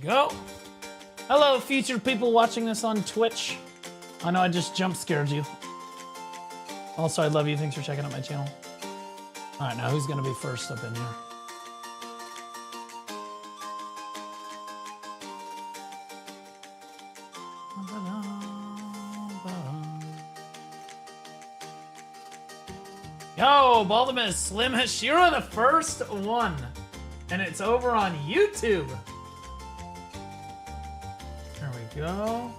go. Hello, future people watching this on Twitch. I know I just jump scared you. Also, I love you. Thanks for checking out my channel. All right, now who's gonna be first up in here? Yo, Baldamus, Slim Hashira, the first one. And it's over on YouTube. There we go.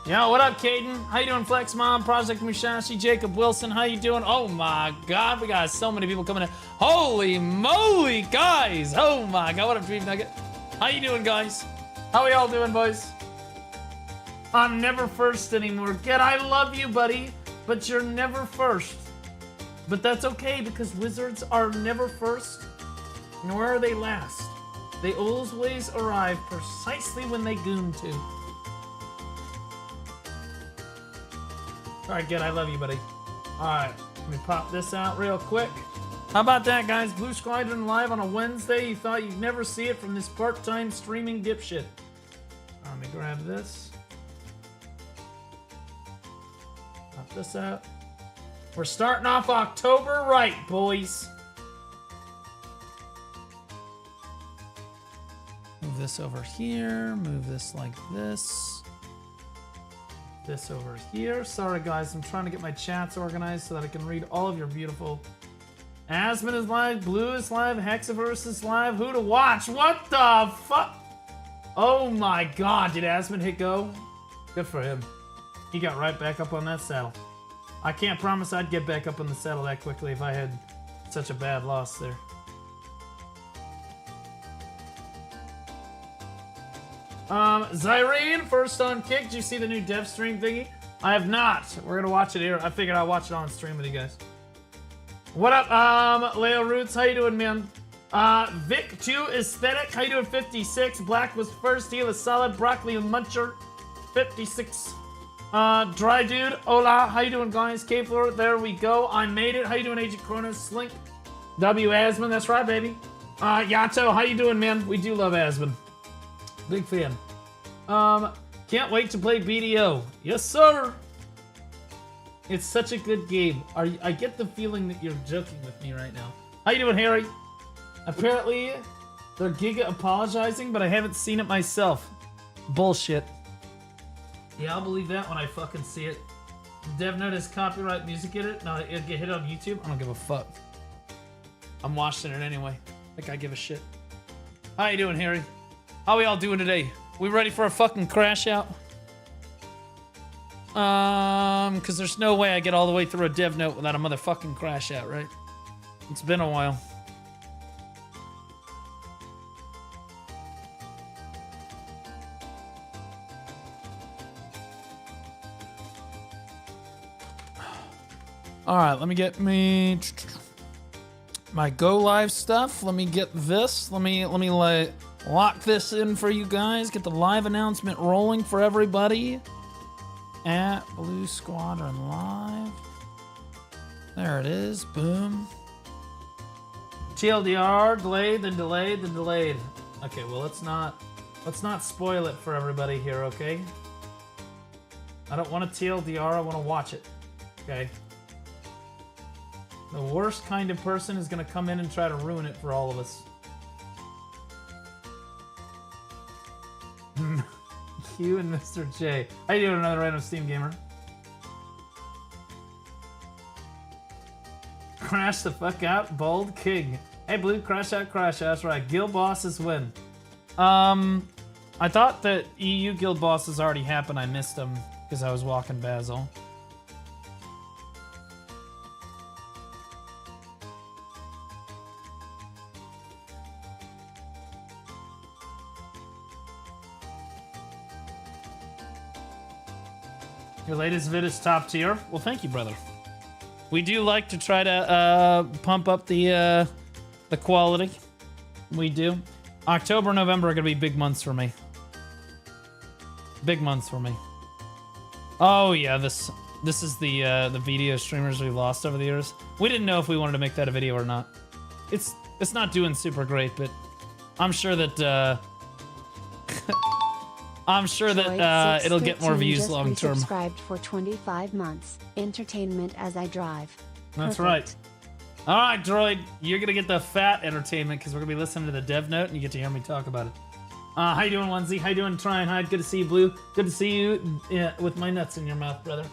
Yo, what up, Caden? How you doing, Flex Mom, Project Mushashi, Jacob Wilson? How you doing? Oh my God, we got so many people coming in. Holy moly, guys! Oh my God, what up, Dream Nugget? How you doing, guys? How we all doing, boys? I'm never first anymore. Get, I love you, buddy, but you're never first. But that's okay, because wizards are never first, nor are they last. They always arrive precisely when they goon to. All right, good, I love you, buddy. All right, let me pop this out real quick. How about that, guys? Blue Squadron live on a Wednesday. You thought you'd never see it from this part-time streaming dipshit. Let me grab this. Pop this out. We're starting off October right, boys. Move this over here. Move this like this. This over here. Sorry, guys. I'm trying to get my chats organized so that I can read all of your beautiful... Asmon is live. Blue is live. Hexiverse is live. Who to watch? What the fuck? Oh my God. Did Asmon hit go? Good for him. He got right back up on that saddle. I can't promise I'd get back up on the saddle that quickly if I had such a bad loss there. Zyrene, first on kick. Did you see the new dev stream thingy? I have not. We're gonna watch it here. I figured I'd watch it on stream with you guys. What up, Leo Roots? How you doing, man? Vic 2 Aesthetic. How you doing, 56? Black was first. Heal is solid. Broccoli Muncher, 56. Dry Dude, hola, how you doing, guys? K-Floor, there we go. I made it. How you doing, Agent Cronus? Slink. W. Asmon, that's right, baby. Yato, how you doing, man? We do love Asmon. Big fan. Can't wait to play BDO. Yes, sir. It's such a good game. I get the feeling that you're joking with me right now. How you doing, Harry? Apparently, they're Giga apologizing, but I haven't seen it myself. Bullshit. Yeah, I'll believe that when I fucking see it. Dev Note has copyright music in it. No, it'll get hit on YouTube. I don't give a fuck. I'm watching it anyway. Like I give a shit. How you doing, Harry? How we all doing today? We ready for a fucking crash out? Cause there's no way I get all the way through a Dev Note without a motherfucking crash out, right? It's been a while. All right, let me get my go live stuff. Let me get this. Let me lock this in for you guys. Get the live announcement rolling for everybody at Blue Squadron Live. There it is. Boom. TLDR, delayed, then delayed, then delayed. Okay, well let's not spoil it for everybody here, okay? I don't want a TLDR. I want to watch it. Okay. The worst kind of person is going to come in and try to ruin it for all of us. Q and Mr. J. How you doing, another random Steam gamer? Crash the fuck out, Bold King. Hey, Blue, crash out, that's right. Guild bosses win. I thought that EU guild bosses already happened. I missed them because I was walking Basil. Your latest vid is top tier. Well, thank you, brother. We do like to try to pump up the quality. We do. October, November are gonna be big months for me. Big months for me. Oh yeah, this is the video streamers we've lost over the years. We didn't know if we wanted to make that a video or not. It's not doing super great, but I'm sure that I'm sure that it'll get more views long term. Subscribed for 25 months. Entertainment as I drive. That's Perfect. right. All right, Droid, you're gonna get the fat entertainment because we're gonna be listening to the dev note and you get to hear me talk about it. How you doing, Onesie? How you doing, Try and Hide? Good to see you, Blue. Good to see you with my nuts in your mouth, brother.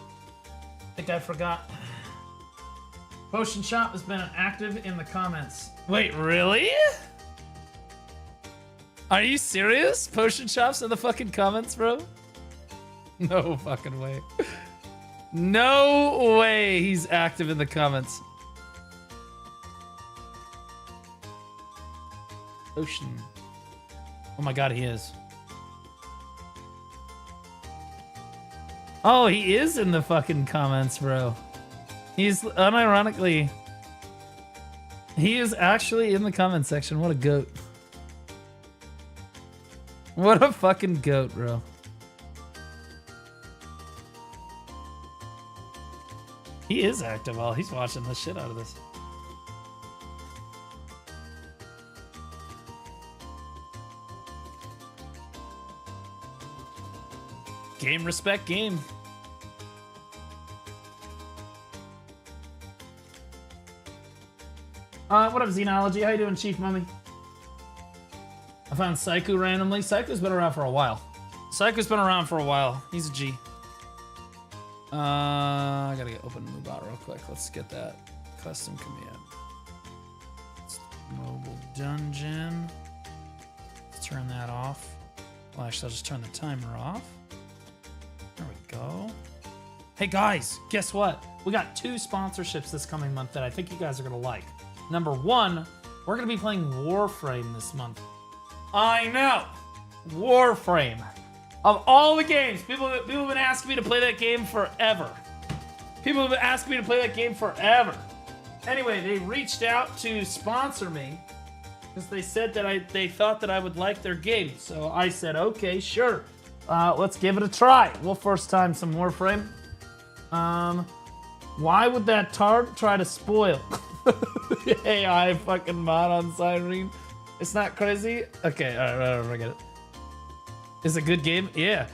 I think I forgot. Potion Shop has been active in the comments. Wait, really? Are you serious? Potion Shop's in the fucking comments, bro? No fucking way. No way he's active in the comments. Potion. Oh my god, he is. Oh, he is in the fucking comments, bro. He's unironically... He is actually in the comment section. What a goat. What a fucking goat, bro. He is active while he's watching the shit out of this. Game respect game. What up, Xenology? How you doing, Chief Mummy? I found Saiku randomly. Saiku's been around for a while. Saiku's been around for a while. He's a G. I gotta get open Moobot real quick. Let's get that custom command. Mobile dungeon. Let's turn that off. Well, actually, I'll just turn the timer off. There we go. Hey guys, guess what? We got 2 sponsorships this coming month that I think you guys are gonna like. Number 1, we're gonna be playing Warframe this month. I know, Warframe. Of all the games, people have been asking me to play that game forever. People have been asking me to play that game forever. Anyway, they reached out to sponsor me because they said that they thought that I would like their game. So I said, okay, sure. Let's give it a try. We'll first time some Warframe. Why would that tart try to spoil? AI fucking mod on Siren. It's not crazy? Okay, alright, I get it. It's a good game? Yeah.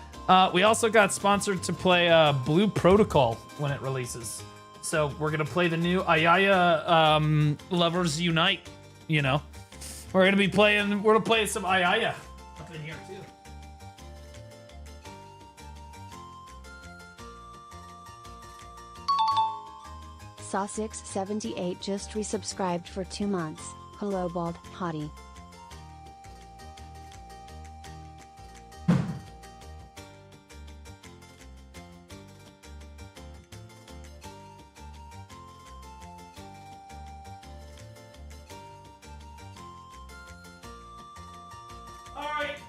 We also got sponsored to play Blue Protocol when it releases. So we're gonna play the new Ayaya Lovers Unite, you know. We're gonna play some Ayaya up in here too. Saw678 just resubscribed for 2 months. Hello, bald hottie. Alright.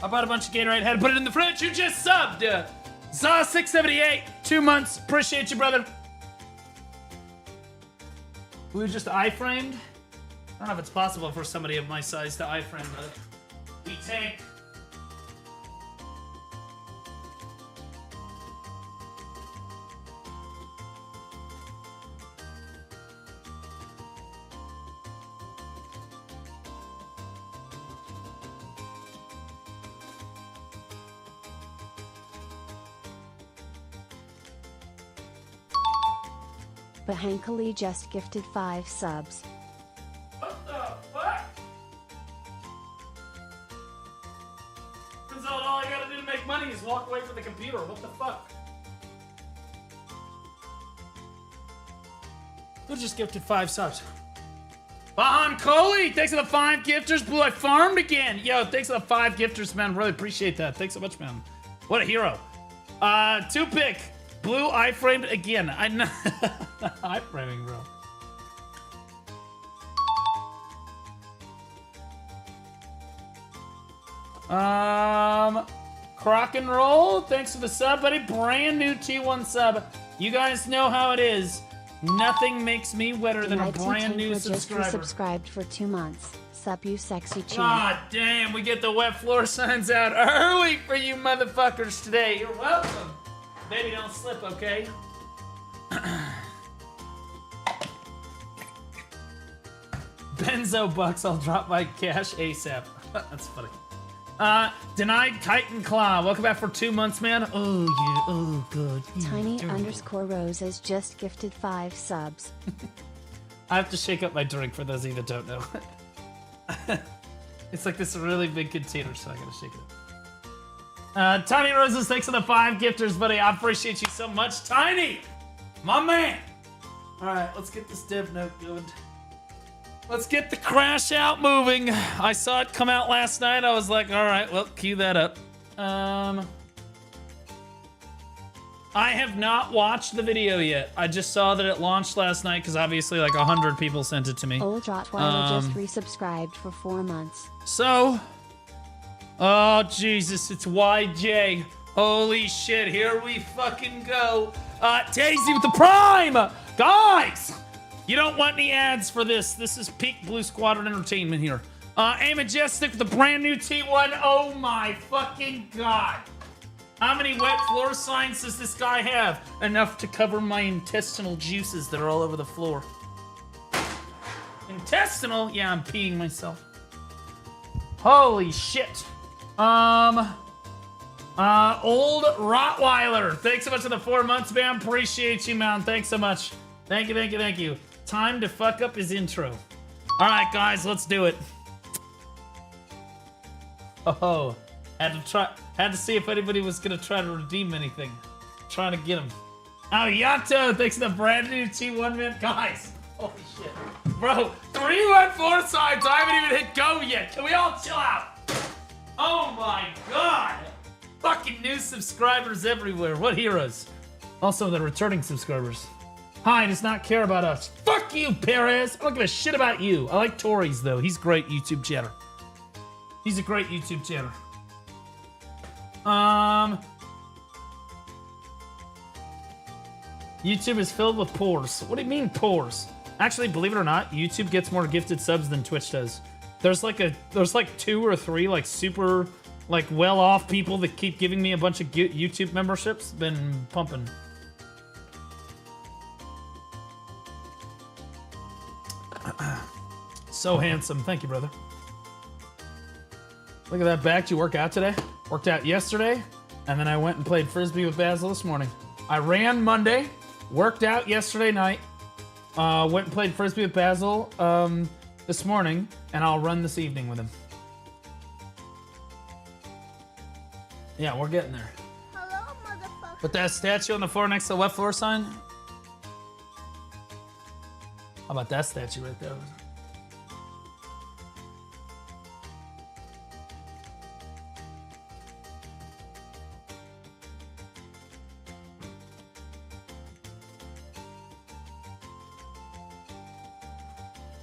I bought a bunch of Gatorade, had to put it in the fridge. You just subbed. Saw678, 2 months. Appreciate you, brother. We were just iframed. I don't know if it's possible for somebody of my size to iframe, brother. We tank. Bahankali just gifted 5 subs. What the fuck? Turns out all I gotta do to make money is walk away from the computer. What the fuck? Who just gifted 5 subs? Bahan Kohli, thanks for the 5 gifters. Blue, I farmed again. Yo, thanks for the 5 gifters, man. Really appreciate that. Thanks so much, man. What a hero. 2-pick. Blue, iframed again. I'm not iframing, bro. Crock and Roll, thanks for the sub, buddy. Brand new T1 sub. You guys know how it is. Nothing makes me wetter than a brand new subscriber. Just resubscribed for 2 months. Sup, you sexy cheese. God damn, we get the wet floor signs out early for you motherfuckers today. You're welcome. Baby, don't slip, okay? Benzo bucks, I'll drop my cash ASAP. That's funny. Denied Titan Claw. Welcome back for 2 months, man. Oh, yeah. Oh, good. Tiny_Rose has just gifted 5 subs. I have to shake up my drink for those of you that don't know. It's like this really big container, so I gotta shake it up. Tiny Roses, thanks for the 5 gifters, buddy. I appreciate you so much. Tiny! My man! Alright, let's get this dev note going. Let's get the crash out moving. I saw it come out last night. I was like, all right, well, cue that up. I have not watched the video yet. I just saw that it launched last night because obviously like 100 people sent it to me. Old Rottweiler just resubscribed for 4 months. So, oh Jesus, it's YJ. Holy shit, here we fucking go. Daisy with the prime! Guys! You don't want any ads for this. This is peak Blue Squadron entertainment here. A-Majestic with the brand new T1. Oh my fucking god. How many wet floor signs does this guy have? Enough to cover my intestinal juices that are all over the floor. Intestinal? Yeah, I'm peeing myself. Holy shit. Old Rottweiler. Thanks so much for the 4 months, man. Appreciate you, man. Thanks so much. Thank you, thank you, thank you. Time to fuck up his intro. All right, guys, let's do it. Oh, had to see if anybody was gonna try to redeem anything. Trying to get him. Oh, Yato, thanks for the brand new T1 man. Guys, holy shit. Bro, 314 signs, I haven't even hit go yet. Can we all chill out? Oh my god. Fucking new subscribers everywhere. What heroes? Also the returning subscribers. Hi, does not care about us. Fuck you, Perez. I don't give a shit about you. I like Tories, though. He's great YouTube chatter. He's a great YouTube chatter. YouTube is filled with pores. What do you mean, pores? Actually, believe it or not, YouTube gets more gifted subs than Twitch does. There's like 2 or 3 like super like well-off people that keep giving me a bunch of YouTube memberships. Been pumping. So handsome. Thank you, brother. Look at that back. Did you work out today? Worked out yesterday, and then I went and played Frisbee with Basil this morning. I ran Monday, worked out yesterday night, went and played Frisbee with Basil this morning, and I'll run this evening with him. Yeah, we're getting there. Hello, motherfucker. Put that statue on the floor next to the wet floor sign. How about that statue right there?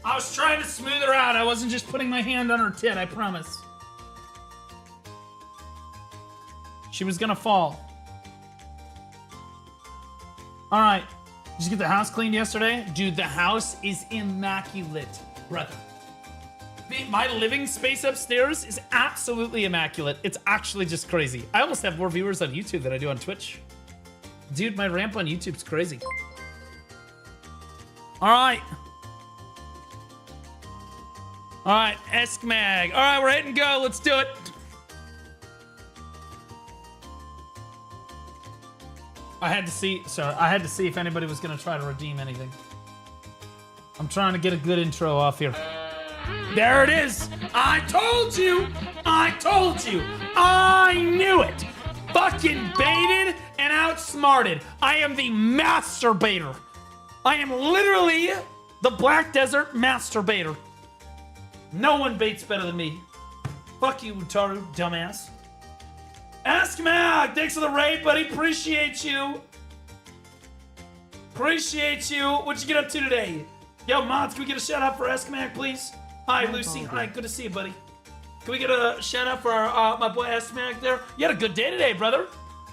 I was trying to smooth her out. I wasn't just putting my hand on her tit, I promise. She was gonna fall. All right. Did you get the house cleaned yesterday? Dude, the house is immaculate, brother. My living space upstairs is absolutely immaculate. It's actually just crazy. I almost have more viewers on YouTube than I do on Twitch. Dude, my ramp on YouTube's crazy. All right. All right, Eskmag. All right, we're hitting go. Let's do it. I had to see if anybody was gonna try to redeem anything. I'm trying to get a good intro off here. There it is. I told you. I told you. I knew it. Fucking baited and outsmarted. I am the masturbator. I am literally the Black Desert masturbator. No one baits better than me. Fuck you, Utaru, dumbass. Ask Mag, thanks for the raid, buddy. Appreciate you. Appreciate you. What'd you get up to today? Yo, mods, can we get a shout out for Ask Mag, please? Hi, Lucy. Hi, good to see you, buddy. Can we get a shout out for our, my boy Ask Mag there? You had a good day today, brother.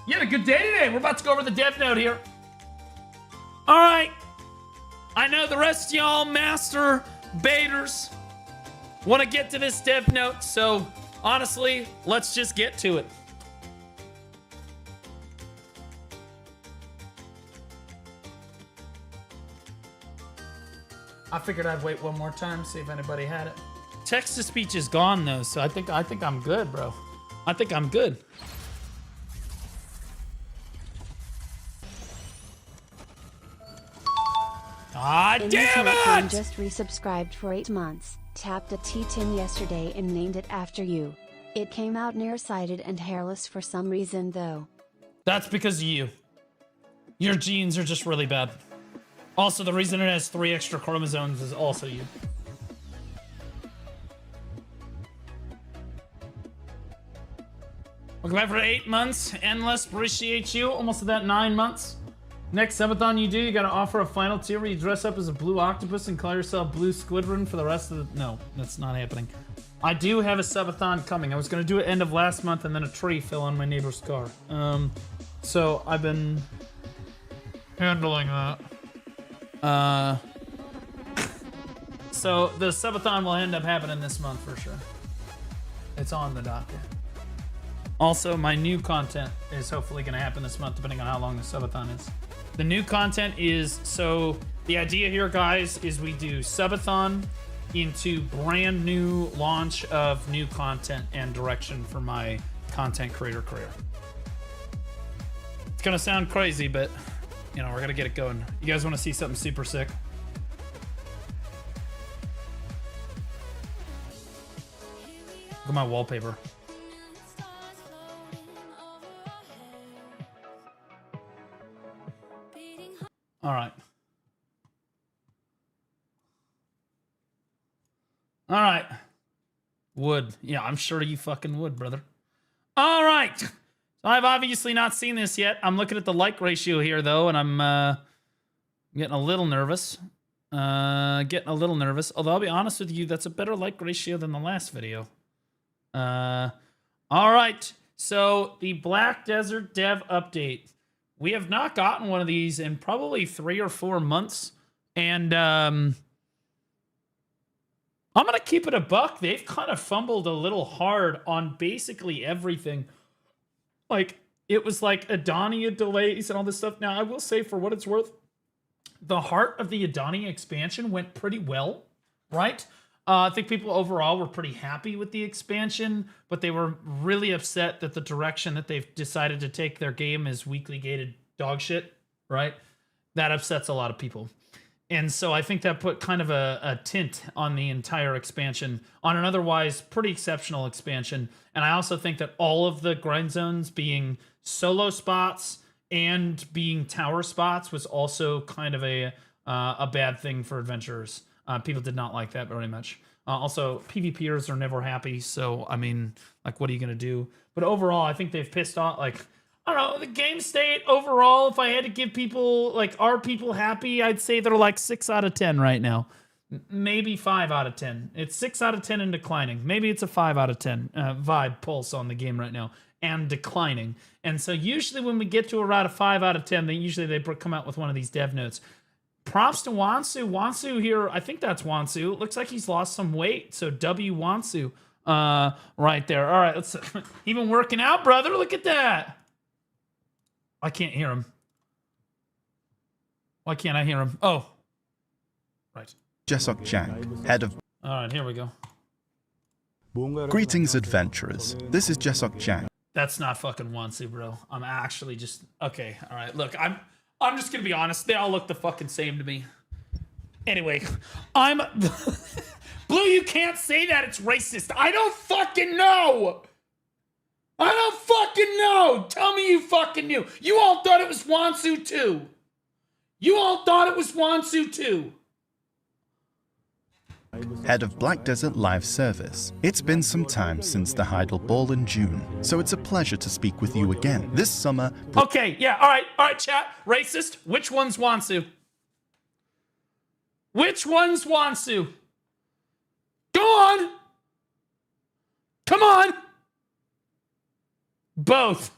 You had a good day today. We're about to go over the dev note here. All right. I know the rest of y'all master baiters want to get to this dev note, so honestly, let's just get to it. I figured I'd wait one more time, see if anybody had it. Text-to-speech is gone though, so I think I'm good, bro. I think I'm good. Ah, damn it! Just resubscribed for 8 months, tapped a T10 yesterday and named it after you. It came out nearsighted and hairless for some reason though. That's because of you. Your genes are just really bad. Also, the reason it has 3 extra chromosomes is also you. Welcome back for 8 months. Endless, appreciate you. Almost at that 9 months. Next subathon you do, you gotta offer a final tier where you dress up as a blue octopus and call yourself Blue Squidward for the rest of the... No, that's not happening. I do have a subathon coming. I was gonna do it end of last month and then a tree fell on my neighbor's car. So I've been handling that. So the subathon will end up happening this month for sure. It's on the docket. Also, my new content is hopefully gonna happen this month depending on how long the subathon is. The new content is, so the idea here, guys, is we do subathon into brand new launch of new content and direction for my content creator career. It's gonna sound crazy, but you know, we're gonna get it going. You guys wanna see something super sick? Look at my wallpaper. All right. All right. Would. Yeah, I'm sure you fucking would, brother. All right. So I've obviously not seen this yet. I'm looking at the like ratio here, though, and I'm getting a little nervous. Although I'll be honest with you, that's a better like ratio than the last video. All right. So the Black Desert Dev update. We have not gotten one of these in probably 3 or 4 months. And I'm going to keep it a buck. They've kind of fumbled a little hard on basically everything. Like, it was like Adonia delays and all this stuff. Now, I will say, for what it's worth, the heart of the Adonia expansion went pretty well, right? I think people overall were pretty happy with the expansion, but they were really upset that the direction that they've decided to take their game is weakly gated dog shit, right? That upsets a lot of people. And so I think that put kind of a tint on the entire expansion, on an otherwise pretty exceptional expansion. And I also think that all of the grind zones being solo spots and being tower spots was also kind of a bad thing for adventurers. People did not like that very much. Also, PvPers are never happy, so, I mean, like, what are you going to do? But overall, I think they've pissed off, like, I don't know, the game state overall, if I had to give people, like, are people happy? I'd say they're like 6 out of 10 right now. Maybe 5 out of 10. It's 6 out of 10 and declining. Maybe it's a 5 out of 10 vibe pulse on the game right now, and declining. And so usually when we get to around a 5 out of 10, they come out with one of these dev notes. Props to Wansu. Wansu here, I think that's Wansu. It looks like he's lost some weight. So W Wansu right there. All right, let's even working out, brother. Look at that. I can't hear him. Why can't I hear him? Oh. Right. Jesok Jank, head of... All right, here we go. Greetings, adventurers. This is Jesok Jank. That's not fucking Wansu, bro. I'm actually just... Okay, all right. Look, I'm just gonna be honest. They all look the fucking same to me. Anyway, Blue, you can't say that. It's racist. I don't fucking know. I don't fucking know. Tell me you fucking knew. You all thought it was Wansu too. You all thought it was Wansu too. Head of Black Desert Live Service. It's been some time since the Heidel Ball in June, so it's a pleasure to speak with you again. This summer... Okay, yeah, all right, chat. Racist, which one's Wansu? Which one's Wansu? Go on! Come on! Both.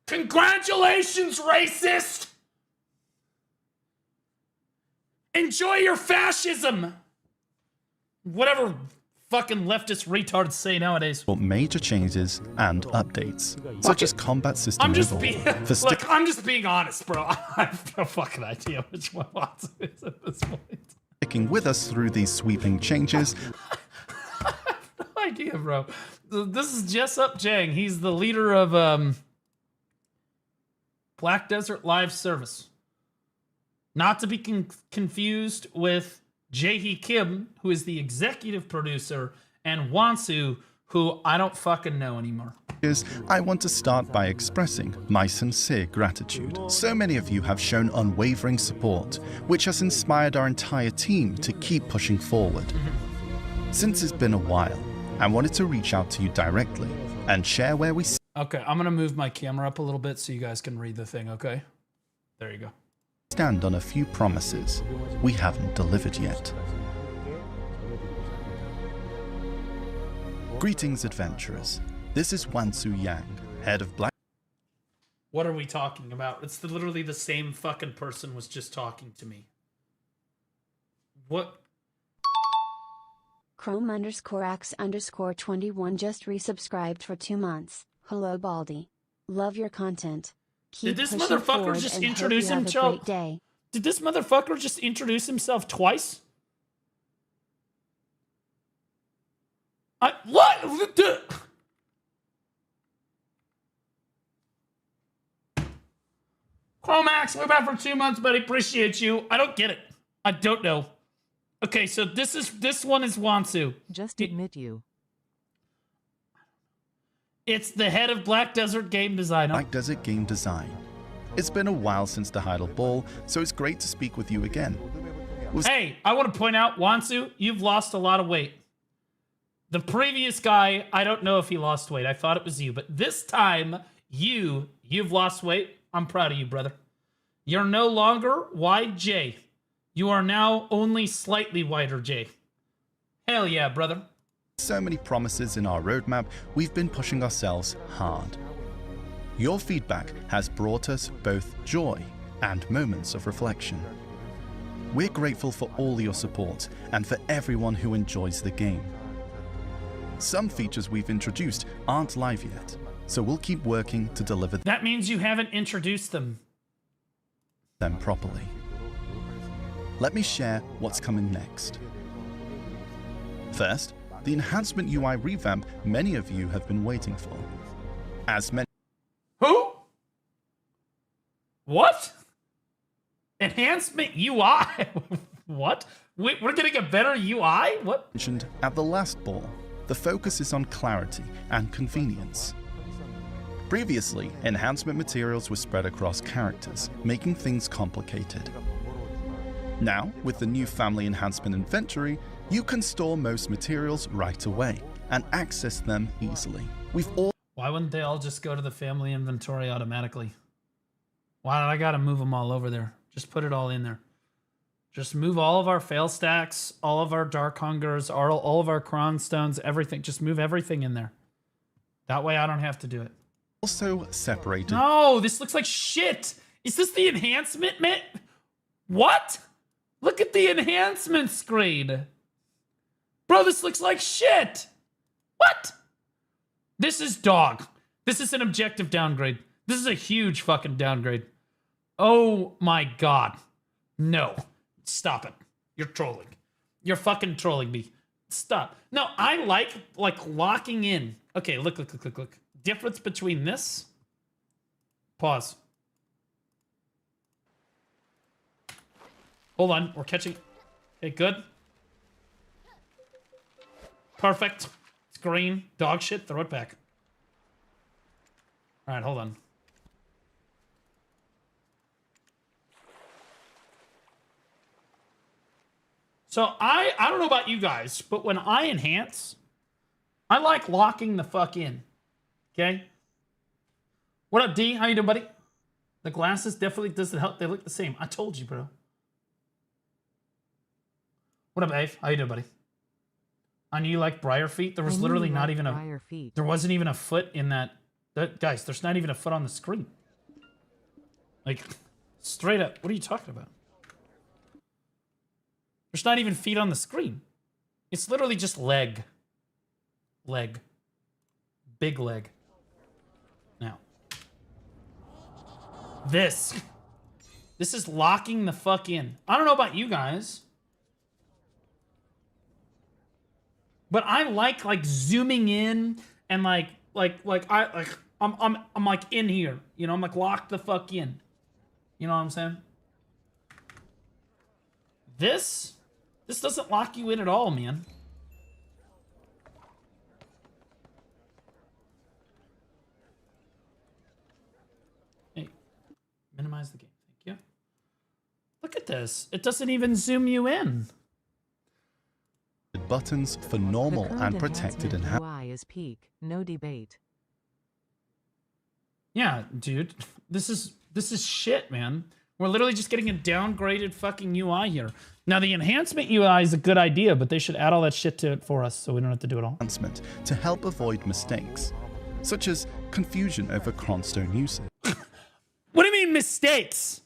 Congratulations, racist! Enjoy your fascism! Whatever fucking leftist retards say nowadays. for major changes and updates, such as combat system I'm just overhaul. being For look. I'm just being honest, bro. I have no fucking idea which one Watson is at this point. sticking with us through these sweeping changes, No idea, bro. This is Jessup Jang. He's the leader of Black Desert Live Service. Not to be confused with Jae-hee Kim, who is the executive producer, and Wansu, who I don't fucking know anymore. I want to start by expressing my sincere gratitude. So many of you have shown unwavering support, which has inspired our entire team to keep pushing forward. Since it's been a while, I wanted to reach out to you directly and share where we Okay, I'm gonna move my camera up a little bit so you guys can read the thing, okay? There you go. stand on a few promises we haven't delivered yet. Greetings, adventurers. This is Wansu Yang, head of Black. What are we talking about? It's literally the same fucking person was just talking to me. What? Chrome_X_21 just resubscribed for 2 months. Hello, Baldy. Love your content. Keep Did this pushing motherfucker forward just and hope introduce you have a himself? great day. Did this motherfucker just introduce himself twice? What? Chromax, we're back for 2 months, buddy. Appreciate you. I don't get it. I don't know. Okay, so this one is Wansu. Just admit you. It's the head of Black Desert Game Design. Black Desert Game Design. It's been a while since the Heidel Ball, so it's great to speak with you again. Hey, I want to point out, Wansu, you've lost a lot of weight. The previous guy, I don't know if he lost weight. I thought it was you. But this time, you've lost weight. I'm proud of you, brother. You're no longer wide J. You are now only slightly wider J. Hell yeah, brother. So many promises in our roadmap, we've been pushing ourselves hard. Your feedback has brought us both joy and moments of reflection. We're grateful for all your support and for everyone who enjoys the game. Some features we've introduced aren't live yet, so we'll keep working to deliver That means you haven't introduced them. them properly. Let me share what's coming next. First, the enhancement UI revamp many of you have been waiting for. As mentioned, Who? What? Enhancement UI? What? We're getting a better UI? What? at the last ball, the focus is on clarity and convenience. Previously, enhancement materials were spread across characters, making things complicated. Now, with the new family enhancement inventory, you can store most materials right away and access them easily. Why wouldn't they all just go to the family inventory automatically? Why do I gotta move them all over there? Just put it all in there. Just move all of our fail stacks, all of our dark hungers, all of our cron stones, everything. Just move everything in there. That way I don't have to do it. Also separated No, this looks like shit. Is this the enhancement, man? What? Look at the enhancement screen. Bro, this looks like shit. What? This is dog. This is an objective downgrade. This is a huge fucking downgrade. Oh my god. No. Stop it. You're trolling. You're fucking trolling me. Stop. No, I like locking in. Okay, look. Difference between this. Pause. Hold on, we're catching. Okay, good. Perfect. It's green. Dog shit. Throw it back. All right, hold on. So I don't know about you guys, but when I enhance, I like locking the fuck in. Okay? What up, D? How you doing, buddy? The glasses definitely doesn't help. They look the same. I told you, bro. What up, Ave? How you doing, buddy? I knew you like Briar feet. There was literally not even a... Briar feet. There wasn't even a foot in that... Guys, there's not even a foot on the screen. Like, straight up. What are you talking about? There's not even feet on the screen. It's literally just leg. leg. Big leg. Now. This is locking the fuck in. I don't know about you guys, but I like zooming in and I'm like in here. You know, I'm like locked the fuck in. You know what I'm saying? This doesn't lock you in at all, man. Hey, minimize the game. Thank you. Look at this. It doesn't even zoom you in. Buttons for normal and protected enhancement. UI is peak, no debate. Yeah, dude. This is shit, man. We're literally just getting a downgraded fucking UI here. Now, the enhancement UI is a good idea, but they should add all that shit to it for us so we don't have to do it all. Enhancement to help avoid mistakes, such as confusion over cronstone usage. What do you mean mistakes?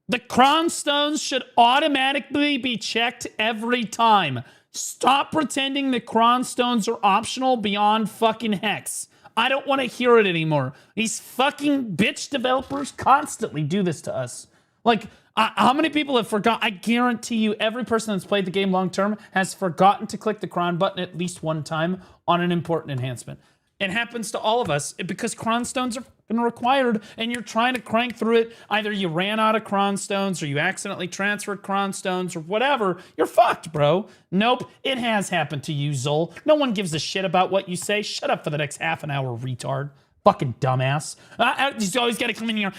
The cronstones should automatically be checked every time. Stop pretending the cronstones are optional beyond fucking hex. I don't want to hear it anymore. These fucking bitch developers constantly do this to us. Like, how many people have forgot? I guarantee you every person that's played the game long term has forgotten to click the cron button at least one time on an important enhancement. It happens to all of us because cronstones are fucking required and you're trying to crank through it. Either you ran out of cronstones or you accidentally transferred cronstones or whatever. You're fucked, bro. Nope, it has happened to you, Zol. No one gives a shit about what you say. Shut up for the next half an hour, retard. Fucking dumbass. You always gotta come in here.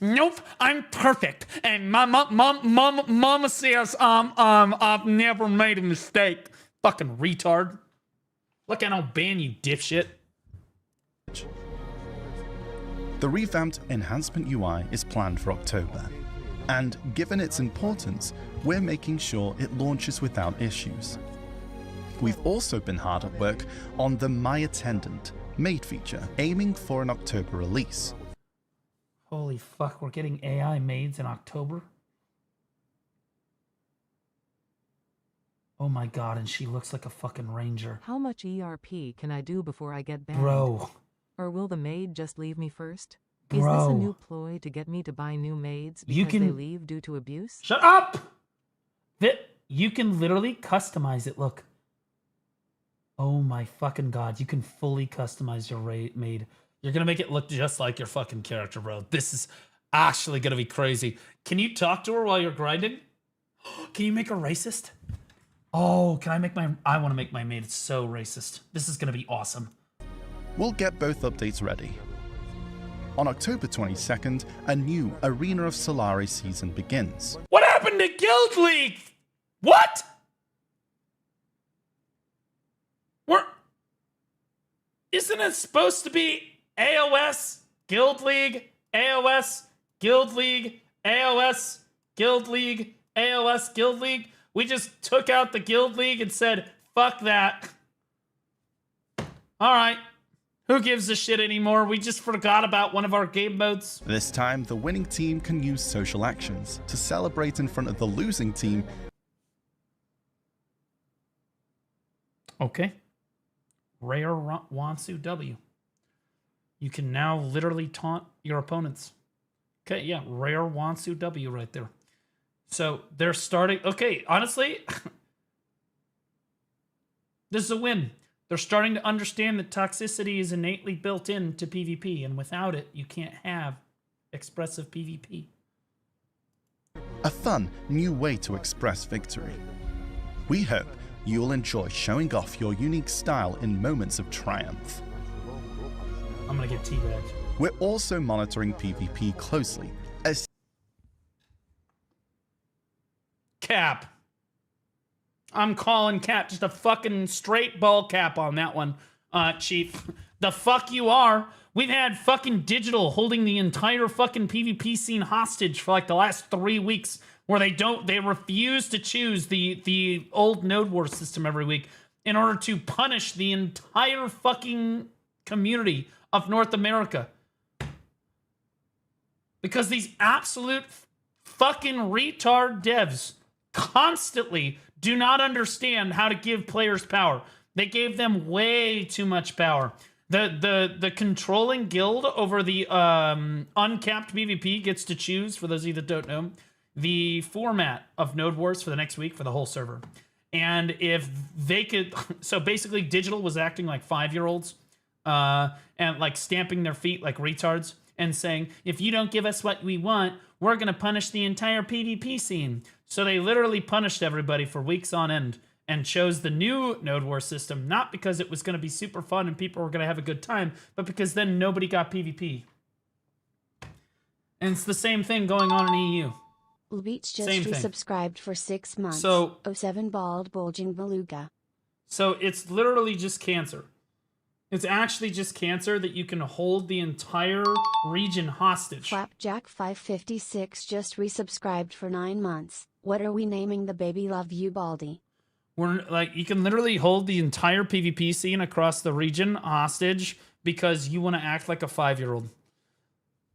Nope, I'm perfect. And mama says I've never made a mistake. Fucking retard. Look, I don't ban you, dipshit. The revamped enhancement UI is planned for October, and given its importance, we're making sure it launches without issues. We've also been hard at work on the My Attendant maid feature, aiming for an October release. Holy fuck, we're getting AI maids in October? Oh my god, and she looks like a fucking ranger. How much ERP can I do before I get banned? Bro. Or will the maid just leave me first? Bro. Is this a new ploy to get me to buy new maids because they leave due to abuse? Shut up! You can literally customize it, look. Oh my fucking god, you can fully customize your maid. You're gonna make it look just like your fucking character, bro. This is actually gonna be crazy. Can you talk to her while you're grinding? Can you make her racist? Oh, can I make I want to make my maid so racist. This is gonna be awesome. We'll get both updates ready. On October 22nd, a new Arena of Solaris season begins. What happened to Guild League? What? Isn't it supposed to be AOS, Guild League, AOS, Guild League, AOS, Guild League, AOS, Guild League? We just took out the Guild League and said, fuck that. All right. Who gives a shit anymore? We just forgot about one of our game modes. This time, the winning team can use social actions to celebrate in front of the losing team. Okay. Rare Wansu W. You can now literally taunt your opponents. Okay, yeah, Rare Wansu W right there. So they're starting... Okay, honestly, this is a win. They're starting to understand that toxicity is innately built into PvP, and without it, you can't have expressive PvP. A fun, new way to express victory. We hope you'll enjoy showing off your unique style in moments of triumph. I'm gonna get teabagged. We're also monitoring PvP closely, as Cap. I'm calling Cap. Just a fucking straight ball cap on that one, Chief. The fuck you are. We've had fucking Digital holding the entire fucking PvP scene hostage for like the last 3 weeks, where they refuse to choose the old Node War system every week in order to punish the entire fucking community of North America. Because these absolute fucking retard devs constantly do not understand how to give players power. They gave them way too much power. The controlling guild over the uncapped PvP gets to choose, for those of you that don't know, the format of Node Wars for the next week for the whole server. And if they could, so basically Digital was acting like 5-year-olds and like stamping their feet like retards and saying, if you don't give us what we want, we're going to punish the entire PvP scene. So they literally punished everybody for weeks on end and chose the new Node War system, not because it was going to be super fun and people were going to have a good time, but because then nobody got PvP. And it's the same thing going on in EU. Beach just resubscribed for 6 months. So, 07 bald bulging beluga. So it's literally just cancer. It's actually just cancer that you can hold the entire region hostage. Flapjack 556 just resubscribed for 9 months. What are we naming the baby? Love you, Baldy. We're like, you can literally hold the entire PvP scene across the region hostage because you want to act like a 5-year-old.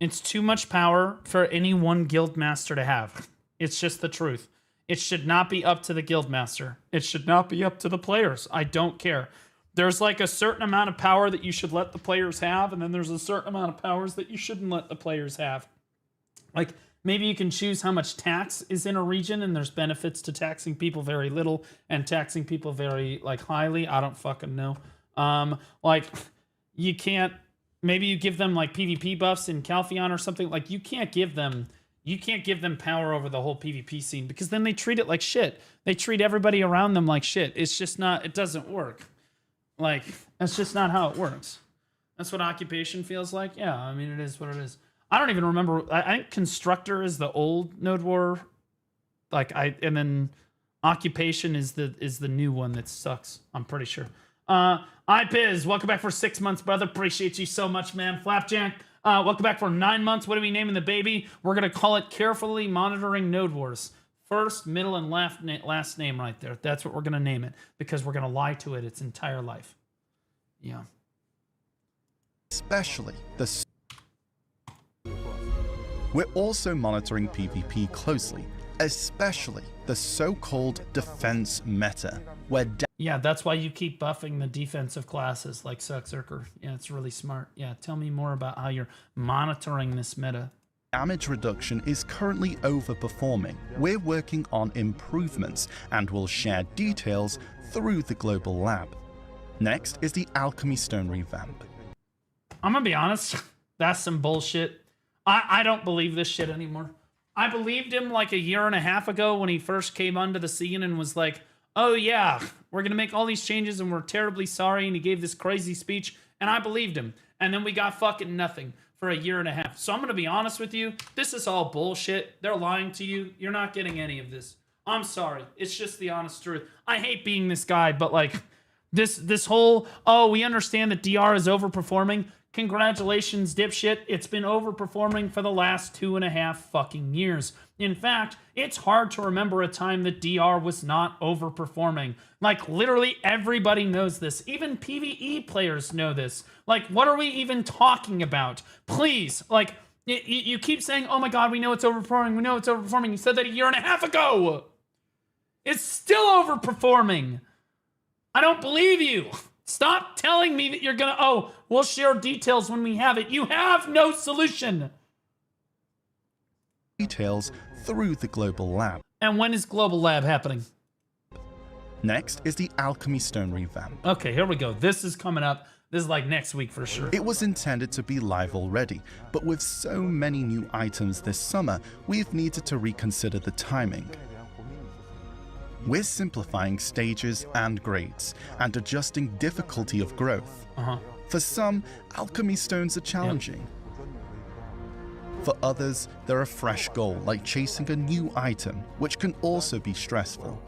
It's too much power for any one guild master to have. It's just the truth. It should not be up to the guild master. It should not be up to the players. I don't care. There's like a certain amount of power that you should let the players have, and then there's a certain amount of powers that you shouldn't let the players have. Like, maybe you can choose how much tax is in a region, and there's benefits to taxing people very little and taxing people very, like, highly. I don't fucking know. Like, you can't... Maybe you give them, like, PvP buffs in Calpheon or something. Like, you can't give them power over the whole PvP scene because then they treat it like shit. They treat everybody around them like shit. It's just not... It doesn't work. Like, that's just not how it works. That's what occupation feels like. Yeah, I mean, it is what it is. I don't even remember. I think Constructor is the old Node War. And then Occupation is the new one that sucks. I'm pretty sure. iPiz, welcome back for 6 months, brother. Appreciate you so much, man. Flapjack, welcome back for 9 months. What are we naming the baby? We're gonna call it Carefully Monitoring Node Wars. First, middle, and last name right there. That's what we're gonna name it because we're gonna lie to it its entire life. Yeah. Especially the... We're also monitoring PvP closely, especially the so-called defense meta, where... Yeah, that's why you keep buffing the defensive classes like Suckzerker. Yeah, it's really smart. Yeah, tell me more about how you're monitoring this meta. Damage reduction is currently overperforming. We're working on improvements and will share details through the global lab. Next is the Alchemy Stone revamp. I'm gonna be honest, that's some bullshit. I don't believe this shit anymore. I believed him like a year and a half ago when he first came onto the scene and was like, oh yeah, we're gonna make all these changes and we're terribly sorry, and he gave this crazy speech, and I believed him. And then we got fucking nothing for a year and a half. So I'm gonna be honest with you, this is all bullshit. They're lying to you. You're not getting any of this. I'm sorry. It's just the honest truth. I hate being this guy, but like, this whole, oh, we understand that DR is overperforming. Congratulations, dipshit. It's been overperforming for the last 2.5 fucking years. In fact, it's hard to remember a time that DR was not overperforming. Like, literally everybody knows this. Even PvE players know this. Like, what are we even talking about? Please, like, you keep saying, oh my god, we know it's overperforming, we know it's overperforming. You said that a year and a half ago. It's still overperforming. I don't believe you. Stop telling me that you're gonna, oh, we'll share details when we have it. You have no solution. Details through the global lab. And when is global lab happening? Next is the Alchemy Stone revamp. Okay, here we go. This is coming up. This is like next week for sure. It was intended to be live already, but with so many new items this summer, we've needed to reconsider the timing. We're simplifying stages and grades, and adjusting difficulty of growth. For some, alchemy stones are challenging. For others, they're a fresh goal, like chasing a new item, which can also be stressful.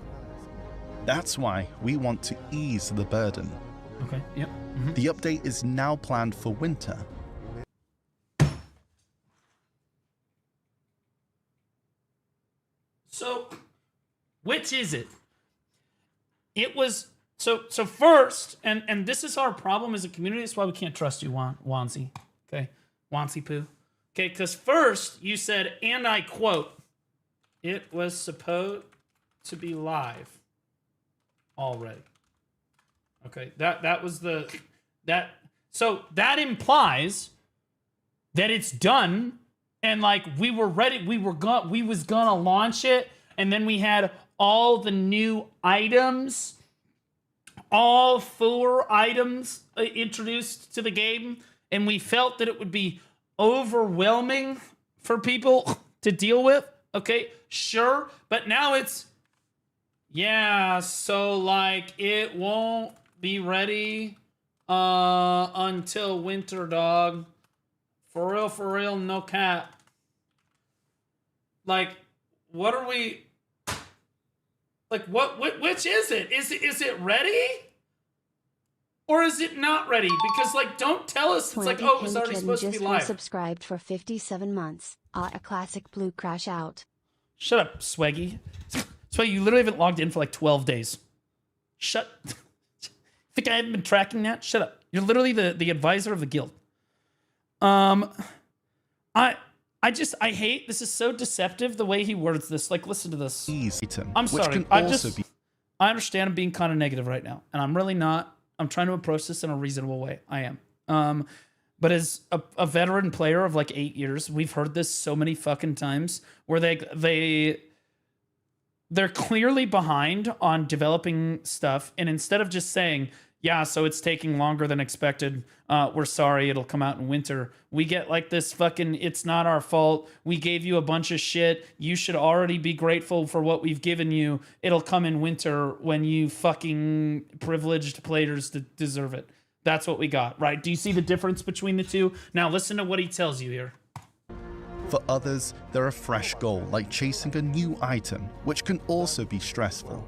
That's why we want to ease the burden. Okay, yep. The update is now planned for winter. So, which is it? It was, so first, and this is our problem as a community, that's why we can't trust you, Wanzi. Okay, Wanzi Poo. Okay, because first you said, and I quote, it was supposed to be live already. Okay, that was so that implies that it's done, and like we were ready, we was gonna launch it, and then we had all the new items, all 4 items introduced to the game, and we felt that it would be overwhelming for people to deal with. Okay, sure, but now it's, yeah, so like it won't be ready until winter, dog. For real, no cap. Like, what are we, like, which is it? Is it ready? Or is it not ready? Because, like, don't tell us it's like, oh, it was already supposed to be live. Subscribed for 57 months. A classic blue crash out. Shut up, Swaggy. Swaggy, you literally haven't logged in for like 12 days. Shut. Think I haven't been tracking that? Shut up. You're literally the advisor of the guild. I hate, this is so deceptive the way he words this. Like, listen to this. I'm sorry. I understand I'm being kind of negative right now, and I'm really not. I'm trying to approach this in a reasonable way. I am. But as a veteran player of like 8 years, we've heard this so many fucking times where they're clearly behind on developing stuff, and instead of just saying, yeah, so it's taking longer than expected, we're sorry, it'll come out in winter, we get like this fucking, it's not our fault, we gave you a bunch of shit, you should already be grateful for what we've given you, it'll come in winter when you fucking privileged players deserve it. That's what we got, right? Do you see the difference between the two? Now listen to what he tells you here. For others, they're a fresh goal, like chasing a new item, which can also be stressful.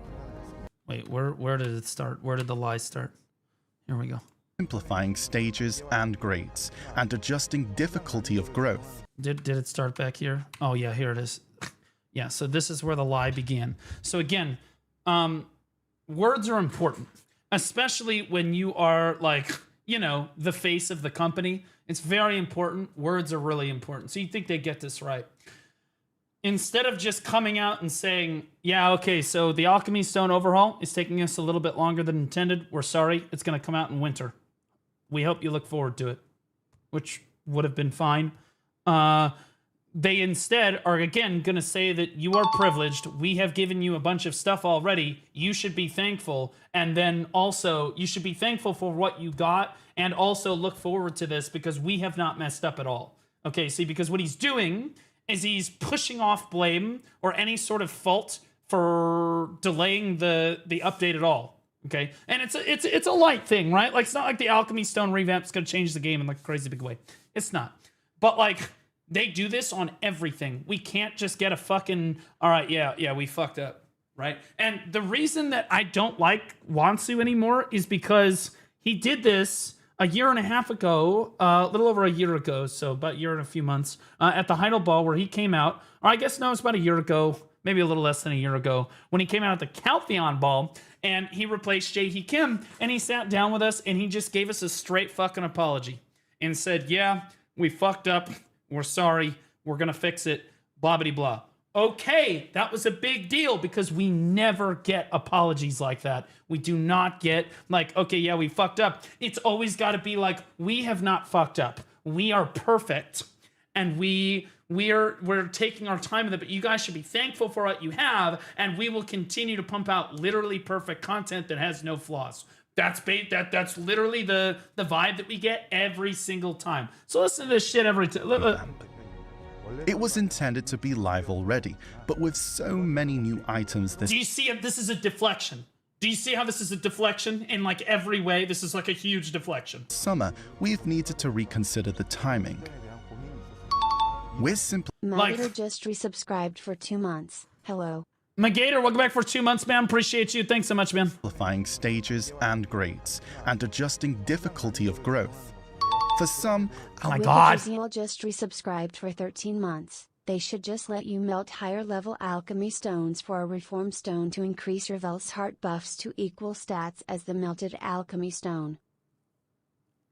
Wait, where did it start? Where did the lie start? Here we go. Simplifying stages and grades, and adjusting difficulty of growth. Did it start back here? Oh yeah, here it is. Yeah, so this is where the lie began. So again, words are important, especially when you are like, you know, the face of the company. It's very important. Words are really important. So you think they get this right. Instead of just coming out and saying, yeah, okay, so the Alchemy Stone overhaul is taking us a little bit longer than intended. We're sorry. It's going to come out in winter. We hope you look forward to it, which would have been fine. They instead are, again, going to say that you are privileged. We have given you a bunch of stuff already. You should be thankful. And then also, you should be thankful for what you got and also look forward to this because we have not messed up at all. Okay, see, because what he's doing is he's pushing off blame or any sort of fault for delaying the update at all. Okay, and it's a light thing, right? Like, it's not like the Alchemy Stone revamp is going to change the game in like a crazy big way. It's not. But like, they do this on everything. We can't just get a fucking, all right, yeah, we fucked up, right? And the reason that I don't like Wansu anymore is because he did this a year and a half ago, a little over a year ago, so about a year and a few months, at the Heidel Ball where he came out, or I guess no, it's about a year ago, maybe a little less than a year ago, when he came out at the Caltheon Ball, and he replaced Jae-hee Kim, and he sat down with us, and he just gave us a straight fucking apology, and said, yeah, we fucked up, we're sorry, we're gonna fix it, blah, blah, blah. Okay, that was a big deal because we never get apologies like that. We do not get like, okay, yeah, we fucked up. It's always got to be like, we have not fucked up. We are perfect, and we're taking our time with it. But you guys should be thankful for what you have, and we will continue to pump out literally perfect content that has no flaws. That's literally the vibe that we get every single time. So listen to this shit every time. It was intended to be live already, but with so many new items Do you see it? This is a deflection. Do you see how this is a deflection in like every way? This is like a huge deflection. Summer, we've needed to reconsider the timing. We're simply Magator just resubscribed for 2 months. Hello. Magator, welcome back for 2 months, man. Appreciate you. Thanks so much, man. simplifying stages and grades, and adjusting difficulty of growth. For some, oh my god, just resubscribed for 13 months. They should just let you melt higher level alchemy stones for a reform stone to increase your Vel's heart buffs to equal stats as the melted alchemy stone.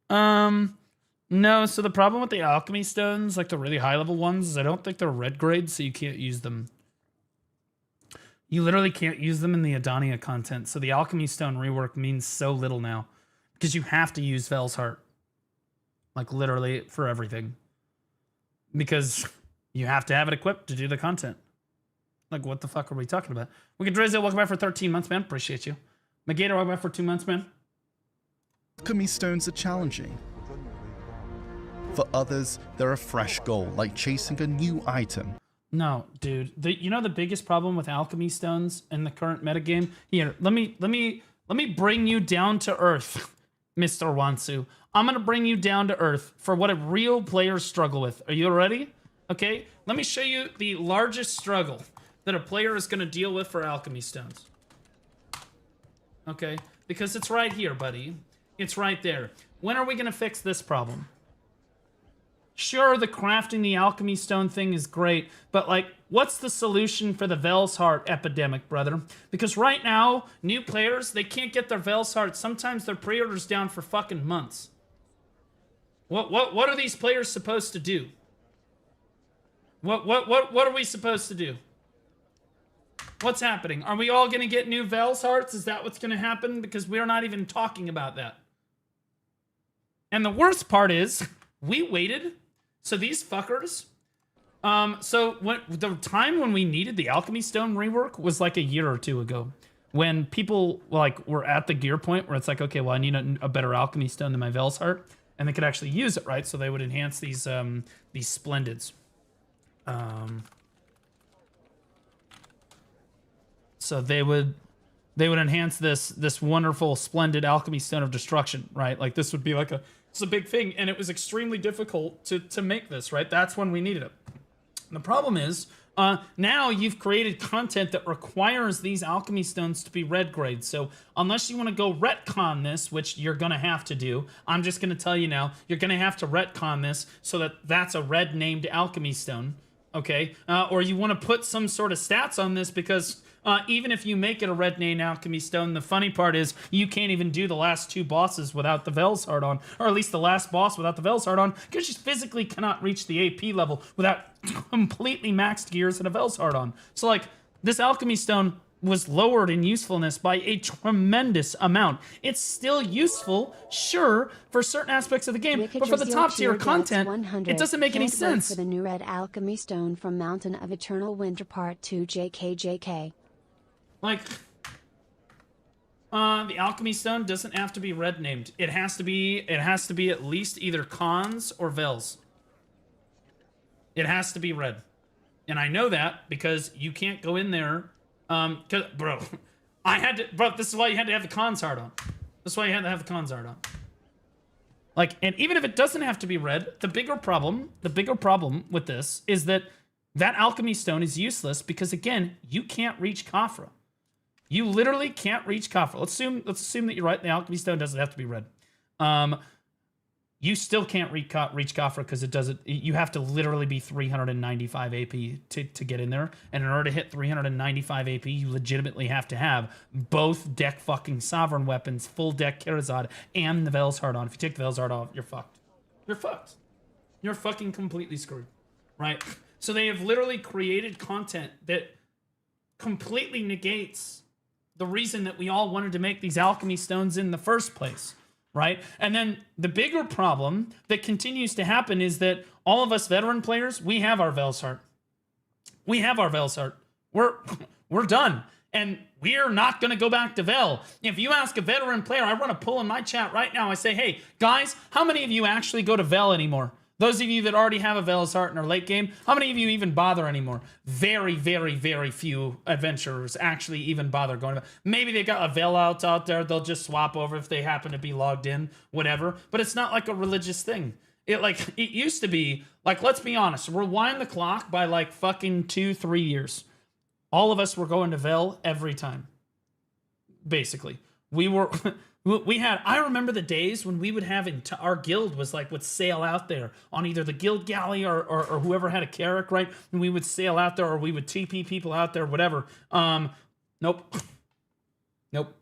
No, so the problem with the alchemy stones, like the really high level ones, is I don't think they're red grade, so you can't use them. You literally can't use them in the Adania content, so the Alchemy Stone rework means so little now. Because you have to use Vel's Heart. Like, literally, for everything. Because you have to have it equipped to do the content. Like, what the fuck are we talking about? Wicked Drizzle, welcome back for 13 months, man. Appreciate you. Magator, welcome back for 2 months, man. Alchemy stones are challenging. For others, they're a fresh goal, like chasing a new item. No, dude. You know the biggest problem with alchemy stones in the current metagame? Here, let me bring you down to earth, Mr. Wansu. I'm gonna bring you down to earth for what a real players struggle with. Are you ready? Okay. Let me show you the largest struggle that a player is gonna deal with for alchemy stones. Okay, because it's right here, buddy. It's right there. When are we gonna fix this problem? Sure, the crafting the alchemy stone thing is great, but like, what's the solution for the Vel's Heart epidemic, brother? Because right now, new players, they can't get their Vel's Heart. Sometimes their pre-order's down for fucking months. What are these players supposed to do? What are we supposed to do? What's happening? Are we all gonna get new Vel's Hearts? Is that what's gonna happen? Because we're not even talking about that. And the worst part is, we waited. So these fuckers, so the time when we needed the Alchemy Stone rework was like a year or two ago, when people like were at the gear point where it's like, okay, well, I need a better Alchemy Stone than my Vel's Heart, and they could actually use it, right? So they would enhance these Splendids. So they would enhance this wonderful Splendid Alchemy Stone of Destruction, right? Like this would be like it's a big thing, and it was extremely difficult to make this, right? That's when we needed it. And the problem is, now you've created content that requires these alchemy stones to be red grade. So unless you want to go retcon this, which you're going to have to do, I'm just going to tell you now, you're going to have to retcon this so that that's a red named alchemy stone, okay? Or you want to put some sort of stats on this because... even if you make it a red named alchemy stone, the funny part is you can't even do the last 2 bosses without the Vel's Heart on, or at least the last boss without the Vel's Heart on, because you physically cannot reach the AP level without completely maxed gears and a Vel's Heart on. So like, this alchemy stone was lowered in usefulness by a tremendous amount. It's still useful, sure, for certain aspects of the game, but for the top tier content, it doesn't make any sense. For the new red alchemy stone from Mountain of Eternal Winter Part 2 JKJK. Like, the alchemy stone doesn't have to be red named. It has to be at least either cons or Vels. It has to be red. And I know that because you can't go in there, bro, this is why you had to have the cons heart on. That's why you had to have the cons heart on. Like, and even if it doesn't have to be red, the bigger problem with this is that alchemy stone is useless because, again, you can't reach Khafra. You literally can't reach Khafra. Let's assume that you're right. The alchemy stone doesn't have to be red. You still can't reach Khafra because it doesn't. You have to literally be 395 AP to get in there. And in order to hit 395 AP, you legitimately have to have both deck fucking sovereign weapons, full deck Kirazad, and the Vel's Heart on. If you take the Vel's Heart off, you're fucked. You're fucked. You're fucking completely screwed, right? So they have literally created content that completely negates the reason that we all wanted to make these alchemy stones in the first place, right? And then the bigger problem that continues to happen is that all of us veteran players, we have our Vel's Heart. We have our Vel's Heart. We're done. And we're not going to go back to Vel. If you ask a veteran player, I run a poll in my chat right now. I say, hey, guys, how many of you actually go to Vel anymore? Those of you that already have a Vel's Heart in our late game, how many of you even bother anymore? Very, very, very few adventurers actually even bother going to Vel. Maybe they got a Vel out there. They'll just swap over if they happen to be logged in, whatever. But it's not like a religious thing. It used to be, like, let's be honest. Rewind the clock by like fucking 2-3 years. All of us were going to Vel every time. Basically. I remember the days when we would have, our guild would sail out there on either the guild galley or whoever had a carrack, right? And we would sail out there or we would TP people out there, whatever. Nope. Nope.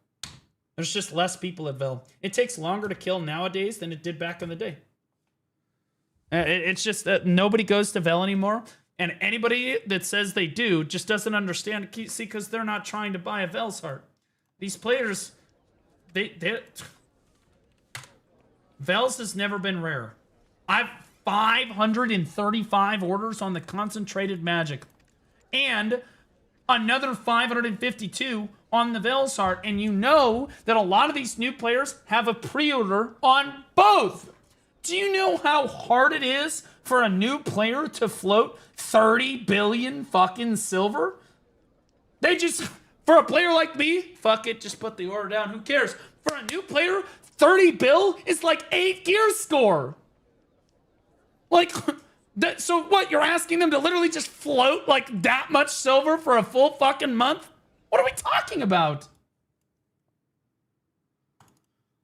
There's just less people at Vel. It takes longer to kill nowadays than it did back in the day. It's just that nobody goes to Vel anymore. And anybody that says they do just doesn't understand. See, because they're not trying to buy a Velsheart. These players, Vels has never been rare. I've 535 orders on the concentrated magic. And another 552 on the Velsheart. And you know that a lot of these new players have a pre-order on both. Do you know how hard it is for a new player to float 30 billion fucking silver? They just, for a player like me, fuck it, just put the order down, who cares? For a new player, 30 bill is like 8 gear score. Like, so what, you're asking them to literally just float like that much silver for a full fucking month? What are we talking about?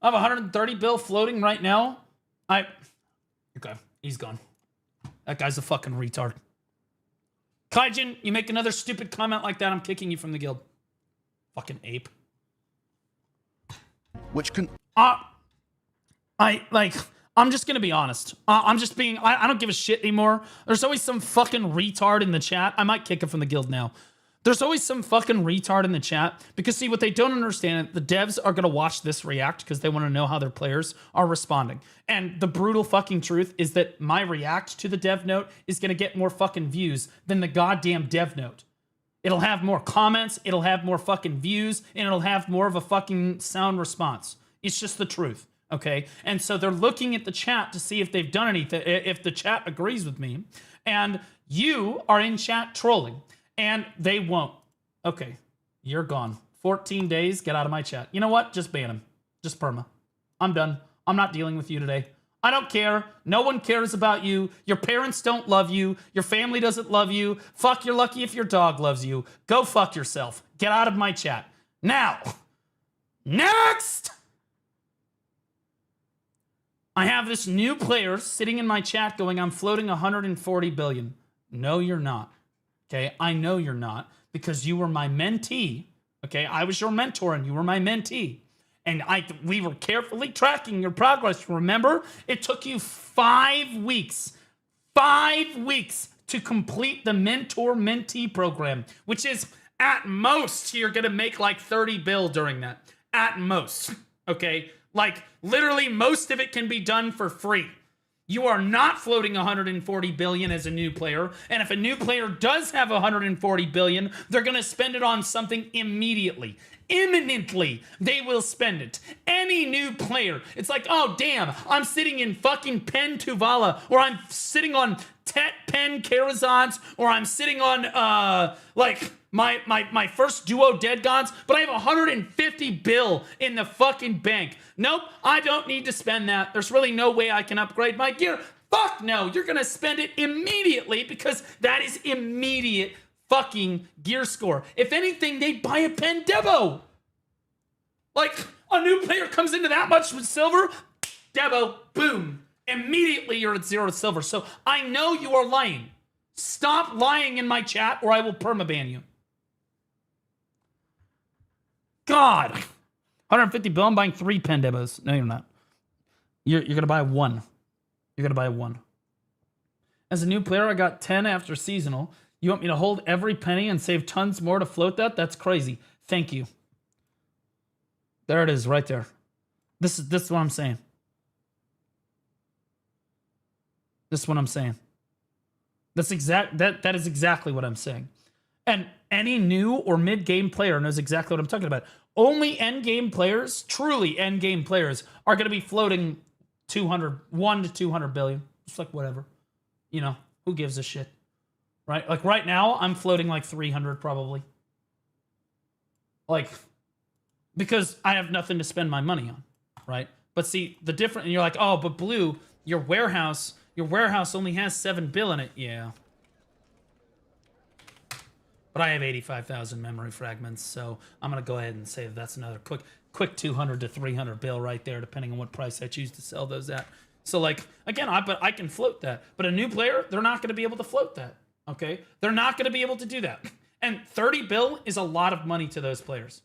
I have 130 bill floating right now. Okay, he's gone. That guy's a fucking retard. Kaijin, you make another stupid comment like that, I'm kicking you from the guild. Fucking ape. Which can... I'm just gonna be honest. I'm just being, I don't give a shit anymore. There's always some fucking retard in the chat. I might kick him from the guild now. There's always some fucking retard in the chat because see, what they don't understand, the devs are gonna watch this react because they want to know how their players are responding. And the brutal fucking truth is that my react to the dev note is gonna get more fucking views than the goddamn dev note. It'll have more comments, it'll have more fucking views, and it'll have more of a fucking sound response. It's just the truth, okay? And so they're looking at the chat to see if they've done anything, if the chat agrees with me. And you are in chat trolling. And they won't. Okay, you're gone. 14 days, get out of my chat. You know what? Just ban him. Just perma. I'm done. I'm not dealing with you today. I don't care. No one cares about you. Your parents don't love you. Your family doesn't love you. Fuck, you're lucky if your dog loves you. Go fuck yourself. Get out of my chat. Now, next! I have this new player sitting in my chat going, I'm floating 140 billion. No, you're not. Okay, I know you're not because you were my mentee. Okay, I was your mentor and you were my mentee. And we were carefully tracking your progress. Remember, it took you 5 weeks. 5 weeks to complete the mentor-mentee program, which is at most, you're gonna make like 30 bill during that. At most, okay? Like literally most of it can be done for free. You are not floating 140 billion as a new player. And if a new player does have 140 billion, they're going to spend it on something immediately. Imminently, they will spend it. Any new player, it's like, oh, damn, I'm sitting in fucking Pen Tuvala, or I'm sitting on Tet Pen Karazhan's, or I'm sitting on, like, my first duo Dead Gods, but I have 150 bill in the fucking bank. Nope, I don't need to spend that. There's really no way I can upgrade my gear. Fuck no, you're gonna spend it immediately because that is immediate fucking gear score. If anything, they buy a Pen Devo. Like, a new player comes into that much with silver, Devo, boom. Immediately you're at 0 silver. So I know you are lying. Stop lying in my chat or I will permaban you. God. 150 bill, I'm buying 3 Pen Devos. No, you're not. You're gonna buy 1. You're gonna buy 1. As a new player, I got 10 after seasonal. You want me to hold every penny and save tons more to float that? That's crazy. Thank you. There it is, right there. This is what I'm saying. This is what I'm saying. That is exactly what I'm saying. And any new or mid-game player knows exactly what I'm talking about. Only end-game players, truly end-game players, are going to be floating 1 to 200 billion. Just like whatever. You know, who gives a shit? Right? Like right now, I'm floating like 300 probably. Like, because I have nothing to spend my money on. Right? But see, the difference, and you're like, oh, but Blue, your warehouse only has 7 bill in it. Yeah. But I have 85,000 memory fragments, so I'm going to go ahead and say that's another quick 200 to 300 bill right there, depending on what price I choose to sell those at. So, like, again, I can float that. But a new player, they're not going to be able to float that, okay? They're not going to be able to do that. And 30 bill is a lot of money to those players.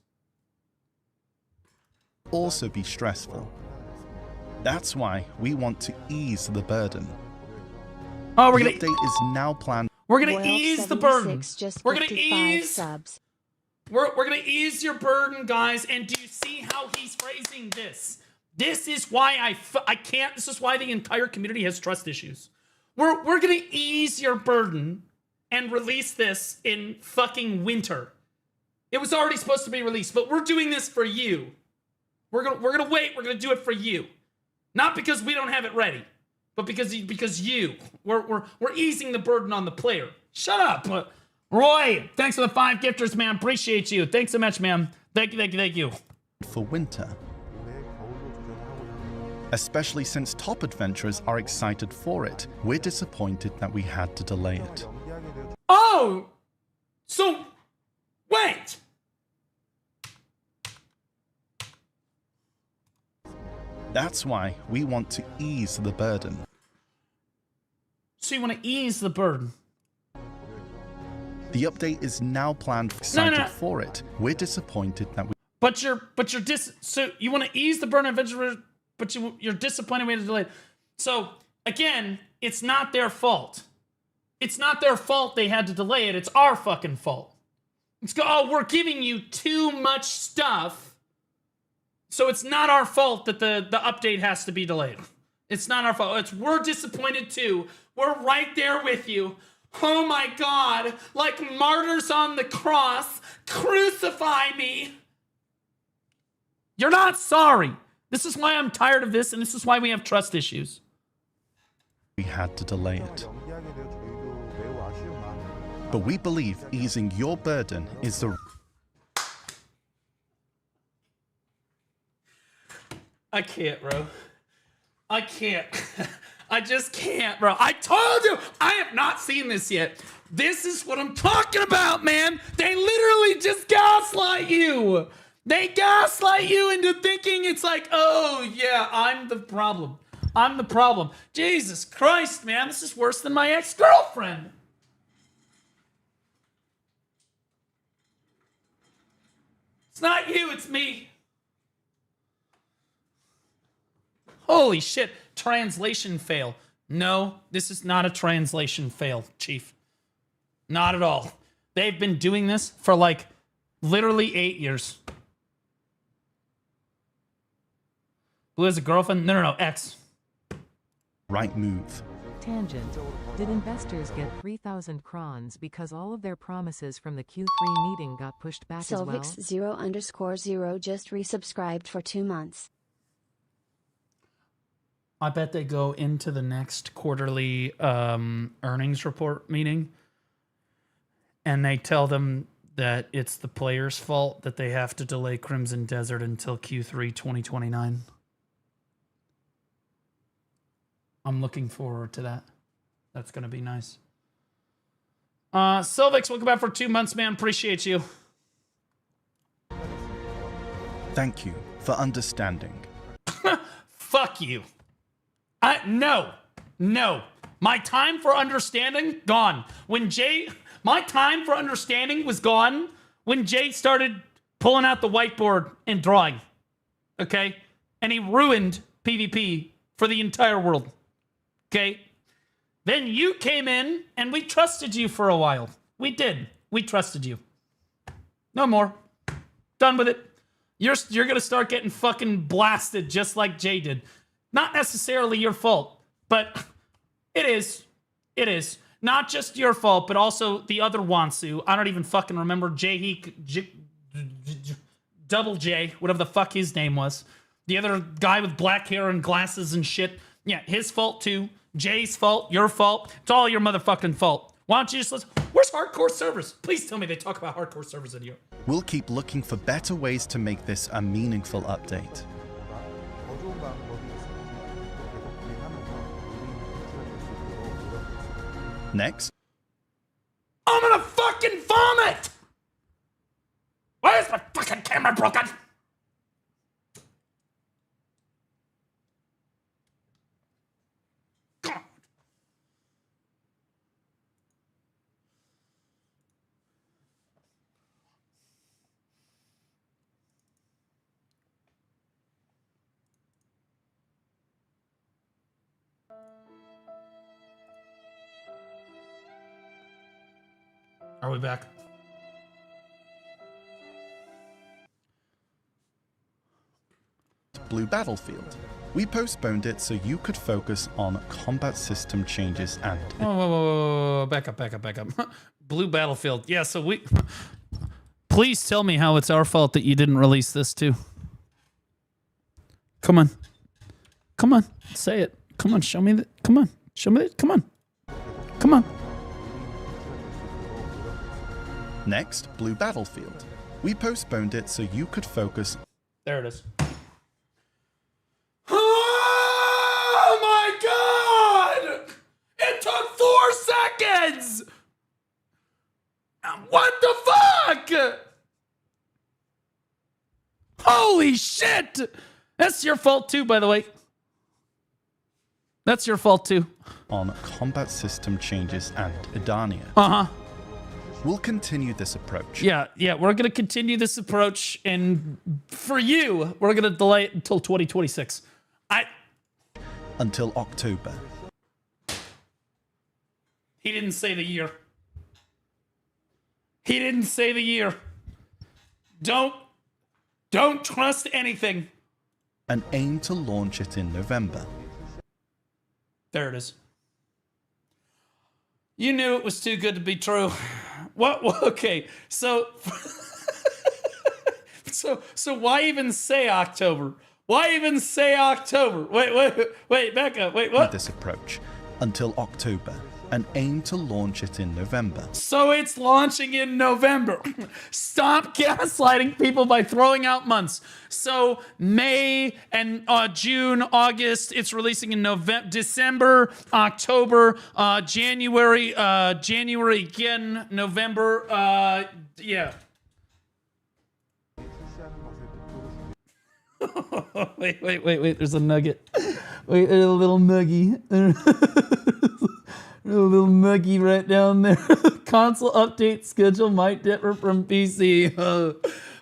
Also be stressful. That's why we want to ease the burden. Oh, the update is now planned. We're gonna Boiled ease the burden. 76 just We're gonna 55 ease. subs. We're gonna ease your burden, guys. And do you see how he's phrasing this? This is why I can't. This is why the entire community has trust issues. We're gonna ease your burden and release this in fucking winter. It was already supposed to be released, but we're doing this for you. We're gonna wait. We're gonna do it for you, not because we don't have it ready, but because you. We're easing the burden on the player. Shut up, Roy. Thanks for the 5 gifters, man. Appreciate you. Thanks so much, man. Thank you. For winter. Especially since top adventurers are excited for it, we're disappointed that we had to delay it. Oh! So, wait! That's why we want to ease the burden. So you want to ease the burden? The update is now planned, excited for it. We're disappointed that we... So you want to ease the burden of adventurers, but you're disappointed we had to delay it. So, again, it's not their fault. It's not their fault they had to delay it. It's our fucking fault. We're giving you too much stuff, so it's not our fault that the update has to be delayed. It's not our fault. We're disappointed too. We're right there with you. Oh my God, like martyrs on the cross, crucify me. You're not sorry. This is why I'm tired of this, and this is why we have trust issues. We had to delay it. But we believe easing your burden is the... I can't, bro. I can't. I just can't, bro. I told you, I have not seen this yet. This is what I'm talking about, man. They literally just gaslight you. They gaslight you into thinking it's like, oh, yeah, I'm the problem. I'm the problem. Jesus Christ, man. This is worse than my ex-girlfriend. It's not you, it's me. Holy shit. Translation fail. No, this is not a translation fail, Chief. Not at all. They've been doing this for like literally 8 years. Blue has a girlfriend? No, ex. Right move. Tangent. Did investors get 3,000 crons because all of their promises from the Q3 meeting got pushed back as well? Sylvix0_0 just resubscribed for 2 months. I bet they go into the next quarterly earnings report meeting and they tell them that it's the players' fault that they have to delay Crimson Desert until Q3 2029. I'm looking forward to that. That's going to be nice. Sylvix, welcome back for 2 months, man. Appreciate you. Thank you for understanding. Fuck you. No. My time for understanding, gone. My time for understanding was gone when Jay started pulling out the whiteboard and drawing. Okay? And he ruined PvP for the entire world. Okay? Then you came in and we trusted you for a while. We did. We trusted you. No more. Done with it. You're going to start getting fucking blasted just like Jay did. Not necessarily your fault, but it is. It is. Not just your fault, but also the other Wansu. I don't even fucking remember Double J, whatever the fuck his name was. The other guy with black hair and glasses and shit. Yeah, his fault too. Jay's fault, your fault. It's all your motherfucking fault. Why don't you just listen? Where's hardcore servers? Please tell me they talk about hardcore servers in here. We'll keep looking for better ways to make this a meaningful update. Next. I'm gonna fucking vomit! Why is my fucking camera broken? God. Are we back? Blue Battlefield. We postponed it so you could focus on combat system changes and... Whoa. Back up. Blue Battlefield. Yeah, so we... Please tell me how it's our fault that you didn't release this too. Come on. Say it. Come on, show me that. Come on. Come on. Next, Blue Battlefield. We postponed it so you could focus... There it is. Oh my god! It took 4 seconds! What the fuck? Holy shit! That's your fault too, by the way. That's your fault too. On combat system changes and Edania. Uh-huh. We'll continue this approach. Yeah, we're gonna continue this approach, and for you, we're gonna delay it until 2026. Until October. He didn't say the year. He didn't say the year. Don't trust anything. And aim to launch it in November. There it is. You knew it was too good to be true. What? Okay, so so why even say October? Why even say October? Wait, back up. Wait, what? This approach until October and aim to launch it in November. So it's launching in November. Stop gaslighting people by throwing out months. So May and June, August, it's releasing in November, December, October, January again, November, yeah. wait, there's a nugget. Wait, there's a little nuggy. A little nuggy right down there. Console update schedule might differ from PC.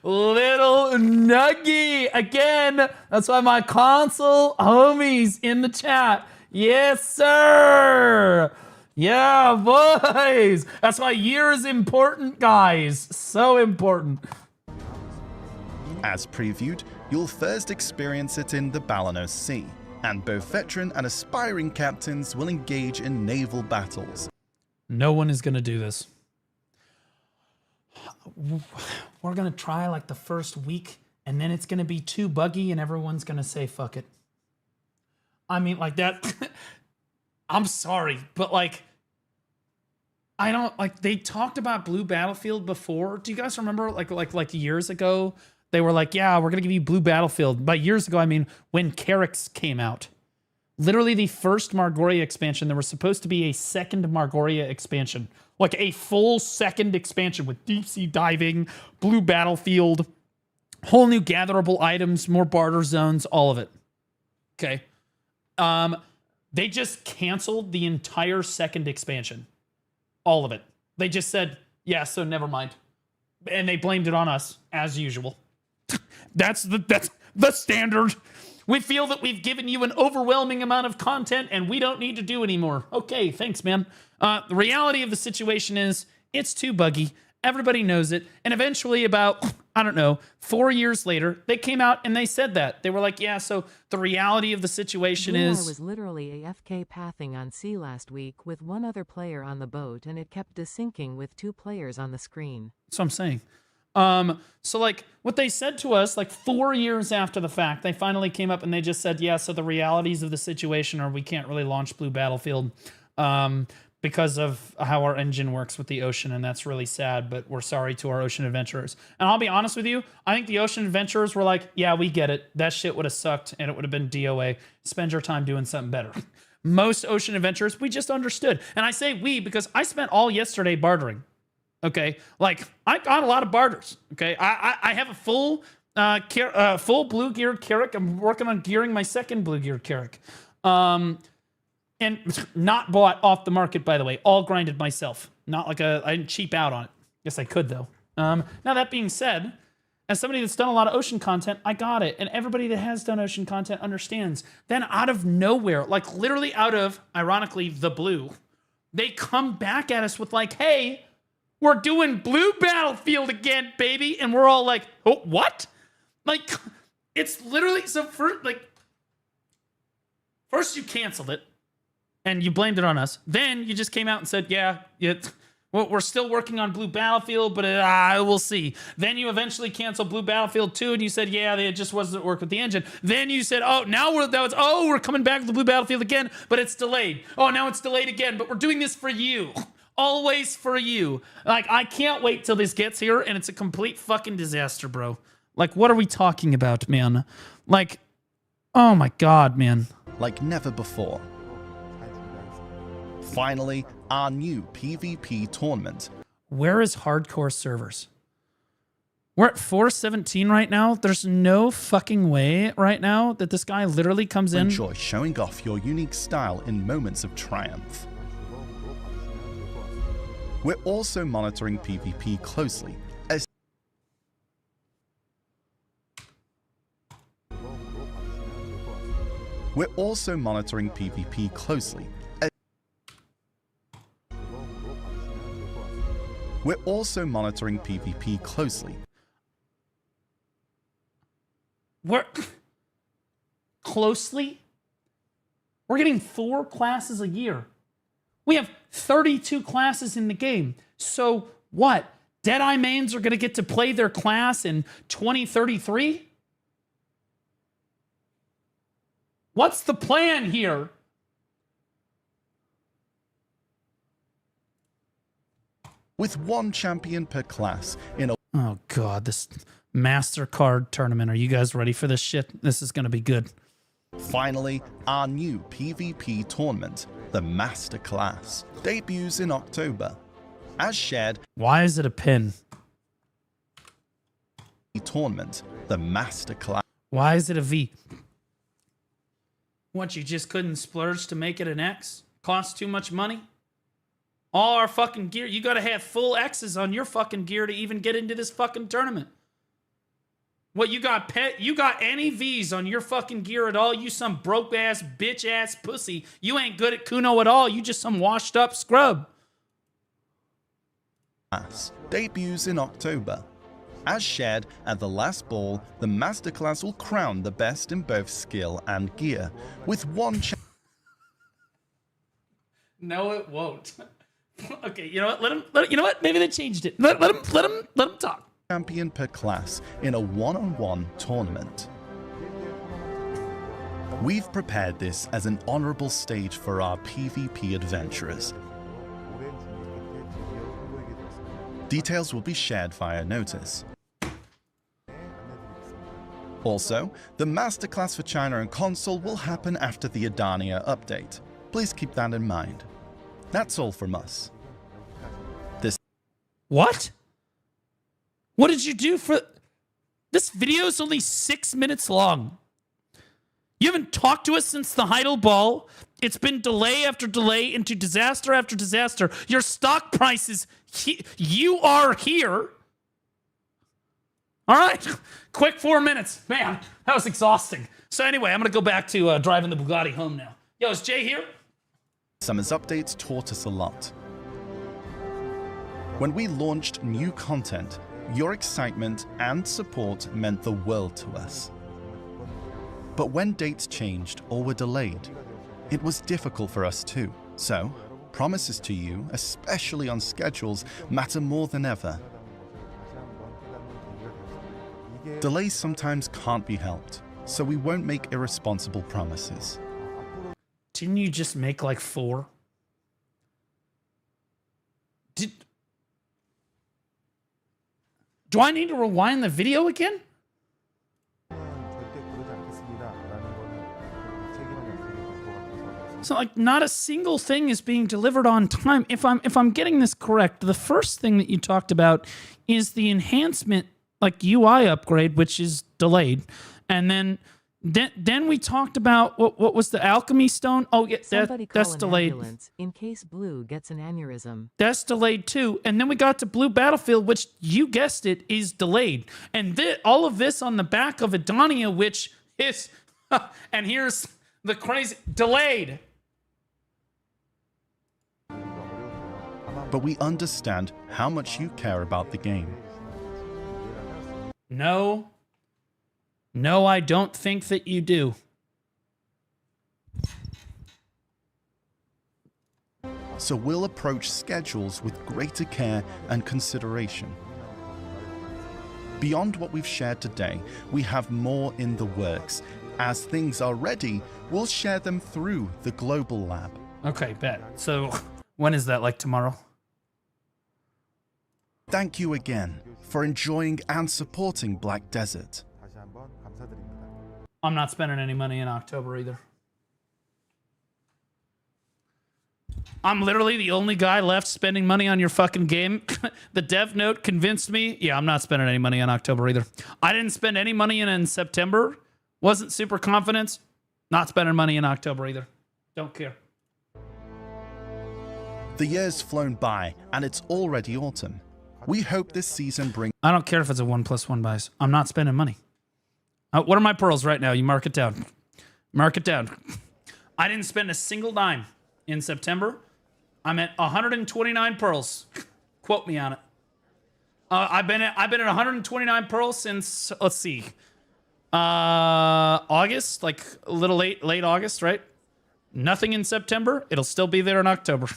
Little nuggy. Again, that's why my console homies in the chat. Yes, sir. Yeah, boys. That's why year is important, guys. So important. As previewed, you'll first experience it in the Balanos Sea, and both veteran and aspiring captains will engage in naval battles. No one is going to do this. We're going to try like the first week, and then it's going to be too buggy, and everyone's going to say, fuck it. I mean, like that. I'm sorry, but like, I don't, like, they talked about Blue Battlefield before. Do you guys remember, like years ago? They were like, yeah, we're going to give you Blue Battlefield. By years ago, I mean when Carrix came out. Literally the first Margoria expansion, there was supposed to be a second Margoria expansion. Like a full second expansion with deep sea diving, Blue Battlefield, whole new gatherable items, more barter zones, all of it. Okay. They just canceled the entire second expansion. All of it. They just said, yeah, so never mind. And they blamed it on us, as usual. That's the standard. We feel that we've given you an overwhelming amount of content and we don't need to do anymore. Okay, thanks, man. The reality of the situation is it's too buggy. Everybody knows it. And eventually about, I don't know, 4 years later, they came out and they said that. They were like, yeah, so the reality of the situation Blue is... War was literally AFK pathing on sea last week with one other player on the boat, and it kept desyncing with 2 players on the screen. That's what I'm saying. So like what they said to us, like 4 years after the fact, they finally came up and they just said, yeah, so the realities of the situation are we can't really launch Blue Battlefield because of how our engine works with the ocean, and that's really sad, but we're sorry to our ocean adventurers. And I'll be honest with you, I think the ocean adventurers were like, yeah, we get it. That shit would have sucked and it would have been DOA. Spend your time doing something better. Most ocean adventurers, we just understood. And I say we because I spent all yesterday bartering. Okay, like I got a lot of barters. Okay, I have a full full blue geared Carrack. I'm working on gearing my second blue geared Carrack, and not bought off the market, by the way. All grinded myself. Not like I didn't cheap out on it. Guess I could though. Now that being said, as somebody that's done a lot of ocean content, I got it, and everybody that has done ocean content understands. Then out of nowhere, like literally out of, ironically, the blue, they come back at us with like, hey. We're doing Blue Battlefield again, baby. And we're all like, oh, what? Like, it's literally, so first you canceled it and you blamed it on us. Then you just came out and said, yeah, well, we're still working on Blue Battlefield, but we'll see. Then you eventually canceled Blue Battlefield 2, and you said, yeah, it just wasn't work with the engine. Then you said, oh, now we're coming back to the Blue Battlefield again, but it's delayed. Oh, now it's delayed again, but we're doing this for you. Always for you. Like, I can't wait till this gets here, and it's a complete fucking disaster, bro. Like, what are we talking about, man? Like, oh my God, man. Like never before. Finally, our new PvP tournament. Where is hardcore servers? We're at 417 right now. There's no fucking way right now that this guy literally comes in. Enjoy showing off your unique style in moments of triumph. We're also monitoring PvP closely. We're also monitoring PvP closely. We're also monitoring PvP closely. We're closely? We're getting 4 classes a year. We have 32 classes in the game. So what? Deadeye mains are going to get to play their class in 2033? What's the plan here? With 1 champion per class in a... Oh God, this MasterCard tournament. Are you guys ready for this shit? This is going to be good. Finally, our new PvP tournament, the Masterclass, debuts in October. As shared... Why is it a pin? Tournament, the Masterclass. Why is it a V? What, you just couldn't splurge to make it an X? Cost too much money? All our fucking gear, you gotta have full X's on your fucking gear to even get into this fucking tournament. What, you got any V's on your fucking gear at all? You some broke ass, bitch ass pussy. You ain't good at Kuno at all. You just some washed up scrub. Debuts in October. As shared at the last ball, the Masterclass will crown the best in both skill and gear, with 1 No, it won't. Okay, you know what? Let him. You know what? Maybe they changed it. Let him talk. champion per class in a one-on-one tournament. We've prepared this as an honorable stage for our PvP adventurers. Details will be shared via notice. Also, the Masterclass for China and console will happen after the Adania update. Please keep that in mind. That's all from us. What? What did you do for... This video is only 6 minutes long. You haven't talked to us since the Heidel Ball. It's been delay after delay into disaster after disaster. Your stock prices... You are here. All right. Quick 4 minutes. Man, that was exhausting. So anyway, I'm going to go back to driving the Bugatti home now. Yo, is Jay here? Summer's updates taught us a lot. When we launched new content, your excitement and support meant the world to us. But when dates changed or were delayed, it was difficult for us too. So, promises to you, especially on schedules, matter more than ever. Delays sometimes can't be helped, so we won't make irresponsible promises. Didn't you just make like 4? Do I need to rewind the video again? So like not a single thing is being delivered on time. If I'm getting this correct, the first thing that you talked about is the enhancement like UI upgrade, which is delayed. And then we talked about what was the alchemy stone? Oh yeah, that's delayed. In case Blue gets an aneurysm. That's delayed too. And then we got to Blue Battlefield, which you guessed it is delayed. And all of this on the back of Adania, which is, and here's the crazy delayed. but we understand how much you care about the game. No. No, I don't think that you do. So we'll approach schedules with greater care and consideration. Beyond what we've shared today, we have more in the works. As things are ready, we'll share them through the global lab. Okay, bet. So when is that, like tomorrow? Thank you again for enjoying and supporting Black Desert. I'm not spending any money in October either. I'm literally the only guy left spending money on your fucking game. The dev note convinced me. Yeah, I'm not spending any money in October either. I didn't spend any money in September. Wasn't super confident. Not spending money in October either. Don't care. The year's flown by and it's already autumn. We hope this season brings... I don't care if it's a 1+1 buys. I'm not spending money. What are my pearls right now? You mark it down. Mark it down. I didn't spend a single dime in September. I'm at 129 pearls. Quote me on it. I've been at 129 pearls since, let's see, August, like a little late August, right? Nothing in September. It'll still be there in October.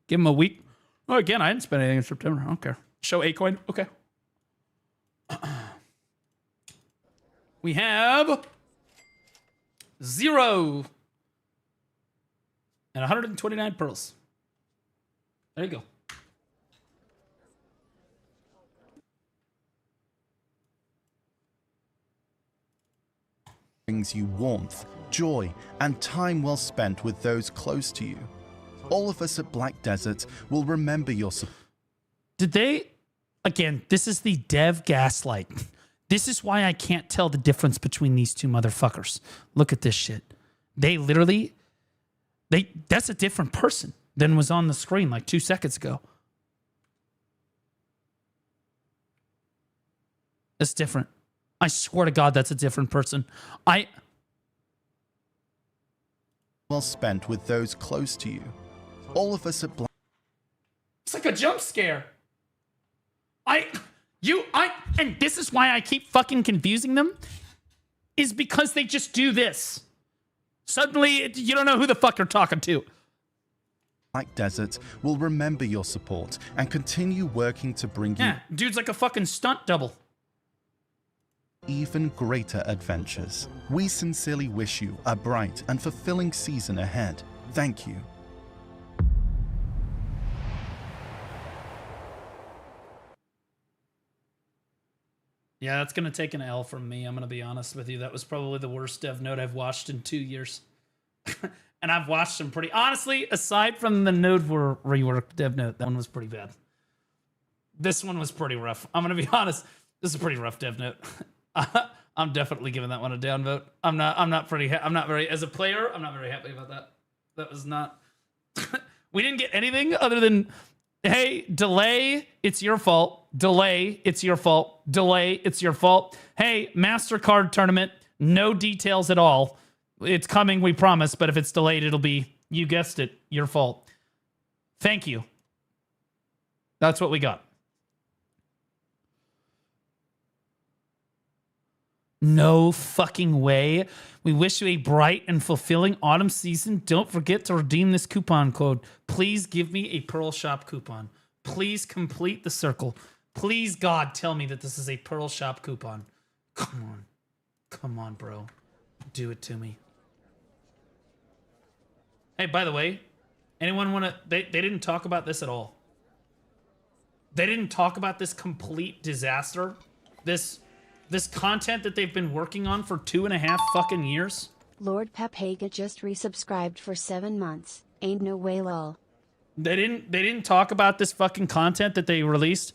Give him a week. Oh, again, I didn't spend anything in September. I don't care. Show A-coin. Okay. We have 0 and 129 pearls. There you go. brings you warmth, joy, and time well spent with those close to you. All of us at Black Desert will remember your support. Did they... Again, this is the dev gaslight. This is why I can't tell the difference between these two motherfuckers. Look at this shit. They literally... That's a different person than was on the screen like 2 seconds ago. It's different. I swear to God, that's a different person. Well spent with those close to you. All of us at Black... It's like a jump scare. And this is why I keep fucking confusing them, is because they just do this. Suddenly, you don't know who the fuck you're talking to. Black Desert will remember your support and continue working to bring you... Yeah, dude's like a fucking stunt double. ...even greater adventures. We sincerely wish you a bright and fulfilling season ahead. Thank you. Yeah, that's going to take an L from me. I'm going to be honest with you. That was probably the worst dev note I've watched in 2 years. And I've watched some pretty... Honestly, aside from the node rework dev note, that one was pretty bad. This one was pretty rough. I'm going to be honest. This is a pretty rough dev note. I'm definitely giving that one a down vote. I'm not very... As a player, I'm not very happy about that. That was not... We didn't get anything other than... Hey, delay, it's your fault. Delay, it's your fault. Delay, it's your fault. Hey, MasterCard tournament, no details at all. It's coming, we promise, but if it's delayed, it'll be, you guessed it, your fault. Thank you. That's what we got. No fucking way. We wish you a bright and fulfilling autumn season. Don't forget to redeem this coupon code. Please give me a Pearl Shop coupon. Please complete the circle. Please, God, tell me that this is a Pearl Shop coupon. Come on. Come on, bro. Do it to me. Hey, by the way, anyone want to... They didn't talk about this at all. They didn't talk about this complete disaster. This content that they've been working on for 2.5 fucking years. Lord Pephaga just resubscribed for 7 months. Ain't no way, lol. They didn't talk about this fucking content that they released.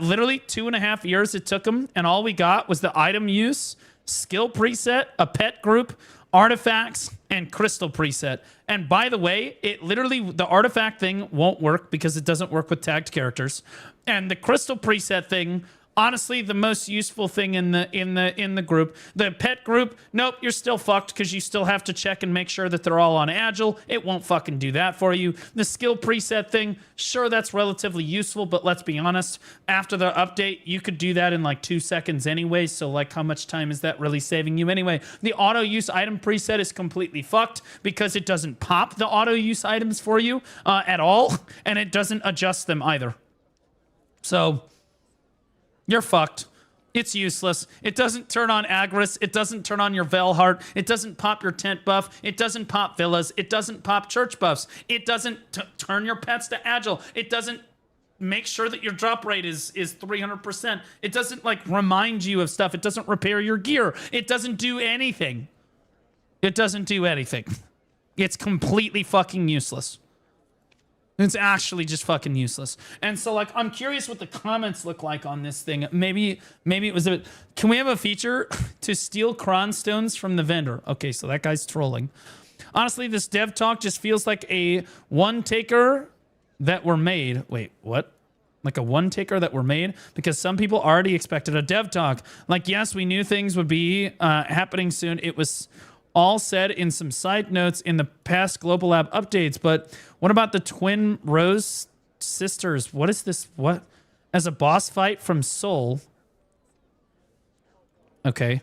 Literally 2.5 years it took them, and all we got was the item use, skill preset, a pet group, artifacts, and crystal preset. And by the way, the artifact thing won't work because it doesn't work with tagged characters. And the crystal preset thing, honestly the most useful thing in the group. The pet group, nope, you're still fucked because you still have to check and make sure that they're all on agile. It won't fucking do that for you. The skill preset thing, sure, that's relatively useful, but let's be honest, after the update, you could do that in like 2 seconds anyway, so like how much time is that really saving you anyway? The auto use item preset is completely fucked because it doesn't pop the auto use items for you at all, and it doesn't adjust them either. So you're fucked. It's useless. It doesn't turn on Agris. It doesn't turn on your Velheart. It doesn't pop your tent buff. It doesn't pop villas. It doesn't pop church buffs. It doesn't turn your pets to agile. It doesn't make sure that your drop rate is 300%. It doesn't like remind you of stuff. It doesn't repair your gear. It doesn't do anything. It doesn't do anything. It's completely fucking useless. It's actually just fucking useless. And so, like, I'm curious what the comments look like on this thing. Maybe it was a bit... Can we have a feature to steal cron stones from the vendor? Okay, so that guy's trolling. Honestly, this dev talk just feels like a one-taker that were made. Wait, what? Like a one-taker that were made? Because some people already expected a dev talk. Like, yes, we knew things would be happening soon. It was all said in some side notes in the past Global Lab updates, but what about the twin Rose sisters? What is this? What? As a boss fight from Soul. Okay.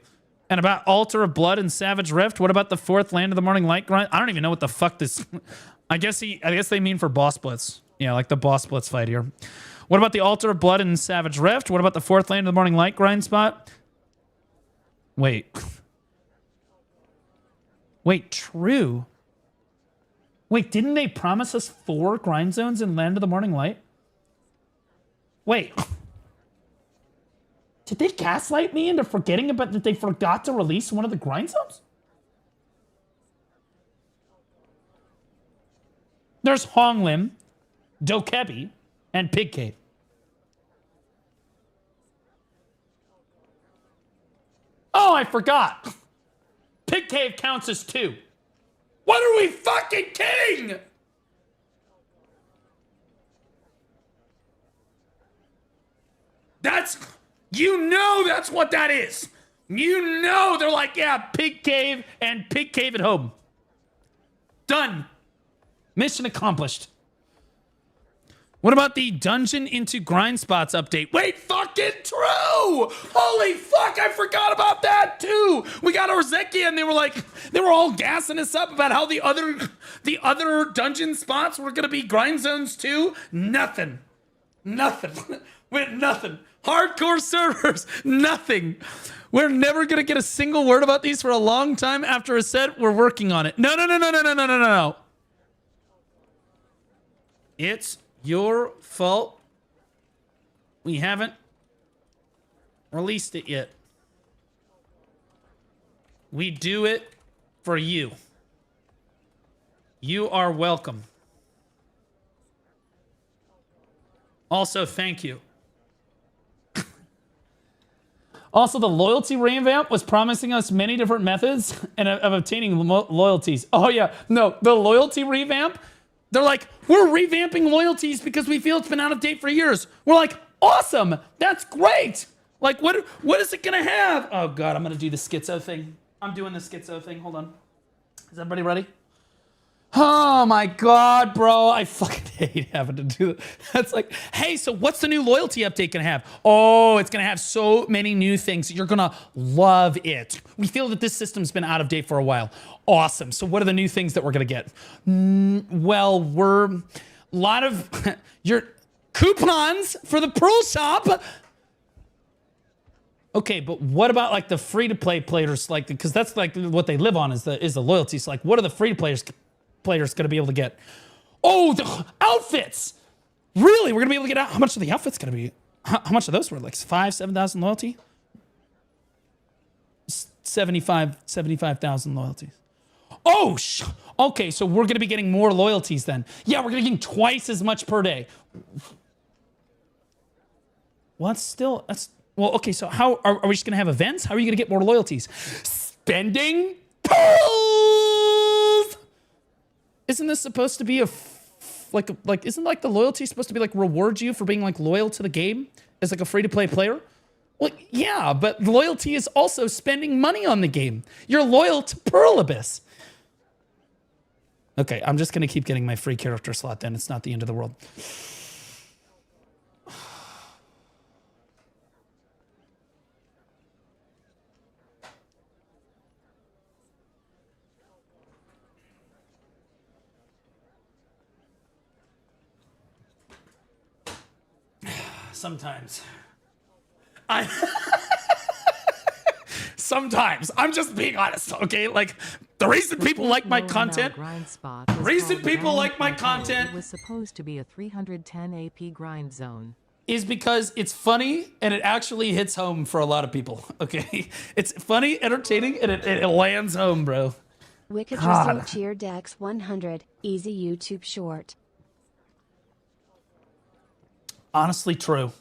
And about Altar of Blood and Savage Rift? What about the fourth Land of the Morning Light grind? I don't even know what the fuck this... I guess they mean for boss splits. Yeah, like the boss splits fight here. What about the Altar of Blood and Savage Rift? What about the fourth Land of the Morning Light grind spot? Wait... Wait, true. Wait, didn't they promise us 4 grind zones in Land of the Morning Light? Wait. Did they gaslight me into forgetting about that they forgot to release one of the grind zones? There's Honglim, Dokebi, and Pig Cave. Oh, I forgot. Pig Cave counts as 2. What are we fucking kidding? That's what that is. You know they're like, yeah, Pig Cave and Pig Cave at home. Done. Mission accomplished. What about the Dungeon into Grind Spots update? Wait, fucking true! Holy fuck, I forgot about that too! We got Orzeki and they were all gassing us up about how the other dungeon spots were gonna be grind zones too. Nothing. Wait, nothing. Hardcore servers, nothing. We're never gonna get a single word about these for a long time after a set. We're working on it. No. It's your fault. We haven't released it yet. We do it for you. You are welcome. Also, thank you. Also, the loyalty revamp was promising us many different methods of obtaining loyalties. Oh yeah, no, the loyalty revamp, they're like, we're revamping loyalties because we feel it's been out of date for years. We're like, awesome, that's great. Like, what is it gonna have? Oh God, I'm gonna do the schizo thing. I'm doing the schizo thing, hold on. Is everybody ready? Oh my God, bro, I fucking hate having to do that. That's like, hey, so what's the new loyalty update gonna have? Oh, it's gonna have so many new things. You're gonna love it. We feel that this system's been out of date for a while. Awesome, so what are the new things that we're gonna get? Well, we're a lot of your coupons for the Pro Shop. Okay, but what about like the free-to-play players? Like, because that's like what they live on is the loyalty. So like, what are the free-to-players going to be able to get? Oh, the outfits! Really? We're going to be able to get out? How much are the outfits going to be? How much are those worth? Like 7,000 loyalty? 75,000 loyalties. Oh, okay, so we're going to be getting more loyalties then. Yeah, we're going to be getting twice as much per day. What's still... Well, okay, so how are we just going to have events? How are you going to get more loyalties? Spending pools! Isn't this supposed to be isn't like the loyalty supposed to be like reward you for being like loyal to the game as like a free-to-play player? Well, yeah, but loyalty is also spending money on the game. You're loyal to Pearl Abyss. Okay, I'm just going to keep getting my free character slot then. It's not the end of the world. Sometimes. Sometimes. I'm just being honest, okay? Like, the reason people like my content... reason people like my content... It was supposed to be a 310 AP grind zone. Is because it's funny and it actually hits home for a lot of people, okay? It's funny, entertaining, and it lands home, bro. Wicked Result Cheer Dex 100, easy YouTube short. Honestly true.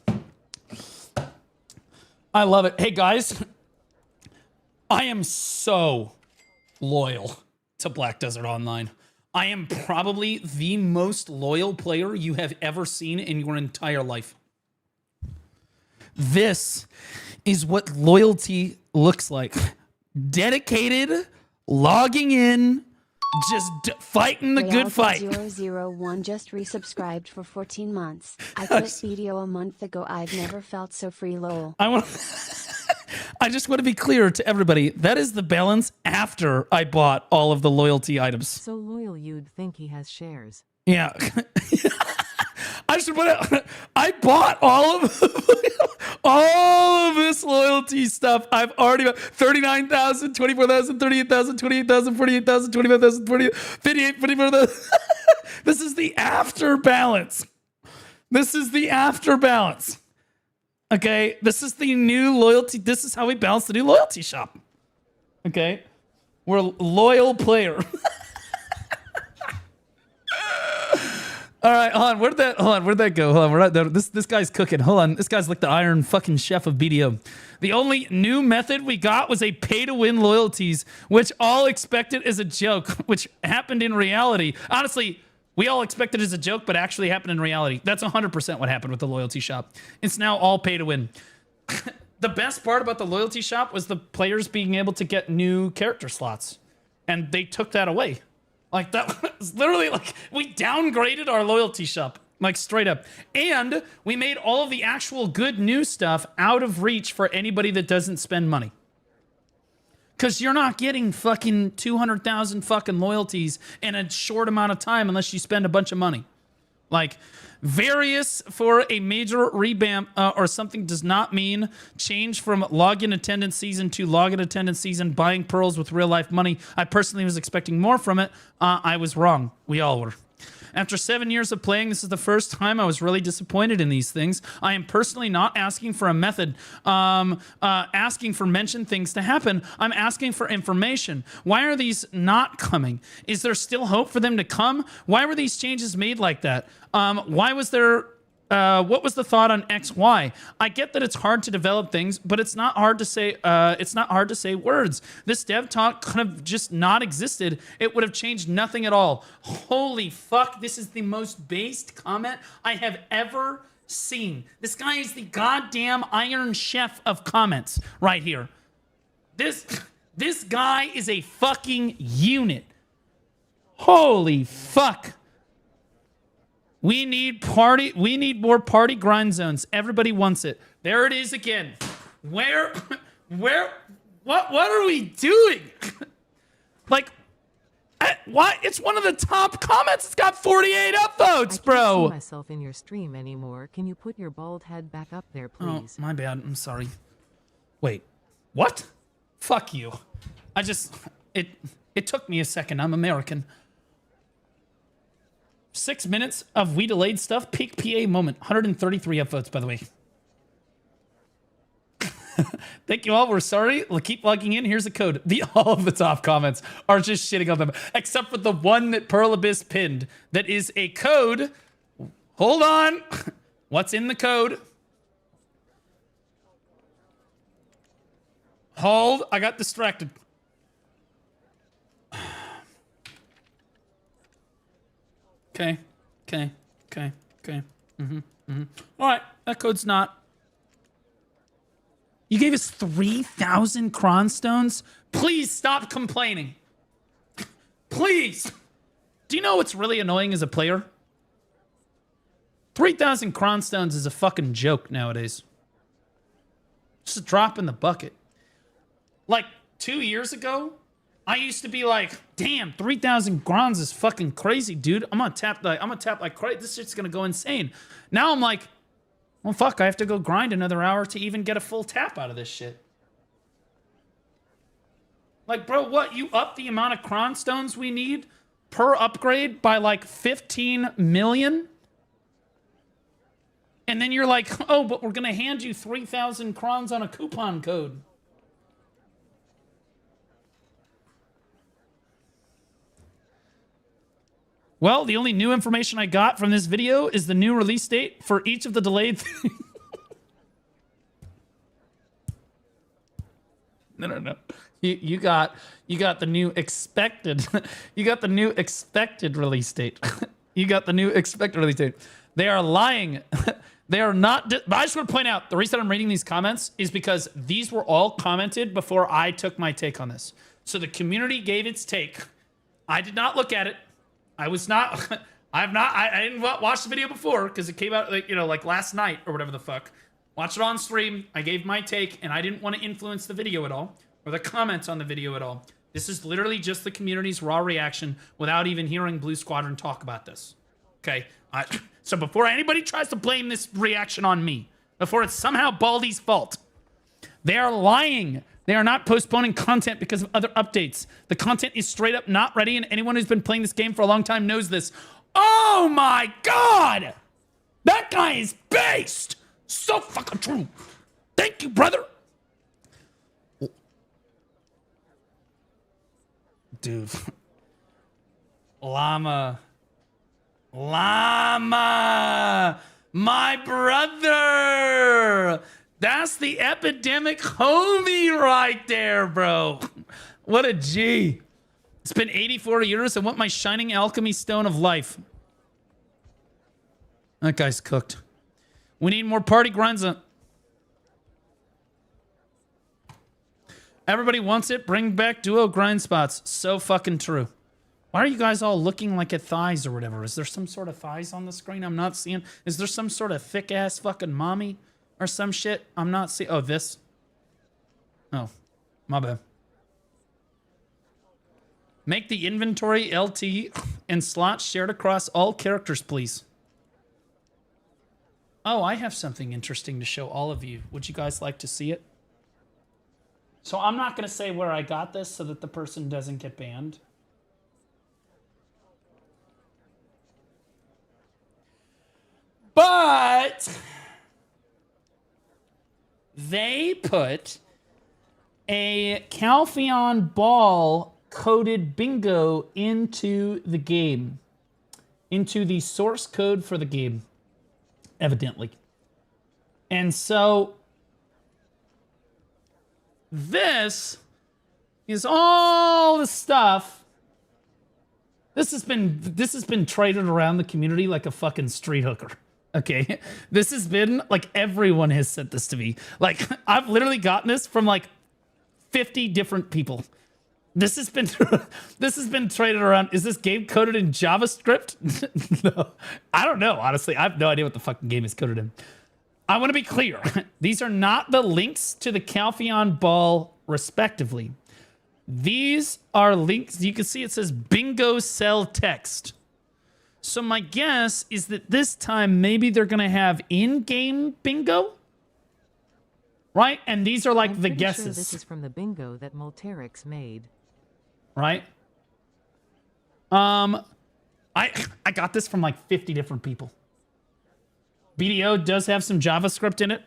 I love it. Hey, guys. I am so loyal to Black Desert Online. I am probably the most loyal player you have ever seen in your entire life. This is what loyalty looks like. Dedicated, logging in, just fighting the good fight. 001 just resubscribed for 14 months. I quit video a month ago. I've never felt so free, lol. I just want to be clear to everybody. That is the balance after I bought all of the loyalty items. So loyal you'd think he has shares. Yeah. I bought all of this loyalty stuff. I've already bought 39,000, 24,000, 38,000, 28,000, 48,000, 25,000, 58, 54,000. This is the after balance. This is the after balance. Okay, this is the new loyalty. This is how we balance the new loyalty shop. Okay, we're a loyal player. All right, hold on. Where'd that go? Hold on, we're right there. This guy's cooking. Hold on, this guy's like the iron fucking chef of BDO. The only new method we got was a pay-to-win loyalties, which all expected as a joke, which happened in reality. Honestly, we all expected it as a joke, but actually happened in reality. That's 100% what happened with the loyalty shop. It's now all pay-to-win. The best part about the loyalty shop was the players being able to get new character slots, and they took that away. Like, that was literally like, we downgraded our loyalty shop, like straight up. And we made all of the actual good new stuff out of reach for anybody that doesn't spend money. Because you're not getting fucking 200,000 fucking loyalties in a short amount of time unless you spend a bunch of money. Like, various for a major revamp or something does not mean change from login attendance season to login attendance season, buying pearls with real life money. I personally was expecting more from it. I was wrong. We all were. After 7 years of playing, this is the first time I was really disappointed in these things. I am personally not asking for a method, asking for mentioned things to happen. I'm asking for information. Why are these not coming? Is there still hope for them to come? Why were these changes made like that? Why was there... what was the thought on XY? I get that it's hard to develop things, but it's not hard to say. It's not hard to say words. This dev talk could have just not existed. It would have changed nothing at all. Holy fuck! This is the most based comment I have ever seen. This guy is the goddamn Iron Chef of comments right here. This guy is a fucking unit. Holy fuck. We need more party grind zones. Everybody wants it. There it is again. What are we doing? Like, what? It's one of the top comments. It's got 48 upvotes, bro. I can't see myself in your stream anymore. Can you put your bald head back up there, please? Oh, my bad. I'm sorry. Wait, what? Fuck you. It took me a second. I'm American. 6 minutes of we delayed stuff. Peak PA moment. 133 upvotes, by the way. Thank you all. We're sorry. We'll keep logging in. Here's a code. All of the top comments are just shitting on them, except for the one that Pearl Abyss pinned. That is a code. Hold on. What's in the code? Hold. I got distracted. Okay. All right, that code's not. You gave us 3,000 cron stones? Please stop complaining. Please. Do you know what's really annoying as a player? 3,000 cron stones is a fucking joke nowadays. Just a drop in the bucket. Like 2 years ago, I used to be like, damn, 3,000 crons is fucking crazy, dude. I'm gonna tap like crazy. This shit's gonna go insane. Now I'm like, well, fuck, I have to go grind another hour to even get a full tap out of this shit. Like, bro, what? You up the amount of cron stones we need per upgrade by like 15 million? And then you're like, oh, but we're gonna hand you 3,000 crons on a coupon code. Well, the only new information I got from this video is the new release date for each of the delayed things. No. You got the new expected. You got the new expected release date. You got the new expected release date. They are lying. They are not. But I just want to point out the reason I'm reading these comments is because these were all commented before I took my take on this. So the community gave its take. I did not look at it. I was not. I didn't watch the video before because it came out like last night or whatever the fuck. Watch it on stream. I gave my take and I didn't want to influence the video at all or the comments on the video at all. This is literally just the community's raw reaction without even hearing Blue Squadron talk about this. Okay. So before anybody tries to blame this reaction on me, before it's somehow Baldy's fault, they are lying. They are not postponing content because of other updates. The content is straight up not ready, and anyone who's been playing this game for a long time knows this. Oh my God! That guy is based! So fucking true. Thank you, brother. Dude. Llama. My brother! That's the epidemic homie right there, bro. What a G. It's been 84 years. I want my shining alchemy stone of life. That guy's cooked. We need more party grinds. Everybody wants it. Bring back duo grind spots. So fucking true. Why are you guys all looking like at thighs or whatever? Is there some sort of thighs on the screen I'm not seeing? Is there some sort of thick ass fucking mommy? Or some shit I'm not seeing. Oh, this. Oh, my bad. Make the inventory LT and slots shared across all characters, please. Oh, I have something interesting to show all of you. Would you guys like to see it? So I'm not going to say where I got this so that the person doesn't get banned. But they put a Calpheon ball coded bingo into the game, into the source code for the game, evidently. And so this is all the stuff. This has been traded around the community like a fucking street hooker. Okay, this has been like everyone has sent this to me. Like I've literally gotten this from like 50 different people. This has been traded around. Is this game coded in JavaScript? No, I don't know. Honestly, I have no idea what the fucking game is coded in. I want to be clear. These are not the links to the Calpheon ball, respectively. These are links. You can see it says bingo cell text. So my guess is that this time maybe they're going to have in-game bingo, right? And these are like the guesses. Sure this is from the bingo that Multerix made. Right? I got this from like 50 different people. BDO does have some JavaScript in it.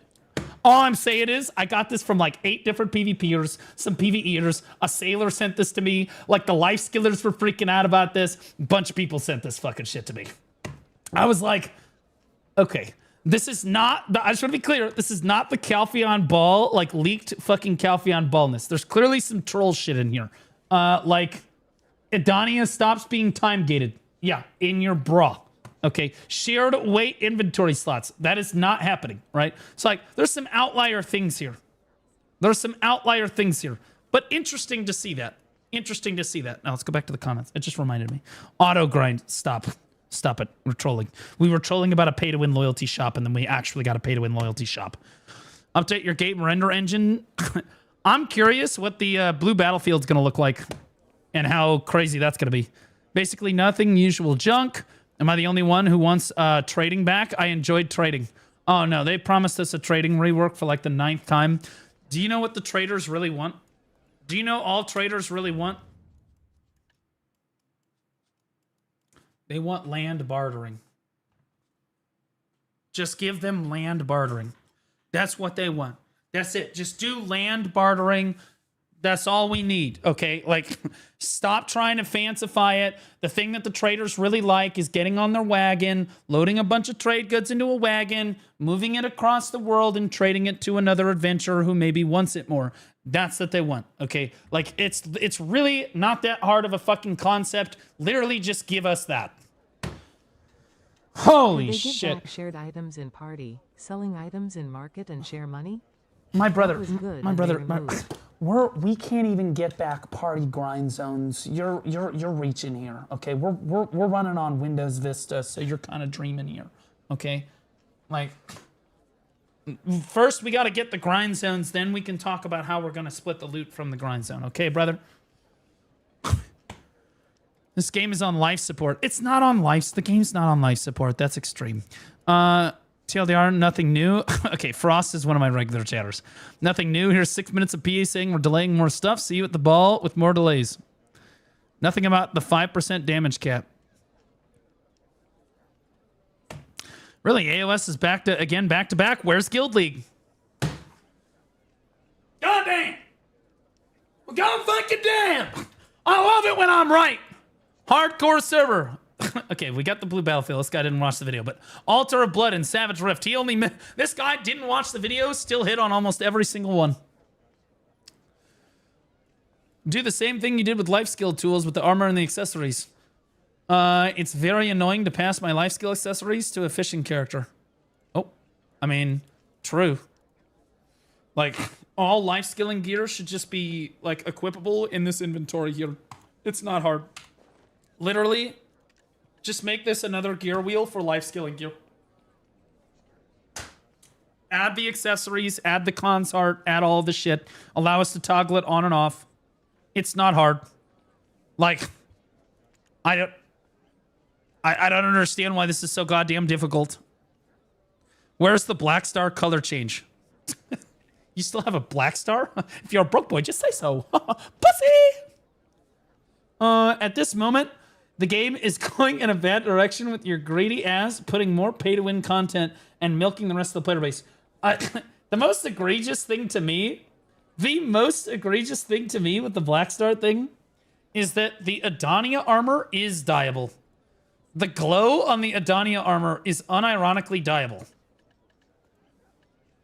All I'm saying is I got this from like 8 different PvPers, some PvEers. A sailor sent this to me. Like the life skillers were freaking out about this. A bunch of people sent this fucking shit to me. I was like, okay, this is not, I just want to be clear, this is not the Calpheon ball, like leaked fucking Calpheon ballness. There's clearly some troll shit in here. Like Edonia stops being time gated. Yeah, in your bra. Okay, shared weight inventory slots. That is not happening, right? So like, there's some outlier things here. There's some outlier things here, but interesting to see that. Interesting to see that. Now let's go back to the comments. It just reminded me. Auto grind. Stop. Stop it. We're trolling. We were trolling about a pay-to-win loyalty shop, and then we actually got a pay-to-win loyalty shop. Update your game render engine. I'm curious what the blue battlefield's going to look like and how crazy that's going to be. Basically nothing, usual junk. Am I the only one who wants trading back? I enjoyed trading. Oh, no. They promised us a trading rework for like the 9th time. Do you know what the traders really want? Do you know all traders really want? They want land bartering. Just give them land bartering. That's what they want. That's it. Just do land bartering. That's all we need, okay? Like, stop trying to fancify it. The thing that the traders really like is getting on their wagon, loading a bunch of trade goods into a wagon, moving it across the world, and trading it to another adventurer who maybe wants it more. That's what they want, okay? Like, it's really not that hard of a fucking concept. Literally, just give us that. Holy They shit. give back shared items in party, selling items in market and share money? My brother, was good my and brother, they my, removed. we can't even get back party grind zones. You're reaching here, okay? We're running on Windows Vista, so you're kind of dreaming here, okay? Like, first we got to get the grind zones, then we can talk about how we're gonna split the loot from the grind zone, okay, brother? This game is on life support. It's not on life. The game's not on life support. That's extreme. TLDR, nothing new. Okay, Frost is one of my regular chatters. Nothing new. Here's 6 minutes of PA saying we're delaying more stuff. See you at the ball with more delays. Nothing about the 5% damage cap. Really, AOS is back to back. Where's Guild League? God damn! Well, God fucking damn! I love it when I'm right. Hardcore server. Okay, we got the blue battlefield. This guy didn't watch the video, but Altar of Blood and Savage Rift. This guy didn't watch the video, still hit on almost every single one. Do the same thing you did with life skill tools with the armor and the accessories. It's very annoying to pass my life skill accessories to a fishing character. Oh, I mean, true. Like, all life skilling gear should just be, like, equipable in this inventory here. It's not hard. Literally, just make this another gear wheel for life skilling gear. Add the accessories, add the cons art, add all the shit. Allow us to toggle it on and off. It's not hard. Like, I don't understand why this is so goddamn difficult. Where's the black star color change? You still have a black star? If you're a broke boy, just say so. Pussy! At this moment, the game is going in a bad direction with your greedy ass putting more pay-to-win content and milking the rest of the player base. The most egregious thing to me with the Black Star thing is that the Adania armor is dyeable. The glow on the Adania armor is unironically dyeable.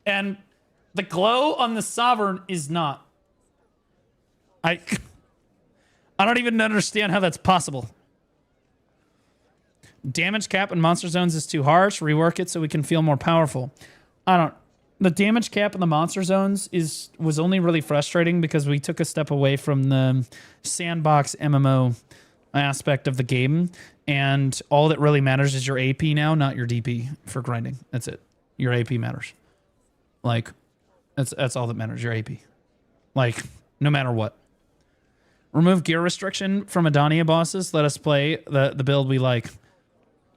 And the glow on the Sovereign is not. I don't even understand how that's possible. Damage cap in monster zones is too harsh. Rework it so we can feel more powerful. The damage cap in the monster zones was only really frustrating because we took a step away from the sandbox MMO aspect of the game, and all that really matters is your AP now, not your DP for grinding. That's it. Your AP matters. Like, that's all that matters. Your AP. Like, no matter what. Remove gear restriction from Adania bosses. Let us play the build we like.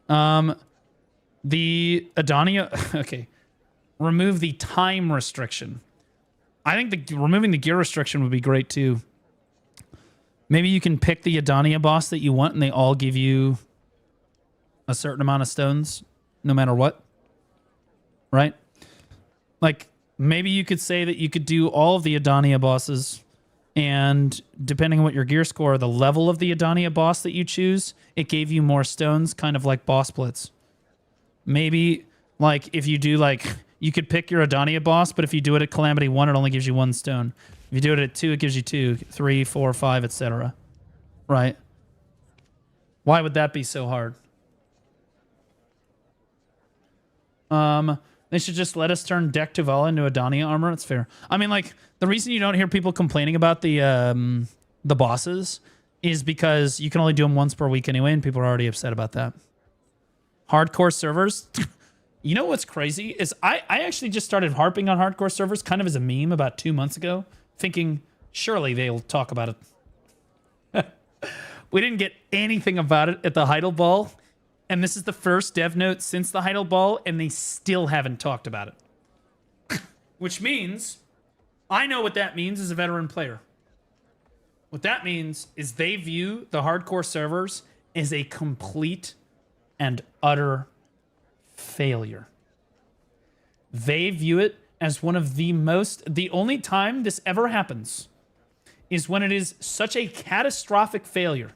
The Adania... Okay. Remove the time restriction. I think removing the gear restriction would be great, too. Maybe you can pick the Adania boss that you want, and they all give you a certain amount of stones, no matter what. Right? Like, maybe you could say that you could do all of the Adania bosses, and depending on what your gear score, the level of the Adania boss that you choose, it gave you more stones, kind of like boss blitz. Maybe, like, if you do, like... You could pick your Adania boss, but if you do it at Calamity 1, it only gives you 1 stone. If you do it at 2, it gives you 2, 3, 4, 5, etc. Right? Why would that be so hard? They should just let us turn Deck Tuvala into Adania armor. It's fair. I mean, like, the reason you don't hear people complaining about the bosses is because you can only do them once per week anyway, and people are already upset about that. Hardcore servers. You know what's crazy is I actually just started harping on hardcore servers kind of as a meme about 2 months ago, thinking surely they'll talk about it. We didn't get anything about it at the Heidel Ball, and this is the first dev note since the Heidel Ball, and they still haven't talked about it. Which means, I know what that means as a veteran player. What that means is they view the hardcore servers as a complete and utter failure. They view it as one of the only time this ever happens is when it is such a catastrophic failure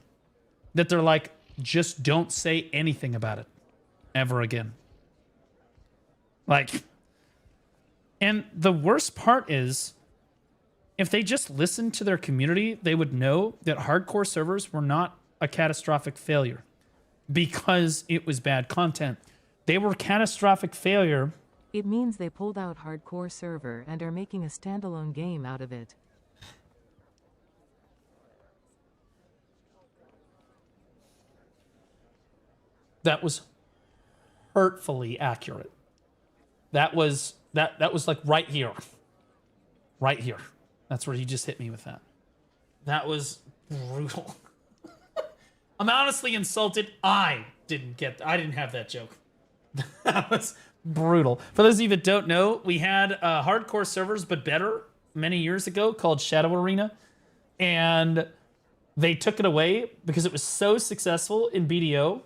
that they're like, just don't say anything about it ever again. Like, and the worst part is, if they just listened to their community, they would know that hardcore servers were not a catastrophic failure because it was bad content. They were catastrophic failure. It means they pulled out hardcore server and are making a standalone game out of it. That was hurtfully accurate. That was like right here. Right here. That's where he just hit me with that. That was brutal. I'm honestly insulted. I didn't have that joke. That was brutal. For those of you that don't know, we had hardcore servers, but better, many years ago called Shadow Arena. And they took it away because it was so successful in BDO.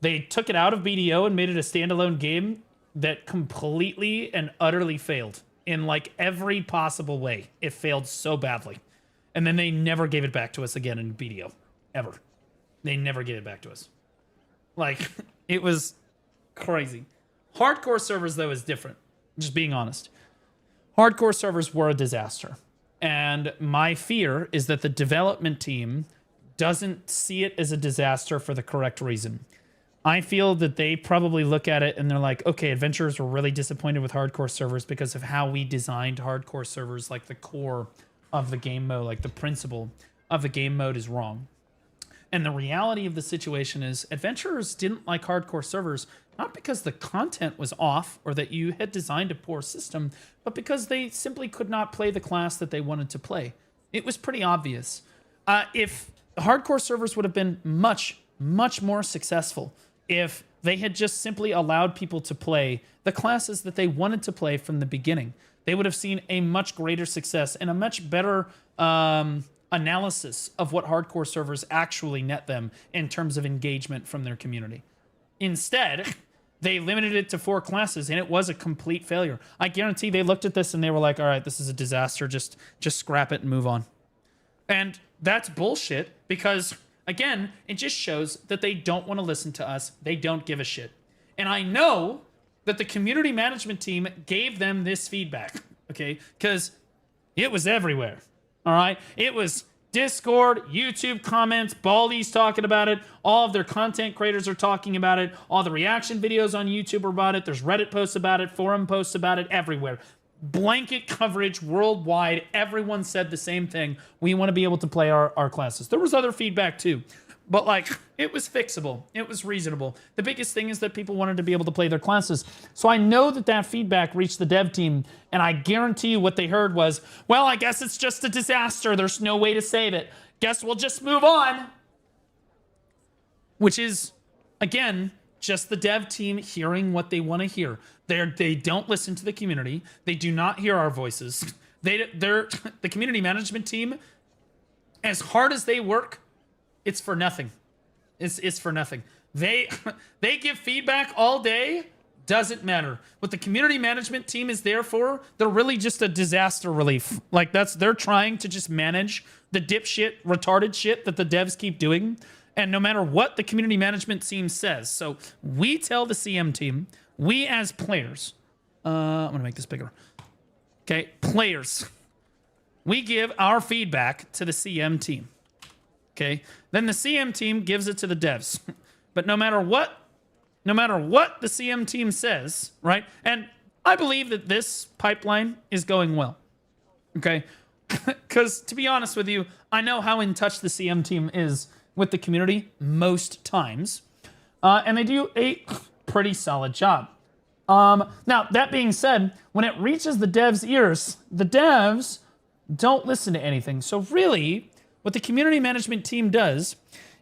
They took it out of BDO and made it a standalone game that completely and utterly failed in like every possible way. It failed so badly. And then they never gave it back to us again in BDO. Ever. They never gave it back to us. Like, it was crazy. Hardcore servers, though, is different. Just being honest. Hardcore servers were a disaster. And my fear is that the development team doesn't see it as a disaster for the correct reason. I feel that they probably look at it and they're like, okay, adventurers were really disappointed with hardcore servers because of how we designed hardcore servers, like the core of the game mode, like the principle of the game mode is wrong. And the reality of the situation is adventurers didn't like hardcore servers, not because the content was off or that you had designed a poor system, but because they simply could not play the class that they wanted to play. It was pretty obvious. If hardcore servers would have been much, much more successful if they had just simply allowed people to play the classes that they wanted to play from the beginning, they would have seen a much greater success and a much better analysis of what hardcore servers actually net them in terms of engagement from their community. Instead, they limited it to 4 classes, and it was a complete failure. I guarantee they looked at this and they were like, all right, this is a disaster. Just scrap it and move on. And that's bullshit because, again, it just shows that they don't want to listen to us. They don't give a shit. And I know that the community management team gave them this feedback, okay? Because it was everywhere, all right? It was Discord, YouTube comments, Baldi's talking about it. All of their content creators are talking about it. All the reaction videos on YouTube are about it. There's Reddit posts about it, forum posts about it, everywhere. Blanket coverage worldwide. Everyone said the same thing. We want to be able to play our classes. There was other feedback too, but like it was fixable. It was reasonable. The biggest thing is that people wanted to be able to play their classes. So I know that that feedback reached the dev team, and I guarantee you what they heard was, well, I guess it's just a disaster. There's no way to save it. Guess we'll just move on. Which is, again, just the dev team hearing what they want to hear. They don't listen to the community. They do not hear our voices. The community management team, as hard as they work, it's for nothing. It's for nothing. They give feedback all day. Doesn't matter. What the community management team is there for, they're really just a disaster relief. Like they're trying to just manage the dipshit, retarded shit that the devs keep doing. And no matter what the community management team says. So we tell the CM team, we as players, I'm gonna make this bigger. Okay, players. We give our feedback to the CM team. Okay, then the CM team gives it to the devs. But no matter what the CM team says, right? And I believe that this pipeline is going well. Okay? Because to be honest with you, I know how in touch the CM team is with the community most times. And they do a pretty solid job. Now, that being said, when it reaches the devs' ears, the devs don't listen to anything. So really, what the community management team does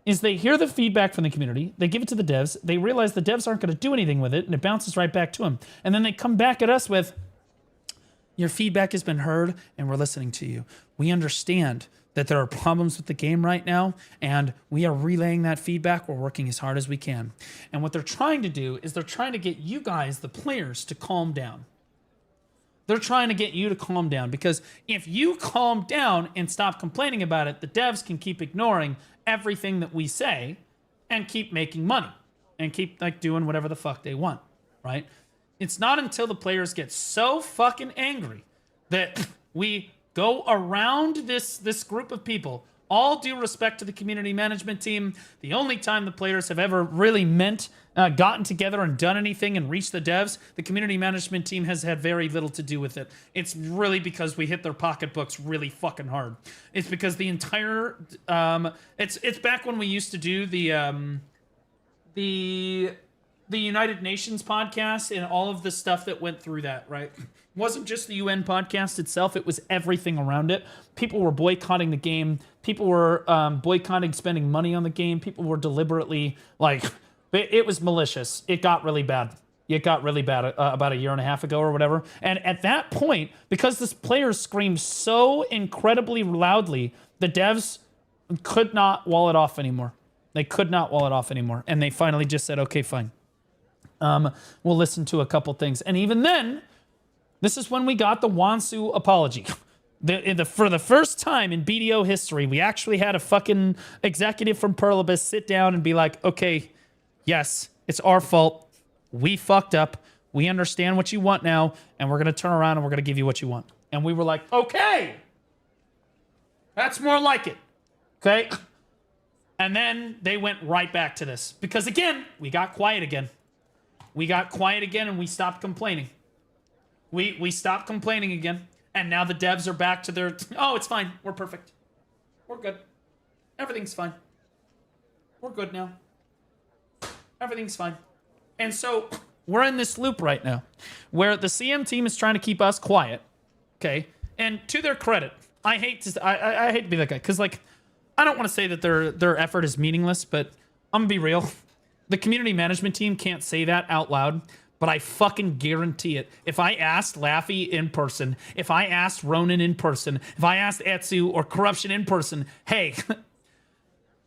is they hear the feedback from the community, they give it to the devs, they realize the devs aren't going to do anything with it, and it bounces right back to them. And then they come back at us with, your feedback has been heard, and we're listening to you. We understand that there are problems with the game right now, and we are relaying that feedback. We're working as hard as we can. And what they're trying to do is they're trying to get you guys, the players, to calm down. They're trying to get you to calm down, because if you calm down and stop complaining about it, the devs can keep ignoring everything that we say and keep making money and keep like doing whatever the fuck they want, right? It's not until the players get so fucking angry that we go around this group of people. All due respect to the community management team, the only time the players have ever really gotten together and done anything and reached the devs, the community management team has had very little to do with it. It's really because we hit their pocketbooks really fucking hard. It's because the entire it's back when we used to do the United Nations podcast and all of the stuff that went through that, right? It wasn't just the UN podcast itself, it was everything around it. People were boycotting the game. People were boycotting spending money on the game. People were deliberately, like, it was malicious. It got really bad. It got really bad about a year and a half ago or whatever. And at that point, because this player screamed so incredibly loudly, the devs could not wall it off anymore. They could not wall it off anymore. And they finally just said, okay, fine. We'll listen to a couple things. And even then, this is when we got the Wansu apology. For the first time in BDO history, we actually had a fucking executive from Perlibus sit down and be like, okay, yes, it's our fault. We fucked up. We understand what you want now, and we're going to turn around and we're going to give you what you want. And we were like, okay, that's more like it. Okay? And then they went right back to this. Because again, we got quiet again. We got quiet again and we stopped complaining. We stopped complaining again. And now the devs are back to their, oh, it's fine. We're perfect. We're good. Everything's fine. We're good now. Everything's fine. And so we're in this loop right now where the CM team is trying to keep us quiet. Okay. And to their credit, I hate to be that guy. Because, like, I don't want to say that their effort is meaningless, but I'm going to be real. The community management team can't say that out loud, but I fucking guarantee it. If I asked Laffy in person, if I asked Ronan in person, if I asked Etsu or Corruption in person, hey,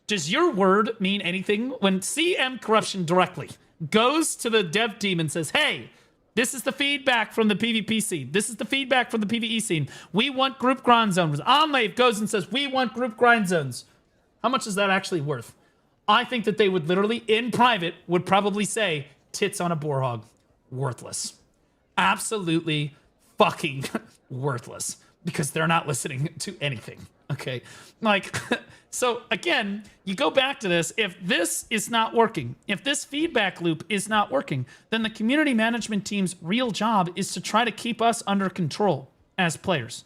does your word mean anything? When CM Corruption directly goes to the dev team and says, hey, this is the feedback from the PvP scene. This is the feedback from the PvE scene. We want group grind zones. Onlave goes and says, we want group grind zones. How much is that actually worth? I think that they would literally, in private, would probably say, tits on a boar hog. Worthless. Absolutely fucking worthless. Because they're not listening to anything. Okay? Like, so again, you go back to this. If this is not working, if this feedback loop is not working, then the community management team's real job is to try to keep us under control as players.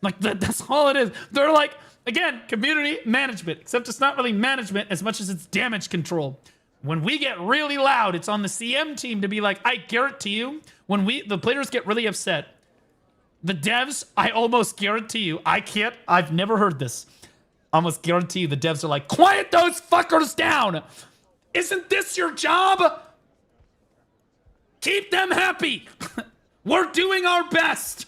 Like, that's all it is. They're like, again, community management, except it's not really management as much as it's damage control. When we get really loud, it's on the CM team to be like, I guarantee you, when the players get really upset, the devs, I almost guarantee you, I've never heard this. Almost guarantee you the devs are like, quiet those fuckers down. Isn't this your job? Keep them happy. We're doing our best.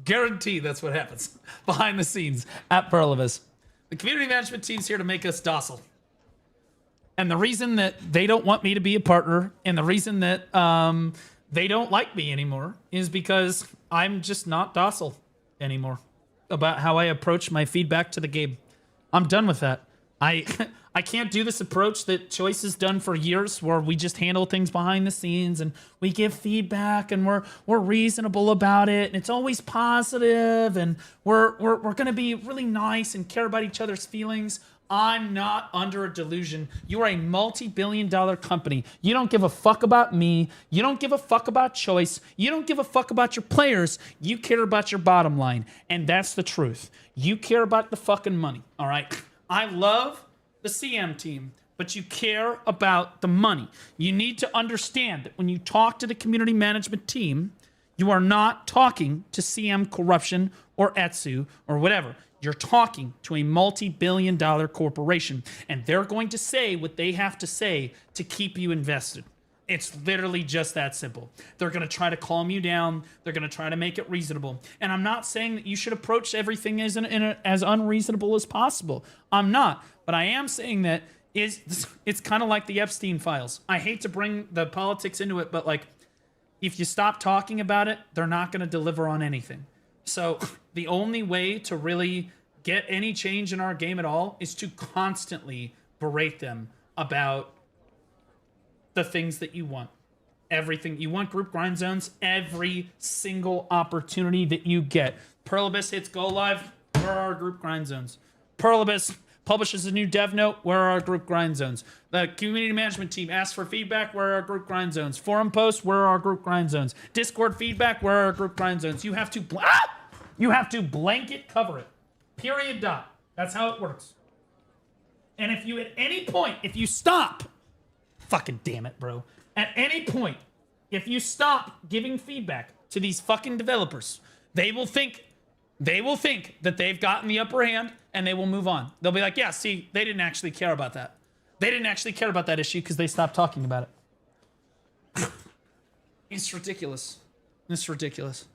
Guarantee that's what happens behind the scenes at Perlibus. The community management team's here to make us docile. And the reason that they don't want me to be a partner and the reason that they don't like me anymore is because I'm just not docile anymore about how I approach my feedback to the game. I'm done with that. I can't do this approach that Choice has done for years where we just handle things behind the scenes and we give feedback and we're reasonable about it and it's always positive and we're going to be really nice and care about each other's feelings. I'm not under a delusion. You are a multi-billion-dollar company. You don't give a fuck about me. You don't give a fuck about choice. You don't give a fuck about your players. You care about your bottom line. And that's the truth. You care about the fucking money, all right? I love the CM team, but you care about the money. You need to understand that when you talk to the community management team, you are not talking to CM Corruption or Etsu or whatever. You're talking to a multi-billion-dollar corporation, and they're going to say what they have to say to keep you invested. It's literally just that simple. They're going to try to calm you down. They're going to try to make it reasonable. And I'm not saying that you should approach everything as unreasonable as possible. I'm not. But I am saying that it's kind of like the Epstein files. I hate to bring the politics into it, but like, if you stop talking about it, they're not going to deliver on anything. So the only way to really get any change in our game at all is to constantly berate them about the things that you want. Everything. You want group grind zones every single opportunity that you get. Perlibus hits go live. Where are our group grind zones? Perlibus publishes a new dev note. Where are our group grind zones? The community management team asks for feedback. Where are our group grind zones? Forum posts. Where are our group grind zones? Discord feedback. Where are our group grind zones? You have to blanket cover it. Period. Dot. That's how it works. And if you at any point, if you stop, fucking damn it, bro. At any point, if you stop giving feedback to these fucking developers, they will think that they've gotten the upper hand and they will move on. They'll be like, yeah, see, they didn't actually care about that. They didn't actually care about that issue because they stopped talking about it. It's ridiculous. It's ridiculous.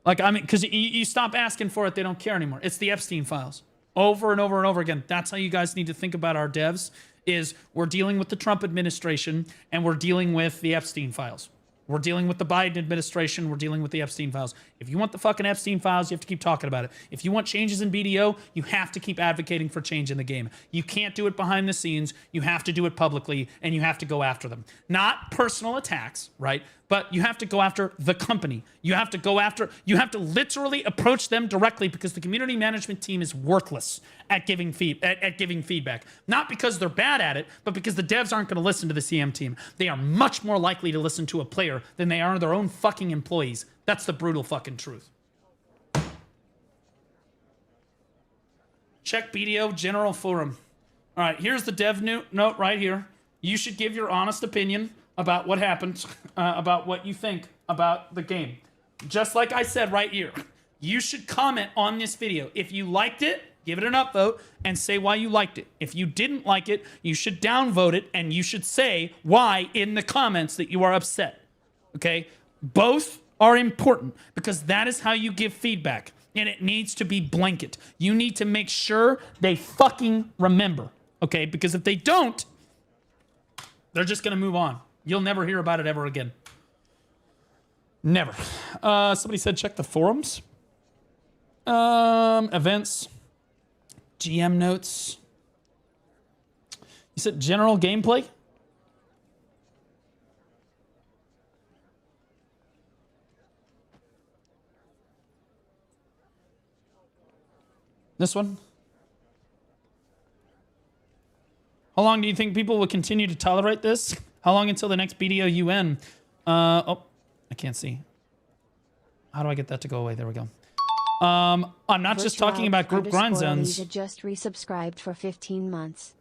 Like, I mean, because you stop asking for it, they don't care anymore. It's the Epstein files. Over and over and over again. That's how you guys need to think about our devs, is we're dealing with the Trump administration and we're dealing with the Epstein files. We're dealing with the Biden administration. We're dealing with the Epstein files. If you want the fucking Epstein files, you have to keep talking about it. If you want changes in BDO, you have to keep advocating for change in the game. You can't do it behind the scenes. You have to do it publicly, and you have to go after them. Not personal attacks, right? But you have to go after the company. You have to literally approach them directly, because the community management team is worthless at giving feedback. Not because they're bad at it, but because the devs aren't going to listen to the CM team. They are much more likely to listen to a player than they are their own fucking employees. That's the brutal fucking truth. Check BDO General Forum. All right, here's the dev note right here. You should give your honest opinion about what happened, about what you think about the game. Just like I said right here, you should comment on this video. If you liked it, give it an upvote and say why you liked it. If you didn't like it, you should downvote it, and you should say why in the comments that you are upset. Okay? Both are important, because that is how you give feedback, and it needs to be blanket. You need to make sure they fucking remember, okay? Because if they don't, they're just gonna move on. You'll never hear about it ever again. Never. Somebody said check the forums. Events. GM notes. You said general gameplay? This one? How long do you think people will continue to tolerate this? How long until the next BDO UN? Oh, I can't see. How do I get that to go away? There we go. I'm not just talking about group grind zones. Just resubscribed for 15 months.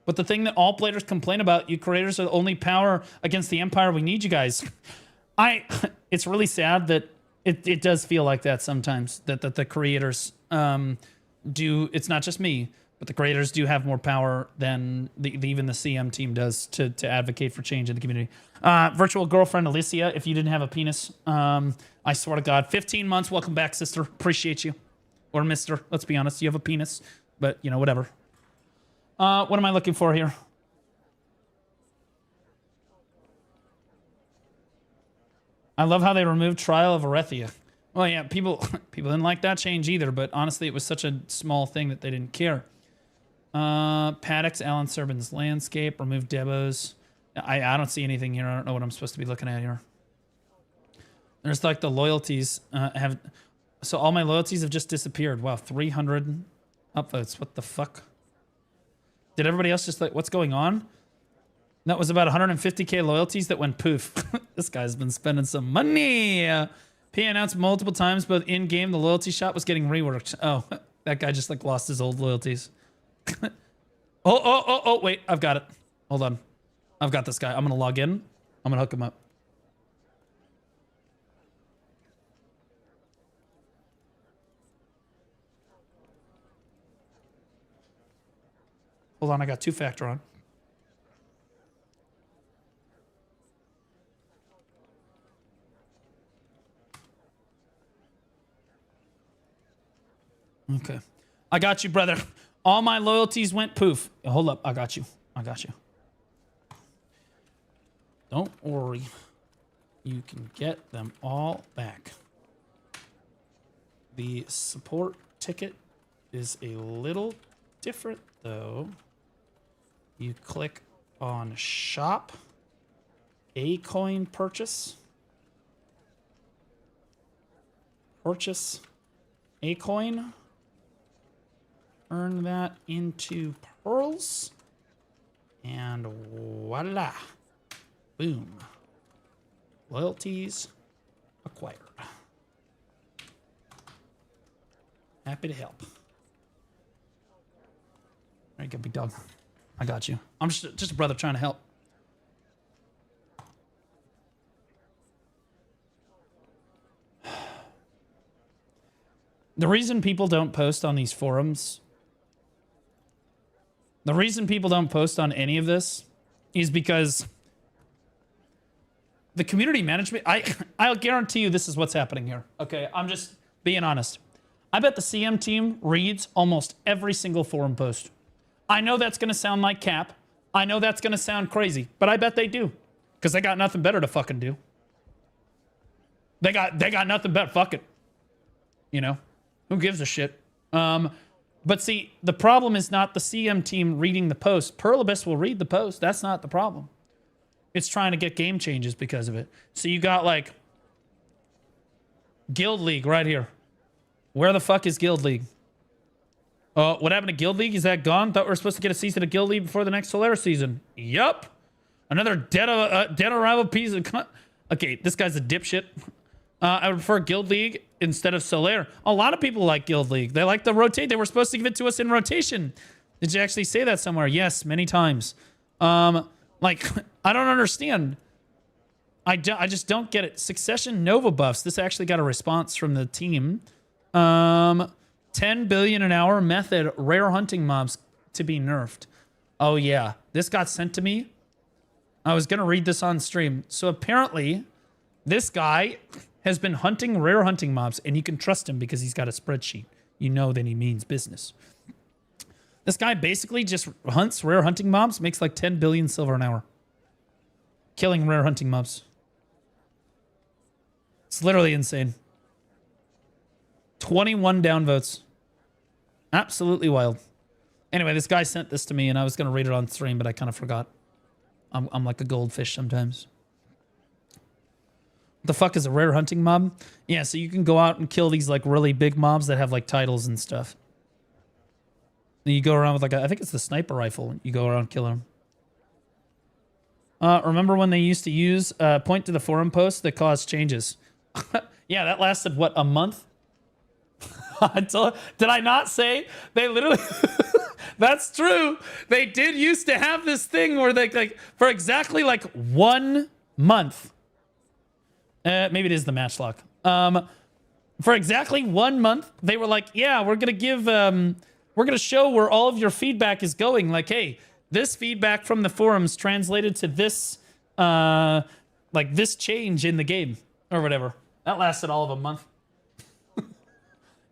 But the thing that all players complain about, you creators are the only power against the Empire. We need you guys. It's really sad that it does feel like that sometimes, that the creators do. It's not just me, but the creators do have more power than even the CM team does to advocate for change in the community. Virtual girlfriend Alicia, if you didn't have a penis, I swear to God, 15 months. Welcome back, sister. Appreciate you. Or mister. Let's be honest. You have a penis, but you know, whatever. What am I looking for here? I love how they removed Trial of Arethia. Well, yeah, people didn't like that change either, but honestly, it was such a small thing that they didn't care. Paddocks, Alan Serban's landscape, remove Debos. I don't see anything here. I don't know what I'm supposed to be looking at here. There's like the loyalties so all my loyalties have just disappeared. Wow, 300 upvotes. What the fuck? Did everybody else just like, what's going on? That was about 150k loyalties that went poof. This guy's been spending some money. P announced multiple times, both in-game, the loyalty shop was getting reworked. Oh, that guy just like lost his old loyalties. Oh, wait, I've got it. Hold on. I've got this guy. I'm gonna log in. I'm gonna hook him up. Hold on, I got two-factor on. Okay. I got you, brother. All my loyalties went poof. Hold up. I got you. I got you. Don't worry. You can get them all back. The support ticket is a little different, though. You click on shop, a coin purchase, purchase a coin, turn that into pearls, and voila, boom, loyalties acquired. Happy to help. All right, good big dog. I got you. I'm just a brother trying to help. The reason people don't post on these forums, the reason people don't post on any of this is because the community management, I'll guarantee you this is what's happening here. Okay, I'm just being honest. I bet the CM team reads almost every single forum post. I know that's going to sound like cap. I know that's going to sound crazy, but I bet they do. Because they got nothing better to fucking do. They got nothing better. Fuck it. You know? Who gives a shit? But see, the problem is not the CM team reading the post. Perlibus will read the post. That's not the problem. It's trying to get game changes because of it. So you got like Guild League right here. Where the fuck is Guild League? What happened to Guild League? Is that gone? Thought we were supposed to get a season of Guild League before the next Solaris season. Yup. Another dead arrival piece of... Okay, this guy's a dipshit. I would prefer Guild League instead of Solaire. A lot of people like Guild League. They like the rotate. They were supposed to give it to us in rotation. Did you actually say that somewhere? Yes, many times. Like, I don't understand. I just don't get it. Succession Nova buffs. This actually got a response from the team. 10 billion an hour method, rare hunting mobs to be nerfed. Oh yeah, this got sent to me. I was gonna read this on stream. So apparently, this guy has been hunting rare hunting mobs, and you can trust him because he's got a spreadsheet. You know that he means business. This guy basically just hunts rare hunting mobs, makes like 10 billion silver an hour. Killing rare hunting mobs. It's literally insane. 21 downvotes. Absolutely wild. Anyway, this guy sent this to me, and I was going to read it on stream, but I kind of forgot. I'm like a goldfish sometimes. What the fuck is a rare hunting mob? Yeah, so you can go out and kill these like really big mobs that have like titles and stuff. And you go around with like I think it's the sniper rifle. You go around killing them. Remember when they used to use point to the forum post that caused changes? Yeah, that lasted what, a month? Did I not say they literally? That's true. They did used to have this thing where they like for exactly like 1 month. Maybe it is the matchlock. For exactly 1 month, they were like, "Yeah, we're gonna give, we're gonna show where all of your feedback is going. Like, hey, this feedback from the forums translated to this, like this change in the game or whatever." That lasted all of a month.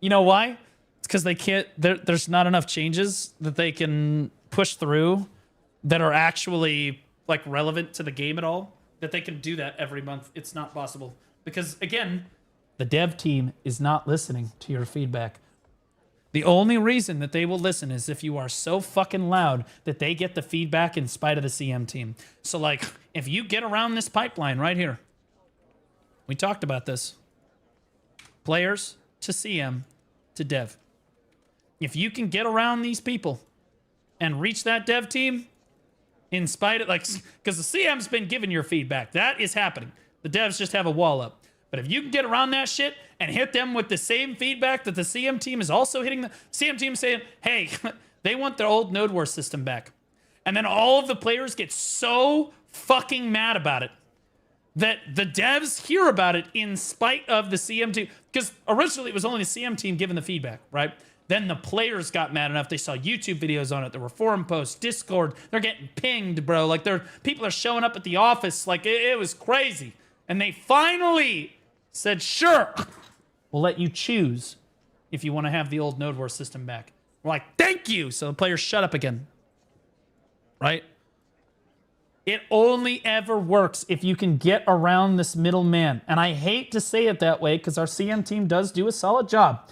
You know why? It's because they can't. There's not enough changes that they can push through that are actually like relevant to the game at all. That they can do that every month. It's not possible because again, the dev team is not listening to your feedback. The only reason that they will listen is if you are so fucking loud that they get the feedback in spite of the CM team. So like, if you get around this pipeline right here, we talked about this. Players to CM to dev. If you can get around these people and reach that dev team, in spite of, like, because the CM's been giving your feedback. That is happening. The devs just have a wall up. But if you can get around that shit and hit them with the same feedback that the CM team is also hitting, the CM team saying, hey, they want their old Node War system back. And then all of the players get so fucking mad about it that the devs hear about it in spite of the CM team. Because originally it was only the CM team giving the feedback, right? Then the players got mad enough. They saw YouTube videos on it. There were forum posts, Discord. They're getting pinged, bro. Like, people are showing up at the office. Like, it was crazy. And they finally said, sure, we'll let you choose if you want to have the old Node War system back. We're like, thank you. So the players shut up again. Right? It only ever works if you can get around this middleman. And I hate to say it that way because our CM team does do a solid job.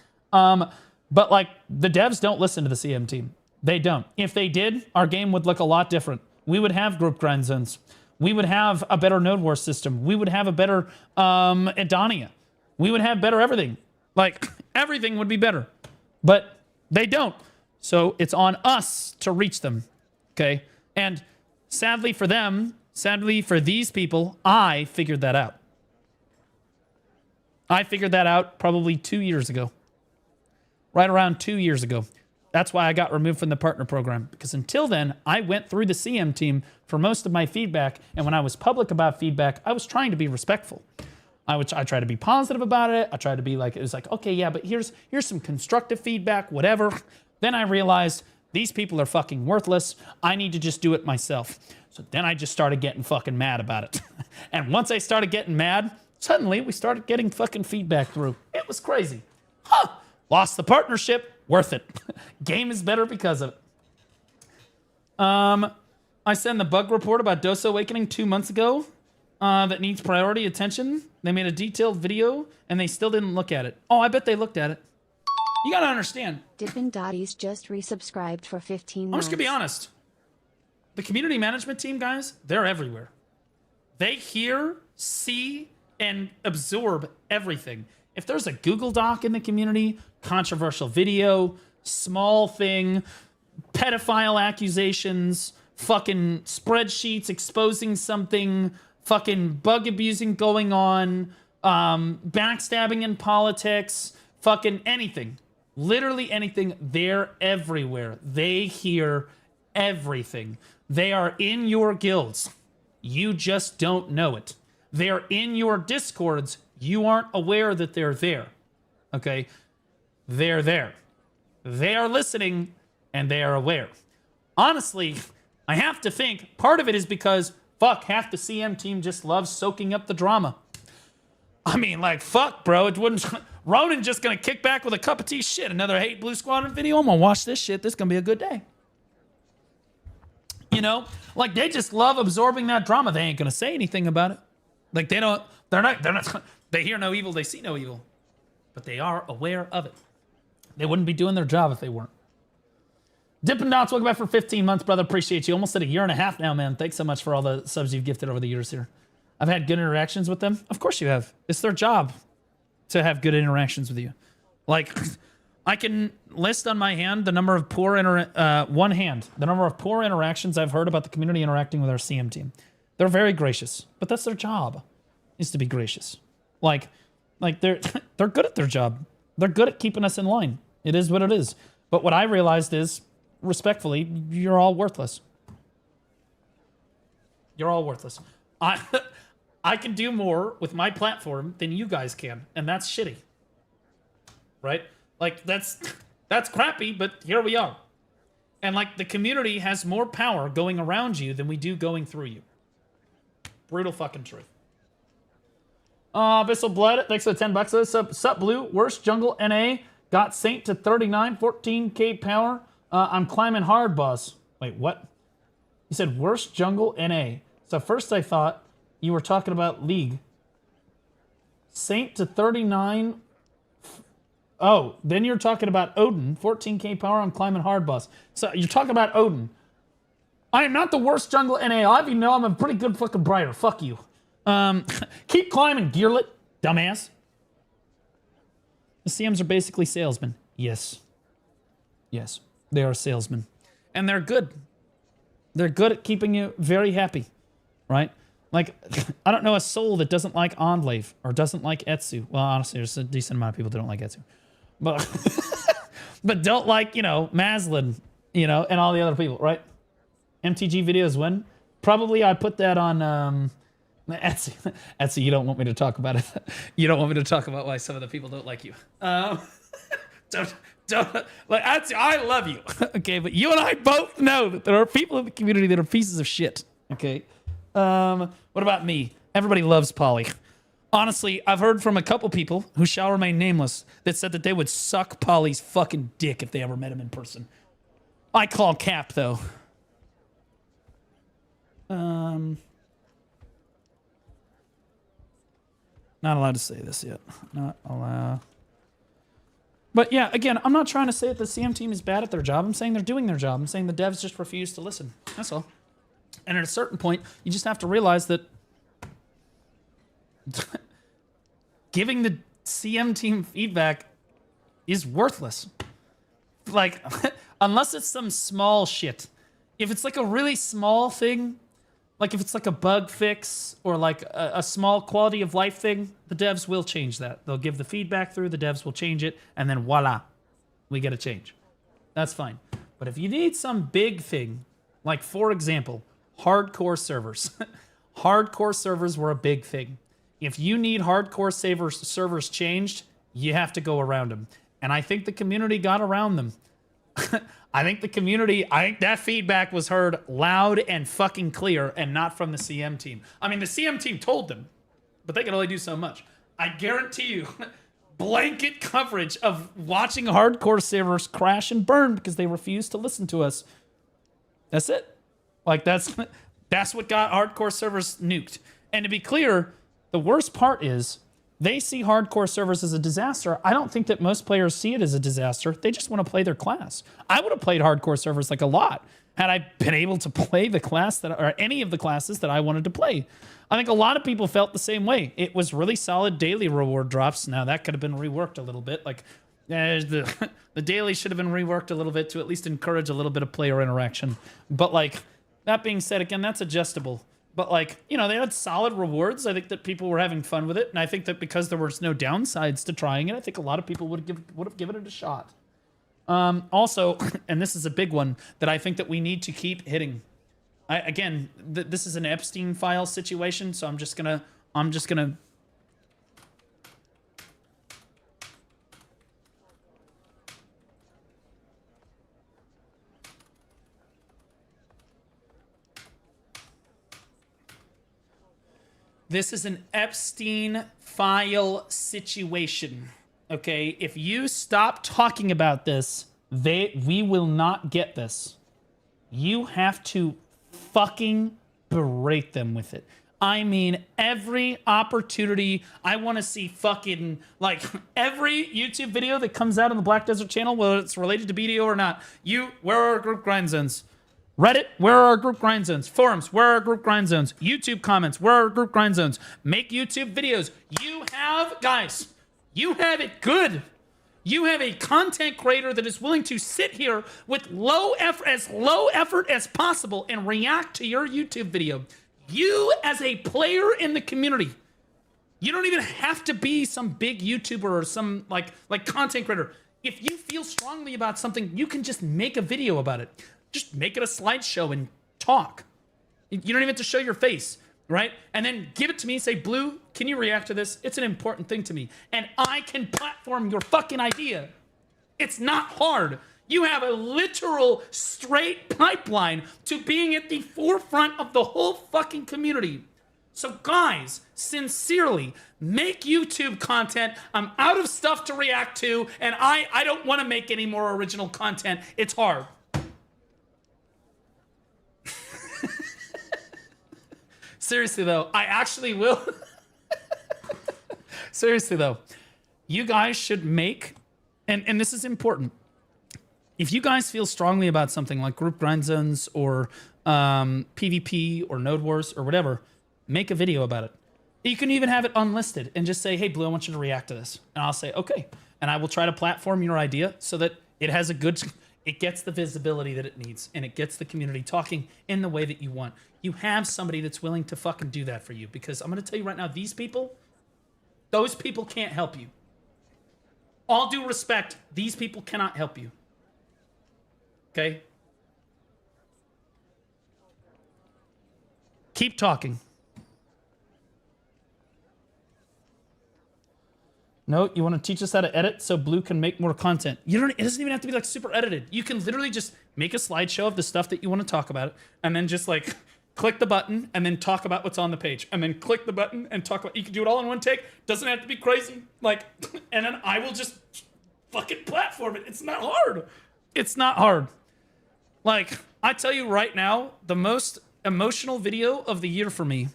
But, like, the devs don't listen to the CM team. They don't. If they did, our game would look a lot different. We would have group grind zones. We would have a better Node War system. We would have a better Edonia. We would have better everything. Like, everything would be better. But they don't. So it's on us to reach them. Okay? And sadly for them, sadly for these people, I figured that out. I figured that out probably 2 years ago. Right around 2 years ago. That's why I got removed from the partner program. Because until then, I went through the CM team for most of my feedback. And when I was public about feedback, I was trying to be respectful. I try to be positive about it. I tried to be like, it was like, okay, yeah, but here's some constructive feedback, whatever. Then I realized these people are fucking worthless. I need to just do it myself. So then I just started getting fucking mad about it. And once I started getting mad, suddenly we started getting fucking feedback through. It was crazy. Huh. Lost the partnership, worth it. Game is better because of it. I sent the bug report about Dosa Awakening 2 months ago that needs priority attention. They made a detailed video, and they still didn't look at it. Oh, I bet they looked at it. You gotta understand. Dippin' Dotties just resubscribed for 15 months. I'm just gonna be honest. The community management team, guys, they're everywhere. They hear, see, and absorb everything. If there's a Google Doc in the community, controversial video, small thing, pedophile accusations, fucking spreadsheets exposing something, fucking bug abusing going on, backstabbing in politics, fucking anything. Literally anything. They're everywhere. They hear everything. They are in your guilds. You just don't know it. They're in your discords. You aren't aware that they're there. Okay? They're there. They are listening, and they are aware. Honestly, I have to think part of it is because, fuck, half the CM team just loves soaking up the drama. I mean, like, fuck, bro. It wouldn't... Ronan just gonna kick back with a cup of tea. Shit, another Hate Blue Squadron video. I'm gonna watch this shit. This is gonna be a good day. You know? Like, they just love absorbing that drama. They ain't gonna say anything about it. Like, they're not... They hear no evil, they see no evil. But they are aware of it. They wouldn't be doing their job if they weren't. Dippin' Dots, welcome back for 15 months, brother. Appreciate you. Almost at a year and a half now, man. Thanks so much for all the subs you've gifted over the years here. I've had good interactions with them. Of course you have. It's their job to have good interactions with you. Like, I can list on my hand the number of poor the number of poor interactions I've heard about the community interacting with our CM team. They're very gracious, but that's their job, is to be gracious. Like they're good at their job. They're good at keeping us in line. It is what it is. But what I realized is, respectfully, you're all worthless. You're all worthless. I can do more with my platform than you guys can, and that's shitty. Right? Like, that's crappy, but here we are. And, like, the community has more power going around you than we do going through you. Brutal fucking truth. Abyssal Blood, thanks for the $10. Sup Blue, worst jungle NA, got Saint to 39, 14k power. I'm climbing hard, boss. Wait, what? You said worst jungle NA. So first I thought you were talking about League. Saint to 39. Oh, then you're talking about Odin, 14k power. I'm climbing hard, boss. So you're talking about Odin. I am not the worst jungle NA. I'll have you know I'm a pretty good fucking brighter. Fuck you. Keep climbing, Gearlet, dumbass. The CMs are basically salesmen. Yes. Yes, they are salesmen. and they're good. They're good at keeping you very happy, right? Like, I don't know a soul that doesn't like Enclave or doesn't like Etsu. Well, honestly, there's a decent amount of people that don't like Etsu. But, but don't like, you know, Maslin, you know, and all the other people, right? MTG videos win. Probably I put that on Etsy. Etsy, you don't want me to talk about it. You don't want me to talk about why some of the people don't like you. Don't like Etsy, I love you. Okay, but you and I both know that there are people in the community that are pieces of shit. Okay. What about me? Everybody loves Polly. Honestly, I've heard from a couple people who shall remain nameless that said that they would suck Polly's fucking dick if they ever met him in person. I call cap though. Not allowed to say this yet. Not allowed. But yeah, again, I'm not trying to say that the CM team is bad at their job. I'm saying they're doing their job. I'm saying the devs just refuse to listen. That's all. And at a certain point, you just have to realize that giving the CM team feedback is worthless. Like, unless it's some small shit. If it's like a really small thing, like if it's like a bug fix or like a small quality of life thing, the devs will change that. They'll give the feedback through, the devs will change it, and then voila, we get a change. That's fine. But if you need some big thing, like for example, hardcore servers. Hardcore servers were a big thing. If you need hardcore servers changed, you have to go around them. And I think the community got around them. I think that feedback was heard loud and fucking clear and not from the CM team. I mean, the CM team told them, but they can only do so much. I guarantee you, blanket coverage of watching hardcore servers crash and burn because they refuse to listen to us. That's it. Like, that's what got hardcore servers nuked. And to be clear, the worst part is they see hardcore servers as a disaster. I don't think that most players see it as a disaster. They just want to play their class. I would have played hardcore servers like a lot had I been able to play the class or any of the classes that I wanted to play. I think a lot of people felt the same way. It was really solid daily reward drops. Now that could have been reworked a little bit. Like the daily should have been reworked a little bit to at least encourage a little bit of player interaction. But like, that being said, again, that's adjustable. But like, you know, they had solid rewards. I think that people were having fun with it. And I think that because there was no downsides to trying it, I think a lot of people would have given it a shot. Also, and this is a big one that I think that we need to keep hitting. This is an Epstein file situation. So I'm just gonna This is an Epstein file situation, okay? If you stop talking about this, we will not get this. You have to fucking berate them with it. I mean, every opportunity, I want to see fucking, like, every YouTube video that comes out on the Black Desert channel, whether it's related to BDO or not, where are our group grind zones? Reddit, where are our group grind zones? Forums, where are our group grind zones? YouTube comments, where are our group grind zones? Make YouTube videos. Guys, you have it good. You have a content creator that is willing to sit here with low effort as possible and react to your YouTube video. You as a player in the community, you don't even have to be some big YouTuber or some like content creator. If you feel strongly about something, you can just make a video about it. Just make it a slideshow and talk. You don't even have to show your face, right? And then give it to me, say, Blue, can you react to this? It's an important thing to me. And I can platform your fucking idea. It's not hard. You have a literal straight pipeline to being at the forefront of the whole fucking community. So guys, sincerely, make YouTube content. I'm out of stuff to react to, and I don't want to make any more original content. It's hard. Seriously, though, I actually will. Seriously, though, you guys should make, and this is important, if you guys feel strongly about something like group grind zones or PvP or Node Wars or whatever, make a video about it. You can even have it unlisted and just say, hey, Blue, I want you to react to this. And I'll say, okay. And I will try to platform your idea so that it has a good, it gets the visibility that it needs, and it gets the community talking in the way that you want. You have somebody that's willing to fucking do that for you, because I'm going to tell you right now, those people can't help you. All due respect, these people cannot help you. Okay? Keep talking. No, you want to teach us how to edit so Blue can make more content. It doesn't even have to be like super edited. You can literally just make a slideshow of the stuff that you want to talk about, and then just like click the button and then talk about what's on the page, and then click the button and talk about. You can do it all in one take. Doesn't have to be crazy. Like, and then I will just fucking platform it. It's not hard. It's not hard. Like, I tell you right now, the most emotional video of the year for me.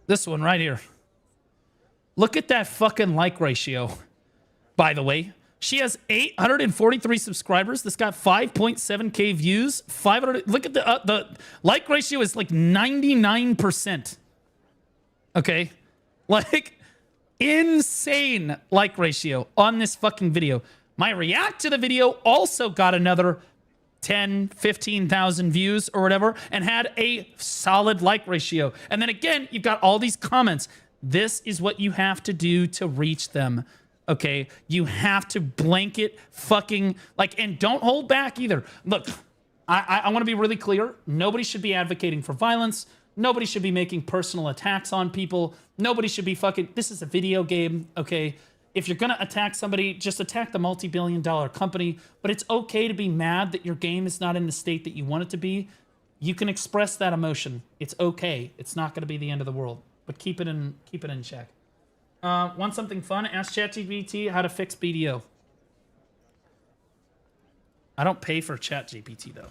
This one right here. Look at that fucking like ratio. By the way, she has 843 subscribers. This got 5.7k views. 500. Look at the like ratio is like 99%. Okay, like insane like ratio on this fucking video. My react to the video also got another 10, 15,000 views or whatever, and had a solid like ratio. And then again, you've got all these comments. This is what you have to do to reach them. Okay, you have to blanket fucking like, and don't hold back either. Look, I want to be really clear. Nobody should be advocating for violence. Nobody should be making personal attacks on people. Nobody should be fucking, this is a video game, okay? If you're gonna attack somebody, just attack the multi-billion-dollar company. But it's okay to be mad that your game is not in the state that you want it to be. You can express that emotion. It's okay. It's not gonna be the end of the world. But keep it in check. Want something fun? Ask ChatGPT how to fix BDO. I don't pay for ChatGPT though.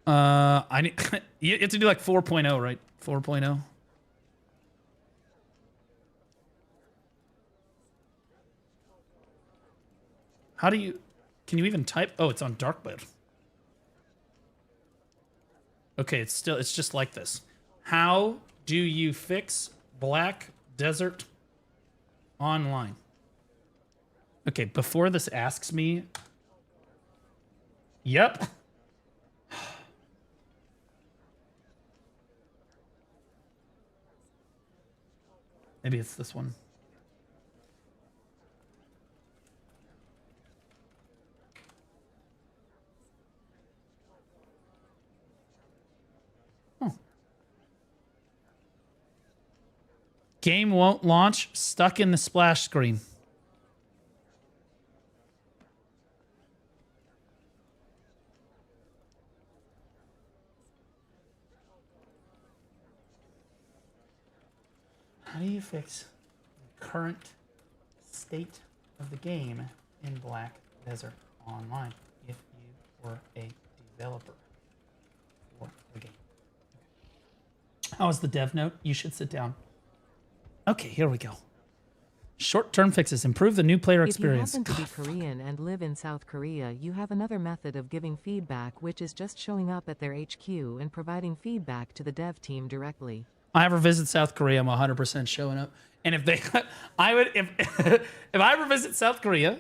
I need you have to do like 4.0, right? 4.0. How do you... Can you even type? Oh, it's on dark mode. Okay, it's just like this. How do you fix Black Desert online? Okay, before this asks me... Yep. Maybe it's this one. Game won't launch, stuck in the splash screen. How do you fix the current state of the game in Black Desert Online if you were a developer for the game? How is the dev note? You should sit down. Okay, here we go. Short-term fixes. Improve the new player experience. If you happen to be Korean and live in South Korea, you have another method of giving feedback, which is just showing up at their HQ and providing feedback to the dev team directly. I ever visit South Korea, I'm 100% showing up. And if they, if I ever visit South Korea,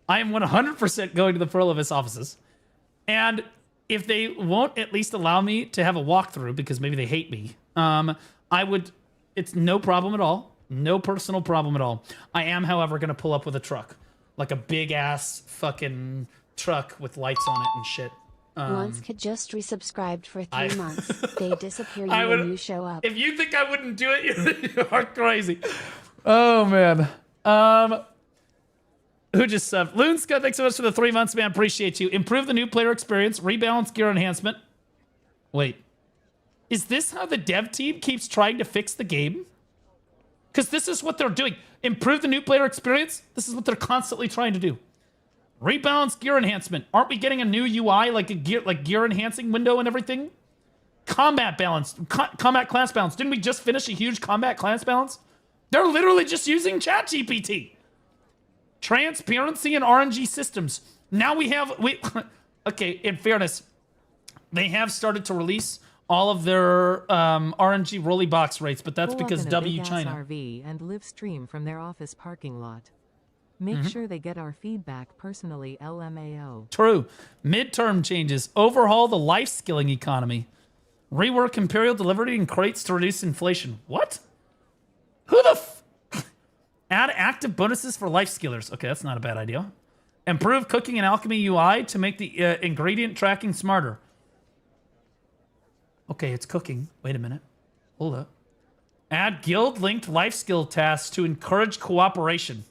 I am 100% going to the Perlevis offices. And if they won't at least allow me to have a walkthrough because maybe they hate me, I would. It's no problem at all. No personal problem at all. I am, however, going to pull up with a truck. Like a big-ass fucking truck with lights on it and shit. Once could just resubscribed for 3 months. They disappear when you show up. If you think I wouldn't do it, you are crazy. Oh, man. Who just subbed? Loonska, thanks so much for the 3 months, man. Appreciate you. Improve the new player experience. Rebalance gear enhancement. Wait. Is this how the dev team keeps trying to fix the game? Because this is what they're doing. Improve the new player experience? This is what they're constantly trying to do. Rebalance gear enhancement. Aren't we getting a new UI, like a gear enhancing window and everything? Combat balance. Combat class balance. Didn't we just finish a huge combat class balance? They're literally just using ChatGPT. Transparency and RNG systems. Now we have... okay, in fairness, they have started to release all of their RNG rolly box rates, but that's Pull up because in a W big-ass China. RV and live stream from their office parking lot. Make sure they get our feedback personally, LMAO. True. Midterm changes. Overhaul the life skilling economy. Rework Imperial delivery and crates to reduce inflation. What? Who the Add active bonuses for life skillers. Okay, that's not a bad idea. Improve cooking and alchemy UI to make the ingredient tracking smarter. Okay, it's cooking. Wait a minute. Hold up. Add guild-linked life skill tasks to encourage cooperation.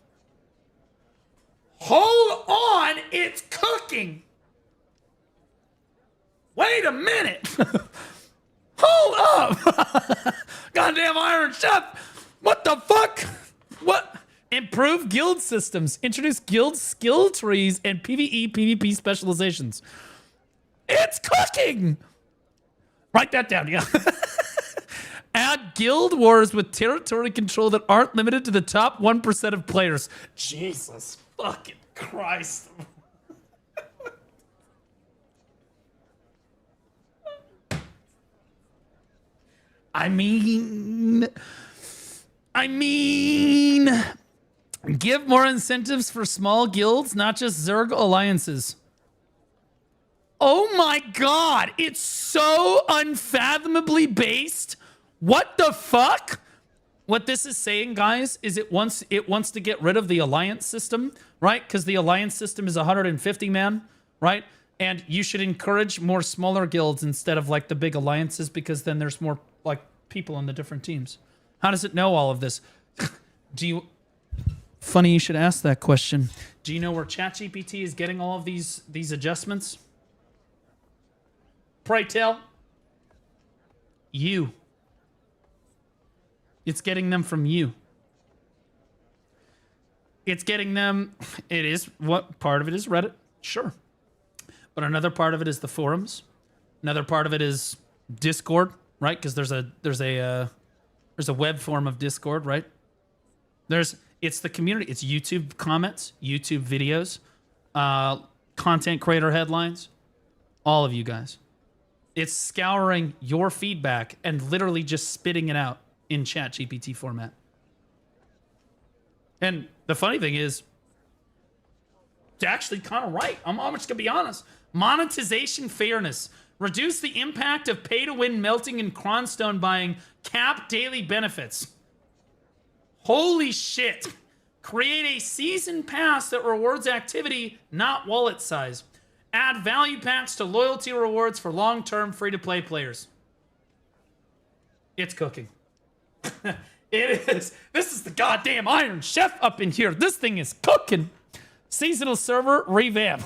Hold on, it's cooking. Wait a minute. Hold up. Goddamn Iron Chef. What the fuck? What? Improve guild systems. Introduce guild skill trees and PvE, PvP specializations. It's cooking. Write that down, yeah. Add guild wars with territory control that aren't limited to the top 1% of players. Jesus fucking Christ. I mean, give more incentives for small guilds, not just Zerg alliances. Oh my God, it's so unfathomably based. What the fuck? What this is saying, guys, is it wants to get rid of the alliance system, right? Because the alliance system is 150 man, right? And you should encourage more smaller guilds instead of like the big alliances, because then there's more like people on the different teams. How does it know all of this? Funny you should ask that question. Do you know where ChatGPT is getting all of these adjustments? Pray tell. You. It's getting them from you. It's getting them. It is what part of it is Reddit, sure, but another part of it is the forums. Another part of it is Discord, right? Because there's a web form of Discord, right? It's the community. It's YouTube comments, YouTube videos, content creator headlines. All of you guys. It's scouring your feedback and literally just spitting it out in ChatGPT format. And the funny thing is, it's actually kind of right. I'm just gonna be honest. Monetization fairness. Reduce the impact of pay-to-win melting and cronstone buying. Cap daily benefits. Holy shit. Create a season pass that rewards activity, not wallet size. Add value packs to loyalty rewards for long-term free-to-play players. It's cooking. It is. This is the goddamn Iron Chef up in here. This thing is cooking. Seasonal server revamp.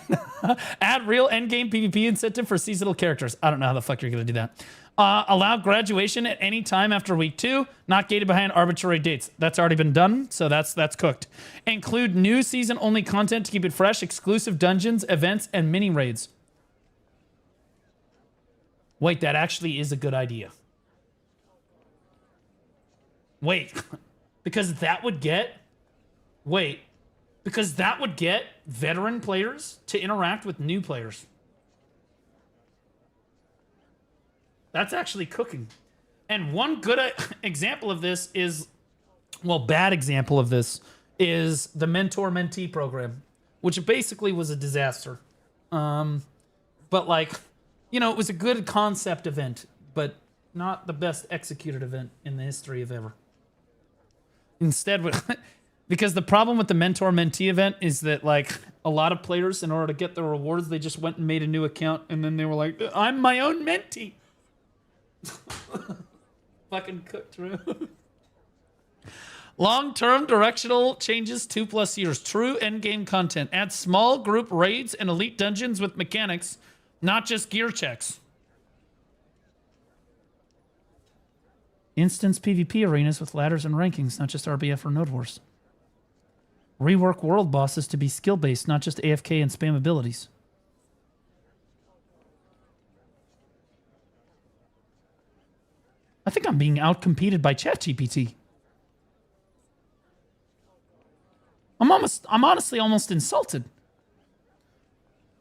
Add real endgame PvP incentive for seasonal characters. I don't know how the fuck you're going to do that. Allow graduation at any time after week 2, not gated behind arbitrary dates. That's already been done, so that's cooked. Include new season-only content to keep it fresh, exclusive dungeons, events, and mini raids. Wait, that actually is a good idea. Wait, because that would get veteran players to interact with new players. That's actually cooking. And one good example of this is, well, bad example of this is the mentor-mentee program, which basically was a disaster. But like, you know, it was a good concept event, but not the best executed event in the history of ever. Instead, because the problem with the mentor-mentee event is that like a lot of players, in order to get the rewards, they just went and made a new account, and then they were like, I'm my own mentee. Fucking cooked through. Long-term directional changes 2+ years. True endgame content. Add small group raids and elite dungeons with mechanics, not just gear checks. Instance PvP arenas with ladders and rankings, not just RBF or Node Wars. Rework world bosses to be skill-based, not just AFK and spam abilities. I think I'm being outcompeted by ChatGPT. I'm honestly almost insulted.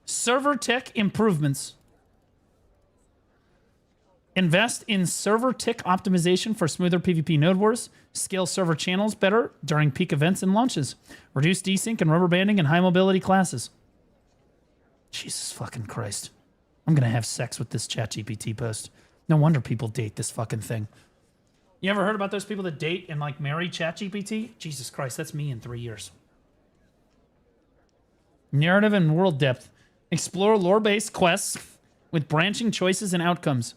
Server tech improvements. Invest in server tick optimization for smoother PvP node wars. Scale server channels better during peak events and launches. Reduce desync and rubber banding in high mobility classes. Jesus fucking Christ. I'm going to have sex with this ChatGPT post. No wonder people date this fucking thing. You ever heard about those people that date and like marry ChatGPT? Jesus Christ, that's me in 3 years. Narrative and world depth. Explore lore-based quests with branching choices and outcomes.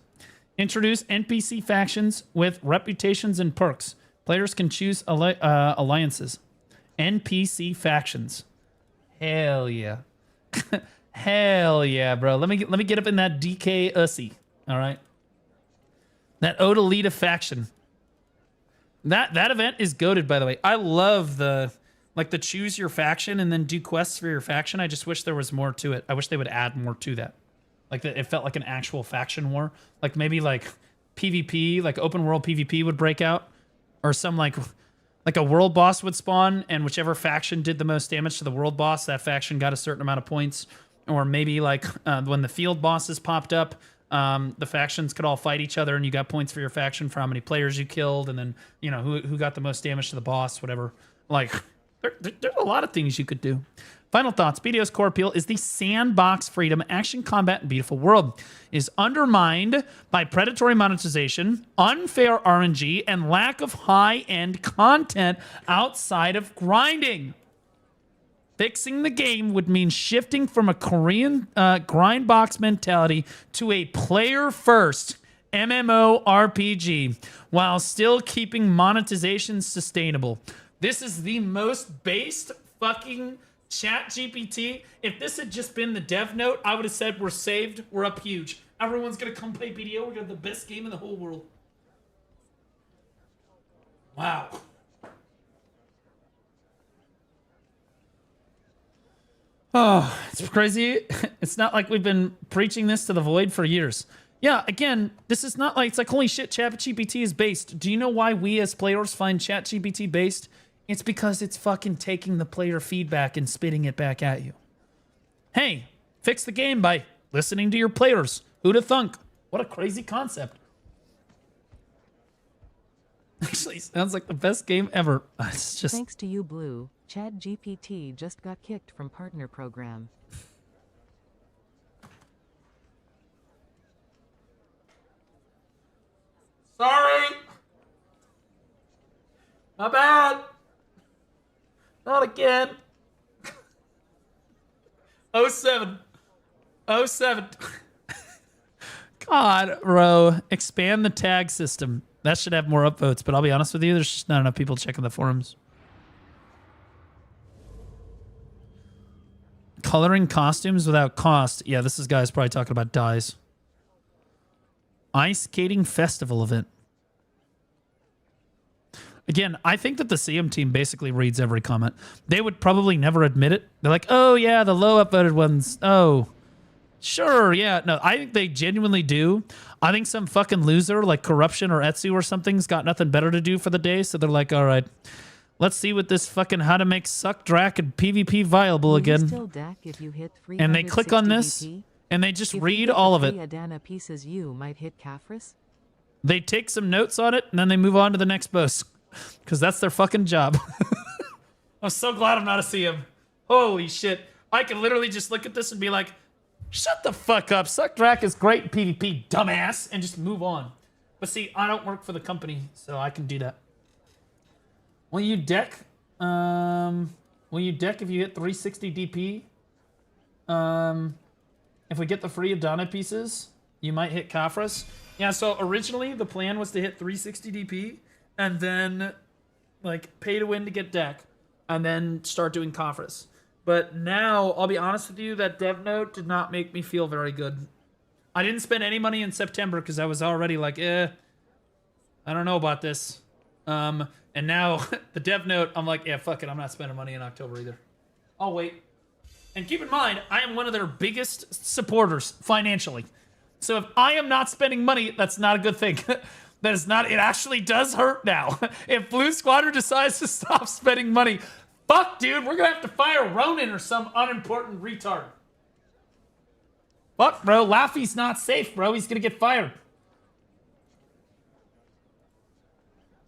Introduce NPC factions with reputations and perks. Players can choose alliances. NPC factions. Hell yeah. Hell yeah, bro. Let me get up in that DK Ussy. All right. That Odalita faction. That event is goated, by the way. I love the choose your faction and then do quests for your faction. I just wish there was more to it. I wish they would add more to that. Like it felt like an actual faction war. Like maybe like PvP, like open world PvP would break out, or some like a world boss would spawn, and whichever faction did the most damage to the world boss, that faction got a certain amount of points. Or maybe like when the field bosses popped up, the factions could all fight each other, and you got points for your faction for how many players you killed, and then you know who got the most damage to the boss, whatever. Like there's a lot of things you could do. Final thoughts. BDO's core appeal is the sandbox freedom, action, combat, and beautiful world. It is undermined by predatory monetization, unfair RNG, and lack of high-end content outside of grinding. Fixing the game would mean shifting from a Korean grind box mentality to a player-first MMORPG while still keeping monetization sustainable. This is the most based fucking ChatGPT. If this had just been the dev note, I would have said we're saved, we're up huge. Everyone's gonna come play BDO. We're gonna have the best game in the whole world. Wow. Oh, it's crazy. It's not like we've been preaching this to the void for years. Yeah, again, this is not like, it's like, holy shit, ChatGPT is based. Do you know why we as players find ChatGPT based? It's because it's fucking taking the player feedback and spitting it back at you. Hey, fix the game by listening to your players. Who'da thunk? What a crazy concept. Actually, sounds like the best game ever. It's just... Thanks to you, Blue, ChatGPT just got kicked from partner program. Sorry. My bad. Not again. 07. 07. God, bro. Expand the tag system. That should have more upvotes, but I'll be honest with you, there's just not enough people checking the forums. Coloring costumes without cost. Yeah, this is guys probably talking about dyes. Ice skating festival event. Again, I think that the CM team basically reads every comment. They would probably never admit it. They're like, oh yeah, the low upvoted ones. Oh, sure, yeah. No, I think they genuinely do. I think some fucking loser like Corruption or Etsu or something's got nothing better to do for the day. So they're like, all right, let's see what this fucking how to make Suck Drac and PvP viable again. And they click on this BP? And they just read all of it. Adana pieces, you might hit Kafris. They take some notes on it and then they move on to the next boss. Because that's their fucking job. I'm so glad I'm not a CM. Holy shit. I can literally just look at this and be like, shut the fuck up. Suck Drac is great in PvP, dumbass. And just move on. But see, I don't work for the company, so I can do that. Will you deck? Will you deck if you hit 360 DP? If we get the free Adana pieces, you might hit Kafras. Yeah, so originally the plan was to hit 360 DP and then like pay to win to get deck and then start doing Kafras. But now, I'll be honest with you, that dev note did not make me feel very good. I didn't spend any money in September because I was already like, I don't know about this. And now the dev note, I'm like, yeah, fuck it. I'm not spending money in October either. I'll wait. And keep in mind, I am one of their biggest supporters financially. So if I am not spending money, that's not a good thing. That is not, it actually does hurt now. If Blue Squadron decides to stop spending money, fuck, dude, we're gonna have to fire Ronin or some unimportant retard. Fuck, bro, Laffy's not safe, bro. He's gonna get fired.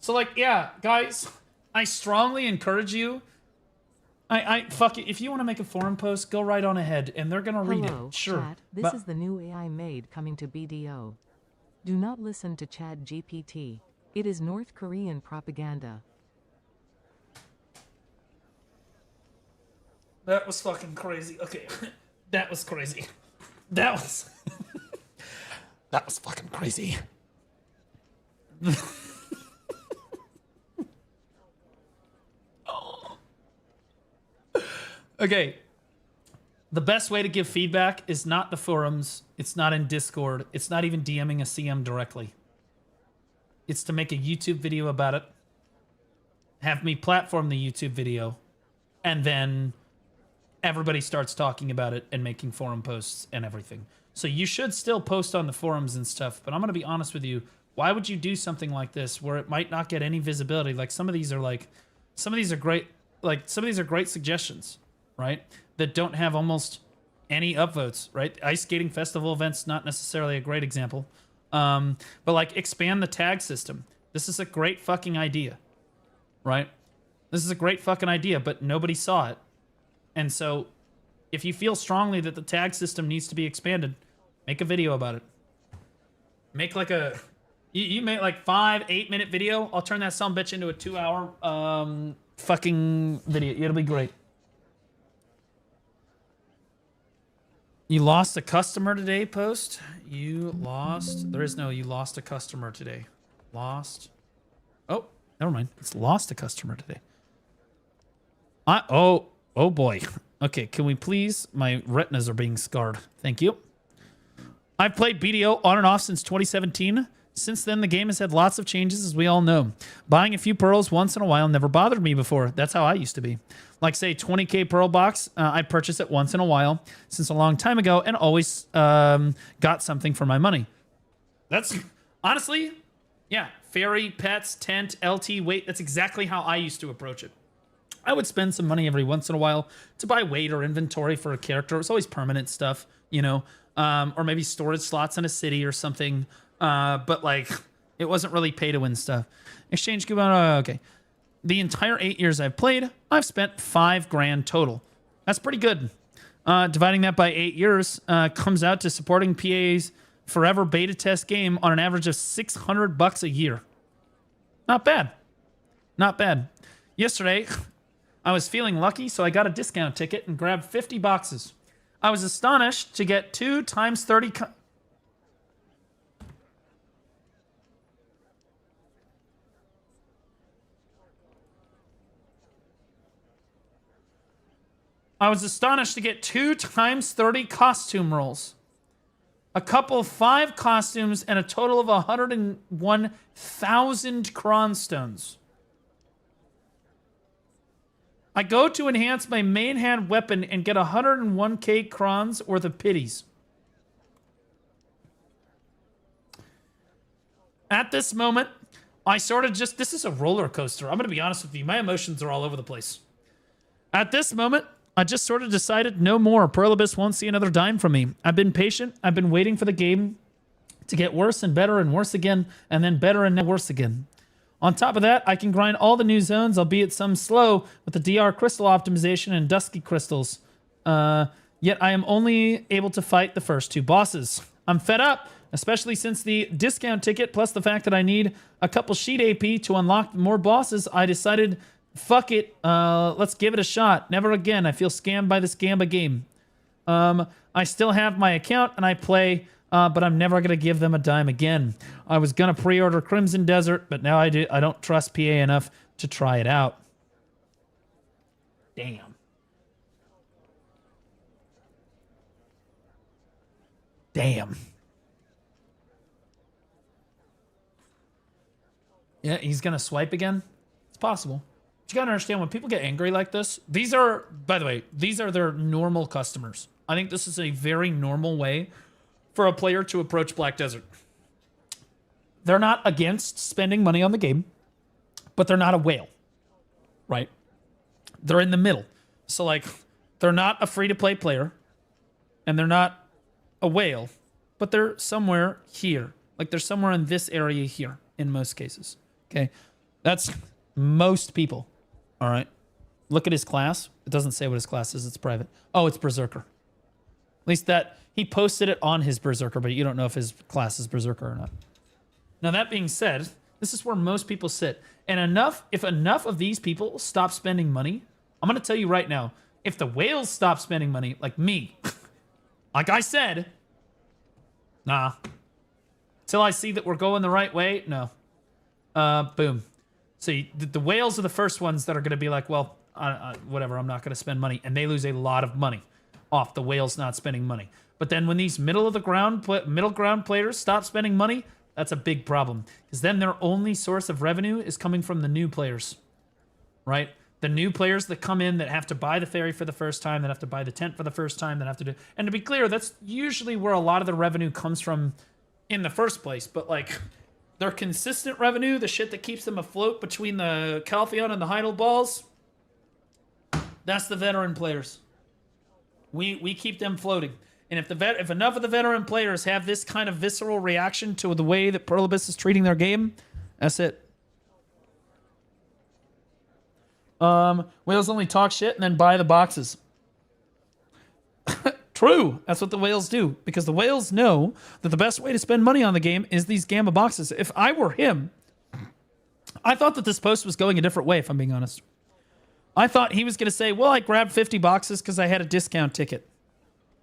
So like, yeah, guys, I strongly encourage you. I fuck it. If you want to make a forum post, go right on ahead, and they're gonna read Hello, it. Sure. chat. This But- is the new AI made coming to BDO. Do not listen to Chat GPT. It is North Korean propaganda. That was fucking crazy. Okay, that was crazy. That was that was fucking crazy. Okay. The best way to give feedback is not the forums. It's not in Discord. It's not even DMing a CM directly. It's to make a YouTube video about it. Have me platform the YouTube video. And then everybody starts talking about it and making forum posts and everything. So you should still post on the forums and stuff. But I'm going to be honest with you. Why would you do something like this where it might not get any visibility? Like some of these are great. Like some of these are great suggestions, right? That don't have almost any upvotes, right? Ice skating festival events, not necessarily a great example. But like expand the tag system. This is a great fucking idea, right? This is a great fucking idea, but nobody saw it. And so if you feel strongly that the tag system needs to be expanded, make a video about it. Make like a, you make like 5-8 minute video. I'll turn that sumbitch into a 2-hour fucking video. It'll be great. You lost a customer today, post? You lost, there is no you lost a customer today. Lost. Oh, never mind. It's lost a customer today. Oh boy. Okay, can we please? My retinas are being scarred. Thank you. I've played BDO on and off since 2017. Since then, the game has had lots of changes, as we all know. Buying a few pearls once in a while never bothered me before. That's how I used to be. Like, say, 20k pearl box, I purchase it once in a while since a long time ago and always got something for my money. That's, honestly, yeah, fairy, pets, tent, LT, weight, that's exactly how I used to approach it. I would spend some money every once in a while to buy weight or inventory for a character. It was always permanent stuff, you know, or maybe storage slots in a city or something. But like, it wasn't really pay to win stuff. Exchange coupon, okay. The entire 8 years I've played, I've spent $5 grand total. That's pretty good. Dividing that by 8 years comes out to supporting PA's forever beta test game on an average of $600 a year. Not bad. Not bad. Yesterday, I was feeling lucky, so I got a discount ticket and grabbed 50 boxes. I was astonished to get 2 times 30... I was astonished to get 2 times 30 costume rolls. A couple 5 costumes and a total of 101,000 cronstones. I go to enhance my main hand weapon and get 101k crons worth of pities. At this moment, I sort of just, this is a roller coaster. I'm going to be honest with you. My emotions are all over the place. At this moment, I just sort of decided no more. Pearl Abyss won't see another dime from me. I've been patient. I've been waiting for the game to get worse and better and worse again, and then better and worse again. On top of that, I can grind all the new zones, albeit some slow, with the DR crystal optimization and dusky crystals. Yet I am only able to fight the first 2 bosses. I'm fed up, especially since the discount ticket plus the fact that I need a couple sheet AP to unlock more bosses. I decided, fuck it, let's give it a shot. Never again. I feel scammed by this Gamba game. I still have my account and I play, but I'm never going to give them a dime again. I was going to pre-order Crimson Desert, but now I don't trust PA enough to try it out. Damn. Damn. Yeah, he's going to swipe again? It's possible. But you got to understand, when people get angry like this, these are, by the way, these are their normal customers. I think this is a very normal way for a player to approach Black Desert. They're not against spending money on the game, but they're not a whale, right? They're in the middle. So, like, they're not a free-to-play player, and they're not a whale, but they're somewhere here. Like, they're somewhere in this area here, in most cases, okay? That's most people. All right. Look at his class. It doesn't say what his class is. It's private. Oh, it's Berserker. At least that he posted it on his Berserker, but you don't know if his class is Berserker or not. Now, that being said, this is where most people sit. And if enough of these people stop spending money, I'm going to tell you right now, if the whales stop spending money, like me, like I said, nah. Till I see that we're going the right way, no. Boom. So the whales are the first ones that are going to be like, well, whatever, I'm not going to spend money. And they lose a lot of money off the whales not spending money. But then when these middle ground players stop spending money, that's a big problem. Because then their only source of revenue is coming from the new players. Right? The new players that come in that have to buy the ferry for the first time, that have to buy the tent for the first time, that have to do... And to be clear, that's usually where a lot of the revenue comes from in the first place. But like, their consistent revenue, the shit that keeps them afloat between the Calpheon and the Heidel balls, that's the veteran players. We keep them floating. And if enough of the veteran players have this kind of visceral reaction to the way that Perlibus is treating their game, that's it. Whales only talk shit and then buy the boxes. True. That's what the whales do. Because the whales know that the best way to spend money on the game is these Gamma boxes. If I were him, I thought that this post was going a different way, if I'm being honest. I thought he was going to say, well, I grabbed 50 boxes because I had a discount ticket.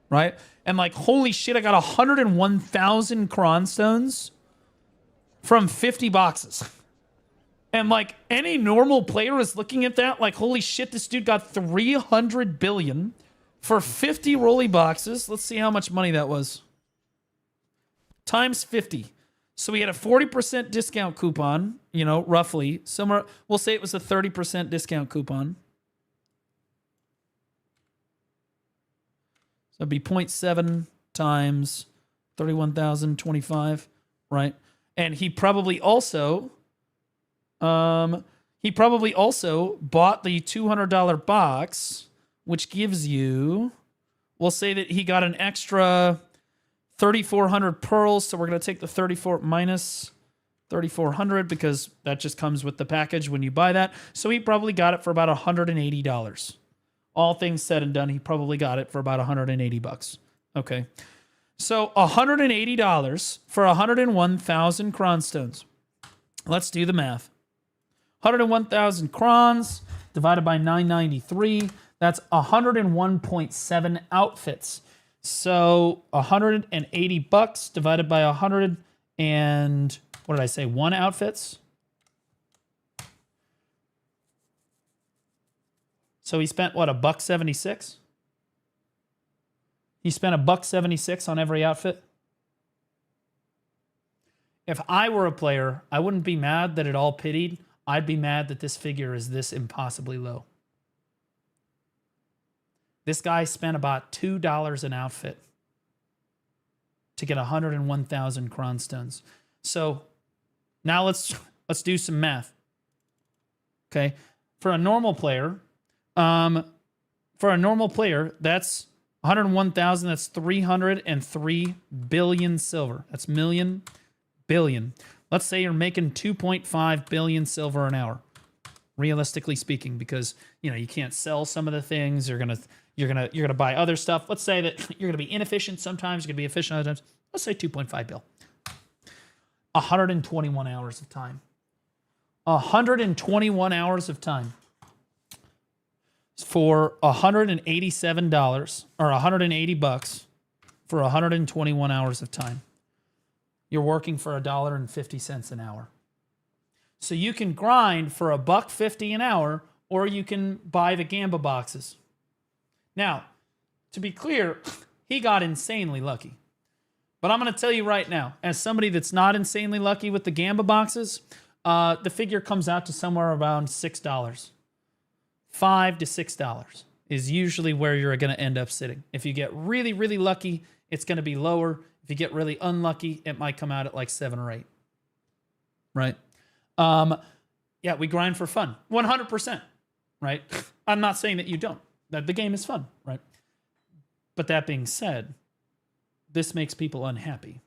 Right? And like, holy shit, I got 101,000 cronstones from 50 boxes. And like, any normal player is looking at that like, holy shit, this dude got 300 billion for 50 rolly boxes. Let's see how much money that was. Times 50. So we had a 40% discount coupon, you know, roughly. Somewhere, we'll say it was a 30% discount coupon. So it'd be 0.7 times 31,025, right? And he probably also bought the $200 box, which gives you, we'll say that he got an extra 3,400 pearls. So we're going to take the 34 minus 3,400 because that just comes with the package when you buy that. So he probably got it for about $180. All things said and done, he probably got it for about 180 bucks. Okay. So $180 for 101,000 cronstones. Let's do the math. 101,000 crons divided by 993. That's 101.7 outfits. So 180 bucks divided by 100 and what did I say? 1 outfits. So he spent what, $1.76? He spent $1.76 on every outfit. If I were a player, I wouldn't be mad that it all pitied. I'd be mad that this figure is this impossibly low. This guy spent about $2 an outfit to get 101,000 cronstones. So now let's do some math. Okay, for a normal player, that's 101,000. That's 303 billion silver. That's million, billion. Let's say you're making 2.5 billion silver an hour, realistically speaking, because you know you can't sell some of the things. You're gonna buy other stuff. Let's say that you're gonna be inefficient sometimes. You're gonna be efficient other times. Let's say 2.5 bill. 121 hours of time. 121 hours of time for $187 or 180 bucks for 121 hours of time. You're working for $1.50 an hour. So you can grind for $1.50 an hour, or you can buy the Gamba boxes. Now, to be clear, he got insanely lucky. But I'm going to tell you right now, as somebody that's not insanely lucky with the Gamba boxes, the figure comes out to somewhere around $6. $5 to $6 is usually where you're going to end up sitting. If you get really, really lucky, it's going to be lower. If you get really unlucky, it might come out at like 7 or 8. Right? Yeah, we grind for fun. 100%. Right? I'm not saying that you don't. That the game is fun. Right? But that being said, this makes people unhappy.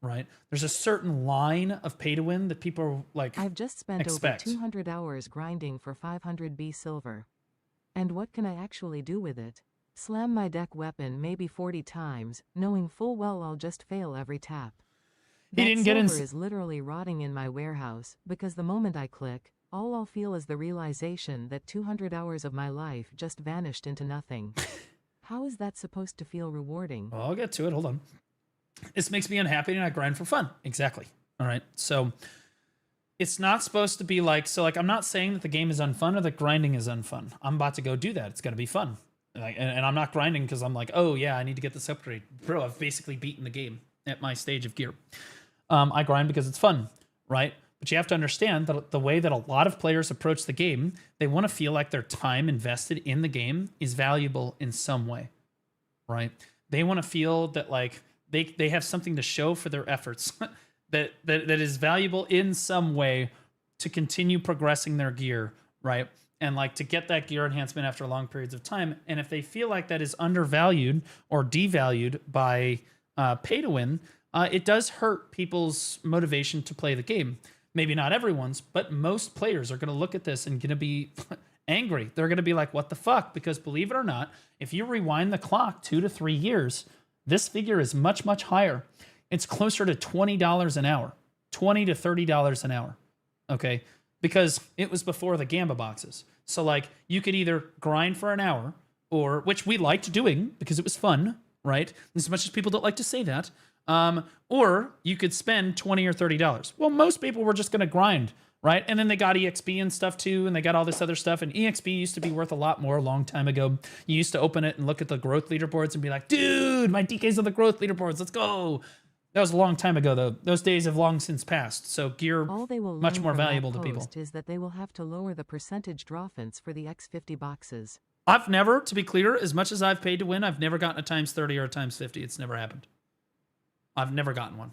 right? There's a certain line of pay to win that people are like I've just spent expect. over 200 hours grinding for 500B silver. And what can I actually do with it? Slam my deck weapon maybe 40 times, knowing full well I'll just fail every tap. He didn't get in. Silver is literally rotting in my warehouse, because the moment I click, all I'll feel is the realization that 200 hours of my life just vanished into nothing. How is that supposed to feel rewarding? Well, I'll get to it. Hold on. This makes me unhappy and I grind for fun. Exactly. All right. So it's not supposed to be like, I'm not saying that the game is unfun or that grinding is unfun. I'm about to go do that. It's going to be fun. And I'm not grinding because I'm like, oh yeah, I need to get this upgrade. Bro, I've basically beaten the game at my stage of gear. I grind because it's fun, right? But you have to understand that the way that a lot of players approach the game, they want to feel like their time invested in the game is valuable in some way, right? They want to feel that like they have something to show for their efforts that is valuable in some way to continue progressing their gear, right? And like to get that gear enhancement after long periods of time. And if they feel like that is undervalued or devalued by pay to win, it does hurt people's motivation to play the game. Maybe not everyone's, but most players are going to look at this and going to be angry. They're going to be like, what the fuck? Because believe it or not, if you rewind the clock 2 to 3 years, this figure is much, much higher. It's closer to $20 an hour, $20 to $30 an hour. Okay. Because it was before the Gamba boxes. So like you could either grind for an hour or, which we liked doing because it was fun, right? As much as people don't like to say that. Or you could spend $20 or $30. Well, most people were just going to grind, right? And then they got EXP and stuff too, and they got all this other stuff. And EXP used to be worth a lot more a long time ago. You used to open it and look at the growth leaderboards and be like, dude, my DK's on the growth leaderboards. Let's go. That was a long time ago, though. Those days have long since passed. So gear, All they will much learn more from that valuable to people. post is that they will have to lower the percentage drawfence for the X50 boxes. I've never, to be clear, as much as I've paid to win, I've never gotten a times 30 or a times 50. It's never happened. I've never gotten one.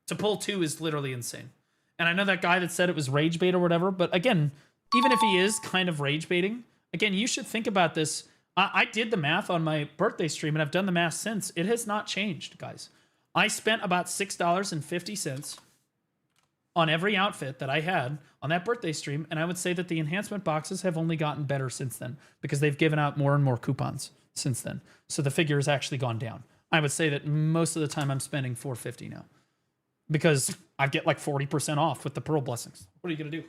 To pull 2 is literally insane. And I know that guy that said it was rage bait or whatever, but again, even if he is kind of rage baiting, again, you should think about this. I did the math on my birthday stream, and I've done the math since. It has not changed, guys. I spent about $6.50 on every outfit that I had on that birthday stream, and I would say that the enhancement boxes have only gotten better since then because they've given out more and more coupons since then. So the figure has actually gone down. I would say that most of the time I'm spending $4.50 now because I get like 40% off with the Pearl Blessings. What are you going to do?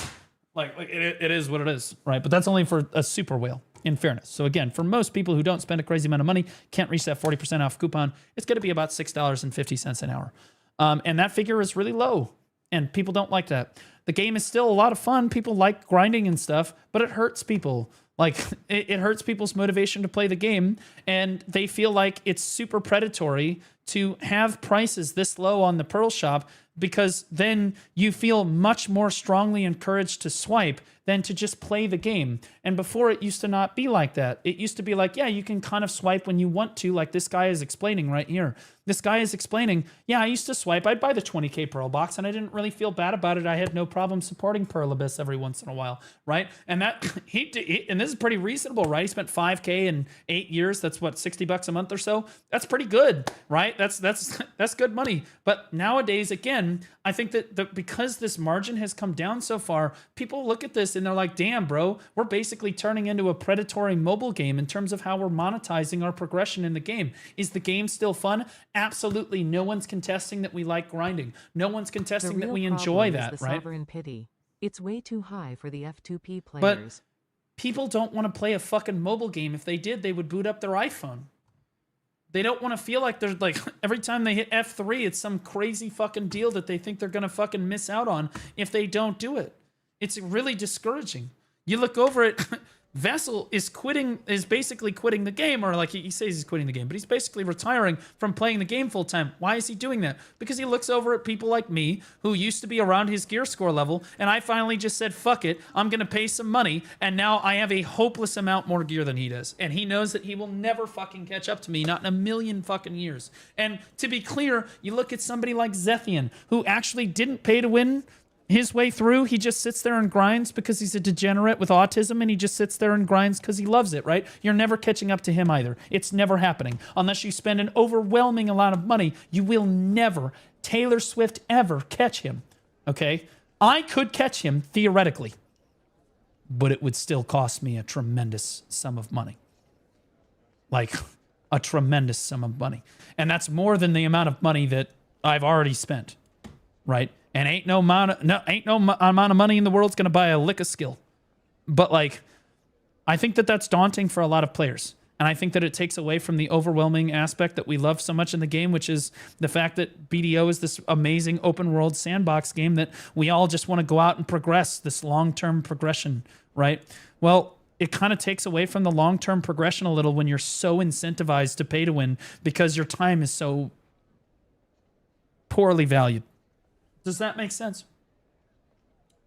Like it is what it is, right? But that's only for a super whale, in fairness. So again, for most people who don't spend a crazy amount of money, can't reach that 40% off coupon, it's going to be about $6.50 an hour. And that figure is really low, and people don't like that. The game is still a lot of fun. People like grinding and stuff, but it hurts people. Like, it hurts people's motivation to play the game, and they feel like it's super predatory to have prices this low on the Pearl Shop because then you feel much more strongly encouraged to swipe than to just play the game. And before, it used to not be like that. It used to be like, yeah, you can kind of swipe when you want to, like this guy is explaining right here. This guy is explaining, yeah, I used to swipe. I'd buy the 20K Pearl box, and I didn't really feel bad about it. I had no problem supporting Pearl Abyss every once in a while, right? And that and this is pretty reasonable, right? He spent 5K in 8 years. That's what, $60 a month or so? That's pretty good, right? That's good money. But nowadays, again, I think that because this margin has come down so far, people look at this and they're like, damn, bro, we're basically turning into a predatory mobile game in terms of how we're monetizing our progression in the game. Is the game still fun? Absolutely. No one's contesting that we like grinding. No one's contesting that we enjoy that, the right? Sovereign pity. It's way too high for the F2P players. But people don't want to play a fucking mobile game. If they did, they would boot up their iPhone. They don't want to feel like they're like, every time they hit F3, it's some crazy fucking deal that they think they're going to fucking miss out on if they don't do it. It's really discouraging. You look over it, Vessel is basically quitting the game, or like he says he's quitting the game, but he's basically retiring from playing the game full time. Why is he doing that? Because he looks over at people like me who used to be around his gear score level, and I finally just said, fuck it, I'm going to pay some money, and now I have a hopeless amount more gear than he does. And he knows that he will never fucking catch up to me, not in a million fucking years. And to be clear, you look at somebody like Zethian, who actually didn't pay to win his way through. He just sits there and grinds because he's a degenerate with autism, and he just sits there and grinds because he loves it, right? You're never catching up to him either. It's never happening. Unless you spend an overwhelming amount of money, you will never, Taylor Swift ever catch him, okay? I could catch him theoretically, but it would still cost me a tremendous sum of money. Like a tremendous sum of money. And that's more than the amount of money that I've already spent, right? And ain't no amount of money in the world's going to buy a lick of skill. But like, I think that that's daunting for a lot of players. And I think that it takes away from the overwhelming aspect that we love so much in the game, which is the fact that BDO is this amazing open world sandbox game that we all just want to go out and progress, this long-term progression, right? Well, it kind of takes away from the long-term progression a little when you're so incentivized to pay to win because your time is so poorly valued. Does that make sense?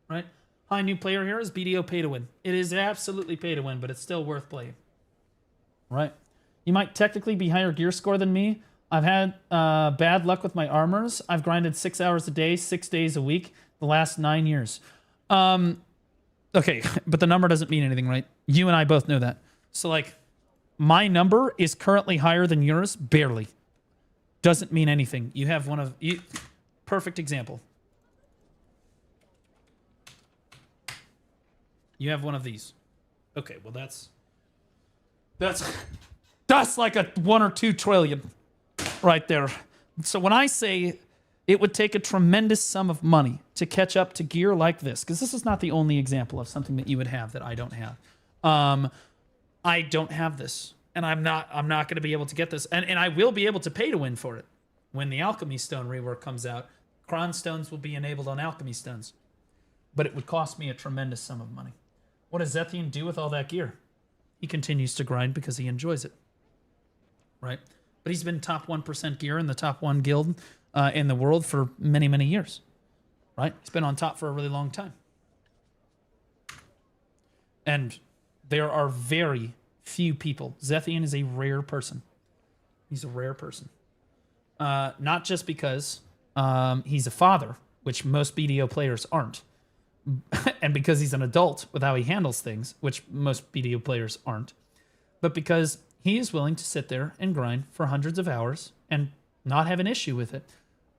Right? Hi, new player here. Is BDO pay to win? It is absolutely pay to win, but it's still worth playing. Right? You might technically be higher gear score than me. I've had bad luck with my armors. I've grinded 6 hours a day, 6 days a week, the last 9 years. Okay, but the number doesn't mean anything, right? You and I both know that. So, like, my number is currently higher than yours, barely. Doesn't mean anything. You have one of... perfect example. You have one of these. Okay, well, that's like a 1 or 2 trillion right there. So when I say it would take a tremendous sum of money to catch up to gear like this, because this is not the only example of something that you would have that I don't have. I don't have this, and I'm not going to be able to get this, and I will be able to pay to win for it when the Alchemy Stone rework comes out. Cron stones will be enabled on Alchemy Stones, but it would cost me a tremendous sum of money. What does Zethian do with all that gear? He continues to grind because he enjoys it, right? But he's been top 1% gear in the top 1 guild in the world for many, many years, right? He's been on top for a really long time. And there are very few people. Zethian is a rare person. He's a rare person. Not just because he's a father, which most BDO players aren't, and because he's an adult with how he handles things, which most BDO players aren't, but because he is willing to sit there and grind for hundreds of hours and not have an issue with it.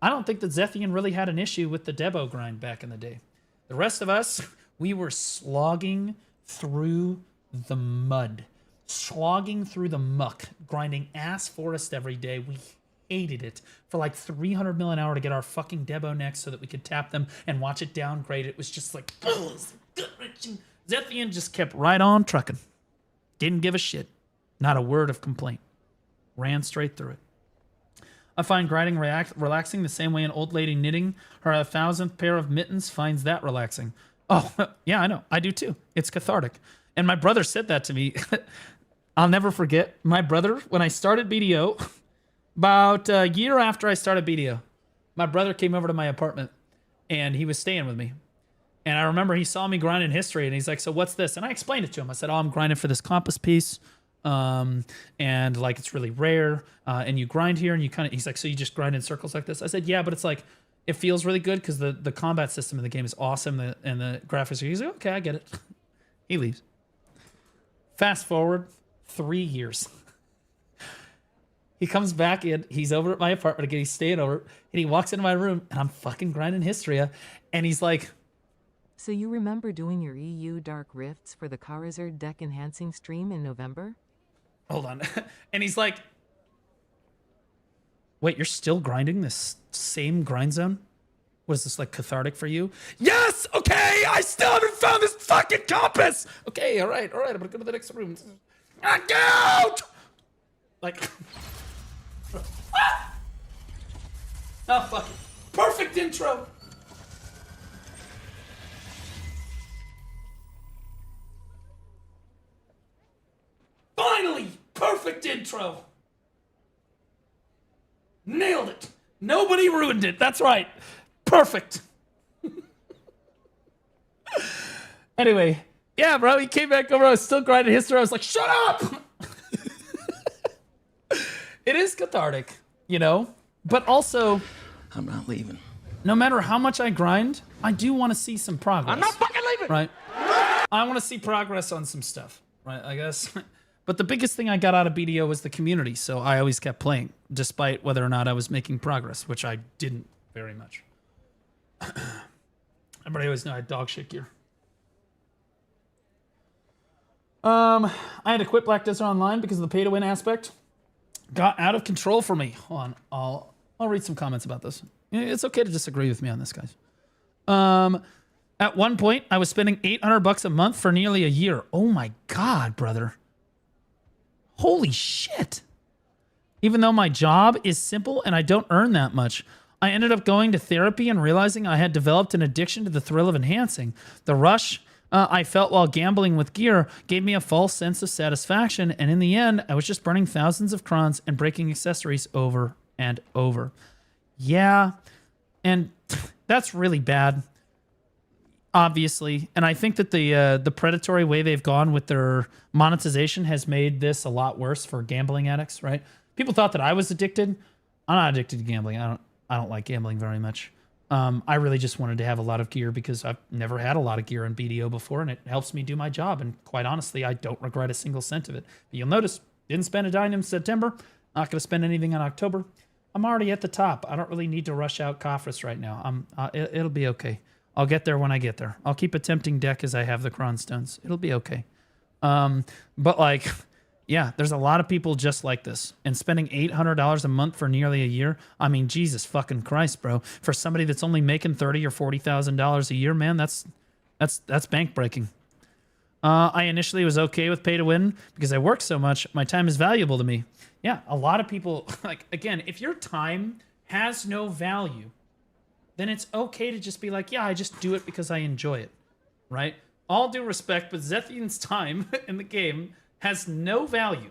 I don't think that Zethian really had an issue with the Debo grind back in the day. The rest of us, we were slogging through the mud, slogging through the muck, grinding ass forest every day. We hated it for like 300 mil an hour to get our fucking Debo next so that we could tap them and watch it downgrade. It was just like, Zethian just kept right on trucking. Didn't give a shit. Not a word of complaint. Ran straight through it. I find grinding relaxing the same way an old lady knitting her 1,000th pair of mittens finds that relaxing. Oh, yeah, I know. I do too. It's cathartic. And my brother said that to me. I'll never forget. My brother, when I started BDO, about a year after I started BDO, my brother came over to my apartment and he was staying with me. And I remember he saw me grinding history and he's like, so what's this? And I explained it to him. I said, oh, I'm grinding for this compass piece. And like, it's really rare. And you grind here and you kind of, he's like, so you just grind in circles like this? I said, yeah, but it's like, it feels really good because the combat system in the game is awesome. And the graphics are, he's like, okay, I get it. He leaves. Fast forward 3 years. He comes back in, he's over at my apartment again, he's staying over, and he walks into my room, and I'm fucking grinding Histria, and he's like... So you remember doing your EU Dark Rifts for the Charizard deck enhancing stream in November? Hold on. And he's like... Wait, you're still grinding this same grind zone? Was this like cathartic for you? Yes! Okay! I still haven't found this fucking compass! Okay, alright, I'm gonna go to the next room. Get out! Like... Ah! Oh, fuck it. Perfect intro. Finally, perfect intro. Nailed it. Nobody ruined it. That's right. Perfect. Anyway, yeah, bro, he came back over. I was still grinding history. I was like, shut up. It is cathartic, you know, but also, I'm not leaving. No matter how much I grind, I do want to see some progress. I'm not fucking leaving. Right? I want to see progress on some stuff, right? I guess. But the biggest thing I got out of BDO was the community, so I always kept playing, despite whether or not I was making progress, which I didn't very much. Everybody always know I had dog shit gear. I had to quit Black Desert Online because of the pay to win aspect. Got out of control for me. Hold on, I'll read some comments about this. It's okay to disagree with me on this, guys. At one point, I was spending $800 a month for nearly a year. Oh my God, brother. Holy shit. Even though my job is simple and I don't earn that much, I ended up going to therapy and realizing I had developed an addiction to the thrill of enhancing. The rush I felt while gambling with gear gave me a false sense of satisfaction, and in the end, I was just burning thousands of crons and breaking accessories over and over. Yeah, and that's really bad, obviously. And I think that the predatory way they've gone with their monetization has made this a lot worse for gambling addicts, right? People thought that I was addicted. I'm not addicted to gambling. I don't like gambling very much. I really just wanted to have a lot of gear because I've never had a lot of gear in BDO before, and it helps me do my job. And quite honestly, I don't regret a single cent of it. But you'll notice, didn't spend a dime in September. Not going to spend anything in October. I'm already at the top. I don't really need to rush out Coffrus right now. It'll be okay. I'll get there when I get there. I'll keep attempting deck as I have the Cron Stones. It'll be okay. But like, yeah, there's a lot of people just like this. And spending $800 a month for nearly a year, I mean, Jesus fucking Christ, bro. For somebody that's only making $30,000 or $40,000 a year, man, that's bank breaking. I initially was okay with pay to win because I work so much. My time is valuable to me. Yeah, a lot of people, like, again, if your time has no value, then it's okay to just be like, yeah, I just do it because I enjoy it, right? All due respect, but Zethian's time in the game has no value.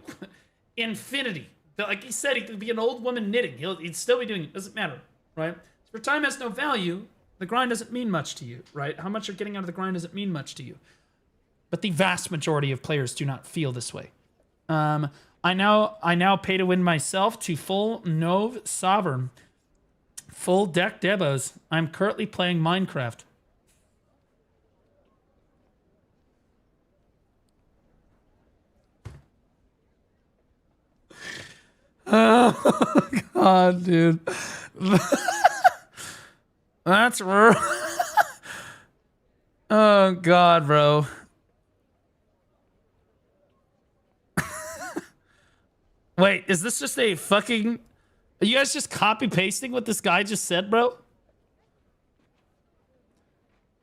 Infinity. Like he said, he could be an old woman knitting. He'd still be doing it. Doesn't matter, right? If your time has no value, the grind doesn't mean much to you, right? How much you're getting out of the grind doesn't mean much to you. But the vast majority of players do not feel this way. I now pay to win myself to full Nov Sovereign. Full deck debos. I'm currently playing Minecraft. Oh, God, dude. That's oh, God, bro. Wait, is this just a fucking... Are you guys just copy-pasting what this guy just said, bro?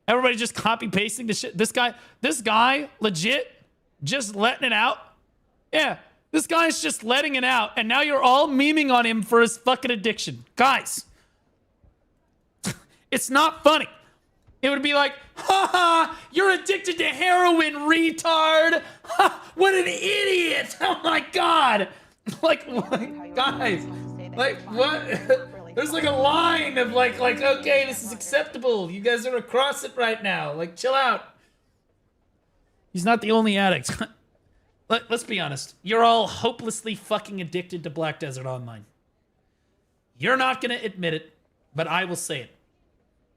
Everybody just copy-pasting the shit? This guy, legit, just letting it out? Yeah. This guy's just letting it out, and now you're all memeing on him for his fucking addiction. Guys, it's not funny. It would be like, ha ha, you're addicted to heroin, retard. Ha, what an idiot. Oh my God. Like, what? Guys, like, what? There's like a line of like, okay, this is acceptable. You guys are across it right now. Like, chill out. He's not the only addict. Let's be honest. You're all hopelessly fucking addicted to Black Desert Online. You're not going to admit it, but I will say it.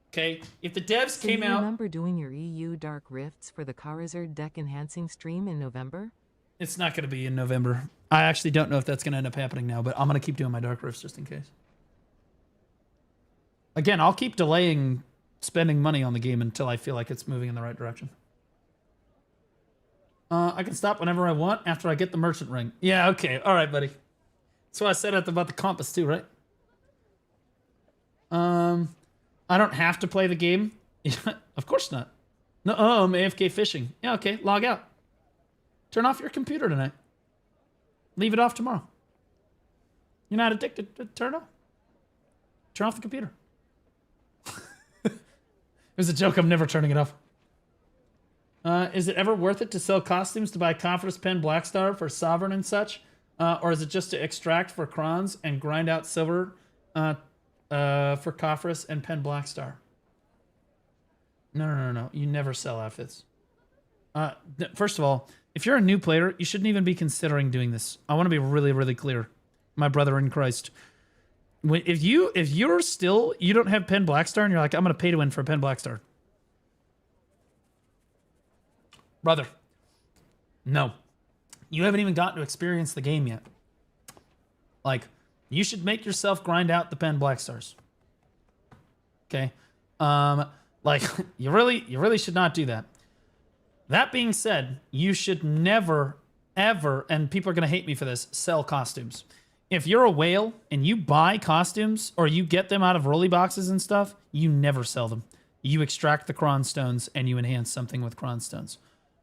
Okay? If the devs came out... Do you remember doing your EU Dark Rifts for the Charizard deck enhancing stream in November? It's not going to be in November. I actually don't know if that's going to end up happening now, but I'm going to keep doing my Dark Rifts just in case. Again, I'll keep delaying spending money on the game until I feel like it's moving in the right direction. I can stop whenever I want after I get the merchant ring. Yeah, okay. All right, buddy. That's what I said about the compass too, right? I don't have to play the game. Of course not. No, I'm AFK fishing. Yeah, okay. Log out. Turn off your computer tonight. Leave it off tomorrow. You're not addicted. Turn it off. Turn off the computer. It was a joke. I'm never turning it off. Is it ever worth it to sell costumes to buy Conference Pen Blackstar for Sovereign and such? Or is it just to extract for crons and grind out silver for Conference and Pen Blackstar? No. You never sell outfits. First of all, if you're a new player, you shouldn't even be considering doing this. I want to be really, really clear. My brother in Christ. If you don't have Pen Blackstar and you're like, I'm going to pay to win for Pen Blackstar. Brother, no. You haven't even gotten to experience the game yet. Like, you should make yourself grind out the Pen Black Stars. Okay. Like you really should not do that. That being said, you should never, ever, and people are going to hate me for this, sell costumes. If you're a whale and you buy costumes or you get them out of rolly boxes and stuff, you never sell them. You extract the cron stones and you enhance something with cron stones.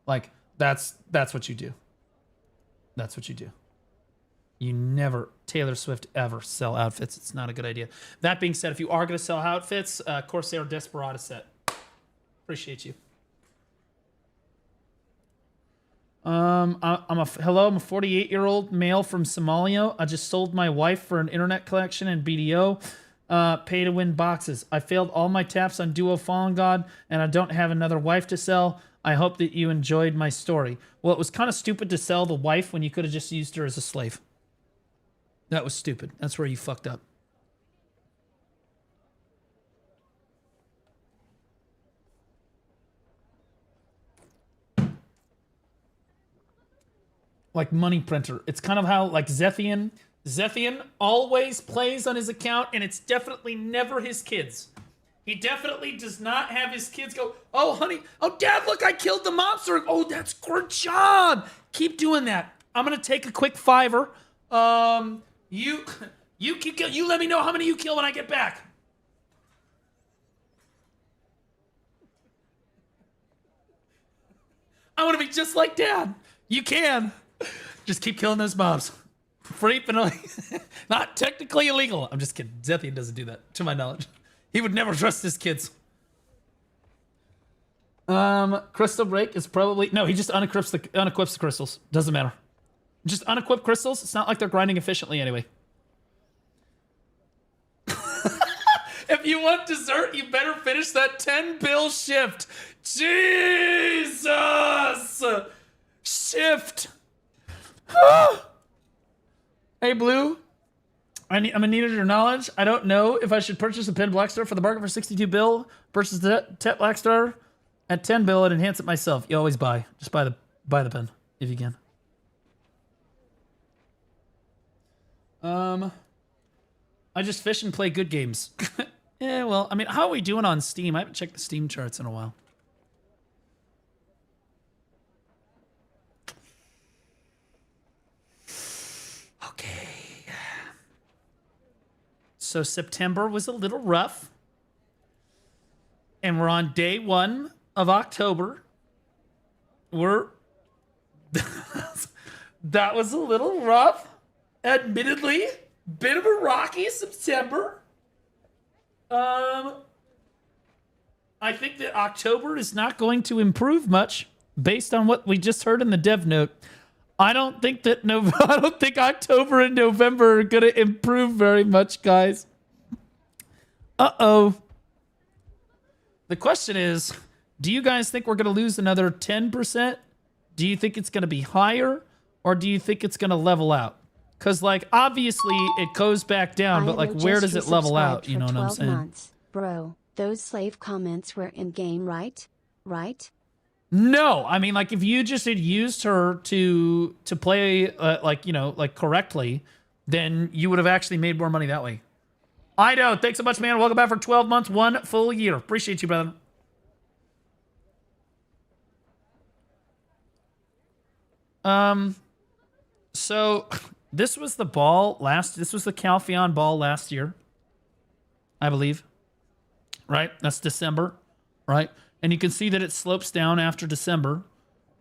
Like, that's what you do. That's what you do. You never, Taylor Swift, ever sell outfits. It's not a good idea. That being said, if you are going to sell outfits, Corsair Desperado set. Appreciate you. I'm a 48-year-old male from Somalia. I just sold my wife for an internet collection and BDO. Pay to win boxes. I failed all my taps on Duo Fallen God, and I don't have another wife to sell. I hope that you enjoyed my story. Well, it was kind of stupid to sell the wife when you could have just used her as a slave. That was stupid. That's where you fucked up. Like money printer. It's kind of how like Zethian always plays on his account, and it's definitely never his kids. He definitely does not have his kids go, oh honey, oh dad, look, I killed the monster. Oh, that's good job. Keep doing that. I'm gonna take a quick $5. You let me know how many you kill when I get back. I want to be just like dad. You can. Just keep killing those mobs. Free, but not technically illegal. I'm just kidding. Zethian doesn't do that, to my knowledge. He would never trust his kids. Crystal break is probably... No, he just unequips the crystals. Doesn't matter. Just unequip crystals. It's not like they're grinding efficiently anyway. If you want dessert, you better finish that 10 bill shift. Jesus! Shift. Hey, Blue. I'm in need of your knowledge. I don't know if I should purchase a pin Blackstar for the bargain for 62 bill. Purchase the Tet Blackstar at 10 bill and enhance it myself. You always buy. Just buy the pen if you can. I just fish and play good games. Yeah, well, I mean, how are we doing on Steam? I haven't checked the Steam charts in a while. Okay. So September was a little rough. And we're on day 1 of October. That was a little rough. Admittedly, bit of a rocky September. I think that October is not going to improve much based on what we just heard in the dev note. I don't think October and November are going to improve very much, guys. Uh-oh. The question is, do you guys think we're going to lose another 10%? Do you think it's going to be higher, or do you think it's going to level out? Because, like, obviously it goes back down, but, like, where does it level out? You know what I'm saying? Months. Bro, those slave comments were in-game, right? Right? No. I mean, like, if you just had used her to play, like, you know, like, correctly, then you would have actually made more money that way. I know. Thanks so much, man. Welcome back for 12 months, 1 full year. Appreciate you, brother. So... This was the Calpheon ball last year, I believe. Right? That's December, right? And you can see that it slopes down after December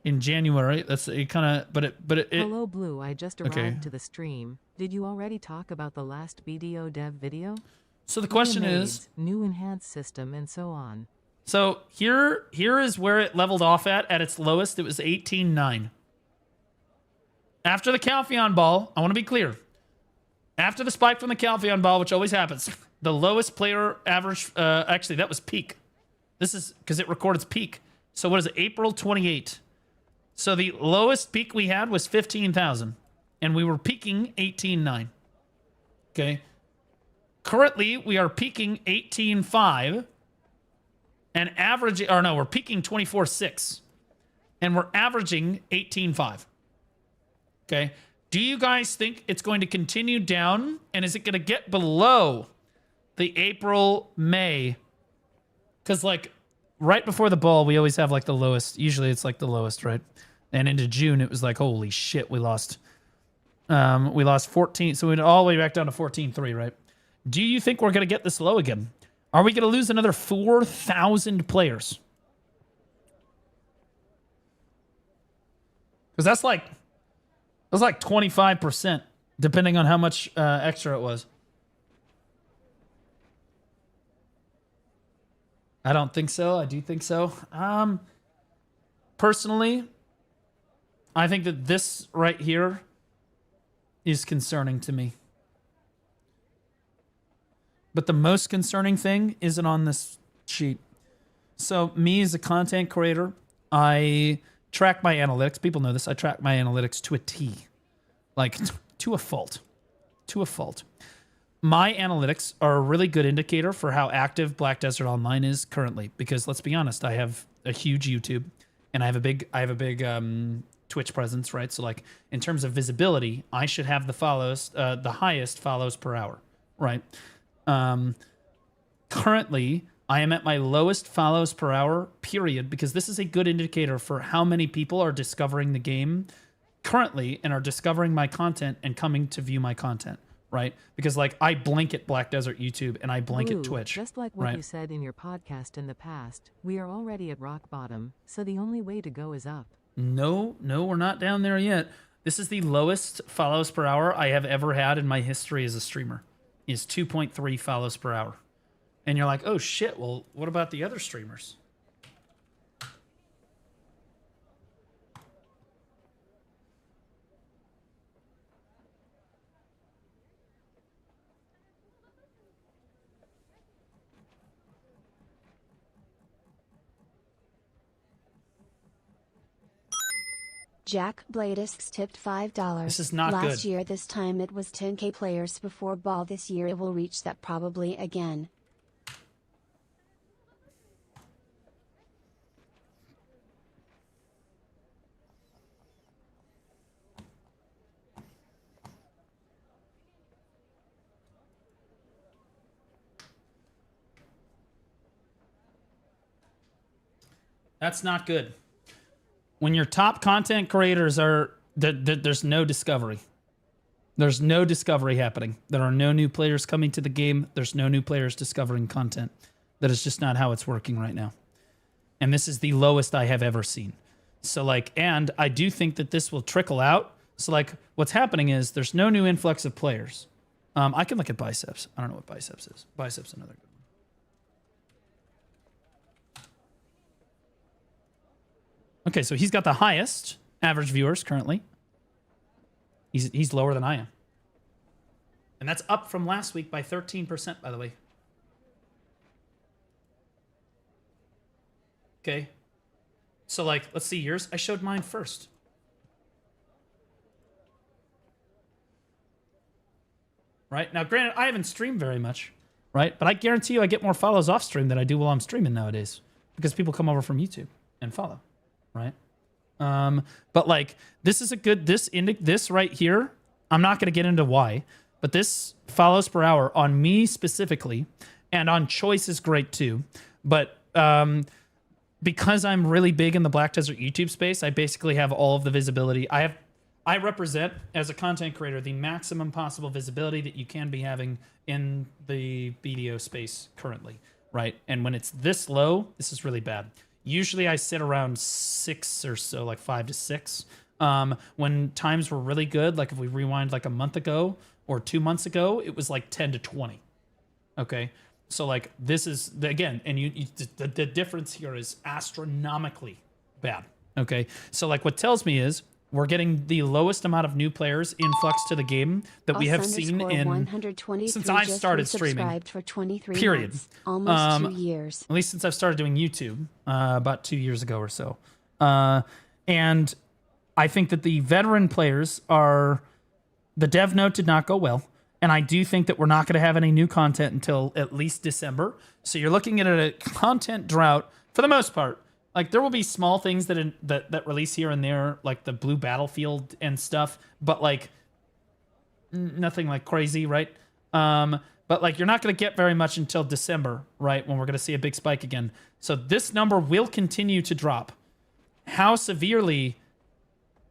in January. That's it kind of, but it. Hello, Blue. I just arrived to the stream. Did you already talk about the last BDO dev video? So the question is, new enhanced system and so on. So here is where it leveled off at its lowest. It was 18.9. After the Calpheon ball, I want to be clear. After the spike from the Calpheon ball, which always happens, the lowest player average, actually, that was peak. This is because it records peak. So what is it? April 28. So the lowest peak we had was 15,000. And we were peaking 18.9. Okay. Currently, we are peaking 18.5. And averaging, or no, we're peaking 24.6. And we're averaging 18.5. Okay. Do you guys think it's going to continue down? And is it going to get below the April-May Because like right before the ball, we always have like the lowest. Usually it's like the lowest, right? And into June, it was like, holy shit, we lost 14. So we went all the way back down to 14-3, right? Do you think we're going to get this low again? Are we going to lose another 4,000 players? Because that's like 25%, depending on how much extra it was. I don't think so. I do think so. Personally, I think that this right here is concerning to me. But the most concerning thing isn't on this sheet. So me as a content creator, I track my analytics. People know this. I track my analytics to a T. Like, to a fault. To a fault. My analytics are a really good indicator for how active Black Desert Online is currently. Because let's be honest, I have a huge YouTube and I have a big Twitch presence, right? So like in terms of visibility, I should have the highest follows per hour, right? Currently, I am at my lowest follows per hour, period, because this is a good indicator for how many people are discovering the game currently and are discovering my content and coming to view my content, right? Because like I blanket Black Desert YouTube and I blanket Twitch. Just like what right? you said in your podcast in the past, we are already at rock bottom, so the only way to go is up. No, we're not down there yet. This is the lowest follows per hour I have ever had in my history as a streamer, is 2.3 follows per hour. And you're like, oh shit, well, what about the other streamers? Jack Bladisks tipped $5. This is not Last good. year this time it was 10k players before ball. This year it will reach that probably again. That's not good. When your top content creators are, there's no discovery. There's no discovery happening. There are no new players coming to the game. There's no new players discovering content. That is just not how it's working right now. And this is the lowest I have ever seen. So like, and I do think that this will trickle out. So like what's happening is there's no new influx of players. I can look at biceps. I don't know what biceps is. Biceps, another good one. Okay, so he's got the highest average viewers currently. He's lower than I am. And that's up from last week by 13%, by the way. Okay. So, like, let's see yours. I showed mine first. Right? Now, granted, I haven't streamed very much, right? But I guarantee you I get more follows off stream than I do while I'm streaming nowadays. Because people come over from YouTube and follow. Right? But like this is a good this right here. I'm not going to get into why, but this follows per hour on me specifically, and on Choice is great too. But because I'm really big in the Black Desert YouTube space, I basically have all of the visibility. I represent as a content creator the maximum possible visibility that you can be having in the BDO space currently, right? And when it's this low, this is really bad. Usually I sit around 6 or so, like 5 to 6. When times were really good, like if we rewind like a month ago or 2 months ago, it was like 10 to 20. Okay. So like this is, again, and the difference here is astronomically bad. Okay. So like what tells me is we're getting the lowest amount of new players influx to the game that we have seen since I've started streaming. For 23 period. Months, almost 2 years. At least since I've started doing YouTube about 2 years ago or so. And I think that the veteran players are... The dev note did not go well. And I do think that we're not going to have any new content until at least December. So you're looking at a content drought for the most part. Like there will be small things that release here and there, like the Blue Battlefield and stuff, but like nothing like crazy, right? But like, you're not going to get very much until December, right? When we're going to see a big spike again. So this number will continue to drop. How severely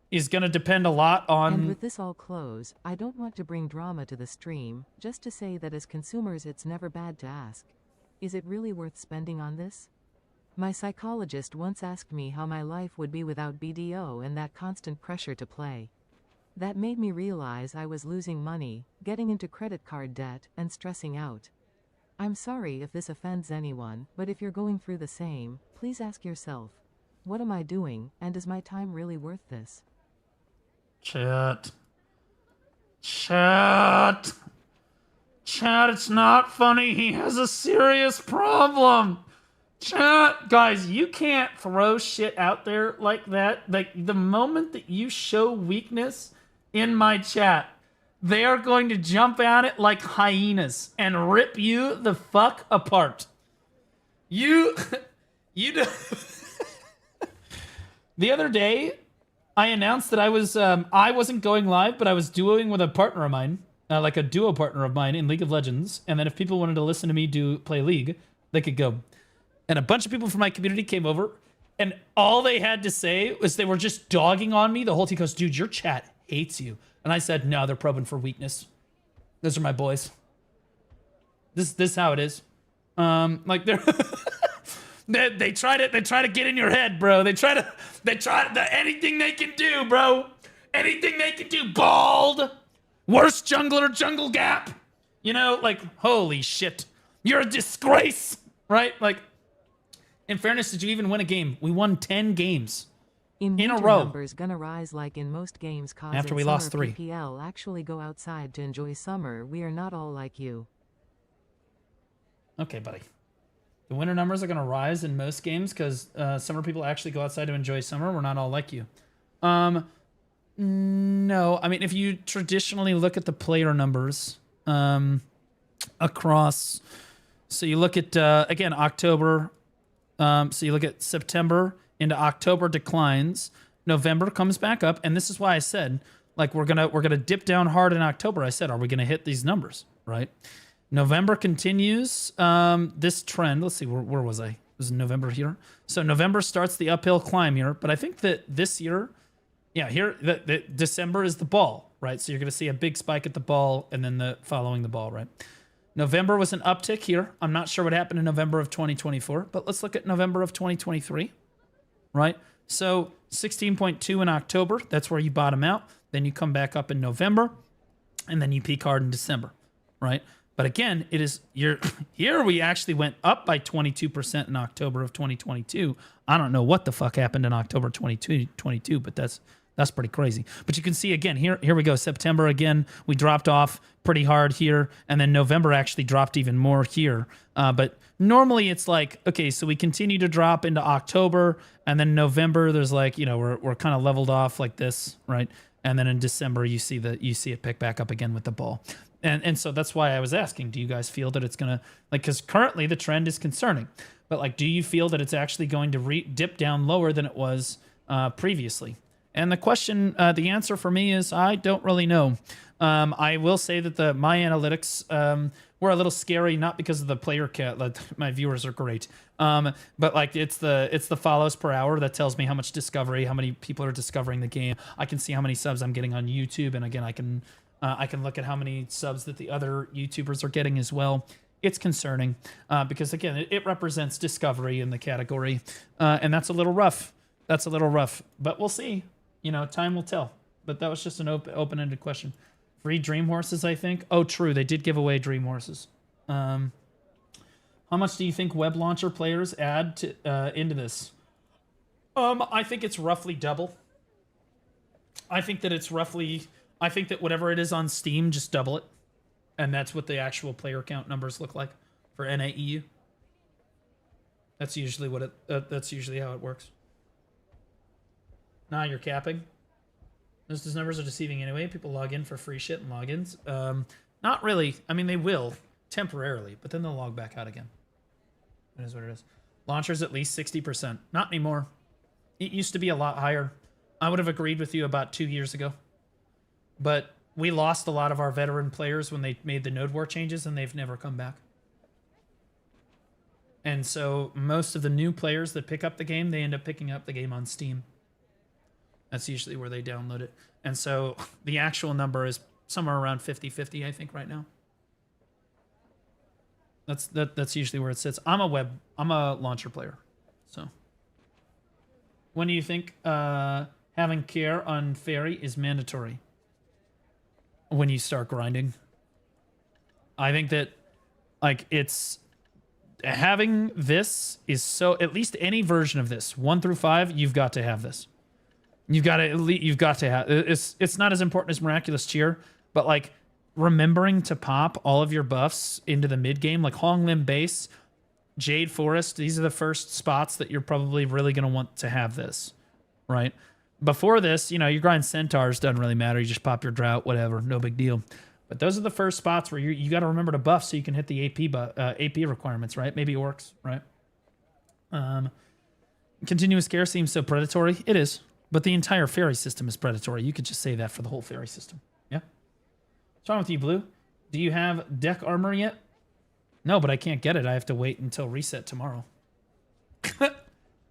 is going to depend a lot on... And with this all close, I don't want to bring drama to the stream, just to say that as consumers it's never bad to ask, is it really worth spending on this? My psychologist once asked me how my life would be without BDO and that constant pressure to play. That made me realize I was losing money, getting into credit card debt, and stressing out. I'm sorry if this offends anyone, but if you're going through the same, please ask yourself, what am I doing, and is my time really worth this? Chat, it's not funny. He has a serious problem. Chat, guys, you can't throw shit out there like that. Like, the moment that you show weakness in my chat, they are going to jump at it like hyenas and rip you the fuck apart. You do. The other day, I announced that I wasn't going live, but I was duoing with a partner of mine, like a duo partner of mine in League of Legends. And then if people wanted to listen to me play League, they could go. And a bunch of people from my community came over, and all they had to say was they were just dogging on me. The whole team goes, dude, your chat hates you. And I said, no, they're probing for weakness. Those are my boys. This is how it is. Like they're they try to get in your head, bro. They try anything they can do, bro. Anything they can do. Bald. Worst jungler, jungle gap. You know, like, holy shit. You're a disgrace, right? Like, in fairness, did you even win a game? We won 10 games in a row. Numbers gonna rise like in most games cause after we lost 3. PPL actually go outside to enjoy summer. We are not all like you. Okay, buddy. The winter numbers are going to rise in most games because summer people actually go outside to enjoy summer. We're not all like you. No. I mean, if you traditionally look at the player numbers across... So you look at, again, October. So you look at September into October declines. November comes back up. And this is why I said, like, we're gonna dip down hard in October. I said, are we going to hit these numbers, right? November continues this trend. Let's see, where was I? It was November here. So November starts the uphill climb here. But I think that this year, yeah, here, the December is the ball, right? So you're going to see a big spike at the ball and then following the ball, right? November was an uptick here. I'm not sure what happened in November of 2024, but let's look at November of 2023, right? So 16.2 in October. That's where you bottom out. Then you come back up in November, and then you peak hard in December, right? But again, here we actually went up by 22% in October of 2022. I don't know what the fuck happened in October 2022, but that's pretty crazy. But you can see again, here we go. September again, we dropped off pretty hard here, and then November actually dropped even more here. But normally it's like, okay, so we continue to drop into October, and then November there's like, you know, we're kind of leveled off like this, right? And then in December you see it pick back up again with the ball. And so that's why I was asking, do you guys feel that it's going to, like, because currently the trend is concerning, but like, do you feel that it's actually going to dip down lower than it was previously? And the question, the answer for me is I don't really know. I will say that my analytics were a little scary, not because of the player count. Like, my viewers are great, but like it's the follows per hour that tells me how much discovery, how many people are discovering the game. I can see how many subs I'm getting on YouTube, and again, I can look at how many subs that the other YouTubers are getting as well. It's concerning because again, it represents discovery in the category, and that's a little rough. But we'll see. You know, time will tell. But that was just an open-ended question. Free Dream Horses, I think. Oh, true. They did give away Dream Horses. How much do you think web launcher players add to into this? I think it's roughly double. I think that whatever it is on Steam, just double it. And that's what the actual player count numbers look like for NAEU. That's usually that's usually how it works. Nah, you're capping. Those numbers are deceiving anyway. People log in for free shit and logins. Not really. I mean, they will temporarily, but then they'll log back out again. It is what it is. Launchers at least 60%. Not anymore. It used to be a lot higher. I would have agreed with you about 2 years ago. But we lost a lot of our veteran players when they made the node war changes, and they've never come back. And so most of the new players that pick up the game, they end up picking up the game on Steam. That's usually where they download it. And so the actual number is somewhere around 50-50, I think, right now. That's usually where it sits. I'm a launcher player. So when do you think having care on Fairy is mandatory? When you start grinding. I think that like it's having this is so, at least any version of this 1 through 5, you've got to have this. You've got to have it's not as important as Miraculous Cheer, but like remembering to pop all of your buffs into the mid game, like Hong Lim base, Jade Forest, these are the first spots that you're probably really going to want to have this, right? Before this, you know, your grind Centaurs doesn't really matter. You just pop your Drought, whatever, no big deal. But those are the first spots where you got to remember to buff so you can hit the AP requirements, right? Maybe Orcs, right? Continuous care seems so predatory. It is. But the entire Fairy system is predatory. You could just say that for the whole Fairy system. Yeah? What's wrong with you, Blue? Do you have deck armor yet? No, but I can't get it. I have to wait until reset tomorrow.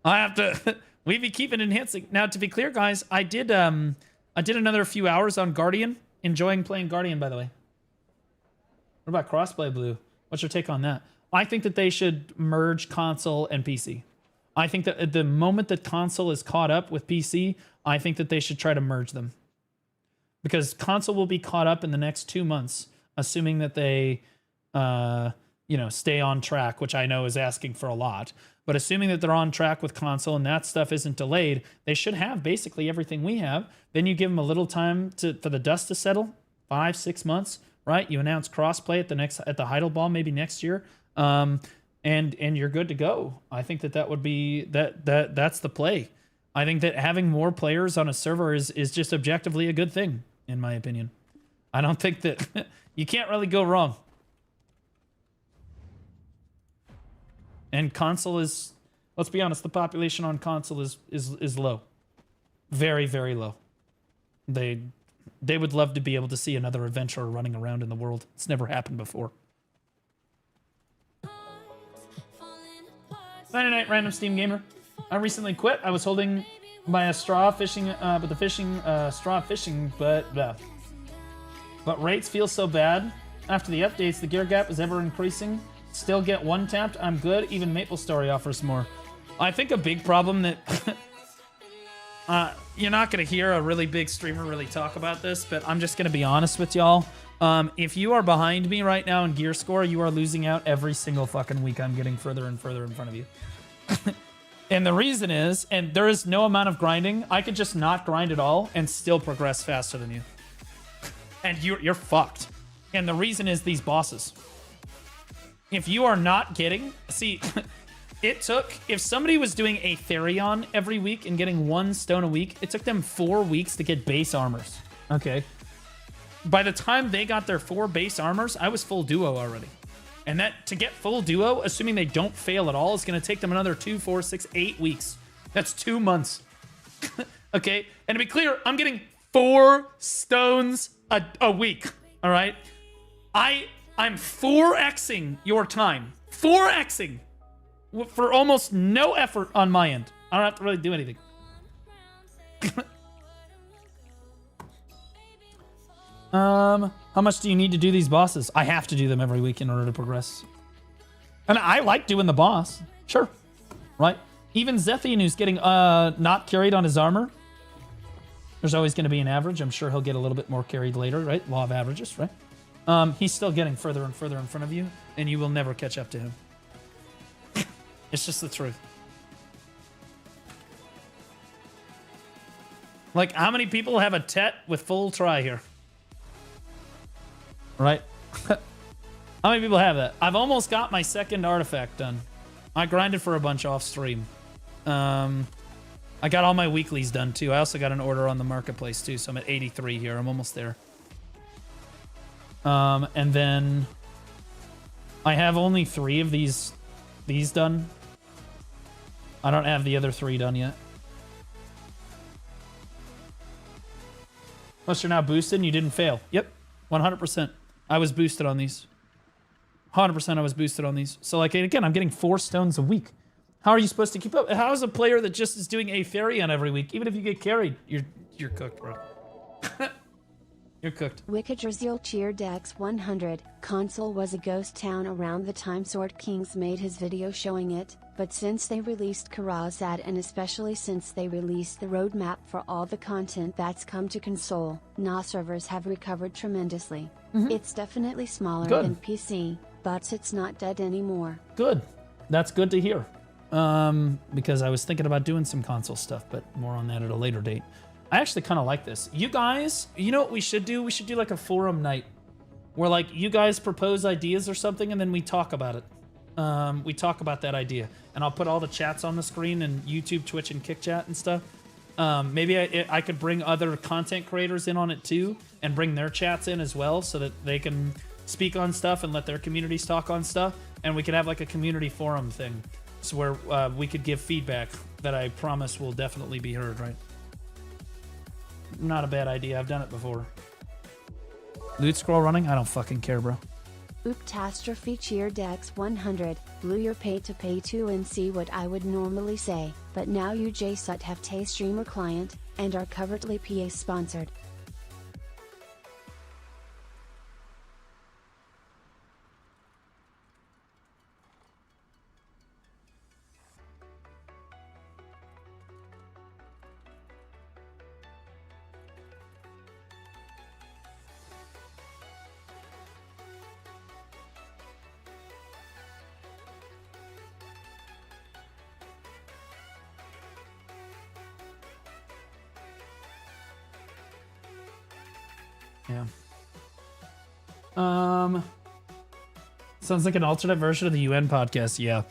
I have to... We be keeping enhancing. Now, to be clear, guys, I did another few hours on Guardian. Enjoying playing Guardian, by the way. What about crossplay, Blue? What's your take on that? I think that they should merge console and PC. I think that at the moment that console is caught up with PC, I think that they should try to merge them. Because console will be caught up in the next 2 months, assuming that they, stay on track, which I know is asking for a lot. But assuming that they're on track with console and that stuff isn't delayed, they should have basically everything we have. Then you give them a little time for the dust to settle, 5-6 months, right? You announce crossplay at the Heidel Ball maybe next year, and you're good to go. I think that would be that's the play. I think that having more players on a server is just objectively a good thing, in my opinion. I don't think that you can't really go wrong. And console is, let's be honest, the population on console is low. Very, very low. They would love to be able to see another adventurer running around in the world. It's never happened before. Friday night, random Steam gamer. I recently quit. I was holding by a straw fishing, but rates feel so bad. After the updates, the gear gap is ever increasing. Still get one tapped, I'm good. Even Maple Story offers more. I think a big problem that you're not going to hear a really big streamer really talk about this, but I'm just going to be honest with y'all. If you are behind me right now in gear score, you are losing out every single fucking week. I'm getting further and further in front of you. And the reason is, and there is no amount of grinding, I could just not grind at all and still progress faster than you. And you're fucked. And the reason is these bosses. If you are not getting... See, it took... If somebody was doing a Therion every week and getting 1 stone a week, it took them 4 weeks to get base armors. Okay. By the time they got their 4 base armors, I was full duo already. And that, to get full duo, assuming they don't fail at all, is going to take them another 2, 4, 6, 8 weeks. That's 2 months. Okay? And to be clear, I'm getting 4 stones a week. All right? I'm 4xing your time. 4xing for almost no effort on my end. I don't have to really do anything. How much do you need to do these bosses? I have to do them every week in order to progress. And I like doing the boss. Sure. Right? Even Zethian, who's getting not carried on his armor. There's always going to be an average. I'm sure he'll get a little bit more carried later, right? Law of averages, right? He's still getting further and further in front of you, and you will never catch up to him. It's just the truth. Like, how many people have a Tet with full try here? Right? How many people have that? I've almost got my 2nd artifact done. I grinded for a bunch off stream. I got all my weeklies done, too. I also got an order on the marketplace, too, so I'm at 83 here. I'm almost there. And then I have only 3 of these done. I don't have the other 3 done yet. Plus, you're now boosted and you didn't fail. Yep, 100%. I was boosted on these. 100% I was boosted on these. So, like, again, I'm getting 4 stones a week. How are you supposed to keep up? How is a player that just is doing a fairy on every week? Even if you get carried, you're cooked, bro. You're cooked. Wickedrazil Cheer Dex 100. Console was a ghost town around the time Sword Kings made his video showing it, but since they released Karazad and especially since they released the roadmap for all the content that's come to console, NA servers have recovered tremendously. It's definitely smaller Good. than PC, but it's not dead anymore. Good. That's good to hear. Because I was thinking about doing some console stuff, but more on that at a later date. I actually kind of like this. You guys, you know what we should do? We should do like a forum night where like you guys propose ideas or something and then we talk about it. We talk about that idea and I'll put all the chats on the screen and YouTube, Twitch, and Kick Chat and stuff. Maybe I could bring other content creators in on it too and bring their chats in as well so that they can speak on stuff and let their communities talk on stuff. And we could have like a community forum thing so where we could give feedback that I promise will definitely be heard, right? Not a bad idea. I've done it before. Loot scroll running? I don't fucking care, bro. Ooptastrophe Cheer Dex 100. Blew your pay to pay to and see what I would normally say, but now you JSUT have Tay streamer client, and are covertly PA sponsored. Yeah. Sounds like an alternate version of the UN podcast. Yeah.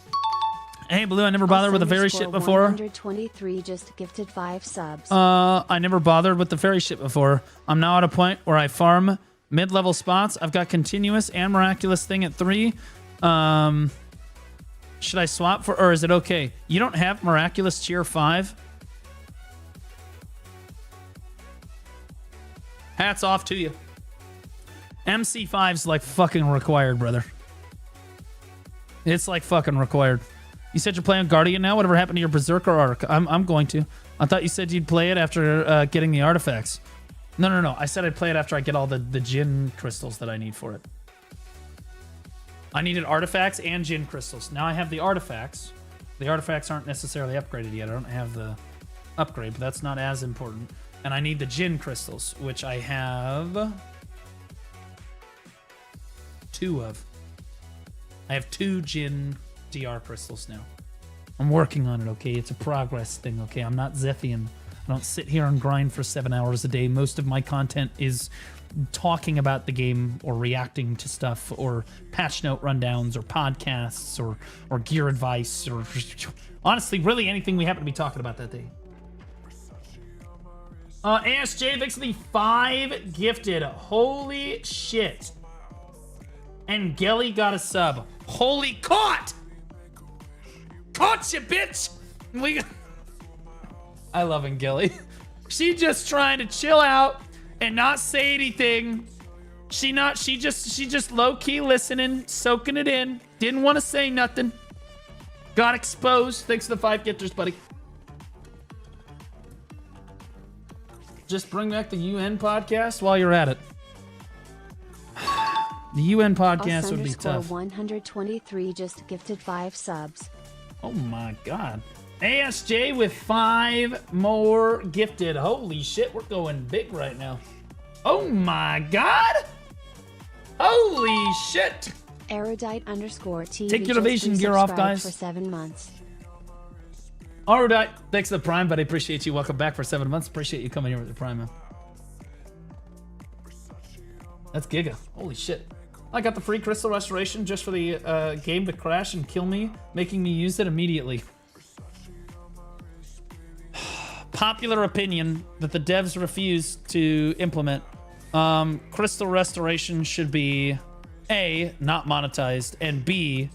Hey, Blue, I never bothered with the fairy shit before. 123 just gifted 5 subs. I never bothered with the fairy shit before. I'm now at a point where I farm mid-level spots. I've got continuous and miraculous thing at 3. Should I swap for, or is it okay? You don't have miraculous cheer 5? Hats off to you. MC5's like fucking required, brother. It's like fucking required. You said you're playing Guardian now? Whatever happened to your Berserker arc? I'm going to. I thought you said you'd play it after getting the artifacts. No. I said I'd play it after I get all the Djinn crystals that I need for it. I needed artifacts and Djinn crystals. Now I have the artifacts. The artifacts aren't necessarily upgraded yet. I don't have the upgrade, but that's not as important. And I need the Djinn crystals, which I have 2 of. I have 2 Djinn DR crystals now. I'm working on it, okay? It's a progress thing, okay? I'm not Zethian. I don't sit here and grind for 7 hours a day. Most of my content is talking about the game or reacting to stuff or patch note rundowns or podcasts or gear advice or honestly, really anything we happen to be talking about that day. ASJ, thanks for the 5 gifted. Holy shit. And Gelly got a sub. Holy caught! Caught you, bitch! I love Gelly. She just trying to chill out and not say anything. She just low-key listening, soaking it in. Didn't want to say nothing. Got exposed. Thanks for the 5 gifters, buddy. Just bring back the UN podcast while you're at it. The UN podcast would be tough. 123 just gifted 5 subs. Oh my god. ASJ with 5 more gifted. Holy shit, we're going big right now. Oh my god. Holy shit. Erudite_TV. Take your evasion gear off, guys. For 7 months. Alright, thanks for the Prime, buddy. Appreciate you. Welcome back for 7 months. Appreciate you coming here with the Prime, man. That's Giga. Holy shit. I got the free crystal restoration just for the game to crash and kill me, making me use it immediately. Popular opinion that the devs refuse to implement. Crystal restoration should be A, not monetized, and B,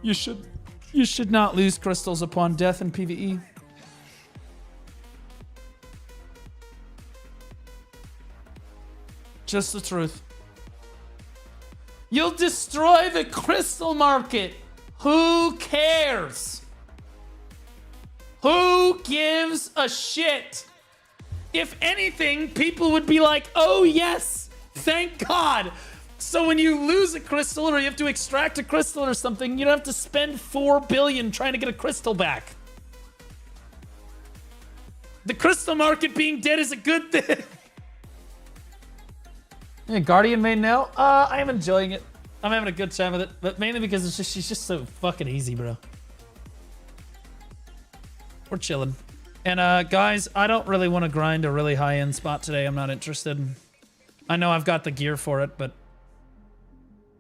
you should not lose crystals upon death in PvE. Just the truth. You'll destroy the crystal market. Who cares? Who gives a shit? If anything, people would be like, oh yes, thank God. So when you lose a crystal or you have to extract a crystal or something, you don't have to spend 4 billion trying to get a crystal back. The crystal market being dead is a good thing. Yeah, Guardian main now. I am enjoying it. I'm having a good time with it, but mainly because it's just she's just so fucking easy, bro. We're chilling. And guys, I don't really want to grind a really high-end spot today. I'm not interested. I know I've got the gear for it, but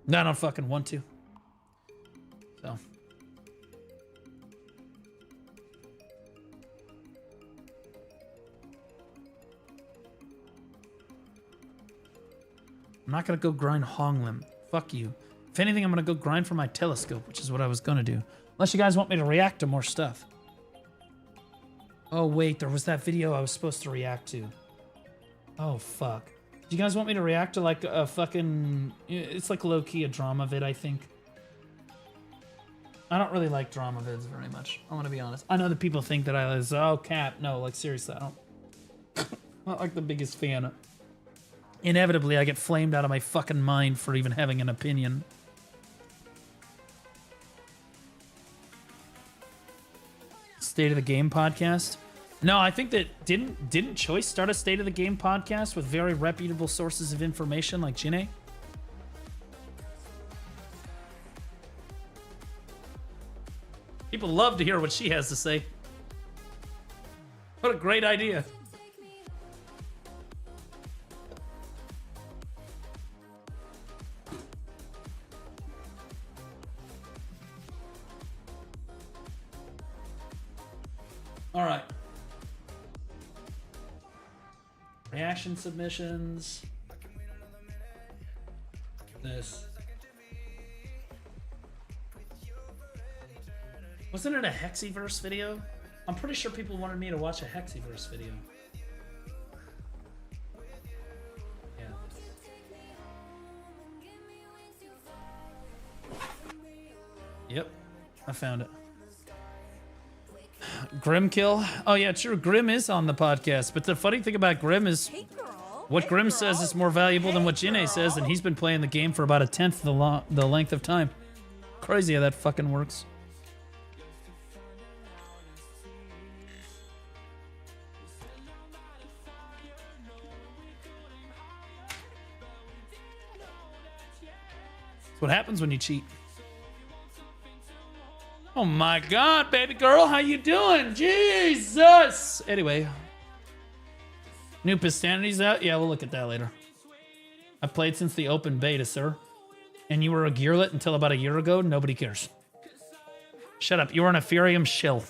I don't fucking want to. So. I'm not gonna go grind Honglim. Fuck you. If anything, I'm gonna go grind for my telescope, which is what I was gonna do. Unless you guys want me to react to more stuff. Oh wait, there was that video I was supposed to react to. Oh fuck. Do you guys want me to react to like a fucking... It's like low-key a drama vid, I think. I don't really like drama vids very much. I want to be honest. I know that people think that I was, oh cap. No, like seriously, I don't... Not like the biggest fan. Inevitably, I get flamed out of my fucking mind for even having an opinion. State of the Game podcast? No, I think that didn't Choice start a State of the Game podcast with very reputable sources of information like Jine? People love to hear what she has to say. What a great idea. All right. Reaction submissions. This. Wasn't it a Hexiverse video? I'm pretty sure people wanted me to watch a Hexiverse video. Yeah. Yep. I found it. Grimkill? Oh yeah, true. Grim is on the podcast, but the funny thing about Grim is what Grim says is more valuable than what Jine says, and he's been playing the game for about a tenth of the length of time. Crazy how that fucking works. That's what happens when you cheat. Oh my God, baby girl, how you doing? Jesus! Anyway. New Pistanity's out? Yeah, we'll look at that later. I played since the open beta, sir. And you were a gearlet until about a year ago? Nobody cares. Shut up, you were an Ethereum shill.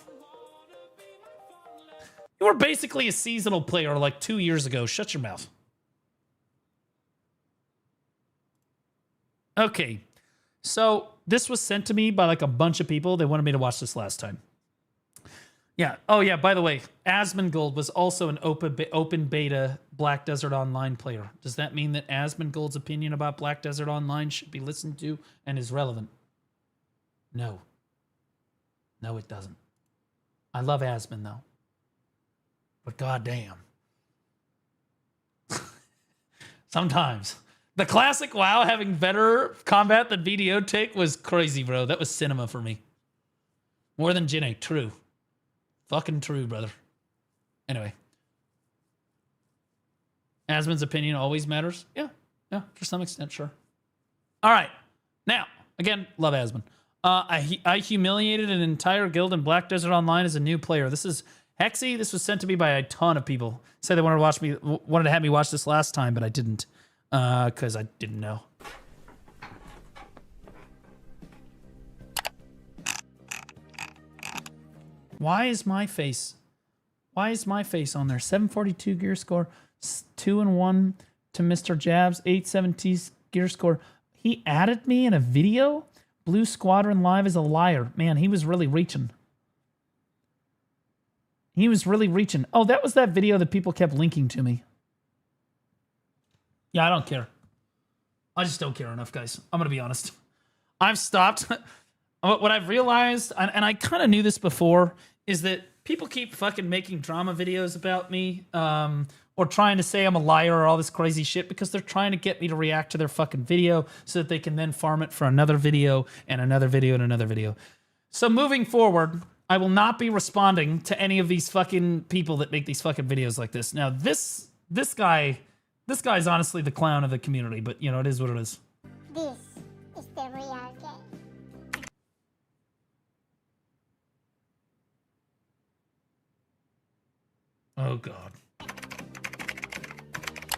You were basically a seasonal player like 2 years ago. Shut your mouth. Okay, so this was sent to me by like a bunch of people. They wanted me to watch this last time. Yeah. Oh yeah, by the way, Asmongold was also an open beta Black Desert Online player. Does that mean that Asmongold's opinion about Black Desert Online should be listened to and is relevant? No. No, it doesn't. I love Asmon though. But goddamn. Sometimes. The classic WoW having better combat than VDO take was crazy, bro. That was cinema for me. More than Jine. True. Fucking true, brother. Anyway. Asmon's opinion always matters. Yeah. Yeah, to some extent, sure. All right. Now, again, love Asmon. I humiliated an entire guild in Black Desert Online as a new player. This is Hexy. This was sent to me by a ton of people. Say they wanted to have me watch this last time, but I didn't. Because I didn't know. Why is my face on there? 742 gear score, 2-1 to Mr. Jabs, 870 gear score. He added me in a video? Blue Squadron Live is a liar. Man, he was really reaching. He was really reaching. Oh, that was that video that people kept linking to me. Yeah, I don't care. I just don't care enough, guys. I'm going to be honest. I've stopped. What I've realized, and I kind of knew this before, is that people keep fucking making drama videos about me, or trying to say I'm a liar or all this crazy shit because they're trying to get me to react to their fucking video so that they can then farm it for another video and another video and another video. So moving forward, I will not be responding to any of these fucking people that make these fucking videos like this. Now, this guy's honestly the clown of the community, but you know, it is what it is. This is the real game. Oh God.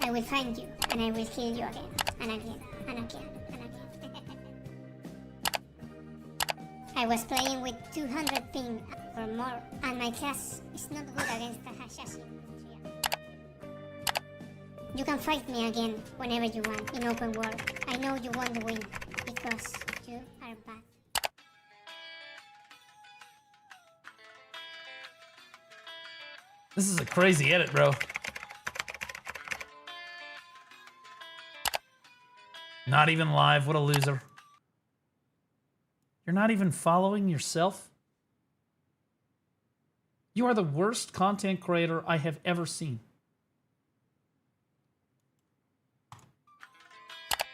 I will find you, and I will kill you again, and again, and again, and again. I was playing with 200 ping or more, and my class is not good against the Hashashi. You can fight me again whenever you want in open world. I know you won't win because you are bad. This is a crazy edit, bro. Not even live. What a loser. You're not even following yourself? You are the worst content creator I have ever seen.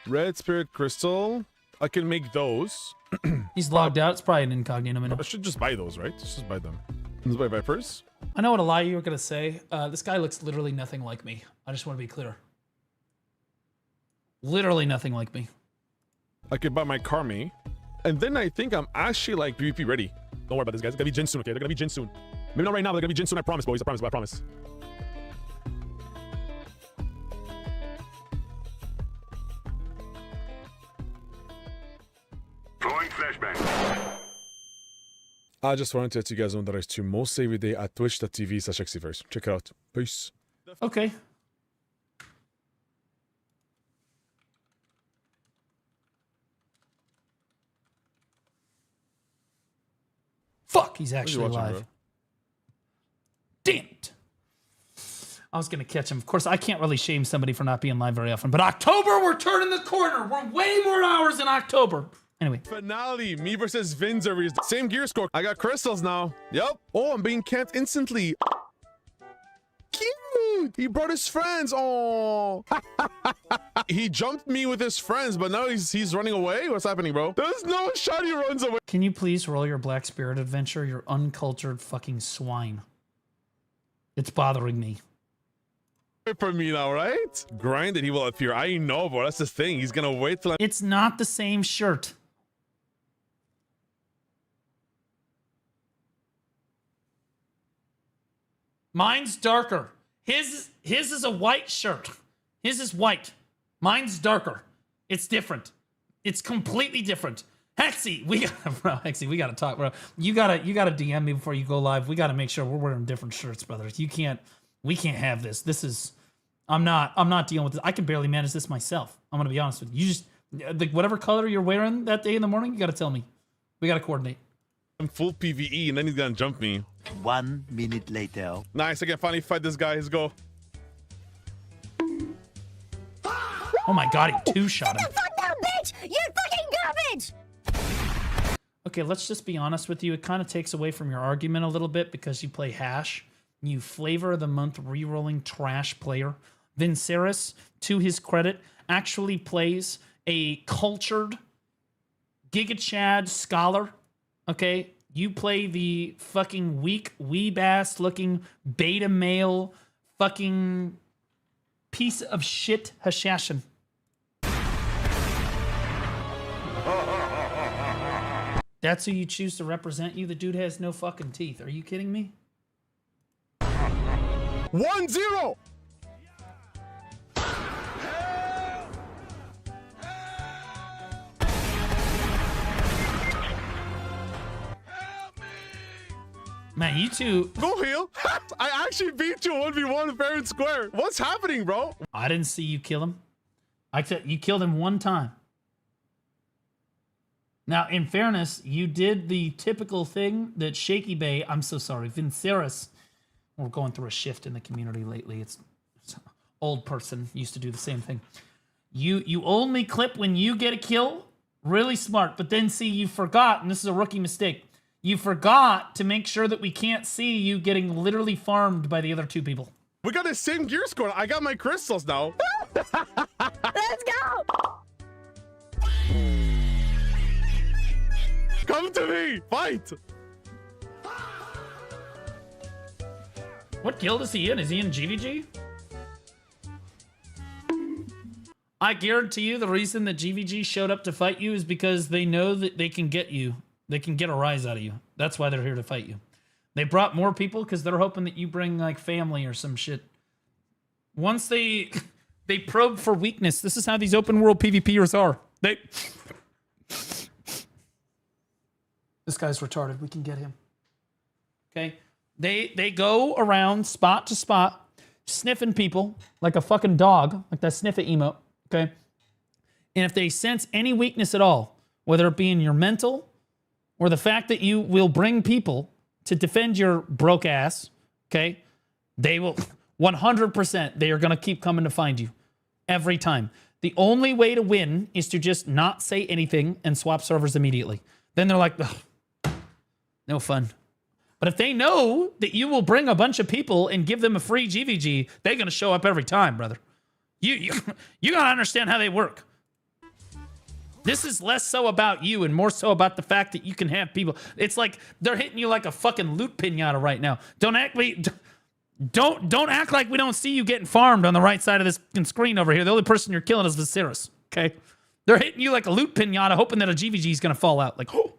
Red Spirit Crystal. I can make those. He's logged out. It's probably an incognito menu. I should just buy those, right? Let's just buy them. Let's buy Vipers. I know what a lie you were going to say. This guy looks literally nothing like me. I just want to be clear. Literally nothing like me. I could buy my Karmi. And then I think I'm actually like PvP ready. Don't worry about this, guys. It's gonna be Jin soon, okay? They're gonna be Jin soon. Maybe not right now, but they're gonna be Jin soon. I promise, boys. I promise, I promise. Throwing flashbang. I just wanted to let you guys know that I stream most every day at twitch.tv/xyverse. Check it out. Peace. Okay. Fuck, he's actually watching, live. bro? Damn it. I was going to catch him. Of course, I can't really shame somebody for not being live very often. But October, we're turning the corner. We're way more hours in October. Anyway. Finale. Me versus Vinzer. Same gear score. I got crystals now. Yep. Oh, I'm being camped instantly. Cute. He brought his friends. Oh. He jumped me with his friends, but now he's running away. What's happening, bro? There's no shot he runs away. Can you please roll your Black Spirit adventure, you uncultured fucking swine? It's bothering me. For me now, right? Grinded, he will appear. I know, bro. That's the thing. He's gonna wait till It's not the same shirt. Mine's darker. His is a white shirt. His is white. Mine's darker. It's different. It's completely different. Hexy, we gotta talk, bro. You gotta DM me before you go live. We gotta make sure we're wearing different shirts, brothers. We can't have this. This is, I'm not dealing with this. I can barely manage this myself. I'm gonna be honest with you. You just, whatever color you're wearing that day in the morning, you gotta tell me. We gotta coordinate. I'm full PvE, and then he's gonna jump me. 1 minute later. Nice, I can finally fight this guy. Let's go. Oh my god, he two-shot him. Fuck that bitch! You're fucking garbage! Okay, let's just be honest with you. It kind of takes away from your argument a little bit because you play Hash. You flavor of the month rerolling trash player. Vinceris, to his credit, actually plays a cultured Giga Chad scholar. Okay? You play the fucking weak, weeb-ass looking beta male fucking piece of shit Hashashin. That's who you choose to represent you? The dude has no fucking teeth. Are you kidding me? 1-0. Man, you two... Go heal. I actually beat you 1v1 fair and square. What's happening, bro? I didn't see you kill him. You killed him one time. Now, in fairness, you did the typical thing that Shaky Bay, I'm so sorry, Vinceris, we're going through a shift in the community lately. It's old person used to do the same thing. You only clip when you get a kill. Really smart. But then see, you forgot, and this is a rookie mistake. You forgot to make sure that we can't see you getting literally farmed by the other two people. We got the same gear score. I got my crystals now. Let's go! Come to me. Fight. What guild is he in? Is he in GVG? I guarantee you the reason that GVG showed up to fight you is because they know that they can get you. They can get a rise out of you. That's why they're here to fight you. They brought more people because they're hoping that you bring like family or some shit. Once they probe for weakness, this is how these open world PvPers are. This guy's retarded. We can get him. Okay? They go around spot to spot, sniffing people like a fucking dog, like that sniff it emote. Okay? And if they sense any weakness at all, whether it be in your mental or the fact that you will bring people to defend your broke ass, okay, they will 100%, they are going to keep coming to find you every time. The only way to win is to just not say anything and swap servers immediately. Then they're like, no fun. But if they know that you will bring a bunch of people and give them a free GVG, they're going to show up every time, brother. You got to understand how they work. This is less so about you and more so about the fact that you can have people. It's like they're hitting you like a fucking loot pinata right now. Don't act like we don't see you getting farmed on the right side of this screen over here. The only person you're killing is Viserys, okay? They're hitting you like a loot pinata hoping that a GVG is going to fall out. Like, oh.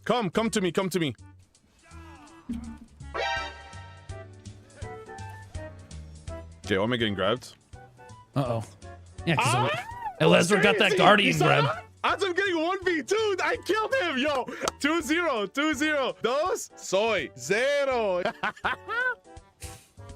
Come to me, come to me. Okay, why am I getting grabbed? Uh-oh. Yeah, because Elezra got that Guardian grab. As I'm getting 1v2, I killed him, yo. 2-0, 2-0. Dos, soy, 0.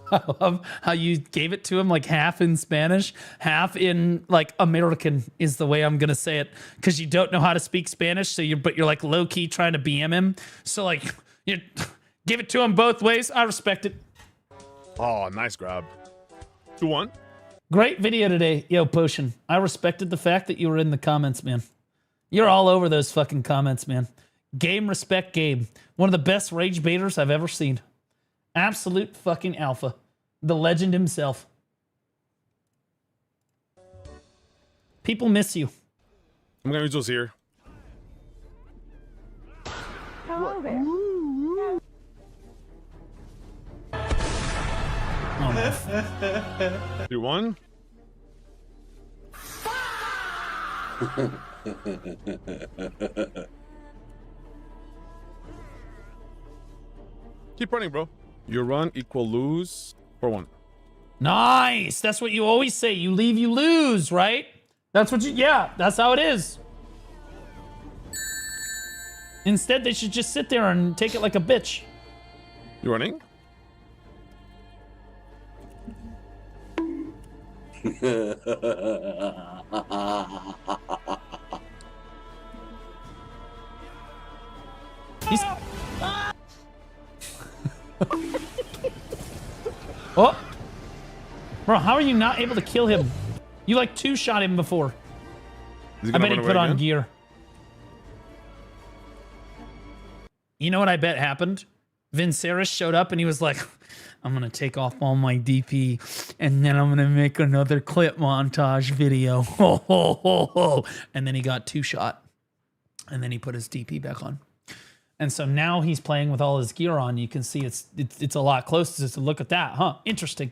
I love how you gave it to him like half in Spanish, half in like American is the way I'm gonna say it, because you don't know how to speak Spanish, so you're like low key trying to BM him. So like you give it to him both ways. I respect it. Oh, nice grab. 2-1. Great video today, yo Potion. I respected the fact that you were in the comments, man. You're all over those fucking comments, man. Game respect Gabe. One of the best rage baiters I've ever seen. Absolute fucking alpha. The legend himself. People miss you. I'm gonna use those here. Hello there. Oh, no. 2-1. Keep running, bro. You run equal lose for 1. Nice. That's what you always say. You leave, you lose, right? That's what yeah, that's how it is. Instead, they should just sit there and take it like a bitch. You running? He's... Oh! Bro, how are you not able to kill him? You like 2-shot him before. I bet he put on gear. You know what I bet happened? Viserys showed up and he was like, I'm going to take off all my DP and then I'm going to make another clip montage video. Ho, ho, ho, ho. And then he got 2-shot. And then he put his DP back on. And so now he's playing with all his gear on. You can see it's a lot closer. So look at that, huh? Interesting.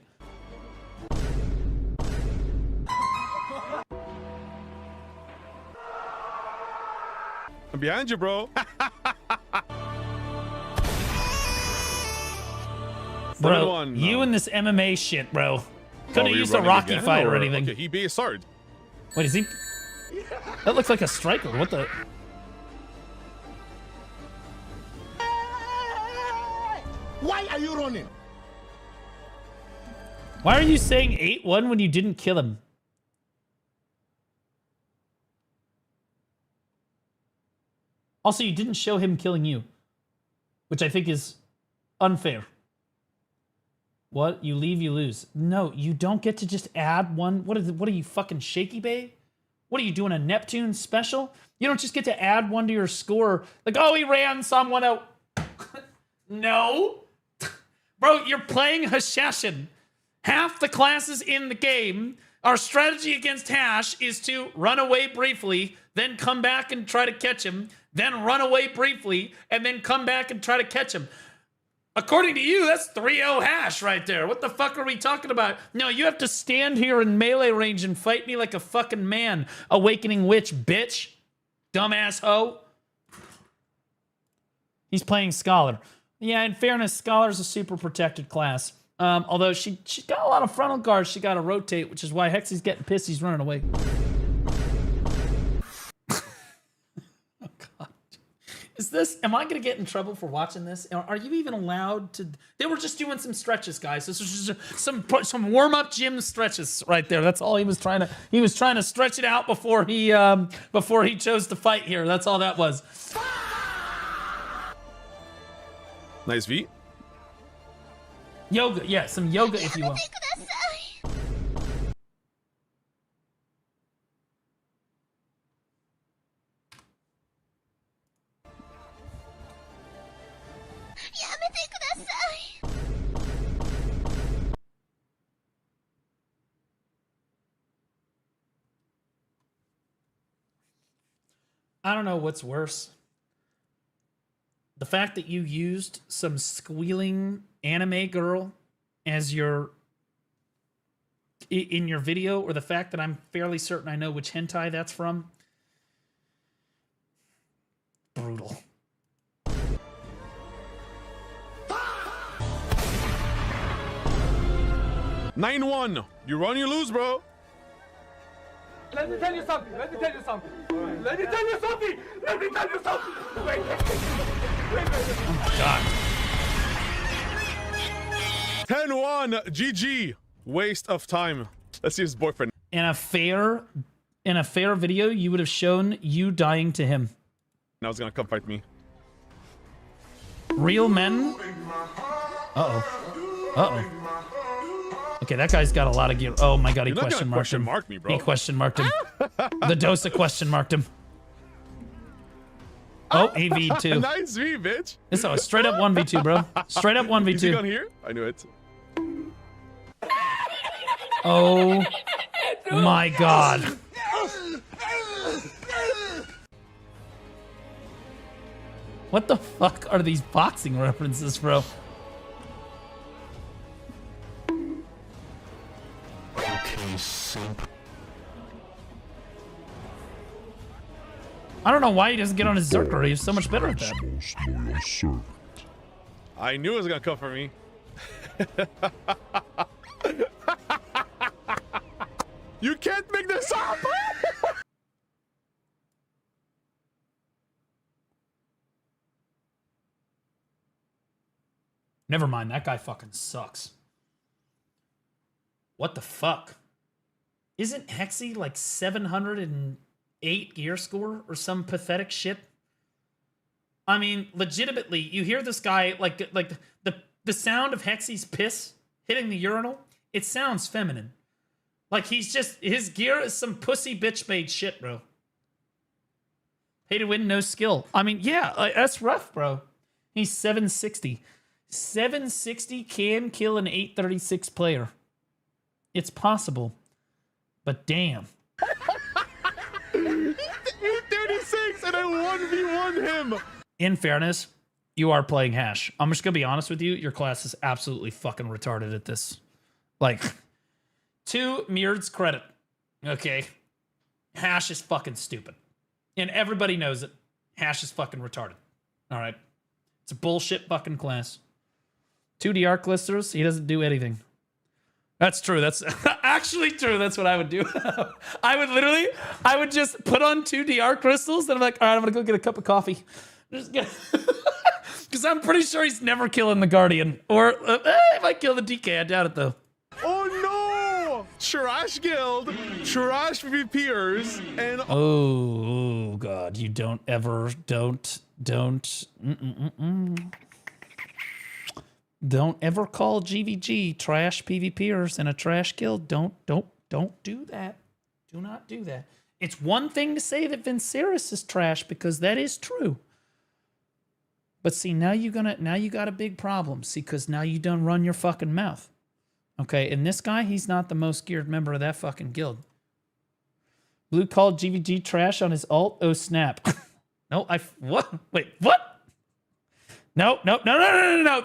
I'm behind you, bro. Bro, you and this MMA shit, bro. Couldn't have used a Rocky fight or anything. Okay, he beat his sword. Wait, is he? That looks like a striker. What the? Why are you running? Why are you saying 8-1 when you didn't kill him? Also, you didn't show him killing you, which I think is unfair. What? You leave, you lose. No, you don't get to just add one. What are you, fucking Shaky Bay? What are you doing, a Neptune special? You don't just get to add one to your score. Like, oh, he ran someone out. No. Bro, you're playing Hashashin. Half the classes in the game, our strategy against Hash is to run away briefly, then come back and try to catch him, then run away briefly, and then come back and try to catch him. According to you, that's 3-0 Hash right there. What the fuck are we talking about? No, you have to stand here in melee range and fight me like a fucking man. Awakening Witch, bitch. Dumbass hoe. He's playing Scholar. Yeah, in fairness, Scholar's a super protected class. Although she's got a lot of frontal guards she gotta rotate, which is why Hexy's getting pissed, he's running away. Oh god. Am I gonna get in trouble for watching this? Are you even allowed to? They were just doing some stretches, guys. This was just some warm-up gym stretches right there. That's all he was trying to stretch it out before he chose to fight here. That's all that was. Nice V. Yoga, yeah, some yoga if you will. I don't know what's worse. The fact that you used some squealing anime girl as in your video, or the fact that I'm fairly certain I know which hentai that's from. Brutal. Nine 1. You run, you lose, bro. Let me tell you something. Let me tell you something. Let me tell you something. Let me tell you something. Wait. Oh my god. 10-1. GG. Waste of time. Let's see his boyfriend. In a fair video, you would have shown you dying to him. Now he's gonna come fight me. Real men. Okay, that guy's got a lot of gear. Oh my god, he question marked him. Mark me, bro. He question marked him. The Dosa question marked him. Oh, he V'd too. Nice V, bitch. It's a straight up 1v2, bro. Straight up 1v2. Is he on here? I knew it. Oh my god. What the fuck are these boxing references, bro? Okay, simp. I don't know why he doesn't get on his Zerker. He's so much better at that. I knew it was gonna come for me. You can't make this up! Never mind, that guy fucking sucks. What the fuck? Isn't Hexy like 708 gear score or some pathetic shit? I mean, legitimately, you hear this guy like the sound of Hexy's piss hitting the urinal, it sounds feminine. Like his gear is some pussy bitch made shit, bro. Pay to win, no skill. I mean, yeah, that's rough, bro. He's 760. 760 can kill an 836 player. It's possible. But damn. 836 and I 1v1 him. In fairness, you are playing Hash. I'm just gonna be honest with you. Your class is absolutely fucking retarded at this. Like, to Mird's credit, okay, Hash is fucking stupid. And everybody knows it. Hash is fucking retarded. All right? It's a bullshit fucking class. 2D arc listers, he doesn't do anything. That's true. That's actually true. That's what I would do. I would just put on 2 DR crystals, then I'm like, all right, I'm gonna go get a cup of coffee. Because I'm pretty sure he's never killing the Guardian. Or he might kill the DK. I doubt it, though. Oh no! Trash guild, trash PvPers, and oh god, you don't. Don't ever call GVG trash PvPers in a trash guild. Don't do that. Do not do that. It's one thing to say that Viserys is trash because that is true. But see, now you got a big problem. See, because now you done run your fucking mouth. Okay, and this guy, he's not the most geared member of that fucking guild. Blue called GVG trash on his ult. Oh snap. No, what? Wait, what? No.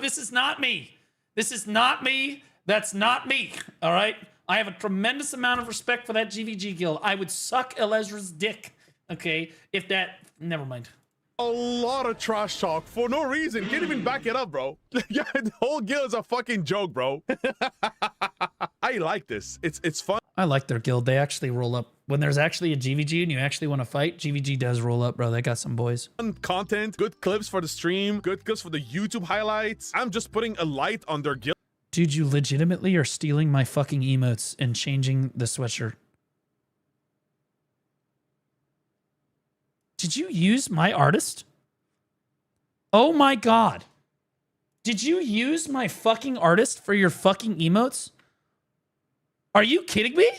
This is not me. This is not me. That's not me. All right? I have a tremendous amount of respect for that GVG guild. I would suck Elezra's dick, okay, if that... Never mind. A lot of trash talk for no reason. Can't even back it up, bro. Yeah, the whole guild is a fucking joke, bro. I like this. It's fun. I like their guild. They actually roll up. When there's actually a GVG and you actually want to fight, GVG does roll up, bro. They got some boys. Content, good clips for the stream, good clips for the YouTube highlights. I'm just putting a light on their guild. Dude, you legitimately are stealing my fucking emotes and changing the sweatshirt. Did you use my artist? Oh my god. Did you use my fucking artist for your fucking emotes? Are you kidding me?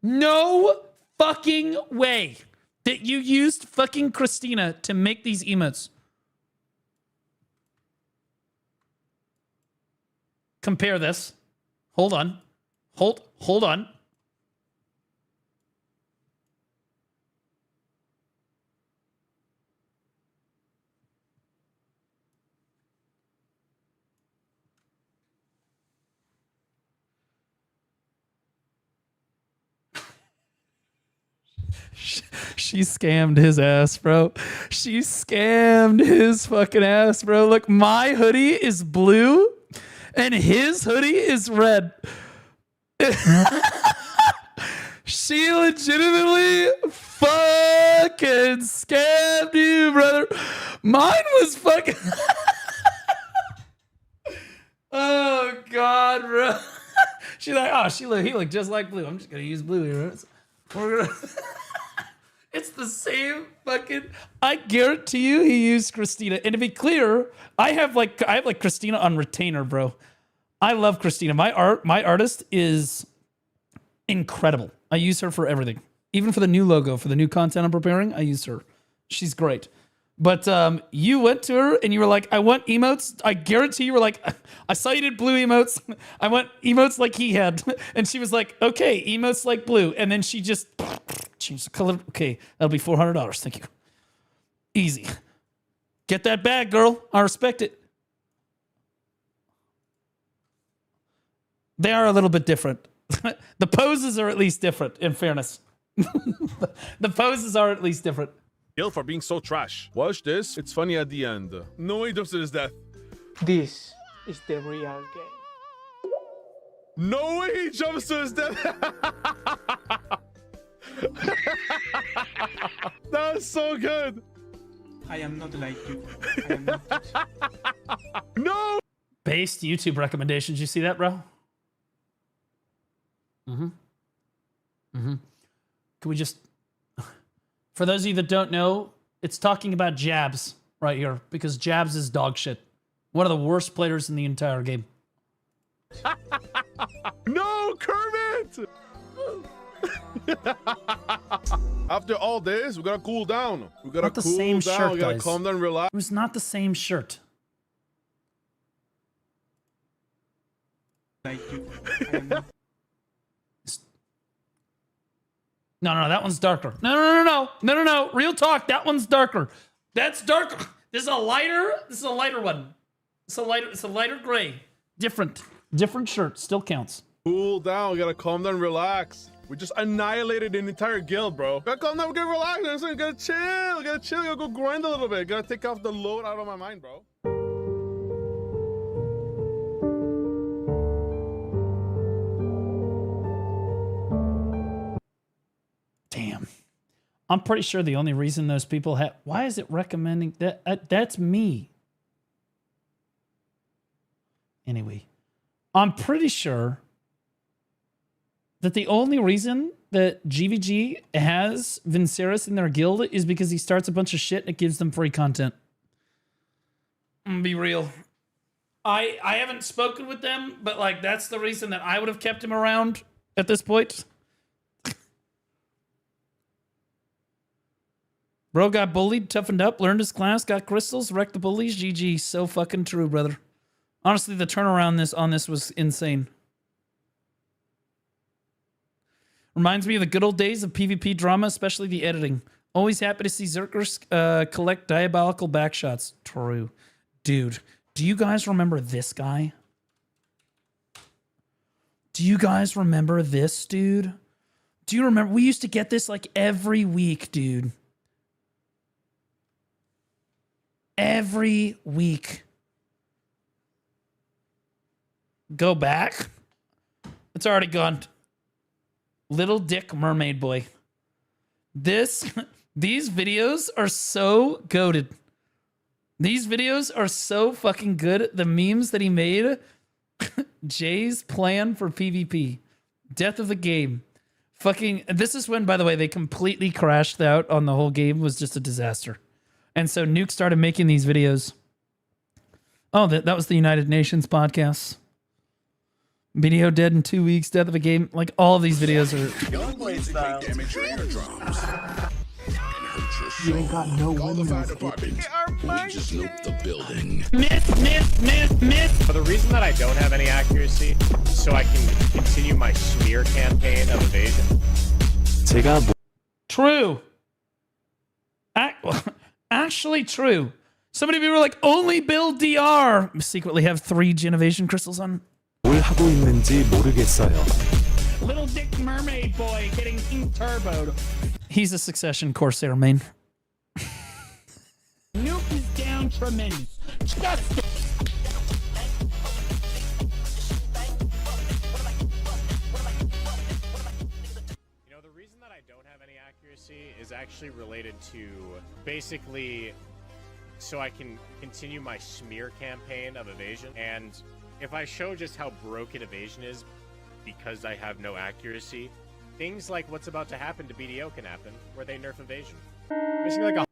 No fucking way that you used fucking Christina to make these emotes. Compare this. Hold on. Hold on. She scammed his ass, bro. She scammed his fucking ass, bro. Look, my hoodie is blue and his hoodie is red. She legitimately fucking scammed you, brother. Mine was fucking... Oh, God, bro. She's like, oh, he looked just like blue. I'm just going to use blue here. We're gonna... It's the same fucking... I guarantee you he used Christina. And to be clear, I have like Christina on retainer, bro. I love Christina. My artist is incredible. I use her for everything. Even for the new logo, for the new content I'm preparing, I use her. She's great. But you went to her and you were like, I want emotes. I guarantee you were like, I saw you did blue emotes. I want emotes like he had. And she was like, okay, emotes like blue. And then she just changed the color. Okay, that'll be $400. Thank you. Easy. Get that bag, girl. I respect it. They are a little bit different. The poses are at least different, in fairness. The poses are at least different. For being so trash. Watch this. It's funny at the end. No way jumps to his death. This is the real game. No way he jumps to his death. That's so good. I am not like you. I am not. No. Based YouTube recommendations. You see that, bro? Can we just... For those of you that don't know, it's talking about Jabs right here because Jabs is dog shit. One of the worst players in the entire game. No, Kermit! After all this, we gotta cool down. We gotta Not the cool same down. shirt, We gotta guys. calm down, relax. It was not the same shirt. Like you. I am not. No, that one's darker. No. Real talk, that one's darker. That's darker. This is a lighter one. It's a lighter gray. Different shirt, still counts. Cool down. We gotta calm down, relax. We just annihilated an entire guild, bro. We gotta calm down, we gotta relax. We gotta chill. We gotta go grind a little bit. Gotta take off the load out of my mind, bro. Damn. I'm pretty sure the only reason those people have... Why is it recommending that? That's me. Anyway, I'm pretty sure that the only reason that GVG has Viserys in their guild is because he starts a bunch of shit and it gives them free content. I'm gonna be real. I haven't spoken with them, but like that's the reason that I would have kept him around at this point. Bro got bullied, toughened up, learned his class, got crystals, wrecked the bullies. GG. So fucking true, brother. Honestly, the turnaround on this was insane. Reminds me of the good old days of PvP drama, especially the editing. Always happy to see Zerkers collect diabolical backshots. True. Dude, do you guys remember this guy? Do you guys remember this, dude? Do you remember? We used to get this like every week, dude. Every week. Go back. It's already gone. Little Dick Mermaid Boy. These videos are so goated. These videos are so fucking good. The memes that he made. Jay's plan for PvP. Death of the game. Fucking, this is when, by the way, they completely crashed out on the whole game. It was just a disaster. And so Nuke started making these videos. Oh, that was the United Nations podcast. Video dead in 2 weeks, death of a game. Like, all of these videos are... You ain't got no women. Just nuke the building. Miss. For the reason that I don't have any accuracy, so I can continue my smear campaign of evasion. True. Actually true. So many people were like, only build DR. Secretly have 3 Genovation crystals on. 뭘 하고 있는지 모르겠어요. Little Dick Mermaid Boy getting turboed. He's a Succession Corsair main. Nuke is down tremendous. Just You know, the reason that I don't have any accuracy is actually related to basically so I can continue my smear campaign of evasion. And if I show just how broken evasion is because I have no accuracy, things like what's about to happen to BDO can happen, where they nerf evasion. Basically like a...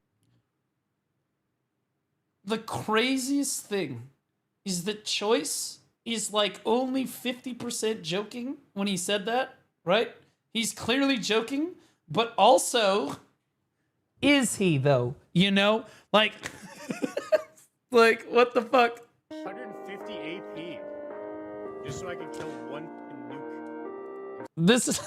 The craziest thing is that Choice is like only 50% joking when he said that, right? He's clearly joking, but also, is he though? You know? Like, like, what the fuck? 150 AP. Just so I can kill one nuke. This is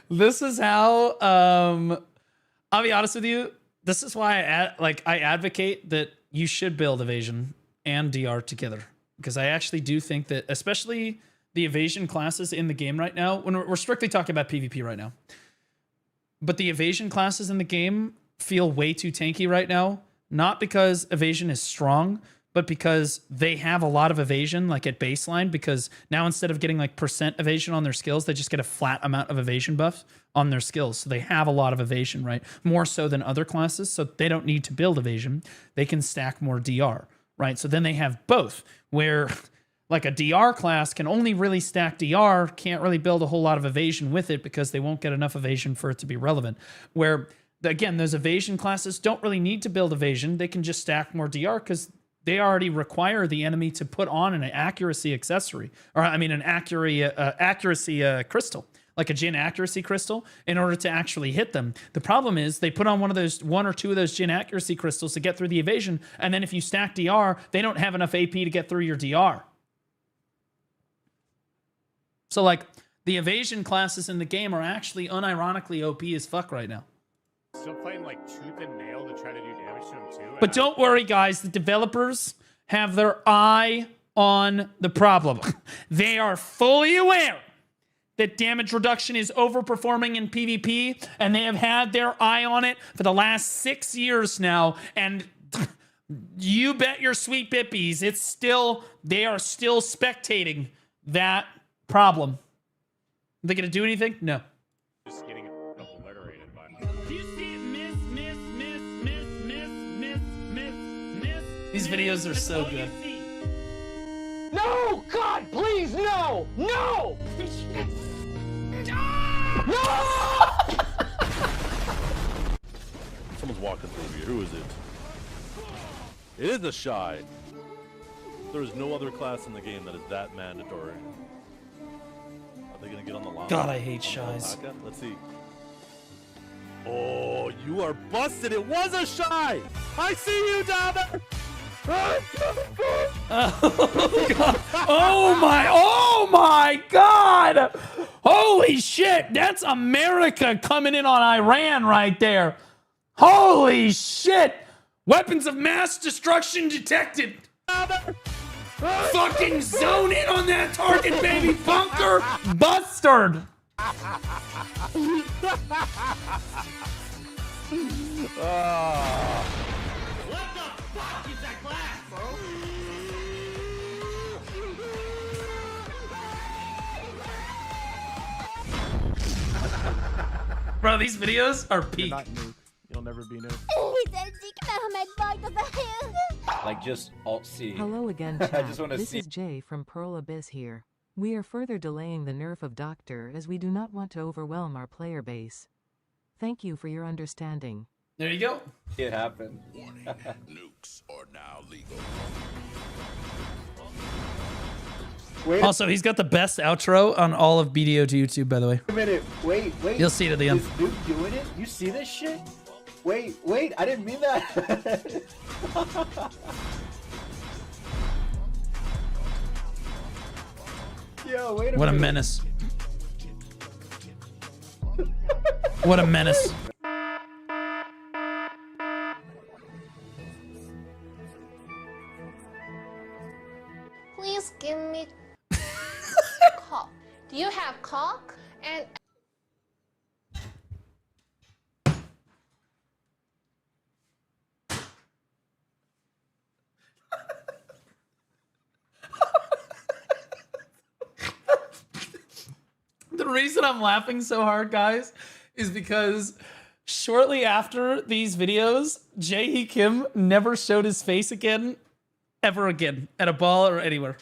this is how I'll be honest with you. This is why I advocate that you should build evasion and DR together, because I actually do think that, especially the evasion classes in the game right now, when we're strictly talking about PvP right now, but the evasion classes in the game feel way too tanky right now, not because evasion is strong, but because they have a lot of evasion like at baseline, because now instead of getting like % evasion on their skills, they just get a flat amount of evasion buff on their skills. So they have a lot of evasion, right? More so than other classes. So they don't need to build evasion. They can stack more DR, right? So then they have both, where like a DR class can only really stack DR, can't really build a whole lot of evasion with it because they won't get enough evasion for it to be relevant. Where, again, those evasion classes don't really need to build evasion. They can just stack more DR because they already require the enemy to put on an accuracy accessory, or I mean an accuracy crystal, like a Jin accuracy crystal, in order to actually hit them. The problem is they put on one or two of those Jin accuracy crystals to get through the evasion, and then if you stack DR, they don't have enough AP to get through your DR. So like the evasion classes in the game are actually unironically OP as fuck right now. Still playing like tooth and nail to try to do damage to him too. But don't worry, guys. The developers have their eye on the problem. They are fully aware that damage reduction is overperforming in PvP, and they have had their eye on it for the last 6 years now. And you bet your sweet bippies, they are still spectating that problem. Are they gonna do anything? No. Just getting obliterated by. Do you see it? Miss. These videos are so good. No! God, please, no! No! No! Someone's walking through here. Who is it? It is a shy. There is no other class in the game that is that mandatory. Are they gonna get on the llama? God, I hate shies. Let's see. Oh, you are busted. It was a shy. I see you down there. Oh, God. Oh my God! Holy shit! That's America coming in on Iran right there. Holy shit! Weapons of mass destruction detected. Fucking zone in on that target, baby. Bunker bustard. What the fuck is that glass, bro? Bro, these videos are peak. You're not Nuke. You'll never be Nuke. Like just Alt C. Hello again, I chat. just want to This see. is Jay from Pearl Abyss here. We are further delaying the nerf of Doctor as we do not want to overwhelm our player base. Thank you for your understanding. There you go. It happened. Warning, nukes are now legal. Also, he's got the best outro on all of BDO to YouTube, by the way. Wait a minute. Wait. You'll see it at the end. Is Nuke doing it? You see this shit? Wait. I didn't mean that. Yo, wait a What a minute. menace. What a menace. Please give me cock. Do you have cock? And The reason I'm laughing so hard, guys, is because shortly after these videos, Jae Kim never showed his face again, ever again, at a ball or anywhere.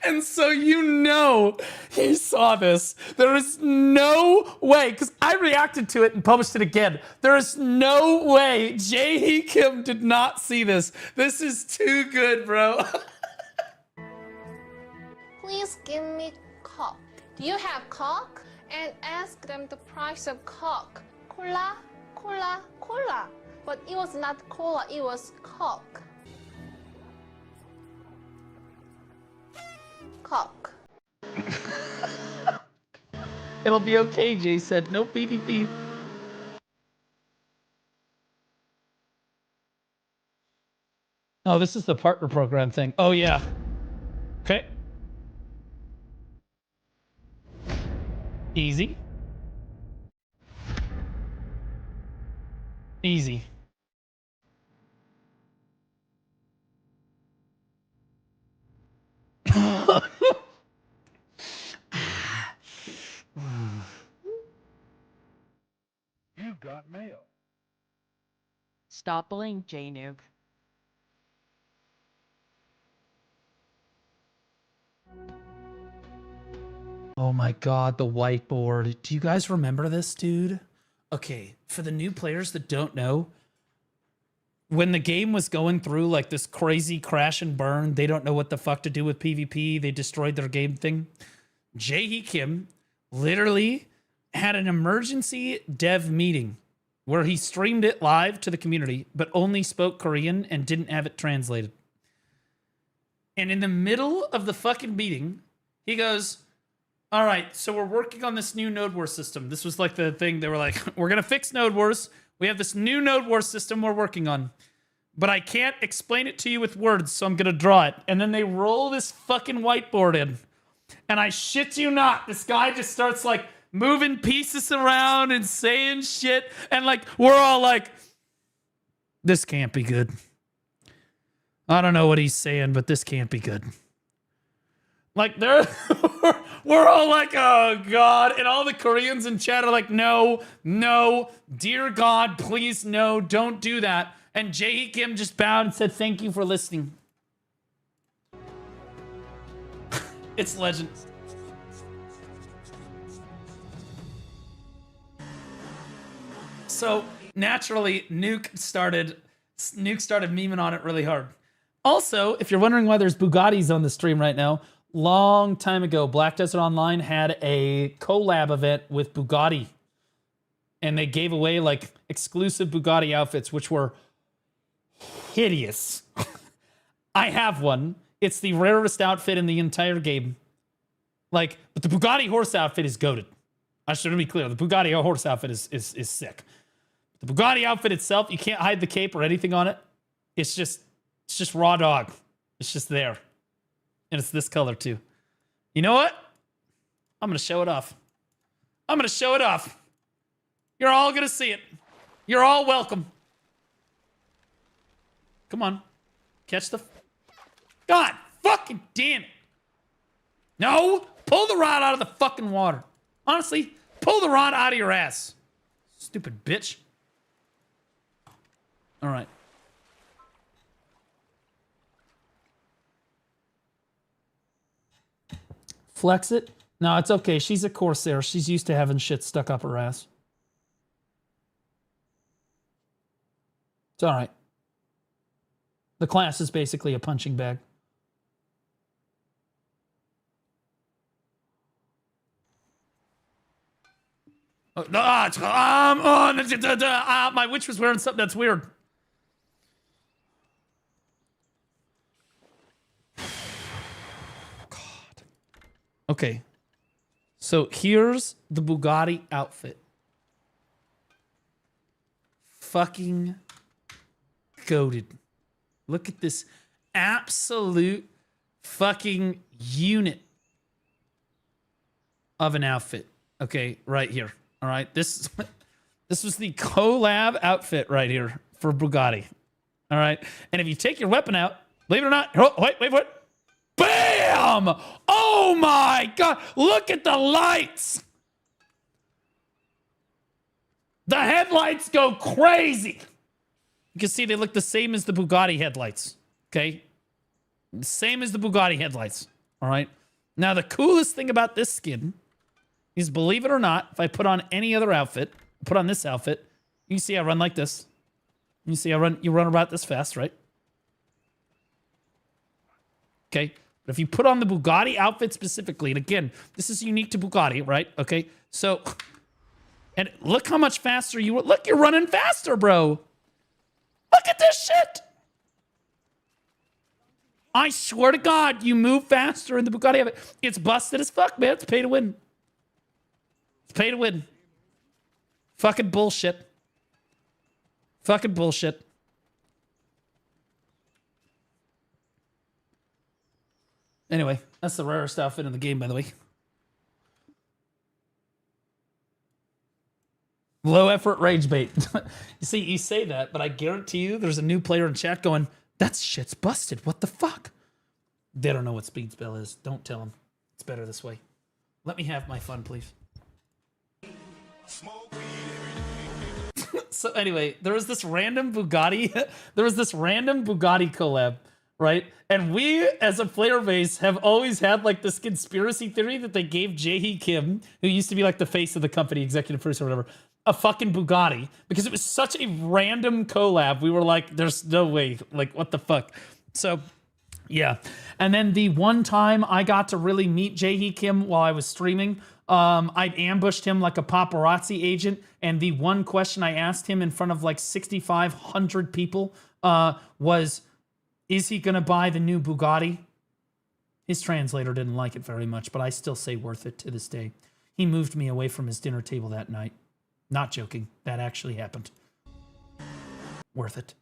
And so you know he saw this. There is no way, because I reacted to it and published it again. There is no way Jae Kim did not see this. This is too good, bro. please give me cock. Do you have cock? And ask them the price of cock. Cola. But it was not cola, it was cock. Cock. It'll be okay, Jay said. No PvP. Oh, this is the partner program thing. Oh, yeah. Okay. Easy. Easy. You got mail. Stop bullying J-Nuke. Oh my God, the whiteboard. Do you guys remember this, dude? Okay, for the new players that don't know, when the game was going through like this crazy crash and burn, they don't know what the fuck to do with PvP, they destroyed their game thing. Jae Kim literally had an emergency dev meeting where he streamed it live to the community, but only spoke Korean and didn't have it translated. And in the middle of the fucking meeting, he goes, all right, so we're working on this new Node Wars system. This was like the thing. They were like, we're going to fix Node Wars. We have this new Node Wars system we're working on. But I can't explain it to you with words, so I'm going to draw it. And then they roll this fucking whiteboard in. And I shit you not, this guy just starts like moving pieces around and saying shit. And like, we're all like, this can't be good. I don't know what he's saying, but this can't be good. Like, we're all like, oh, God. And all the Koreans in chat are like, no, dear God, please, no, don't do that. And Jae Kim just bowed and said, thank you for listening. It's legend. So, naturally, Nuke started Nuke started memeing on it really hard. Also, if you're wondering why there's Bugattis on the stream right now, long time ago, Black Desert Online had a collab event with Bugatti. And they gave away like exclusive Bugatti outfits, which were hideous. I have one. It's the rarest outfit in the entire game. Like, but the Bugatti horse outfit is goated. I should be clear. The Bugatti horse outfit is sick. The Bugatti outfit itself, you can't hide the cape or anything on it. It's just raw dog. It's just there. And it's this color too. You know what? I'm going to show it off. I'm going to show it off. You're all going to see it. You're all welcome. Come on. Catch the... God fucking damn it. No. Pull the rod out of the fucking water. Honestly, pull the rod out of your ass. Stupid bitch. All right. Flex it. No, it's okay. She's a Corsair. She's used to having shit stuck up her ass. It's all right. The class is basically a punching bag. My witch was wearing something that's weird. God. Okay. So here's the Bugatti outfit. Fucking goated. Look at this absolute fucking unit of an outfit. Okay, right here. All right, this was the collab outfit right here for Bugatti. All right, and if you take your weapon out, believe it or not, oh, wait for it. Bam! Oh my God! Look at the lights. The headlights go crazy. You can see they look the same as the Bugatti headlights. Okay, the same as the Bugatti headlights. All right. Now the coolest thing about this skin is, believe it or not, if I put on any other outfit, put on this outfit, you can see I run like this. You see you run about this fast, right? Okay. But if you put on the Bugatti outfit specifically, and again, this is unique to Bugatti, right? Okay. So, and look how much faster you, look, you're running faster, bro. Look at this shit. I swear to God, you move faster in the Bugatti outfit. It's busted as fuck, man. It's pay to win. It's pay to win. Fucking bullshit. Fucking bullshit. Anyway, that's the rarest outfit in the game, by the way. Low effort rage bait. You see, you say that, but I guarantee you there's a new player in chat going, that shit's busted. What the fuck? They don't know what speed spell is. Don't tell them. It's better this way. Let me have my fun, please. So anyway, there was this random Bugatti. There was this random Bugatti collab, right? And we, as a player base, have always had like this conspiracy theory that they gave Jae-hee Kim, who used to be like the face of the company, executive producer or whatever, a fucking Bugatti, because it was such a random collab. We were like, there's no way. Like, what the fuck? So, yeah. And then the one time I got to really meet Jae-hee Kim while I was streaming, I ambushed him like a paparazzi agent, and the one question I asked him in front of like 6,500 people was, is he gonna buy the new Bugatti? His translator didn't like it very much, but I still say worth it to this day. He moved me away from his dinner table that night. Not joking, that actually happened. Worth it.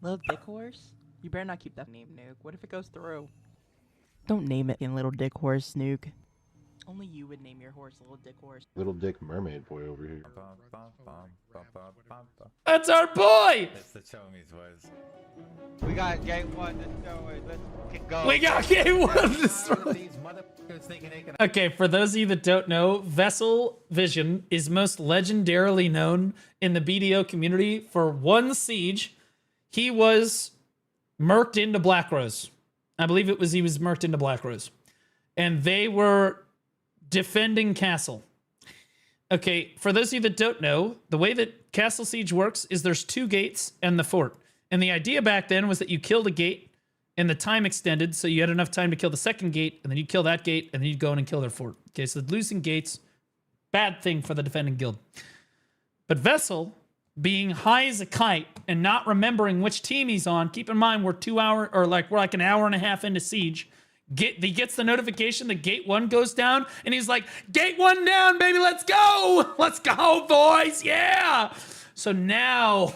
Little dick horse? You better not keep that name, Nuke. What if it goes through? Don't name it in Little Dick Horse, Nuke. Only you would name your horse Little Dick Horse. Little Dick Mermaid Boy over here. That's our boy! That's the Chomi's voice. We got game one destroyed. Let's go. We got game one destroyed. Okay, for those of you that don't know, Vessel Vision is most legendarily known in the BDO community for one siege. He was murked into Black Rose. I believe he was murked into Black Rose. And they were defending castle. Okay, for those of you that don't know, the way that Castle Siege works is there's 2 gates and the fort. And the idea back then was that you killed a gate and the time extended, so you had enough time to kill the second gate, and then you'd kill that gate, and then you'd go in and kill their fort. Okay, so losing gates, bad thing for the defending guild. But Vessel, being high as a kite and not remembering which team he's on, keep in mind we're we're like an hour and a half into Siege. He gets the notification that gate 1 goes down, and he's like, gate 1 down, baby, let's go! Let's go, boys, yeah! So now,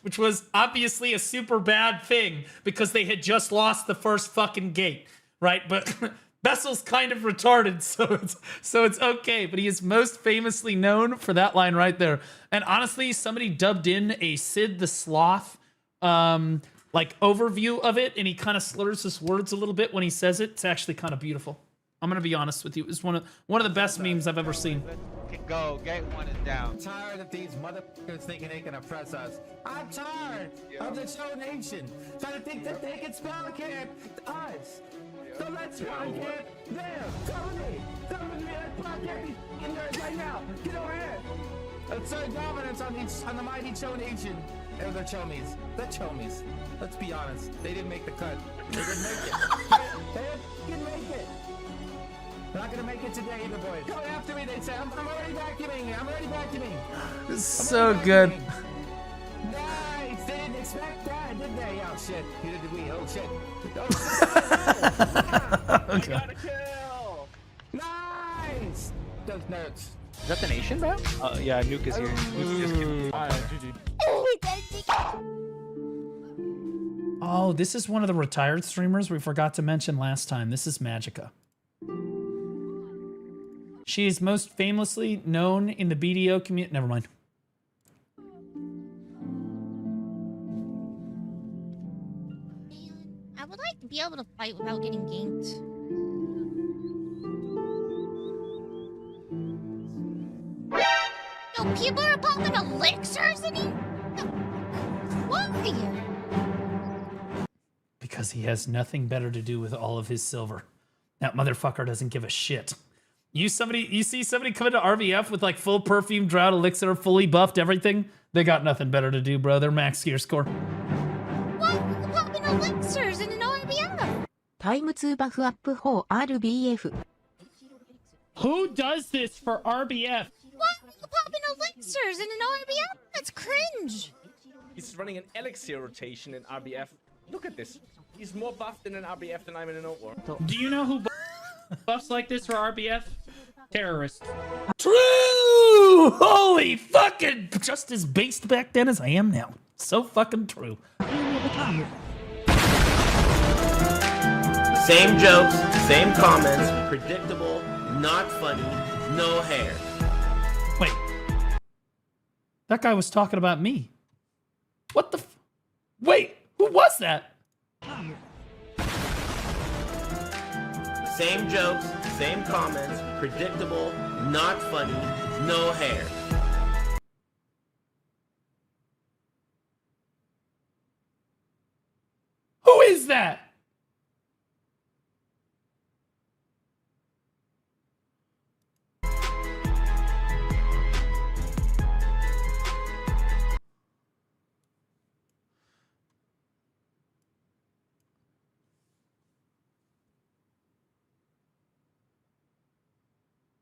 which was obviously a super bad thing, because they had just lost the first fucking gate, right? But Vessel's kind of retarded, so it's okay. But he is most famously known for that line right there. And honestly, somebody dubbed in a Sid the Sloth, like overview of it, and he kind of slurs his words a little bit when he says it. It's actually kind of beautiful. I'm gonna be honest with you. It's one of the best memes I've ever seen. Go, gate 1 is down. I'm tired of these motherfuckers thinking they can oppress us. I'm tired of the Cho Nation trying to think that they can spell a camp to us. So let's spawn camp there. Come with me. Come with me. Let's spawn camp these nerds right now. Get over here. Assert dominance on the mighty Cho Nation. They're the Chomies. The Chomies. Let's be honest. They didn't make the cut. They didn't make it. They didn't make it. They're not gonna make it today either, boys. Come after me, they say. I'm already vacuuming. I'm already vacuuming. It's so good. Nice. They didn't expect that, did they? Oh shit. Neither did we. Oh shit. Oh shit. Got a kill. Nice. Those nerds. Is that the nation, bro? Yeah, Nuke is here. Nuke just killed. Oh, this is one of the retired streamers we forgot to mention last time. This is Magica. She is most famously known in the BDO community. Never mind. I would like to be able to fight without getting ganked. No, people are popping elixirs in here? Why? Because he has nothing better to do with all of his silver. That motherfucker doesn't give a shit. You see somebody come into RVF with like full perfume, drought, elixir, fully buffed, everything? They got nothing better to do, bro. They're max gear score. Why are you popping elixirs in an RBF? Time 2 buff up for RBF. Who does this for RBF? Why are you popping elixirs in an RBF? That's cringe. He's running an elixir rotation in RBF. Look at this. He's more buffed in an RBF than I'm in an Outwar. Do you know who buffs like this for RBF? Terrorists. True! Holy fucking... Just as based back then as I am now. So fucking true. Same jokes, same comments, predictable, not funny, no hair. Wait. That guy was talking about me. What the Wait, who was that? Same jokes, same comments, predictable, not funny, no hair. Who is that?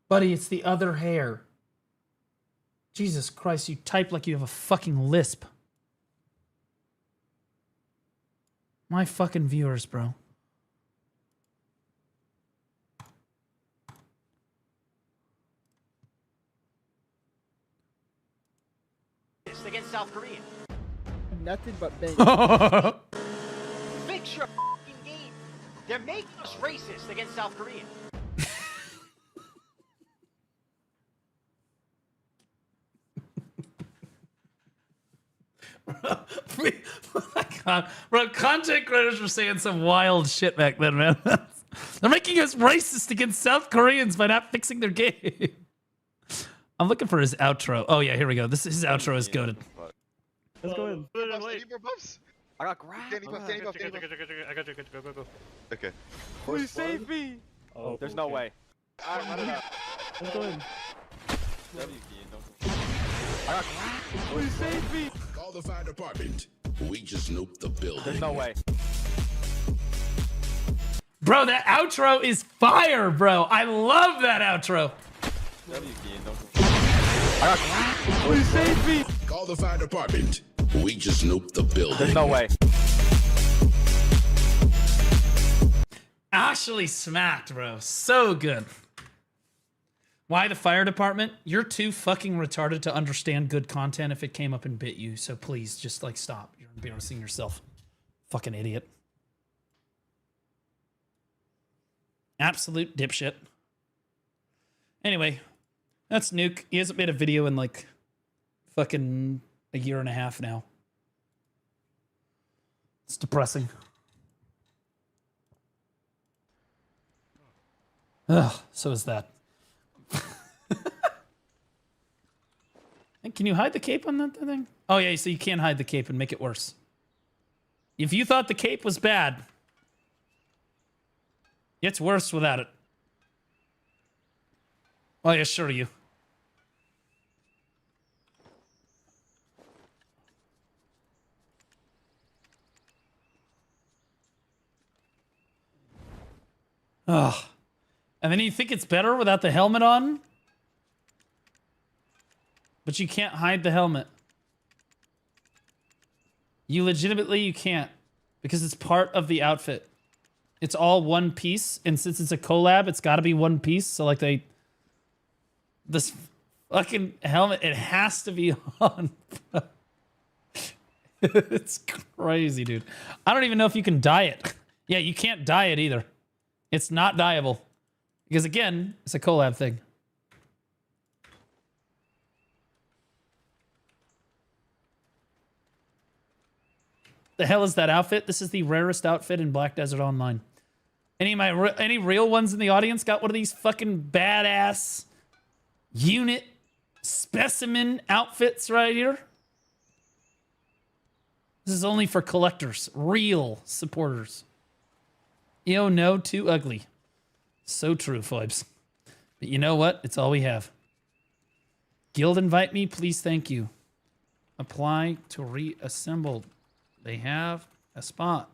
Buddy, it's the other hair. Jesus Christ, you type like you have a fucking lisp. My fucking viewers, bro. Against South Korea. Nothing but bang. Fix your f***ing game. They're making us racist against South Korea. God, bro, content creators were saying some wild shit back then, man. They're making us racist against South Koreans by not fixing their game. I'm looking for his outro. Oh yeah, here we go. His outro is goated. Let's go in. Any more buffs? I got grabbed. Danny buff, Danny buff, Danny buff. I got you. Go. Okay. Please save me. Oh, there's no way. Alright, run it up. Let's go in. W key, don't. Please save me. Call the fire department. We just nuked the building. There's no way. Bro, that outro is fire, bro. I love that outro. W key, don't. Please save me. Call the fire department. We just nuked the building. There's no way. Actually smacked, bro. So good. Why the fire department? You're too fucking retarded to understand good content if it came up and bit you. So please, just like stop. You're embarrassing yourself. Fucking idiot. Absolute dipshit. Anyway, that's Nuke. He hasn't made a video in like fucking a year and a half now. It's depressing. Ugh, so is that. And can you hide the cape on that thing? Oh yeah, so you can't hide the cape and make it worse. If you thought the cape was bad, it's worse without it. I assure you. Ugh. And then you think it's better without the helmet on? But you can't hide the helmet. You can't. Because it's part of the outfit. It's all one piece. And since it's a collab, it's got to be one piece. So like this fucking helmet, it has to be on. It's crazy, dude. I don't even know if you can dye it. Yeah, you can't dye it either. It's not dyeable. Because again, it's a collab thing. The hell is that outfit? This is the rarest outfit in Black Desert Online. Any real ones in the audience got one of these fucking badass unit specimen outfits right here? This is only for collectors, real supporters. Yo, no, too ugly. So true, Phoebs. But you know what? It's all we have. Guild invite me, please, thank you. Apply to reassemble. They have a spot.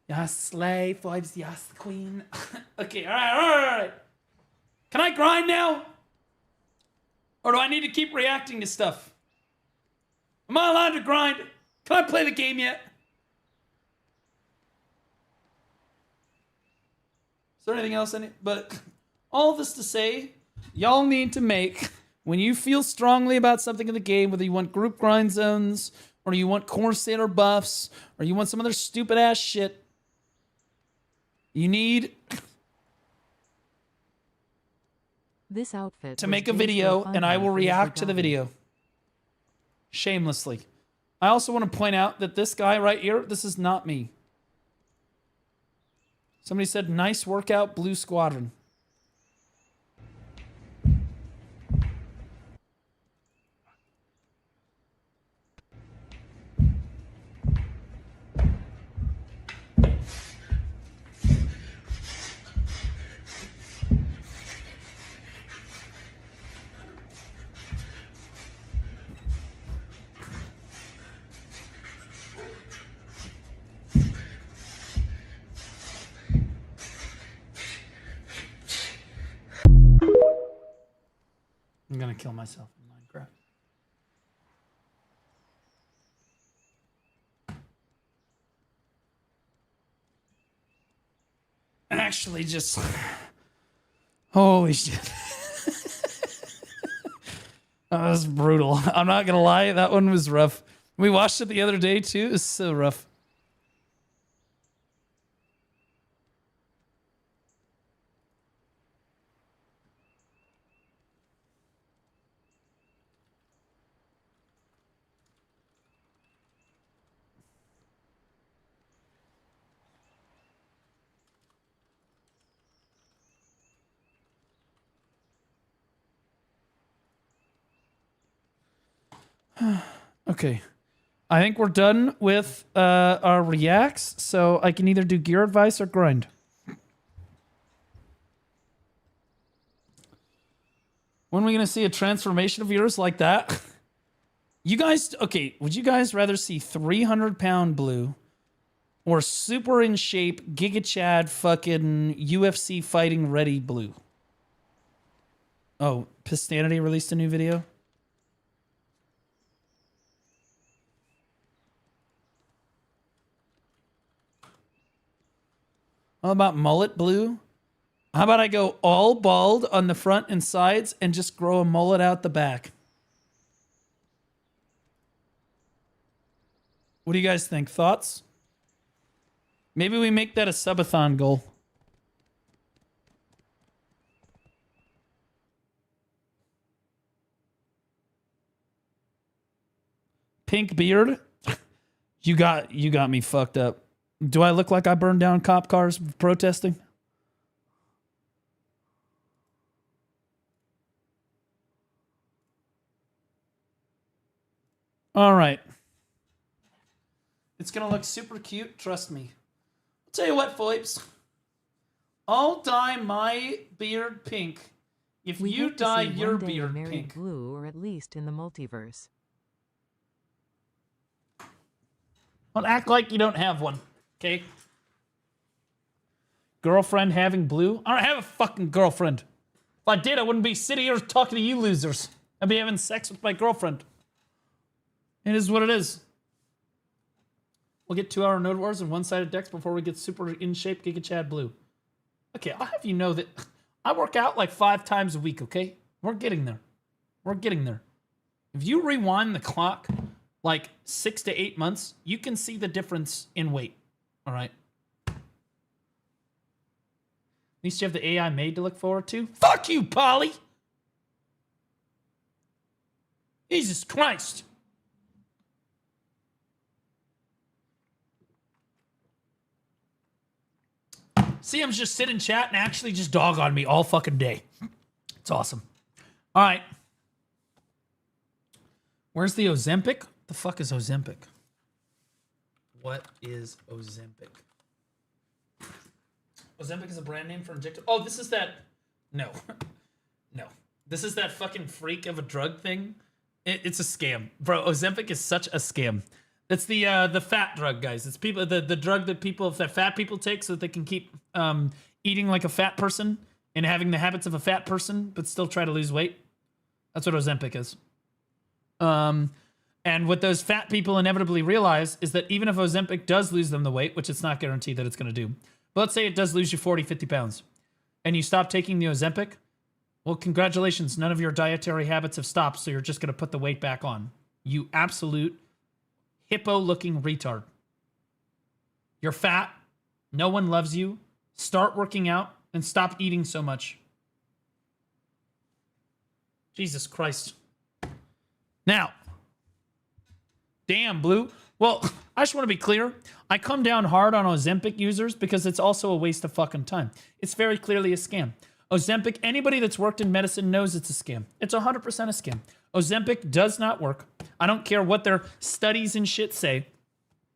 Yes, slay, Phoebs, yes, queen. Okay, all right. Can I grind now? Or do I need to keep reacting to stuff? Am I allowed to grind? Can I play the game yet? Is there anything else in it? But all this to say, y'all need to make, when you feel strongly about something in the game, whether you want group grind zones, or you want Corsair buffs, or you want some other stupid ass shit, you need this outfit to make a video, and I will react to the video. Shamelessly. I also want to point out that this guy right here, this is not me. Somebody said, nice workout, Blue Squadron. I'm gonna kill myself in Minecraft. Actually, just holy shit. That was brutal. I'm not gonna lie, that one was rough. We watched it the other day too. It was so rough. Okay. I think we're done with our reacts, so I can either do gear advice or grind. When are we going to see a transformation of yours like that? You guys, okay, would you guys rather see 300-pound blue or super in shape, Giga Chad fucking UFC fighting ready blue? Oh, Pistanity released a new video? How about mullet blue? How about I go all bald on the front and sides and just grow a mullet out the back? What do you guys think? Thoughts? Maybe we make that a subathon goal. Pink beard? You got me fucked up. Do I look like I burned down cop cars protesting? All right. It's going to look super cute. Trust me. I'll tell you what, folks. I'll dye my beard pink if We you hope to dye see your one day beard married pink. blue, or at least in the multiverse. Don't act like you don't have one, okay? Girlfriend having blue? I don't have a fucking girlfriend. If I did, I wouldn't be sitting here talking to you losers. I'd be having sex with my girlfriend. It is what it is. We'll get 2-hour Node Wars and one-sided decks before we get super in shape Giga Chad blue. Okay, I'll have you know that I work out like 5 times a week, okay? We're getting there. We're getting there. If you rewind the clock like 6 to 8 months, you can see the difference in weight. All right? At least you have the AI made to look forward to. Fuck you, Polly! Jesus Christ! See, I'm just sitting chat and actually just dog on me all fucking day. It's awesome. All right. Where's the Ozempic? The fuck is Ozempic? What is Ozempic? Ozempic is a brand name for injectable. Oh, this is that. No. No. This is that fucking freak of a drug thing. It's a scam. Bro, Ozempic is such a scam. It's the fat drug, guys. It's people the drug that fat people take so that they can keep eating like a fat person and having the habits of a fat person, but still try to lose weight. That's what Ozempic is. And what those fat people inevitably realize is that even if Ozempic does lose them the weight, which it's not guaranteed that it's going to do, but let's say it does lose you 40, 50 pounds, and you stop taking the Ozempic, well, congratulations. None of your dietary habits have stopped, so you're just going to put the weight back on. You absolute hippo-looking retard. You're fat. No one loves you. Start working out and stop eating so much. Jesus Christ. Now, damn, Blue. Well, I just want to be clear. I come down hard on Ozempic users because it's also a waste of fucking time. It's very clearly a scam. Ozempic, anybody that's worked in medicine knows it's a scam. It's 100% a scam. Ozempic does not work. I don't care what their studies and shit say.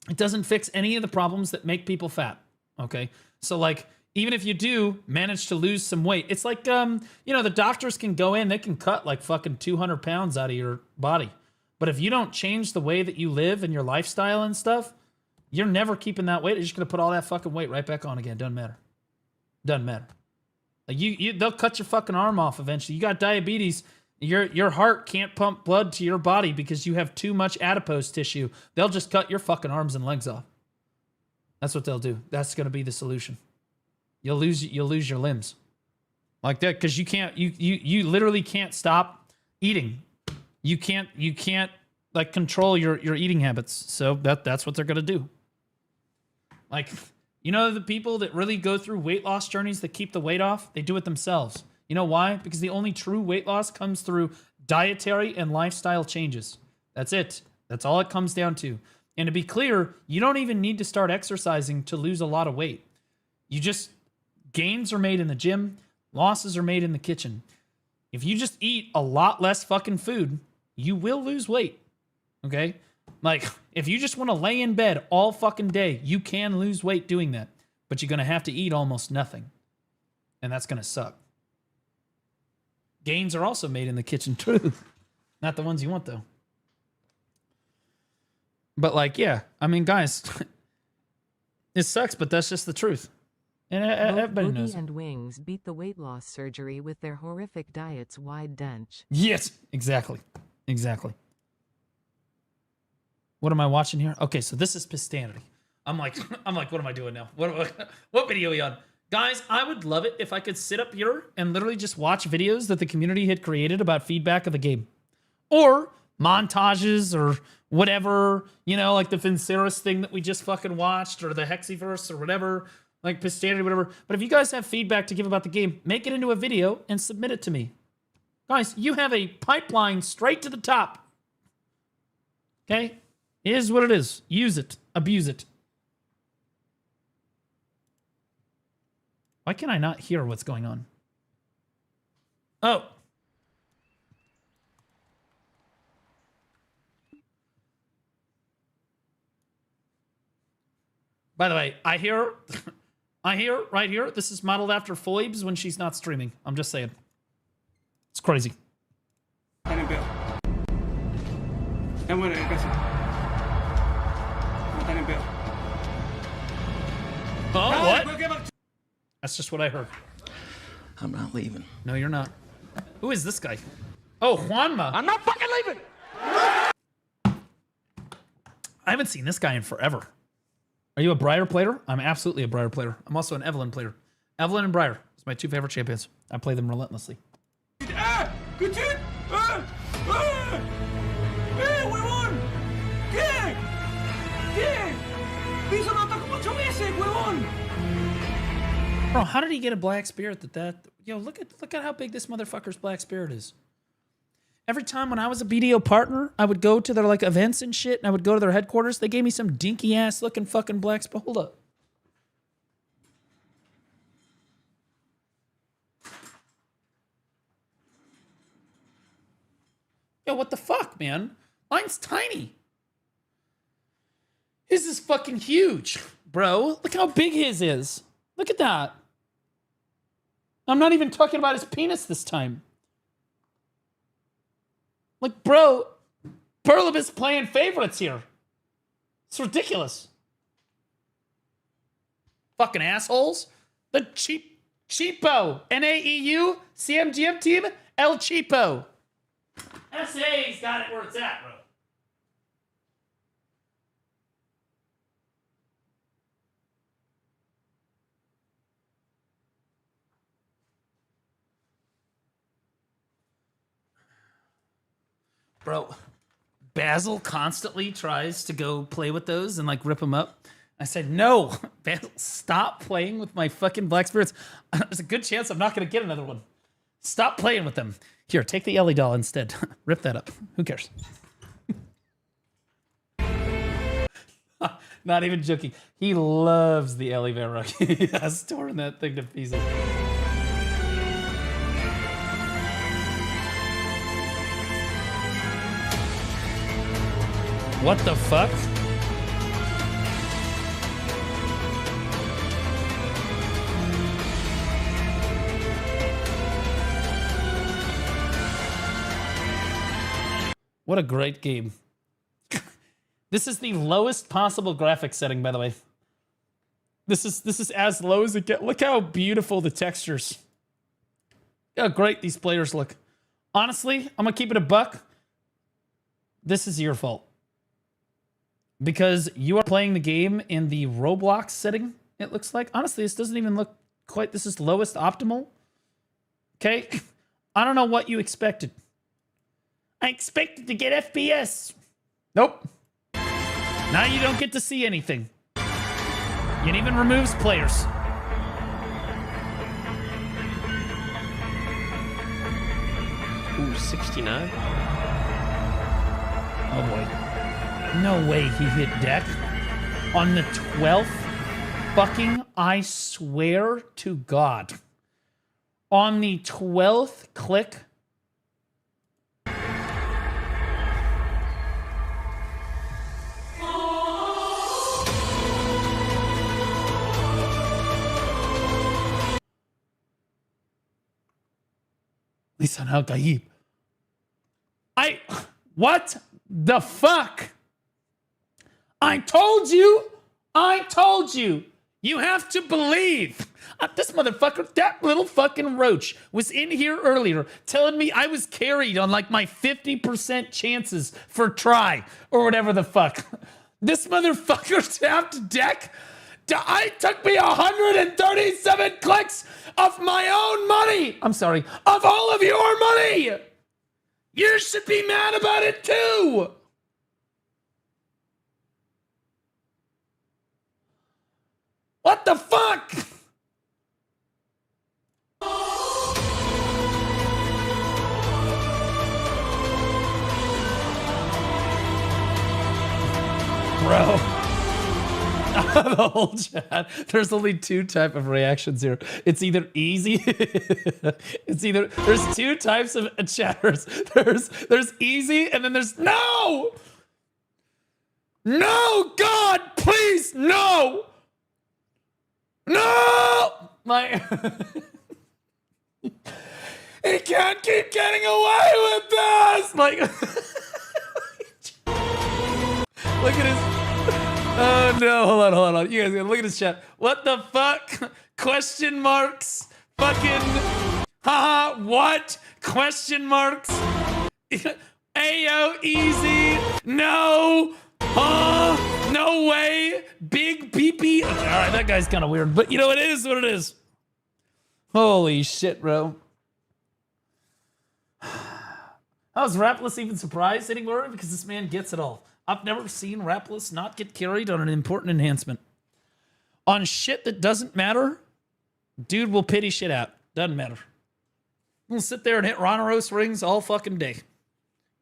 It doesn't fix any of the problems that make people fat, okay? So, like, even if you do manage to lose some weight, it's like, the doctors can go in, they can cut like fucking 200 pounds out of your body. But if you don't change the way that you live and your lifestyle and stuff, you're never keeping that weight. You're just going to put all that fucking weight right back on again. Doesn't matter. Doesn't matter. Like they'll cut your fucking arm off eventually. You got diabetes. Your heart can't pump blood to your body because you have too much adipose tissue. They'll just cut your fucking arms and legs off. That's what they'll do. That's going to be the solution. You'll lose your limbs like that because you literally can't stop eating. You can't like control your eating habits. So that's what they're going to do. Like, you know, the people that really go through weight loss journeys that keep the weight off, they do it themselves. You know why? Because the only true weight loss comes through dietary and lifestyle changes. That's it. That's all it comes down to. And to be clear, you don't even need to start exercising to lose a lot of weight. You just, gains are made in the gym, losses are made in the kitchen. If you just eat a lot less fucking food, you will lose weight. Okay? Like, if you just want to lay in bed all fucking day, you can lose weight doing that. But you're going to have to eat almost nothing. And that's going to suck. Gains are also made in the kitchen, too. Not the ones you want, though. But, like, yeah. I mean, guys, it sucks, but that's just the truth. And everybody knows it. And Wings beat the weight loss surgery with their horrific diet's wide dench. Yes, exactly. Exactly. What am I watching here? Okay, so this is Pistanity. I'm like, what am I doing now? What video are we on? Guys, I would love it if I could sit up here and literally just watch videos that the community had created about feedback of the game. Or montages or whatever, you know, like the Vinceris thing that we just fucking watched or the Hexiverse or whatever, like Pistanity, whatever. But if you guys have feedback to give about the game, make it into a video and submit it to me. Guys, you have a pipeline straight to the top. Okay? It is what it is. Use it. Abuse it. Why can I not hear what's going on? Oh. By the way, I hear right here, this is modeled after Phoebes when she's not streaming. I'm just saying. It's crazy. Oh, what? That's just what I heard. I'm not leaving. No, you're not. Who is this guy? Oh, Juanma. I'm not fucking leaving. I haven't seen this guy in forever. Are you a Briar player? I'm absolutely a Briar player. I'm also an Evelyn player. Evelyn and Briar. It's my two favorite champions. I play them relentlessly. Good shit! We won! ¿Qué? ¿Qué? Piso no atacó 8 veces, huevón! Bro, how did he get a black spirit Yo, look at how big this motherfucker's black spirit is. Every time when I was a BDO partner, I would go to their like events and shit, and I would go to their headquarters. They gave me some dinky ass looking fucking black spirit. Hold up. Yo, what the fuck, man? Mine's tiny. His is fucking huge, bro. Look how big his is. Look at that. I'm not even talking about his penis this time. Like, bro, Perlibus playing favorites here. It's ridiculous. Fucking assholes. The cheapo. NAEU, CMGM team, El Cheapo. SA's got it where it's at, bro. Bro, Basil constantly tries to go play with those and like rip them up. I said, no, Basil, stop playing with my fucking black spirits. There's a good chance I'm not going to get another one. Stop playing with them. Here, take the Ellie doll instead. Rip that up. Who cares? Not even joking. He loves the Ellie Varrock. He has torn that thing to pieces. What the fuck? What a great game. This is the lowest possible graphics setting, by the way. This is as low as it gets. Look how beautiful the textures. Look how great these players look. Honestly, I'm gonna keep it a buck. This is your fault. Because you are playing the game in the Roblox setting, it looks like. Honestly, this doesn't even look quite... This is lowest optimal. Okay? I don't know what you expected. I expected to get FPS. Nope. Now you don't get to see anything. It even removes players. Ooh, 69? Oh boy. No way he hit deck. On the 12th? Fucking, I swear to God. On the 12th click. 69 Lisan al Gaib. What the fuck? I told you. You have to believe. This motherfucker, that little fucking roach was in here earlier telling me I was carried on like my 50% chances for try or whatever the fuck. This motherfucker tapped deck. It took me 137 clicks of my own money. I'm sorry, of all of your money. You should be mad about it too. What the fuck? Bro. The whole chat. There's only two type of reactions here. It's either easy. There's two types of chatters. There's easy and then there's no. No, God, please, no. No! He can't keep getting away with this! Look at his... Oh no, hold on. You guys gotta look at his chat. What the fuck? Question marks? Fucking... Haha, what? Question marks? Ayo, easy. No. No way. Big peepee. All right, that guy's kind of weird, but you know, it is what it is. Holy shit, bro. How's Rapless even surprised anymore? Because this man gets it all. I've never seen Rapless not get carried on an important enhancement. On shit that doesn't matter, dude will pity shit out. Doesn't matter. He'll sit there and hit Ronaros rings all fucking day.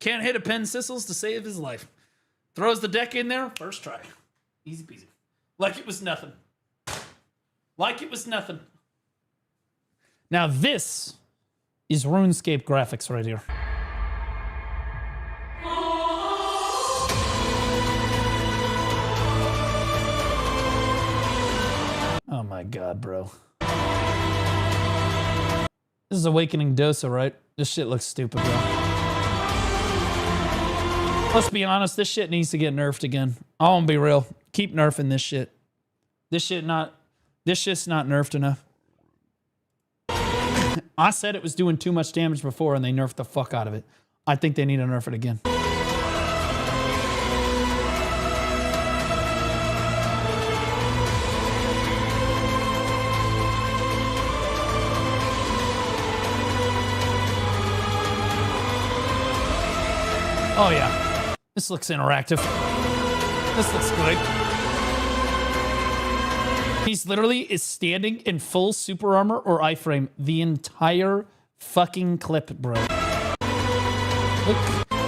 Can't hit a Pen Sissles to save his life. Throws the deck in there, first try. Easy peasy. Like it was nothing. Like it was nothing. Now this is RuneScape graphics right here. Oh my God, bro. This is Awakening Dosa, right? This shit looks stupid, bro. Let's be honest, this shit needs to get nerfed again. I won't be real. Keep nerfing this shit. This shit's not nerfed enough. I said it was doing too much damage before and they nerfed the fuck out of it. I think they need to nerf it again. Oh yeah. This looks interactive. This looks good. He's literally is standing in full super armor or iframe the entire fucking clip, bro. Look,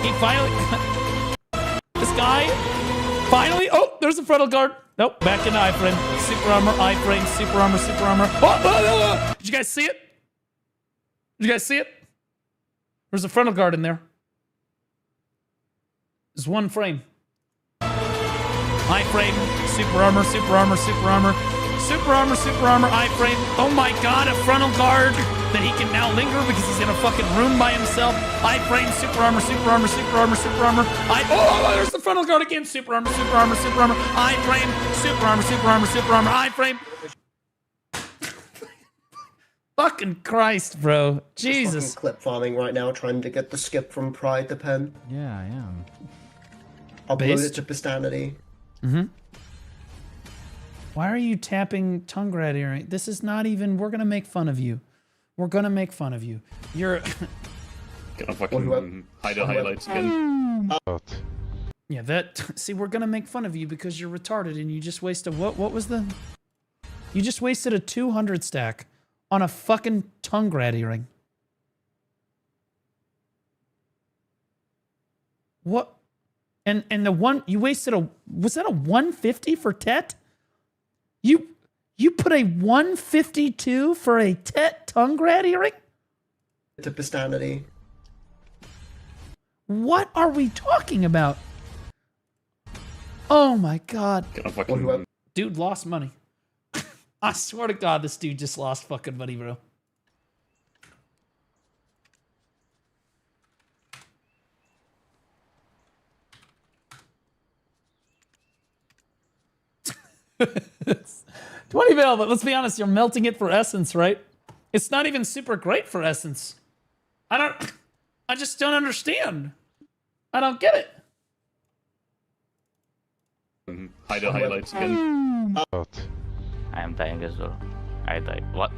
he finally... This guy finally... Oh, there's a frontal guard. Nope, back into iframe. Super armor, iframe, super armor, super armor. Oh. Did you guys see it? Did you guys see it? There's a frontal guard in there. There's one frame. Iframe, super armor, super armor, super armor, super armor, super armor, iframe. Oh my God, a frontal guard that he can now linger because he's in a fucking room by himself. Iframe, super armor, super armor, super armor, super armor. Oh, there's the frontal guard again. Super armor, super armor, super armor, iframe, super armor, super armor, super armor, iframe. Fucking Christ, bro. Jesus. Clip farming right now, trying to get the skip from Pride to Pen. Yeah, I am. Upload it to Pistanity. Mm-hmm. Why are you tapping tongue gradiating? This is not even... We're gonna make fun of you. We're gonna make fun of you. You're... Gonna fucking hide the highlights again. Yeah, that... See, we're gonna make fun of you because you're retarded and you just wasted... What was the... You just wasted a 200 stack on a fucking tongue gradiating. What? And the one you wasted a, was that a 150 for Tet? You put a 152 for a Tet tongue grad earring? To Pistanity. What are we talking about? Oh my God. Dude lost money. I swear to God, this dude just lost fucking money, bro. 20 mil, but let's be honest, you're melting it for essence, right? It's not even super great for essence. I just don't understand. I don't get it. Hide the highlights again. I am dying as well. I died. What?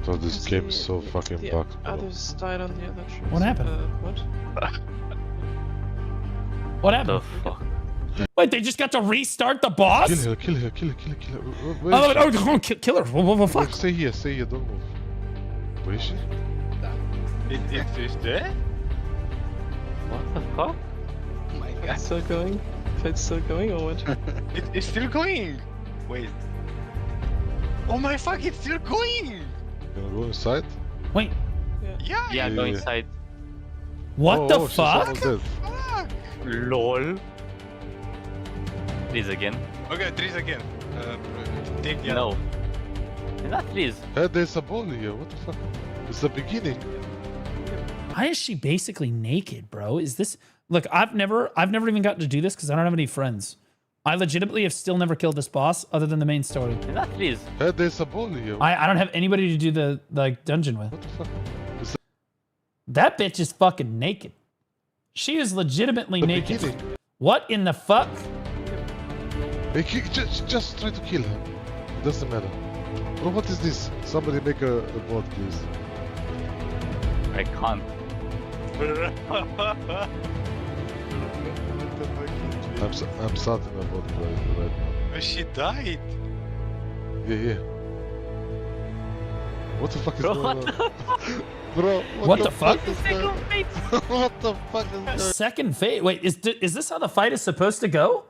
So this game is so fucking bugged. Others died on the other tree. What happened? What? What happened? The fuck? Wait, they just got to restart the boss? Kill her. Kill her. What fuck? Stay here, don't move. Where is she? It's there? What the fuck? Oh my god. It's still going? It's still going or what? It's still going! Wait. Oh my fuck, it's still going! Gonna go inside? Wait. Yeah, go inside. What the fuck? LOL. Please again. Okay, trees again. Take the No. Not please. There's a ball here, what the fuck? It's the beginning. Why is she basically naked, bro? Is this... Look, I've never even gotten to do this because I don't have any friends. I legitimately have still never killed this boss other than the main story. Not please. There's a ball here. I don't have anybody to do the like dungeon with. What the fuck? That bitch is fucking naked. She is legitimately naked. Beginning. What in the fuck? Just try to kill her. It doesn't matter. Bro, what is this? Somebody make a bot, please. I can't. I'm starting a bot right now. She died. Yeah. What the fuck is Bro, going what on? Bro, What the fuck? is going What the fuck is going on? Second fate? Wait, is this how the fight is supposed to go?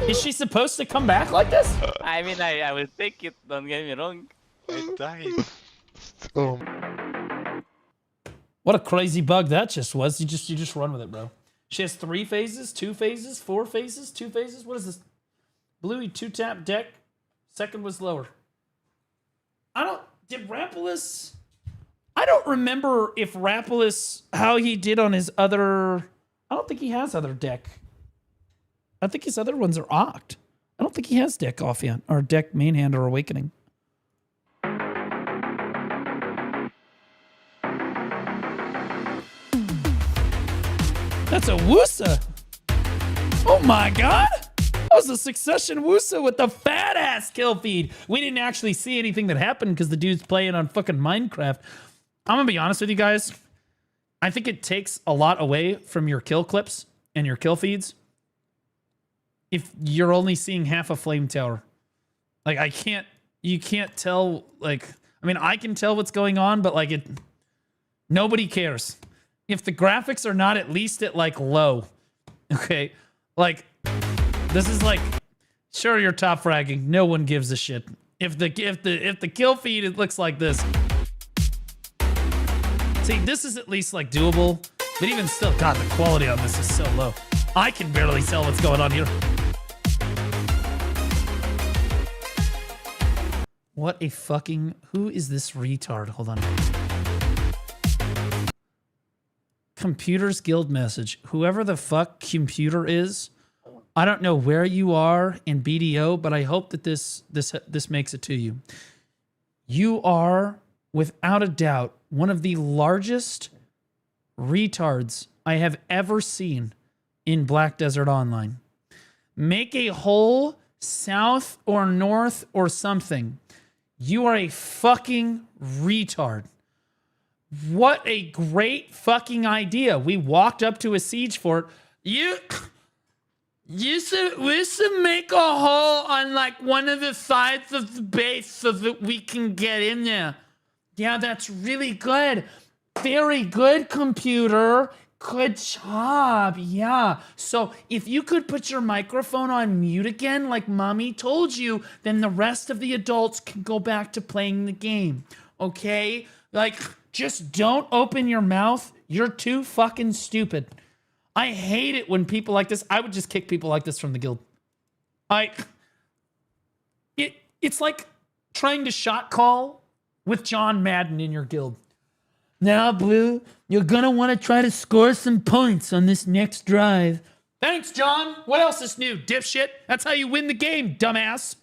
Is she supposed to come back like this? I mean, I will take it. Don't get me wrong. I died. Oh. What a crazy bug that just was. You just run with it, bro. She has 3 phases, 2 phases, 4 phases, 2 phases. What is this? Bluey 2-tap deck. Second was lower. Did Rapalus... I don't remember if Rapalus, how he did on his other... I don't think he has other deck. I think his other ones are Oct. I don't think he has deck off yet, or deck main hand or awakening. That's a Wusa. Oh my god. That was a succession Wusa with the fat ass kill feed. We didn't actually see anything that happened because the dude's playing on fucking Minecraft. I'm gonna be honest with you guys. I think it takes a lot away from your kill clips and your kill feeds if you're only seeing half a flame tower. Like you can't tell, like, I mean, I can tell what's going on, but like nobody cares. If the graphics are not at least at like low, okay, like this is like, sure, you're top fragging, no one gives a shit. If the kill feed, it looks like this. See, this is at least like doable, but even still, god, the quality on this is so low. I can barely tell what's going on here. What a fucking, who is this retard? Hold on. Computers Guild message. Whoever the fuck computer is, I don't know where you are in BDO, but I hope that this makes it to you. You are, without a doubt, one of the largest retards I have ever seen in Black Desert Online. Make a hole south or north or something. You are a fucking retard. What a great fucking idea. We walked up to a siege fort. We should make a hole on like one of the sides of the base so that we can get in there. Yeah, that's really good. Very good, computer. Good job. Yeah. So if you could put your microphone on mute again, like mommy told you, then the rest of the adults can go back to playing the game. Okay? Like, just don't open your mouth. You're too fucking stupid. I hate it when people like this, I would just kick people like this from the guild. It's like trying to shot call with John Madden in your guild. Now, Blue, you're gonna want to try to score some points on this next drive. Thanks, John. What else is new, dipshit? That's how you win the game, dumbass.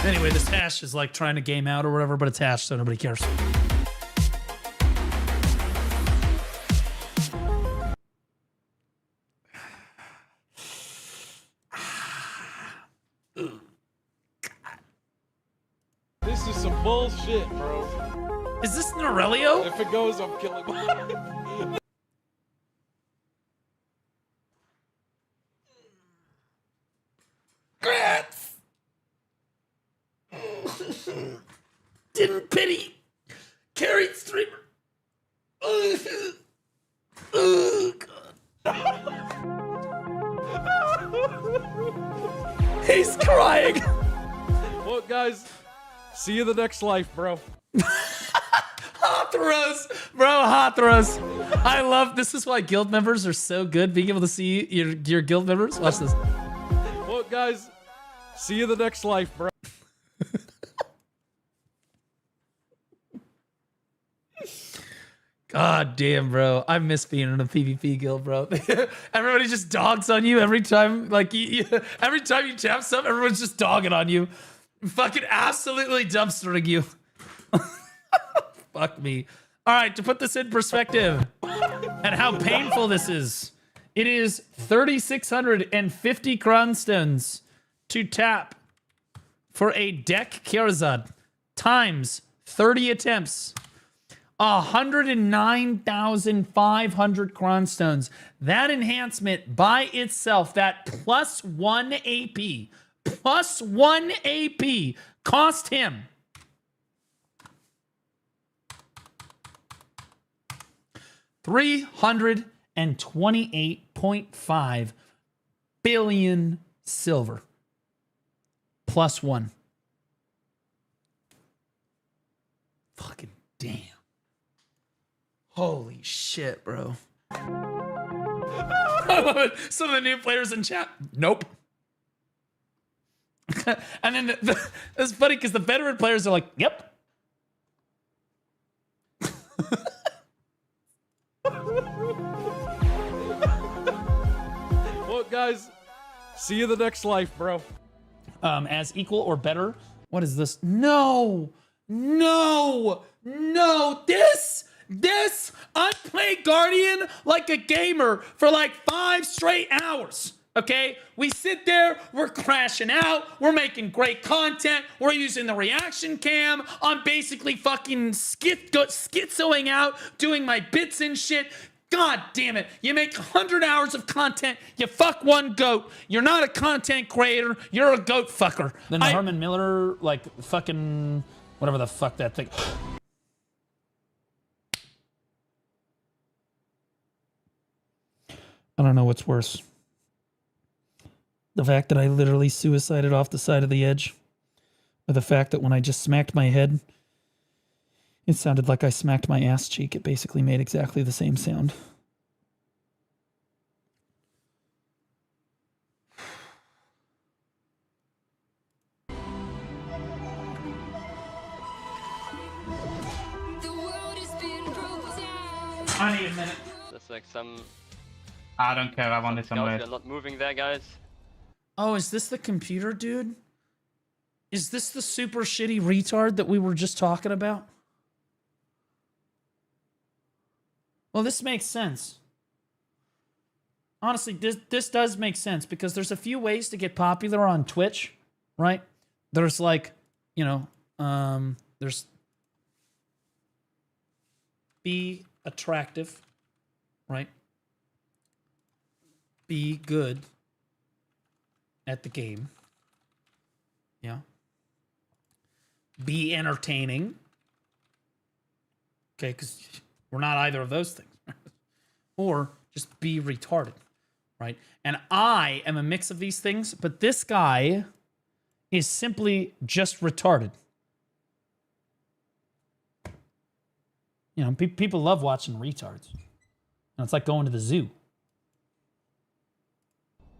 Anyway, this hash is like trying to game out or whatever, but it's hash, so nobody cares. This is some bullshit, bro. Is this Norelio? If it goes, I'm killing. Grats! Didn't pity. Carried streamer. Oh, God. He's crying. Well, guys, see you the next life, bro. Hathras, bro, Hathras. I love this. Is why guild members are so good. Being able to see your guild members. Watch this. Well, guys, see you the next life, bro. God damn, bro. I miss being in a PvP guild, bro. Everybody just dogs on you every time. Like, every time you tap something, everyone's just dogging on you. Fucking absolutely dumpstering you. Fuck me. All right, to put this in perspective and how painful this is, it is 3,650 cronstones to tap for a deck Kirazad times 30 attempts. 109,500 cronstones. That enhancement by itself, that plus 1 AP, cost him $328.5 billion silver. Plus 1. Fucking damn. Holy shit, bro. Some of the new players in chat. Nope. And then it's funny because the veteran players are like, yep. Well, guys, see you the next life, bro. As equal or better. What is this? No. This, I played Guardian like a gamer for like 5 straight hours. Okay, we sit there, we're crashing out, we're making great content, we're using the reaction cam, I'm basically fucking schizoing out, doing my bits and shit. God damn it, you make 100 hours of content, you fuck one goat, you're not a content creator, you're a goat fucker. Then Herman Miller, like fucking, whatever the fuck that thing. I don't know what's worse. The fact that I literally suicided off the side of the edge, or the fact that when I just smacked my head, it sounded like I smacked my ass cheek. It basically made exactly the same sound. I need a minute. That's like some... I don't care, I want it somewhere. You're not moving there, guys. Oh, is this the computer dude? Is this the super shitty retard that we were just talking about? Well, this makes sense. Honestly, this does make sense because there's a few ways to get popular on Twitch, right? There's like, you know, there's be attractive, right? Be good at the game. Yeah. Be entertaining. Okay, because we're not either of those things. Or just be retarded, right? And I am a mix of these things, but this guy is simply just retarded. You know, people love watching retards. And it's like going to the zoo.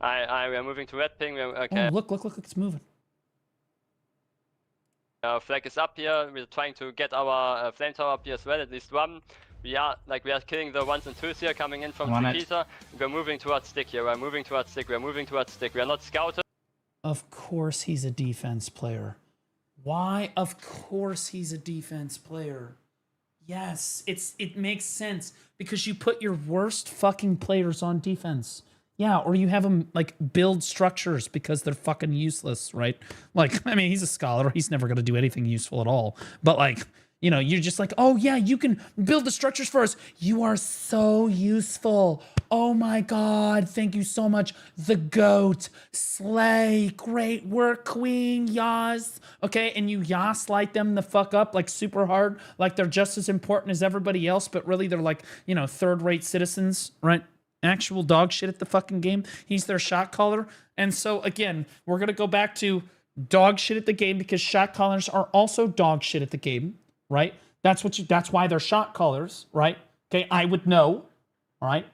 We are moving to red ping. We are, okay. Oh, look, it's moving. Flag is up here. We're trying to get our flame tower up here as well, at least one. We are killing the 1s and 2s here coming in from Chiquita. We're moving towards stick here. We're moving towards stick. We are not scouted. Of course he's a defense player. Why? Of course he's a defense player. Yes, it makes sense because you put your worst fucking players on defense. Yeah, or you have them like build structures because they're fucking useless, right? Like, I mean, he's a scholar. He's never going to do anything useful at all. But like, you know, you're just like, oh yeah, you can build the structures for us. You are so useful. Oh my God, thank you so much. The GOAT, slay, great work, queen, yas. Okay, and you yas light them the fuck up like super hard, like they're just as important as everybody else, but really they're like, you know, third-rate citizens, right? Actual dog shit at the fucking game. He's their shot caller. And so again, we're gonna go back to dog shit at the game because shot callers are also dog shit at the game, right? That's why they're shot callers, right? Okay, I would know, all right?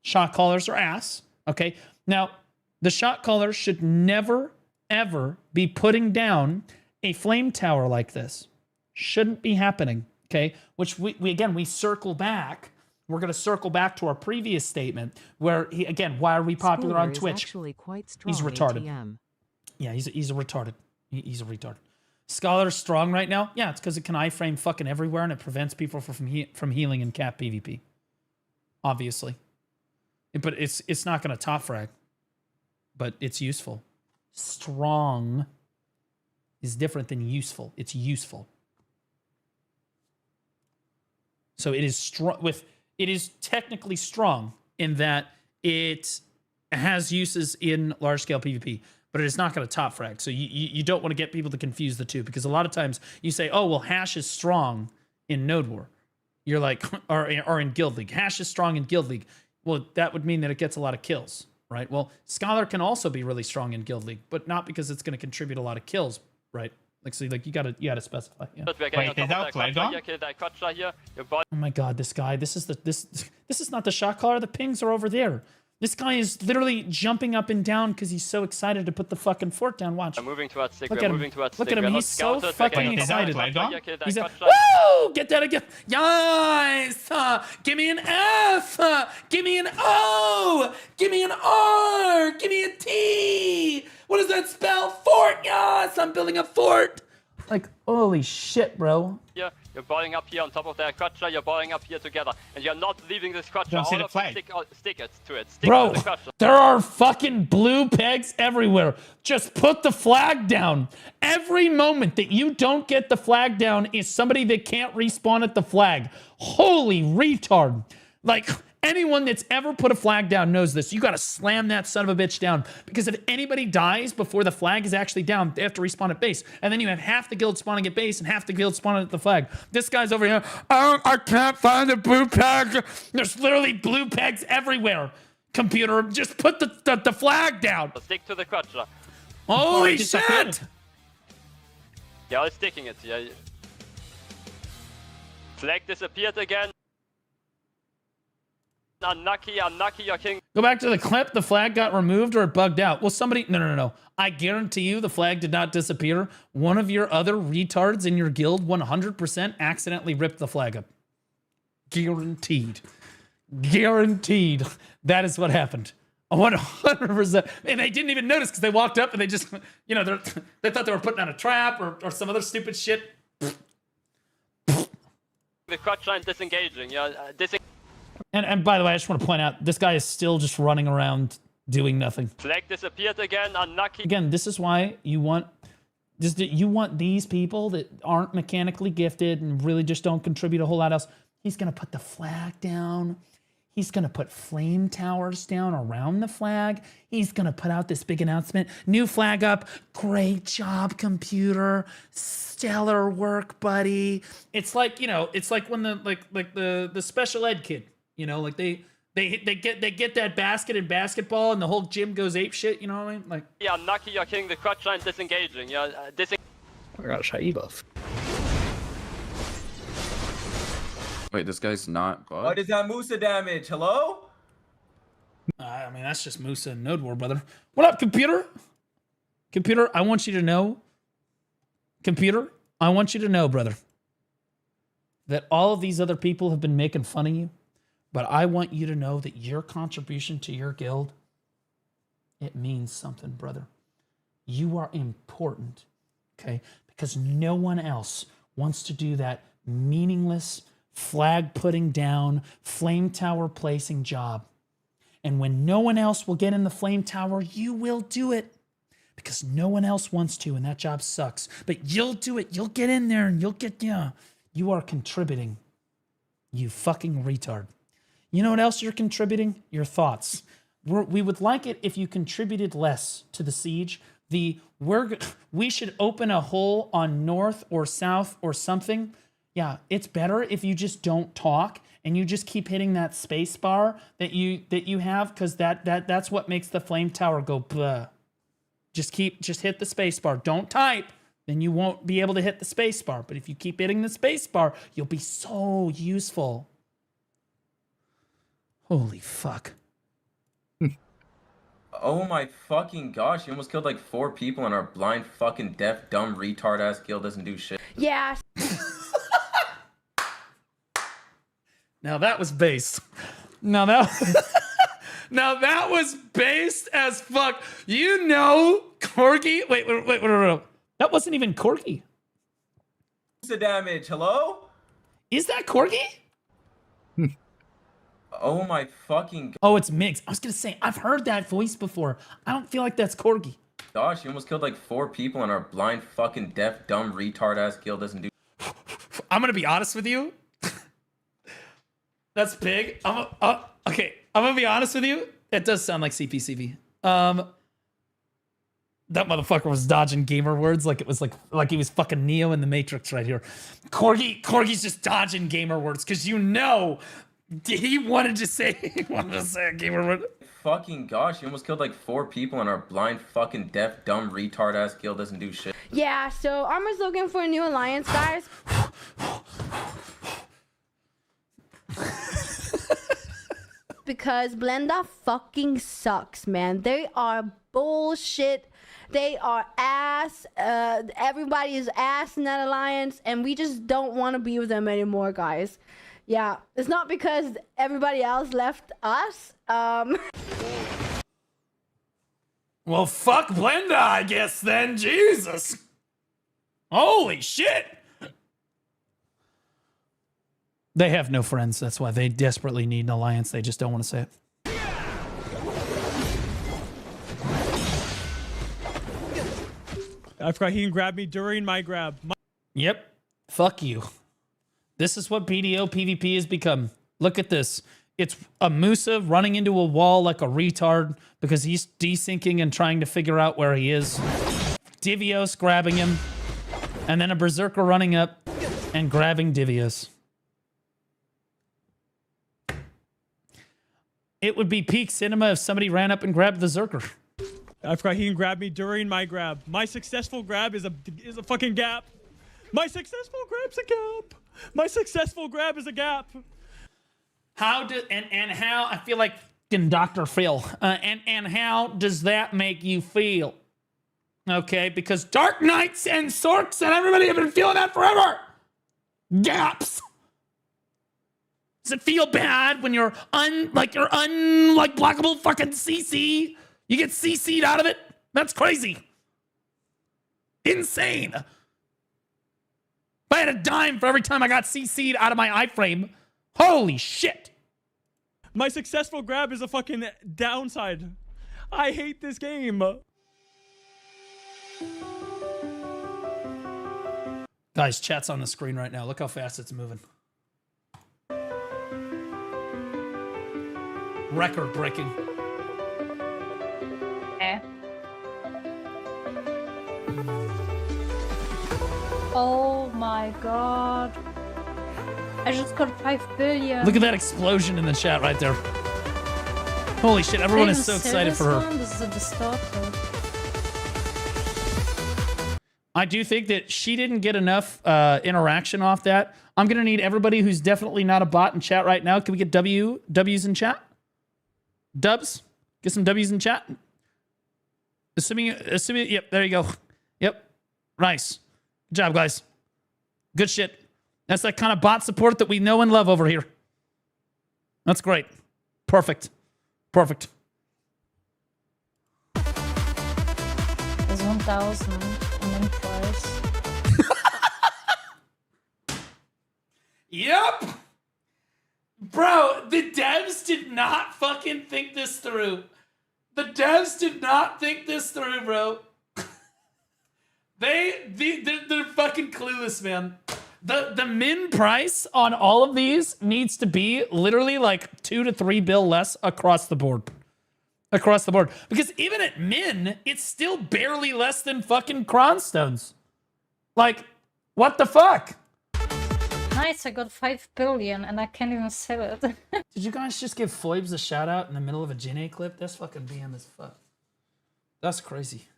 Shot callers are ass, okay? Now, the shot caller should never, ever be putting down a flame tower like this. Shouldn't be happening, okay? Which we circle back. We're going to circle back to our previous statement where, why are we popular on Twitch? Actually quite strong he's retarded. ATM. Yeah, he's a retarded. He's a retard. Scholar's strong right now? Yeah, it's because it can iframe fucking everywhere and it prevents people from healing in cap PvP. Obviously. But it's not going to top frag. But it's useful. Strong is different than useful. It's useful. So it is strong it is technically strong in that it has uses in large-scale PvP, but it is not going to top frag. So you don't want to get people to confuse the two because a lot of times you say, oh, well, Hash is strong in Node War. You're like, or in Guild League. Hash is strong in Guild League. Well, that would mean that it gets a lot of kills, right? Well, Scholar can also be really strong in Guild League, but not because it's going to contribute a lot of kills, right? Like, so like you gotta specify. Yeah. Wait, is that flag on? Oh my God, this guy! This is not the shot caller. The pings are over there. This guy is literally jumping up and down because he's so excited to put the fucking fort down. Watch. I'm moving towards stick. Look We're at moving him. towards Look stick. at him. We're He's so not fucking scouted. excited. He's like, woo! Get that again. Yes! Give me an F! Give me an O! Give me an R! Give me a T! What does that spell? Fort! Yes! I'm building a fort! Like, holy shit, bro. You're balling up here on top of their crutcher. You're balling up here together. And you're not leaving this crutcher. Don't see All the of flag. you stick it to it. Stick Bro, to the crutcher. there are fucking blue pegs everywhere. Just put the flag down. Every moment that you don't get the flag down is somebody that can't respawn at the flag. Holy retard. Like, anyone that's ever put a flag down knows this. You gotta slam that son of a bitch down. Because if anybody dies before the flag is actually down, they have to respawn at base. And then you have half the guild spawning at base and half the guild spawning at the flag. This guy's over here. Oh, I can't find the blue peg. There's literally blue pegs everywhere. Computer, just put the flag down. Stick to the crutcher. Holy shit! Yeah, I'm sticking it. Yeah. Flag disappeared again. Unlucky, your king. Go back to the clip. The flag got removed or it bugged out. Well, somebody... No. I guarantee you the flag did not disappear. One of your other retards in your guild 100% accidentally ripped the flag up. Guaranteed. Guaranteed. That is what happened. 100%. And they didn't even notice because they walked up and they just... You know, they thought they were putting on a trap or some other stupid shit. The crutch line disengaging. Yeah, And by the way, I just want to point out, this guy is still just running around doing nothing. Flag disappeared again, unlucky. Again, this is why you want these people that aren't mechanically gifted and really just don't contribute a whole lot else. He's going to put the flag down. He's going to put flame towers down around the flag. He's going to put out this big announcement. New flag up. Great job, computer. Stellar work, buddy. It's like, you know, it's like when the special ed kid, you know, like they get that basket in basketball and the whole gym goes ape shit, you know what I mean? Like, yeah, unlucky, you're king. The crutch line disengaging. Yeah, I got Shai buff. Wait, this guy's not bugged? What is that Musa damage? Hello? I I mean, that's just Musa and Node War, brother. What up, computer? Computer, I want you to know. Computer, I want you to know, brother, that all of these other people have been making fun of you, but I want you to know that your contribution to your guild, it means something, brother. You are important, okay? Because no one else wants to do that meaningless flag putting down, flame tower placing job. And when no one else will get in the flame tower, you will do it. Because no one else wants to, and that job sucks. But you'll do it. You'll get in there and you'll get, yeah. You are contributing. You fucking retard. You know what else you're contributing? Your thoughts. We would like it if you contributed less to the siege. We should open a hole on north or south or something. Yeah, it's better if you just don't talk and you just keep hitting that space bar that you have, because that's what makes the flame tower go blah. Just hit the space bar. Don't type. Then you won't be able to hit the space bar. But if you keep hitting the space bar, you'll be so useful. Holy fuck. Oh my fucking gosh, you almost killed like 4 people and our blind fucking deaf dumb retard ass guild doesn't do shit. Yeah. Now that was based. Now that was based as fuck. You know, Corgi. Wait. That wasn't even Corgi. What's the damage? Hello? Is that Corgi? Oh my fucking Oh, it's Migs. I was gonna say, I've heard that voice before. I don't feel like that's Corgi. gosh, you almost killed like 4 people and our blind fucking deaf dumb retard ass guild doesn't do. I'm gonna be honest with you. That's big. Okay, I'm gonna be honest with you. It does sound like CPCV. That motherfucker was dodging gamer words like it was like he was fucking Neo in the Matrix right here. Corgi's just dodging gamer words because you know he wanted to say a gamer word. Fucking gosh, you almost killed like 4 people and our blind fucking deaf dumb retard ass guild doesn't do shit. Yeah, so Armor's looking for a new alliance, guys. Because Blenda fucking sucks, man. They are bullshit. They are ass. Everybody is ass in that alliance, and we just don't want to be with them anymore, guys. Yeah, it's not because everybody else left us. Well, fuck Blenda, I guess then. Jesus. Holy shit. They have no friends. That's why they desperately need an alliance. They just don't want to say it. I forgot he can grab me during my grab. Yep. Fuck you. This is what BDO PvP has become. Look at this. It's a Musa running into a wall like a retard because he's desyncing and trying to figure out where he is. Divios grabbing him. And then a Berserker running up and grabbing Divios. It would be peak cinema if somebody ran up and grabbed the Zerker. I forgot he can grab me during my grab. My successful grab is a fucking gap. My successful grab's a gap. My successful grab is a gap. How do and how I feel like Dr. Phil. And how does that make you feel? Okay, because Dark Knights and Sorks and everybody have been feeling that forever. Gaps. Does it feel bad when you're unblockable fucking CC? You get CC'd out of it? That's crazy. Insane. If I had a dime for every time I got CC'd out of my iframe, holy shit. My successful grab is a fucking downside. I hate this game. Guys, chat's on the screen right now. Look how fast it's moving. Record breaking. Oh my god. I just got 5 billion. Look at that explosion in the chat right there. Holy shit, everyone is so excited for her. This is a distorter. I do think that she didn't get enough interaction off that. I'm going to need everybody who's definitely not a bot in chat right now. Can we get W's in chat? Dubs? Get some W's in chat. Assuming, yep, there you go. Yep. Nice. Good job, guys. Good shit. That's that kind of bot support that we know and love over here. That's great. Perfect. Perfect. There's 1,000 and then price. Yep. Bro, the devs did not fucking think this through. The devs did not think this through, bro. They're fucking clueless, man. The min price on all of these needs to be literally like 2 to 3 bill less across the board. Across the board. Because even at min, it's still barely less than fucking Cronstones. Like, what the fuck? Nice, I got 5 billion and I can't even sell it. Did you guys just give Foibs a shout out in the middle of a Jine clip? That's fucking BM as fuck. That's crazy.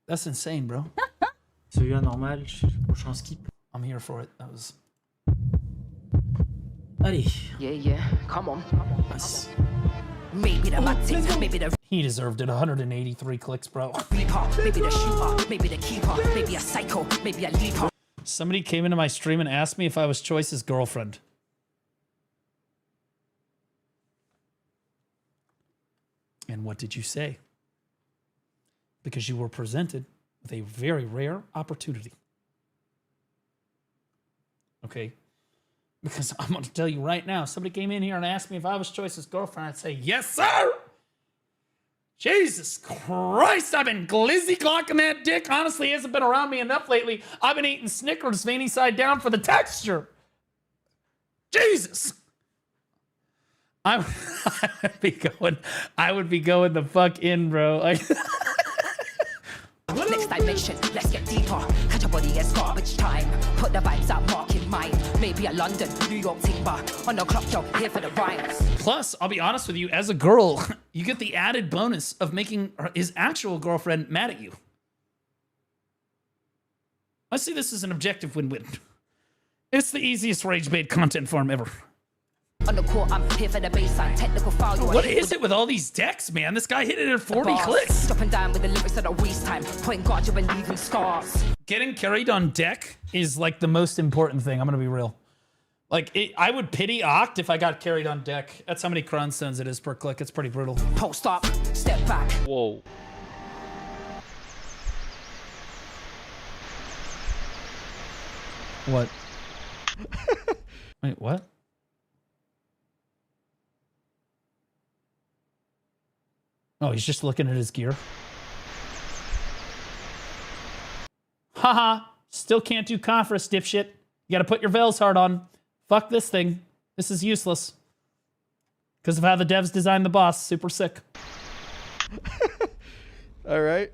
That's insane, bro. Celui-là normal, prochain skip. I'm here for it. That was. Allez. Yeah, come on. Nice. Maybe the Matic, maybe the He deserved it. 183 clicks, bro. Reaper, maybe the shooter, maybe the keeper, maybe a psycho, maybe a leaper. Somebody came into my stream and asked me if I was Choice's girlfriend. And what did you say? Because you were presented with a very rare opportunity. Okay? Because I'm going to tell you right now, somebody came in here and asked me if I was Choice's girlfriend, I'd say, yes, sir! Jesus Christ, I've been glizzy clocking that dick. Honestly, he hasn't been around me enough lately. I've been eating Snickers veiny side down for the texture. Jesus. I would be going the fuck in, bro. Next dimension, let's get deeper. Catch a body as garbage time. Put the vibes out, mark in mind. Maybe a London, New York timber. On the clock, you're here for the rhymes. Plus, I'll be honest with you, as a girl, you get the added bonus of making his actual girlfriend mad at you. I see this as an objective win-win. It's the easiest rage bait content form ever. On the court, I'm here for the baseline. Technical foul. What is it with all these decks, man? This guy hit it at 40 clicks. Dropping down with the lyrics at a waste time. Point guard, you've been leaving scars. Getting carried on deck is like the most important thing. I'm gonna be real. Like, I would pity Oct if I got carried on deck. That's how many Cronstones it is per click. It's pretty brutal. Post up, step back. Whoa. What? Wait, what? Oh, he's just looking at his gear. Haha. Still can't do Conference, dipshit. You gotta put your Veils hard on. Fuck this thing. This is useless. Because of how the devs designed the boss. Super sick. All right.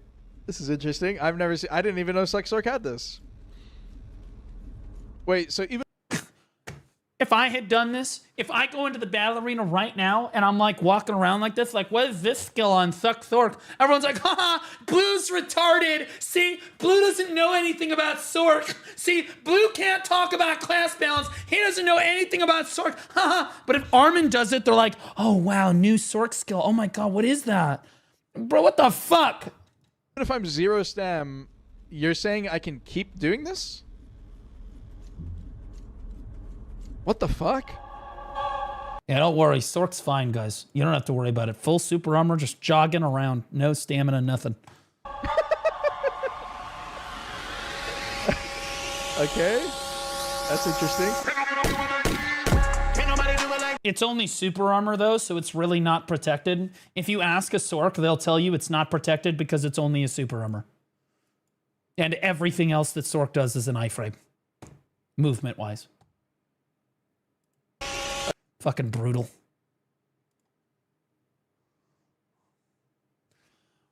This is interesting. I've never seen... I didn't even know Sork had this. Wait, so even... If I had done this, if I go into the battle arena right now and I'm like walking around like this, like, what is this skill on Suck Sork? Everyone's like, haha, Blue's retarded. See, Blue doesn't know anything about Sork. See, Blue can't talk about class balance. He doesn't know anything about Sork. Haha. But if Armin does it, they're like, oh, wow, new Sork skill. Oh my God, what is that? Bro, what the fuck? Even if I'm 0 stam, you're saying I can keep doing this? What the fuck? Yeah, don't worry. Sork's fine, guys. You don't have to worry about it. Full super armor, just jogging around. No stamina, nothing. Okay. That's interesting. It's only super armor, though, so it's really not protected. If you ask a Sork, they'll tell you it's not protected because it's only a super armor. And everything else that Sork does is an iframe. Movement-wise. Fucking brutal.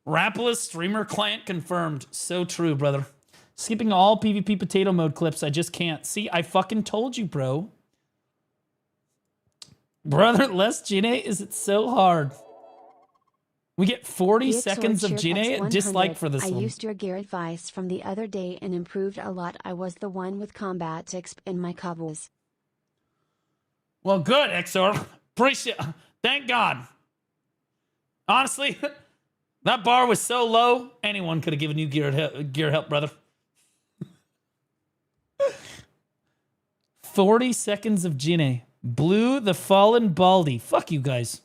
Rapalus streamer client confirmed. So true, brother. Skipping all PvP potato mode clips. I just can't. See, I fucking told you, bro. Brother, less Jine, is it so hard? We get 40 seconds of Jine dislike for this one. I used your gear advice from the other day and improved a lot. I was the one with combat exp in my cobbles. Well, good, Exor. Appreciate. Thank God. Honestly, that bar was so low, anyone could have given you gear help, brother. 40 seconds of Jinne. Blue the fallen Baldy. Fuck you guys.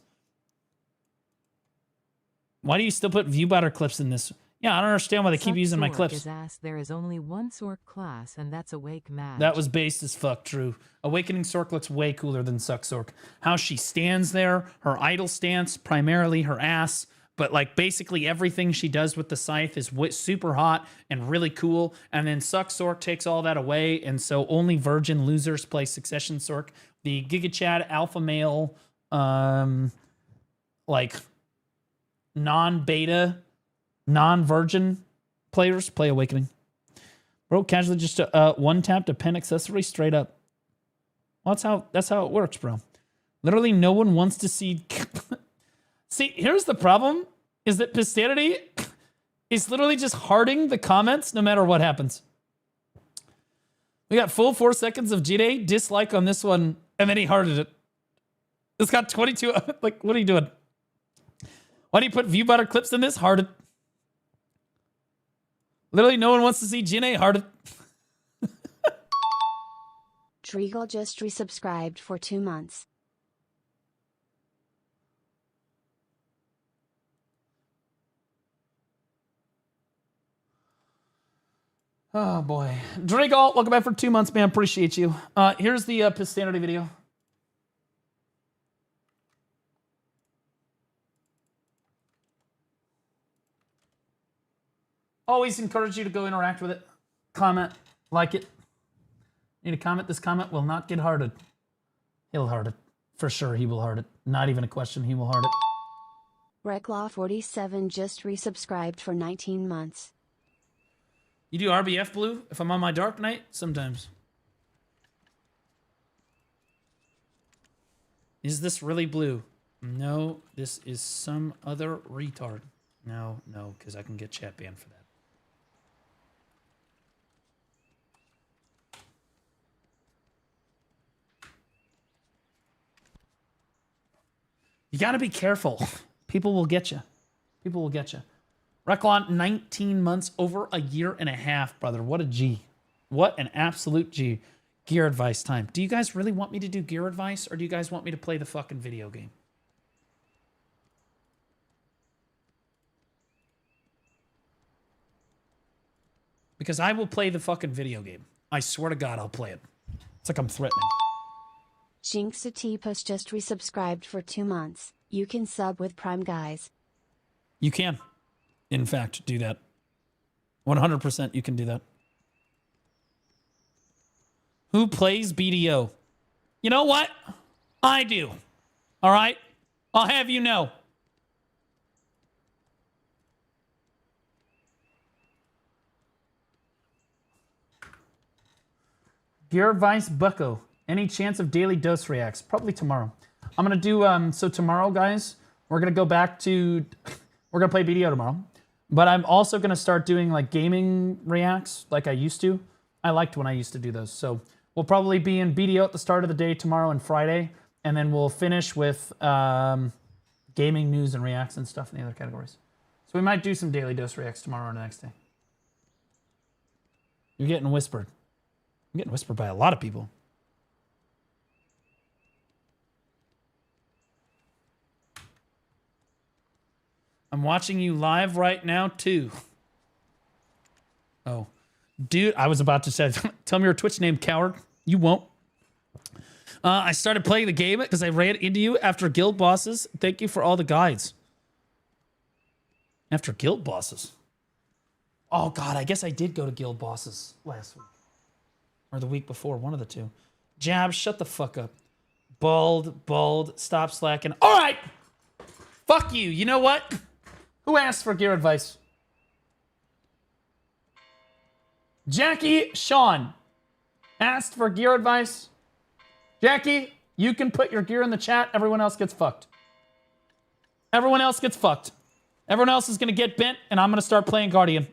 Why do you still put viewbiter clips in this? Yeah, I don't understand why they keep using my clips. Is asked, there is only one Sork class, and that's Awake Mage. That was based as fuck, true. Awakening Sork looks way cooler than Suck Sork. How she stands there, her idle stance, primarily her ass, but like basically everything she does with the scythe is super hot and really cool. And then Suck Sork takes all that away, and so only virgin losers play Succession Sork. The Giga Chad alpha male, like non-beta, non-virgin players play Awakening. Bro, casually just one tap to pen accessory straight up. Well, that's how it works, bro. Literally no one wants to see. See, here's the problem: is that Pistanity is literally just hearting the comments no matter what happens. We got full 4 seconds of Jide dislike on this one, and then he hearted it. It's got 22. Like, what are you doing? Why do you put viewbiter clips in this? Hearted. Literally, no one wants to see Jinne hearted. Driegel just resubscribed for 2 months. Oh boy. Driegel, welcome back for 2 months, man. Appreciate you. Here's the Pistanity video. Always encourage you to go interact with it. Comment, like it. Need a comment? This comment will not get hearted. He'll heart it. For sure, he will heart it. Not even a question, he will heart it. Reclaw47 just resubscribed for 19 months. You do RBF blue if I'm on my Dark Knight? Sometimes. Is this really blue? No, this is some other retard. No, because I can get chat banned for that. You got to be careful. People will get you. People will get you. Reclon, 19 months, over a year and a half, brother. What a G. What an absolute G. Gear advice time. Do you guys really want me to do gear advice, or do you guys want me to play the fucking video game? Because I will play the fucking video game. I swear to God, I'll play it. It's like I'm threatening. Jinx Atipus just resubscribed for 2 months. You can sub with Prime, guys. You can, in fact, do that. 100% you can do that. Who plays BDO? You know what? I do. All right? I'll have you know. Gear advice, Bucko. Any chance of daily dose reacts? Probably tomorrow. I'm going to do, so tomorrow, guys, we're going to go back to, we're going to play BDO tomorrow. But I'm also going to start doing like gaming reacts like I used to. I liked when I used to do those. So we'll probably be in BDO at the start of the day tomorrow and Friday. And then we'll finish with gaming news and reacts and stuff in the other categories. So we might do some daily dose reacts tomorrow or the next day. You're getting whispered. I'm getting whispered by a lot of people. I'm watching you live right now, too. Oh. Dude, I was about to say, tell me your Twitch name, coward. You won't. I started playing the game because I ran into you after guild bosses. Thank you for all the guides. After guild bosses? Oh, God, I guess I did go to guild bosses last week. Or the week before, one of the two. Jab, shut the fuck up. Bald, stop slacking. All right! Fuck you. You know what? Who asked for gear advice? Jackie Sean asked for gear advice. Jackie, you can put your gear in the chat. Everyone else gets fucked. Everyone else gets fucked. Everyone else is going to get bent, and I'm going to start playing Guardian.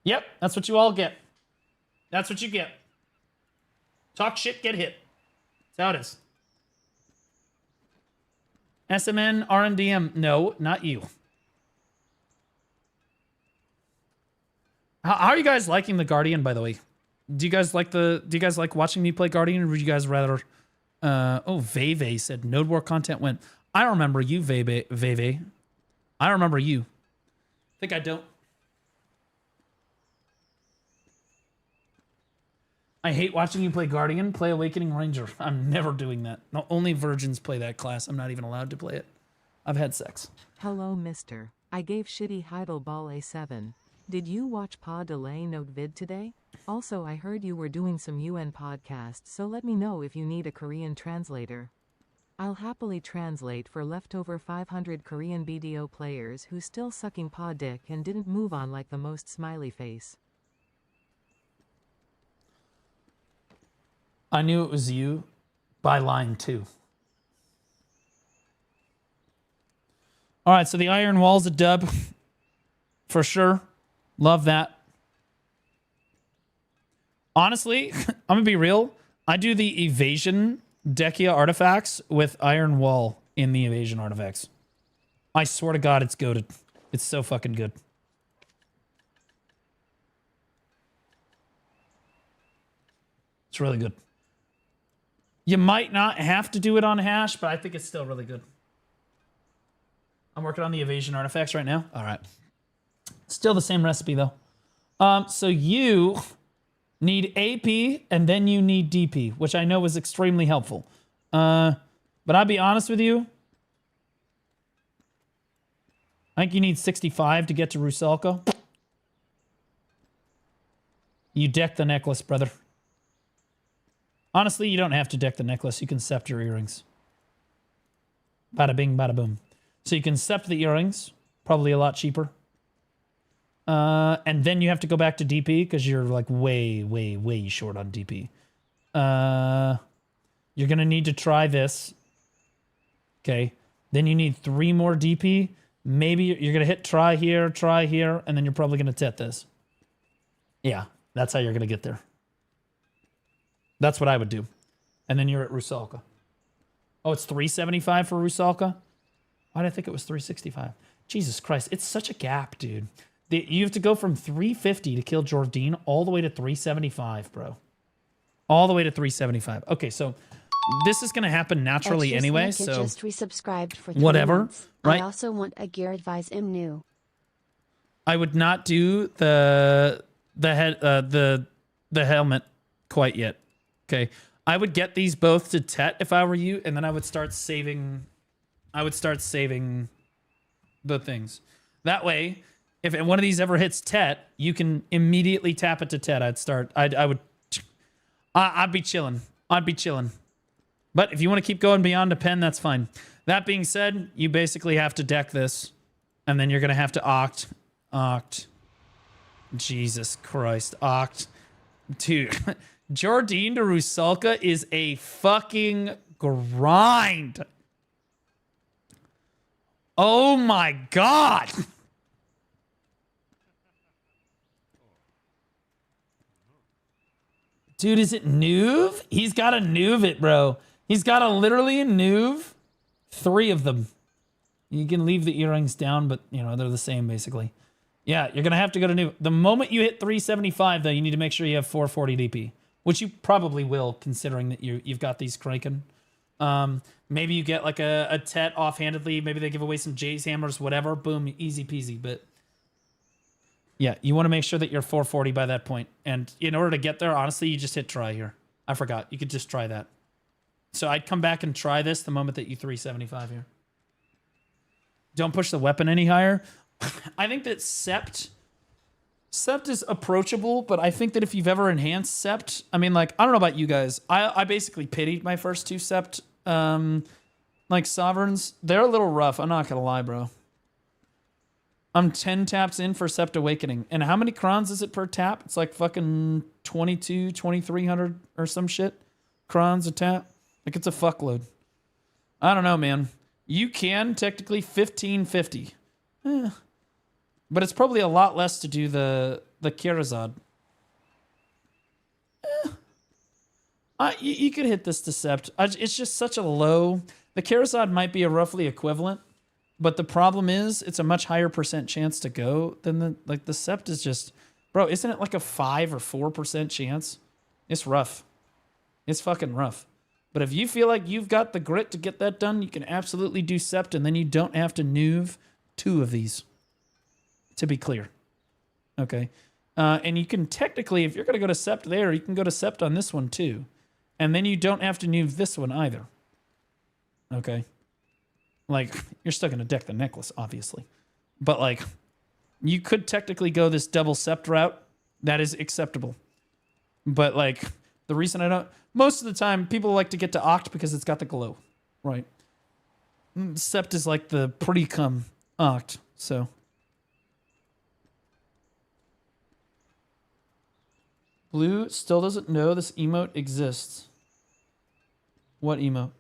Yep, that's what you all get. That's what you get. Talk shit, get hit. That's how it is. SMN, RNDM. No, not you. How are you guys liking the Guardian, by the way? Do you guys like watching me play Guardian, or would you guys rather Veve said Node War content went. I remember you, Veve. I remember you. Think I don't. I hate watching you play Guardian. Play Awakening Ranger. I'm never doing that. No, only virgins play that class. I'm not even allowed to play it. I've had sex. Hello, mister. I gave shitty Heidelball a 7. Did you watch Pa Delay Note vid today? Also, I heard you were doing some UN podcasts, so let me know if you need a Korean translator. I'll happily translate for leftover 500 Korean BDO players who's still sucking Pa dick and didn't move on like the most smiley face. I knew it was you by line 2. All right, so the Iron Wall's a dub. For sure. Love that. Honestly, I'm going to be real. I do the evasion Dekia artifacts with Iron Wall in the evasion artifacts. I swear to God, it's goated. It's so fucking good. It's really good. You might not have to do it on hash, but I think it's still really good. I'm working on the evasion artifacts right now. All right. Still the same recipe, though. So you need AP, and then you need DP, which I know was extremely helpful. But I'll be honest with you. I think you need 65 to get to Rusalka. You deck the necklace, brother. Honestly, you don't have to deck the necklace. You can sept your earrings. Bada bing, bada boom. So you can sept the earrings. Probably a lot cheaper. And then you have to go back to DP because you're like way, way, way short on DP. You're going to need to try this. Okay. Then you need 3 more DP. Maybe you're going to hit try here, and then you're probably going to tet this. Yeah, that's how you're going to get there. That's what I would do. And then you're at Rusalka. Oh, it's 375 for Rusalka? Why did I think it was 365? Jesus Christ, it's such a gap, dude. You have to go from 350 to kill Jordine all the way to 375, bro. All the way to 375. Okay, so this is going to happen naturally anyway, so just resubscribed for 3 whatever, months. right? I also want a gear advise im new. I would not do the helmet quite yet. Okay, I would get these both to Tet if I were you, and then I would start saving. I would start saving the things. That way, if one of these ever hits Tet, you can immediately tap it to Tet. I'd be chilling. I'd be chilling. But if you want to keep going beyond a pen, that's fine. That being said, you basically have to deck this, and then you're gonna have to oct. Jesus Christ, oct. Dude, Jordine to Rusalka is a fucking grind. Oh my God. Dude, is it Nuve? He's got to Nuve it, bro. He's got to literally Nuve 3 of them. You can leave the earrings down, but, you know, they're the same, basically. Yeah, you're going to have to go to Nuve. The moment you hit 375, though, you need to make sure you have 440 DP, which you probably will, considering that you've got these cranking. Maybe you get, like, a Tet offhandedly. Maybe they give away some Jay's hammers, whatever. Boom, easy peasy, but... Yeah, you want to make sure that you're 440 by that point. And in order to get there, honestly, you just hit try here. I forgot. You could just try that. So I'd come back and try this the moment that you 375 here. Don't push the weapon any higher. I think that Sept is approachable, but I think that if you've ever enhanced Sept, I mean, like, I don't know about you guys. I basically pitied my first 2 Sept, like, Sovereigns. They're a little rough. I'm not going to lie, bro. I'm 10 taps in for Sept Awakening. And how many crons is it per tap? It's like fucking 22, 2300 or some shit. Crons a tap. Like, it's a fuckload. I don't know, man. You can technically 1550. But it's probably a lot less to do the Kirazad. You could hit this to Sept. It's just such a low... The Karazad might be a roughly equivalent, but the problem is it's a much higher % chance to go than the Sept is just, bro, isn't it like a 5 or 4% chance? It's rough. It's fucking rough. But if you feel like you've got the grit to get that done, you can absolutely do Sept, and then you don't have to nuve 2 of these, to be clear. Okay. And you can technically, if you're going to go to Sept there, you can go to Sept on this one too. And then you don't have to nuve this one either. Okay. Like, you're still going to deck the necklace, obviously. But, like, you could technically go this double Sept route. That is acceptable. But, like, the reason I don't... Most of the time, people like to get to Oct because it's got the glow. Right. Sept is like the pre-cum Oct, so... Blue still doesn't know this emote exists. What emote?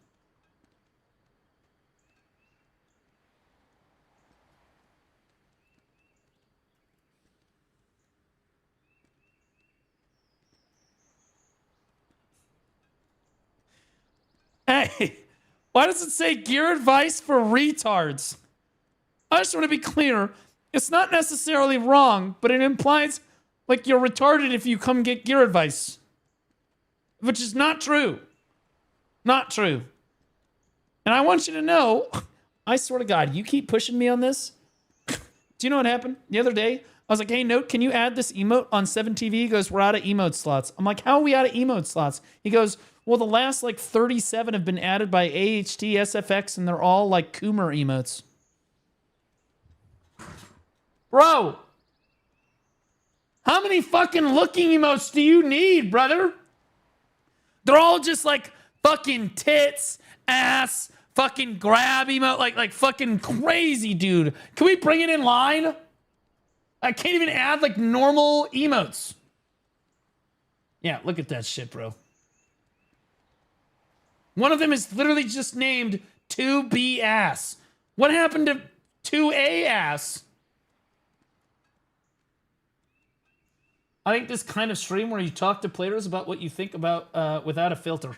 Hey, why does it say gear advice for retards? I just want to be clear. It's not necessarily wrong, but it implies like you're retarded if you come get gear advice. Which is not true. Not true. And I want you to know, I swear to God, you keep pushing me on this. Do you know what happened? The other day, I was like, hey, Note, can you add this emote on 7TV? He goes, we're out of emote slots. I'm like, how are we out of emote slots? He goes, well, the last like 37 have been added by AHT, SFX, and they're all like Coomer emotes. Bro, how many fucking looking emotes do you need, brother? They're all just like fucking tits, ass, fucking grab emote, like fucking crazy, dude. Can we bring it in line? I can't even add like normal emotes. Yeah, look at that shit, bro. One of them is literally just named 2B ass. What happened to 2A ass? I think this kind of stream where you talk to players about what you think about without a filter.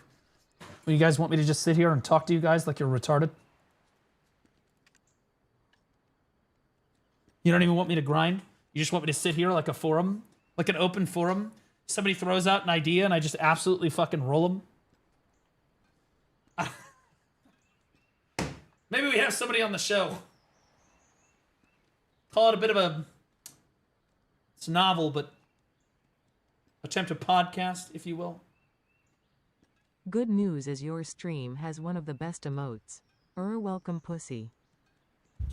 When you guys want me to just sit here and talk to you guys like you're retarded? You don't even want me to grind? You just want me to sit here like a forum? Like an open forum? Somebody throws out an idea and I just absolutely fucking roll them? Maybe we have somebody on the show. Call it a bit of a... It's novel, but... attempt a podcast, if you will. Good news is your stream has one of the best emotes. Welcome pussy.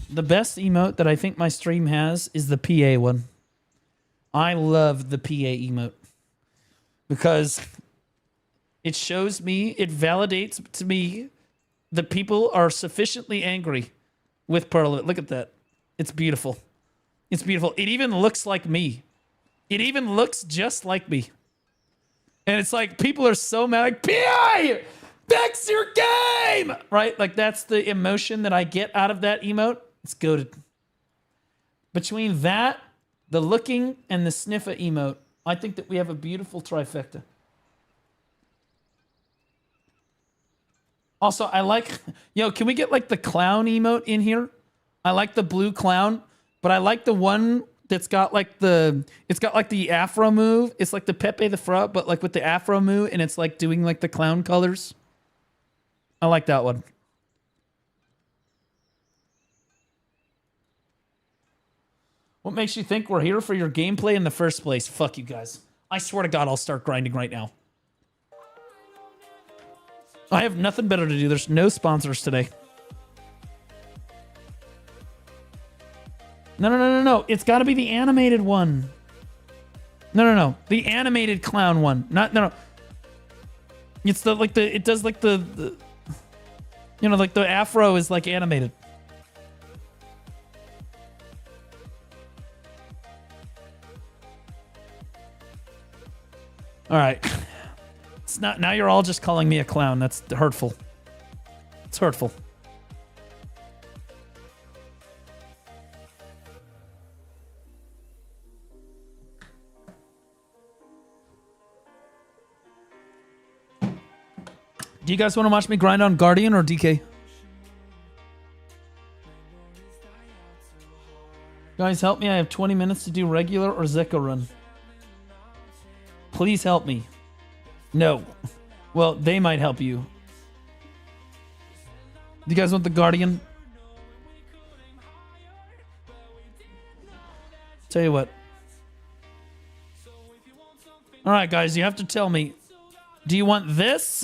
The best emote that I think my stream has is the PA one. I love the PA emote. Because it shows me, it validates to me that people are sufficiently angry with Parliament. Look at that. It's beautiful. It's beautiful. It even looks like me. It even looks just like me. And it's like, people are so mad. Like, PA! Fix your game! Right? Like, that's the emotion that I get out of that emote. It's goated. Between that, the looking, and the sniffer emote, I think that we have a beautiful trifecta. Also, I like... Yo, can we get, like, the clown emote in here? I like the blue clown, but I like the one... that's got like the, it's got like the afro move. It's like the Pepe the Frog, but like with the afro move, and it's like doing like the clown colors. I like that one. What makes you think we're here for your gameplay in the first place? Fuck you guys. I swear to God, I'll start grinding right now. I have nothing better to do. There's no sponsors today. No. It's got to be the animated one. No. The animated clown one. No. It's the, like the, it does like the you know, like the afro is like animated. All right. It's not, now you're all just calling me a clown. That's hurtful. It's hurtful. Do you guys want to watch me grind on Guardian or DK? Guys, help me. I have 20 minutes to do regular or Zeko run. Please help me. No. Well, they might help you. Do you guys want the Guardian? Tell you what. All right, guys, you have to tell me. Do you want this?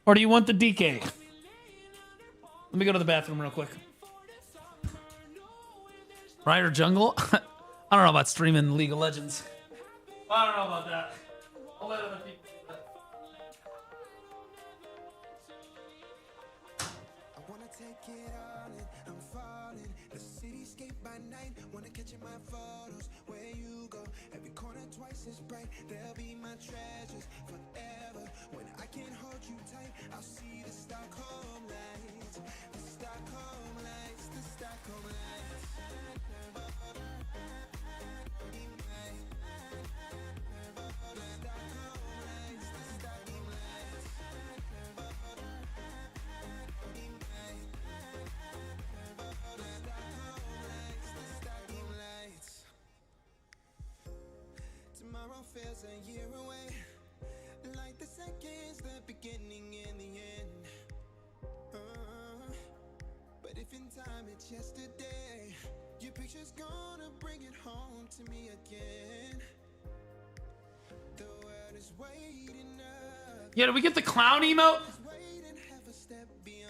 Or do you want the DK? Let me go to the bathroom real quick. Rider Jungle? I don't know about streaming League of Legends. I don't know about that. I'll let other people do that. I wanna take it all in, I'm falling. The cityscape by night, wanna catch in my photos. Where you go, every corner twice as bright. They'll be my treasures forever. When I can't hold you tight, I'll see the Stockholm lights. The Stockholm lights, the Stockholm lights. Tomorrow feels a year away, like the seconds, the beginning and the end. But if in time it's yesterday, your picture's gonna bring it home to me again. The world is waiting up. Yeah, did we get the clown emote?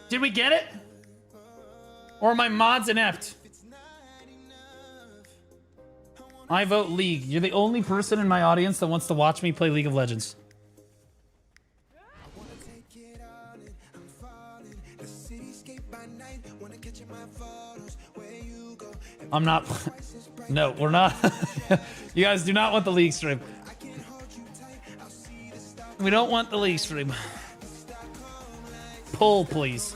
Did we get it? Or are my mods inept? I vote League. You're the only person in my audience that wants to watch me play League of Legends. I'm not. No, we're not. You guys do not want the League stream. We don't want the League stream. Pull, please.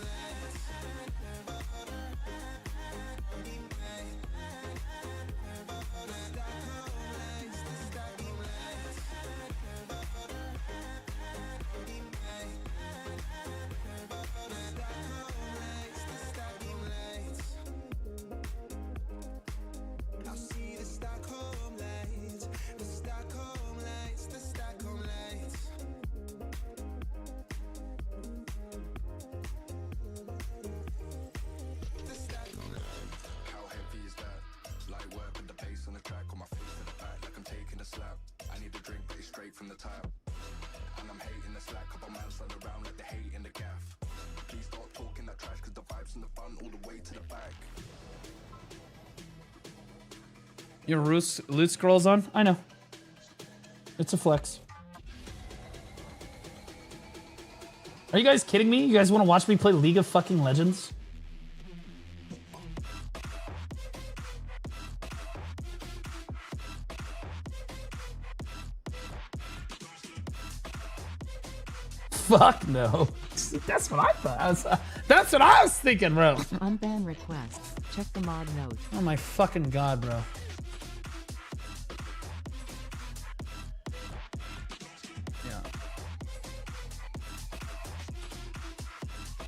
Your loot scrolls on? I know. It's a flex. Are you guys kidding me? You guys want to watch me play League of fucking Legends? Fuck no. That's what I thought. That's what I was thinking, bro. Unban request. Check the mod note. Oh my fucking god, bro.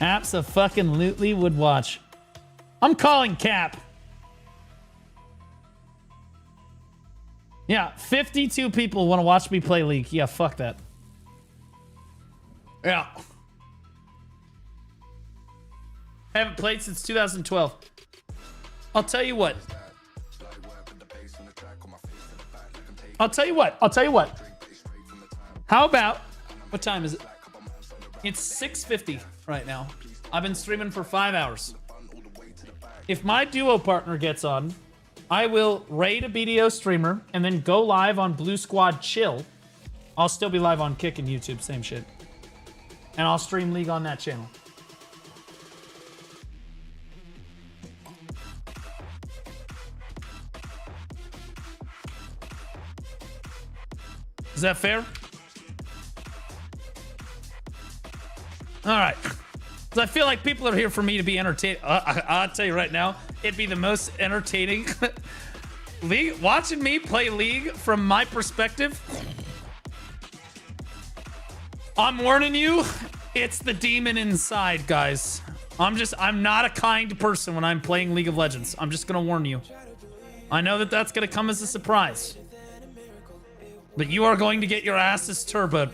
Abso-fucking-lutely would watch. I'm calling cap. Yeah, 52 people want to watch me play League. Yeah, fuck that. Yeah. Haven't played since 2012. I'll tell you what. I'll tell you what. How about... What time is it? It's 6:50 right now. I've been streaming for 5 hours. If my duo partner gets on, I will raid a BDO streamer and then go live on Blue Squad Chill. I'll still be live on Kick and YouTube, same shit. And I'll stream League on that channel. Is that fair? All right. Because I feel like people are here for me to be entertained. I'll tell you right now, it'd be the most entertaining League. Watching me play League from my perspective, I'm warning you, it's the demon inside, guys. I'm not a kind person when I'm playing League of Legends. I'm just gonna warn you. I know that that's gonna come as a surprise. But you are going to get your asses turboed.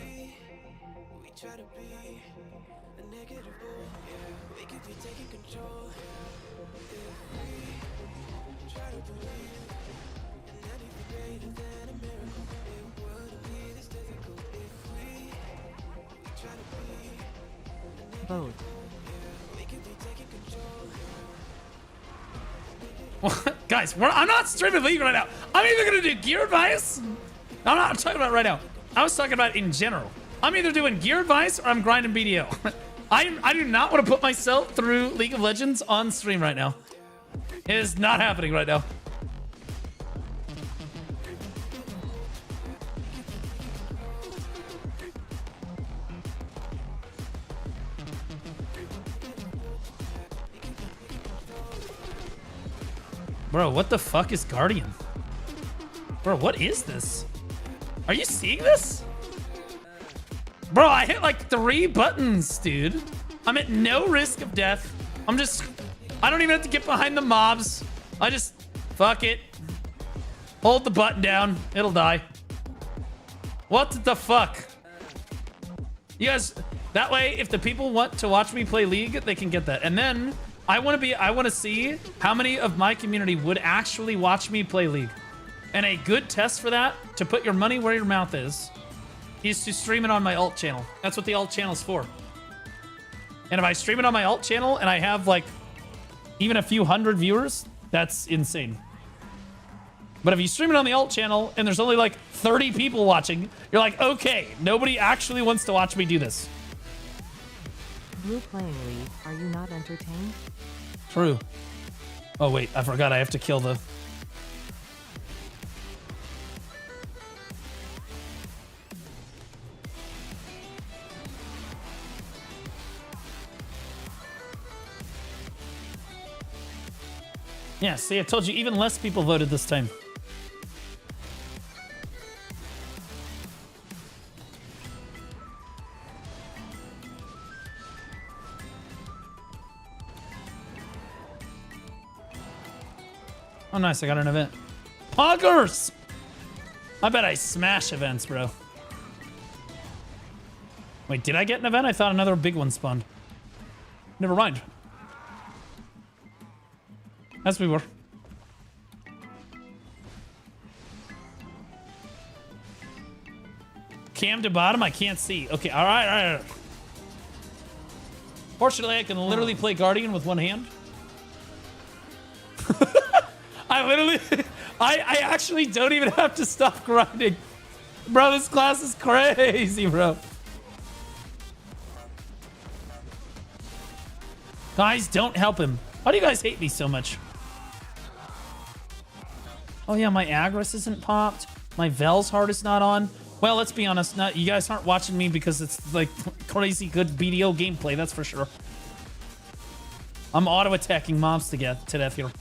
Both. Guys, I'm not streaming League right now. I'm either gonna do gear advice. I'm not talking about right now. I was talking about in general. I'm either doing gear advice or I'm grinding BDO. I do not want to put myself through League of Legends on stream right now. It is not happening right now. Bro, what the fuck is Guardian? Bro, what is this? Are you seeing this? Bro, I hit like 3 buttons, dude. I'm at no risk of death. I don't even have to get behind the mobs. I just, fuck it. Hold the button down. It'll die. What the fuck? You guys, that way, if the people want to watch me play League, they can get that. And then, I want to see how many of my community would actually watch me play League. And a good test for that, to put your money where your mouth is to stream it on my alt channel. That's what the alt channel is for. And if I stream it on my alt channel and I have like even a few hundred viewers, that's insane. But if you stream it on the alt channel and there's only like 30 people watching, you're like, okay, nobody actually wants to watch me do this. Blue playing League, are you not entertained? True. Oh wait, I forgot I have to kill the... Yeah, see, I told you, even less people voted this time. Oh, nice, I got an event. Poggers! I bet I smash events, bro. Wait, did I get an event? I thought another big one spawned. Never mind. As we were. Cam to bottom, I can't see. Okay, all right. Fortunately, I can literally play Guardian with one hand. I actually don't even have to stop grinding. Bro, this class is crazy, bro. Guys, don't help him. Why do you guys hate me so much? Oh yeah, my Agris isn't popped. My Vel's heart is not on. Well, let's be honest. You guys aren't watching me because it's like crazy good BDO gameplay, that's for sure. I'm auto-attacking mobs to death here.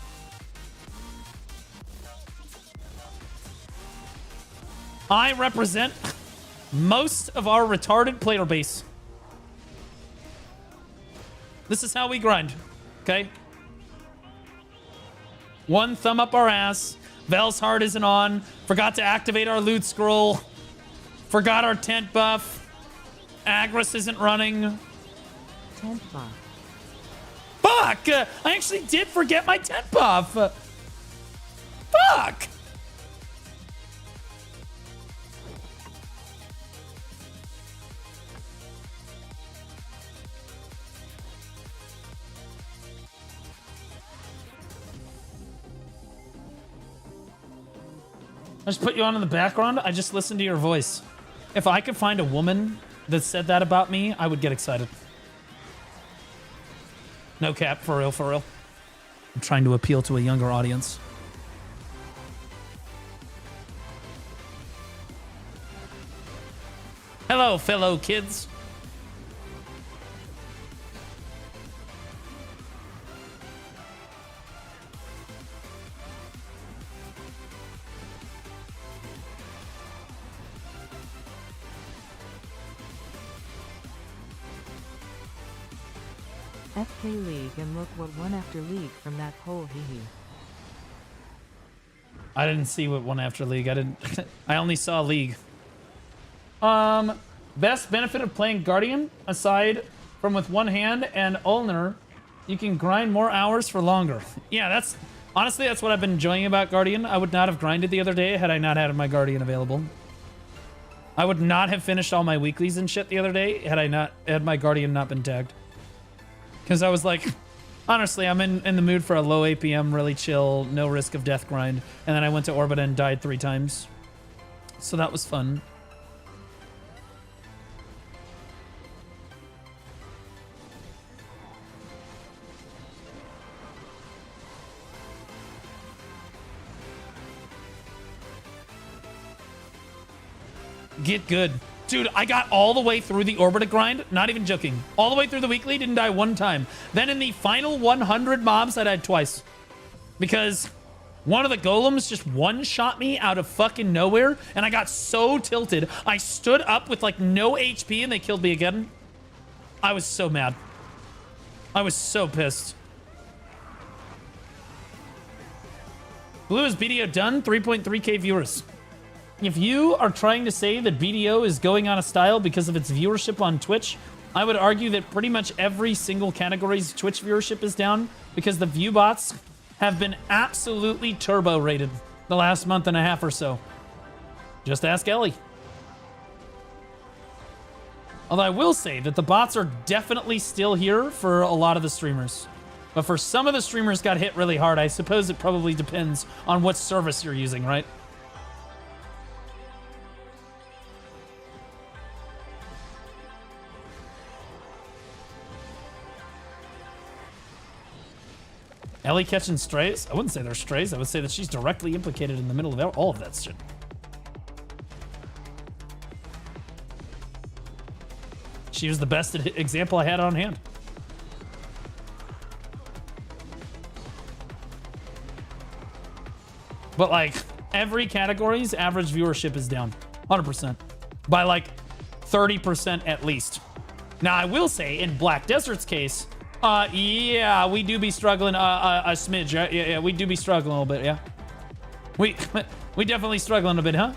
I represent most of our retarded player base. This is how we grind, okay? One thumb up our ass. Vel's heart isn't on. Forgot to activate our loot scroll. Forgot our tent buff. Agris isn't running. Tent buff. Fuck! I actually did forget my tent buff. Fuck! I just put you on in the background. I just listened to your voice. If I could find a woman that said that about me, I would get excited. No cap, for real, for real. I'm trying to appeal to a younger audience. Hello, fellow kids. FK League, and look what won after League from that poll, hee. I didn't see what won after League. I didn't. I only saw League. Best benefit of playing Guardian, aside from with one hand and Ulnar, you can grind more hours for longer. Yeah, that's honestly that's what I've been enjoying about Guardian. I would not have grinded the other day had I not had my Guardian available. I would not have finished all my weeklies and shit the other day had I not had my Guardian not been tagged. Because I was like, honestly, I'm in the mood for a low APM, really chill, no risk of death grind. And then I went to Orbit and died 3 times. So that was fun. Get good. Dude, I got all the way through the Orbita grind, not even joking. All the way through the weekly, didn't die 1 time. Then in the final 100 mobs, I died twice. Because one of the golems just one-shot me out of fucking nowhere, and I got so tilted. I stood up with like no HP and they killed me again. I was so mad. I was so pissed. Blue is BDO done, 3.3k viewers. If you are trying to say that BDO is going on a style because of its viewership on Twitch, I would argue that pretty much every single category's Twitch viewership is down because the view bots have been absolutely turbo rated the last month and a half or so. Just ask Ellie. Although I will say that the bots are definitely still here for a lot of the streamers. But for some of the streamers got hit really hard. I suppose it probably depends on what service you're using, right? Ellie catching strays? I wouldn't say they're strays. I would say that she's directly implicated in the middle of all of that shit. She was the best example I had on hand. But like, every category's average viewership is down. 100%. By like 30% at least. Now, I will say, in Black Desert's case, yeah, we do be struggling a smidge. Yeah, we do be struggling a little bit, yeah. We definitely struggling a bit, huh?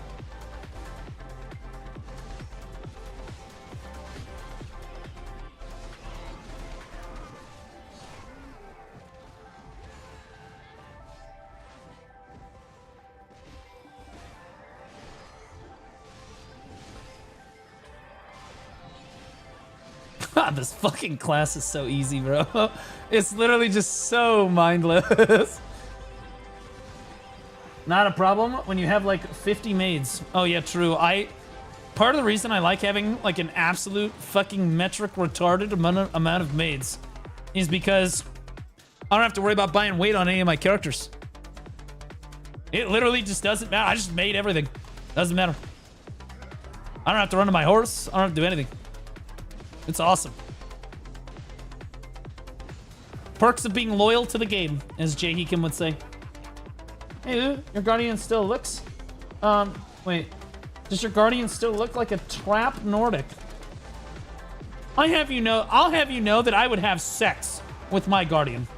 God, this fucking class is so easy, bro. It's literally just so mindless. Not a problem when you have like 50 maids. Oh yeah, true. Part of the reason I like having like an absolute fucking metric retarded amount of maids is because I don't have to worry about buying weight on any of my characters. It literally just doesn't matter. I just made everything. Doesn't matter. I don't have to run to my horse. I don't have to do anything. It's awesome. Perks of being loyal to the game, as Jay Heekin would say. Hey, your Guardian still looks... wait. Does your Guardian still look like a trap Nordic? I'll have you know that I would have sex with my Guardian.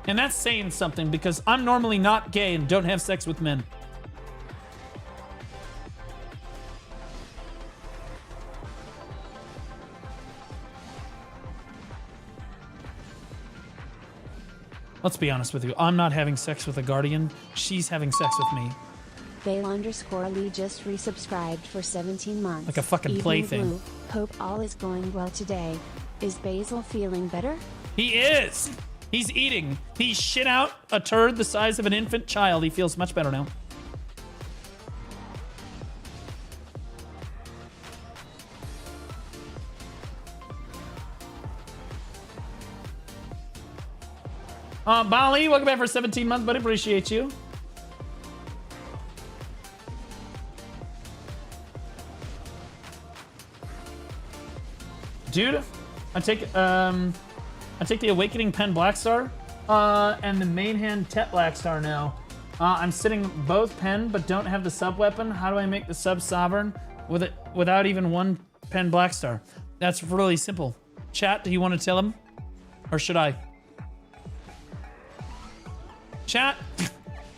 And that's saying something, because I'm normally not gay and don't have sex with men. Let's be honest with you. I'm not having sex with a Guardian. She's having sex with me. Bale_Lee just resubscribed for 17 months. Like a fucking Evening plaything. Blue. Hope all is going well today. Is Basil feeling better? He is! He's eating. He shit out a turd the size of an infant child. He feels much better now. Bali, welcome back for 17 months, buddy. Appreciate you. Dude, I take the Awakening Pen Blackstar and the main hand Tet Blackstar now. I'm sitting both pen but don't have the sub weapon. How do I make the sub sovereign with it without even one Pen Blackstar? That's really simple. Chat, do you want to tell him? Or should I? Chat,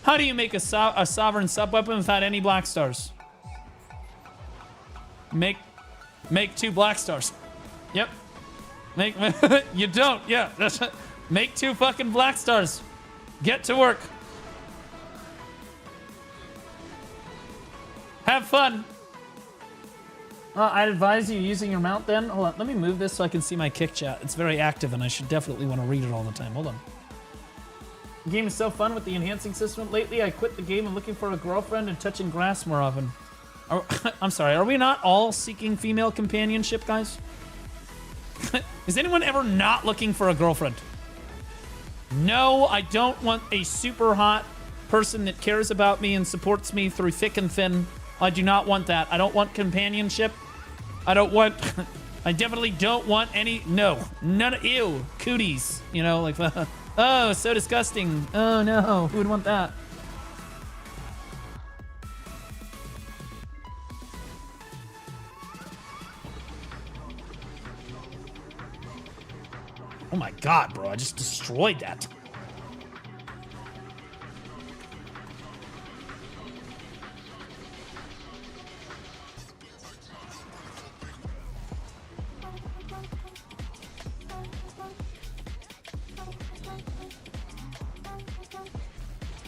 how do you make a sovereign sub-weapon without any black stars? Make 2 black stars. Yep. You don't. Yeah. Make 2 fucking black stars. Get to work. Have fun. I'd advise you using your mount then. Hold on. Let me move this so I can see my kick chat. It's very active and I should definitely want to read it all the time. Hold on. The game is so fun with the enhancing system. Lately, I quit the game and looking for a girlfriend and touching grass more often. I'm sorry. Are we not all seeking female companionship, guys? Is anyone ever not looking for a girlfriend? No, I don't want a super hot person that cares about me and supports me through thick and thin. I do not want that. I don't want companionship. I don't want... I definitely don't want any... No. None of... Ew. Cooties. You know, like... Oh, so disgusting. Oh, no. Who would want that? Oh my god, bro. I just destroyed that.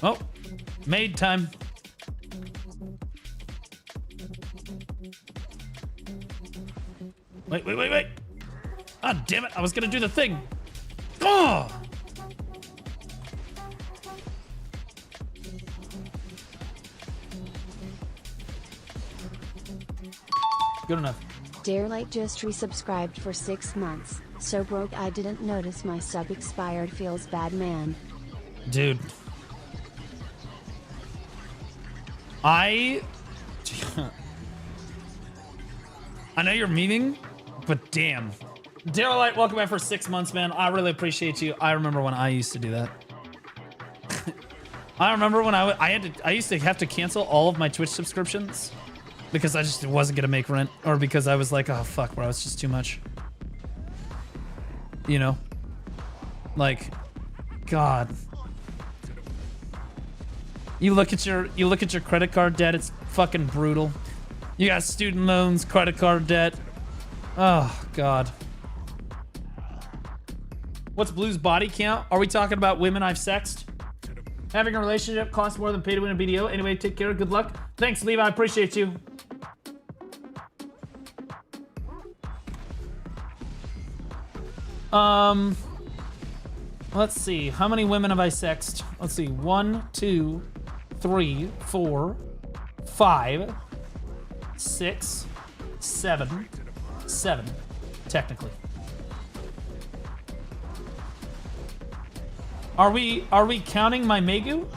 Oh, maid time. Wait. Ah, damn it. I was going to do the thing. Oh! Good enough. Darelight just resubscribed for 6 months. So broke I didn't notice my sub expired. Feels bad, man. Dude. I know you're memeing, but damn. Darelight, welcome back for 6 months, man. I really appreciate you. I remember when I used to do that. I remember when I used to have to cancel all of my Twitch subscriptions because I just wasn't gonna make rent, or because I was like, oh fuck, bro, it's just too much. You know, like, God. You look at your credit card debt. It's fucking brutal. You got student loans, credit card debt. Oh God. What's Blue's body count? Are we talking about women I've sexed? Having a relationship costs more than pay to win a BDO. Anyway, take care. Good luck. Thanks, Levi. I appreciate you. Let's see. How many women have I sexed? Let's see. 1, 2, 3, 4, 5, 6, 7. 7, technically. Are we counting my Megu?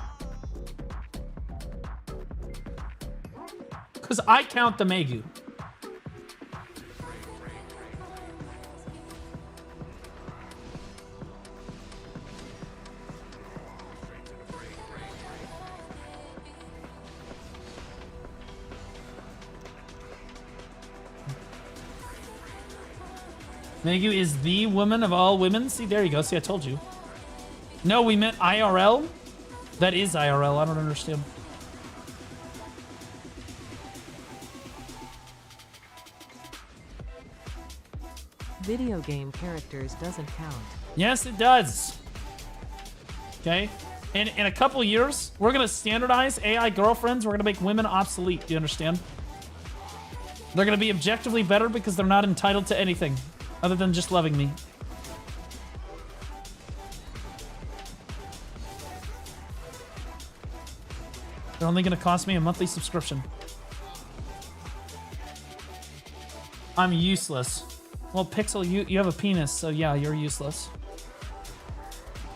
Because I count the Megu. Megu is the woman of all women. See, there you go. See, I told you. No, we meant IRL? That is IRL. I don't understand. Video game characters doesn't count. Yes, it does. Okay? In a couple years, we're going to standardize AI girlfriends. We're going to make women obsolete. Do you understand? They're going to be objectively better because they're not entitled to anything other than just loving me. They're only going to cost me a monthly subscription. I'm useless. Well, Pixel, you have a penis, so yeah, you're useless.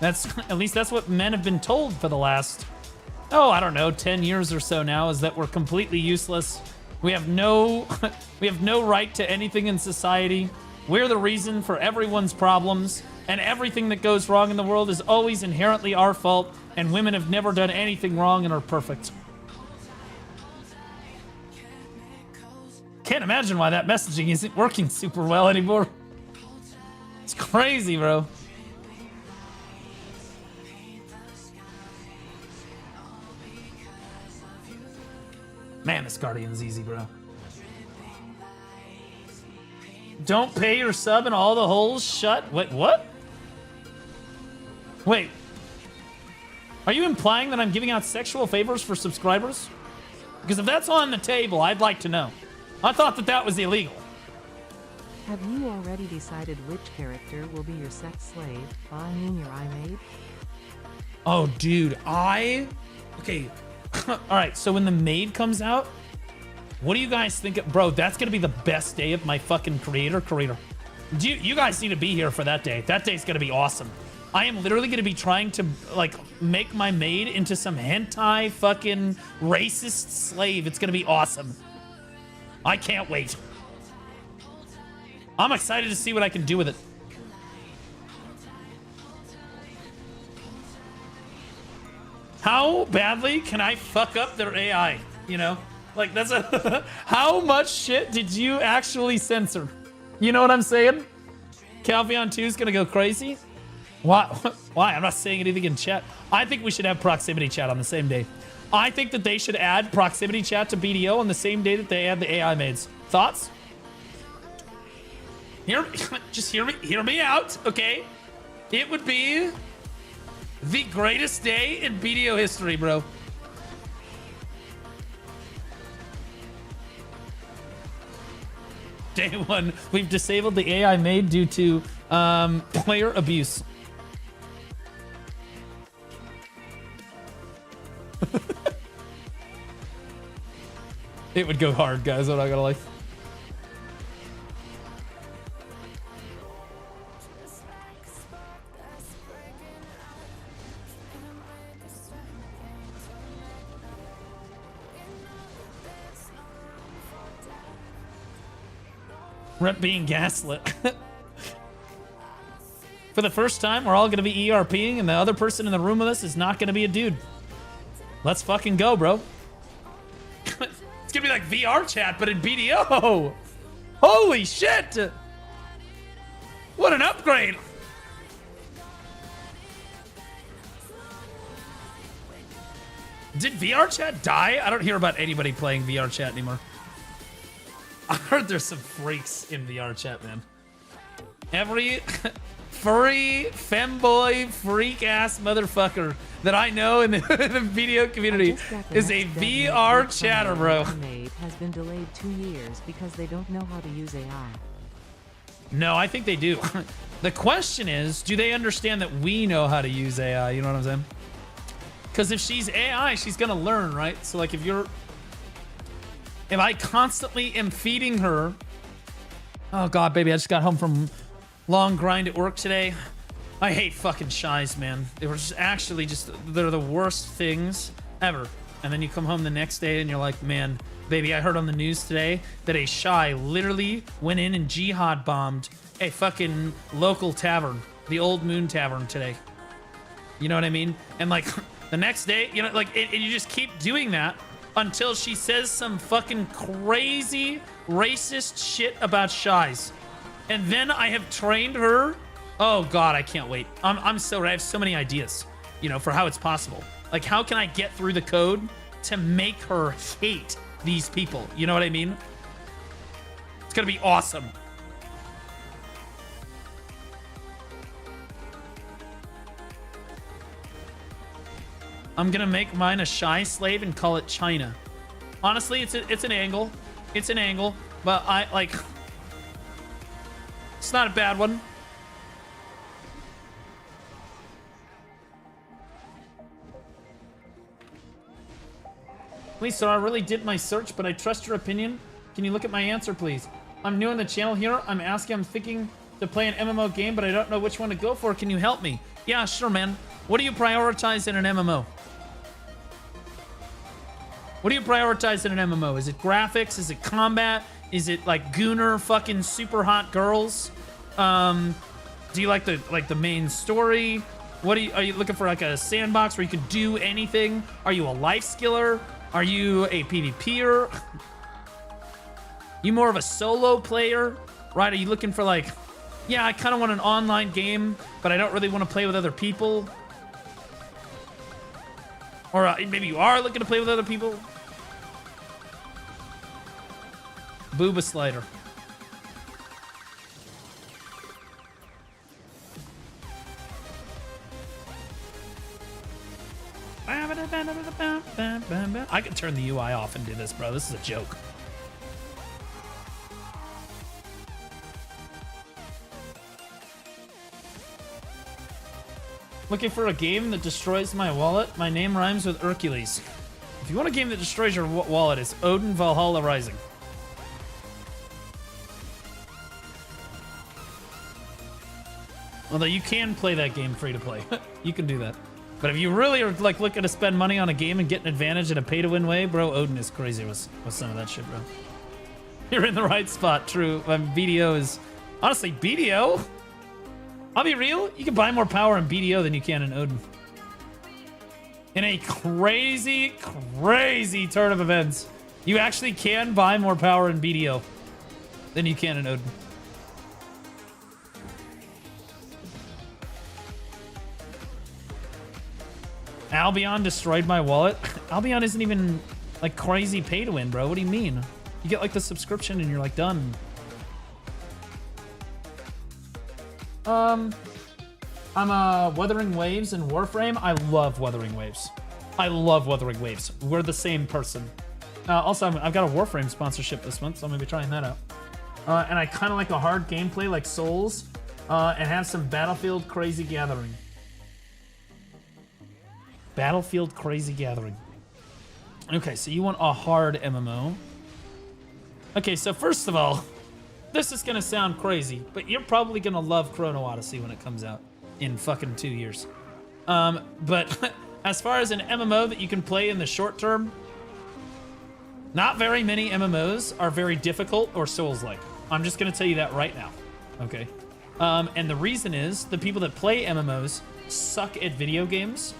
That's at least that's what men have been told for the last, oh, I don't know, 10 years or so now, is that we're completely useless. We have no right to anything in society. We're the reason for everyone's problems, and everything that goes wrong in the world is always inherently our fault, and women have never done anything wrong and are perfect. Can't imagine why that messaging isn't working super well anymore. It's crazy, bro. Man, this Guardian's easy, bro. Don't pay your sub and all the holes shut. Wait, what? Wait. Are you implying that I'm giving out sexual favors for subscribers? Because if that's on the table, I'd like to know. I thought that that was illegal. Have you already decided which character will be your sex slave? I mean your iMaid? Oh, dude, okay. All right, so when the maid comes out, what do you guys think? Bro, that's gonna be the best day of my fucking creator career. You guys need to be here for that day. That day's gonna be awesome. I am literally gonna be trying to like make my maid into some hentai fucking racist slave. It's gonna be awesome. I can't wait. I'm excited to see what I can do with it. How badly can I fuck up their AI? You know? Like, that's a... How much shit did you actually censor? You know what I'm saying? Calvion 2 is gonna go crazy? Why? Why? I'm not saying anything in chat. I think we should have proximity chat on the same day. I think that they should add proximity chat to BDO on the same day that they add the AI maids. Thoughts? Just hear me out, okay? It would be the greatest day in BDO history, bro. Day one, we've disabled the AI maid due to player abuse. It would go hard, guys. I'm not gonna lie. Rep being gaslit. For the first time, we're all going to be ERPing, and the other person in the room with us is not going to be a dude. Let's fucking go, bro. It's going to be like VR chat, but in BDO. Holy shit. What an upgrade. Did VR chat die? I don't hear about anybody playing VR chat anymore. I heard there's some freaks in VR chat, man. Every furry, femboy, freak-ass motherfucker that I know in the video community is a VR chatter, bro. Has been delayed 2 years because they don't know how to use AI. No, I think they do. The question is, do they understand that we know how to use AI? You know what I'm saying? Because if she's AI, she's gonna learn, right? So like if I constantly am feeding her... Oh, God, baby, I just got home from long grind at work today. I hate fucking shies, man. They were just actually just... They're the worst things ever. And then you come home the next day and you're like, man, baby, I heard on the news today that a shy literally went in and jihad bombed a fucking local tavern. The Old Moon Tavern today. You know what I mean? And, like, the next day, you know, like, and you just keep doing that until she says some fucking crazy racist shit about shies. And then I have trained her. Oh God, I can't wait. I'm so ready. I have so many ideas, you know, for how it's possible. Like, how can I get through the code to make her hate these people? You know what I mean? It's gonna be awesome. I'm gonna make mine a shy slave and call it China. Honestly, it's an angle. It's an angle, but I like. It's not a bad one. Lisa, I really did my search, but I trust your opinion. Can you look at my answer, please? I'm new on the channel here. I'm thinking to play an MMO game, but I don't know which one to go for. Can you help me? Yeah, sure, man. What do you prioritize in an MMO? What do you prioritize in an MMO? Is it graphics? Is it combat? Is it like gooner fucking super hot girls? Do you like the main story? What are you looking for, like a sandbox where you can do anything? Are you a life skiller? Are you a PvPer? You more of a solo player, right? Are you looking for like, yeah, I kind of want an online game, but I don't really want to play with other people? Or maybe you are looking to play with other people? Booba slider. I could turn the UI off and do this, bro. This is a joke. Looking for a game that destroys my wallet? My name rhymes with Hercules. If you want a game that destroys your wallet, it's Odin Valhalla Rising. Although you can play that game free to play. You can do that. But if you really are like looking to spend money on a game and get an advantage in a pay-to-win way, bro, Odin is crazy with some of that shit, bro. You're in the right spot, true. BDO is... Honestly, BDO? I'll be real, you can buy more power in BDO than you can in Odin. In a crazy, crazy turn of events, you actually can buy more power in BDO than you can in Odin. Albion destroyed my wallet. Albion isn't even like crazy pay to win, bro. What do you mean? You get like the subscription and you're like done. I'm Wuthering Waves in Warframe. I love Wuthering Waves. I love Wuthering Waves. We're the same person. Also, I've got a Warframe sponsorship this month, so I'm gonna be trying that out. And I kind of like a hard gameplay like Souls, and have some Battlefield Crazy Gathering. Battlefield Crazy Gathering. Okay, so you want a hard MMO. Okay, so first of all, this is gonna sound crazy, but you're probably gonna love Chrono Odyssey when it comes out in fucking 2 years. But as far as an MMO that you can play in the short term, not very many MMOs are very difficult or Souls-like. I'm just gonna tell you that right now, okay? And the reason is the people that play MMOs suck at video games.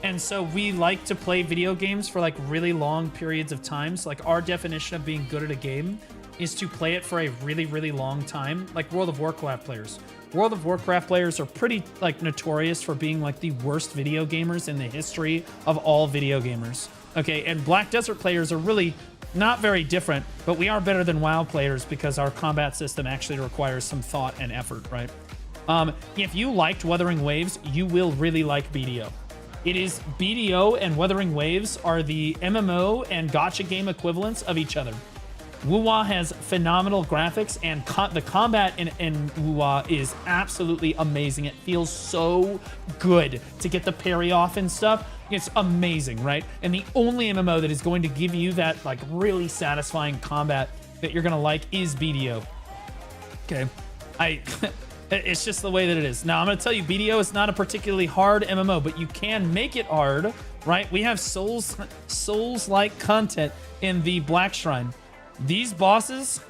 And so we like to play video games for like really long periods of time. So like our definition of being good at a game is to play it for a really, really long time. Like World of Warcraft players. World of Warcraft players are pretty like notorious for being like the worst video gamers in the history of all video gamers. Okay, and Black Desert players are really not very different, but we are better than WoW players because our combat system actually requires some thought and effort, right? If you liked Wuthering Waves, you will really like BDO. It is BDO and Wuthering Waves are the MMO and gacha game equivalents of each other. WoWA has phenomenal graphics, and the combat in WoWA is absolutely amazing. It feels so good to get the parry off and stuff. It's amazing, right? And the only MMO that is going to give you that like really satisfying combat that you're gonna like is BDO. Okay, it's just the way that it is. Now I'm gonna tell you, BDO is not a particularly hard MMO, but you can make it hard, right? We have Souls-like content in the Black Shrine. These bosses,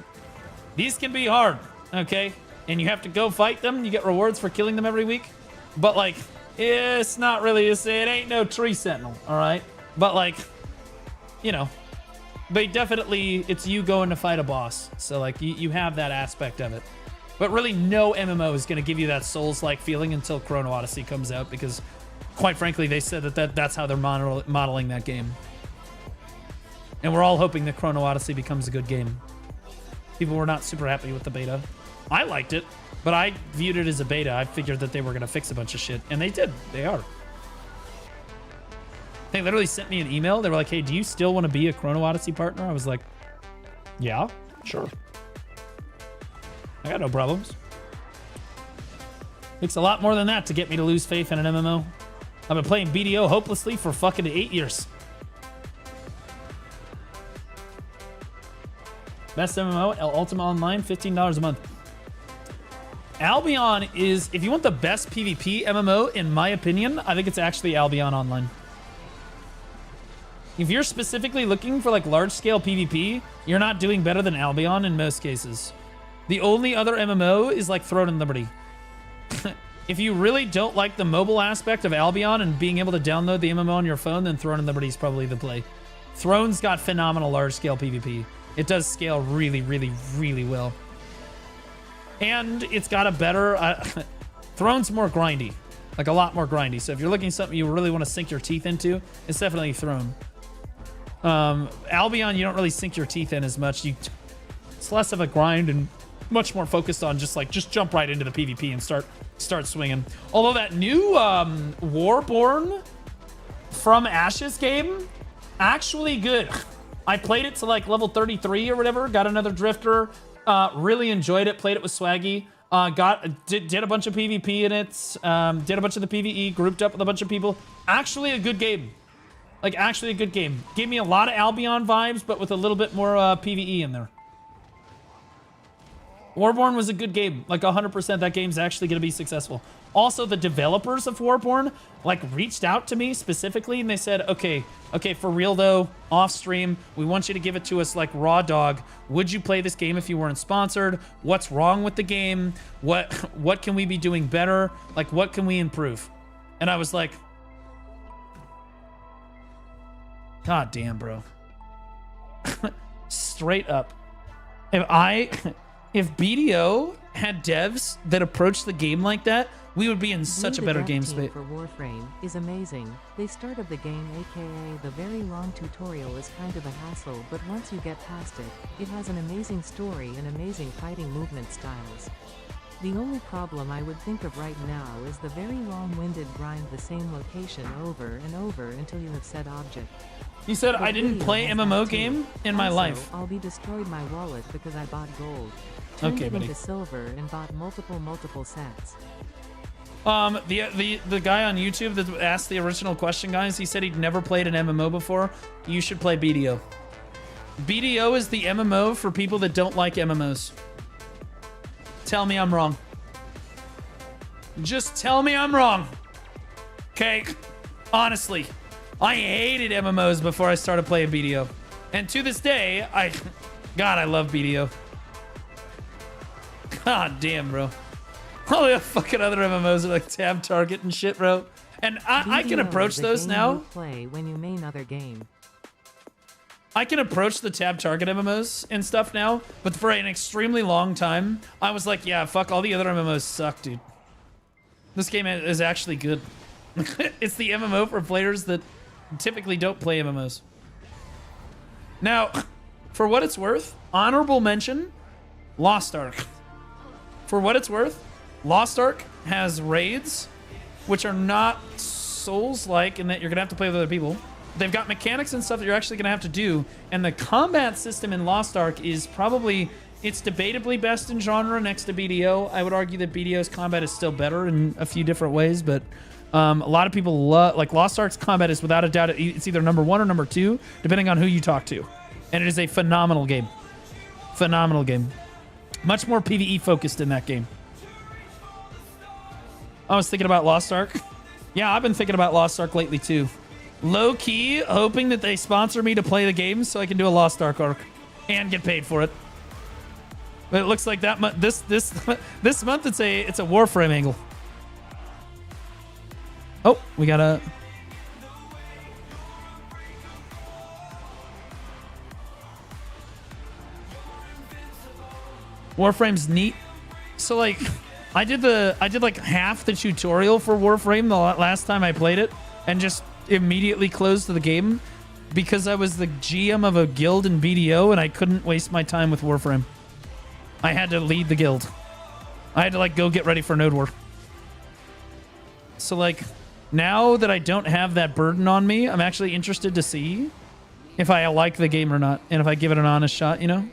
these can be hard, okay? And you have to go fight them. You get rewards for killing them every week. But like, it's not really, it ain't no tree sentinel, all right? But like, you know, but definitely it's you going to fight a boss. So like you have that aspect of it. But really no MMO is going to give you that Souls-like feeling until Chrono Odyssey comes out, because quite frankly, they said that's how they're modeling that game. And we're all hoping that Chrono Odyssey becomes a good game. People were not super happy with the beta. I liked it, but I viewed it as a beta. I figured that they were going to fix a bunch of shit, and they did. They are. They literally sent me an email. They were like, hey, do you still want to be a Chrono Odyssey partner? I was like, yeah, sure. I got no problems. Takes a lot more than that to get me to lose faith in an MMO. I've been playing BDO hopelessly for fucking 8 years. Best MMO, Ultima Online, $15 a month. Albion is, if you want the best PvP MMO, in my opinion, I think it's actually Albion Online. If you're specifically looking for like large-scale PvP, you're not doing better than Albion in most cases. The only other MMO is like Throne and Liberty. If you really don't like the mobile aspect of Albion and being able to download the MMO on your phone, then Throne and Liberty is probably the play. Throne's got phenomenal large-scale PvP. It does scale really, really, really well. And it's got a better... Throne's more grindy. Like, a lot more grindy. So if you're looking at something you really want to sink your teeth into, it's definitely Throne. Albion, you don't really sink your teeth in as much. It's less of a grind and much more focused on just jump right into the PvP and start swinging. Although that new Warborn from Ashes game, actually good. I played it to like level 33 or whatever, got another drifter, really enjoyed it, played it with Swaggy, did a bunch of PvP in it, did a bunch of the PvE, grouped up with a bunch of people. Actually a good game. Like, actually a good game. Gave me a lot of Albion vibes, but with a little bit more PvE in there. Warborn was a good game. Like, 100% that game's actually going to be successful. Also, the developers of Warborn, like, reached out to me specifically, and they said, okay, for real, though, off stream, we want you to give it to us like raw dog. Would you play this game if you weren't sponsored? What's wrong with the game? What can we be doing better? Like, what can we improve? And I was like, God damn, bro. Straight up. If BDO had devs that approached the game like that, we would be in such a better game space. For Warframe is amazing. The start of the game, aka the very long tutorial, is kind of a hassle, but once you get past it, it has an amazing story and amazing fighting movement styles. The only problem I would think of right now is the very long-winded grind the same location over and over until you have said object. He said, But I didn't video play has MMO that too. game in my Also, life. I'll be destroyed my wallet because I bought gold. Turned Okay, it buddy. into silver and bought multiple sets. The guy on YouTube that asked the original question, guys, he said he'd never played an MMO before. You should play BDO. BDO is the MMO for people that don't like MMOs. Tell me I'm wrong. Just tell me I'm wrong. Okay? Honestly, I hated MMOs before I started playing BDO. And to this day, God, I love BDO. God damn, bro. All the fucking other MMOs are like Tab Target and shit, bro. And I can BDO approach is a those game now. you play when you main other game. I can approach the Tab Target MMOs and stuff now, but for an extremely long time, I was like, yeah, fuck, all the other MMOs suck, dude. This game is actually good. It's the MMO for players that typically don't play MMOs. Now, for what it's worth, honorable mention, Lost Ark. For what it's worth, Lost Ark has raids, which are not Souls-like in that you're going to have to play with other people. They've got mechanics and stuff that you're actually going to have to do, and the combat system in Lost Ark is probably, it's debatably best in genre next to BDO. I would argue that BDO's combat is still better in a few different ways, but a lot of people love, like, Lost Ark's combat is without a doubt, it's either number 1 or number 2, depending on who you talk to. And it is a phenomenal game. Phenomenal game. Much more PvE focused in that game. I was thinking about Lost Ark. Yeah, I've been thinking about Lost Ark lately too. Low key, hoping that they sponsor me to play the game so I can do a Lost Ark arc and get paid for it. But it looks like that month, this month it's a Warframe angle. Oh, we got a. Warframe's neat. So like, I did like half the tutorial for Warframe the last time I played it, and just immediately closed the game because I was the GM of a guild in BDO and I couldn't waste my time with Warframe. I had to lead the guild. I had to like go get ready for Node War. So like, now that I don't have that burden on me, I'm actually interested to see if I like the game or not, and if I give it an honest shot, you know?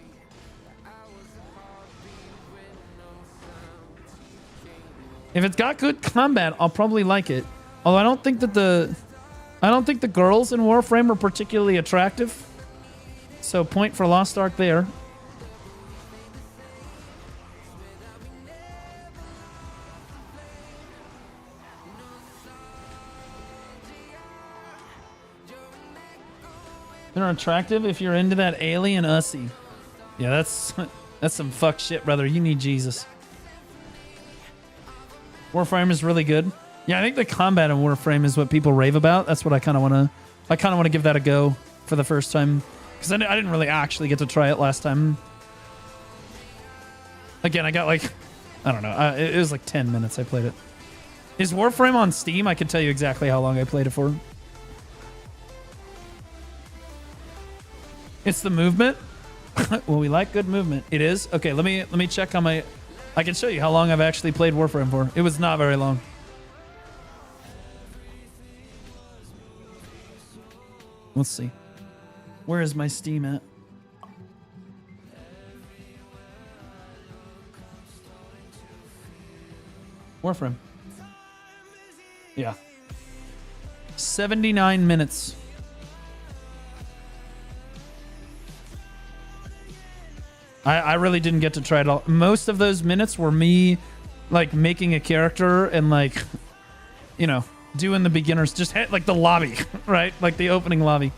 If it's got good combat, I'll probably like it. Although I don't think the girls in Warframe are particularly attractive. So point for Lost Ark there. They're attractive if you're into that alien ussy. Yeah, that's some fuck shit, brother. You need Jesus. Warframe is really good. Yeah, I think the combat in Warframe is what people rave about. That's what I kind of want to give that a go for the first time, because I didn't really actually get to try it last time. Again, I got like, I don't know, it was like 10 minutes I played it. Is Warframe on Steam? I can tell you exactly how long I played it for. It's the movement. Well, we like good movement. It is? Okay, let me check on my... I can show you how long I've actually played Warframe for. It was not very long. Let's see. Where is my Steam at? Warframe. Yeah. 79 minutes. I really didn't get to try it all. Most of those minutes were me, like, making a character and, like, you know, doing the beginners. Just like the lobby, right? Like the opening lobby.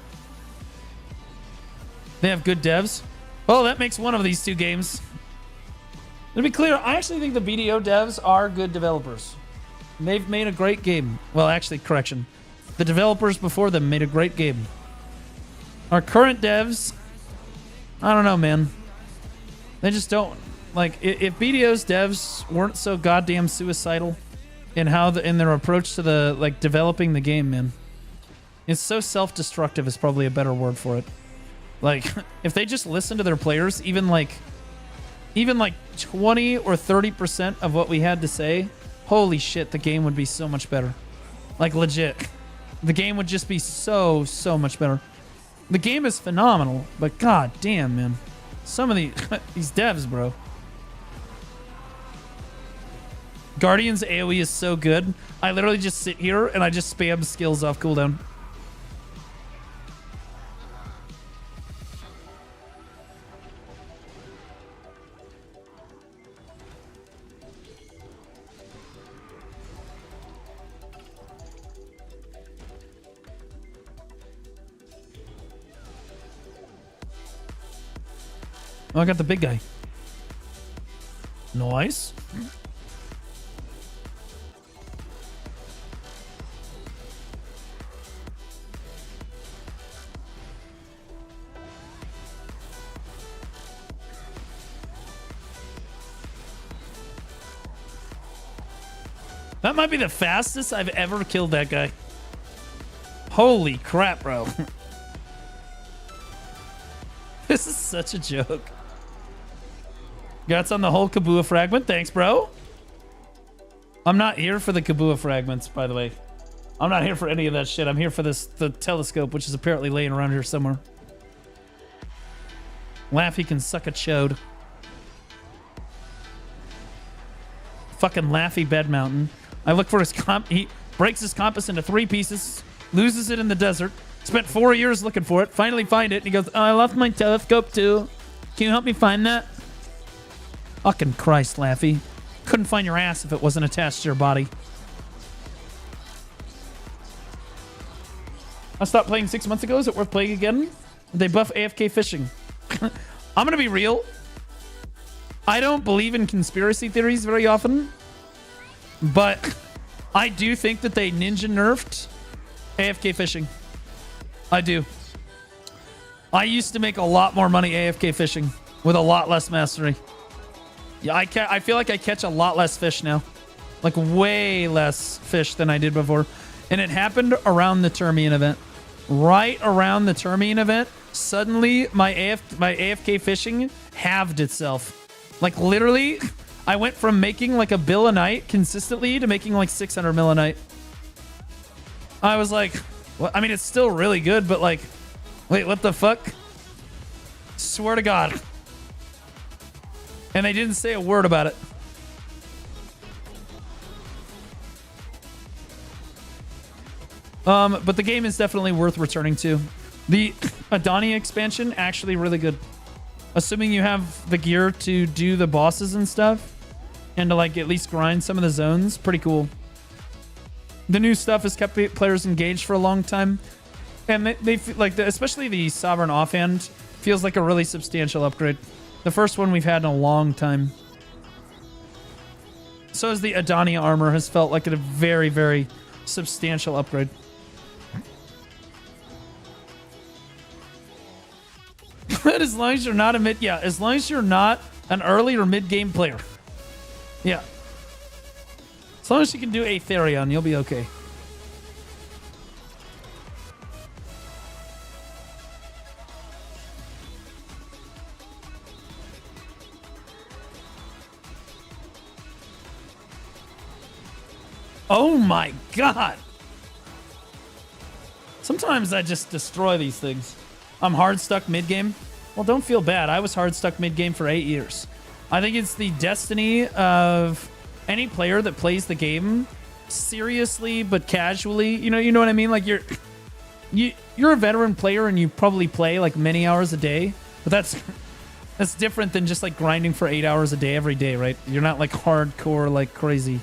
They have good devs. Oh, that makes one of these two games. To be clear, I actually think the BDO devs are good developers. They've made a great game. Well, actually, correction. The developers before them made a great game. Our current devs, I don't know, man. They just don't, like, if BDO's devs weren't so goddamn suicidal in in their approach to the, like, developing the game, man. It's so self-destructive is probably a better word for it. Like, if they just listen to their players, even like 20 or 30% of what we had to say, holy shit, the game would be so much better. Like, legit. The game would just be so much better. The game is phenomenal, but god damn, man. Some of these devs, bro. Guardian's AoE is so good. I literally just sit here and I just spam skills off cooldown. Oh, I got the big guy. Nice. That might be the fastest I've ever killed that guy. Holy crap, bro. This is such a joke. Guts on the whole Kabua fragment. Thanks, bro. I'm not here for the Kabua fragments, by the way. I'm not here for any of that shit. I'm here for the telescope, which is apparently laying around here somewhere. Laffy can suck a chode. Fucking Laffy bed mountain. I look for his he breaks his compass into 3 pieces, loses it in the desert. Spent 4 years looking for it. Finally find it, and he goes, "Oh, I lost my telescope too. Can you help me find that?" Fucking Christ, Laffy. Couldn't find your ass if it wasn't attached to your body. I stopped playing 6 months ago. Is it worth playing again? They buff AFK fishing. I'm gonna be real. I don't believe in conspiracy theories very often, but I do think that they ninja nerfed AFK fishing. I do. I used to make a lot more money AFK fishing with a lot less mastery. Yeah, I feel like I catch a lot less fish now. Like, way less fish than I did before. And it happened around the Termian event. Right around the Termian event, suddenly my AFK fishing halved itself. Like, literally, I went from making like $1 bill a night consistently to making like 600 mil a night. I was like, well, I mean, it's still really good, but like, wait, what the fuck? Swear to God. And they didn't say a word about it. But the game is definitely worth returning to. The Adania expansion, actually really good. Assuming you have the gear to do the bosses and stuff, and to like at least grind some of the zones, pretty cool. The new stuff has kept players engaged for a long time, and they like especially the Sovereign Offhand feels like a really substantial upgrade. The first one we've had in a long time. So as the Adania armor has felt like a very, very substantial upgrade. As long as you're not a mid, yeah, as long as you're not an early or mid game player. Yeah. As long as you can do Aetherion, you'll be okay. Oh my god. Sometimes I just destroy these things. I'm hard stuck mid-game. Well, don't feel bad. I was hard stuck mid-game for 8 years. I think it's the destiny of any player that plays the game seriously but casually. You know what I mean? Like you're a veteran player and you probably play like many hours a day, but that's different than just like grinding for 8 hours a day every day, right? You're not like hardcore like crazy.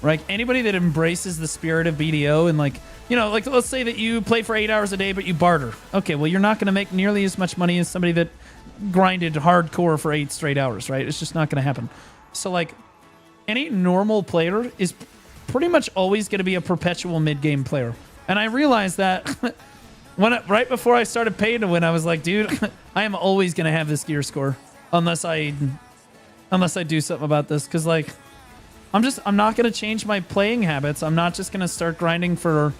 Right? Anybody that embraces the spirit of BDO and like, like let's say that you play for 8 hours a day, but you barter. Okay, well, you're not going to make nearly as much money as somebody that grinded hardcore for 8 straight hours, right? It's just not going to happen. So like any normal player is pretty much always going to be a perpetual mid-game player. And I realized that right before I started paying to win, I was like, dude, I am always going to have this gear score unless I do something about this. Cause like, I'm not going to change my playing habits. I'm not just going to start grinding for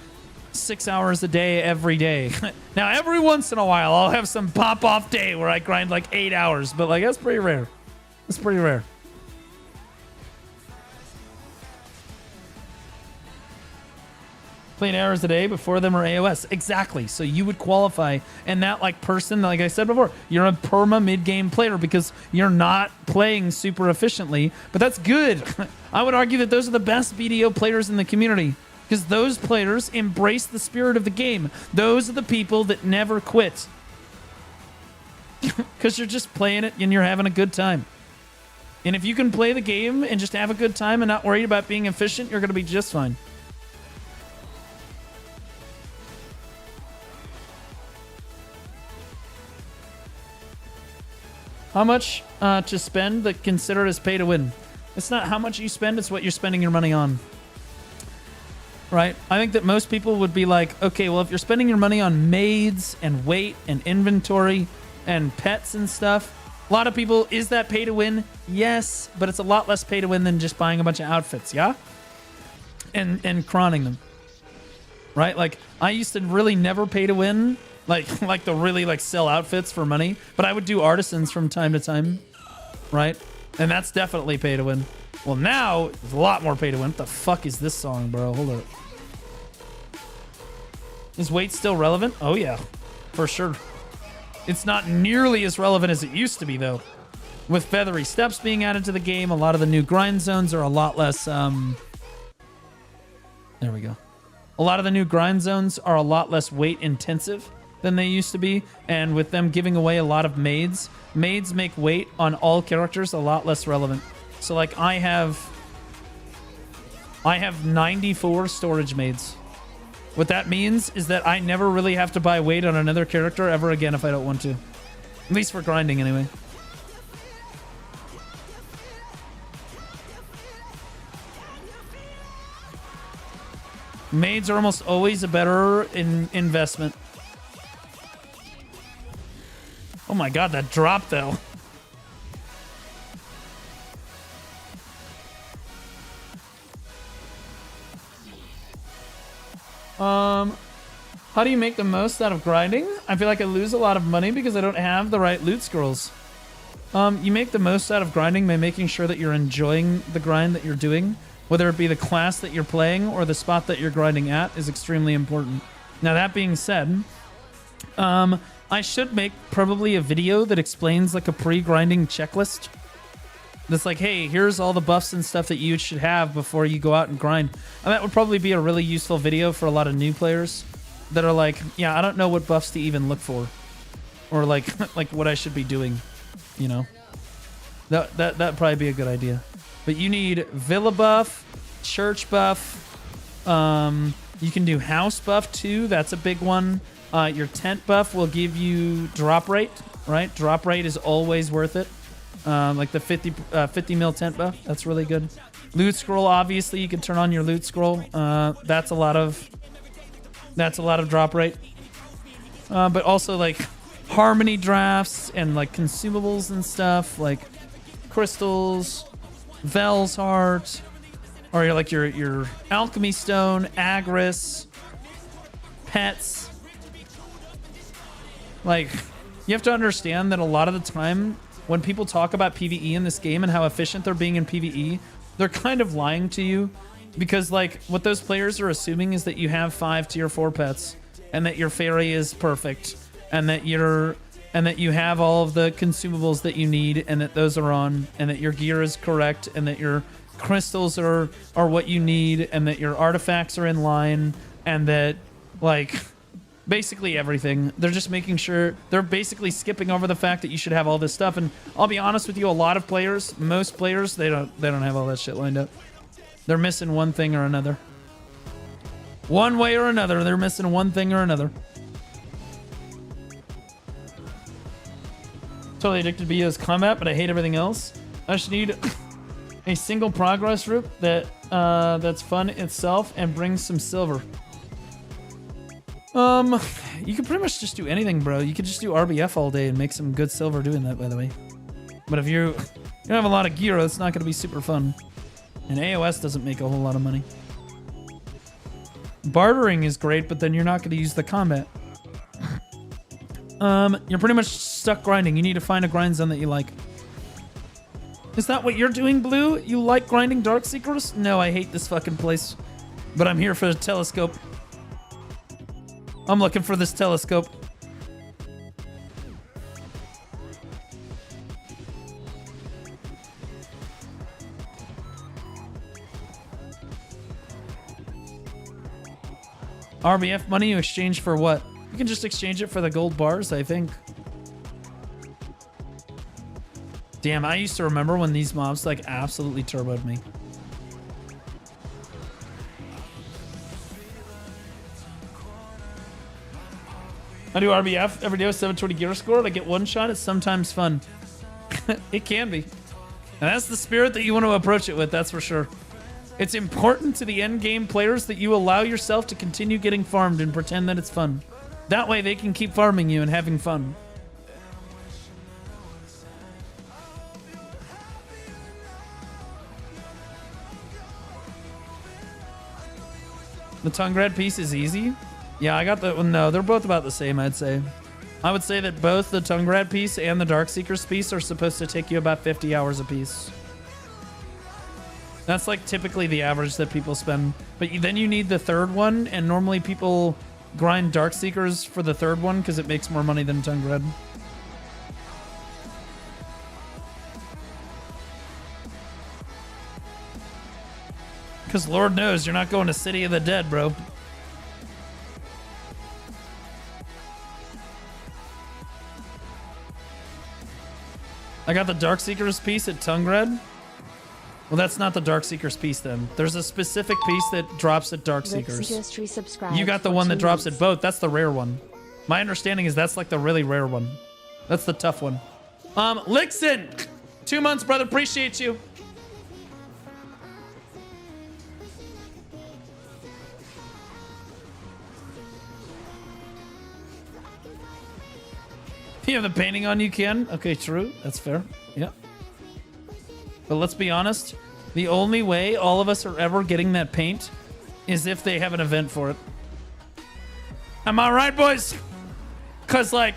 6 hours a day every day. Now, every once in a while, I'll have some pop-off day where I grind like 8 hours, but like that's pretty rare. That's pretty rare. Playing hours a day before them are AOS. Exactly. So you would qualify. And that like person, like I said before, you're a perma mid-game player because you're not playing super efficiently. But that's good. I would argue that those are the best BDO players in the community because those players embrace the spirit of the game. Those are the people that never quit. Because you're just playing it and you're having a good time. And if you can play the game and just have a good time and not worry about being efficient, you're going to be just fine. How much to spend that considered as pay to win? It's not how much you spend, it's what you're spending your money on. Right? I think that most people would be like, okay, well, if you're spending your money on maids and weight and inventory and pets and stuff, a lot of people, is that pay to win? Yes, but it's a lot less pay to win than just buying a bunch of outfits, yeah? And crawning them. Right? Like, I used to really never pay to win. Like to really like sell outfits for money, but I would do artisans from time to time, right? And that's definitely pay to win. Well, now it's a lot more pay to win. What the fuck is this song, bro? Hold up. Is weight still relevant? Oh yeah, for sure. It's not nearly as relevant as it used to be though. With feathery steps being added to the game, a lot of the new grind zones are a lot less. There we go. A lot of the new grind zones are a lot less weight intensive than they used to be, and with them giving away a lot of maids make weight on all characters a lot less relevant. So like I have 94 storage maids. What that means is that I never really have to buy weight on another character ever again if I don't want to. At least for grinding anyway. Maids are almost always a better investment. Oh my god, that drop though. How do you make the most out of grinding? I feel like I lose a lot of money because I don't have the right loot scrolls. You make the most out of grinding by making sure that you're enjoying the grind that you're doing. Whether it be the class that you're playing or the spot that you're grinding at is extremely important. Now that being said, I should make probably a video that explains like a pre-grinding checklist. That's like, hey, here's all the buffs and stuff that you should have before you go out and grind. And that would probably be a really useful video for a lot of new players that are like, yeah, I don't know what buffs to even look for. Or like what I should be doing, you know? That'd probably be a good idea. But you need Villa buff, Church buff. You can do House buff too. That's a big one. Your Tent buff will give you drop rate, right? Drop rate is always worth it. Like the 50 mil Tent buff. That's really good. Loot scroll, obviously, you can turn on your loot scroll. That's a lot of drop rate. But also like harmony drafts and like consumables and stuff like crystals, Vel's heart, or like your alchemy stone, Agris, pets. Like, you have to understand that a lot of the time when people talk about PvE in this game and how efficient they're being in PvE, they're kind of lying to you Because like what those players are assuming is that you have 5 tier 4 pets and that your fairy is perfect and that you have all of the consumables that you need and that those are on and that your gear is correct and that your crystals are what you need and that your artifacts are in line and that like basically everything. They're just making sure they're basically skipping over the fact that you should have all this stuff. And I'll be honest with you, a lot of players, most players, they don't have all that shit lined up. They're missing one thing or another. One way or another, they're missing one thing or another. Totally addicted to BO's combat, but I hate everything else. I just need a single progress route that's fun itself and brings some silver. You could pretty much just do anything, bro. You could just do RBF all day and make some good silver doing that, by the way. But if you don't have a lot of gear, it's not going to be super fun. And AOS doesn't make a whole lot of money. Bartering is great, but then you're not going to use the combat. You're pretty much stuck grinding. You need to find a grind zone that you like. Is that what you're doing, Blue? You like grinding Darkseekers? No, I hate this fucking place. But I'm here for the telescope. I'm looking for this telescope. RBF money you exchange for what? You can just exchange it for the gold bars, I think. Damn, I used to remember when these mobs like absolutely turboed me. I do RBF every day with 720 gear score. I get one shot. It's sometimes fun. It can be. And that's the spirit that you want to approach it with, that's for sure. It's important to the end game players that you allow yourself to continue getting farmed and pretend that it's fun. That way they can keep farming you and having fun. The Tungrad piece is easy. Yeah, I got the... Well, no, they're both about the same, I'd say. I would say that both the Tungrad piece and the Darkseekers piece are supposed to take you about 50 hours a piece. That's like typically the average that people spend. But then you need the third one, and normally people grind Darkseekers for the third one because it makes more money than Tungrad. Because Lord knows you're not going to City of the Dead, bro. I got the Darkseekers piece at Tungrad. Well, that's not the Darkseekers piece then. There's a specific piece that drops at Darkseekers. You got the one that drops at both. That's the rare one. My understanding is that's like the really rare one. That's the tough one. Lixon! 2 months, brother. Appreciate you. If you have the painting on, you can. Okay, true. That's fair. Yeah. But let's be honest. The only way all of us are ever getting that paint is if they have an event for it. Am I right, boys? Because, like,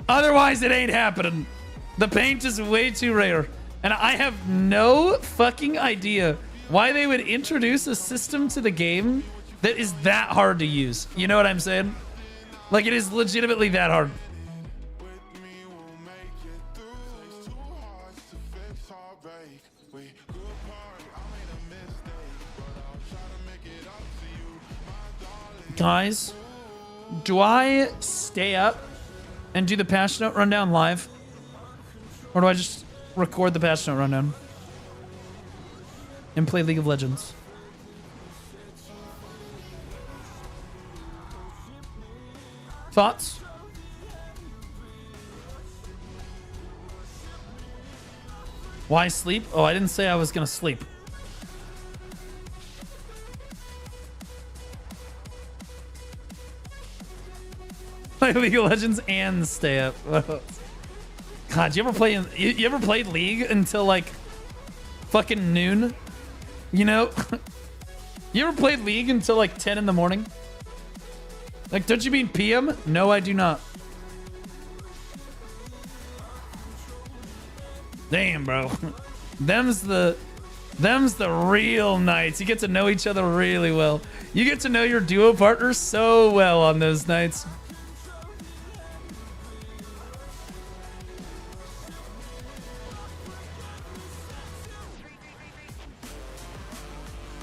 otherwise it ain't happening. The paint is way too rare. And I have no fucking idea why they would introduce a system to the game that is that hard to use. You know what I'm saying? Like, it is legitimately that hard. Guys, do I stay up and do the patch note rundown live? Or do I just record the patch note rundown and play League of Legends? Thoughts? Why sleep? Oh, I didn't say I was gonna sleep. Play League of Legends and stay up. God, you ever played League until like fucking noon? You know? You ever played League until like 10 in the morning? Like, don't you mean PM? No, I do not. Damn, bro. Them's the Them's the real nights. You get to know each other really well. You get to know your duo partners so well on those nights.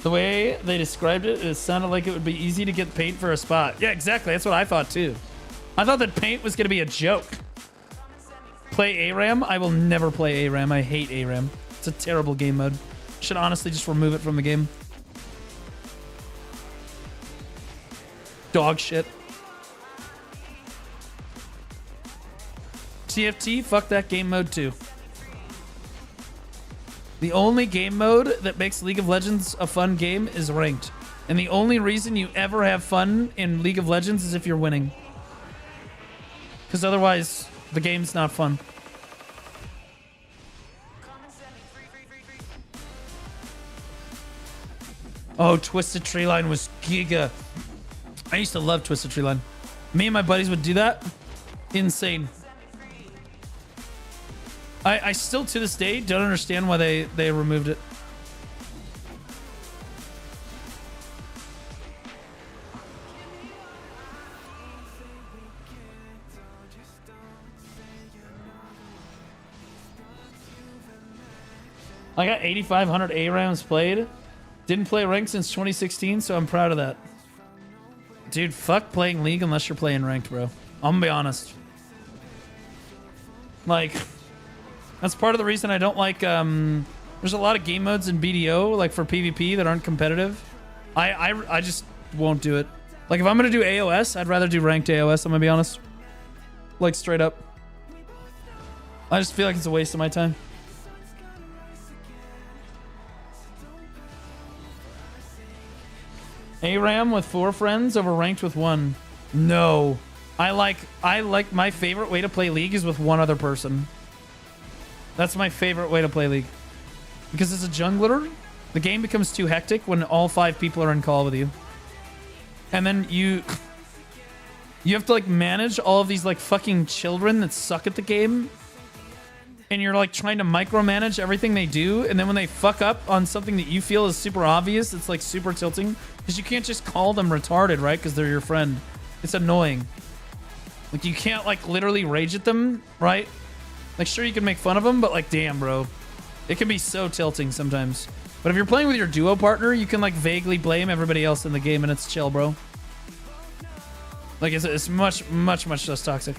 The way they described it, it sounded like it would be easy to get paint for a spot. Yeah, exactly. That's what I thought too. I thought that paint was going to be a joke. Play ARAM? I will never play ARAM. I hate ARAM. It's a terrible game mode. Should honestly just remove it from the game. Dog shit. TFT? Fuck that game mode too. The only game mode that makes League of Legends a fun game is ranked. And the only reason you ever have fun in League of Legends is if you're winning. Because otherwise, the game's not fun. Oh, Twisted Treeline was giga. I used to love Twisted Treeline. Me and my buddies would do that. Insane. I still, to this day, don't understand why they removed it. I got 8,500 ARAMs played. Didn't play ranked since 2016, so I'm proud of that. Dude, fuck playing League unless you're playing ranked, bro. I'm gonna be honest. Like... That's part of the reason I don't like, there's a lot of game modes in BDO, like for PvP, that aren't competitive. I just won't do it. Like, if I'm going to do AOS, I'd rather do ranked AOS, I'm going to be honest. Like, straight up. I just feel like it's a waste of my time. ARAM with 4 friends over ranked with 1. No. I like my favorite way to play League is with 1 other person. That's my favorite way to play League. Because as a jungler, the game becomes too hectic when all 5 people are in call with you. And then you have to like manage all of these like fucking children that suck at the game. And you're like trying to micromanage everything they do. And then when they fuck up on something that you feel is super obvious, it's like super tilting. Because you can't just call them retarded, right? Because they're your friend. It's annoying. Like you can't like literally rage at them, right? Like, sure, you can make fun of them, but, like, damn, bro. It can be so tilting sometimes. But if you're playing with your duo partner, you can, like, vaguely blame everybody else in the game, and it's chill, bro. Like, it's much, much, much less toxic.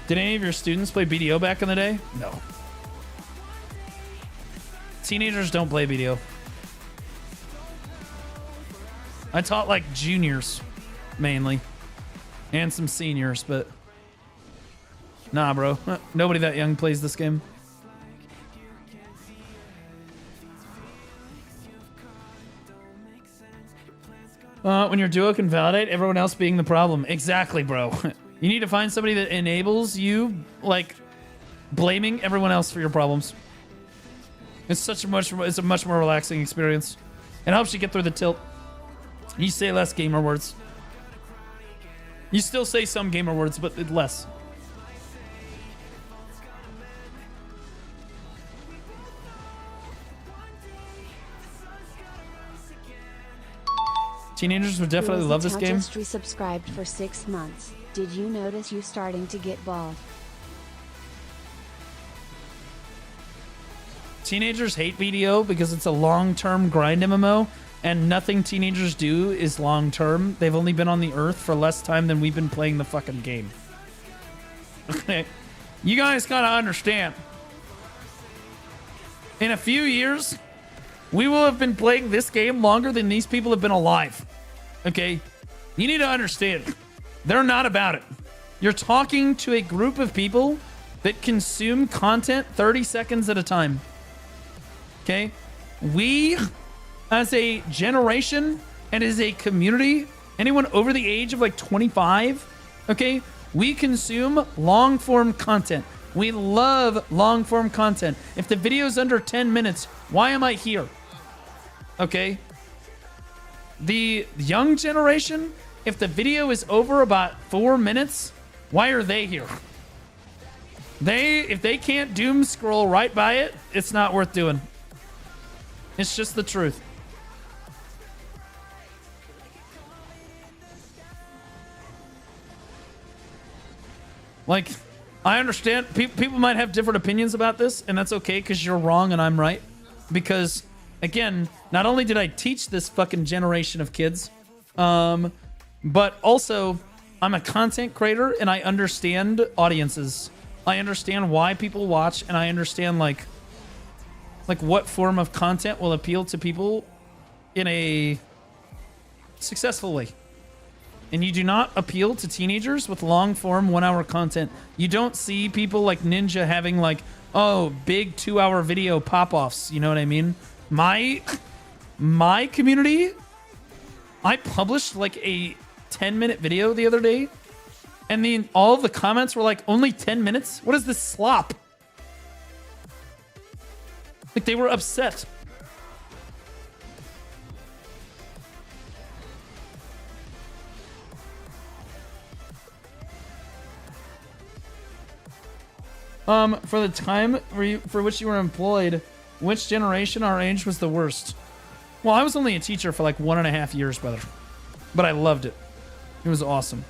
Did any of your students play BDO back in the day? No. Teenagers don't play BDO. I taught, like, juniors. Mainly. And some seniors, but... Nah, bro. Nobody that young plays this game. When your duo can validate everyone else being the problem. Exactly, bro. You need to find somebody that enables you, like, blaming everyone else for your problems. It's a much more relaxing experience. It helps you get through the tilt. You say less gamer words. You still say some gamer words, but less. Teenagers would definitely love this game. Just resubscribed for 6 months. Did you notice you starting to get bald? Teenagers hate BDO because it's a long-term grind MMO. And nothing teenagers do is long-term. They've only been on the earth for less time than we've been playing the fucking game. Okay? You guys gotta understand. In a few years, we will have been playing this game longer than these people have been alive. Okay? You need to understand. They're not about it. You're talking to a group of people that consume content 30 seconds at a time. Okay? We... as a generation and as a community, anyone over the age of like 25, okay, we consume long-form content. We love long-form content. If the video's under 10 minutes, why am I here? Okay? The young generation, if the video is over about 4 minutes, why are they here? If they can't doom scroll right by it, it's not worth doing. It's just the truth. Like, I understand people might have different opinions about this, and that's okay because you're wrong and I'm right. Because, again, not only did I teach this fucking generation of kids, but also I'm a content creator and I understand audiences. I understand why people watch, and I understand like what form of content will appeal to people in a successful way. And you do not appeal to teenagers with long form 1 hour content. You don't see people like Ninja having like, oh, big 2 hour video pop-offs. You know what I mean? My community, I published like a 10-minute video the other day, and then all the comments were like, only 10 minutes? What is this slop? Like, they were upset. For the time for which you were employed, which generation our age was the worst? Well, I was only a teacher for like 1.5 years, brother. But I loved it. It was awesome.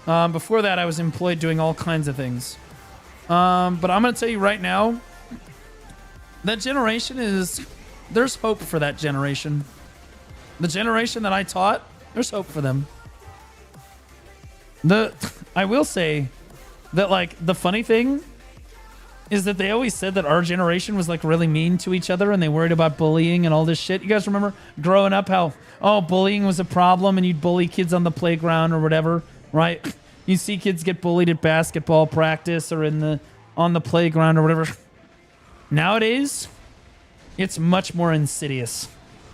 Before that, I was employed doing all kinds of things. But I'm going to tell you right now, that generation there's hope for that generation. The generation that I taught, there's hope for them. I will say that, like, the funny thing is that they always said that our generation was like really mean to each other and they worried about bullying and all this shit. You guys remember growing up how, oh, bullying was a problem and you'd bully kids on the playground or whatever, right? You see kids get bullied at basketball practice or on the playground or whatever. Nowadays, it's much more insidious.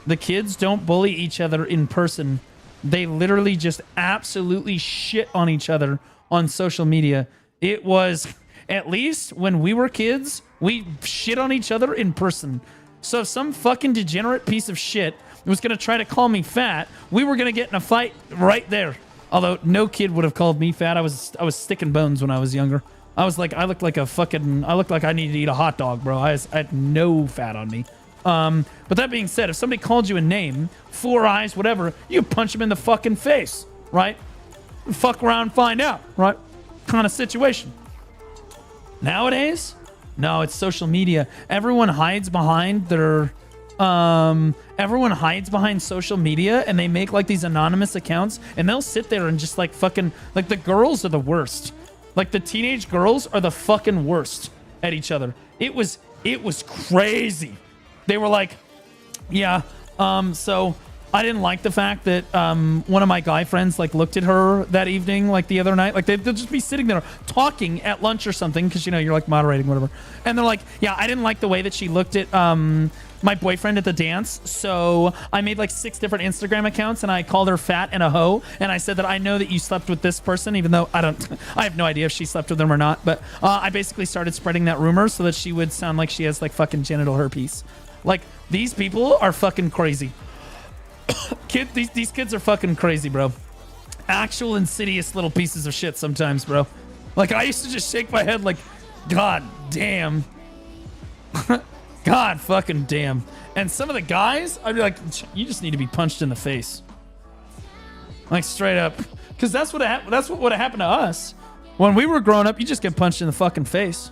The kids don't bully each other in person. They literally just absolutely shit on each other on social media. It was, at least when we were kids, we shit on each other in person. So if some fucking degenerate piece of shit was going to try to call me fat, we were going to get in a fight right there. Although no kid would have called me fat. I was sticking bones when I was younger. I looked like I needed to eat a hot dog, bro. I had no fat on me. But that being said, if somebody called you a name, 4 eyes, whatever, you punch them in the fucking face, right? Fuck around, find out, right? Kind of situation. Nowadays, no, it's social media. Everyone hides behind social media, and they make like these anonymous accounts, and they'll sit there and just like fucking, like, the girls are the worst. Like, the teenage girls are the fucking worst at each other. It was crazy. They were like, yeah, so I didn't like the fact that one of my guy friends like looked at her that evening, like the other night. Like, they'll just be sitting there talking at lunch or something because, you know, you're like moderating, whatever. And they're like, yeah, I didn't like the way that she looked at my boyfriend at the dance. So I made like 6 different Instagram accounts and I called her fat and a hoe. And I said that I know that you slept with this person, even though I have no idea if she slept with them or not. But I basically started spreading that rumor so that she would sound like she has like fucking genital herpes. Like, these people are fucking crazy. These kids are fucking crazy, bro. Actual insidious little pieces of shit sometimes, bro. Like, I used to just shake my head like, God damn. God fucking damn. And some of the guys, I'd be like, you just need to be punched in the face. Like, straight up. Because that's what would have happened to us. When we were growing up, you just get punched in the fucking face.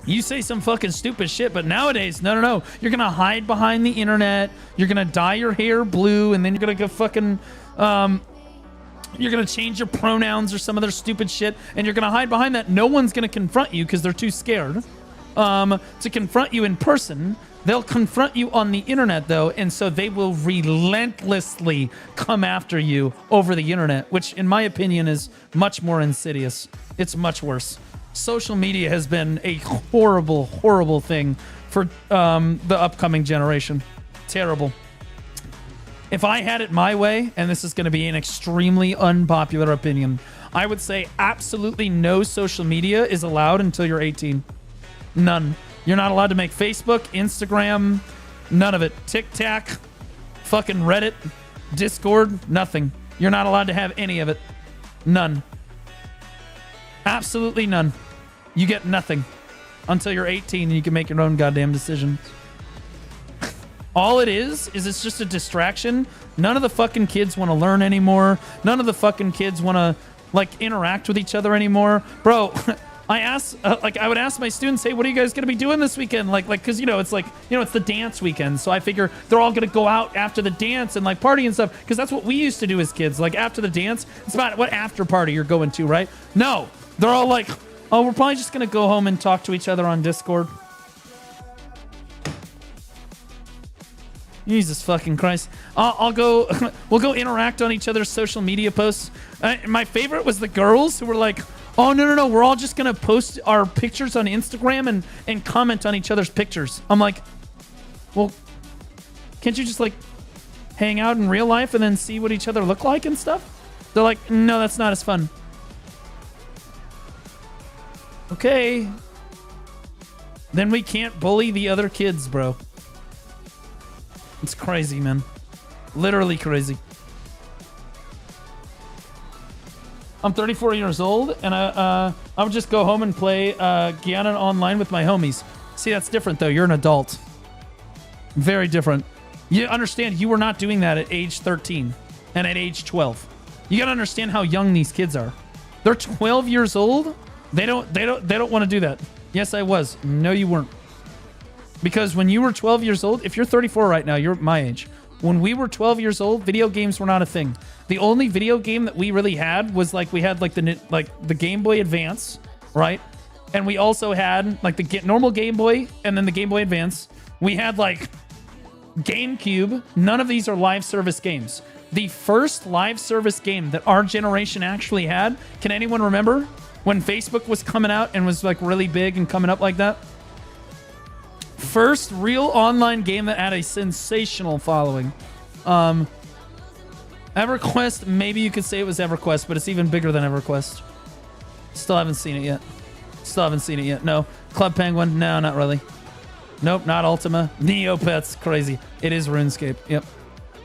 You say some fucking stupid shit, but nowadays, no. You're going to hide behind the internet. You're going to dye your hair blue, and then you're going to go fucking... you're going to change your pronouns or some other stupid shit, and you're going to hide behind that. No one's going to confront you because they're too scared to confront you in person. They'll confront you on the internet, though, and so they will relentlessly come after you over the internet, which, in my opinion, is much more insidious. It's much worse. Social media has been a horrible, horrible thing for the upcoming generation. Terrible. If I had it my way, and this is going to be an extremely unpopular opinion, I would say absolutely no social media is allowed until you're 18. None. You're not allowed to make Facebook, Instagram, none of it. TikTok, fucking Reddit, Discord, nothing. You're not allowed to have any of it. None. Absolutely none. You get nothing until you're 18 and you can make your own goddamn decisions. All it is it's just a distraction. None of the fucking kids want to learn anymore. None of the fucking kids want to like interact with each other anymore. Bro, I would ask my students, hey, what are you guys going to be doing this weekend? Like, cause it's like, it's the dance weekend. So I figure they're all going to go out after the dance and like party and stuff. Cause that's what we used to do as kids. Like after the dance, it's about what after party you're going to, right? No, they're all like, oh, we're probably just going to go home and talk to each other on Discord. Jesus fucking Christ. We'll go interact on each other's social media posts. My favorite was the girls who were like, oh, no, we're all just going to post our pictures on Instagram and comment on each other's pictures. I'm like, well, can't you just like hang out in real life and then see what each other look like and stuff? They're like, no, that's not as fun. Okay. Then we can't bully the other kids, bro. It's crazy, man. Literally crazy. I'm 34 years old, and I would just go home and play Guyana Online with my homies. See, that's different, though. You're an adult. Very different. You understand, you were not doing that at age 13 and at age 12. You gotta understand how young these kids are. They're 12 years old. They don't want to do that. Yes, I was. No, you weren't. Because when you were 12 years old, if you're 34 right now, you're my age. When we were 12 years old, video games were not a thing. The only video game that we really had was like we had like the Game Boy Advance, right? And we also had like the normal Game Boy and then the Game Boy Advance. We had like GameCube. None of these are live service games. The first live service game that our generation actually had, can anyone remember when Facebook was coming out and was like really big and coming up like that? First real online game that had a sensational following. EverQuest, maybe you could say it was EverQuest, but it's even bigger than EverQuest. Still haven't seen it yet. No. Club Penguin? No, not really. Nope, not Ultima. Neopets, crazy. It is RuneScape. Yep.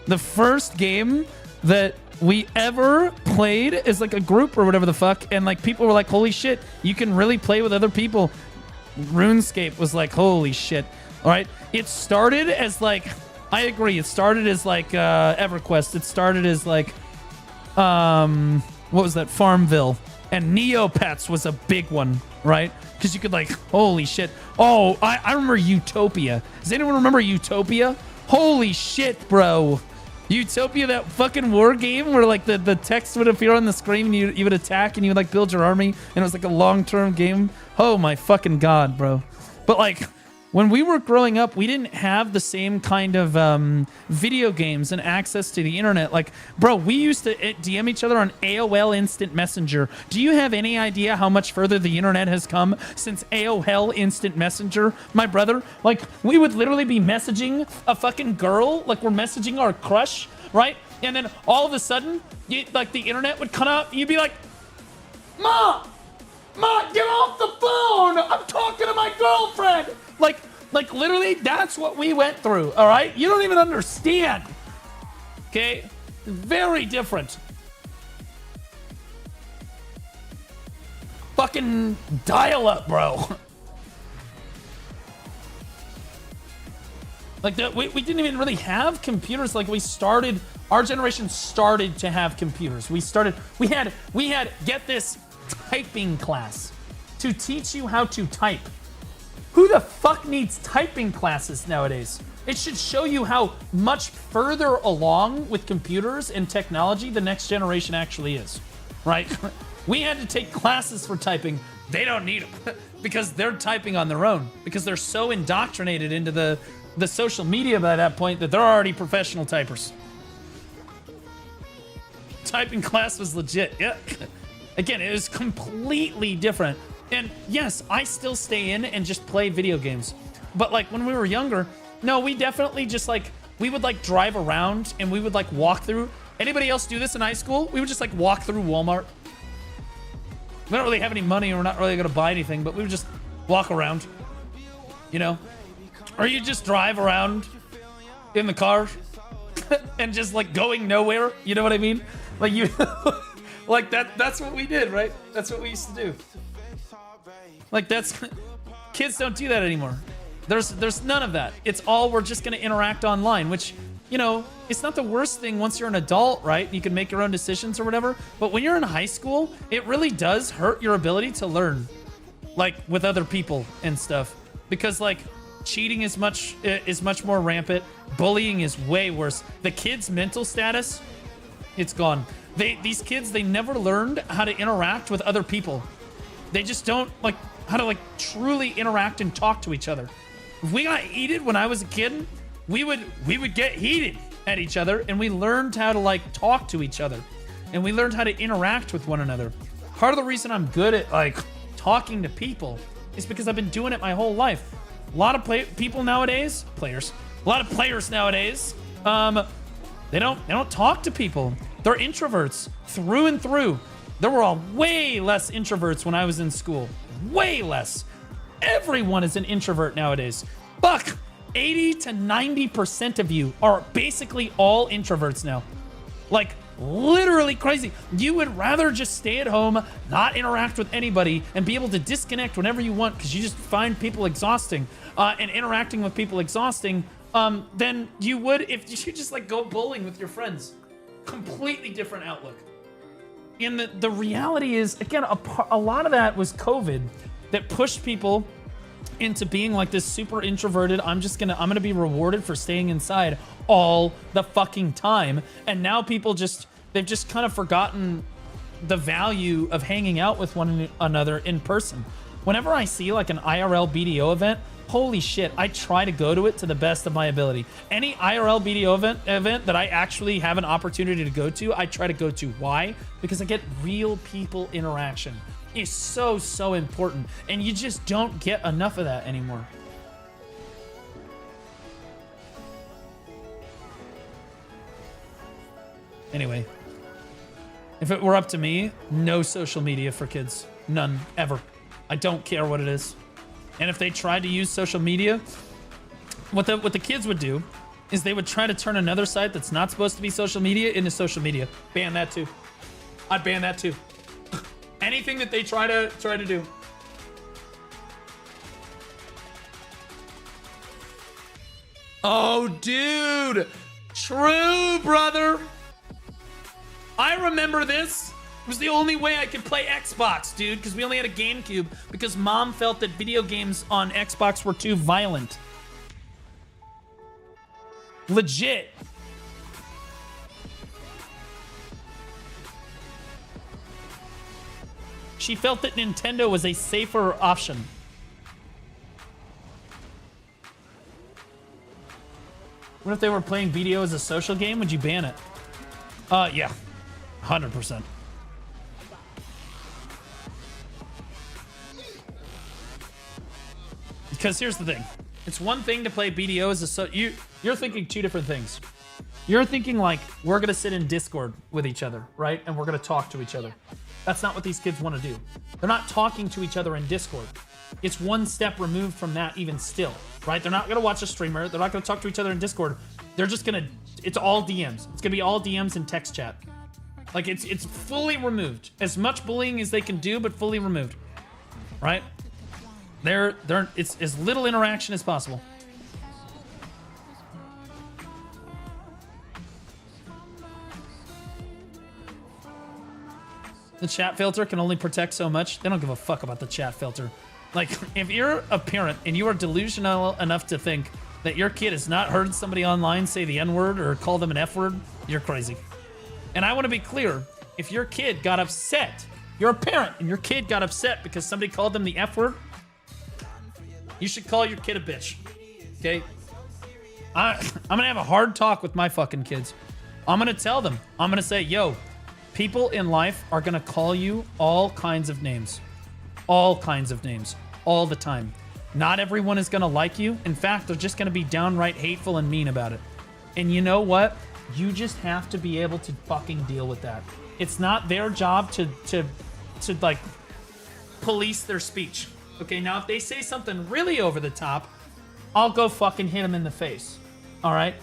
The first game that we ever played is like a group or whatever the fuck, and like people were like, holy shit, you can really play with other people. RuneScape was like, holy shit. All right. It started as like, I agree. It started as like EverQuest. It started as like, what was that? Farmville. And Neopets was a big one, right? Because you could like, holy shit. Oh, I remember Utopia. Does anyone remember Utopia? Holy shit, bro. Utopia, that fucking war game where like the text would appear on the screen and you would attack and you would like build your army and it was like a long-term game. Oh my fucking god, bro. But like when we were growing up, we didn't have the same kind of video games and access to the internet. Like, bro, we used to DM each other on AOL Instant Messenger. Do you have any idea how much further the internet has come since AOL Instant Messenger, my brother? Like, we would literally be messaging a fucking girl, like we're messaging our crush, right? And then all of a sudden, like the internet would cut out, and you'd be like, Ma, get off the phone! I'm talking to my girlfriend! Like literally, that's what we went through, all right? You don't even understand, okay? Very different. Fucking dial-up, bro. Like, we didn't even really have computers. Like, our generation started to have computers. We had, get this, typing class to teach you how to type. Who the fuck needs typing classes nowadays? It should show you how much further along with computers and technology the next generation actually is, right? We had to take classes for typing. They don't need them because they're typing on their own because they're so indoctrinated into the social media by that point that they're already professional typers. Typing class was legit, yeah. Again, it was completely different. And yes, I still stay in and just play video games. But like when we were younger, no, we definitely just like, we would like drive around and we would like walk through. Anybody else do this in high school? We would just like walk through Walmart. We don't really have any money and we're not really going to buy anything, but we would just walk around, you know? Or you just drive around in the car and just like going nowhere. You know what I mean? Like you, like that's what we did, right? That's what we used to do. Like that's kids don't do that anymore. There's none of that. It's all we're just gonna interact online, which, you know, it's not the worst thing once you're an adult, right? You can make your own decisions or whatever. But when you're in high school, it really does hurt your ability to learn, like with other people and stuff, because like cheating is much more rampant. Bullying is way worse. The kids' mental status, it's gone. These kids, they never learned how to interact with other people. They just don't like how to like truly interact and talk to each other. If we got heated when I was a kid, we would get heated at each other, and we learned how to like talk to each other, and we learned how to interact with one another. Part of the reason I'm good at like talking to people is because I've been doing it my whole life. A lot of players nowadays, they don't talk to people. They're introverts through and through. There were way less introverts when I was in school. Way less. Everyone is an introvert nowadays. Fuck, 80 to 90% of you are basically all introverts now. Like, literally crazy. You would rather just stay at home, not interact with anybody, and be able to disconnect whenever you want because you just find people exhausting, and interacting with people exhausting, than you would if you just like go bowling with your friends. Completely different outlook. And the reality is, again, a lot of that was COVID that pushed people into being like this super introverted. I'm gonna be rewarded for staying inside all the fucking time. And now people they've just kind of forgotten the value of hanging out with one another in person. Whenever I see like an IRL BDO event, holy shit, I try to go to it to the best of my ability. Any IRL BDO event that I actually have an opportunity to go to, I try to go to. Why? Because I get real people interaction. It's so important, and you just don't get enough of that anymore. Anyway, if it were up to me, no social media for kids. None, ever. I don't care what it is. And if they tried to use social media, what the kids would do is they would try to turn another site that's not supposed to be social media into social media. Ban that too. I'd ban that too. Anything that they try to do. Oh, dude. True, brother. I remember this. It was the only way I could play Xbox, dude, because we only had a GameCube because mom felt that video games on Xbox were too violent. Legit. She felt that Nintendo was a safer option. What if they were playing BDO as a social game? Would you ban it? Yeah. 100%. Because here's the thing. It's one thing to play BDO as a you're thinking two different things. You're thinking like, we're going to sit in Discord with each other, right? And we're going to talk to each other. That's not what these kids want to do. They're not talking to each other in Discord. It's one step removed from that even still, right? They're not going to watch a streamer. They're not going to talk to each other in Discord. They're just going to, it's all DMs. It's going to be all DMs and text chat. Like it's fully removed. As much bullying as they can do, but fully removed, right? It's as little interaction as possible. The chat filter can only protect so much. They don't give a fuck about the chat filter. Like, if you're a parent and you are delusional enough to think that your kid has not heard somebody online say the N-word or call them an F-word, you're crazy. And I want to be clear. If your kid got upset, you're a parent and your kid got upset because somebody called them the F-word, you should call your kid a bitch. Okay? I'm going to have a hard talk with my fucking kids. I'm going to tell them. I'm going to say, yo, people in life are going to call you all kinds of names. All kinds of names. All the time. Not everyone is going to like you. In fact, they're just going to be downright hateful and mean about it. And you know what? You just have to be able to fucking deal with that. It's not their job to like police their speech. Okay, now if they say something really over the top, I'll go fucking hit them in the face. All right?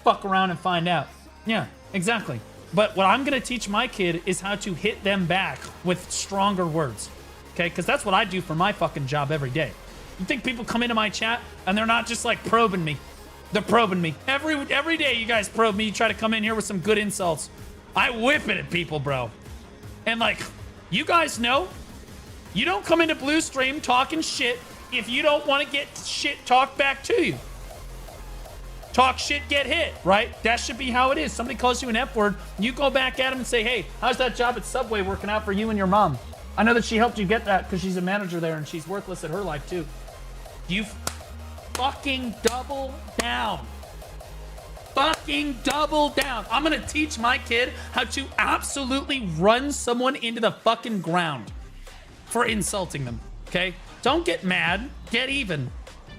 Fuck around and find out. Yeah, exactly. But what I'm going to teach my kid is how to hit them back with stronger words. Okay? okay? Because that's what I do for my fucking job every day. You think people come into my chat and they're not just like probing me? They're probing me. Every day you guys probe me. You try to come in here with some good insults. I whip it at people, bro. And like, you guys know, you don't come into Blue Stream talking shit if you don't want to get shit talked back to you. Talk shit, get hit, right? That should be how it is. Somebody calls you an F word, you go back at them and say, hey, how's that job at Subway working out for you and your mom? I know that she helped you get that because she's a manager there and she's worthless at her life too. You fucking double down. Fucking double down. I'm gonna teach my kid how to absolutely run someone into the fucking ground for insulting them, okay? Don't get mad, get even,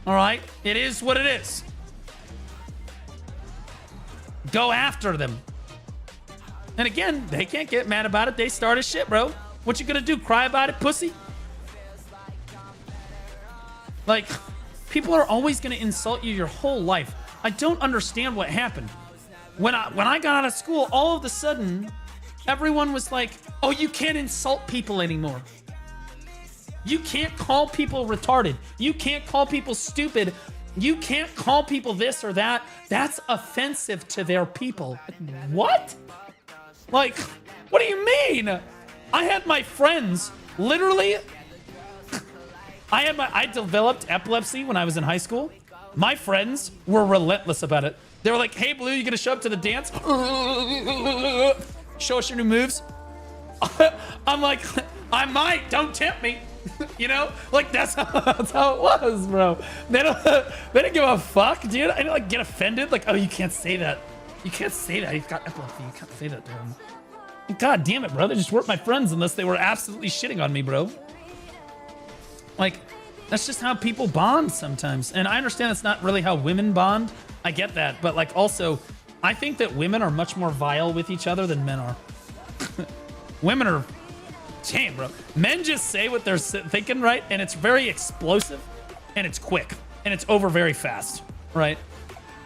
all right? It is what it is. Go after them. And again, they can't get mad about it. They started shit, bro. What you gonna do, cry about it, pussy? Like, people are always gonna insult you your whole life. I don't understand what happened. When I got out of school, all of a sudden, everyone was like, oh, you can't insult people anymore. You can't call people retarded. You can't call people stupid. You can't call people this or that. That's offensive to their people. What? Like, what do you mean? I had my friends, literally, I developed epilepsy when I was in high school. My friends were relentless about it. They were like, hey, Blue, you gonna show up to the dance? Show us your new moves. I'm like, I might, don't tempt me. You know, like that's how it was, bro. They didn't give a fuck, dude. I didn't like get offended. Like, oh, you can't say that. You can't say that. He's got epilepsy. You can't say that to him. God damn it, bro. They just weren't my friends unless they were absolutely shitting on me, bro. Like, that's just how people bond sometimes. And I understand that's not really how women bond. I get that. But like, also, I think that women are much more vile with each other than men are. Women are... Damn, bro. Men just say what they're thinking, right? And it's very explosive, and it's quick, and it's over very fast, right?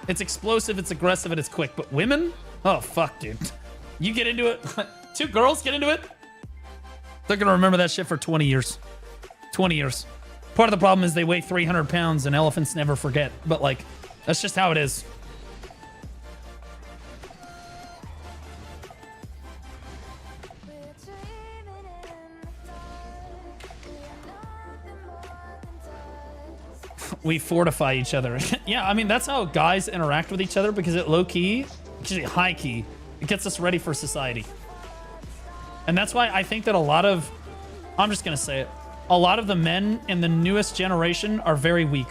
It's explosive, it's aggressive, and it's quick. But women? Oh, fuck, dude. You get into it. Two girls get into it. They're going to remember that shit for 20 years. 20 years. Part of the problem is they weigh 300 pounds, and elephants never forget. But, like, that's just how it is. We fortify each other. Yeah, I mean, that's how guys interact with each other because it low-key, actually high-key, it gets us ready for society. And that's why I think that a lot of, I'm just going to say it, a lot of the men in the newest generation are very weak.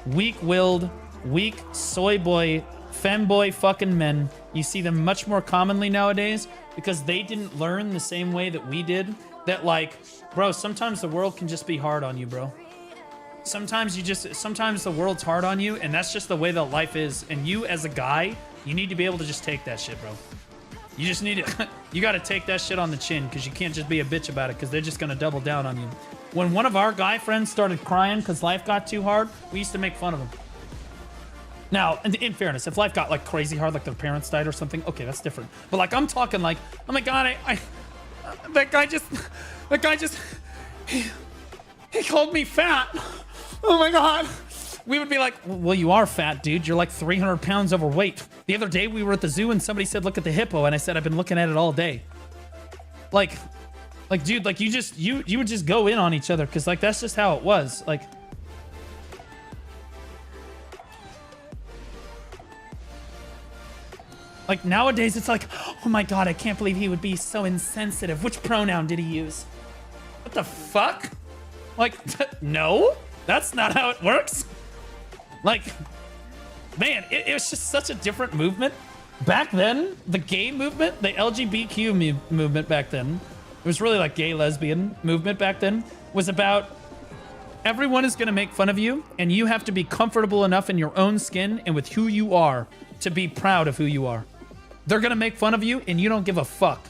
Weak-willed, weak soy boy, femboy fucking men. You see them much more commonly nowadays because they didn't learn the same way that we did. That like, bro, sometimes the world can just be hard on you, bro. Sometimes the world's hard on you, and that's just the way that life is. And you, as a guy, you need to be able to just take that shit, bro. You just need to, you got to take that shit on the chin, because you can't just be a bitch about it, because they're just going to double down on you. When one of our guy friends started crying because life got too hard, we used to make fun of him. Now, in fairness, if life got like crazy hard, like their parents died or something, okay, that's different. But like, I'm talking like, oh my God, that guy just, he called me fat. Oh my God. We would be like, well, you are fat, dude. You're like 300 pounds overweight. The other day we were at the zoo and somebody said, look at the hippo. And I said, I've been looking at it all day. Like, dude, like you would just go in on each other. Cause like, that's just how it was. Like nowadays it's like, oh my God, I can't believe he would be so insensitive. Which pronoun did he use? What the fuck? Like, no, that's not how it works. Like, man, it was just such a different movement. Back then, the gay movement, the LGBTQ movement back then, it was really like gay lesbian movement back then, was about everyone is going to make fun of you and you have to be comfortable enough in your own skin and with who you are to be proud of who you are. They're going to make fun of you and you don't give a fuck,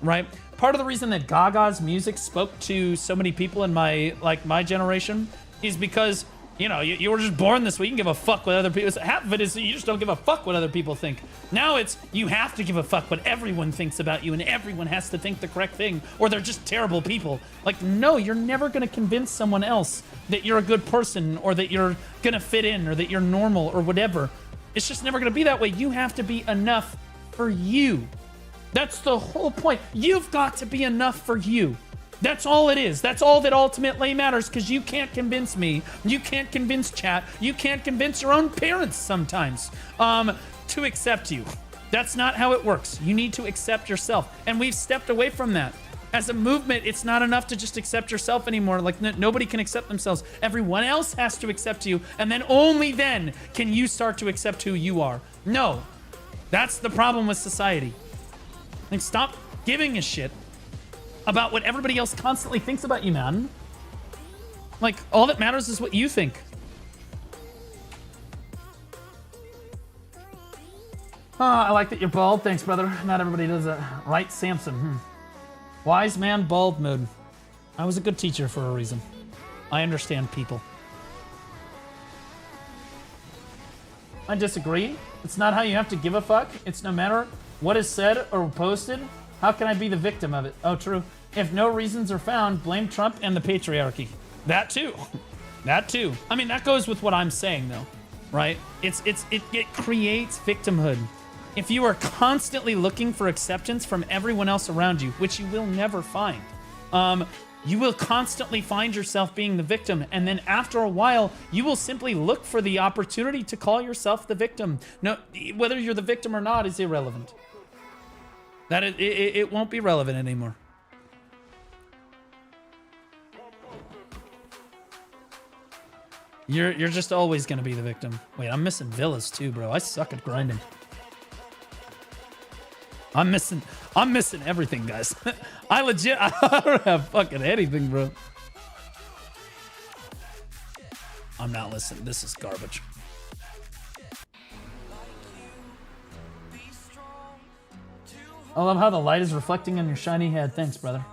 right? Part of the reason that Gaga's music spoke to so many people in my generation is because You know, you were just born this way. You can give a fuck what other people. Half of it is you just don't give a fuck what other people think. Now it's you have to give a fuck what everyone thinks about you, and everyone has to think the correct thing, or they're just terrible people. Like, no, you're never gonna convince someone else that you're a good person, or that you're gonna fit in, or that you're normal, or whatever. It's just never gonna be that way. You have to be enough for you. That's the whole point. You've got to be enough for you. That's all it is. That's all that ultimately matters, because you can't convince me. You can't convince chat. You can't convince your own parents sometimes to accept you. That's not how it works. You need to accept yourself. And we've stepped away from that. As a movement, it's not enough to just accept yourself anymore. Like, nobody can accept themselves. Everyone else has to accept you, and then only then can you start to accept who you are. No. That's the problem with society. Like, stop giving a shit about what everybody else constantly thinks about you, man. Like, all that matters is what you think. Oh, I like that you're bald. Thanks, brother. Not everybody does that. Right, Samson. Wise man, bald mode. I was a good teacher for a reason. I understand people. I disagree. It's not how you have to give a fuck. It's no matter what is said or posted. How can I be the victim of it? Oh, true. If no reasons are found, blame Trump and the patriarchy. That too. That too. I mean, that goes with what I'm saying, though, right? It creates victimhood. If you are constantly looking for acceptance from everyone else around you, which you will never find, you will constantly find yourself being the victim. And then after a while, you will simply look for the opportunity to call yourself the victim. No, whether you're the victim or not is irrelevant. That it won't be relevant anymore. You're just always gonna be the victim. Wait, I'm missing villas too, bro. I suck at grinding. I'm missing everything, guys. I don't have fucking anything, bro. I'm not listening. This is garbage. I love how the light is reflecting on your shiny head. Thanks, brother.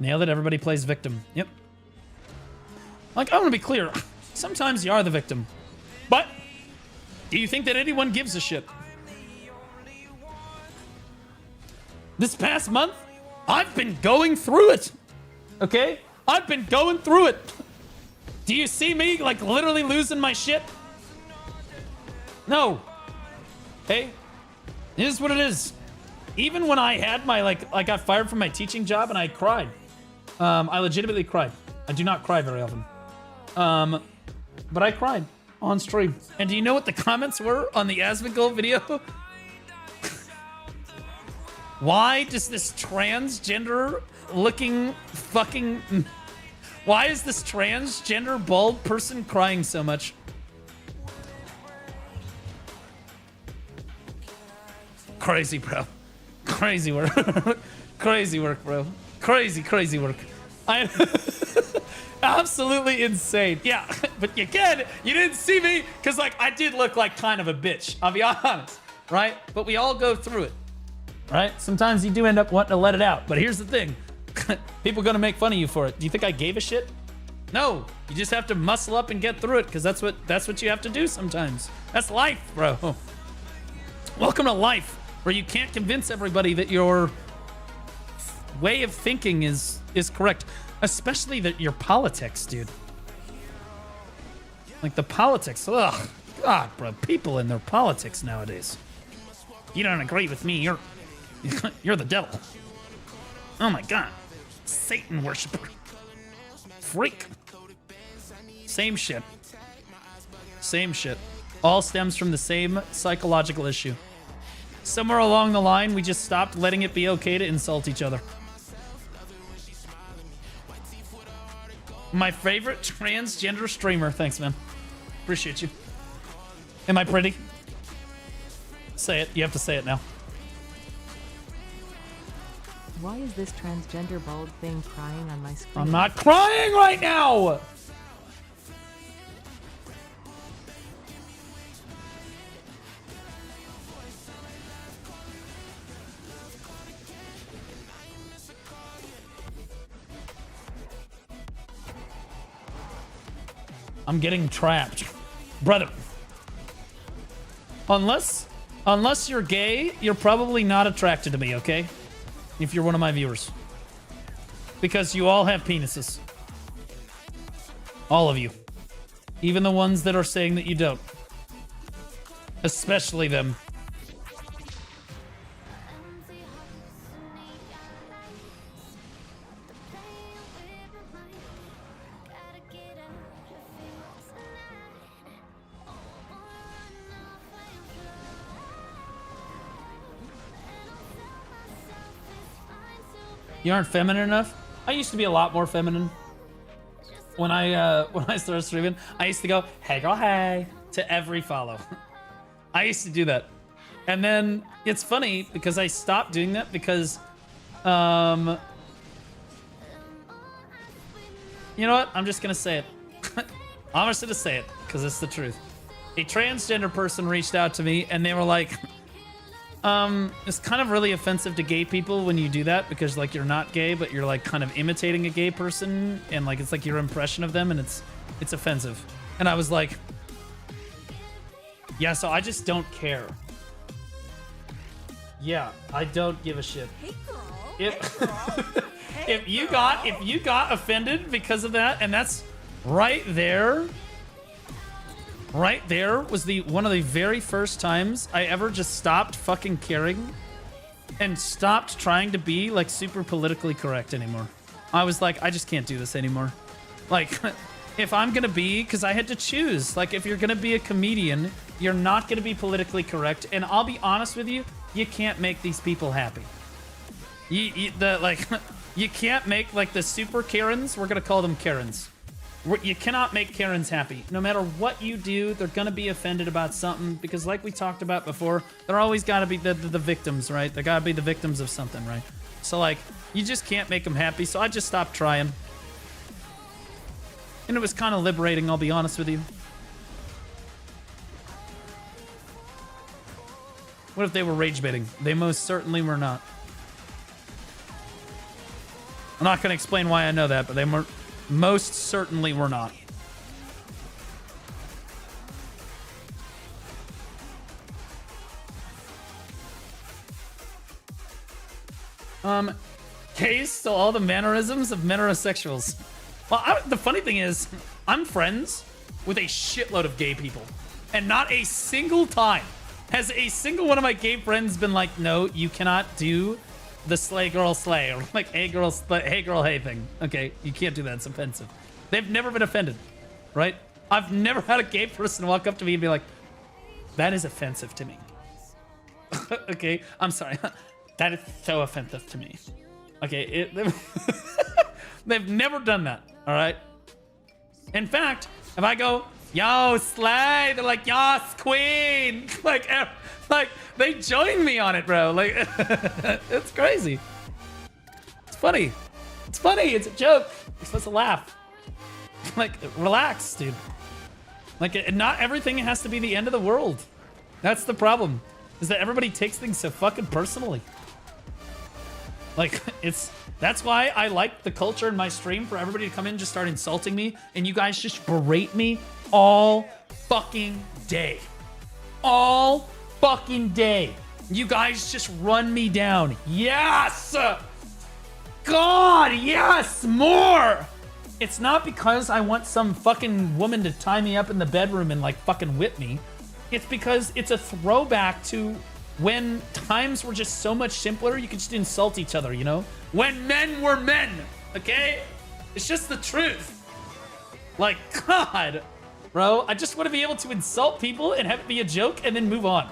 Nailed it. Everybody plays victim. Yep. Like, I want to be clear. Sometimes you are the victim. But do you think that anyone gives a shit? This past month, I've been going through it. Okay? I've been going through it. Do you see me, like, literally losing my shit? No. Hey? It is what it is. Even when I had my, I got fired from my teaching job and I cried. I legitimately cried. I do not cry very often. But I cried on stream. And do you know what the comments were on the Asmongold video? Why does this transgender looking fucking... Why is this transgender bald person crying so much? Crazy, bro. Crazy work. Crazy work, bro. Crazy work. I absolutely insane. Yeah, but you didn't see me because, like, I did look like kind of a bitch. I'll be honest, right? But we all go through it, right? Sometimes you do end up wanting to let it out. But here's the thing. People are going to make fun of you for it. Do you think I gave a shit? No. You just have to muscle up and get through it because that's what you have to do sometimes. That's life, bro. Welcome to life, where you can't convince everybody that your way of thinking is correct. Especially your politics, dude. Like the politics. Ugh. God, bro. People and their politics nowadays. You don't agree with me. You're the devil. Oh my God. Satan worshiper. Freak. Same shit. Same shit. All stems from the same psychological issue. Somewhere along the line, we just stopped letting it be okay to insult each other. My favorite transgender streamer. Thanks, man. Appreciate you. Am I pretty? Say it. You have to say it now. Why is this transgender bald thing crying on my screen? I'm not crying right now! I'm getting trapped. Brother. Unless you're gay, you're probably not attracted to me, okay? If you're one of my viewers. Because you all have penises. All of you. Even the ones that are saying that you don't. Especially them. You aren't feminine enough? I used to be a lot more feminine. When I started streaming, I used to go, hey girl, hey, to every follow. I used to do that. And then it's funny because I stopped doing that because, you know what? I'm just gonna say it. I'm just gonna say it because it's the truth. A transgender person reached out to me and they were like, it's kind of really offensive to gay people when you do that because like you're not gay, but you're like kind of imitating a gay person and like it's like your impression of them and it's offensive. And I was like, yeah, so I just don't care. Yeah, I don't give a shit. If you got offended because of that, and that's right there was one of the very first times I ever just stopped fucking caring and stopped trying to be like super politically correct anymore. I was like, I just can't do this anymore. Like, if I'm gonna be, because I had to choose, like if you're gonna be a comedian, you're not gonna be politically correct, and I'll be honest with you, you can't make these people happy. You can't make like the super Karens, we're gonna call them Karens. You cannot make Karens happy. No matter what you do, they're gonna be offended about something because like we talked about before, they're always gotta be the victims, right? They gotta be the victims of something, right? So like, you just can't make them happy, so I just stopped trying. And it was kind of liberating, I'll be honest with you. What if they were rage baiting? They most certainly were not. I'm not gonna explain why I know that, but they most certainly were not. Gays stole all the mannerisms of heterosexuals. Well, the funny thing is, I'm friends with a shitload of gay people. And not a single time has a single one of my gay friends been like, no, you cannot do the slay girl slay, or like hey girl hey thing. Okay, you can't do that, it's offensive. They've never been offended, right? I've never had a gay person walk up to me and be like, that is offensive to me. Okay, I'm sorry. That is so offensive to me. Okay, they've never done that, all right? In fact, if I go, yo, slay, they're like, yas, queen. Like they join me on it, bro. Like, it's crazy. It's funny. It's funny. It's a joke. You're supposed to laugh. Like, relax, dude. Like, not everything has to be the end of the world. That's the problem. Is that everybody takes things so fucking personally. Like, that's why I like the culture in my stream for everybody to come in and just start insulting me, and you guys just berate me all fucking day. All fucking day. You guys just run me down. Yes! God, yes! More! It's not because I want some fucking woman to tie me up in the bedroom and like fucking whip me. It's because it's a throwback to when times were just so much simpler, you could just insult each other, you know? When men were men, okay? It's just the truth. Like, God, bro, I just want to be able to insult people and have it be a joke and then move on.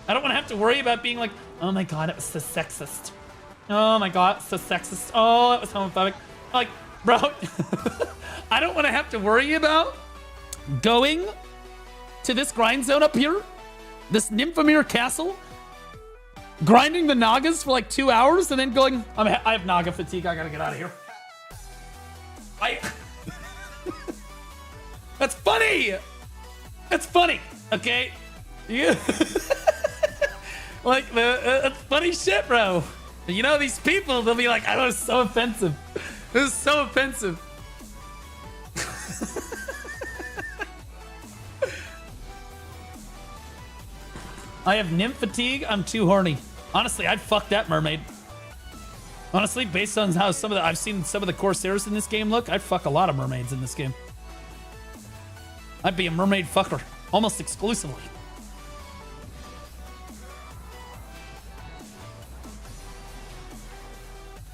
I don't want to have to worry about being like, oh my God, it was so sexist. Oh my God, so sexist. Oh, it was homophobic. Like, bro, I don't want to have to worry about going to this grind zone up here, this Nymphomere castle, grinding the Nagas for like 2 hours and then going, I have Naga fatigue, I gotta get out of here. That's funny. That's funny, okay? Yeah. Like, that's funny shit, bro. You know, these people, they'll be like, oh, it's so offensive. This is so offensive. I have nymph fatigue. I'm too horny. Honestly, I'd fuck that mermaid. Honestly, based on how I've seen some of the Corsairs in this game look, I'd fuck a lot of mermaids in this game. I'd be a mermaid fucker, almost exclusively.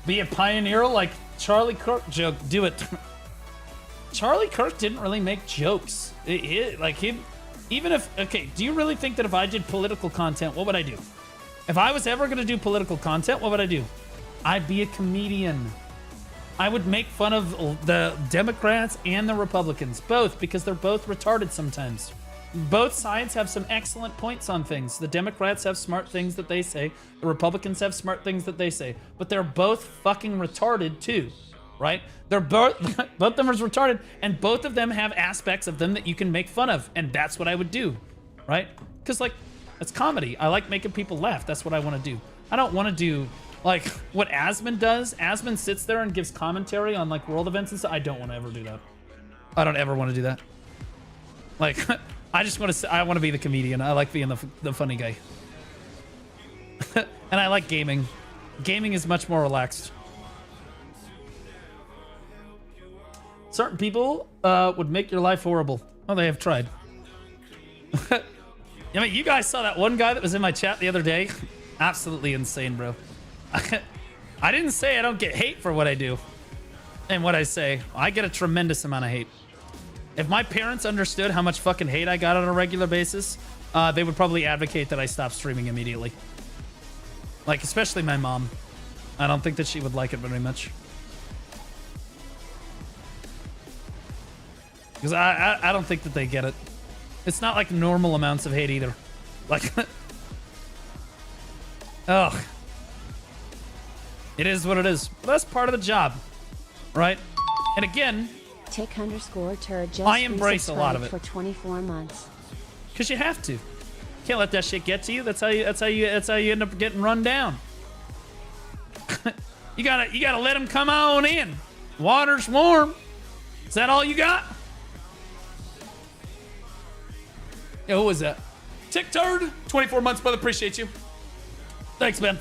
Be a pioneer like Charlie Kirk joke. Do it. Charlie Kirk didn't really make jokes. Even if, okay, do you really think that if I did political content, what would I do? If I was ever going to do political content, what would I do? I'd be a comedian. I would make fun of the Democrats and the Republicans, both, because they're both retarded sometimes. Both sides have some excellent points on things. The Democrats have smart things that they say. The Republicans have smart things that they say. But they're both fucking retarded too, right? They're both of them are retarded, and both of them have aspects of them that you can make fun of, and that's what I would do, right? Because like, it's comedy. I like making people laugh. That's what I want to do. I don't want to do like what Asmund does. Asmund sits there and gives commentary on like world events and stuff. I don't want to ever do that. I don't ever want to do that. Like, I just want to. I want to be the comedian. I like being the funny guy. And I like gaming. Gaming is much more relaxed. Certain people would make your life horrible. Oh, they have tried. I mean, you guys saw that one guy that was in my chat the other day. Absolutely insane, bro. I didn't say I don't get hate for what I do and what I say. I get a tremendous amount of hate. If my parents understood how much fucking hate I got on a regular basis, they would probably advocate that I stop streaming immediately. Like, especially my mom. I don't think that she would like it very much. Because I don't think that they get it. It's not like normal amounts of hate either. Like, ugh. It is what it is. But that's part of the job, right? And again, Tick_tur just I embrace a lot of it for 24 months. Because you have to. Can't let that shit get to you. That's how you end up getting run down. you gotta let them come on in. Water's warm. Is that all you got? Yeah, who was that? Tick Turd, 24 months, brother. Appreciate you. Thanks, man.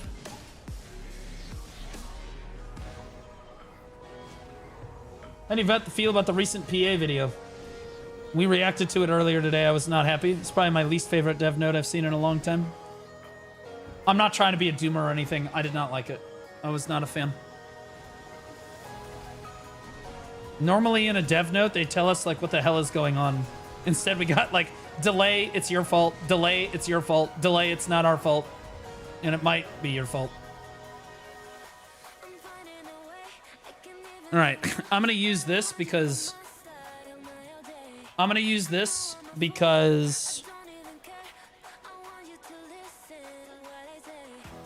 How do you feel about the recent PA video? We reacted to it earlier today. I was not happy. It's probably my least favorite dev note I've seen in a long time. I'm not trying to be a doomer or anything. I did not like it. I was not a fan. Normally in a dev note, they tell us like what the hell is going on. Instead, we got like, delay, it's your fault. Delay, it's your fault. Delay, it's not our fault. And it might be your fault. All right, I'm going to use this because...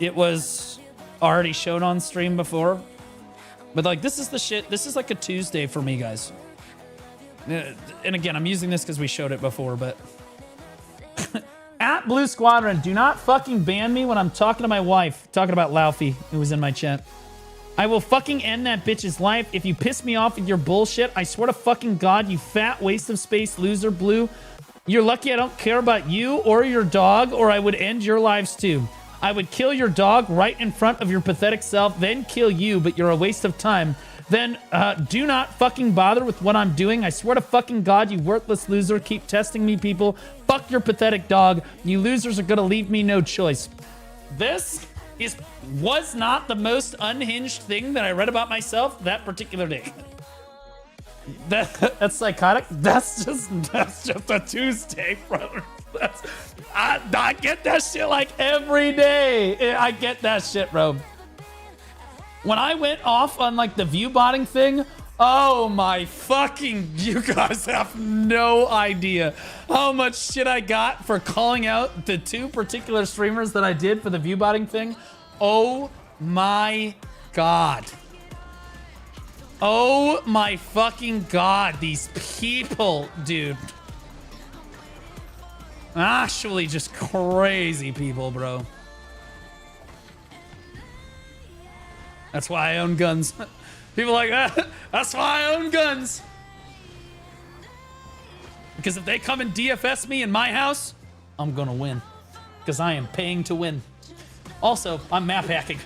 it was already shown on stream before. But like, this is the shit. This is like a Tuesday for me, guys. And again, I'm using this because we showed it before, but... At Blue Squadron, do not fucking ban me when I'm talking to my wife. Talking about Laufey, who was in my chat. I will fucking end that bitch's life if you piss me off with your bullshit. I swear to fucking God, you fat waste of space loser, Blue. You're lucky I don't care about you or your dog, or I would end your lives too. I would kill your dog right in front of your pathetic self, then kill you, but you're a waste of time. Then do not fucking bother with what I'm doing. I swear to fucking God, you worthless loser. Keep testing me, people. Fuck your pathetic dog. You losers are gonna leave me no choice. This was not the most unhinged thing that I read about myself that particular day. That's psychotic. That's just a Tuesday, brother. I get that shit like every day. I get that shit, bro. When I went off on like the view botting thing, oh my fucking, you guys have no idea how much shit I got for calling out the two particular streamers that I did for the view botting thing. Oh my God. Oh my fucking God. These people, dude. Actually just crazy people, bro. That's why I own guns. People are like, that's why I own guns. Because if they come and DFS me in my house, I'm gonna win. because I am paying to win. Also, I'm map hacking.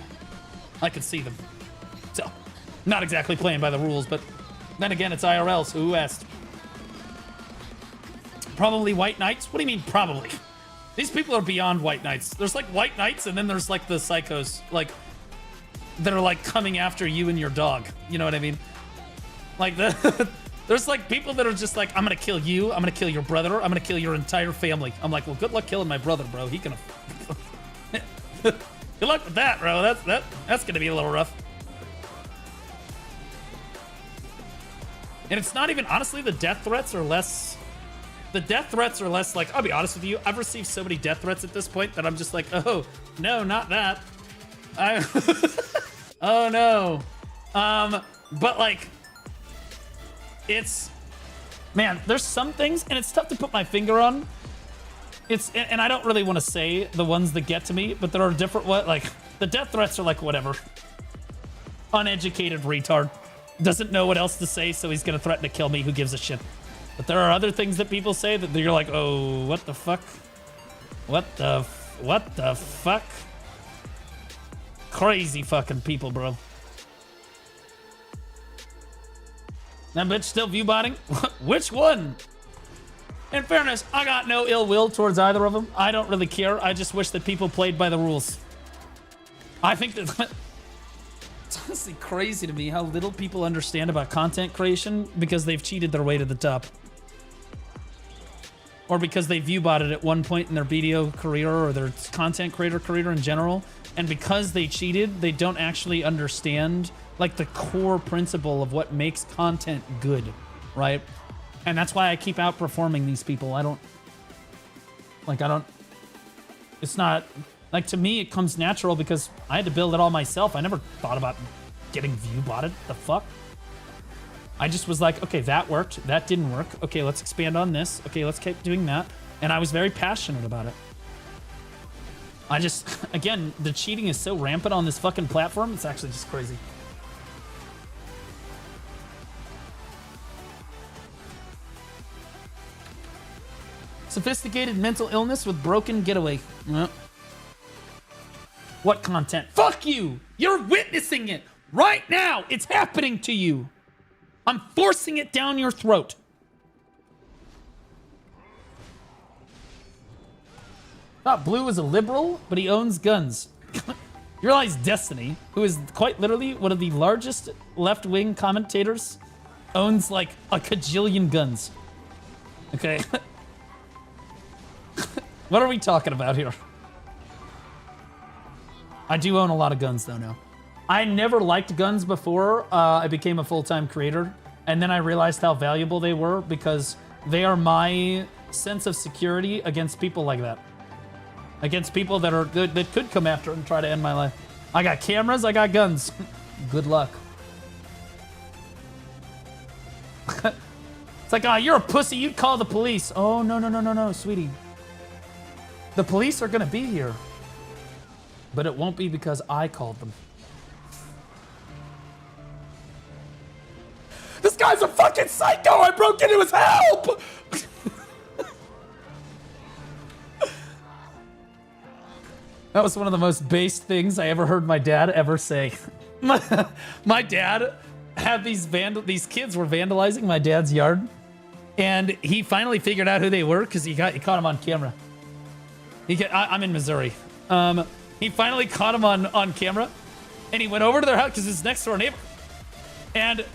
I can see them. So, not exactly playing by the rules, but then again, it's IRL, so who asked? Probably White Knights? What do you mean, probably? These people are beyond White Knights. There's like White Knights, and then there's like the psychos, like, that are like coming after you and your dog. You know what I mean? Like, there's like people that are just like, I'm gonna kill you, I'm gonna kill your brother, I'm gonna kill your entire family. I'm like, well, good luck killing my brother, bro. He gonna... Good luck with that, bro. That's gonna be a little rough. And it's not even, honestly, the death threats are less... The death threats are less like, I'll be honest with you, I've received so many death threats at this point that I'm just like, oh, no, not that. Oh, no. But like, it's... Man, there's some things, and it's tough to put my finger on. And I don't really want to say the ones that get to me, but there are different, like, the death threats are like, whatever. Uneducated retard. Doesn't know what else to say, so he's gonna threaten to kill me. Who gives a shit? But there are other things that people say that you're like, oh, what the fuck? What the fuck? Crazy fucking people, bro. That bitch still view botting? Which one? In fairness, I got no ill will towards either of them. I don't really care. I just wish that people played by the rules. I think that... It's honestly crazy to me how little people understand about content creation because they've cheated their way to the top. Or because they view botted at one point in their video career or their content creator career in general. And because they cheated, they don't actually understand like the core principle of what makes content good, right? And that's why I keep outperforming these people. It's not, like, to me, it comes natural because I had to build it all myself. I never thought about getting view botted. The fuck? I just was like, okay, that worked. That didn't work. Okay, let's expand on this. Okay, let's keep doing that. And I was very passionate about it. I just, again, the cheating is so rampant on this fucking platform. It's actually just crazy. Sophisticated mental illness with broken getaway. What content? Fuck you! You're witnessing it right now! It's happening to you! I'm forcing it down your throat. Thought Blue is a liberal, but he owns guns. You realize Destiny, who is quite literally one of the largest left-wing commentators, owns like a kajillion guns. Okay? What are we talking about here? I do own a lot of guns though now. I never liked guns before I became a full-time creator, and then I realized how valuable they were because they are my sense of security against people like that. Against people that could come after and try to end my life. I got cameras, I got guns. Good luck. It's like, oh, you're a pussy, you'd call the police. Oh, no, sweetie. The police are gonna be here. But it won't be because I called them. This guy's a fucking psycho! I broke into his help! That was one of the most base things I ever heard my dad ever say. My dad had these kids were vandalizing my dad's yard. And he finally figured out who they were because he caught them on camera. I'm in Missouri. He finally caught him on camera, and he went over to their house because it's next door neighbor. And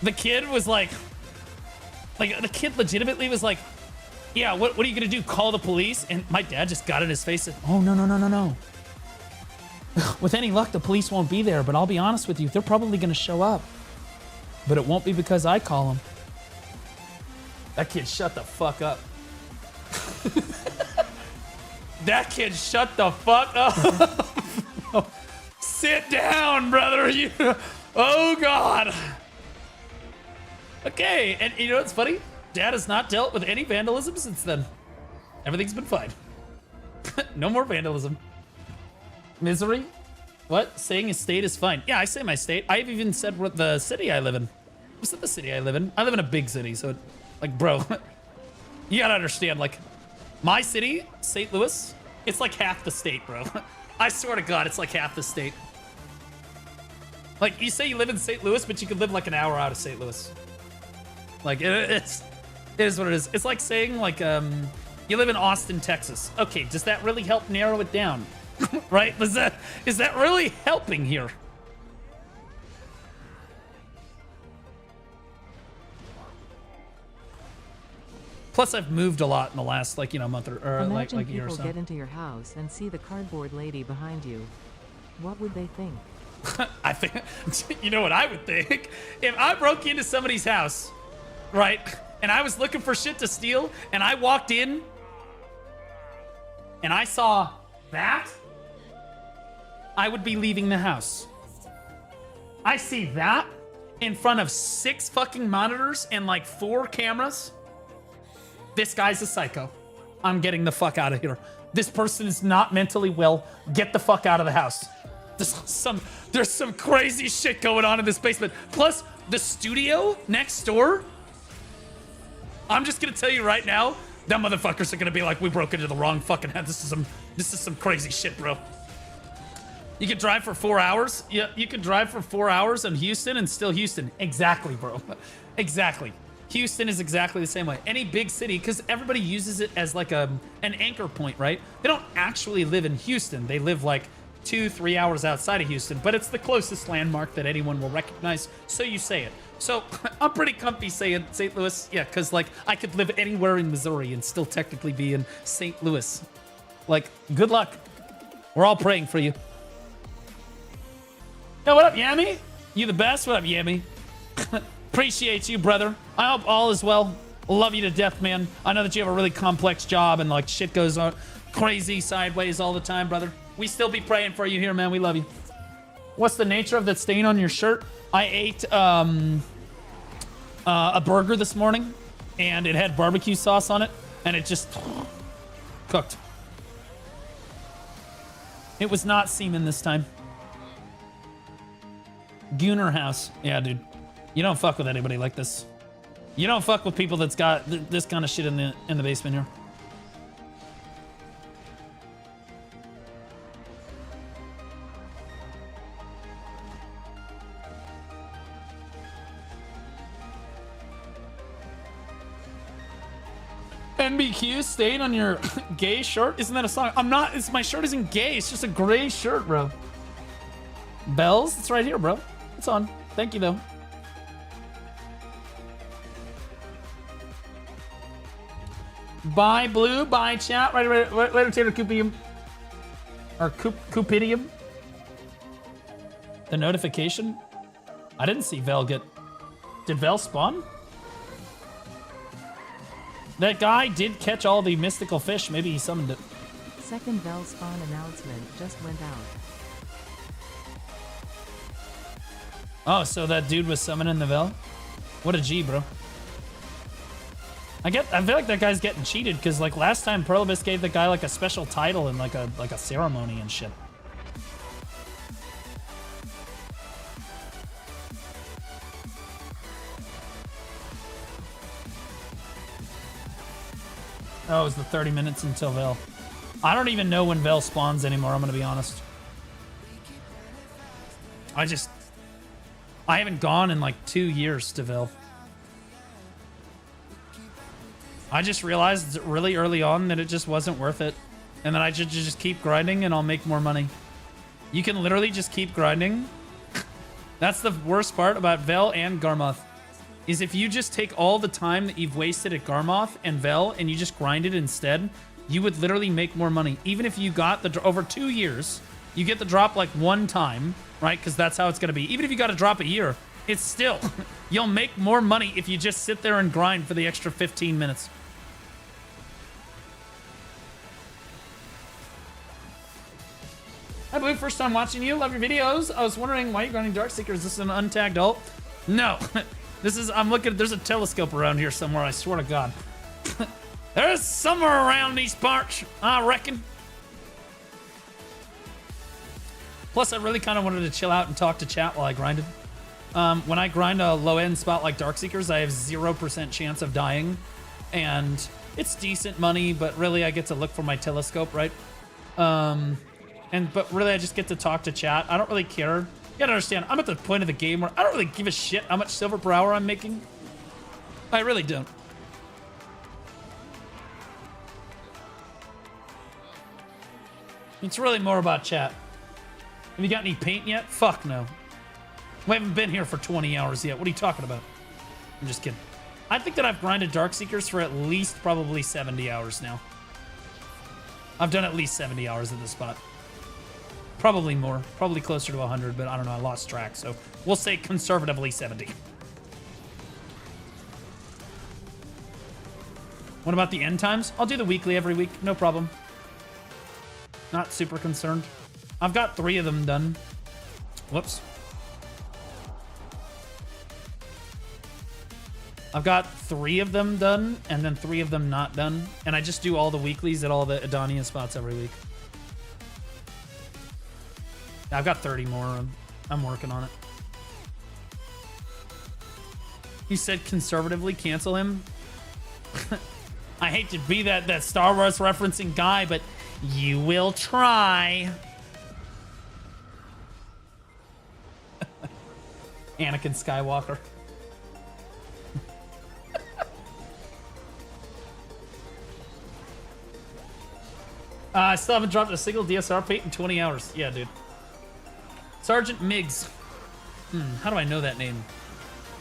the kid was like the kid legitimately was like, yeah, what are you gonna do? Call the police? And my dad just got in his face and, oh, no. With any luck, the police won't be there, but I'll be honest with you, they're probably gonna show up. But it won't be because I call them. That kid shut the fuck up. That kid shut the fuck up. Sit down, brother. Oh, God. Okay, and you know what's funny? Dad has not dealt with any vandalism since then. Everything's been fine. No more vandalism. Misery? What? Saying his state is fine. Yeah, I say my state. I've even said what the city I live in. What's the city I live in? I live in a big city, so, like, bro, you gotta understand, like, my city, St. Louis, It's like half the state, bro. I swear to God, it's like half the state. Like, you say you live in St. Louis, but you could live like an hour out of St. Louis. Like, it is what it is. It's like saying, like, you live in Austin, Texas. Okay, does that really help narrow it down? Right? Is that really helping here? Plus, I've moved a lot in the last, like, you know, month or like Imagine year or people so. get into your house and see the cardboard lady behind you. What would they think? I think, you know what I would think? If I broke into somebody's house, right, and I was looking for shit to steal, and I walked in, and I saw that, I would be leaving the house. I see that in front of 6 fucking monitors and like 4 cameras. This guy's a psycho. I'm getting the fuck out of here. This person is not mentally well. Get the fuck out of the house. There's some crazy shit going on in this basement. Plus, the studio next door. I'm just gonna tell you right now, them motherfuckers are gonna be like, we broke into the wrong fucking house. This is some crazy shit, bro. You could drive for 4 hours. Yeah, you could drive for 4 hours in Houston and still Houston. Exactly, bro. Exactly. Houston is exactly the same way. Any big city, because everybody uses it as like an anchor point, right? They don't actually live in Houston. They live like 2-3 hours outside of Houston, but it's the closest landmark that anyone will recognize, so you say it. So I'm pretty comfy saying St. Louis, yeah, because like I could live anywhere in Missouri and still technically be in St. Louis. Like, good luck. We're all praying for you. Yo, what up, Yami? You the best? What up, Yami? Appreciate you, brother. I hope all is well. Love you to death, man. I know that you have a really complex job and like shit goes on crazy sideways all the time, brother. We still be praying for you here, man. We love you. What's the nature of that stain on your shirt? I ate a burger this morning and it had barbecue sauce on it and it just cooked. It was not semen this time. Gooner house. Yeah, dude. You don't fuck with anybody like this. You don't fuck with people that's got this kind of shit in the basement here. NBQ stain on your gay shirt? Isn't that a song? I'm not. My shirt isn't gay. It's just a gray shirt, bro. Bells? It's right here, bro. It's on. Thank you, though. Bye, Blue. Bye, chat. Right, later, Tater Coupium. Or Cupidium. The notification? I didn't see Vel get... Did Vel spawn? That guy did catch all the mystical fish. Maybe he summoned it. Second Vel spawn announcement just went out. Oh, so that dude was summoning the Vel? What a G, bro. I feel like that guy's getting cheated because like last time Perlibus gave the guy like a special title and like a ceremony and shit. Oh, it was the 30 minutes until Vel. I don't even know when Vel spawns anymore, I'm gonna be honest. I haven't gone in like 2 years to Vel. I just realized really early on that it just wasn't worth it. And that I should just keep grinding and I'll make more money. You can literally just keep grinding. That's the worst part about Vel and Garmoth. Is if you just take all the time that you've wasted at Garmoth and Vel and you just grind it instead, you would literally make more money. Even if you got the over 2 years, you get the drop like 1 time, right? Because that's how it's going to be. Even if you got a drop a year, it's still, you'll make more money if you just sit there and grind for the extra 15 minutes. Hi, Blue. First time watching you. Love your videos. I was wondering why you're grinding Darkseeker. Is this an untagged ult? No. This is, I'm looking, there's a telescope around here somewhere, I swear to God. There's somewhere around these parts, I reckon. Plus, I really kind of wanted to chill out and talk to chat while I grinded. When I grind a low-end spot like Darkseekers, I have 0% chance of dying. And it's decent money, but really I get to look for my telescope, right? But really, I just get to talk to chat. I don't really care. You gotta understand, I'm at the point of the game where I don't really give a shit how much silver per hour I'm making. I really don't. It's really more about chat. Have you got any paint yet? Fuck no. We haven't been here for 20 hours yet. What are you talking about? I'm just kidding. I think that I've grinded Darkseekers for at least probably 70 hours now. I've done at least 70 hours at this spot. Probably more. Probably closer to 100, but I don't know. I lost track, so we'll say conservatively 70. What about the end times? I'll do the weekly every week. No problem. Not super concerned. I've got 3 of them done. Whoops. I've got 3 of them done, and then 3 of them not done. And I just do all the weeklies at all the Adonia spots every week. I've got 30 more. I'm working on it. He said conservatively cancel him. I hate to be that Star Wars referencing guy, but you will try. Anakin Skywalker. I still haven't dropped a single DSR paint in 20 hours. Yeah, dude. Sergeant Miggs. How do I know that name?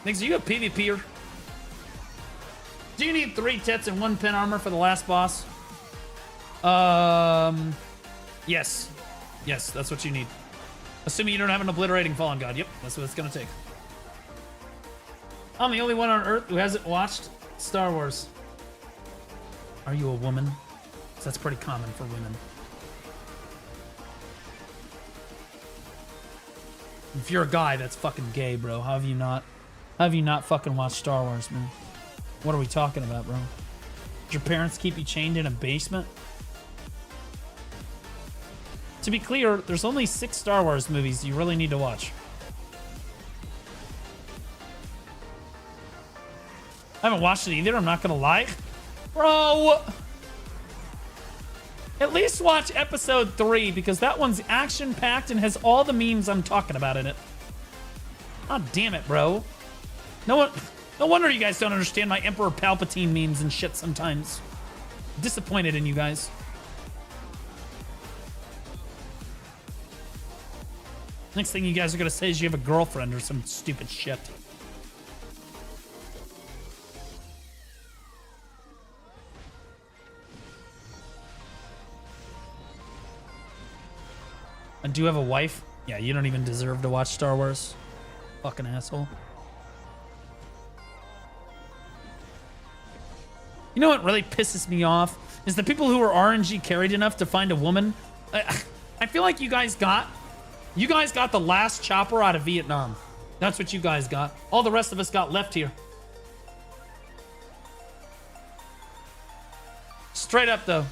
Miggs, are you a PvPer? Do you need 3 tits and 1 pin armor for the last boss? Yes. Yes, that's what you need. Assuming you don't have an obliterating fallen god. Yep, that's what it's gonna take. I'm the only one on Earth who hasn't watched Star Wars. Are you a woman? That's pretty common for women. If you're a guy, that's fucking gay, bro. How have you not fucking watched Star Wars, man? What are we talking about, bro? Did your parents keep you chained in a basement? To be clear, there's only 6 Star Wars movies you really need to watch. I haven't watched it either, I'm not gonna lie. Bro! At least watch episode 3, because that one's action-packed and has all the memes I'm talking about in it. God damn it, bro. No wonder you guys don't understand my Emperor Palpatine memes and shit sometimes. Disappointed in you guys. Next thing you guys are gonna say is you have a girlfriend or some stupid shit. And do you have a wife? Yeah, you don't even deserve to watch Star Wars. Fucking asshole. You know what really pisses me off? Is the people who are RNG carried enough to find a woman. I feel like you guys got the last chopper out of Vietnam. That's what you guys got. All the rest of us got left here. Straight up, though.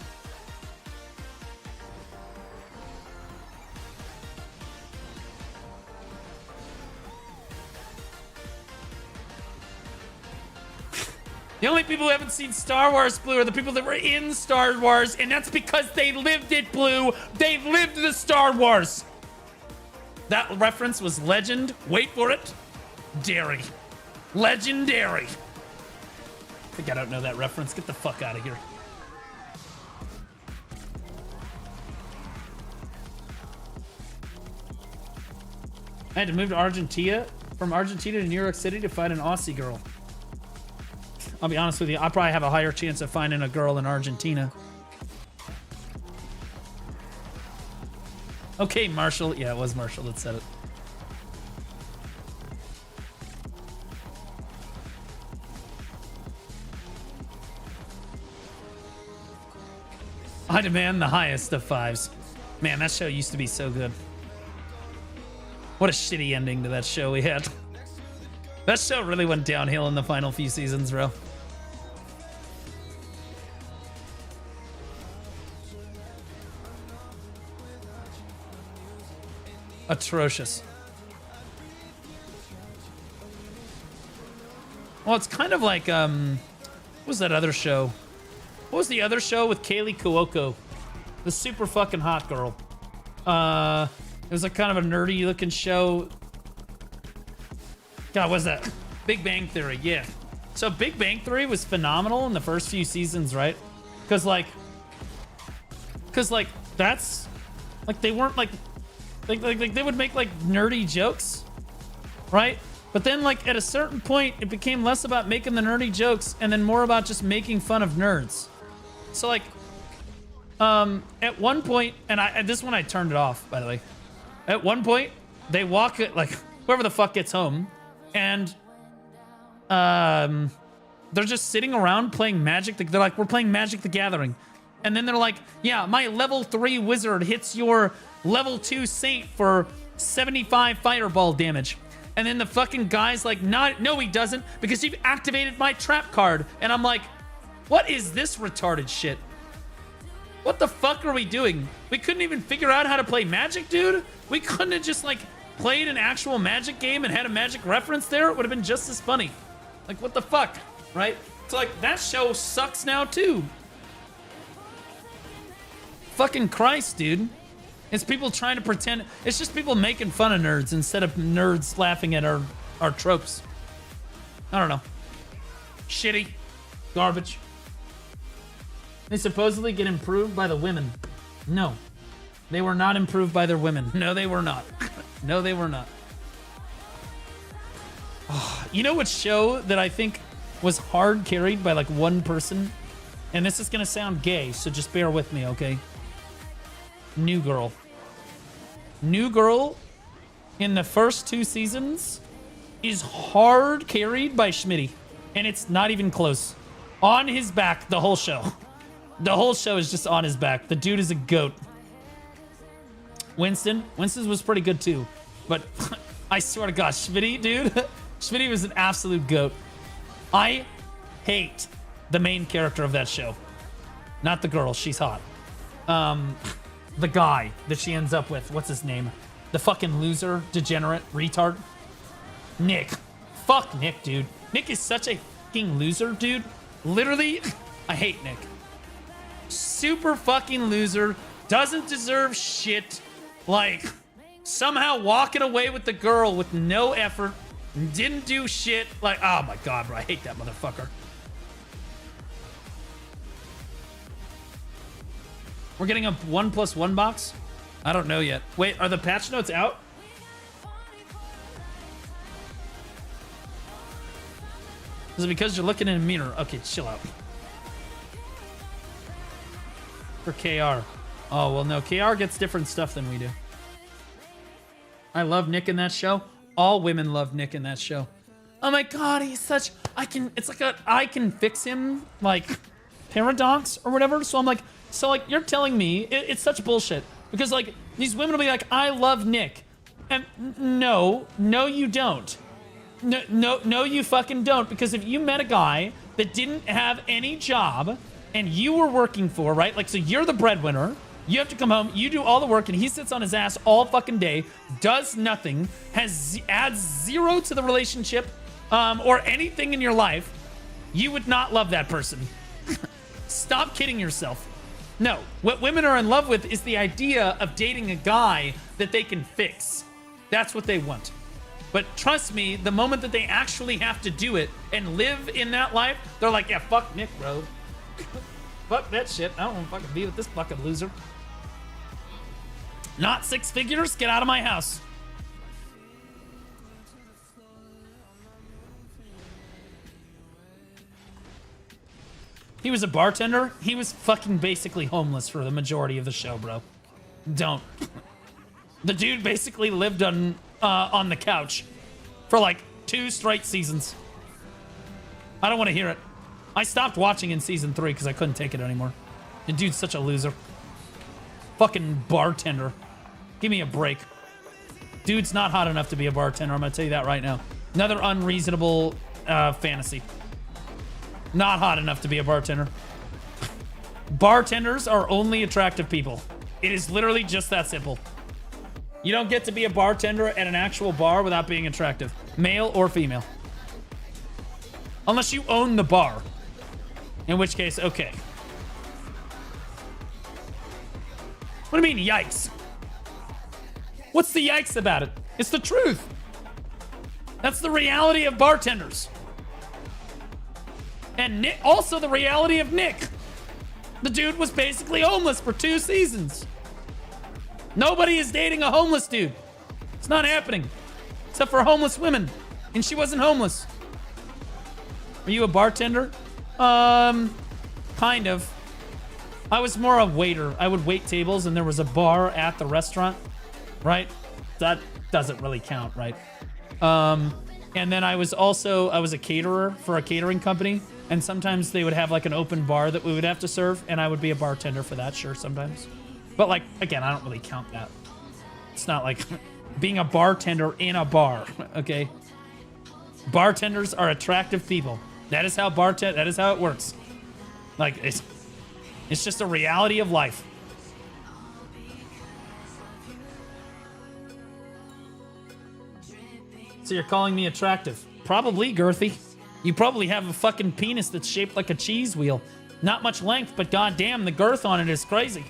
The only people who haven't seen Star Wars Blue are the people that were in Star Wars, and that's because they lived it, Blue. They lived the Star Wars. That reference was legend. Wait for it. Dairy. Legendary. I think I don't know that reference. Get the fuck out of here. I had to move to Argentina, from Argentina to New York City to find an Aussie girl. I'll be honest with you, I probably have a higher chance of finding a girl in Argentina. Okay, Marshall. Yeah, it was Marshall that said it. I demand the highest of 5s. Man, that show used to be so good. What a shitty ending to that show we had. That show really went downhill in the final few seasons, bro. Atrocious. Well, it's kind of like, what was that other show? What was the other show with Kaylee Cuoco? The super fucking hot girl. It was like kind of a nerdy looking show. God, what's that? Big Bang Theory, yeah. So Big Bang Theory was phenomenal in the first few seasons, right? Because like that's like they weren't like they would make like nerdy jokes, right? But then like at a certain point, it became less about making the nerdy jokes and then more about just making fun of nerds. So like, at one point, and this one I turned it off, by the way. At one point, they walk like whoever the fuck gets home, and they're just sitting around playing Magic. They're like, we're playing Magic the Gathering. And then they're like, yeah, my level 3 wizard hits your level 2 saint for 75 fireball damage. And then the fucking guy's like, no, he doesn't, because you've activated my trap card. And I'm like, what is this retarded shit? What the fuck are we doing? We couldn't even figure out how to play Magic, dude? We couldn't have just like played an actual Magic game and had a Magic reference there? It would have been just as funny. Like, what the fuck, right? So like, that show sucks now too. Fucking Christ, dude. It's people trying to pretend. It's just people making fun of nerds instead of nerds laughing at our tropes. I don't know. Shitty. Garbage. They supposedly get improved by the women. No. They were not improved by their women. No, they were not. No, they were not. Oh, you know what show that I think was hard carried by like one person? And this is gonna sound gay, so just bear with me, okay? New Girl. New Girl in the first 2 seasons is hard carried by Schmitty. And it's not even close. On his back the whole show. The whole show is just on his back. The dude is a goat. Winston's was pretty good too. But I swear to God, Schmitty, dude. Schmitty was an absolute goat. I hate the main character of that show. Not the girl, she's hot. The guy that she ends up with, what's his name? The fucking loser, degenerate, retard. Nick. Fuck Nick, dude. Nick is such a fucking loser, dude. Literally, I hate Nick. Super fucking loser. Doesn't deserve shit. Like, somehow walking away with the girl with no effort. Didn't do shit. Like, oh my God, bro. I hate that motherfucker. We're getting a 1+1 box? I don't know yet. Wait, are the patch notes out? Is it because you're looking in a mirror? Okay, chill out. For KR. Oh, well, no. KR gets different stuff than we do. I love Nick in that show. All women love Nick in that show. Oh my God, he's such... It's like I can fix him, like, paradox or whatever. So I'm like... So, like, you're telling me it's such bullshit. Because, like, these women will be like, I love Nick. And no, you don't. No, you fucking don't. Because if you met a guy that didn't have any job and you were working for, right? Like, so you're the breadwinner. You have to come home. You do all the work and he sits on his ass all fucking day, does nothing, adds 0 to the relationship or anything in your life. You would not love that person. Stop kidding yourself. No, what women are in love with is the idea of dating a guy that they can fix. That's what they want. But trust me, the moment that they actually have to do it and live in that life, they're like, yeah, fuck Nick, bro. Fuck that shit. I don't want to fucking be with this fucking loser. Not 6 figures? Get out of my house. He was a bartender. He was fucking basically homeless for the majority of the show, bro. Don't. The dude basically lived on the couch for like 2 straight seasons. I don't want to hear it. I stopped watching in season 3 because I couldn't take it anymore. The dude's such a loser. Fucking bartender. Give me a break. Dude's not hot enough to be a bartender. I'm going to tell you that right now. Another unreasonable fantasy. Not hot enough to be a bartender. Bartenders are only attractive people. It is literally just that simple. You don't get to be a bartender at an actual bar without being attractive. Male or female. Unless you own the bar. In which case, okay. What do you mean, yikes? What's the yikes about it? It's the truth. That's the reality of bartenders. And Nick, also the reality of Nick. The dude was basically homeless for 2 seasons. Nobody is dating a homeless dude. It's not happening. Except for homeless women. And she wasn't homeless. Are you a bartender? Kind of. I was more a waiter. I would wait tables and there was a bar at the restaurant, right? That doesn't really count, right? And then I was a caterer for a catering company, and sometimes they would have like an open bar that we would have to serve, and I would be a bartender for that, sure, sometimes. But like, again, I don't really count that. It's not like being a bartender in a bar, okay? Bartenders are attractive people. That is how it works. Like, it's just a reality of life. So you're calling me attractive? Probably, girthy. You probably have a fucking penis that's shaped like a cheese wheel. Not much length, but goddamn, the girth on it is crazy.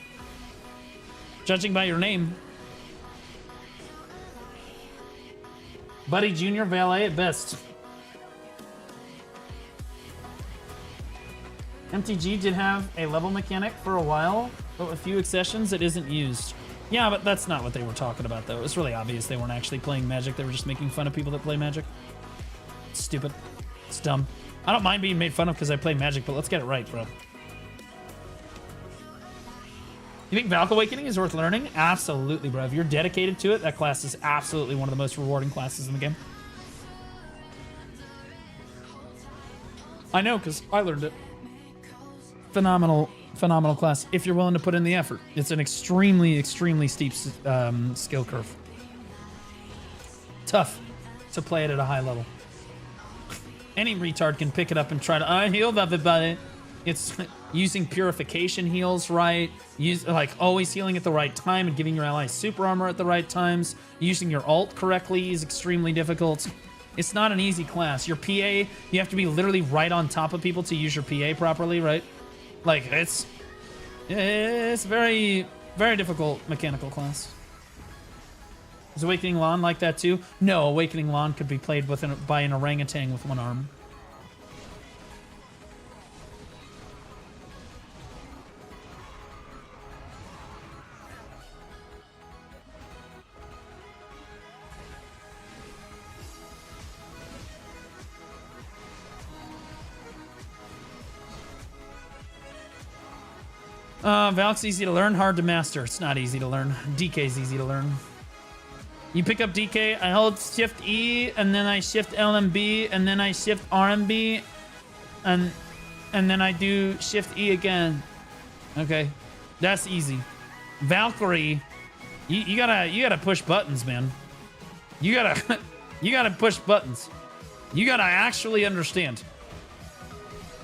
Judging by your name. Buddy Junior Valet at best. MTG did have a level mechanic for a while, but with few exceptions, it isn't used. Yeah, but that's not what they were talking about, though. It's really obvious they weren't actually playing Magic. They were just making fun of people that play Magic. It's stupid. It's dumb. I don't mind being made fun of because I play Magic, but let's get it right, bro. You think Valk Awakening is worth learning? Absolutely, bro. If you're dedicated to it, that class is absolutely one of the most rewarding classes in the game. I know, because I learned it. Phenomenal class if you're willing to put in the effort. It's an extremely steep skill curve. Tough to play it at a high level. Any retard can pick it up and try to heal everybody. It's using purification heals right, always healing at the right time and giving your allies super armor at the right times. Using your ult correctly is extremely difficult. It's not an easy class. Your PA, you have to be literally right on top of people to use your PA properly, right? Like, it's very, very difficult mechanical class. Is Awakening Lawn like that too? No, Awakening Lawn could be played by an orangutan with one arm. Valk's easy to learn, hard to master. It's not easy to learn. DK's easy to learn. You pick up DK, I hold Shift E, and then I Shift LMB, and then I Shift RMB, and then I do Shift E again. Okay, that's easy. Valkyrie, you gotta push buttons, man. You gotta push buttons. You gotta actually understand.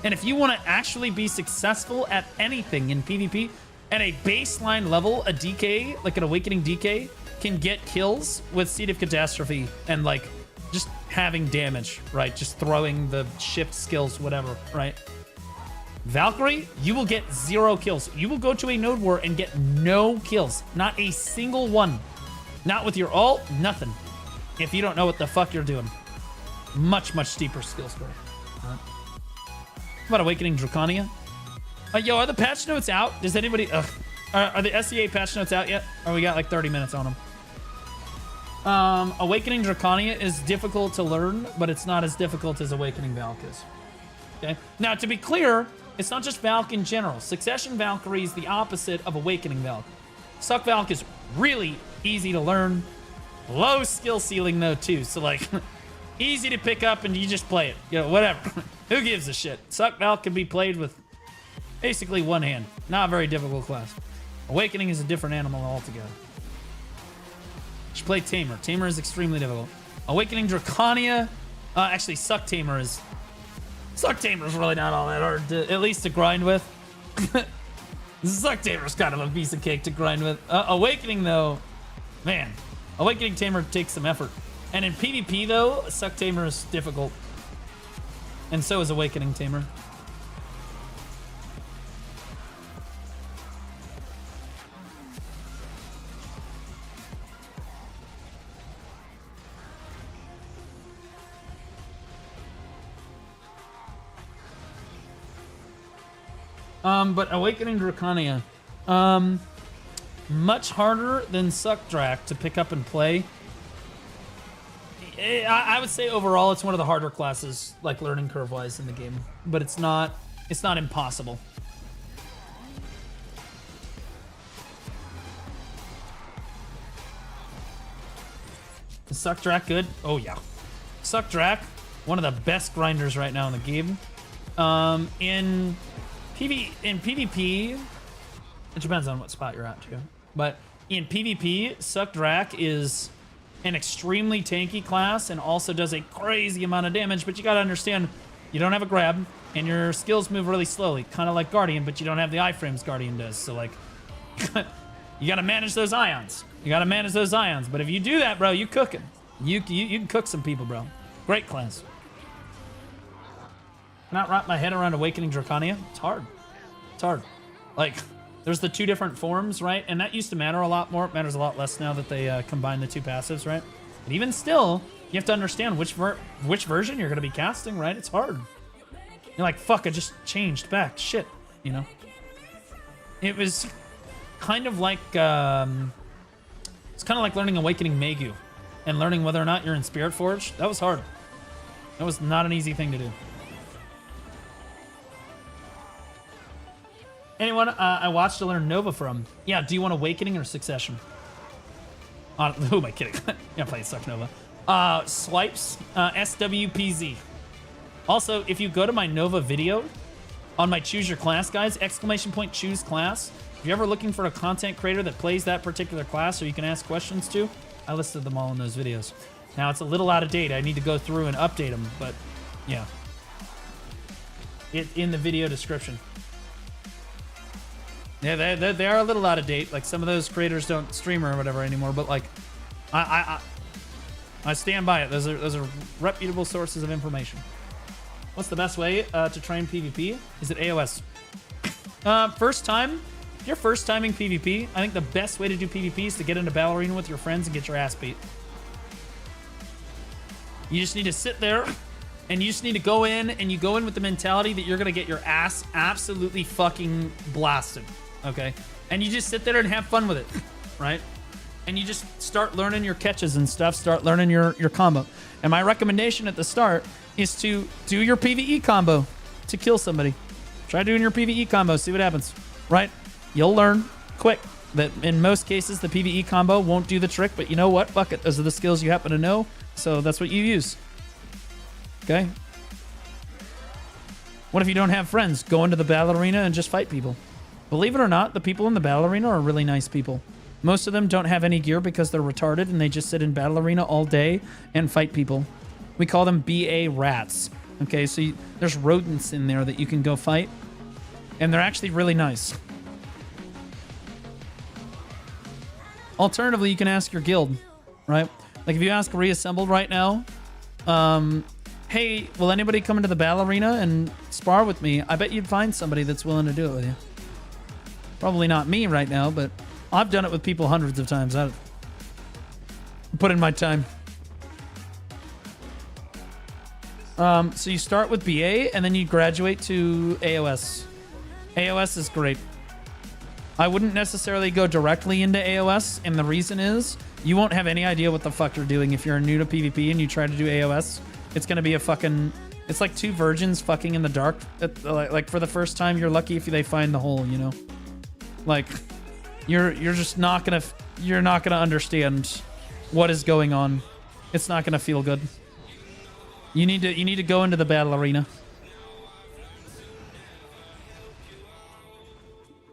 And if you want to actually be successful at anything in PvP, at a baseline level, a DK, like an Awakening DK, can get kills with Seed of Catastrophe and like just having damage, right? Just throwing the shift skills, whatever, right? Valkyrie, you will get 0 kills. You will go to a node war and get no kills. Not a single one. Not with your ult, nothing. If you don't know what the fuck you're doing. Much steeper skill score. All right. About Awakening Draconia? Yo, are the patch notes out? Does anybody... Are the SEA patch notes out yet? Or we got like 30 minutes on them? Awakening Draconia is difficult to learn, but it's not as difficult as Awakening Valk is. Okay? Now, to be clear, it's not just Valk in general. Succession Valkyrie is the opposite of Awakening Valk. Suck Valk is really easy to learn. Low skill ceiling, though, too. So, like, easy to pick up and you just play it. You know, whatever. Who gives a shit? Suck Valk can be played with basically one hand. Not a very difficult class. Awakening is a different animal altogether. You should play Tamer. Tamer is extremely difficult. Awakening Draconia. Actually, Suck Tamer is really not all that hard, at least to grind with. Suck Tamer is kind of a piece of cake to grind with. Awakening, though, man. Awakening Tamer takes some effort. And in PvP, though, Suck Tamer is difficult. And so is Awakening Tamer. But Awakening Dracania, much harder than Suck Drac to pick up and play. I would say overall it's one of the harder classes, like learning curve wise in the game, but it's not impossible. Is Suck Drac good? Oh yeah. Suck Drac, one of the best grinders right now in the game. In PvP, it depends on what spot you're at too. But in PvP, Suck Drac is an extremely tanky class and also does a crazy amount of damage, but you gotta understand, you don't have a grab and your skills move really slowly, kind of like Guardian, but you don't have the iframes Guardian does. So like, you gotta manage those ions. But if you do that, bro, you cooking. You can cook some people, bro. Great class. Cannot wrap my head around Awakening Dracania. It's hard. Like, there's the two different forms, right? And that used to matter a lot more. It matters a lot less now that they combine the two passives, right? But even still, you have to understand which version you're going to be casting, right? It's hard. You're like, fuck, I just changed back. Shit, you know? It was kind of like, it's kind of like learning Awakening Megu and learning whether or not you're in Spirit Forge. That was hard. That was not an easy thing to do. Anyone I watched to learn Nova from? Yeah, do you want Awakening or Succession? Who am I kidding? Yeah, play Suck Nova. Swipes, SWPZ. Also, if you go to my Nova video on my Choose Your Class, guys, ! Choose class. If you're ever looking for a content creator that plays that particular class or you can ask questions to, I listed them all in those videos. Now, it's a little out of date. I need to go through and update them, but yeah. It's in the video description. Yeah, they are a little out of date. Like, some of those creators don't stream or whatever anymore, but like, I stand by it. Those are reputable sources of information. What's the best way to train PvP? Is it AOS? First time. If you're first timing PvP, I think the best way to do PvP is to get into Battle Arena with your friends and get your ass beat. You just need to sit there and you just need to go in, and you go in with the mentality that you're going to get your ass absolutely fucking blasted. Okay? And you just sit there and have fun with it, right? And you just start learning your catches and stuff, start learning your combo. And my recommendation at the start is to do your PvE combo to kill somebody. Try doing your PvE combo, see what happens, right? You'll learn quick that in most cases the PvE combo won't do the trick, but you know what? Fuck it. Those are the skills you happen to know, so that's what you use. Okay? What if you don't have friends? Go into the battle arena and just fight people. Believe it or not, the people in the battle arena are really nice people. Most of them don't have any gear because they're retarded and they just sit in battle arena all day and fight people. We call them BA rats. Okay, so there's rodents in there that you can go fight, and they're actually really nice. Alternatively, you can ask your guild, right? Like if you ask Reassembled right now, hey, will anybody come into the battle arena and spar with me? I bet you'd find somebody that's willing to do it with you. Probably not me right now, but I've done it with people hundreds of times. I've put in my time. So you start with BA and then you graduate to AOS. AOS is great. I wouldn't necessarily go directly into AOS, and the reason is you won't have any idea what the fuck you're doing if you're new to PvP and you try to do AOS. It's gonna be a fucking... It's like two virgins fucking in the dark. Like for the first time, you're lucky if they find the hole, you know? Like, you're just not gonna... You're not gonna understand what is going on. It's not gonna feel good. You need to go into the battle arena.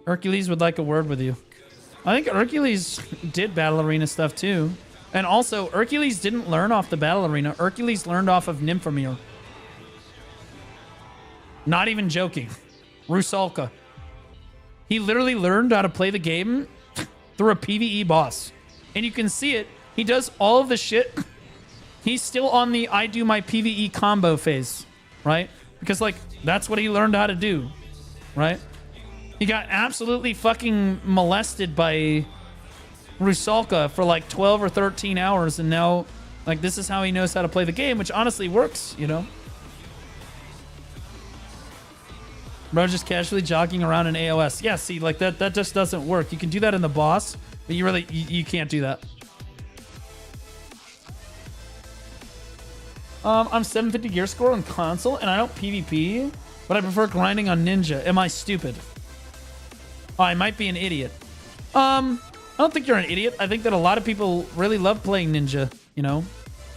Hercules would like a word with you. I think Hercules did battle arena stuff too. And also, Hercules didn't learn off the battle arena. Hercules learned off of Nymphomere. Not even joking. Rusalka. He literally learned how to play the game through a PvE boss. And you can see it. He does all of the shit. He's still on the I do my PvE combo phase, right? Because, like, that's what he learned how to do, right? He got absolutely fucking molested by Rusalka for like 12 or 13 hours, and now, like, this is how he knows how to play the game, which honestly works, you know? Bro, just casually jogging around in AOS. Yeah, see, like that just doesn't work. You can do that in the boss, but you can't do that. I'm 750 gear score on console, and I don't PvP, but I prefer grinding on Ninja. Am I stupid? Oh, I might be an idiot. I don't think you're an idiot. I think that a lot of people really love playing Ninja, you know?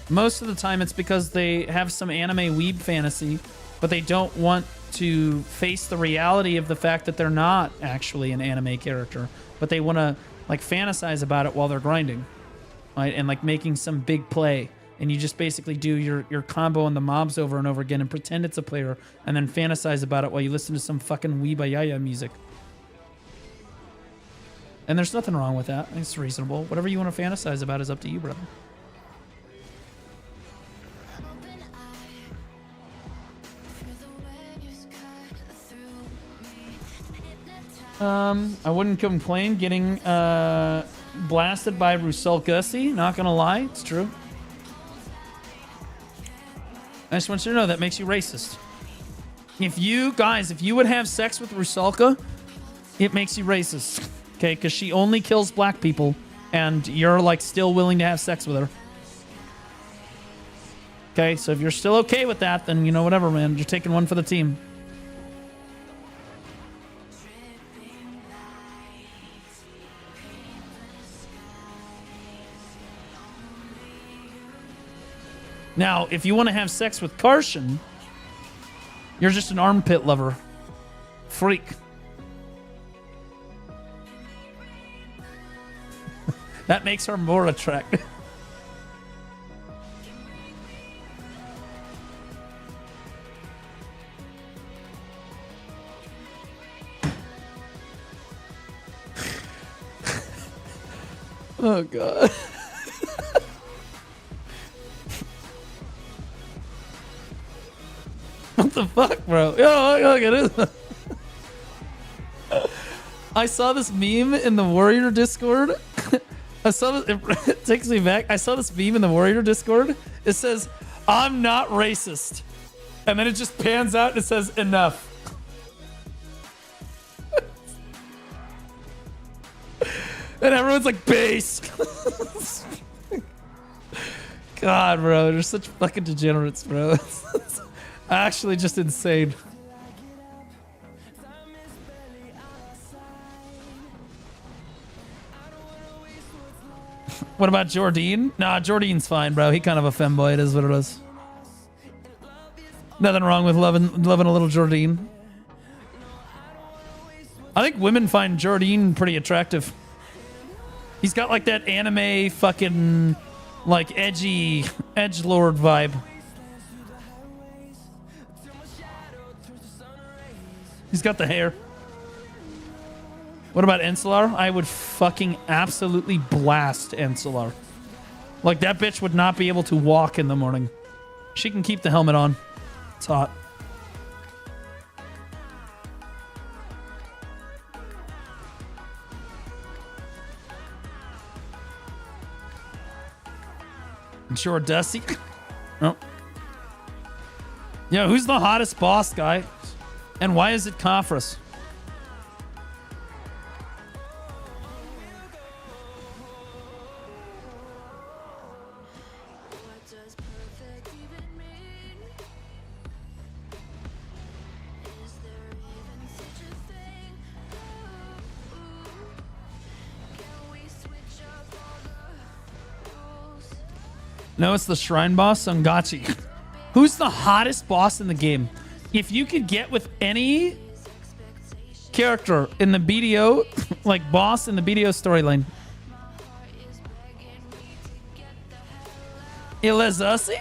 Most of the time it's because they have some anime weeb fantasy, but they don't want to face the reality of the fact that they're not actually an anime character, but they want to like fantasize about it while they're grinding, right? And like making some big play. And you just basically do your combo on the mobs over and over again and pretend it's a player and then fantasize about it while you listen to some fucking weeba yaya music. And there's nothing wrong with that. It's reasonable. Whatever you want to fantasize about is up to you, brother. I wouldn't complain getting blasted by Rusalka. Not gonna lie, it's true. I just want you to know that makes you racist. If you would have sex with Rusalka, it makes you racist. Okay, because she only kills black people, and you're like still willing to have sex with her. Okay, so if you're still okay with that, then you know whatever, man. You're taking one for the team. Now, if you want to have sex with Karshan, you're just an armpit lover. Freak. That makes her more attractive. Oh, God. What the fuck, bro? Yo, look at this. I saw this meme in the Warrior Discord. I saw this, it takes me back. I saw this meme in the Warrior Discord. It says, "I'm not racist." And then it just pans out and it says, "Enough." And everyone's like, "Base." God, bro. They're such fucking degenerates, bro. It's actually just insane. What about Jordine? Nah, Jordine's fine, bro. He kind of a femboy. It is what it is. Nothing wrong with loving a little Jordine. I think women find Jordine pretty attractive. He's got like that anime fucking like edgy edgelord vibe. He's got the hair. What about Encelar? I would fucking absolutely blast Encelar. Like, that bitch would not be able to walk in the morning. She can keep the helmet on. It's hot. Sure, Dusty. Oh. Yo, who's the hottest boss guy? And why is it Kafras? No, it's the shrine boss, Sangachi. Who's the hottest boss in the game? If you could get with any character in the BDO, like boss in the BDO storyline. Ilazasi?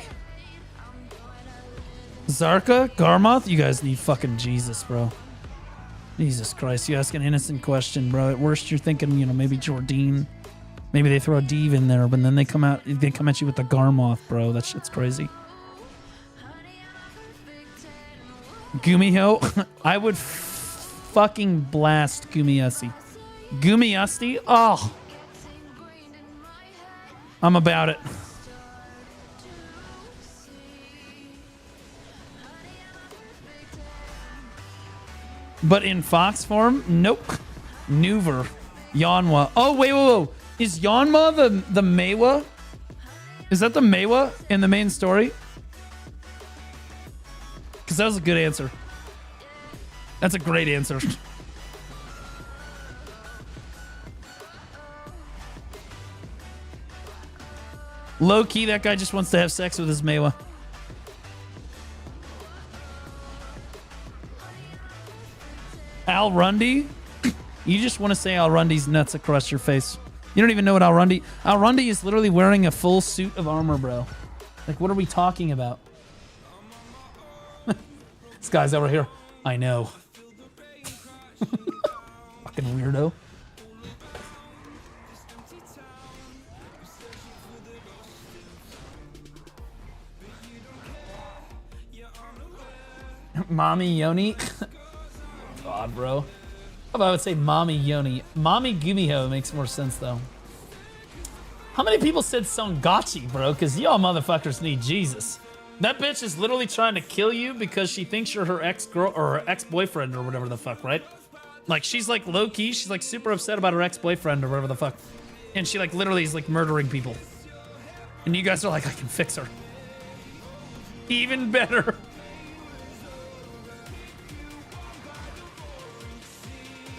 Zarka? Garmoth? You guys need fucking Jesus, bro. Jesus Christ, you ask an innocent question, bro. At worst, you're thinking, you know, maybe Jordine. Maybe they throw a Div in there, but then they come at you with the Garmoth, bro. That shit's crazy. Gumiho? I would fucking blast Gumiasi. Gumiasti? Oh. I'm about it. But in fox form, nope. Nuver. Yanwa. Oh, wait. Is Yanma the Maewa? Is that the Maewa in the main story? Because that was a good answer. That's a great answer. Low key, that guy just wants to have sex with his Maewa. Al Rundy? You just want to say Al Rundy's nuts across your face. You don't even know what Al Rundy... Al Rundy is literally wearing a full suit of armor, bro. Like, what are we talking about? This guy's over here. I know. Fucking weirdo. Mommy Yoni. God, bro. How about I would say Mommy Yoni? Mommy Gumiho makes more sense, though. How many people said Songachi, bro? Because y'all motherfuckers need Jesus. That bitch is literally trying to kill you because she thinks you're her ex-girl or her ex-boyfriend or whatever the fuck, right? Like, she's like low-key. She's like super upset about her ex-boyfriend or whatever the fuck. And she like literally is like murdering people. And you guys are like, I can fix her. Even better.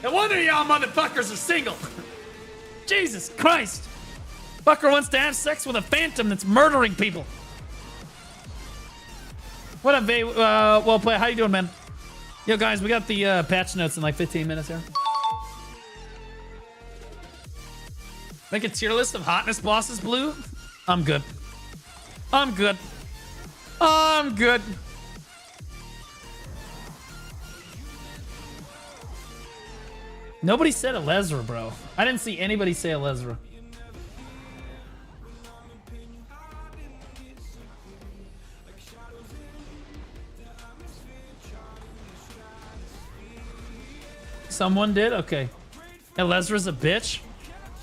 No wonder y'all motherfuckers are single. Jesus Christ. Fucker wants to have sex with a phantom that's murdering people. What up, Vay? Well play. How you doing, man? Yo, guys, we got the patch notes in like 15 minutes here. Make a tier list of hotness bosses, Blue? I'm good. I'm good. I'm good. Nobody said Elezra, bro. I didn't see anybody say Elezra. Someone did? Okay. Elezra's a bitch?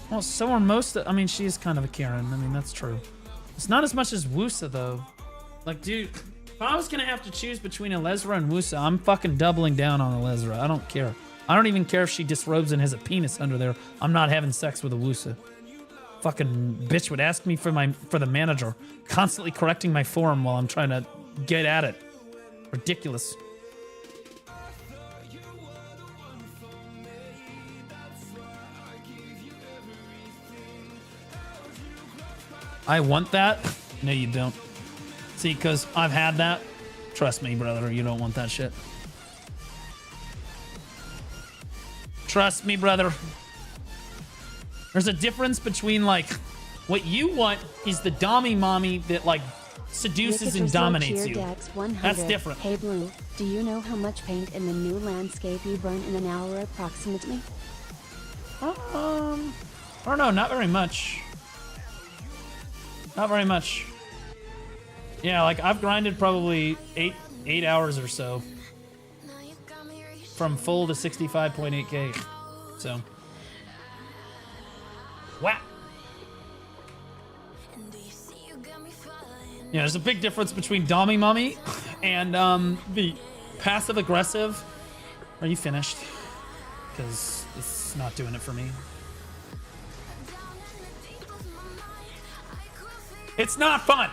Well, so are most of... I mean, she is kind of a Karen. I mean, that's true. It's not as much as Wusa, though. Like, dude, if I was going to have to choose between Elezra and Wusa, I'm fucking doubling down on Elezra. I don't care. I don't even care if she disrobes and has a penis under there. I'm not having sex with a Wusa. Fucking bitch would ask me for the manager, constantly correcting my form while I'm trying to get at it. Ridiculous. I want that? No, you don't. See, because I've had that. Trust me, brother, you don't want that shit. Trust me, brother. There's a difference between, like, what you want is the dommy mommy that, like, seduces and dominates you. That's different. Hey, Blue, do you know how much paint in the new landscape you burn in an hour approximately? I don't know, not very much. Not very much. Yeah, like, I've grinded probably 8 hours or so. From full to 65.8k. So. Wow. Yeah, there's a big difference between Dommy Mummy and the passive aggressive. Are you finished? Because it's not doing it for me. It's not fun.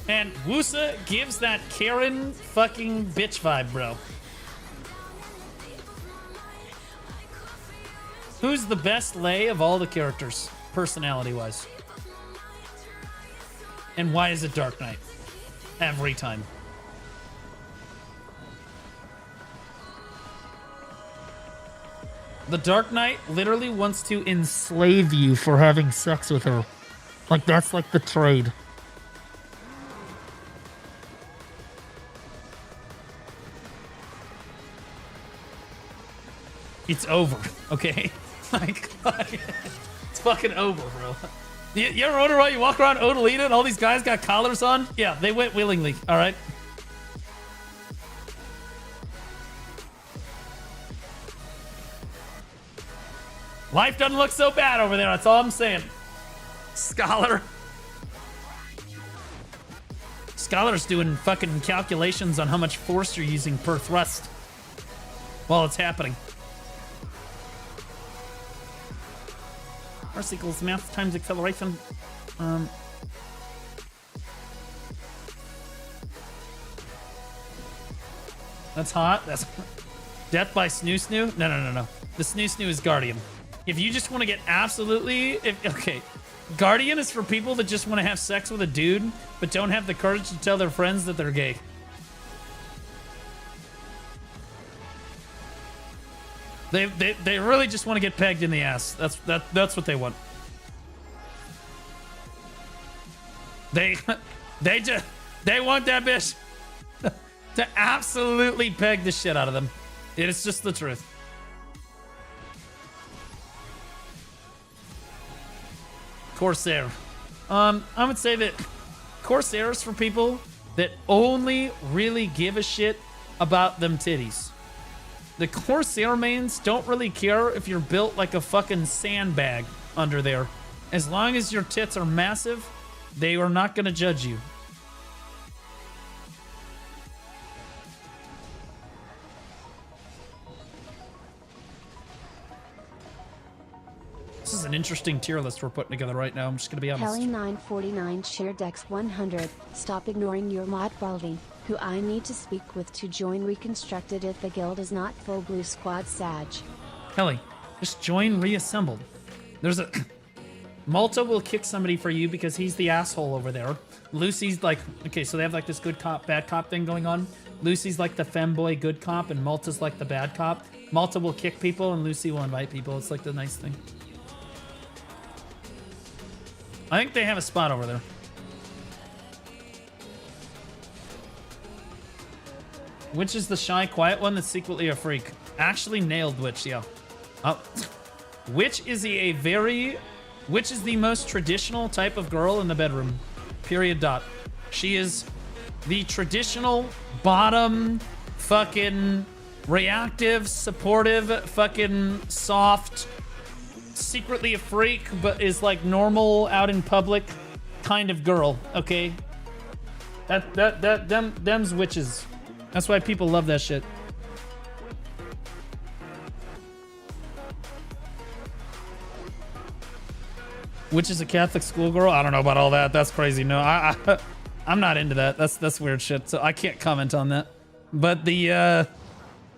And Wusa gives that Karen fucking bitch vibe, bro. Who's the best lay of all the characters, personality-wise? And why is it Dark Knight? Every time. The Dark Knight literally wants to enslave you for having sex with her. Like, that's like the trade. It's over, okay? like, it's fucking over, bro. You ever wonder why you walk around Odalita and all these guys got collars on? Yeah, they went willingly, all right? Life doesn't look so bad over there, that's all I'm saying. Scholar. Scholar's doing fucking calculations on how much force you're using per thrust while it's happening. Force equals mass times acceleration. That's hot. That's death by snoo snoo. No. The snoo snoo is Guardian. If you just want to get absolutely, okay, Guardian is for people that just want to have sex with a dude but don't have the courage to tell their friends that they're gay. They really just want to get pegged in the ass. That's what they want. They want that bitch to absolutely peg the shit out of them. It is just the truth. Corsair. I would say that Corsair is for people that only really give a shit about them titties. The Corsair mains don't really care if you're built like a fucking sandbag under there. As long as your tits are massive, they are not going to judge you. This is an interesting tier list we're putting together right now. I'm just going to be honest. Kelly949 shared Dex 100. Stop ignoring your mod Baldy, who I need to speak with to join Reconstructed if the guild is not full blue squad Sag. Kelly, just join Reassembled. There's a... Malta will kick somebody for you because he's the asshole over there. Lucy's like... Okay, so they have like this good cop, bad cop thing going on. Lucy's like the femboy good cop and Malta's like the bad cop. Malta will kick people and Lucy will invite people. It's like the nice thing. I think they have a spot over there. Which is the shy, quiet one that's secretly a freak? Actually nailed Witch, yeah. Oh. Which is which is the most traditional type of girl in the bedroom? Period dot. She is the traditional bottom fucking reactive, supportive, fucking soft, secretly a freak, but is like normal out in public kind of girl, okay? Them's witches. That's why people love that shit. Which is a Catholic schoolgirl? I don't know about all that. That's crazy. No, I'm not into that. That's weird shit. So I can't comment on that. But the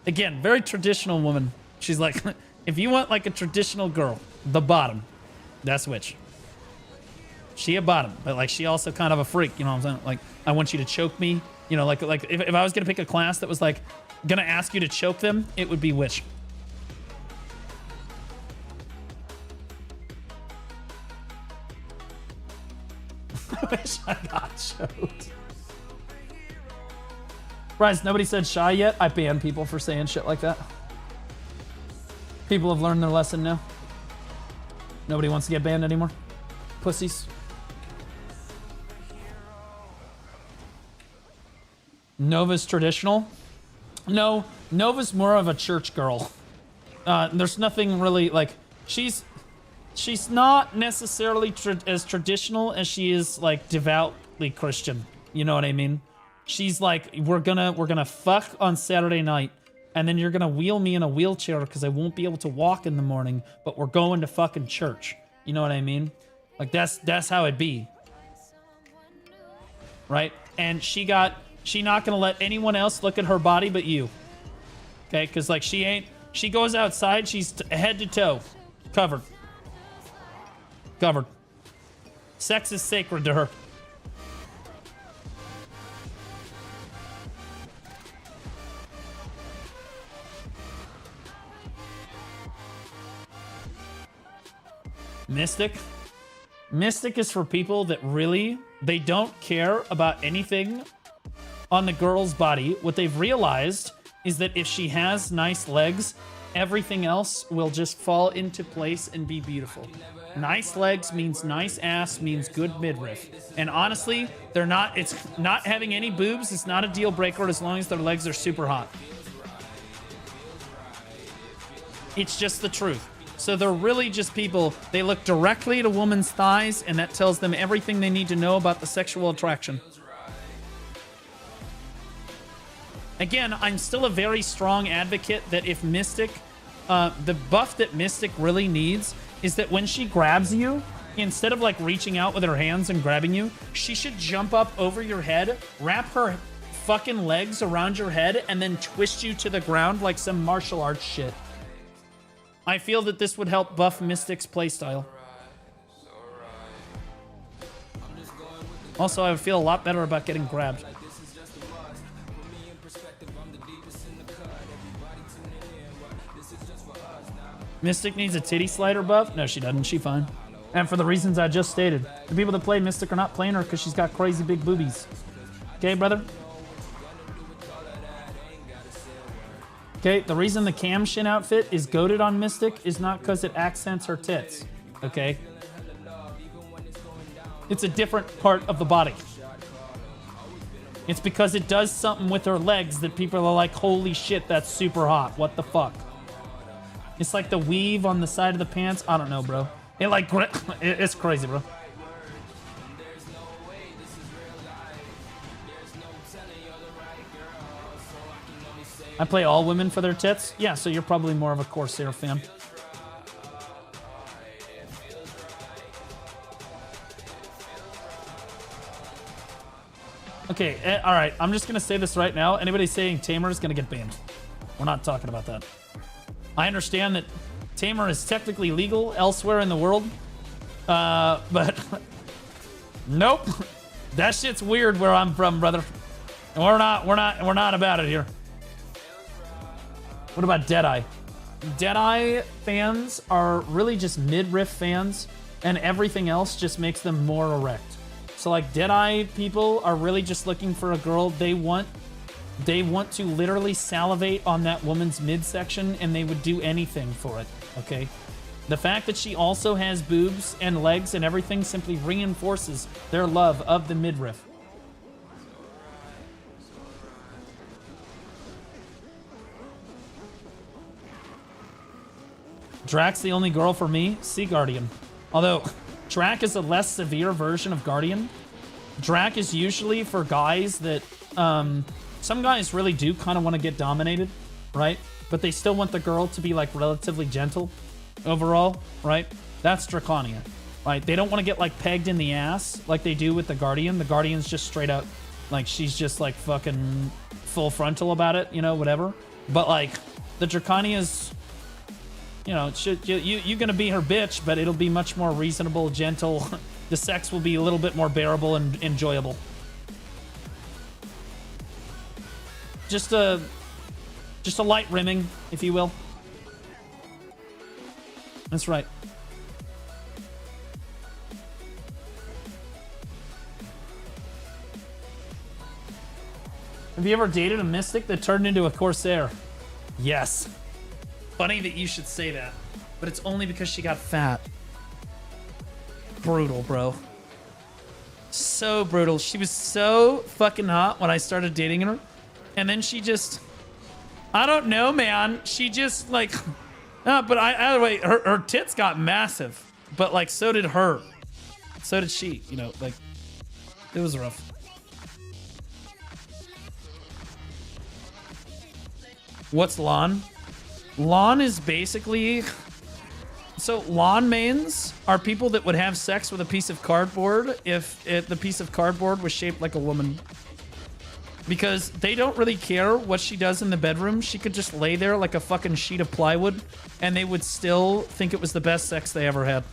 again, very traditional woman. She's like, if you want like a traditional girl, the bottom, that's Witch. She a bottom, but like she also kind of a freak. You know what I'm saying? Like I want you to choke me. You know, like if I was gonna pick a class that was like gonna ask you to choke them, it would be Witch. I wish I got choked. Bryce, nobody said shy yet. I ban people for saying shit like that. People have learned their lesson now. Nobody wants to get banned anymore. Pussies. Nova's traditional? No, Nova's more of a church girl. There's nothing really like she's not necessarily as traditional as she is like devoutly Christian. You know what I mean? She's like, we're gonna fuck on Saturday night, and then you're gonna wheel me in a wheelchair because I won't be able to walk in the morning, but we're going to fucking church. You know what I mean? Like that's how it be. Right? And she not gonna let anyone else look at her body but you. Okay? Because like she goes outside, she's head to toe covered. Covered. Sex is sacred to her. Mystic. Mystic is for people that really, they don't care about anything on the girl's body. What they've realized is that if she has nice legs, everything else will just fall into place and be beautiful. Nice legs means nice ass, means good midriff. And honestly, it's not having any boobs, it's not a deal breaker as long as their legs are super hot. It's just the truth. So they're really just people, they look directly at a woman's thighs and that tells them everything they need to know about the sexual attraction. Again, I'm still a very strong advocate that if Mystic, the buff that Mystic really needs is that when she grabs you, instead of like reaching out with her hands and grabbing you, she should jump up over your head, wrap her fucking legs around your head, and then twist you to the ground like some martial arts shit. I feel that this would help buff Mystic's playstyle. Also, I would feel a lot better about getting grabbed. Mystic needs a titty slider buff? No, she doesn't. She fine. And for the reasons I just stated. The people that play Mystic are not playing her because she's got crazy big boobies. Okay, brother? Okay, the reason the cam shin outfit is goated on Mystic is not because it accents her tits. Okay? It's a different part of the body. It's because it does something with her legs that people are like, holy shit, that's super hot. What the fuck? It's like the weave on the side of the pants. I don't know, bro. It like, it's crazy, bro. I play all women for their tits? Yeah, so you're probably more of a Corsair fan. Okay, all right. I'm just going to say this right now. Anybody saying Tamer is going to get banned. We're not talking about that. I understand that Tamer is technically legal elsewhere in the world. But nope. That shit's weird where I'm from, brother. And we're not about it here. What about Deadeye? Deadeye fans are really just mid-riff fans, and everything else just makes them more erect. So like Deadeye people are really just looking for a girl. They want to literally salivate on that woman's midsection, and they would do anything for it, okay? The fact that she also has boobs and legs and everything simply reinforces their love of the midriff. Drak's the only girl for me. Sea Guardian. Although, Drak is a less severe version of Guardian. Drak is usually for guys that... some guys really do kind of want to get dominated, right? But they still want the girl to be, like, relatively gentle overall, right? That's Draconia, right? They don't want to get, like, pegged in the ass like they do with the Guardian. The Guardian's just straight up, like, she's just, like, fucking full frontal about it, you know, whatever. But, like, the Draconia's... You know, you're going to be her bitch, but it'll be much more reasonable, gentle. The sex will be a little bit more bearable and enjoyable. Just a light rimming, if you will. That's right. Have you ever dated a Mystic that turned into a Corsair? Yes. Funny that you should say that, but it's only because she got fat. Brutal, bro. So brutal. She was so fucking hot when I started dating her, and then she just... I don't know, man. She just, like... but either way, her tits got massive, but, like, so did her. So did she, you know, like... It was rough. What's LAN? LAN is basically... So LAN mains are people that would have sex with a piece of cardboard if the piece of cardboard was shaped like a woman. Because they don't really care what she does in the bedroom. She could just lay there like a fucking sheet of plywood, and they would still think it was the best sex they ever had.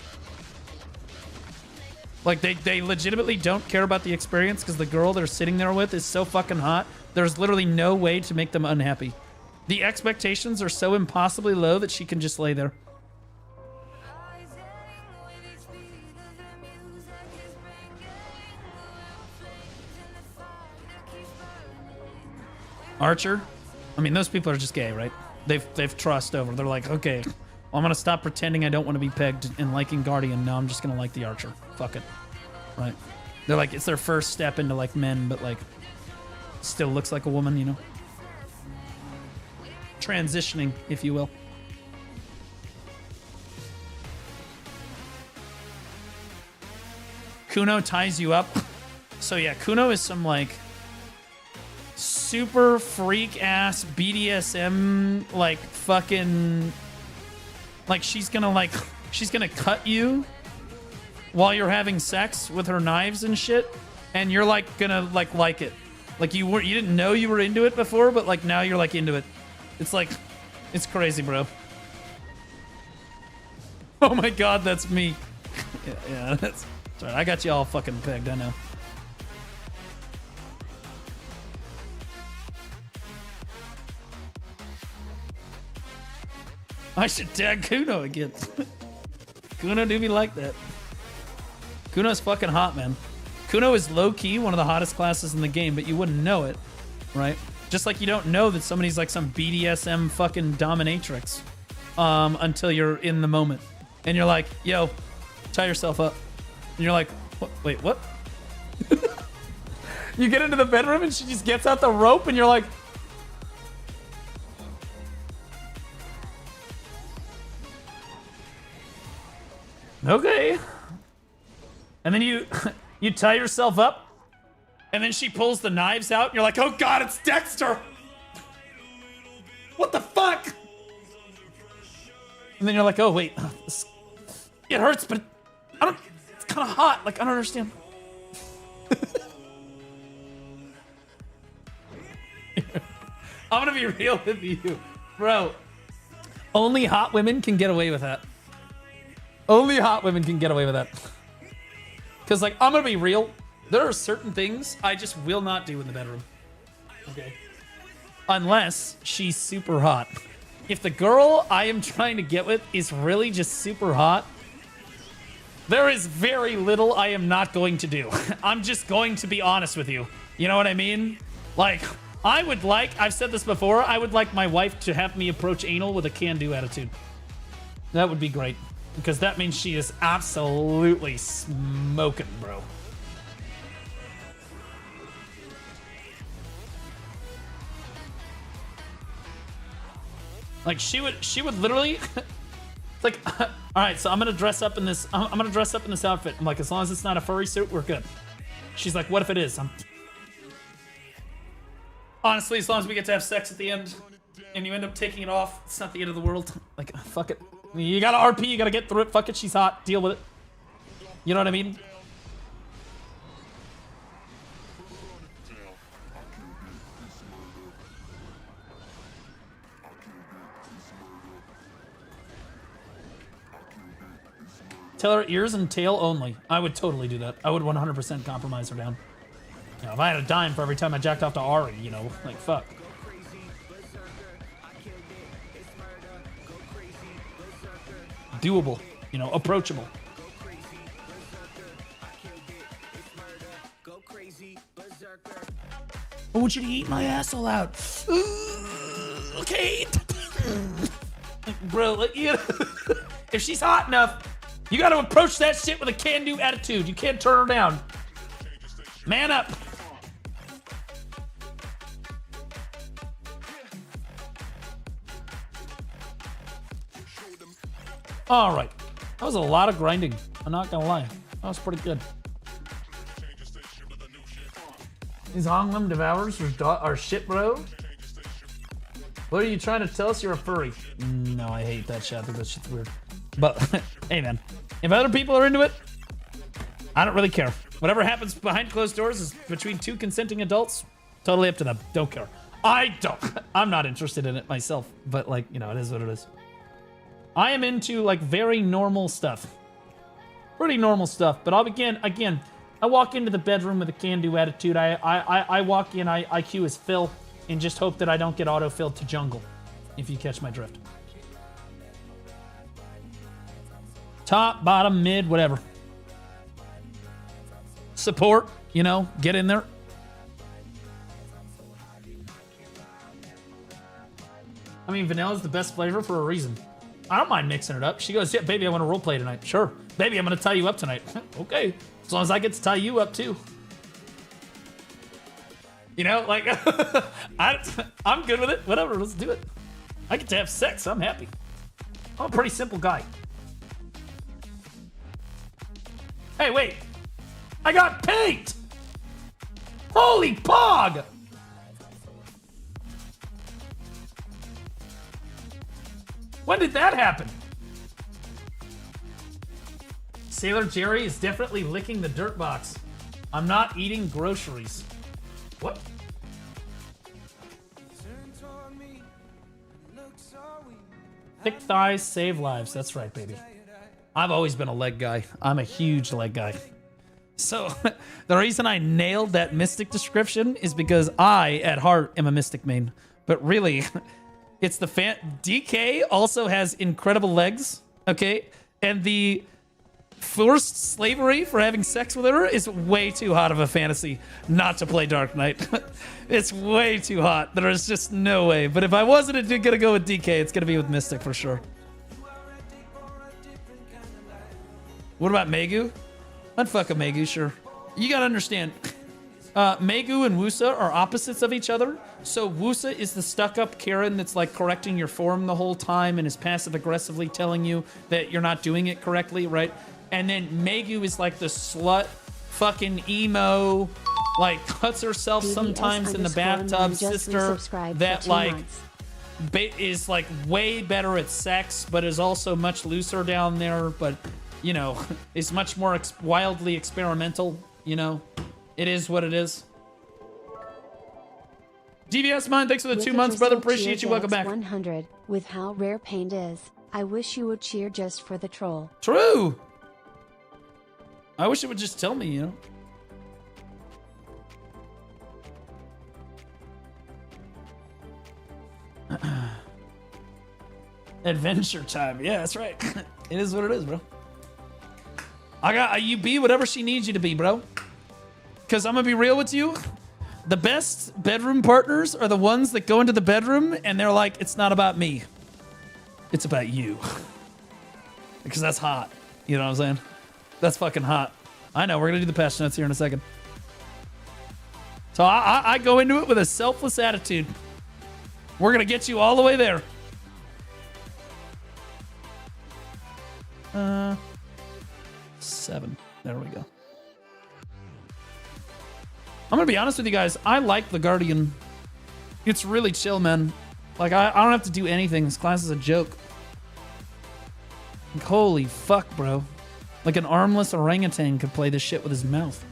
Like, they legitimately don't care about the experience because the girl they're sitting there with is so fucking hot. There's literally no way to make them unhappy. The expectations are so impossibly low that she can just lay there. Archer? I mean, those people are just gay, right? They've trussed over. They're like, okay, well, I'm gonna stop pretending I don't want to be pegged and liking Guardian. Now I'm just gonna like the Archer. Fuck it. Right? They're like, it's their first step into like men, but like still looks like a woman, you know? Transitioning, if you will. Kuno ties you up. So yeah, Kuno is some like super freak ass BDSM like fucking like she's gonna cut you while you're having sex with her knives and shit, and you're like gonna like it. Like you didn't know you were into it before, but like now you're like into it. It's like it's crazy, bro. Oh my god, that's me. Yeah, that's right. I got you all fucking pegged, I know. I should tag Kuno again. Kuno do me like that. Kuno's fucking hot, man. Kuno is low-key one of the hottest classes in the game, but you wouldn't know it, right? Just like you don't know that somebody's like some BDSM fucking dominatrix until you're in the moment. And you're like, yo, tie yourself up. And you're like, what? Wait, what? You get into the bedroom and she just gets out the rope and you're like, okay. And then you tie yourself up, and then she pulls the knives out, and you're like, oh god, it's Dexter! What the fuck? And then you're like, oh wait, it hurts, but it's kind of hot. Like, I don't understand. I'm gonna be real with you, bro. Only hot women can get away with that. Only hot women can get away with that. Because, like, I'm gonna be real. There are certain things I just will not do in the bedroom. Okay. Unless she's super hot. If the girl I am trying to get with is really just super hot, there is very little I am not going to do. I'm just going to be honest with you. You know what I mean? Like, I've said this before, I would like my wife to have me approach anal with a can-do attitude. That would be great. Because that means she is absolutely smoking, bro. Like she would literally like, all right, so I'm gonna dress up in this outfit. I'm like, as long as it's not a furry suit, we're good. She's like, what if it is? Honestly, as long as we get to have sex at the end and you end up taking it off, it's not the end of the world. Like, fuck it. You gotta RP, you gotta get through it. Fuck it, she's hot. Deal with it. You know what I mean? Tell her ears and tail only. I would totally do that. I would 100% compromise her down. You know, if I had a dime for every time I jacked off to Ari, you know, like, fuck. Doable, you know, approachable. I want you to eat my asshole out. Okay. Bro, like, you know, if she's hot enough, you gotta approach that shit with a can-do attitude. You can't turn her down. Man up. All right, that was a lot of grinding. I'm not gonna lie, that was pretty good. These Honglim devours are shit, bro. What are you trying to tell us? You're a furry? No, I hate that shit. I think that shit's weird. But hey, man, if other people are into it, I don't really care. Whatever happens behind closed doors is between two consenting adults. Totally up to them. Don't care. I'm not interested in it myself. But like, you know, it is what it is. I am into like very normal stuff. Pretty normal stuff. But I'll begin again. I walk into the bedroom with a can-do attitude. I walk in, IQ is fill, and just hope that I don't get auto-filled to jungle, if you catch my drift. Top, bottom, mid, whatever. Support, you know, get in there. I mean, vanilla's the best flavor for a reason. I don't mind mixing it up. She goes, yeah, baby, I want to roleplay tonight. Sure. Baby, I'm going to tie you up tonight. Okay. As long as I get to tie you up, too. You know, like, I'm good with it. Whatever, let's do it. I get to have sex. I'm happy. I'm a pretty simple guy. Hey, wait. I got paint! Holy pog! When did that happen? Sailor Jerry is definitely licking the dirt box. I'm not eating groceries. What? Thick thighs save lives. That's right, baby. I've always been a leg guy. I'm a huge leg guy. So the reason I nailed that Mystic description is because I, at heart, am a Mystic main. But really, it's the DK also has incredible legs, okay? And the forced slavery for having sex with her is way too hot of a fantasy not to play Dark Knight. It's way too hot. There is just no way. But if I wasn't gonna go with DK, it's gonna be with Mystic for sure. What about Megu? I'd fuck a Megu, sure. You gotta understand, Megu and Wusa are opposites of each other. So Wusa is the stuck-up Karen that's like correcting your form the whole time and is passive-aggressively telling you that you're not doing it correctly, right? And then Megu is like the slut, fucking emo, like cuts herself sometimes in the bathtub sister that like is like way better at sex, but is also much looser down there, but you know, is much more wildly experimental, you know? It is what it is. DVS Mine, thanks for the 2 months, brother. Appreciate you. Welcome back. 100. With how rare paint is, I wish you would cheer just for the troll. True. I wish it would just tell me, you know? Adventure time. Yeah, that's right. It is what it is, bro. You be whatever she needs you to be, bro. Because I'm going to be real with you. The best bedroom partners are the ones that go into the bedroom and they're like, it's not about me. It's about you. Because that's hot. You know what I'm saying? That's fucking hot. I know. We're going to do the patch notes here in a second. So I go into it with a selfless attitude. We're going to get you all the way there. 7. There we go. I'm gonna be honest with you guys. I like the Guardian. It's really chill, man. Like I don't have to do anything. This class is a joke. Like, holy fuck, bro. Like an armless orangutan could play this shit with his mouth.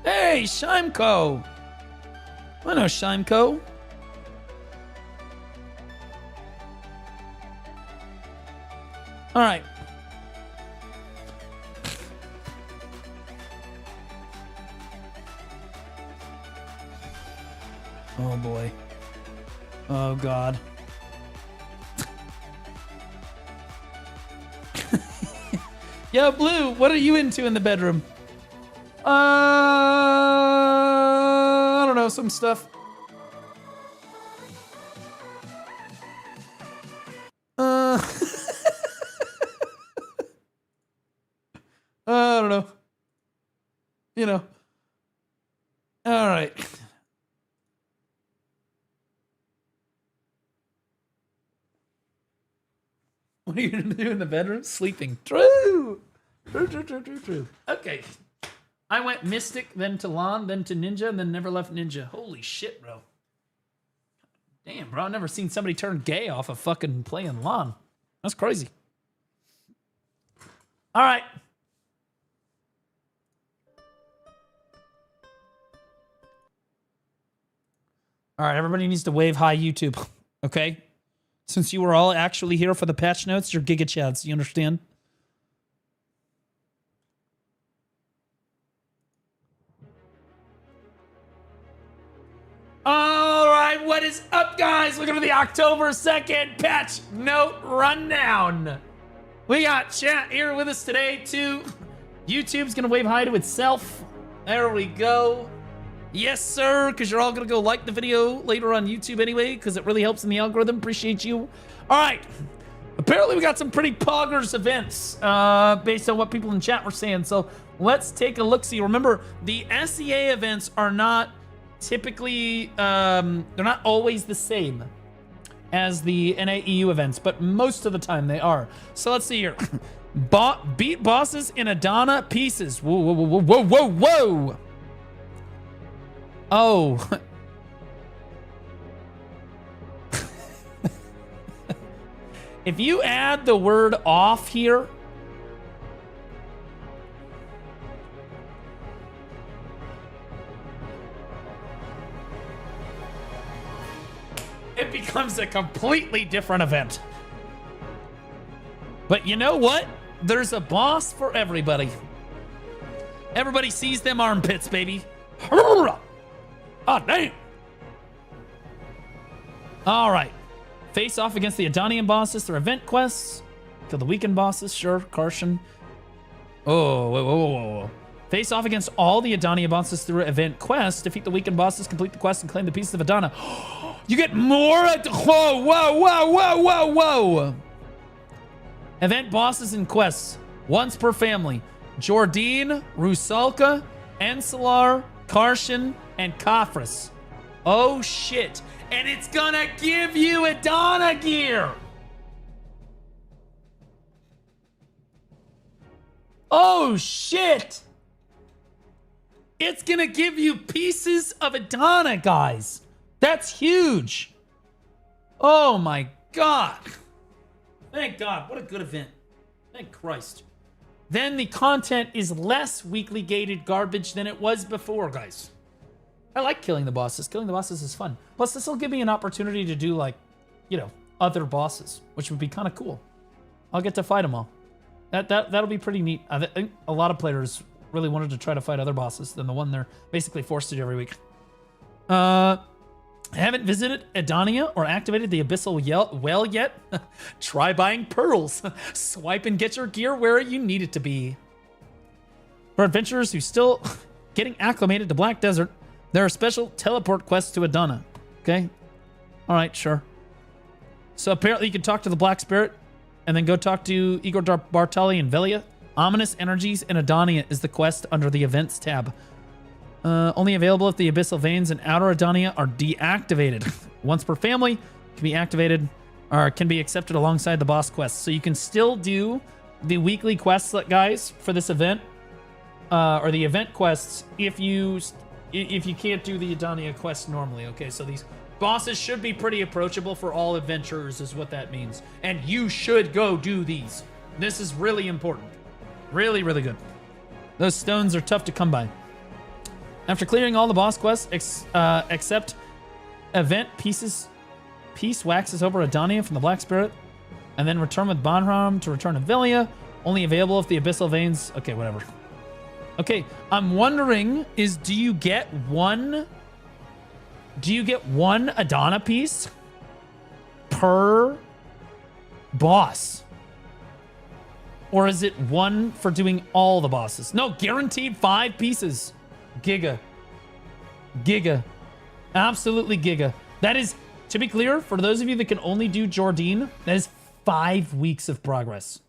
Hey, Shimco! I know Shimco. All right. Oh boy. Oh God. Yo, Blue, what are you into in the bedroom? I don't know, some stuff. I don't know. You know. All right. What are you gonna do in the bedroom? Sleeping. True. True. Okay. I went Mystic, then to Lan, then to Ninja, and then never left Ninja. Holy shit, bro. Damn, bro. I've never seen somebody turn gay off of fucking playing Lan. That's crazy. All right. All right, everybody needs to wave hi YouTube, okay? Since you were all actually here for the patch notes, you're Giga Chads. You understand? All right, what is up, guys? We're going to the October 2nd patch note rundown. We got chat here with us today, too. YouTube's going to wave hi to itself. There we go. Yes, sir, because you're all going to go like the video later on YouTube anyway, because it really helps in the algorithm. Appreciate you. All right. Apparently, we got some pretty poggers events based on what people in chat were saying. So let's take a look-see. Remember, the SEA events are not typically, they're not always the same. as the NAEU events, but most of the time they are. So let's see here. Beat bosses in Adana pieces. Whoa, whoa, whoa, whoa, whoa, whoa. Oh. If you add the word off here, it becomes a completely different event. But you know what? There's a boss for everybody. Everybody sees them armpits, baby. Oh, damn. All right. Face off against the Adanian bosses through event quests. Kill the weakened bosses, sure. Karshan. Oh, whoa, whoa, whoa, whoa. Face off against all the Adania bosses through event quests. Defeat the weakened bosses, complete the quest, and claim the pieces of Adana. You get more. Whoa, whoa, whoa, whoa, whoa, whoa. Event bosses and quests. Once per family. Jordine, Rusalka, Encelar, Karshan, and Kafris. Oh, shit. And it's gonna give you Adana gear. Oh, shit. It's gonna give you pieces of Adana, guys. That's huge. Oh, my God. Thank God. What a good event. Thank Christ. Then the content is less weekly gated garbage than it was before, guys. I like killing the bosses. Killing the bosses is fun. Plus, this will give me an opportunity to do, like, you know, other bosses, which would be kind of cool. I'll get to fight them all. That'll be pretty neat. I think a lot of players really wanted to try to fight other bosses than the one they're basically forced to do every week. Haven't visited Adania or activated the Abyssal Well yet? Try buying pearls. Swipe and get your gear where you need it to be. For adventurers who still getting acclimated to Black Desert, there are special teleport quests to Adana. Okay? Alright, sure. So apparently you can talk to the Black Spirit and then go talk to Igor Bartali and Velia. Ominous Energies in Adania is the quest under the Events tab. Only available if the Abyssal Veins in Outer Adania are deactivated. Once per family, can be activated or can be accepted alongside the boss quests. So you can still do the weekly quests, guys, for this event, or the event quests if you can't do the Adania quest normally. Okay, so these bosses should be pretty approachable for all adventurers, is what that means. And you should go do these. This is really important. Really, really good. Those stones are tough to come by. After clearing all the boss quests, except event peace waxes over Adania from the Black Spirit, and then return with Banram to return to Velia. Only available if the Abyssal Veins. Okay, whatever. Okay, I'm wondering do you get one Adana piece per boss? Or is it one for doing all the bosses? No, guaranteed 5 pieces. Giga. Absolutely giga. That is, to be clear, for those of you that can only do Jordine, that is 5 weeks of progress.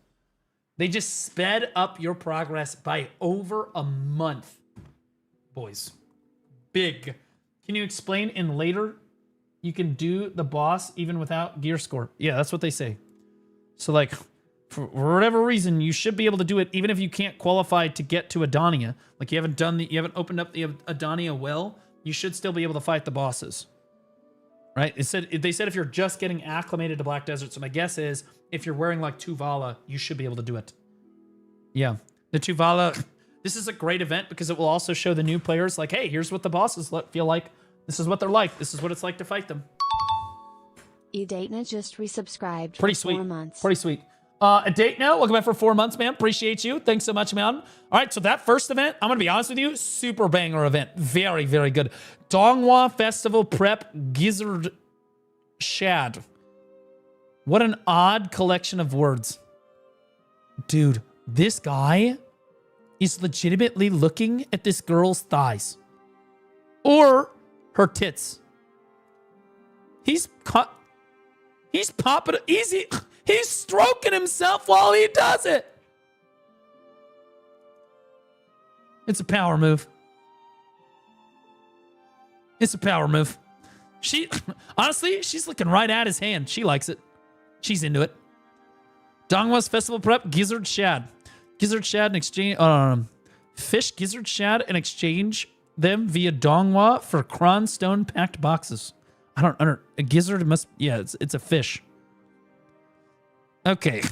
They just sped up your progress by over a month. Boys. Big. Can you explain in later you can do the boss even without gear score? Yeah, that's what they say. So, like, for whatever reason, you should be able to do it even if you can't qualify to get to Adania. Like you haven't opened up the Adania well, you should still be able to fight the bosses. Right? They said if you're just getting acclimated to Black Desert, so my guess is if you're wearing like Tuvala, you should be able to do it. Yeah. The Tuvala, this is a great event because it will also show the new players like, hey, here's what the bosses feel like. This is what they're like. This is what it's like to fight them. Edatna just resubscribed Pretty for sweet. 4 months. Pretty sweet. A date now. Welcome back for 4 months, man. Appreciate you. Thanks so much, man. All right, so that first event, I'm going to be honest with you, super banger event. Very, very good. Donghua Festival Prep Gizzard Shad. What an odd collection of words. Dude, this guy is legitimately looking at this girl's thighs. Or her tits. He's popping easy. He's stroking himself while he does it. It's a power move. It's a power move. Honestly, she's looking right at his hand. She likes it. She's into it. Dongwa's festival prep, gizzard shad. Gizzard shad and exchange, fish gizzard shad and exchange them via Dongwa for Kron stone packed boxes. I don't, a gizzard must, yeah, it's a fish. Okay.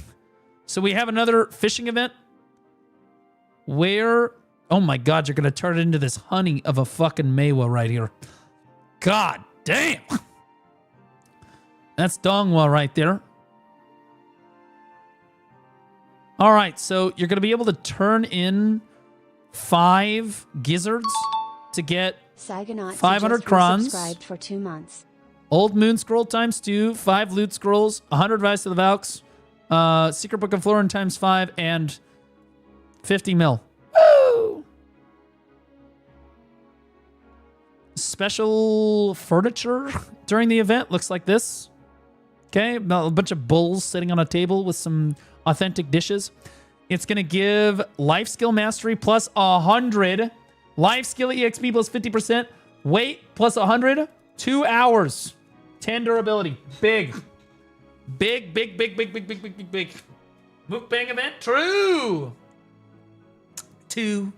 So we have another fishing event where, oh my God, you're going to turn it into this honey of a fucking Maewa right here. God damn. That's Dongwa right there. All right, so you're going to be able to turn in 5 gizzards to get 500 crons. Subscribed for 2 months. Old Moon Scroll times 2, 5 Loot Scrolls, 100 Rise to the Valks, Secret Book of Florin times 5, and 50 mil. Woo! Special furniture during the event looks like this. Okay, a bunch of bowls sitting on a table with some authentic dishes. It's going to give life skill mastery plus 100, life skill EXP plus 50%, weight plus 100, 2 hours, 10 durability. Big. Mukbang event, true. 2.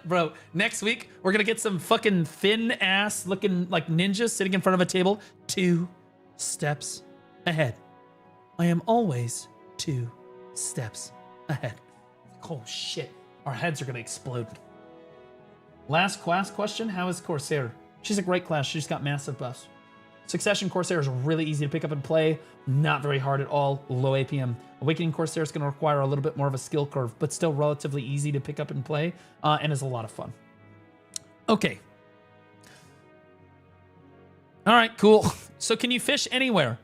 Bro, next week, we're going to get some fucking thin ass looking like ninjas sitting in front of a table. 2 steps ahead. I am always 2 steps ahead. Oh shit, our heads are gonna explode. Last class question, how is Corsair? She's a great class, she's got massive buffs. Succession Corsair is really easy to pick up and play, not very hard at all, low APM. Awakening Corsair is gonna require a little bit more of a skill curve, but still relatively easy to pick up and play, and is a lot of fun. Okay. All right, cool. So can you fish anywhere?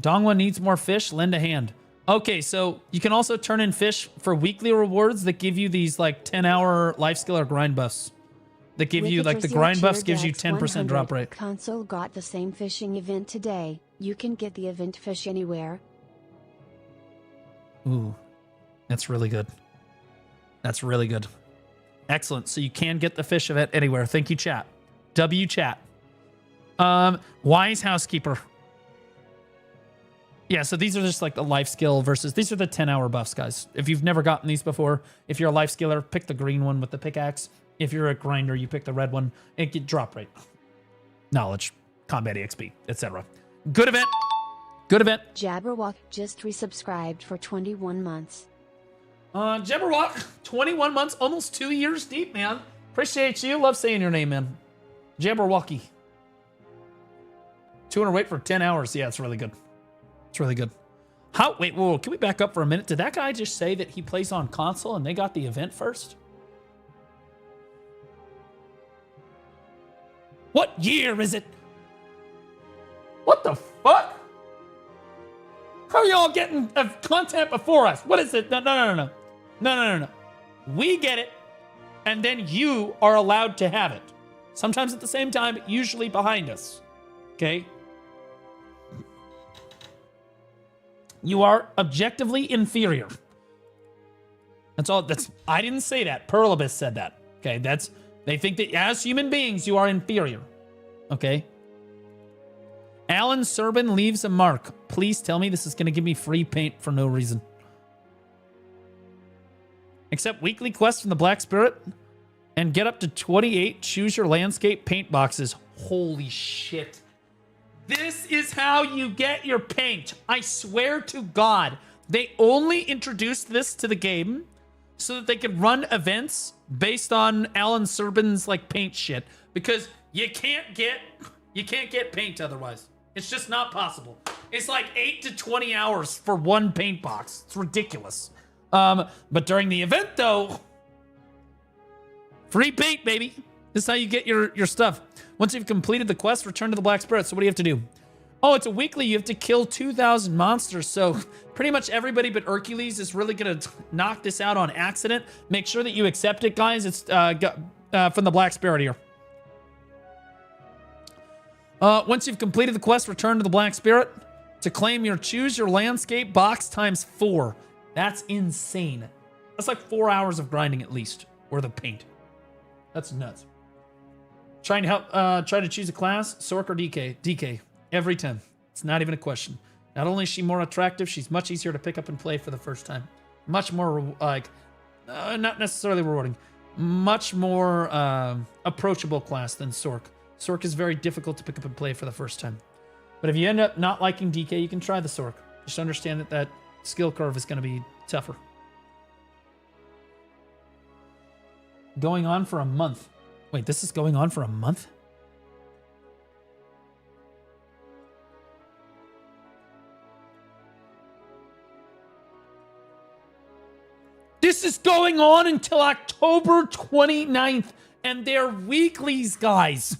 Dongwa needs more fish, lend a hand. Okay, so you can also turn in fish for weekly rewards that give you these like 10-hour life skill or grind buffs. That give you like the grind buffs gives you 10% drop rate. Console got the same fishing event today. You can get the event fish anywhere. Ooh, that's really good. That's really good. Excellent. So you can get the fish event anywhere. Thank you, chat. W chat. Wise housekeeper. Yeah, so these are just like the life skill versus... These are the 10-hour buffs, guys. If you've never gotten these before, if you're a life skiller, pick the green one with the pickaxe. If you're a grinder, you pick the red one. And get drop rate. Knowledge. Combat EXP, etc. Good event. Good event. Jabberwock just resubscribed for 21 months. Jabberwock, 21 months, almost 2 years deep, man. Appreciate you. Love saying your name, man. Jabberwocky. 200 wait for 10 hours. Yeah, it's really good. It's really good. How? Wait, whoa, can we back up for a minute? Did that guy just say that he plays on console and they got the event first? What year is it? What the fuck? How are y'all getting content before us? What is it? No. We get it, and then you are allowed to have it. Sometimes at the same time, usually behind us. Okay? You are objectively inferior. That's all. I didn't say that. Perlibus said that. Okay, they think that as human beings, you are inferior. Okay? Alan Serban leaves a mark. Please tell me this is going to give me free paint for no reason. Accept weekly quests from the Black Spirit and get up to 28 choose your landscape paint boxes. Holy shit. This is how you get your paint. I swear to God, they only introduced this to the game so that they could run events based on Alan Serban's like paint shit, because you can't get paint otherwise. It's just not possible. It's like 8 to 20 hours for one paint box. It's ridiculous. But during the event though, free paint, baby. This is how you get your stuff. Once you've completed the quest, return to the Black Spirit. So what do you have to do? Oh, it's a weekly. You have to kill 2,000 monsters. So pretty much everybody but Hercules is really going to knock this out on accident. Make sure that you accept it, guys. It's from the Black Spirit here. Once you've completed the quest, return to the Black Spirit to claim your choose your landscape box times 4. That's insane. That's like 4 hours of grinding at least, or the paint. That's nuts. Trying to help, try to choose a class, Sork or DK? DK, every time. It's not even a question. Not only is she more attractive, she's much easier to pick up and play for the first time. Much more, not necessarily rewarding. Much more approachable class than Sork. Sork is very difficult to pick up and play for the first time. But if you end up not liking DK, you can try the Sork. Just understand that that skill curve is going to be tougher. Going on for a month. Wait, this is going on for a month? This is going on until October 29th, and they're weeklies, guys.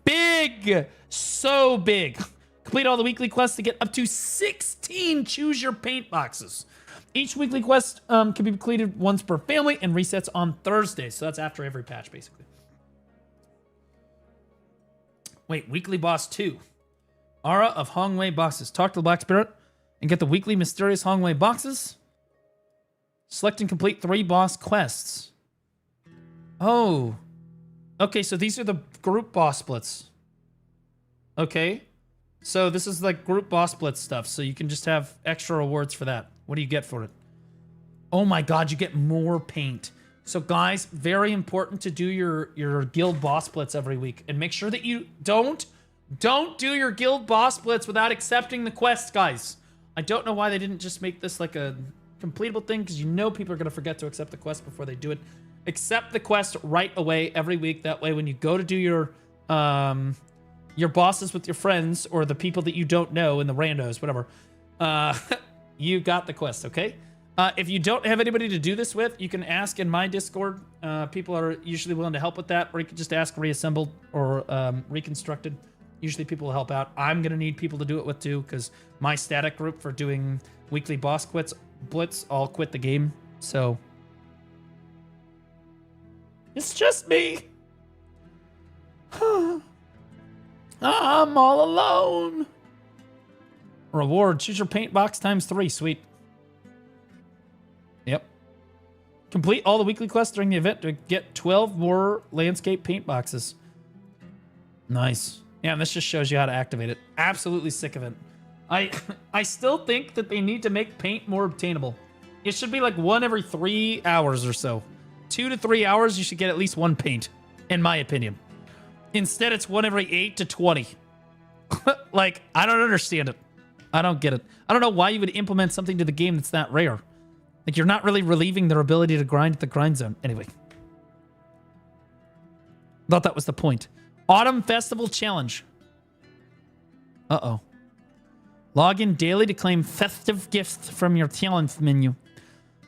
Big. So big. Complete all the weekly quests to get up to 16 choose your paint boxes. Each weekly quest can be completed once per family and resets on Thursdays. So that's after every patch, basically. Wait, weekly boss 2. Aura of Hongwei boxes. Talk to the Black Spirit and get the weekly mysterious Hongwei boxes. Select and complete 3 boss quests. Oh. Okay, so these are the group boss splits. Okay. So this is like group boss split stuff. So you can just have extra rewards for that. What do you get for it? Oh my god, you get more paint. So guys, very important to do your guild boss splits every week. And make sure that you don't do your guild boss splits without accepting the quest, guys. I don't know why they didn't just make this like a completable thing, because you know people are going to forget to accept the quest before they do it. Accept the quest right away every week. That way when you go to do your bosses with your friends or the people that you don't know and the randos, whatever, you got the quest, okay? If you don't have anybody to do this with, you can ask in my Discord. People are usually willing to help with that, or you can just ask Reassembled or Reconstructed. Usually people will help out. I'm going to need people to do it with too, because my static group for doing weekly boss blitz all quit the game, so it's just me. I'm all alone. Reward, choose your paint box ×3. Sweet. Yep. Complete all the weekly quests during the event to get 12 more landscape paint boxes. Nice. Yeah, and this just shows you how to activate it. Absolutely sick of it. I still think that they need to make paint more obtainable. It should be like 1 every 3 hours or so. 2 to 3 hours, you should get at least 1 paint, in my opinion. Instead, it's 1 every 8 to 20. Like, I don't understand it. I don't get it. I don't know why you would implement something to the game that's that rare. Like, you're not really relieving their ability to grind at the grind zone. Anyway. Thought that was the point. Autumn Festival Challenge. Uh-oh. Log in daily to claim festive gifts from your talents menu.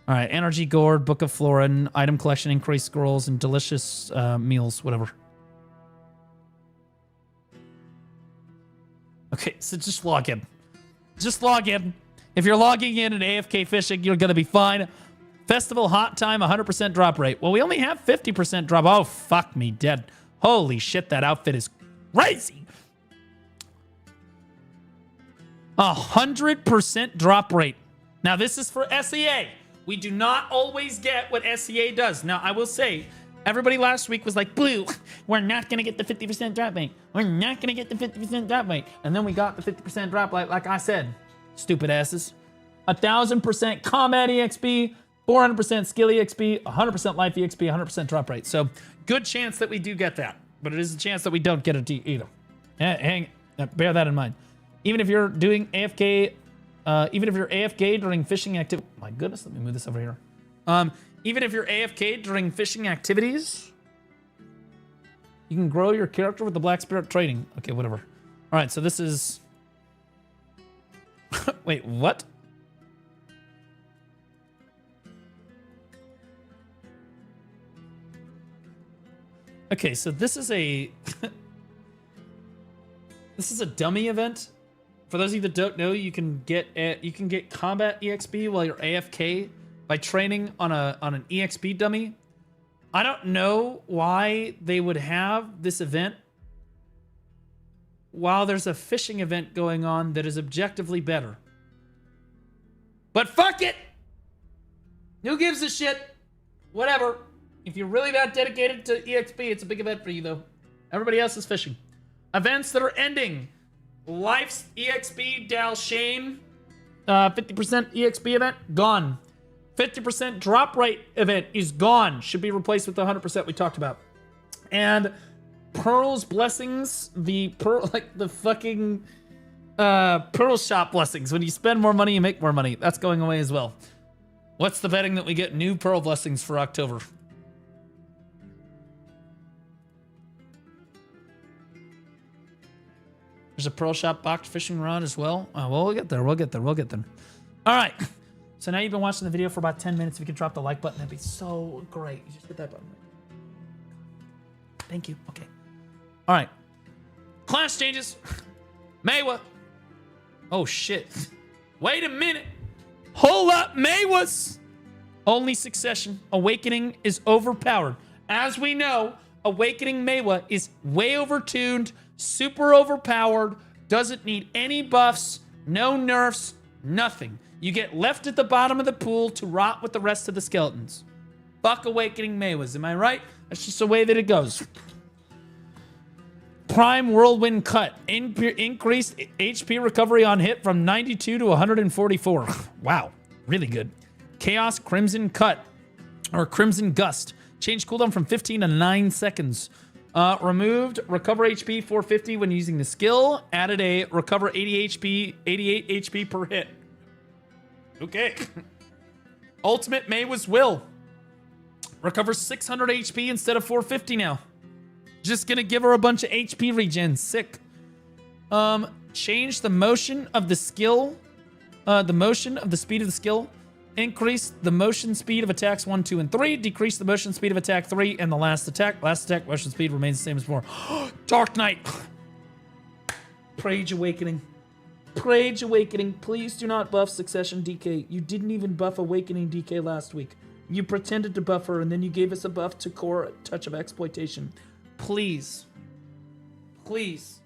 All right, energy gourd, book of florin, item collection, increased scrolls, and delicious meals, whatever. Okay, so just log in. Just log in. If you're logging in and AFK fishing, you're gonna be fine. Festival hot time, 100% drop rate. Well, we only have 50% drop. Oh, fuck me dead. Holy shit, that outfit is crazy. 100% drop rate. Now, this is for SEA. We do not always get what SEA does. Now, I will say, everybody last week was like, Blue, we're not going to get the 50% drop rate. We're not going to get the 50% drop rate. And then we got the 50% drop rate, like I said. Stupid asses. 1,000% combat EXP, 400% skill EXP, 100% life EXP, 100% drop rate. So, good chance that we do get that. But it is a chance that we don't get it either. Bear that in mind. Even if you're doing AFK, even if you're AFK during fishing activity, my goodness, let me move this over here. Even if you're AFK during fishing activities, you can grow your character with the Black Spirit training. Okay, whatever. All right, so this is... Wait, what? Okay, so this is a... This is a dummy event. For those of you that don't know, you can get combat EXP while you're AFK by training on an EXP dummy. I don't know why they would have this event while there's a fishing event going on that is objectively better. But fuck it! Who gives a shit? Whatever. If you're really that dedicated to EXP, it's a big event for you, though. Everybody else is fishing. Events that are ending. Life's EXP Dalshane. 50% EXP event, gone. 50% drop rate event is gone. Should be replaced with the 100% we talked about. And Pearl's Blessings, the fucking Pearl Shop Blessings. When you spend more money, you make more money. That's going away as well. What's the betting that we get new Pearl Blessings for October? There's a Pearl Shop boxed fishing rod as well. Oh, well, we'll get there. We'll get there. All right. So now you've been watching the video for about 10 minutes. If you could drop the like button, that'd be so great. You just hit that button. Thank you. Okay. All right. Class changes. Maywa. Oh, shit. Wait a minute. Hold up, Maywas. Only Succession. Awakening is overpowered. As we know, Awakening Maywa is way overtuned, super overpowered, doesn't need any buffs, no nerfs, nothing. You get left at the bottom of the pool to rot with the rest of the skeletons. Fuck Awakening Maywas, am I right? That's just the way that it goes. Prime Whirlwind Cut. Increased HP recovery on hit from 92 to 144. Wow, really good. Chaos Crimson Cut, or Crimson Gust. Changed cooldown from 15 to 9 seconds. Removed recover HP 450 when using the skill. Added a recover 88 HP per hit. Okay. Ultimate Maywa's Will. Recovers 600 HP instead of 450 now. Just gonna give her a bunch of HP regen. Sick. Change the motion of the skill. The motion of the speed of the skill. Increase the motion speed of attacks 1, 2, and 3. Decrease the motion speed of attack 3 and the last attack. Last attack motion speed remains the same as before. Dark Knight. Prage Awakening. Prage Awakening. Please do not buff Succession DK. You didn't even buff Awakening DK last week. You pretended to buff her and then you gave us a buff to core Touch of Exploitation. Please. Please.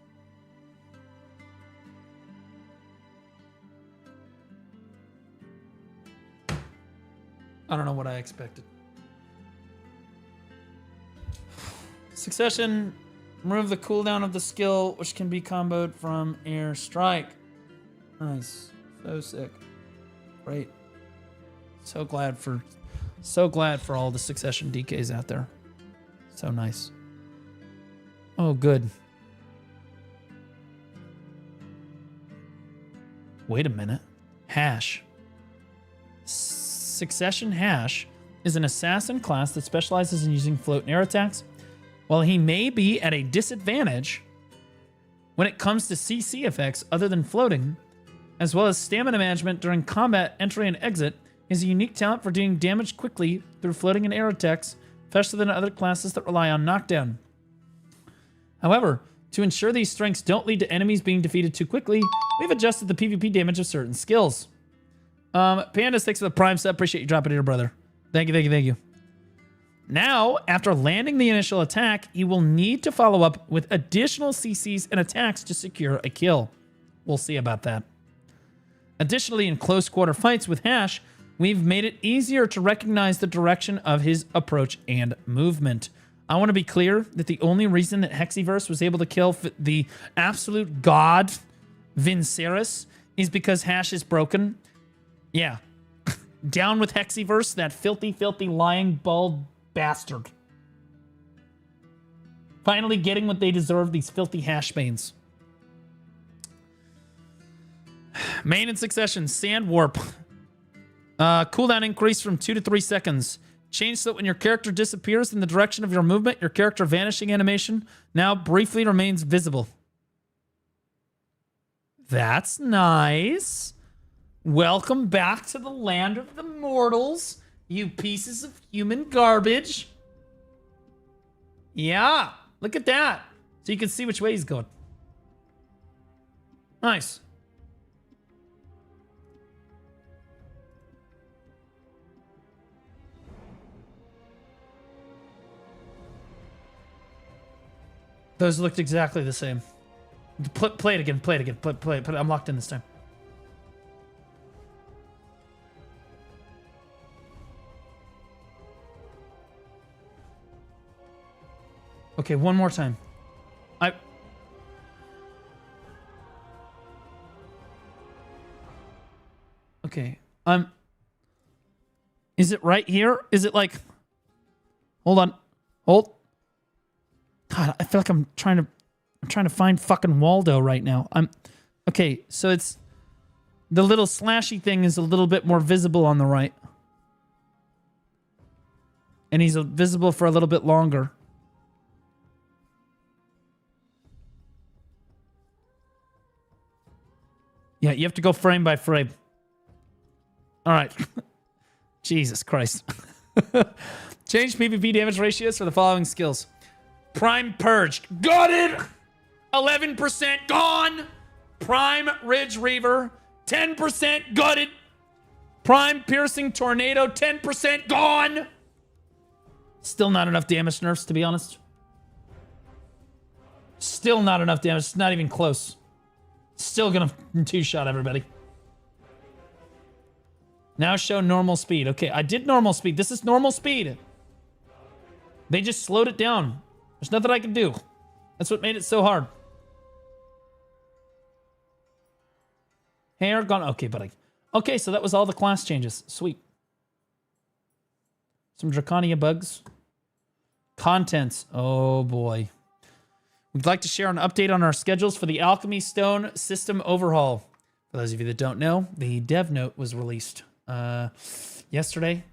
I don't know what I expected. Succession. Remove the cooldown of the skill, which can be comboed from Air Strike. Nice. So sick. Great. So glad for all the Succession DKs out there. So nice. Oh, good. Wait a minute. Hash. Succession Hash is an assassin class that specializes in using float and air attacks. While he may be at a disadvantage when it comes to CC effects other than floating, as well as stamina management during combat, entry, and exit, he has a unique talent for doing damage quickly through floating and air attacks, faster than other classes that rely on knockdown. However, to ensure these strengths don't lead to enemies being defeated too quickly, we've adjusted the PvP damage of certain skills. Pandas, thanks for the Prime sub. Appreciate you dropping it here, brother. Thank you. Now, after landing the initial attack, he will need to follow up with additional CCs and attacks to secure a kill. We'll see about that. Additionally, in close quarter fights with Hash, we've made it easier to recognize the direction of his approach and movement. I want to be clear that the only reason that Hexiverse was able to kill the absolute god Vincerys is because Hash is broken. Yeah. Down with Hexiverse, that filthy, lying, bald bastard. Finally getting what they deserve, these filthy Hashmanes. Main in Succession, Sand Warp. Cooldown increase from 2 to 3 seconds. Change so that when your character disappears in the direction of your movement, your character vanishing animation now briefly remains visible. That's nice. Welcome back to the land of the mortals, you pieces of human garbage. Yeah, look at that. So you can see which way he's going. Nice. Those looked exactly the same. Play it again. Play it. I'm locked in this time. Okay, one more time. Okay. Is it right here? Is it like... Hold on. Hold. God, I feel like I'm trying to find fucking Waldo right now. Okay, so it's... The little slashy thing is a little bit more visible on the right. And he's visible for a little bit longer. Yeah, you have to go frame by frame. All right. Jesus Christ. Change PvP damage ratios for the following skills. Prime Purge. Got it! 11% gone. Prime Ridge Reaver. 10% gutted. Prime Piercing Tornado. 10% gone. Still not enough damage nerfs, to be honest. Still not enough damage. It's not even close. Still gonna two-shot everybody. Now show normal speed. Okay, I did normal speed. This is normal speed. They just slowed it down. There's nothing I can do. That's what made it so hard. Hair gone. Okay, buddy. Okay, so that was all the class changes. Sweet. Some Draconia bugs. Contents. Oh, boy. We'd like to share an update on our schedules for the Alchemy Stone system overhaul. For those of you that don't know, the dev note was released yesterday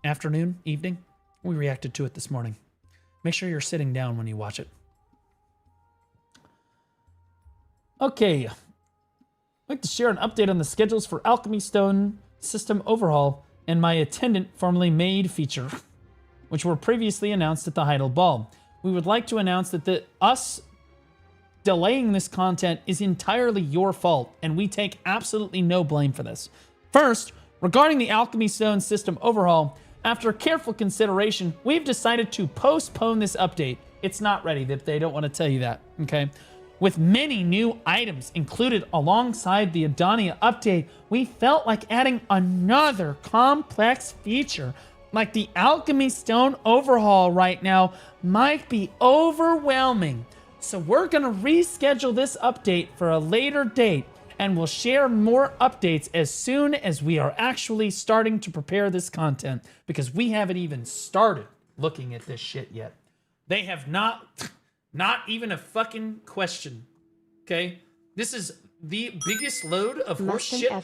afternoon, evening. We reacted to it this morning. Make sure you're sitting down when you watch it. Okay. I'd like to share an update on the schedules for Alchemy Stone system overhaul and my attendant formerly made feature, which were previously announced at the Heidel Ball. We would like to announce that us delaying this content is entirely your fault, and we take absolutely no blame for this. First, regarding the Alchemy Stone system overhaul, after careful consideration, we've decided to postpone this update. It's not ready. They don't want to tell you that, okay? With many new items included alongside the Adonia update, we felt like adding another complex feature like the Alchemy Stone overhaul right now might be overwhelming. So we're gonna reschedule this update for a later date, and we'll share more updates as soon as we are actually starting to prepare this content, because we haven't even started looking at this shit yet. They have not even a fucking question. Okay? This is the biggest load of horse shit I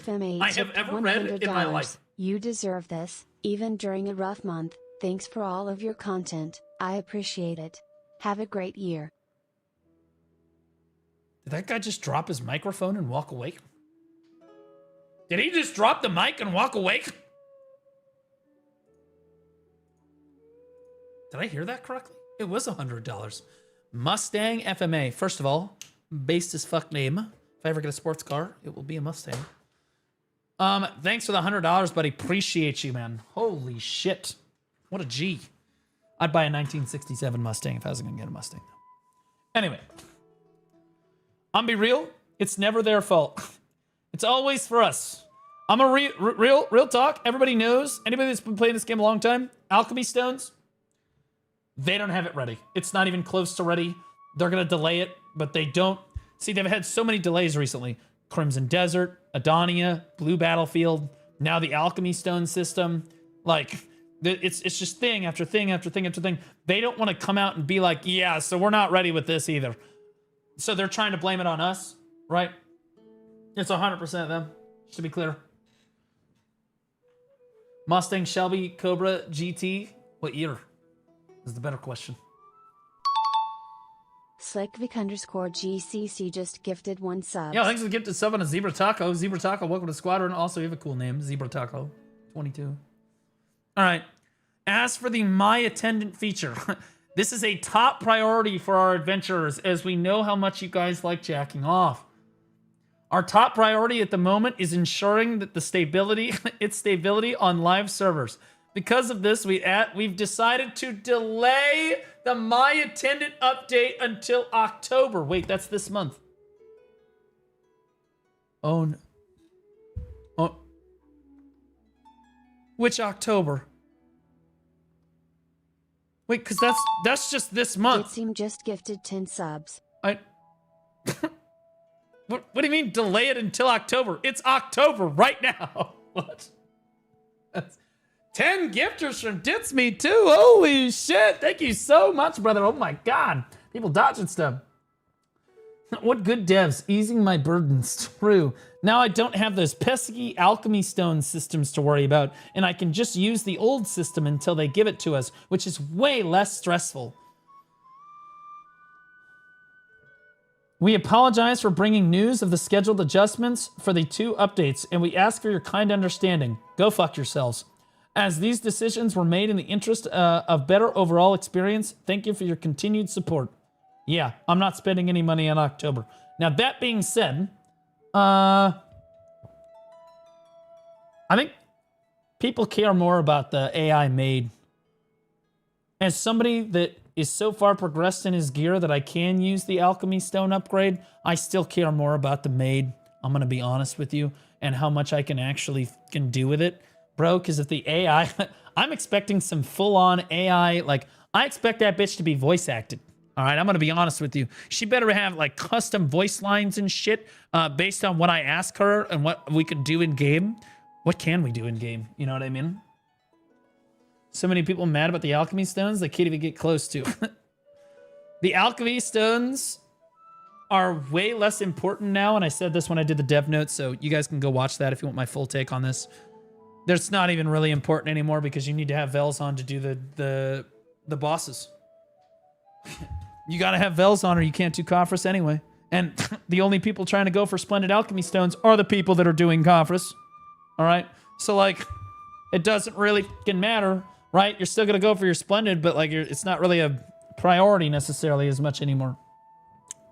have ever read in my life. You deserve this, even during a rough month. Thanks for all of your content. I appreciate it. Have a great year. Did that guy just drop his microphone and walk away? Did he just drop the mic and walk away? Did I hear that correctly? It was $100. Mustang FMA. First of all, based as fuck name. If I ever get a sports car, it will be a Mustang. Thanks for the $100, buddy. Appreciate you, man. Holy shit. What a G. I'd buy a 1967 Mustang if I was gonna get a Mustang. Anyway. I'm be real. It's never their fault. It's always for us. I'm a real talk. Everybody knows. Anybody that's been playing this game a long time, Alchemy Stones, they don't have it ready. It's not even close to ready. They're gonna delay it, but they don't. See, they've had so many delays recently. Crimson Desert, Adonia, Blue Battlefield, now the Alchemy Stone system. Like, it's just thing after thing after thing after thing. They don't want to come out and be like, yeah, so we're not ready with this either. So they're trying to blame it on us, right? It's 100% them, just to be clear. Mustang, Shelby, Cobra, GT. What year is the better question. Slickvic_GCC just gifted 1 sub. Yeah, thanks for the gifted sub on a Zebra Taco. Zebra Taco, welcome to Squadron. Also, you have a cool name, Zebra Taco 22. All right. As for the My Attendant feature, this is a top priority for our adventurers, as we know how much you guys like jacking off. Our top priority at the moment is ensuring that the stability on live servers. Because of this, we've decided to delay the My Attendant update until October. Wait, that's this month. Oh, no. Oh. Which October? Wait, because that's just this month. Itseem just gifted 10 subs. What do you mean delay it until October? It's October right now. What? That's 10 gifters from Dits Me too. Holy shit. Thank you so much, brother. Oh my God. People dodging stuff. What good devs, easing my burdens. True. Now I don't have those pesky alchemy stone systems to worry about, and I can just use the old system until they give it to us, which is way less stressful. We apologize for bringing news of the scheduled adjustments for the 2 updates, and we ask for your kind understanding. Go fuck yourselves. As these decisions were made in the interest of better overall experience, thank you for your continued support. Yeah, I'm not spending any money on October. Now, that being said, I think people care more about the AI made. As somebody that is so far progressed in his gear that I can use the alchemy stone upgrade, I still care more about the made. I'm going to be honest with you, and how much I can actually do with it. Bro, because if the AI, I'm expecting some full-on AI, like, I expect that bitch to be voice acted. All right, I'm going to be honest with you. She better have, like, custom voice lines and shit based on what I ask her and what we could do in game. What can we do in game? You know what I mean? So many people mad about the alchemy stones they can't even get close to. The alchemy stones are way less important now, and I said this when I did the dev notes, so you guys can go watch that if you want my full take on this. That's not even really important anymore because you need to have Vels on to do the bosses. You gotta have Vels on or you can't do Conference anyway. And the only people trying to go for Splendid Alchemy Stones are the people that are doing Conference. Alright? So, like, it doesn't really fucking matter, right? You're still gonna go for your Splendid, but, like, it's not really a priority necessarily as much anymore.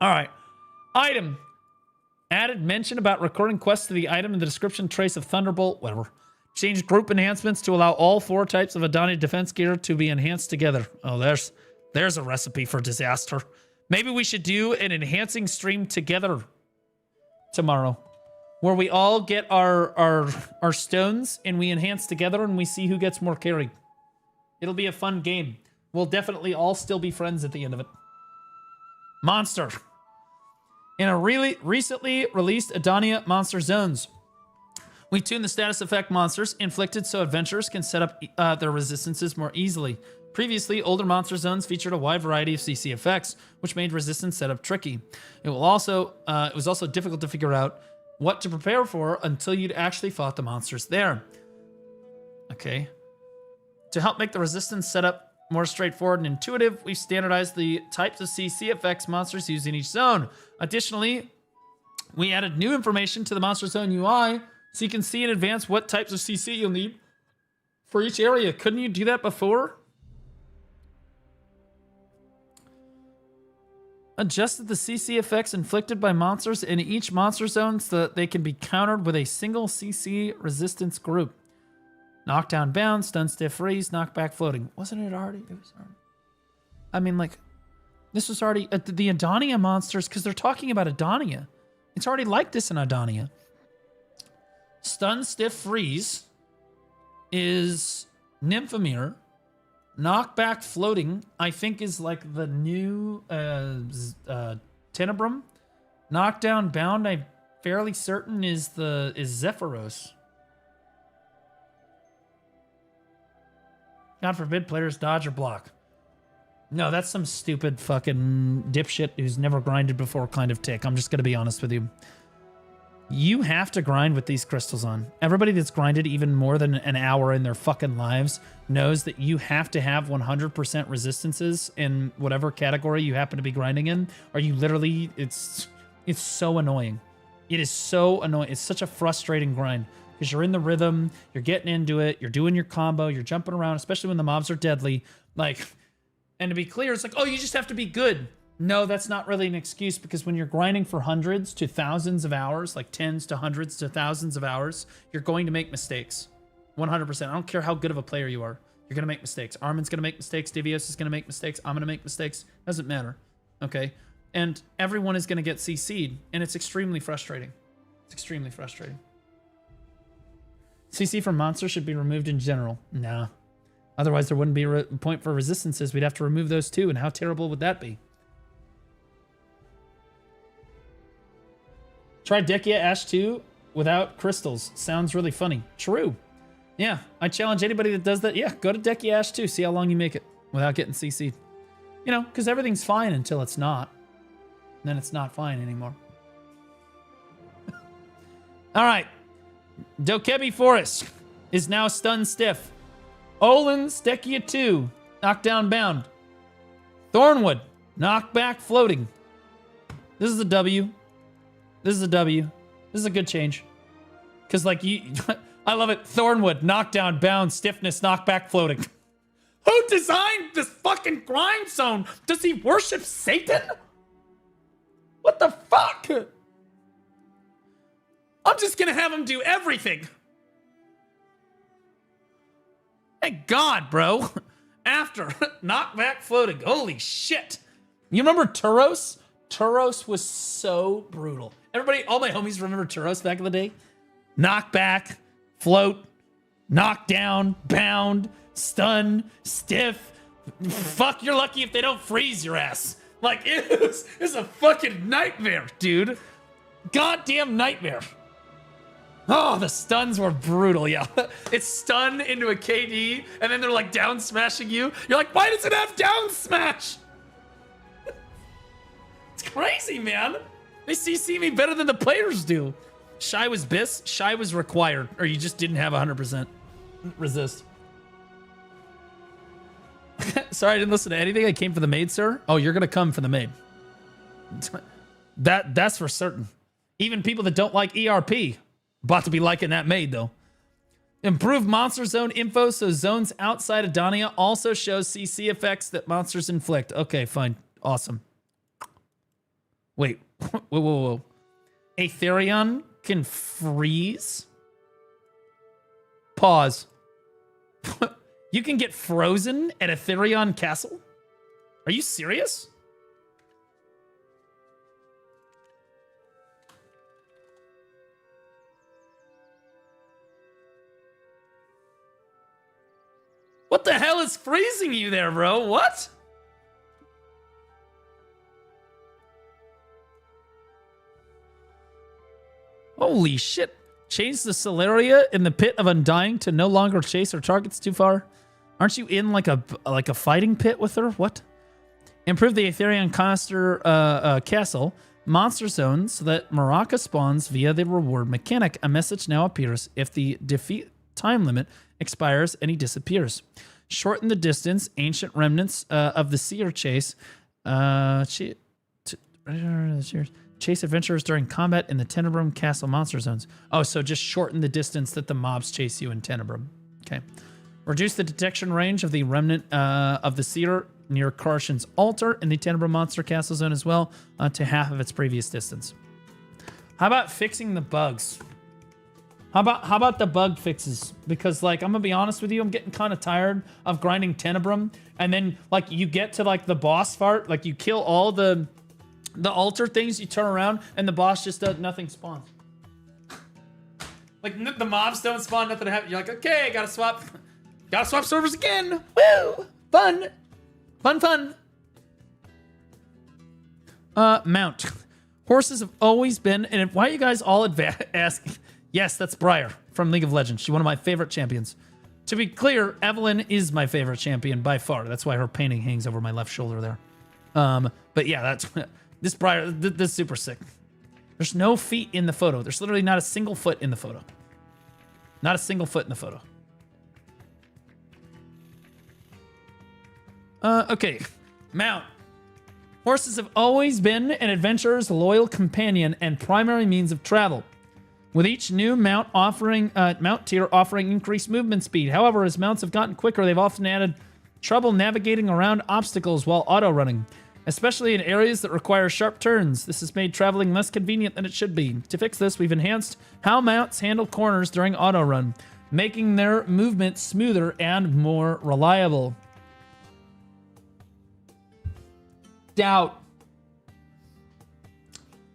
Alright. Item. Added mention about recording quests to the item in the description trace of Thunderbolt, whatever. Change group enhancements to allow all 4 types of Adania defense gear to be enhanced together. Oh, there's a recipe for disaster. Maybe we should do an enhancing stream together tomorrow, where we all get our stones and we enhance together and we see who gets more carry. It'll be a fun game. We'll definitely all still be friends at the end of it. Monster. In a really recently released Adania Monster Zones, we tuned the status effect monsters inflicted so adventurers can set up their resistances more easily. Previously, older monster zones featured a wide variety of CC effects, which made resistance setup tricky. It was also difficult to figure out what to prepare for until you'd actually fought the monsters there. Okay. To help make the resistance setup more straightforward and intuitive, we've standardized the types of CC effects monsters used in each zone. Additionally, we added new information to the Monster Zone UI so you can see in advance what types of CC you'll need for each area. Couldn't you do that before? Adjusted the CC effects inflicted by monsters in each monster zone so that they can be countered with a single CC resistance group. Knockdown, bound, stun, stiff, freeze, knockback, floating. Wasn't it already? It was already. I mean, like, this was already the Adania monsters because they're talking about Adania. It's already like this in Adania. Stun, stiff, freeze is Nymphomere. Knockback, floating, I think is like the new Tenebrum. Knockdown, bound, I'm fairly certain is Zephyros. God forbid players dodge or block. No, that's some stupid fucking dipshit who's never grinded before kind of tick. I'm just gonna be honest with you. You have to grind with these crystals on. Everybody that's grinded even more than an hour in their fucking lives knows that you have to have 100% resistances in whatever category you happen to be grinding in, or you literally, it's so annoying. It is so annoying. It's such a frustrating grind because you're in the rhythm, you're getting into it, you're doing your combo, you're jumping around, especially when the mobs are deadly. Like, and to be clear, it's like, oh, you just have to be good. No, that's not really an excuse because when you're grinding for hundreds to thousands of hours, like tens to hundreds to thousands of hours, you're going to make mistakes. 100%. I don't care how good of a player you are. You're going to make mistakes. Armin's going to make mistakes. Divios is going to make mistakes. I'm going to make mistakes. Doesn't matter. Okay? And everyone is going to get CC'd, and it's extremely frustrating. It's extremely frustrating. CC from monsters should be removed in general. Nah. Otherwise, there wouldn't be a point for resistances. We'd have to remove those too, and how terrible would that be? Try Dekia Ash 2 without crystals. Sounds really funny. True. Yeah, I challenge anybody that does that. Yeah, go to Decky Ash too. See how long you make it without getting CC'd. You know, because everything's fine until it's not. And then it's not fine anymore. All right. Dokebi Forest is now stun stiff. Olin, Stekia 2, knockdown bound. Thornwood, knockback floating. This is a W. This is a W. This is a good change. Because, like, you... I love it. Thornwood, knockdown, bound, stiffness, knockback, floating. Who designed this fucking grind zone? Does he worship Satan? What the fuck? I'm just gonna have him do everything. Thank God, bro. After knockback, floating. Holy shit. You remember Turos? Turos was so brutal. Everybody, all my homies remember Turos back in the day? Knockback, float, knockdown, bound, stun, stiff. Fuck, you're lucky if they don't freeze your ass. Like, it's a fucking nightmare, dude. Goddamn nightmare. Oh, the stuns were brutal, yeah. It's stun into a KD, and then they're like down smashing you. You're like, why does it have down smash? It's crazy, man. They CC me better than the players do. Shy was BIS, Shy was required, or you just didn't have 100% resist. Sorry, I didn't listen to anything. I came for the maid, sir. Oh, you're gonna come for the maid. That's for certain. Even people that don't like ERP, about to be liking that maid, though. Improve monster zone info so zones outside of Dania also shows CC effects that monsters inflict. Okay, fine. Awesome. Wait. Whoa. Aetherion can freeze? Pause. You can get frozen at Aetherion Castle? Are you serious? What the hell is freezing you there, bro? What? Holy shit. Change the Celeria in the Pit of Undying to no longer chase her targets too far. Aren't you in like a fighting pit with her? What? Improve the Aetherion Castle monster zone so that Maraca spawns via the reward mechanic. A message now appears if the defeat time limit expires and he disappears. Shorten the distance. Ancient remnants of the Seer chase. Chase adventurers during combat in the Tenebrum Castle monster zones. Oh, so just shorten the distance that the mobs chase you in Tenebrum. Okay. Reduce the detection range of the remnant of the Seer near Karshan's altar in the Tenebrum monster castle zone as well to half of its previous distance. How about fixing the bugs? How about the bug fixes? Because, like, I'm gonna be honest with you, I'm getting kind of tired of grinding Tenebrum, and then, like, you get to, like, the boss part, like, you kill all the altar things, you turn around, and the boss just does nothing spawns. Like, the mobs don't spawn, nothing happens. You're like, okay, gotta swap servers again. Woo! Fun. Mount. Horses have always been, and why are you guys all asking? Yes, that's Briar from League of Legends. She's one of my favorite champions. To be clear, Evelyn is my favorite champion by far. That's why her painting hangs over my left shoulder there. But yeah, that's this Briar. This is super sick. There's no feet in the photo. There's literally not a single foot in the photo. Not a single foot in the photo. Okay. Mount. Horses have always been an adventurer's loyal companion and primary means of travel. With each new mount tier offering increased movement speed. However, as mounts have gotten quicker, they've often added trouble navigating around obstacles while auto-running, especially in areas that require sharp turns. This has made traveling less convenient than it should be. To fix this, we've enhanced how mounts handle corners during auto-run, making their movement smoother and more reliable. Doubt.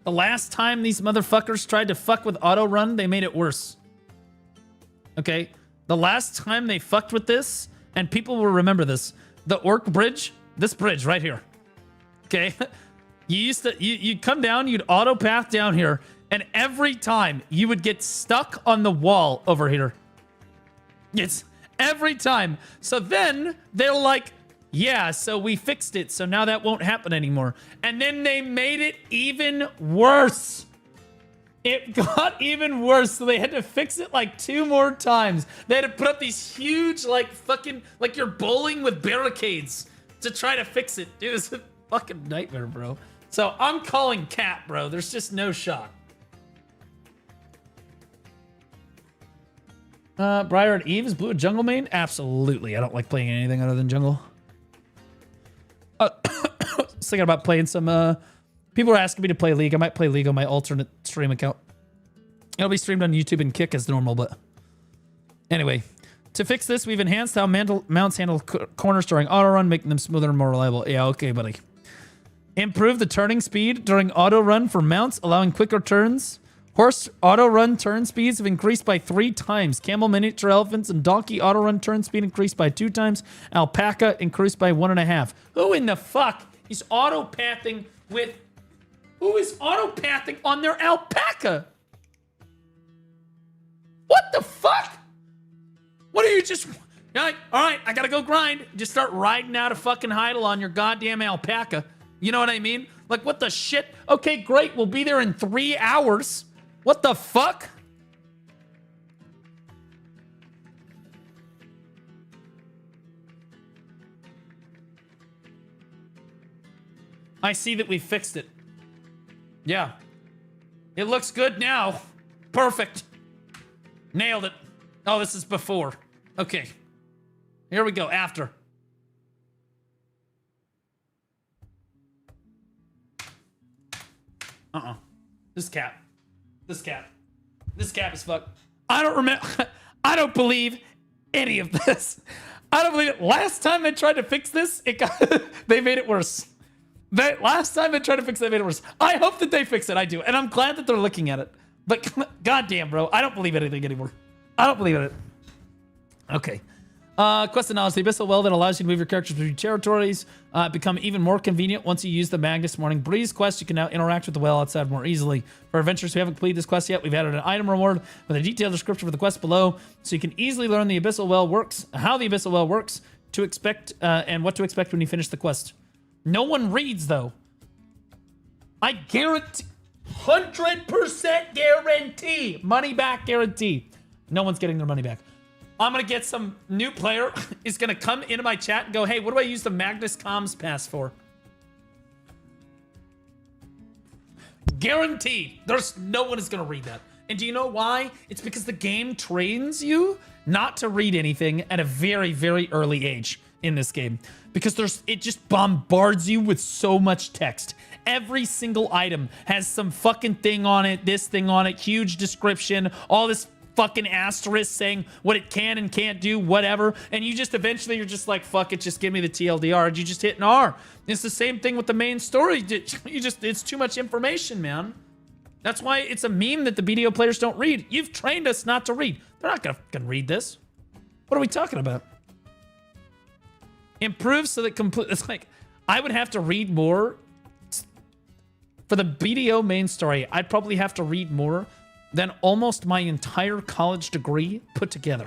The last time these motherfuckers tried to fuck with auto-run, they made it worse. Okay? The last time they fucked with this, and people will remember this, the Orc Bridge, this bridge right here. Okay? You'd come down, you'd auto-path down here, And every time you would get stuck on the wall over here. It's every time. So then they're like, yeah, so we fixed it. So now that won't happen anymore. And then they made it even worse. It got even worse. So they had to fix it like 2 more times. They had to put up these huge, like fucking, like you're bowling with barricades to try to fix it. Dude, it's a fucking nightmare, bro. So I'm calling Cat, bro. There's just no shot. Briar and Eve is blue a jungle main? Absolutely. I don't like playing anything other than jungle. Thinking about playing some, people are asking me to play League. I might play League on my alternate stream account. It'll be streamed on YouTube and Kick as normal, but anyway. To fix this, we've enhanced how mounts handle corners during auto run, making them smoother and more reliable. Yeah, okay, buddy. Improve the turning speed during auto run for mounts, allowing quicker turns. Horse auto run turn speeds have increased by 3 times. Camel, miniature elephants, and donkey auto run turn speed increased by 2 times. Alpaca increased by 1.5. Who in the fuck is auto-pathing with... Who is auto-pathing on their alpaca? What the fuck? What are you just... You're like, all right, I gotta go grind. Just start riding out a fucking idle on your goddamn alpaca. You know what I mean? Like, what the shit? Okay, great. We'll be there in 3 hours. What the fuck? I see that we fixed it. Yeah. It looks good now. Perfect. Nailed it. Oh, this is before. Okay. Here we go. After. This cap. This cap. This cap is fucked. I don't remember. I don't believe any of this. I don't believe it. Last time they tried to fix this, they made it worse. Last time they tried to fix it, they made it worse. I hope that they fix it. I do. And I'm glad that they're looking at it. But goddamn, bro. I don't believe anything anymore. I don't believe in it. Okay. Quest of Knowledge. The Abyssal Well that allows you to move your characters between territories become even more convenient once you use the Magnus Morning Breeze quest. You can now interact with the well outside more easily. For adventurers who haven't completed this quest yet, we've added an item reward with a detailed description for the quest below, so you can easily learn the Abyssal Well works, how the Abyssal Well works, to expect and what to expect when you finish the quest. No one reads though. I guarantee, 100% guarantee, money back guarantee. No one's getting their money back. I'm going to get some new player is going to come into my chat and go, hey, what do I use the Magnus Comms Pass for? Guaranteed. There's no one is going to read that. And do you know why? It's because the game trains you not to read anything at a very, very early age in this game. Because it just bombards you with so much text. Every single item has some fucking thing on it, this thing on it, huge description, all this fucking asterisk saying what it can and can't do, whatever. And you just eventually you're just like, fuck it, just give me the TLDR. And you just hit an R. It's the same thing with the main story. It's too much information, man. That's why it's a meme that the BDO players don't read. You've trained us not to read. They're not gonna fucking read this. What are we talking about? Improve so that complete. It's like, I would have to read more. For the BDO main story, I'd probably have to read more than almost my entire college degree put together.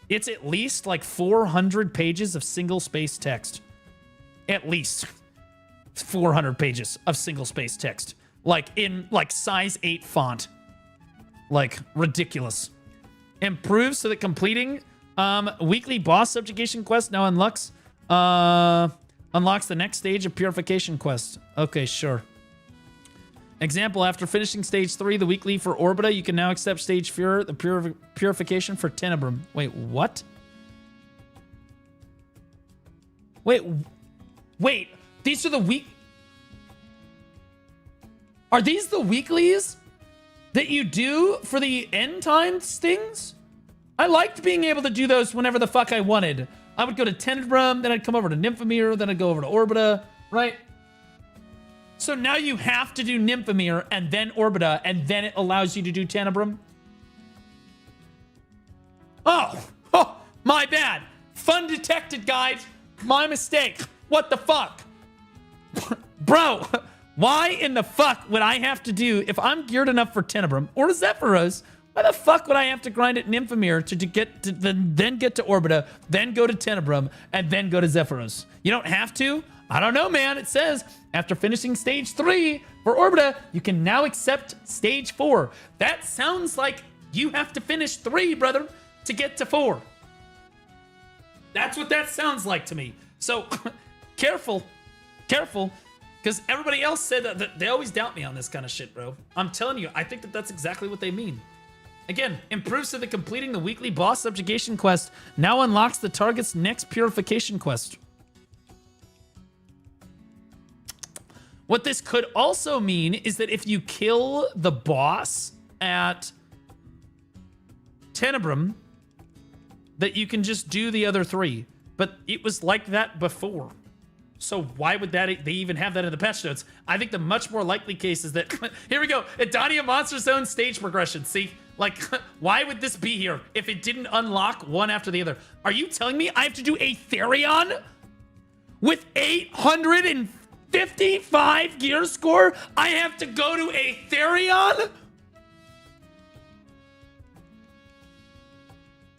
It's at least like 400 pages of single-space text. At least 400 pages of single-space text. Like in like size 8 font. Like ridiculous. Improve so that completing weekly boss subjugation quest now unlocks the next stage of purification quest. Okay, sure. Example, after finishing stage 3, the weekly for Orbita, you can now accept stage 4, the purification for Tenebrum. Wait, what? Wait, these are the Are these the weeklies that you do for the end times things? I liked being able to do those whenever the fuck I wanted. I would go to Tenebrum, then I'd come over to Nymphomere, then I'd go over to Orbita, right? So now you have to do Nymphomere and then Orbita, and then it allows you to do Tenebrum? Oh, my bad. Fun detected, guys. My mistake. What the fuck? Bro, Why in the fuck would I have to do, if I'm geared enough for Tenebrum or Zephyros, why the fuck would I have to grind at Nymphomere to get to then get to Orbita, then go to Tenebrum, and then go to Zephyros? You don't have to. I don't know, man. It says after finishing stage 3 for Orbita, you can now accept stage 4. That sounds like you have to finish 3, brother, to get to 4. That's what that sounds like to me. So careful, because everybody else said that they always doubt me on this kind of shit, bro. I'm telling you, I think that that's exactly what they mean. Again, improves so that completing the weekly boss subjugation quest now unlocks the target's next purification quest. What this could also mean is that if you kill the boss at Tenebrum, that you can just do the other 3. But it was like that before. So why would they even have that in the patch notes? I think the much more likely case is that, here we go, Adania Monster Zone stage progression. See, like, why would this be here if it didn't unlock one after the other? Are you telling me I have to do a Therion with 855 gear score? I have to go to a Therion?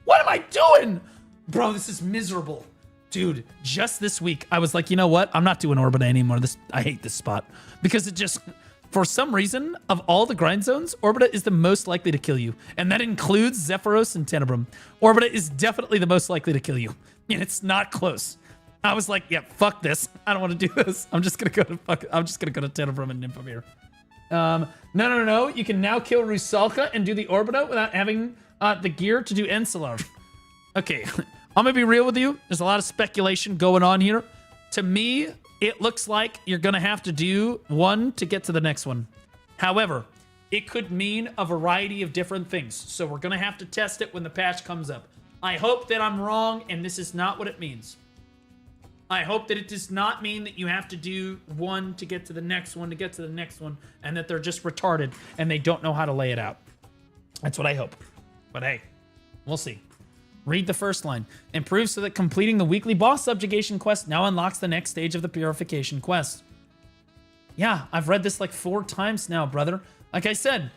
What am I doing? Bro, this is miserable. Dude, just this week, I was like, you know what? I'm not doing Orbita anymore. I hate this spot. Because it just, for some reason, of all the grind zones, Orbita is the most likely to kill you. And that includes Zephyros and Tenebrum. Orbita is definitely the most likely to kill you. And it's not close. I was like, yeah, fuck this. I don't want to do this. I'm just gonna go to Tenebrum and Nymphomere. No. You can now kill Rusalka and do the Orbita without having the gear to do Encelar. Okay. I'm gonna be real with you. There's a lot of speculation going on here. To me, it looks like you're gonna have to do one to get to the next one. However, it could mean a variety of different things. So we're gonna have to test it when the patch comes up. I hope that I'm wrong and this is not what it means. I hope that it does not mean that you have to do one to get to the next one, to get to the next one, and that they're just retarded and they don't know how to lay it out. That's what I hope. But hey, we'll see. Read the first line. Improves so that completing the weekly boss subjugation quest now unlocks the next stage of the purification quest. Yeah, I've read this like 4 times now, brother. Like I said,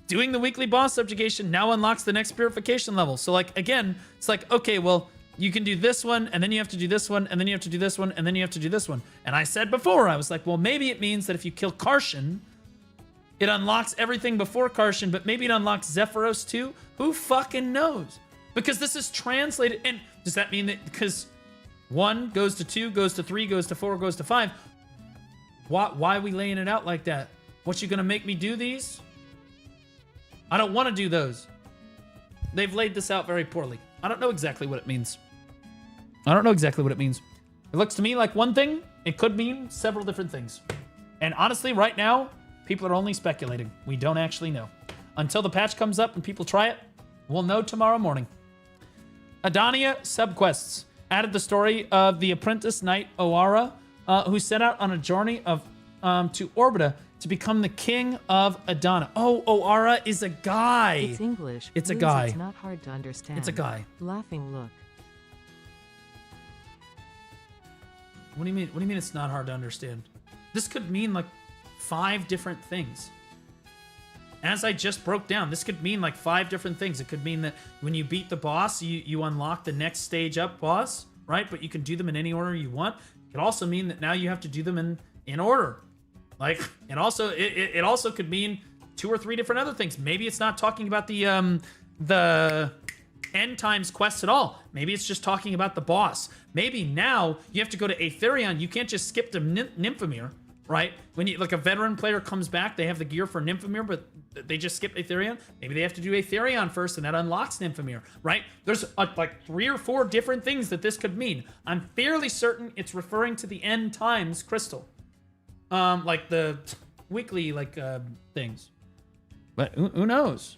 doing the weekly boss subjugation now unlocks the next purification level. So like, again, it's like, okay, well, you can do this one, and then you have to do this one, and then you have to do this one, and then you have to do this one. And I said before, I was like, well, maybe it means that if you kill Karshan, it unlocks everything before Karshan, but maybe it unlocks Zephyros too? Who fucking knows? Because this is translated, and does that mean that because 1 goes to 2, goes to 3, goes to 4, goes to 5, why are we laying it out like that? What, you gonna make me do these? I don't want to do those. They've laid this out very poorly. I don't know exactly what it means. It looks to me like one thing. It could mean several different things. And honestly, right now, people are only speculating. We don't actually know. Until the patch comes up and people try it, we'll know tomorrow morning. Adania subquests added the story of the apprentice knight Oara, who set out on a journey to Orbita to become the king of Adana. Oh, Oara is a guy. It's English. It's a Please, guy. It's not hard to understand. It's a guy. Laughing look. What do you mean? What do you mean it's not hard to understand? This could mean like 5 different things. As I just broke down, this could mean like 5 different things. It could mean that when you beat the boss, you unlock the next stage up boss, right? But you can do them in any order you want. It could also mean that now you have to do them in order. Like, and also it also could mean 2 or 3 different other things. Maybe it's not talking about the end times quest at all. Maybe it's just talking about the boss. Maybe now you have to go to Aetherion. You can't just skip to Nymphomere, right? When you like a veteran player comes back, they have the gear for Nymphomere, but they just skip Aetherion. Maybe they have to do Aetherion first, and that unlocks Nymphomere, right? There's like 3 or 4 different things that this could mean. I'm fairly certain it's referring to the end times crystal. Like the weekly things, but who knows,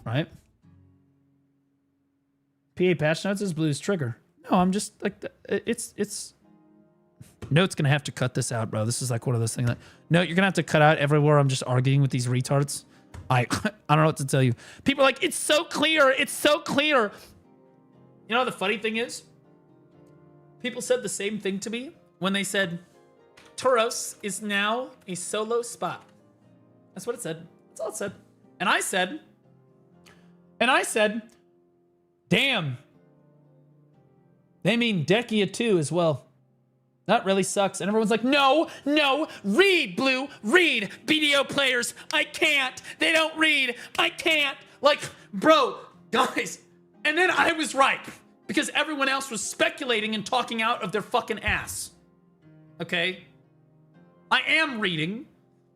right? PA patch notes is Blue's trigger. No, I'm just like it's. Note's gonna have to cut this out, bro. This is like one of those things. Like, no, you're gonna have to cut out everywhere I'm just arguing with these retards. I don't know what to tell you. People are like, it's so clear. It's so clear. You know the funny thing is, people said the same thing to me when they said Turos is now a solo spot. That's what it said. That's all it said. And I said, damn. They mean Dekia too as well. That really sucks. And everyone's like, no, read, Blue, read. BDO players, I can't. They don't read. I can't. Like, bro, guys. And then I was right. Because everyone else was speculating and talking out of their fucking ass. Okay? I am reading.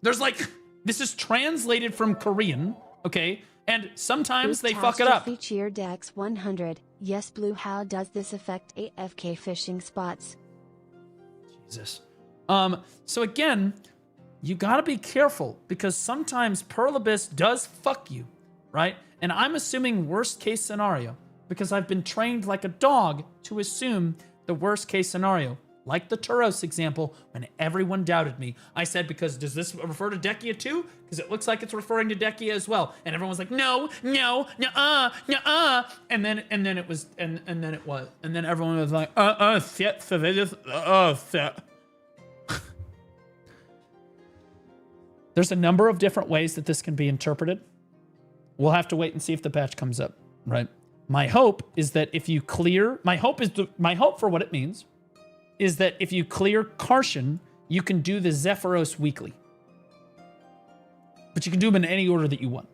There's like, this is translated from Korean. Okay? And sometimes they fuck it up. Cheer Dex 100. Yes, Blue, how does this affect AFK fishing spots? Jesus. So again, you gotta be careful because sometimes Pearl Abyss does fuck you, right? And I'm assuming worst case scenario because I've been trained like a dog to assume the worst case scenario. Like the Turos example, when everyone doubted me, I said, because does this refer to Dekia too? Because it looks like it's referring to Dekia as well. And everyone was like, no, nuh-uh. And then it was, and then it was. And then everyone was like, There's a number of different ways that this can be interpreted. We'll have to wait and see if the patch comes up, right? My hope is that if you clear, my hope for what it means is that if you clear Karshon, you can do the Zephyros weekly. But you can do them in any order that you want,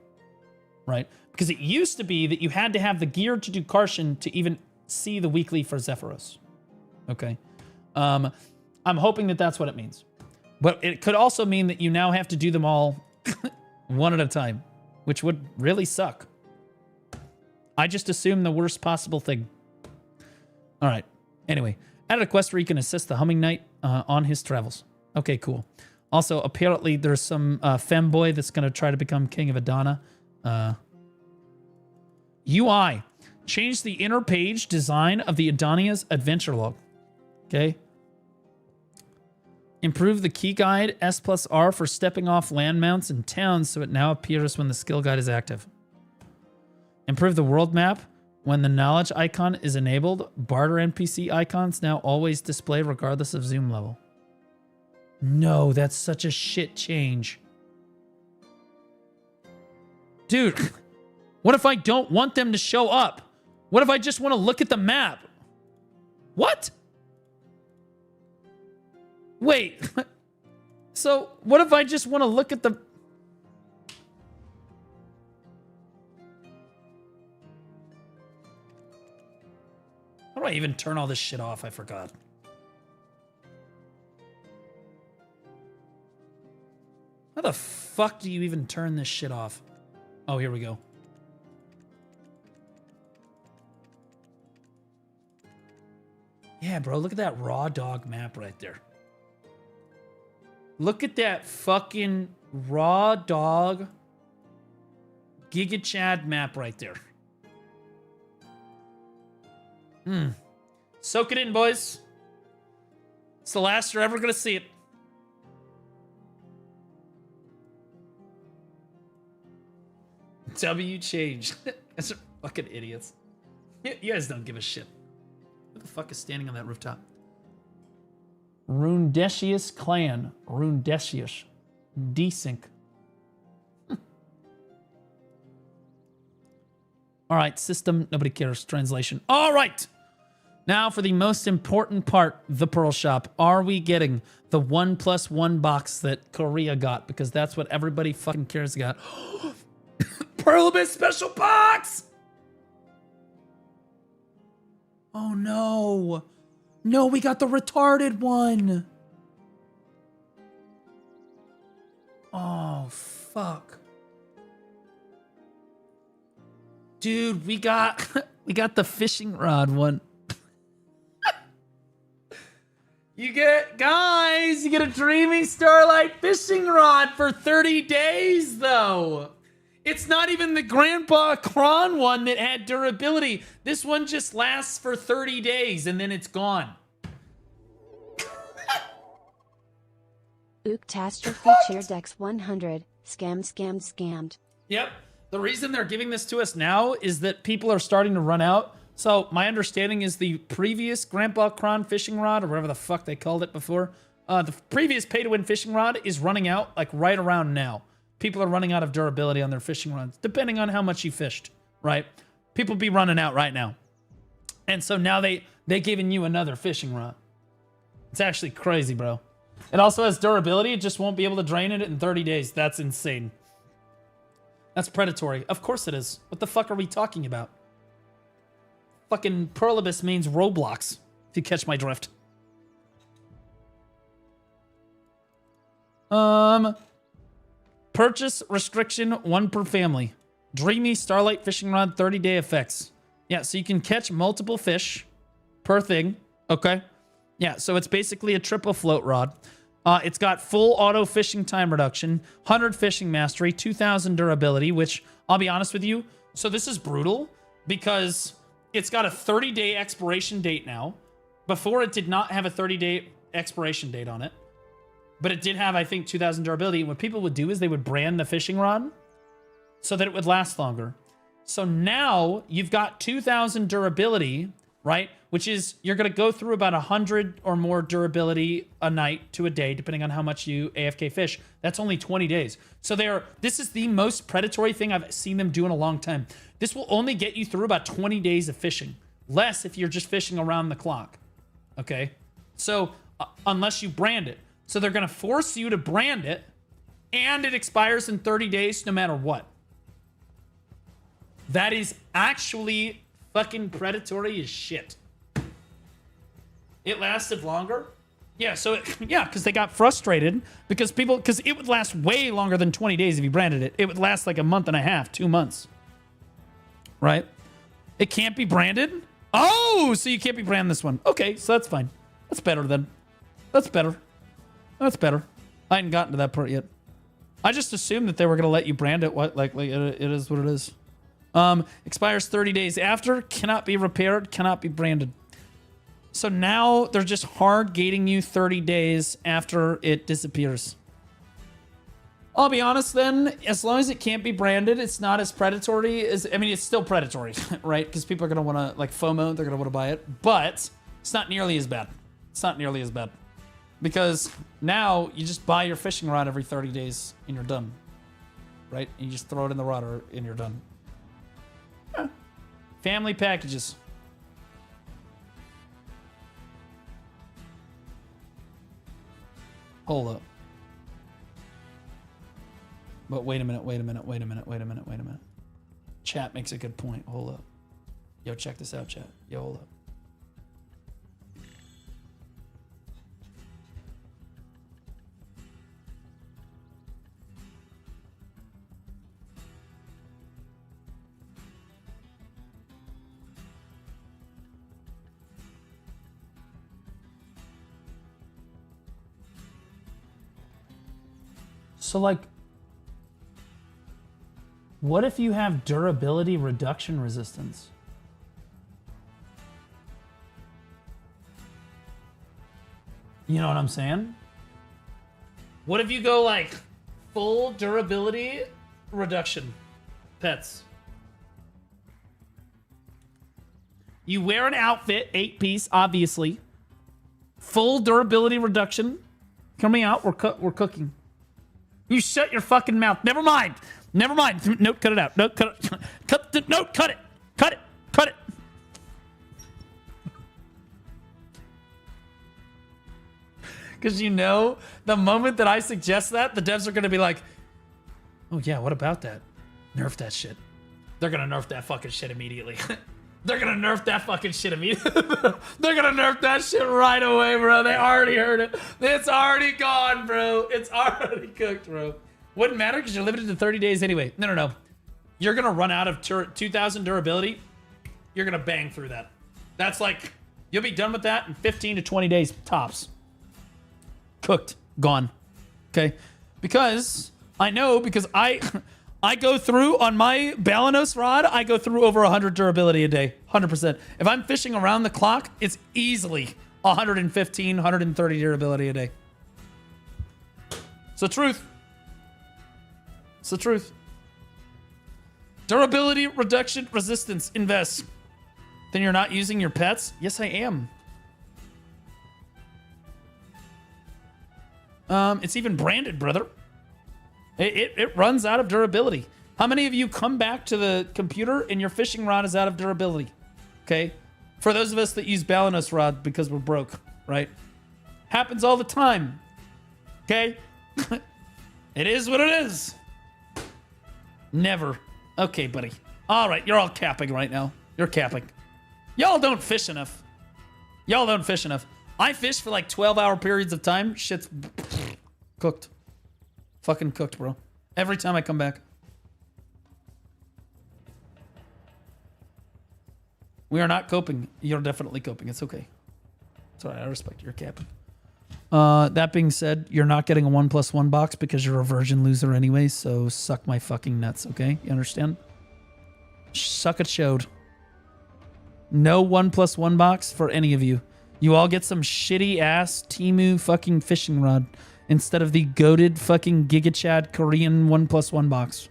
right? Because it used to be that you had to have the gear to do Karshon to even see the weekly for Zephyros. Okay? I'm hoping that that's what it means. But it could also mean that you now have to do them all one at a time, which would really suck. I just assumed the worst possible thing. All right. Anyway, added a quest where you can assist the Humming Knight on his travels. Okay, cool. Also, apparently there's some femboy that's going to try to become King of Adana. UI. Change the inner page design of the Adania's adventure log. Okay. Improve the key guide S+R for stepping off land mounts in towns so it now appears when the skill guide is active. Improve the world map. When the knowledge icon is enabled, barter NPC icons now always display regardless of zoom level. No, that's such a shit change. Dude, what if I don't want them to show up? What if I just want to look at the map? What? Wait. So, what if I just want to look at the... How do I even turn all this shit off? I forgot. How the fuck do you even turn this shit off? Oh, here we go. Yeah, bro, look at that raw dog map right there. Look at that fucking raw dog Giga Chad map right there. Soak it in, boys. It's the last you're ever gonna see it. W changed. That's fucking idiots. You guys don't give a shit. Who the fuck is standing on that rooftop? Rundesius clan. Rundesius. Desync. All right, system. Nobody cares. Translation. All right. Now for the most important part, the Pearl Shop. Are we getting the 1+1 box that Korea got? Because that's what everybody fucking cares about. Pearl Abyss special box! Oh no. No, we got the retarded one. Oh, fuck. Dude, we got the fishing rod one. You get a Dreamy Starlight fishing rod for 30 days, though. It's not even the Grandpa Kron one that had durability. This one just lasts for 30 days and then it's gone. Ooctastrophe Cheer Dex 100. Scammed. Yep. The reason they're giving this to us now is that people are starting to run out. So my understanding is the previous Grandpa Kron fishing rod, or whatever the fuck they called it before, The previous pay-to-win fishing rod is running out like right around now. People are running out of durability on their fishing rods, depending on how much you fished, right? People be running out right now. And so now they giving you another fishing rod. It's actually crazy, bro. It also has durability. It just won't be able to drain it in 30 days. That's insane. That's predatory. Of course it is. What the fuck are we talking about? Fucking Perlibus means Roblox, if you catch my drift. Purchase restriction 1 per family. Dreamy Starlight Fishing Rod 30-day effects. Yeah, so you can catch multiple fish per thing. Okay. Yeah, so it's basically a triple float rod. It's got full auto fishing time reduction, 100 fishing mastery, 2,000 durability, which I'll be honest with you. So this is brutal because it's got a 30-day expiration date now. Before, it did not have a 30-day expiration date on it. But it did have, I think, 2,000 durability. And what people would do is they would brand the fishing rod so that it would last longer. So now you've got 2,000 durability, right? Which is, you're going to go through about 100 or more durability a night to a day, depending on how much you AFK fish. That's only 20 days. So this is the most predatory thing I've seen them do in a long time. This will only get you through about 20 days of fishing. Less if you're just fishing around the clock. Okay? So, unless you brand it. So they're going to force you to brand it, and it expires in 30 days no matter what. That is actually fucking predatory as shit. It lasted longer? Yeah, so because they got frustrated because it would last way longer than 20 days if you branded it. It would last like a month and a half, 2 months. Right? It can't be branded? Oh, so you can't be branding this one. Okay, so that's fine. That's better then. That's better. That's better. I hadn't gotten to that part yet. I just assumed that they were going to let you brand it. Like it is what it is. Expires 30 days after. Cannot be repaired. Cannot be branded. So now they're just hard gating you 30 days after it disappears. I'll be honest then, as long as it can't be branded, it's not as predatory as, I mean, it's still predatory, right? Because people are going to want to, like FOMO, they're going to want to buy it. But it's not nearly as bad. It's not nearly as bad. Because now you just buy your fishing rod every 30 days and you're done. Right? And you just throw it in the rod and you're done. Yeah. Family packages. Hold up. But wait a minute. Chat makes a good point. Hold up. Yo, check this out, chat. Yo, hold up. So, like, what if you have durability reduction resistance? You know what I'm saying? What if you go, like, full durability reduction pets? You wear an outfit, 8-piece, obviously. Full durability reduction. Coming out, we're cooking. You shut your fucking mouth. Never mind. Note, cut it out. Note, cut it. Cut it. Cut it. Because you know, the moment that I suggest that, the devs are going to be like, oh yeah, what about that? Nerf that shit. They're going to nerf that fucking shit immediately. They're going to nerf that fucking shit immediately. They're going to nerf that shit right away, bro. They already heard it. It's already gone, bro. It's already cooked, bro. Wouldn't matter because you're limited to 30 days anyway. No. You're going to run out of 2,000 durability. You're going to bang through that. That's like, you'll be done with that in 15 to 20 days tops. Cooked. Gone. Okay? Because I know, because I go through, on my Balanos rod, I go through over 100 durability a day. 100%. If I'm fishing around the clock, it's easily 115, 130 durability a day. It's the truth. It's the truth. Durability, reduction, resistance, invest. Then you're not using your pets? Yes, I am. It's even branded, brother. It runs out of durability. How many of you come back to the computer and your fishing rod is out of durability? Okay? For those of us that use Balanos rod because we're broke, right? Happens all the time. Okay? It is what it is. Never. Okay, buddy. All right, you're all capping right now. You're capping. Y'all don't fish enough. Y'all don't fish enough. I fish for like 12-hour periods of time. Shit's cooked. Fucking cooked, bro. Every time I come back. We are not coping. You're definitely coping. It's okay. It's all right. I respect your capping. That being said, you're not getting a 1+1 box because you're a virgin loser anyway, so suck my fucking nuts, okay? You understand? Suck it showed. No 1+1 box for any of you. You all get some shitty ass Temu fucking fishing rod instead of the goated fucking GigaChad Korean 1+1 box.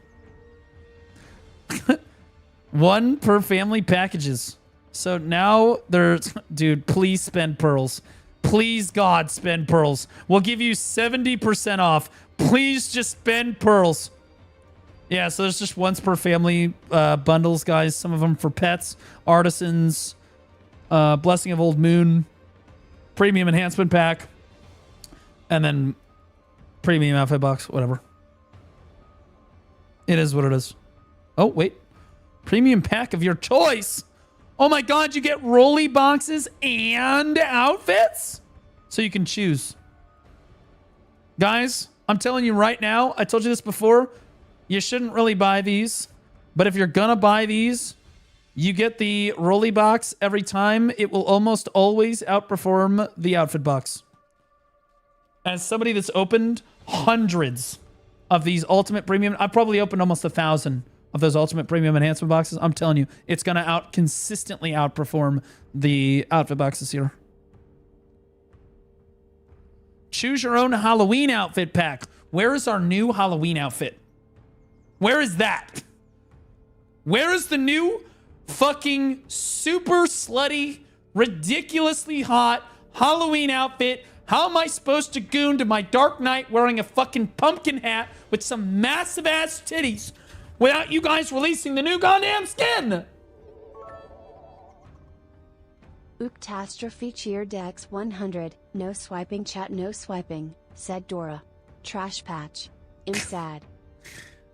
1 per family packages. So now there's... Dude, please spend pearls. Please, God, spend pearls. We'll give you 70% off. Please just spend pearls. Yeah, so there's just once per family bundles, guys. Some of them for pets, artisans, Blessing of Old Moon, Premium Enhancement Pack, and then Premium Outfit Box, whatever. It is what it is. Oh, wait. Premium Pack of your choice. Oh my God, you get rolly boxes and outfits? So you can choose. Guys, I'm telling you right now, I told you this before, you shouldn't really buy these. But if you're gonna buy these, you get the rolly box every time. It will almost always outperform the outfit box. As somebody that's opened hundreds of these Ultimate Premium, I've probably opened almost 1,000 of those Ultimate Premium Enhancement boxes. I'm telling you, it's going to consistently outperform the outfit boxes here. Choose your own Halloween outfit pack. Where is our new Halloween outfit? Where is that? Where is the new fucking super slutty, ridiculously hot Halloween outfit? How am I supposed to goon to my Dark Knight wearing a fucking pumpkin hat with some massive ass titties without you guys releasing the new goddamn skin? Ooptastrophe cheer Dex 100, no swiping chat, no swiping, said Dora. Trash patch. I'm sad.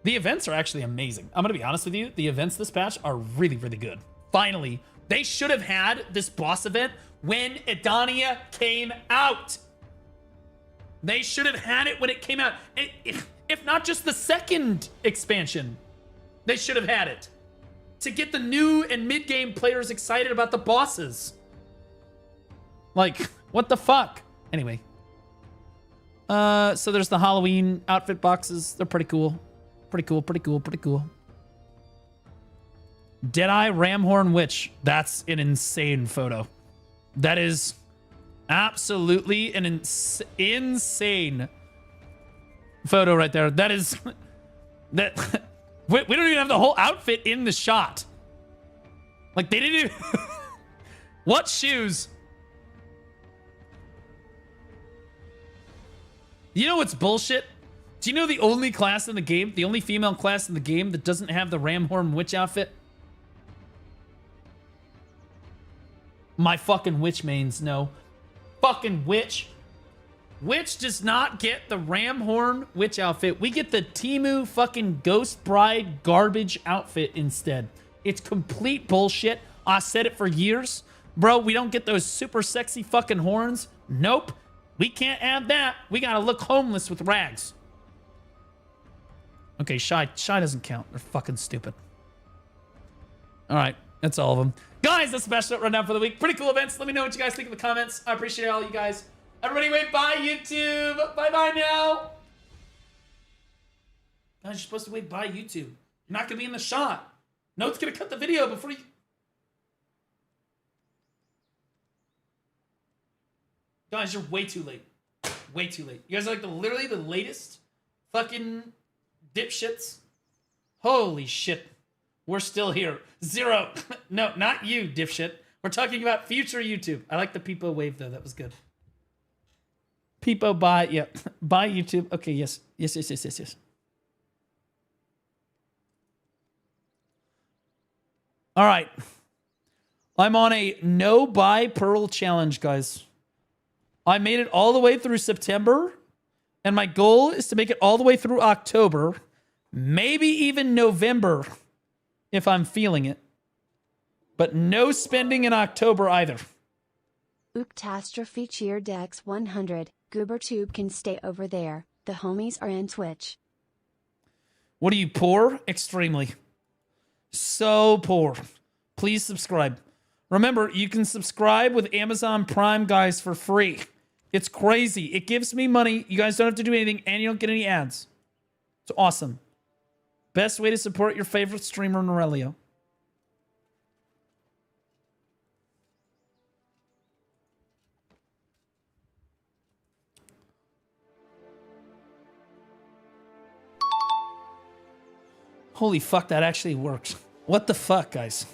The events are actually amazing. I'm going to be honest with you. The events this patch are really, really good. Finally, they should have had this boss event when Edania came out. They should have had it when it came out. If not just the second expansion, they should have had it. To get the new and mid-game players excited about the bosses. Like, what the fuck? Anyway. So there's the Halloween outfit boxes. They're pretty cool. Pretty cool, pretty cool, pretty cool. Deadeye Ramhorn Witch. That's an insane photo. That is absolutely an insane photo right there. That is... that we don't even have the whole outfit in the shot. Like, they didn't even... What shoes? You know what's bullshit? Do you know the only class in the game, the only female class in the game that doesn't have the Ramhorn Witch outfit? My fucking witch mains, no. Fucking witch. Witch does not get the Ramhorn Witch outfit. We get the Temu fucking Ghost Bride garbage outfit instead. It's complete bullshit. I said it for years. Bro, we don't get those super sexy fucking horns. Nope. We can't add that. We gotta look homeless with rags. Okay, Shy doesn't count. They're fucking stupid. All right, that's all of them. Guys, that's the best rundown for the week. Pretty cool events. Let me know what you guys think in the comments. I appreciate all you guys. Everybody wave bye, YouTube. Bye-bye now. Guys, you're supposed to wave bye, YouTube. You're not going to be in the shot. Note's going to cut the video before you... Guys, you're way too late. Way too late. You guys are like literally the latest fucking dipshits. Holy shit. We're still here. 0. No, not you, dipshit. We're talking about future YouTube. I like the Peepo wave, though. That was good. Peepo bye. Yep. Bye, YouTube. Okay, yes. Yes. All right. I'm on a no buy Pearl challenge, guys. I made it all the way through September, and my goal is to make it all the way through October, maybe even November if I'm feeling it. But no spending in October either. Ooctastrophe cheer Dex 100. GooberTube can stay over there. The homies are in Twitch. What are you, poor? Extremely. So poor. Please subscribe. Remember, you can subscribe with Amazon Prime, guys, for free. It's crazy. It gives me money. You guys don't have to do anything, and you don't get any ads. It's awesome. Best way to support your favorite streamer, Norelio. Holy fuck, that actually works. What the fuck, guys?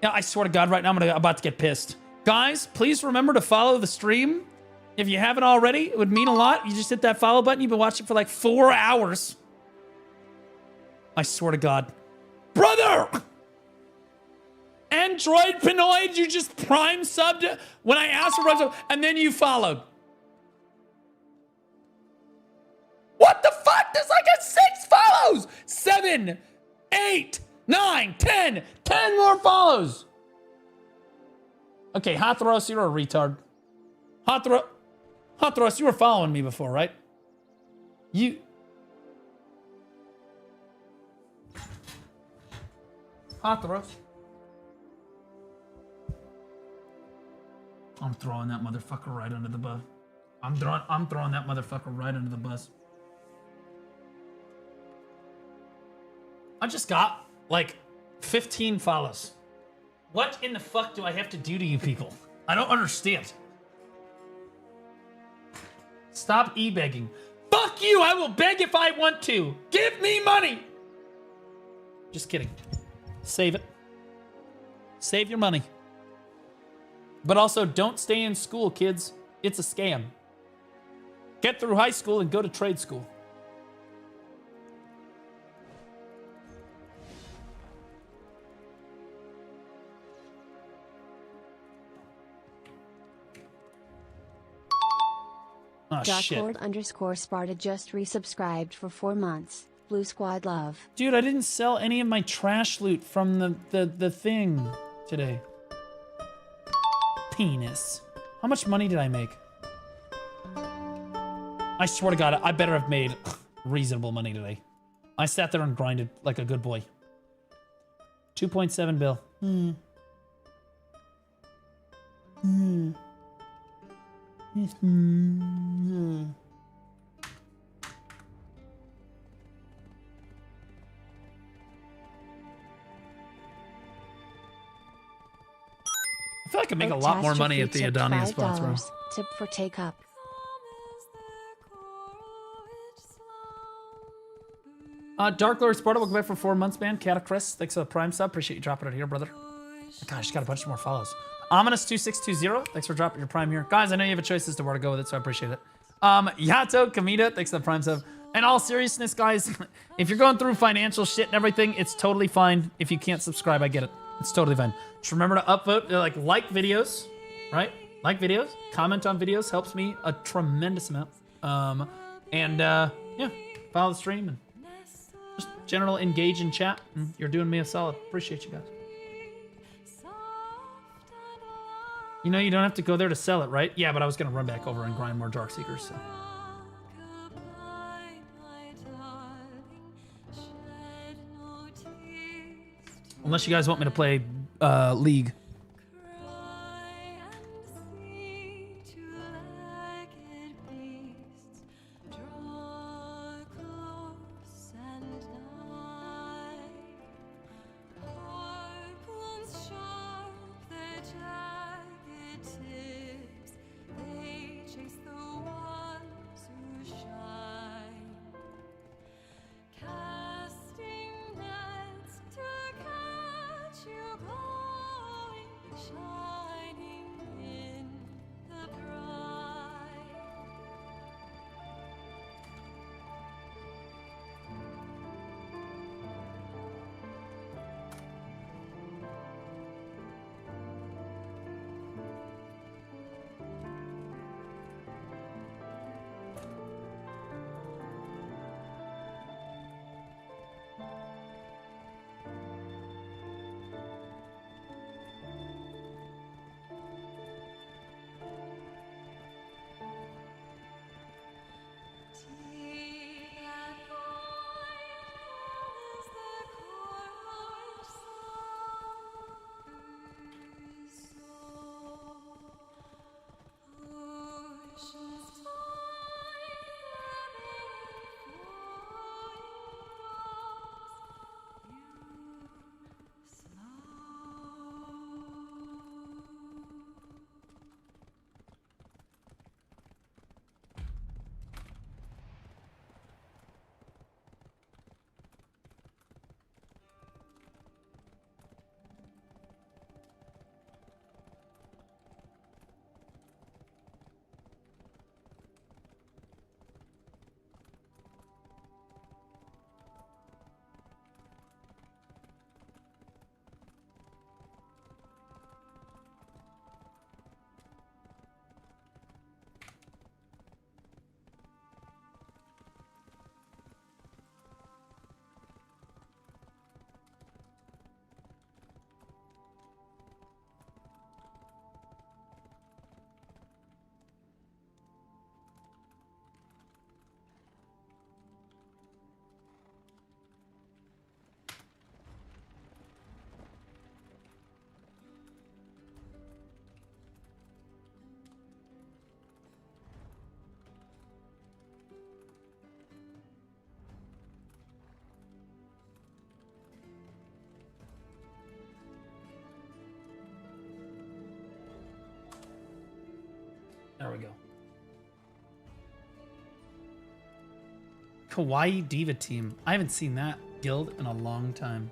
Yeah, I swear to God, right now I'm about to get pissed. Guys, please remember to follow the stream. If you haven't already, it would mean a lot. You just hit that follow button. You've been watching for like 4 hours. I swear to God. Brother! Android Pinoid, you just prime subbed when I asked for prime sub, and then you followed. What the fuck? There's like a 6 follows! 7, 8, 9, 10. 10 more follows! Okay, Hathros, you're a retard. Hathros, you were following me before, right? You... Hathros. I'm throwing that motherfucker right under the bus. I'm throwing that motherfucker right under the bus. I just got, like, 15 follows. What in the fuck do I have to do to you people? I don't understand. Stop e-begging. Fuck you! I will beg if I want to. Give me money! Just kidding. Save it. Save your money. But also, don't stay in school, kids. It's a scam. Get through high school and go to trade school. Oh, shit. Darklord_Sparta just resubscribed for 4 months. Blue Squad love. Dude, I didn't sell any of my trash loot from the thing today. Penis. How much money did I make? I swear to God, I better have made reasonable money today. I sat there and grinded like a good boy. 2.7 bill. I feel like I could make a lot more money at the Adonia spots, bro. Tip for take up. Dark Lord Sparta, welcome back for 4 months, man. Catachris, thanks for the prime sub. Appreciate you dropping it here, brother. God, I just got a bunch more follows. Ominous2620, thanks for dropping your prime here. Guys, I know you have a choice as to where to go with it, so I appreciate it. Yato Kamita, thanks for the prime sub. In all seriousness, guys, if you're going through financial shit and everything, it's totally fine. If you can't subscribe, I get it. It's totally fine. Just remember to upvote, like videos, right? Like videos, comment on videos, helps me a tremendous amount. Yeah, follow the stream and just general engage in chat. You're doing me a solid. Appreciate you guys. You know you don't have to go there to sell it, right? Yeah, but I was gonna run back over and grind more Darkseekers, so. Unless you guys want me to play League. we go. Kawaii Diva Team. I haven't seen that guild in a long time.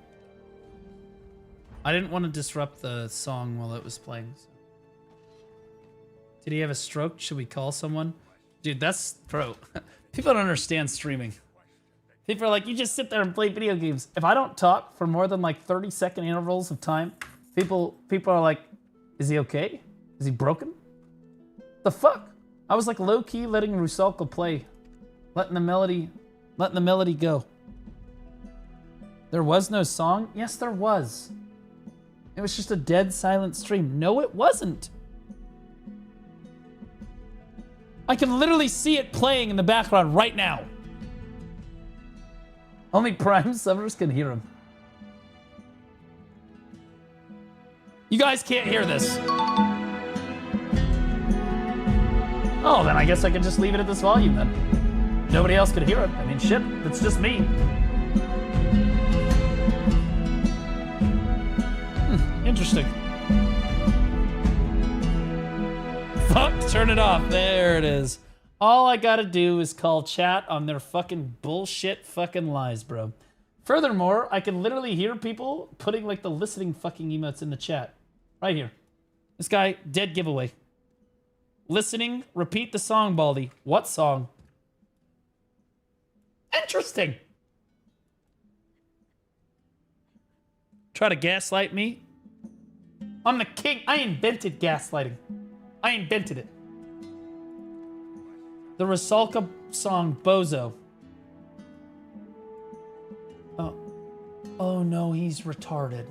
I didn't want to disrupt the song while it was playing. So. Did he have a stroke? Should we call someone? Dude, that's... Bro, people don't understand streaming. People are like, you just sit there and play video games. If I don't talk for more than like 30-second intervals of time, people are like, is he okay? Is he broken? The fuck? I was like low-key letting Rusalka play. Letting the melody go. There was no song? Yes, there was. It was just a dead silent stream. No, it wasn't. I can literally see it playing in the background right now. Only Prime subbers can hear him. You guys can't hear this. Oh, then I guess I could just leave it at this volume then. Nobody else could hear it. I mean, shit, it's just me. Interesting. Fuck, turn it off. There it is. All I gotta do is call chat on their fucking bullshit fucking lies, bro. Furthermore, I can literally hear people putting like the listening fucking emotes in the chat. Right here. This guy, dead giveaway. Listening, repeat the song, Baldy. What song? Interesting. Try to gaslight me? I'm the king. I invented gaslighting. I invented it. The Rusalka song, Bozo. Oh. Oh no, he's retarded.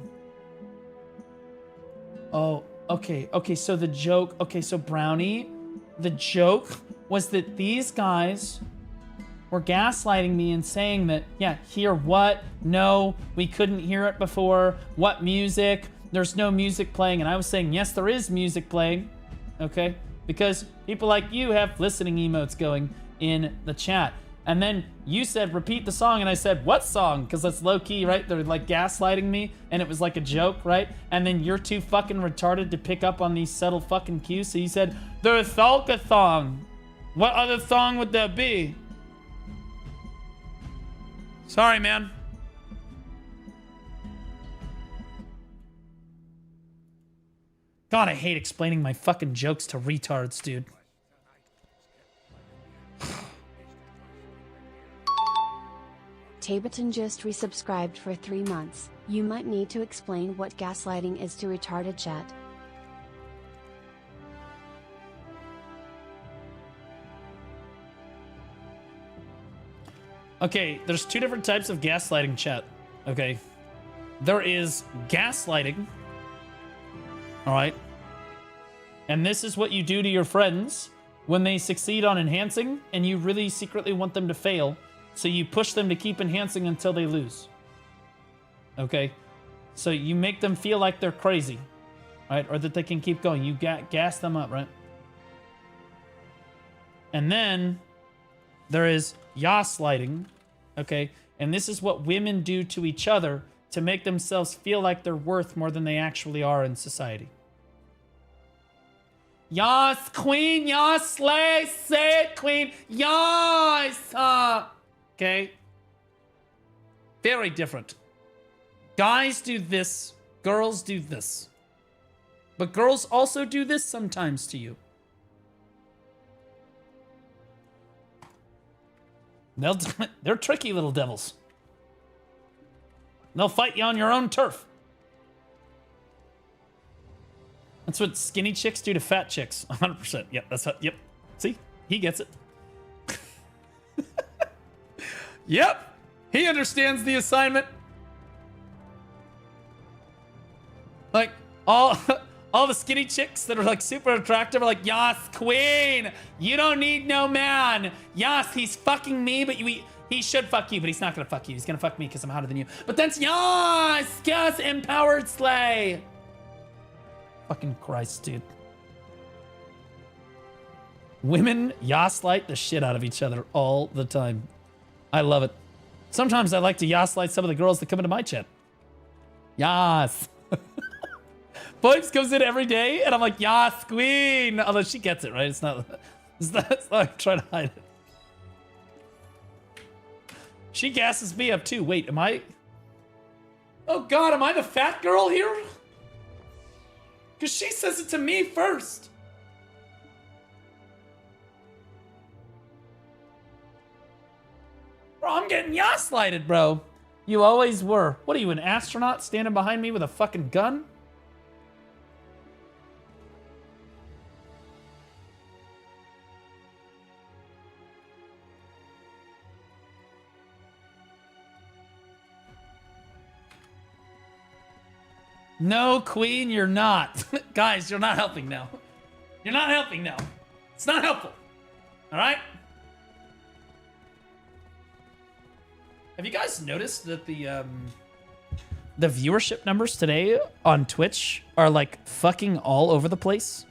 Oh, okay. Okay, so the joke... Okay, so Brownie, the joke was that these guys were gaslighting me and saying that, yeah, hear what? No, we couldn't hear it before. What music? There's no music playing. And I was saying, yes, there is music playing. Okay? Because people like you have listening emotes going in the chat. And then you said, repeat the song. And I said, what song? Because that's low key, right? They're like gaslighting me. And it was like a joke, right? And then you're too fucking retarded to pick up on these subtle fucking cues. So you said, the Rusalka song. What other song would that be? Sorry, man. God, I hate explaining my fucking jokes to retards, dude. Tabaton just resubscribed for 3 months. You might need to explain what gaslighting is to retarded chat. Okay, there's two different types of gaslighting, chat. Okay. There is gaslighting. All right. And this is what you do to your friends when they succeed on enhancing and you really secretly want them to fail. So you push them to keep enhancing until they lose. Okay. So you make them feel like they're crazy, right? Or that they can keep going. You gas them up, right? And then there is gaslighting, okay? And this is what women do to each other to make themselves feel like they're worth more than they actually are in society. Yas, queen, yas, slay, say it, queen, yas, okay? Very different. Guys do this, girls do this. But girls also do this sometimes to you. They're tricky little devils. They'll fight you on your own turf. That's what skinny chicks do to fat chicks. 100%. Yep, that's how, yep. See? He gets it. Yep. He understands the assignment. Like, all the skinny chicks that are like super attractive are like, yas, queen, you don't need no man. Yas, he's fucking me, but he should fuck you, but he's not gonna fuck you. He's gonna fuck me because I'm hotter than you. But that's yes, empowered slay. Fucking Christ, dude. Women yas-light the shit out of each other all the time. I love it. Sometimes I like to yas-light some of the girls that come into my chat. Yas. Boibs comes in every day, and I'm like, "Yas, queen." Although she gets it right. It's not like trying to hide it. She gasses me up too. Wait, am I? Oh God, am I the fat girl here? Because she says it to me first. Bro, I'm getting yas-lighted, bro. You always were. What are you, an astronaut standing behind me with a fucking gun? No, queen, you're not. Guys, you're not helping now. You're not helping now. It's not helpful. All right? Have you guys noticed that the viewership numbers today on Twitch are like fucking all over the place?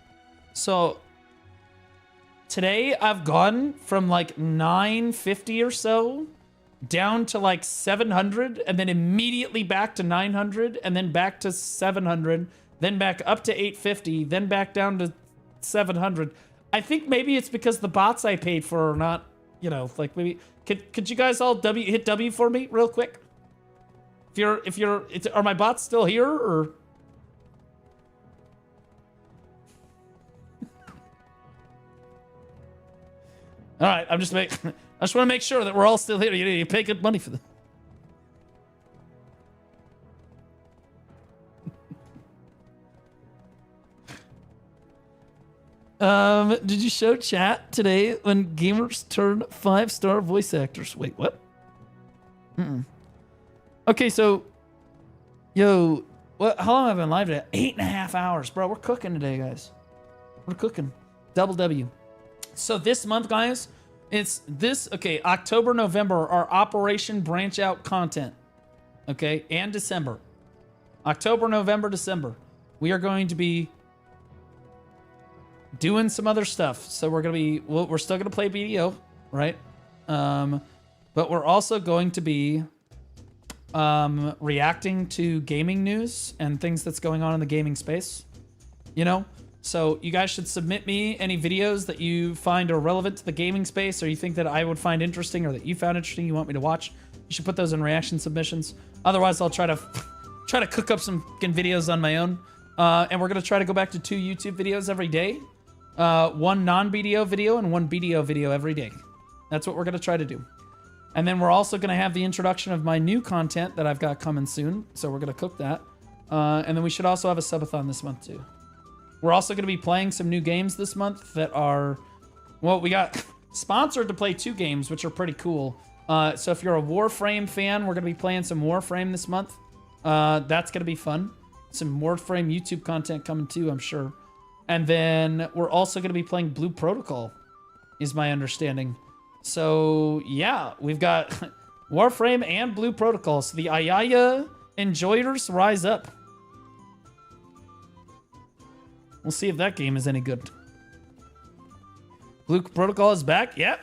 So today I've gone from like 950 or so down to like 700, and then immediately back to 900, and then back to 700, then back up to 850, then back down to 700. I think maybe it's because the bots I paid for are not, you know, like maybe could you guys all hit W for me real quick? Are my bots still here or? All right, I just want to make sure that we're all still here. You pay good money for them. Did you show chat today when gamers turn 5-star voice actors? Wait, what? Okay, so, yo, how long have I been live today? 8.5 hours, bro. We're cooking today, guys. We're cooking. Double W. So this month, guys, it's this, okay, October, November are Operation Branch Out content, okay, and December. October, November, December. We are going to be doing some other stuff. So we're going to be, we're still going to play BDO, right? But we're also going to be reacting to gaming news and things that's going on in the gaming space, you know? So you guys should submit me any videos that you find are relevant to the gaming space or you think that I would find interesting or that you found interesting you want me to watch. You should put those in reaction submissions. Otherwise, I'll try to cook up some videos on my own. And we're going to try to go back to 2 YouTube videos every day. 1 non-BDO video and 1 BDO video every day. That's what we're going to try to do. And then we're also going to have the introduction of my new content that I've got coming soon. So we're going to cook that. And then we should also have a subathon this month too. We're also going to be playing some new games this month that are, well, we got sponsored to play 2 games, which are pretty cool. So if you're a Warframe fan, we're going to be playing some Warframe this month. That's going to be fun. Some Warframe YouTube content coming too, I'm sure. And then we're also going to be playing Blue Protocol, is my understanding. So yeah, we've got Warframe and Blue Protocol. So the Ayaya enjoyers rise up. We'll see if that game is any good. Blue Protocol is back. Yep.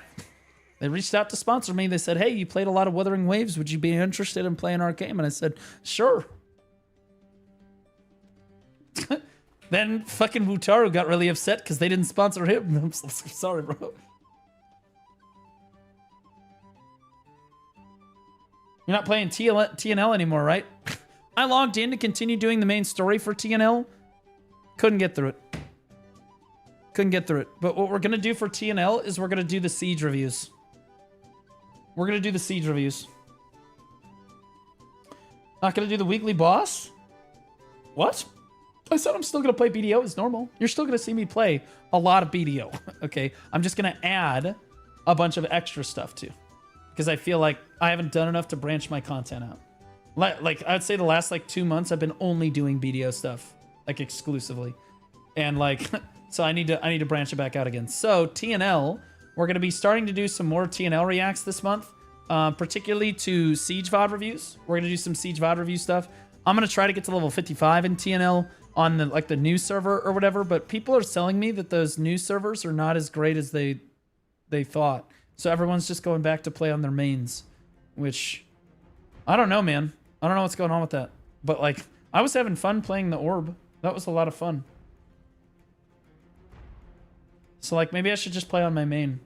They reached out to sponsor me. They said, hey, you played a lot of Wuthering Waves. Would you be interested in playing our game? And I said, sure. Then fucking Wutaru got really upset because they didn't sponsor him. I'm so sorry, bro. You're not playing TNL anymore, right? I logged in to continue doing the main story for TNL. Couldn't get through it. Couldn't get through it. But what we're going to do for TNL is we're going to do the Siege reviews. We're going to do the Siege reviews. Not going to do the weekly boss? What? I said I'm still going to play BDO as normal. You're still going to see me play a lot of BDO, okay? I'm just going to add a bunch of extra stuff too. Because I feel like I haven't done enough to branch my content out. Like, I'd say the last, 2 months, I've been only doing BDO stuff. Like, exclusively. And, so I need to branch it back out again. So, TNL, we're going to be starting to do some more TNL reacts this month. Particularly to Siege VOD reviews. We're going to do some Siege VOD review stuff. I'm going to try to get to level 55 in TNL on the new server or whatever, but people are telling me that those new servers are not as great as they thought. So everyone's just going back to play on their mains, which I don't know, man. I don't know what's going on with that. But I was having fun playing the Orb. That was a lot of fun. So, like, maybe I should just play on my main.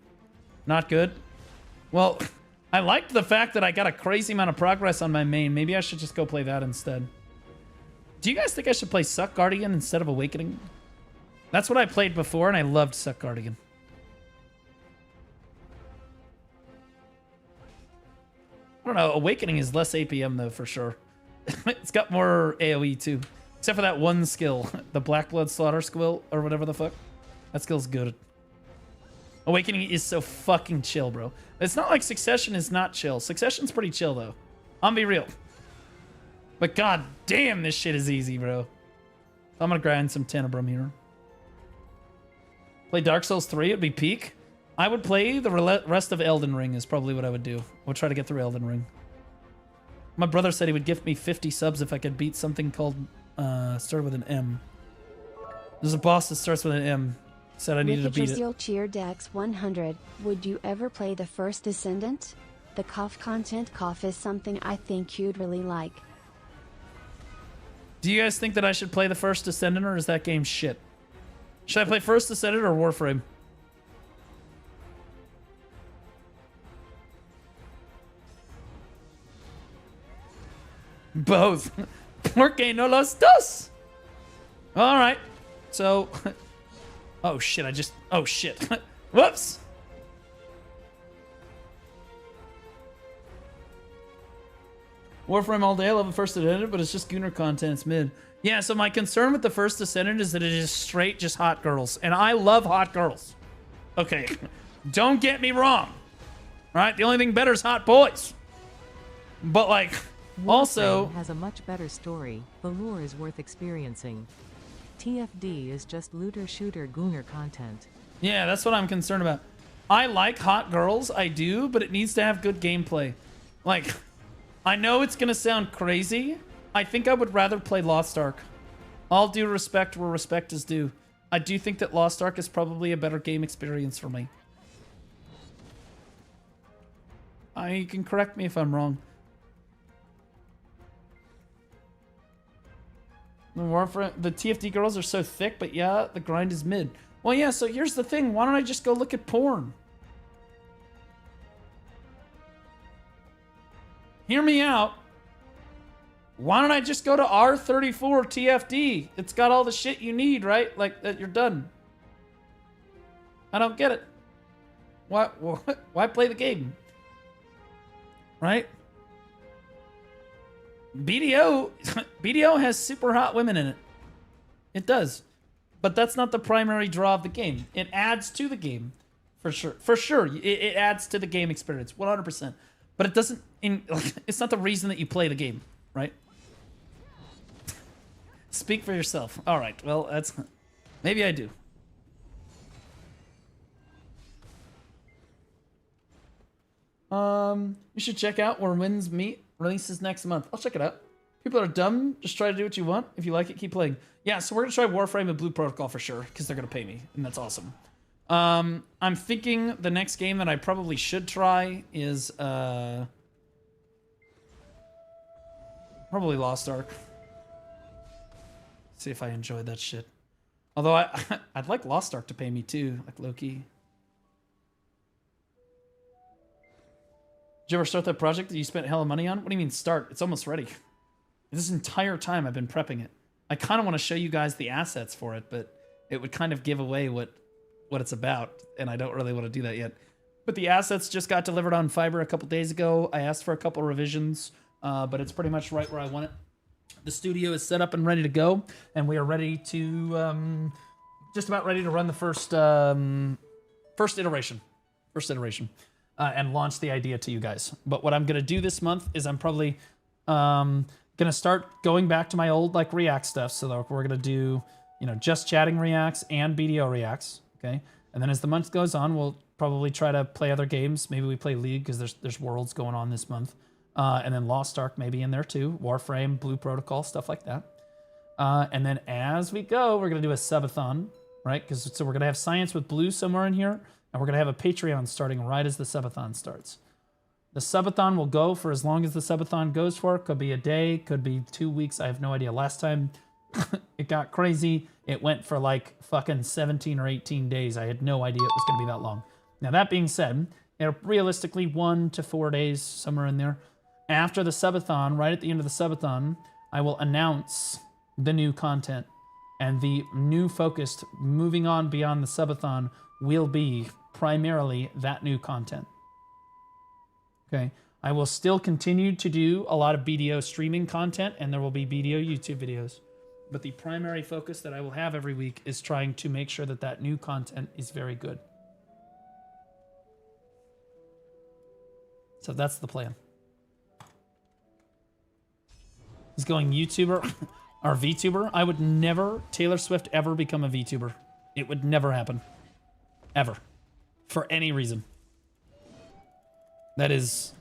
Not good? Well, I liked the fact that I got a crazy amount of progress on my main. Maybe I should just go play that instead. Do you guys think I should play Suck Guardian instead of Awakening? That's what I played before, and I loved Suck Guardian. I don't know. Awakening is less APM, though, for sure. It's got more AoE, too. Except for that one skill. The Black Blood Slaughter skill, or whatever the fuck. That skill's good. Awakening is so fucking chill, bro. It's not like Succession is not chill. Succession's pretty chill, though. I'm be real. But god damn, this shit is easy, bro. I'm gonna grind some Tenebrum here. Play Dark Souls 3, it'd be peak. I would play the rest of Elden Ring is probably what I would do. I would try to get through Elden Ring. My brother said he would gift me 50 subs if I could beat something called, started with an M. There's a boss that starts with an M. Said I needed to beat it. Cheer Dex 100. Would you ever play the first Descendant? The cough content cough is something I think you'd really like. Do you guys think that I should play the first Descendant, or is that game shit? Should I play first Descendant or Warframe? Both. Porque no los dos. All right. So, oh shit, oh shit. Whoops. Warframe all day. I love the first Descendant, but it's just Gunnar content. It's mid. Yeah, so my concern with the first Descendant is that it is straight just hot girls. And I love hot girls. Okay. Don't get me wrong. Right? The only thing better is hot boys. But like, also has a much better story. The lore is worth experiencing. TFD is just looter shooter Gunnar content. Yeah, that's what I'm concerned about. I like hot girls, I do, but it needs to have good gameplay. Like, I know it's gonna sound crazy. I think I would rather play Lost Ark. All due respect where respect is due. I do think that Lost Ark is probably a better game experience for me. You can correct me if I'm wrong. The TFD girls are so thick, but yeah, the grind is mid. Well, yeah, so here's the thing. Why don't I just go look at porn? Hear me out. Why don't I just go to R34 TFD? It's got all the shit you need, right? Like, that you're done. I don't get it. Why play the game? Right? BDO has super hot women in it. It does. But that's not the primary draw of the game. It adds to the game. For sure. For sure. It adds to the game experience. 100%. But it doesn't... it's not the reason that you play the game. Right? Speak for yourself. Alright. Well, that's... Maybe I do. You should check out Where Winds Meet. Releases next month. I'll check it out. People are dumb. Just try to do what you want. If you like it, keep playing. Yeah, so we're going to try Warframe and Blue Protocol for sure, because they're going to pay me, and that's awesome. I'm thinking the next game that I probably should try is probably Lost Ark. See if I enjoyed that shit. Although I'd like Lost Ark to pay me too, like Loki. Did you ever start that project that you spent hella money on? What do you mean start? It's almost ready. This entire time I've been prepping it. I kind of want to show you guys the assets for it, but it would kind of give away what it's about, and I don't really want to do that yet. But the assets just got delivered on Fiverr a couple days ago. I asked for a couple revisions, but it's pretty much right where I want it. The studio is set up and ready to go, and we are ready to just about ready to run the first iteration. And launch the idea to you guys. But what I'm going to do this month is I'm probably going to start going back to my old like React stuff. So that we're going to do, just chatting Reacts and BDO Reacts. Okay. And then as the month goes on, we'll probably try to play other games. Maybe we play League because there's Worlds going on this month. And then Lost Ark maybe in there too. Warframe, Blue Protocol, stuff like that. And then as we go, we're going to do a subathon, right? So we're going to have Science with Blue somewhere in here. And we're going to have a Patreon starting right as the subathon starts. The subathon will go for as long as the subathon goes for. Could be a day, could be 2 weeks. I have no idea. Last time, It got crazy. It went for like fucking 17 or 18 days. I had no idea it was going to be that long. Now, that being said, realistically 1 to 4 days, somewhere in there. After the subathon, right at the end of the subathon, I will announce the new content. And the new focus moving on beyond the subathon will be primarily that new content. Okay. I will still continue to do a lot of BDO streaming content, and there will be BDO YouTube videos. But the primary focus that I will have every week is trying to make sure that that new content is very good. So that's the plan. He's going YouTuber or VTuber. I would never, Taylor Swift, ever become a VTuber. It would never happen. Ever. For any reason. That is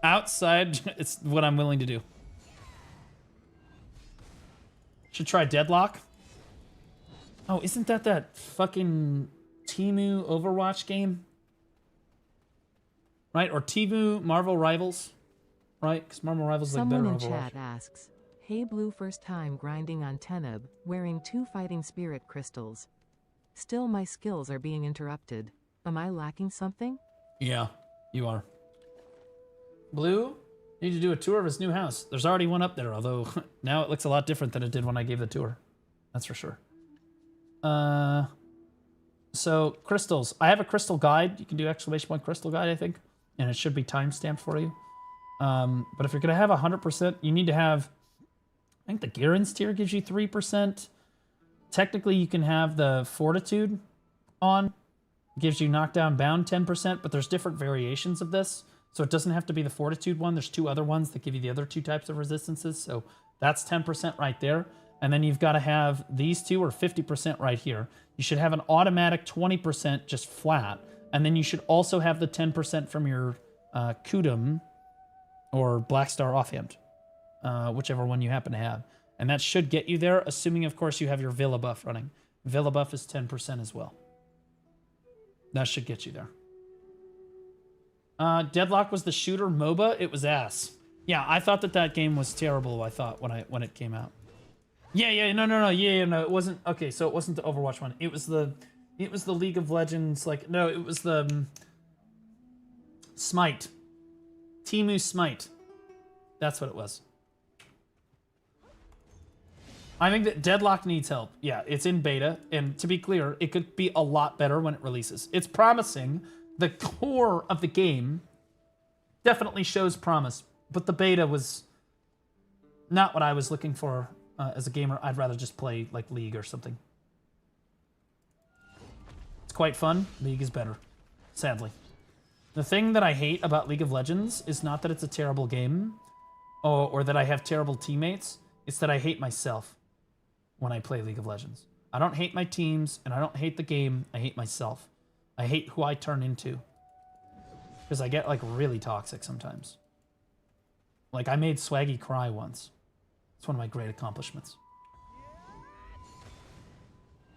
outside, it's what I'm willing to do. Should try Deadlock. Oh, isn't that fucking Temu Overwatch game? Right? Or Temu Marvel Rivals? Right? Because Marvel Rivals is like better Someone Overwatch. in chat asks, "Hey Blue, first time grinding on Teneb, wearing 2 fighting spirit crystals. Still my skills are being interrupted. Am I lacking something?" Yeah, you are. Blue, need to do a tour of his new house. There's already one up there, although now it looks a lot different than it did when I gave the tour. That's for sure. So crystals. I have a crystal guide. You can do ! crystal guide, I think. And it should be timestamped for you. But if you're going to have 100%, you need to have, I think the Garen's tier gives you 3%. Technically, you can have the Fortitude on. Gives you knockdown bound 10%, but there's different variations of this. So it doesn't have to be the Fortitude one. There's 2 other ones that give you the other 2 types of resistances. So that's 10% right there. And then you've got to have these 2 or 50% right here. You should have an automatic 20% just flat. And then you should also have the 10% from your Kudum or Black Star offhand, whichever one you happen to have. And that should get you there, assuming, of course, you have your Villa buff running. Villa buff is 10% as well. That should get you there. Deadlock was the shooter MOBA. It was ass. Yeah, I thought that game was terrible. I thought when it came out. Yeah, no. It wasn't. Okay, so it wasn't the Overwatch one. It was the League of Legends. Like, no, it was the Smite. Temu Smite. That's what it was. I think that Deadlock needs help. Yeah, it's in beta, and to be clear, it could be a lot better when it releases. It's promising. The core of the game definitely shows promise, but the beta was not what I was looking for as a gamer. I'd rather just play like League or something. It's quite fun. League is better, sadly. The thing that I hate about League of Legends is not that it's a terrible game or that I have terrible teammates. It's that I hate myself when I play League of Legends. I don't hate my teams, and I don't hate the game. I hate myself. I hate who I turn into. Because I get, like, really toxic sometimes. Like, I made Swaggy cry once. It's one of my great accomplishments.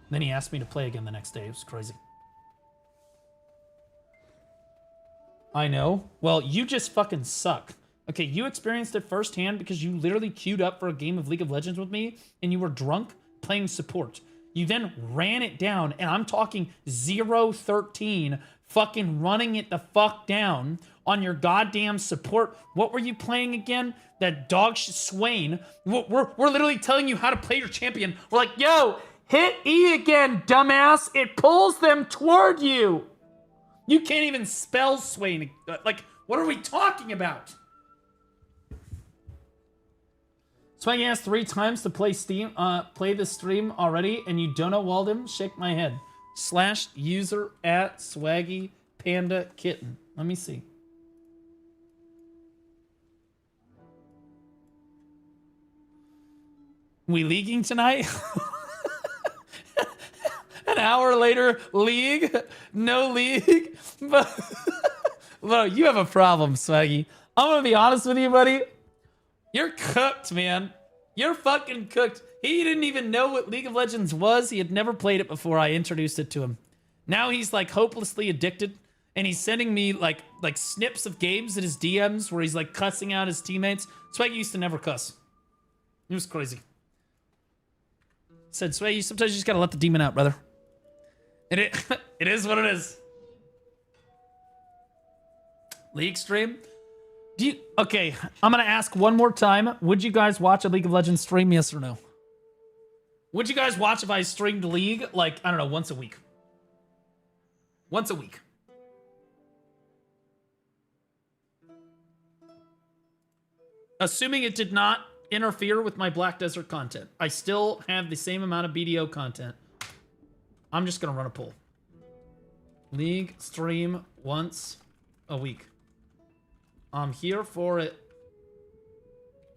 Then he asked me to play again the next day. It was crazy. I know. Well, you just fucking suck. Okay, you experienced it firsthand because you literally queued up for a game of League of Legends with me and you were drunk playing support. You then ran it down, and I'm talking 0-13, fucking running it the fuck down on your goddamn support. What were you playing again? That dog shit Swain. We're literally telling you how to play your champion. We're like, yo, hit E again, dumbass. It pulls them toward you. You can't even spell Swain. Like, what are we talking about? Swaggy asked 3 times to play the stream already, and you don't know Walden? Shake my head. /user at Swaggy Panda Kitten. Let me see. We leaguing tonight? An hour later, league? No league? But bro, you have a problem, Swaggy. I'm gonna be honest with you, buddy. You're cooked, man. You're fucking cooked. He didn't even know what League of Legends was. He had never played it before I introduced it to him. Now he's like hopelessly addicted, and he's sending me like snips of games in his DMs where he's like cussing out his teammates. Swaggy used to never cuss. It was crazy. Said Sway, you sometimes you just gotta let the demon out, brother. And it it is what it is. League stream? Okay, I'm gonna ask one more time. Would you guys watch a League of Legends stream, yes or no? Would you guys watch if I streamed League, like, I don't know, once a week? Once a week. Assuming it did not interfere with my Black Desert content. I still have the same amount of BDO content. I'm just gonna run a poll. League stream once a week. I'm here for it.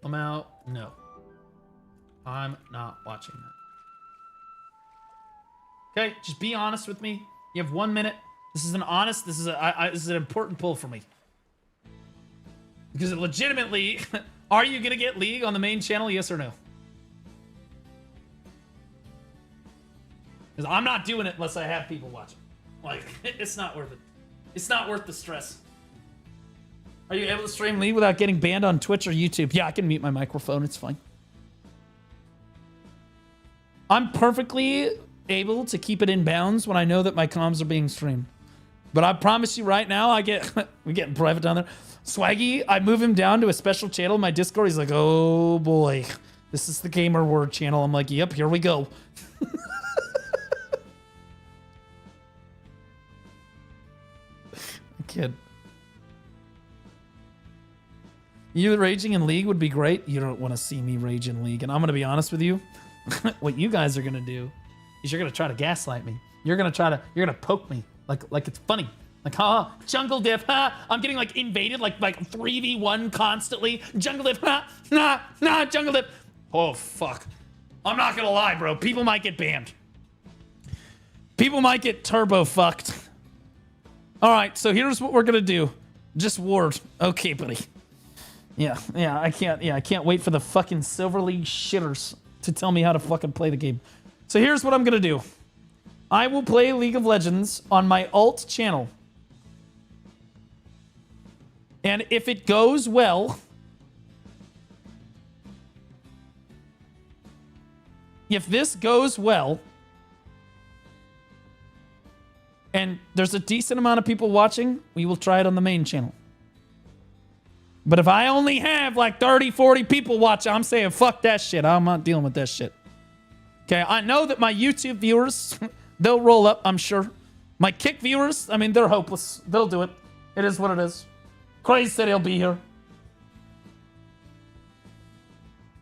I'm out. No. I'm not watching that. Okay, just be honest with me. You have 1 minute. This is an honest, this is an important poll for me. Because it legitimately, are you gonna get League on the main channel, yes or no? Because I'm not doing it unless I have people watching. Like, it's not worth it. It's not worth the stress. Are you able to stream League without getting banned on Twitch or YouTube? Yeah, I can mute my microphone. It's fine. I'm perfectly able to keep it in bounds when I know that my comms are being streamed. But I promise you right now, we're getting private down there. Swaggy, I move him down to a special channel in my Discord. He's like, oh boy, this is the Gamer Word channel. I'm like, yep, here we go. Kid. You raging in League would be great. You don't want to see me rage in League. And I'm going to be honest with you. What you guys are going to do is you're going to try to gaslight me. You're going to poke me like it's funny. Like, jungle diff, I'm getting like invaded like 3v1 constantly. Jungle diff, nah, jungle diff. Oh, fuck. I'm not going to lie, bro. People might get banned. People might get turbo fucked. All right, so here's what we're going to do. Just ward. Okay, buddy. Yeah, I can't wait for the fucking Silver League shitters to tell me how to fucking play the game. So here's what I'm gonna do. I will play League of Legends on my alt channel. And if it goes well, if this goes well, and there's a decent amount of people watching, we will try it on the main channel. But if I only have like 30, 40 people watching, I'm saying fuck that shit. I'm not dealing with that shit. Okay, I know that my YouTube viewers, they'll roll up, I'm sure. My Kick viewers, I mean, they're hopeless. They'll do it. It is what it is. Crazy said he'll be here.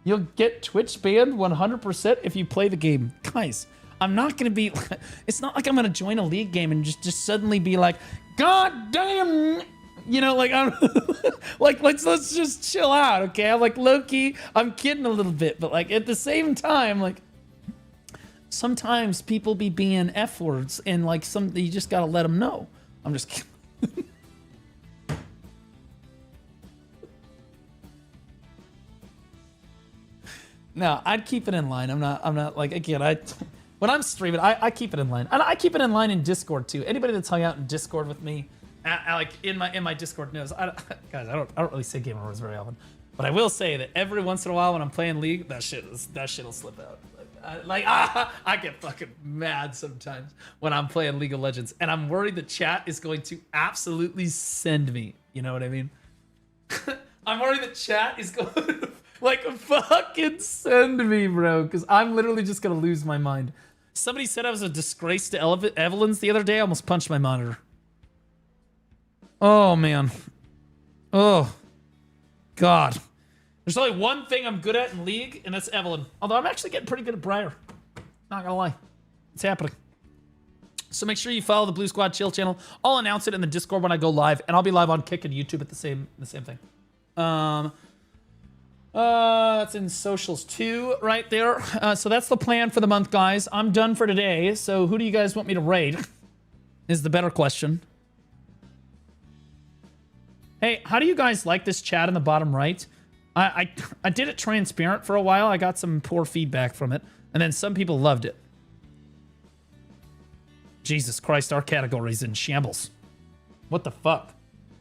You'll get Twitch banned 100% if you play the game. Guys, I'm not going to be... It's not like I'm going to join a League game and just suddenly be like, God damn... You know, like, I'm like, let's just chill out, okay? I'm like, low-key, I'm kidding a little bit, but like at the same time, like, sometimes people be being F words and like you just gotta let them know. I'm just kidding. No, I'd keep it in line. I'm not like, again, when I'm streaming, I keep it in line. And I keep it in line in Discord too. Anybody that's hung out in Discord with me, like in my Discord knows. Guys, I don't really say gamer words very often, but I will say that every once in a while when I'm playing League, that shit'll slip out. I get fucking mad sometimes when I'm playing League of Legends, and I'm worried the chat is going to absolutely send me. You know what I mean? I'm worried the chat is going to like fucking send me, bro, because I'm literally just gonna lose my mind. Somebody said I was a disgrace to Evelyn's the other day. I almost punched my monitor. Oh, man. Oh, God. There's only one thing I'm good at in League, and that's Evelyn. Although I'm actually getting pretty good at Briar. Not gonna lie. It's happening. So make sure you follow the Blue Squad Chill channel. I'll announce it in the Discord when I go live, and I'll be live on Kick and YouTube at the same thing. That's in socials too, right there. So that's the plan for the month, guys. I'm done for today. So who do you guys want me to raid? Is the better question. Hey, how do you guys like this chat in the bottom right? I did it transparent for a while. I got some poor feedback from it, and then some people loved it. Jesus Christ, our category's in shambles. What the fuck?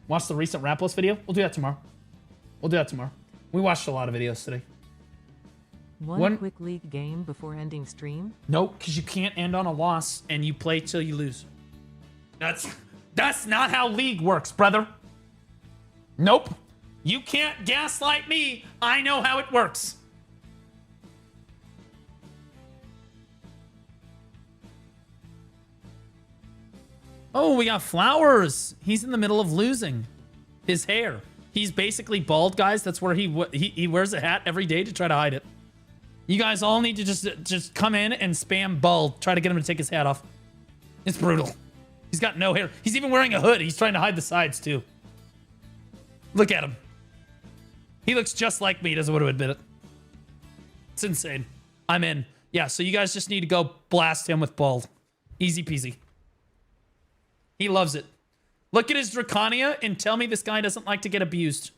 Watch the recent Raplos video? We'll do that tomorrow. We watched a lot of videos today. One quick league game before ending stream? Nope, because you can't end on a loss and you play till you lose. That's not how league works, brother. Nope. You can't gaslight me. I know how it works. Oh, we got Flowers. He's in the middle of losing his hair. He's basically bald, guys. That's where he wears a hat every day to try to hide it. You guys all need to just come in and spam bald. Try to get him to take his hat off. It's brutal. He's got no hair. He's even wearing a hood. He's trying to hide the sides, too. Look at him. He looks just like me. He doesn't want to admit it. It's insane. I'm in. Yeah, so you guys just need to go blast him with bald. Easy peasy. He loves it. Look at his Draconia and tell me this guy doesn't like to get abused,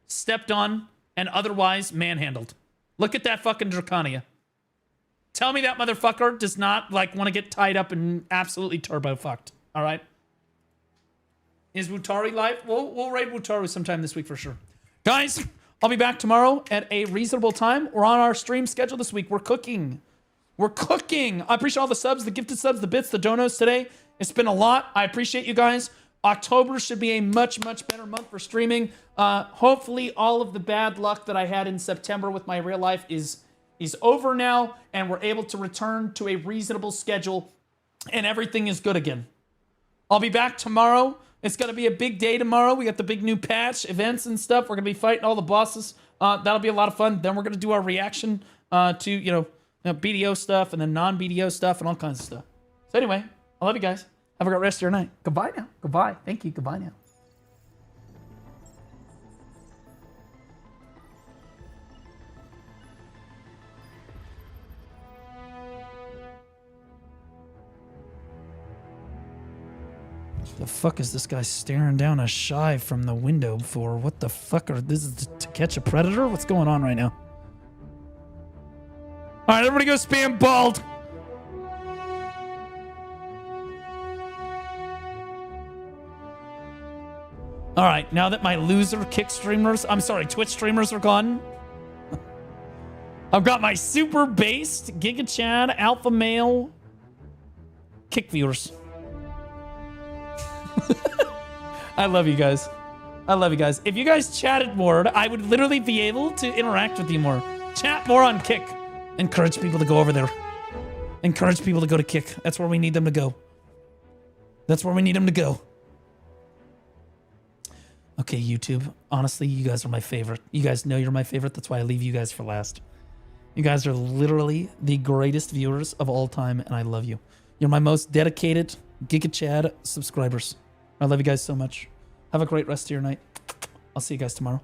stepped on, and otherwise manhandled. Look at that fucking Draconia. Tell me that motherfucker does not like want to get tied up and absolutely turbo fucked. All right. Is Wutari live? We'll raid Wutaru sometime this week for sure. Guys, I'll be back tomorrow at a reasonable time. We're on our stream schedule this week. We're cooking. We're cooking. I appreciate all the subs, the gifted subs, the bits, the donos today. It's been a lot. I appreciate you guys. October should be a much, much better month for streaming. Hopefully all of the bad luck that I had in September with my real life is over now, and we're able to return to a reasonable schedule, and everything is good again. I'll be back tomorrow. It's going to be a big day tomorrow. We got the big new patch, events and stuff. We're going to be fighting all the bosses. That'll be a lot of fun. Then we're going to do our reaction to, BDO stuff and then non-BDO stuff and all kinds of stuff. So anyway, I love you guys. Have a great rest of your night. Goodbye now. Goodbye. Thank you. Goodbye now. The fuck is this guy staring down a shy from the window for? What the fuck are this? Is to catch a predator? What's going on right now? All right, everybody go spam bald. All right, now that my loser Twitch streamers are gone, I've got my super based Giga Chad Alpha Male Kick viewers. I love you guys. I love you guys. If you guys chatted more, I would literally be able to interact with you more. Chat more on Kick. Encourage people to go over there. Encourage people to go to Kick. That's where we need them to go. That's where we need them to go. Okay, YouTube. Honestly, you guys are my favorite. You guys know you're my favorite. That's why I leave you guys for last. You guys are literally the greatest viewers of all time, and I love you. You're my most dedicated Giga Chad subscribers. I love you guys so much. Have a great rest of your night. I'll see you guys tomorrow.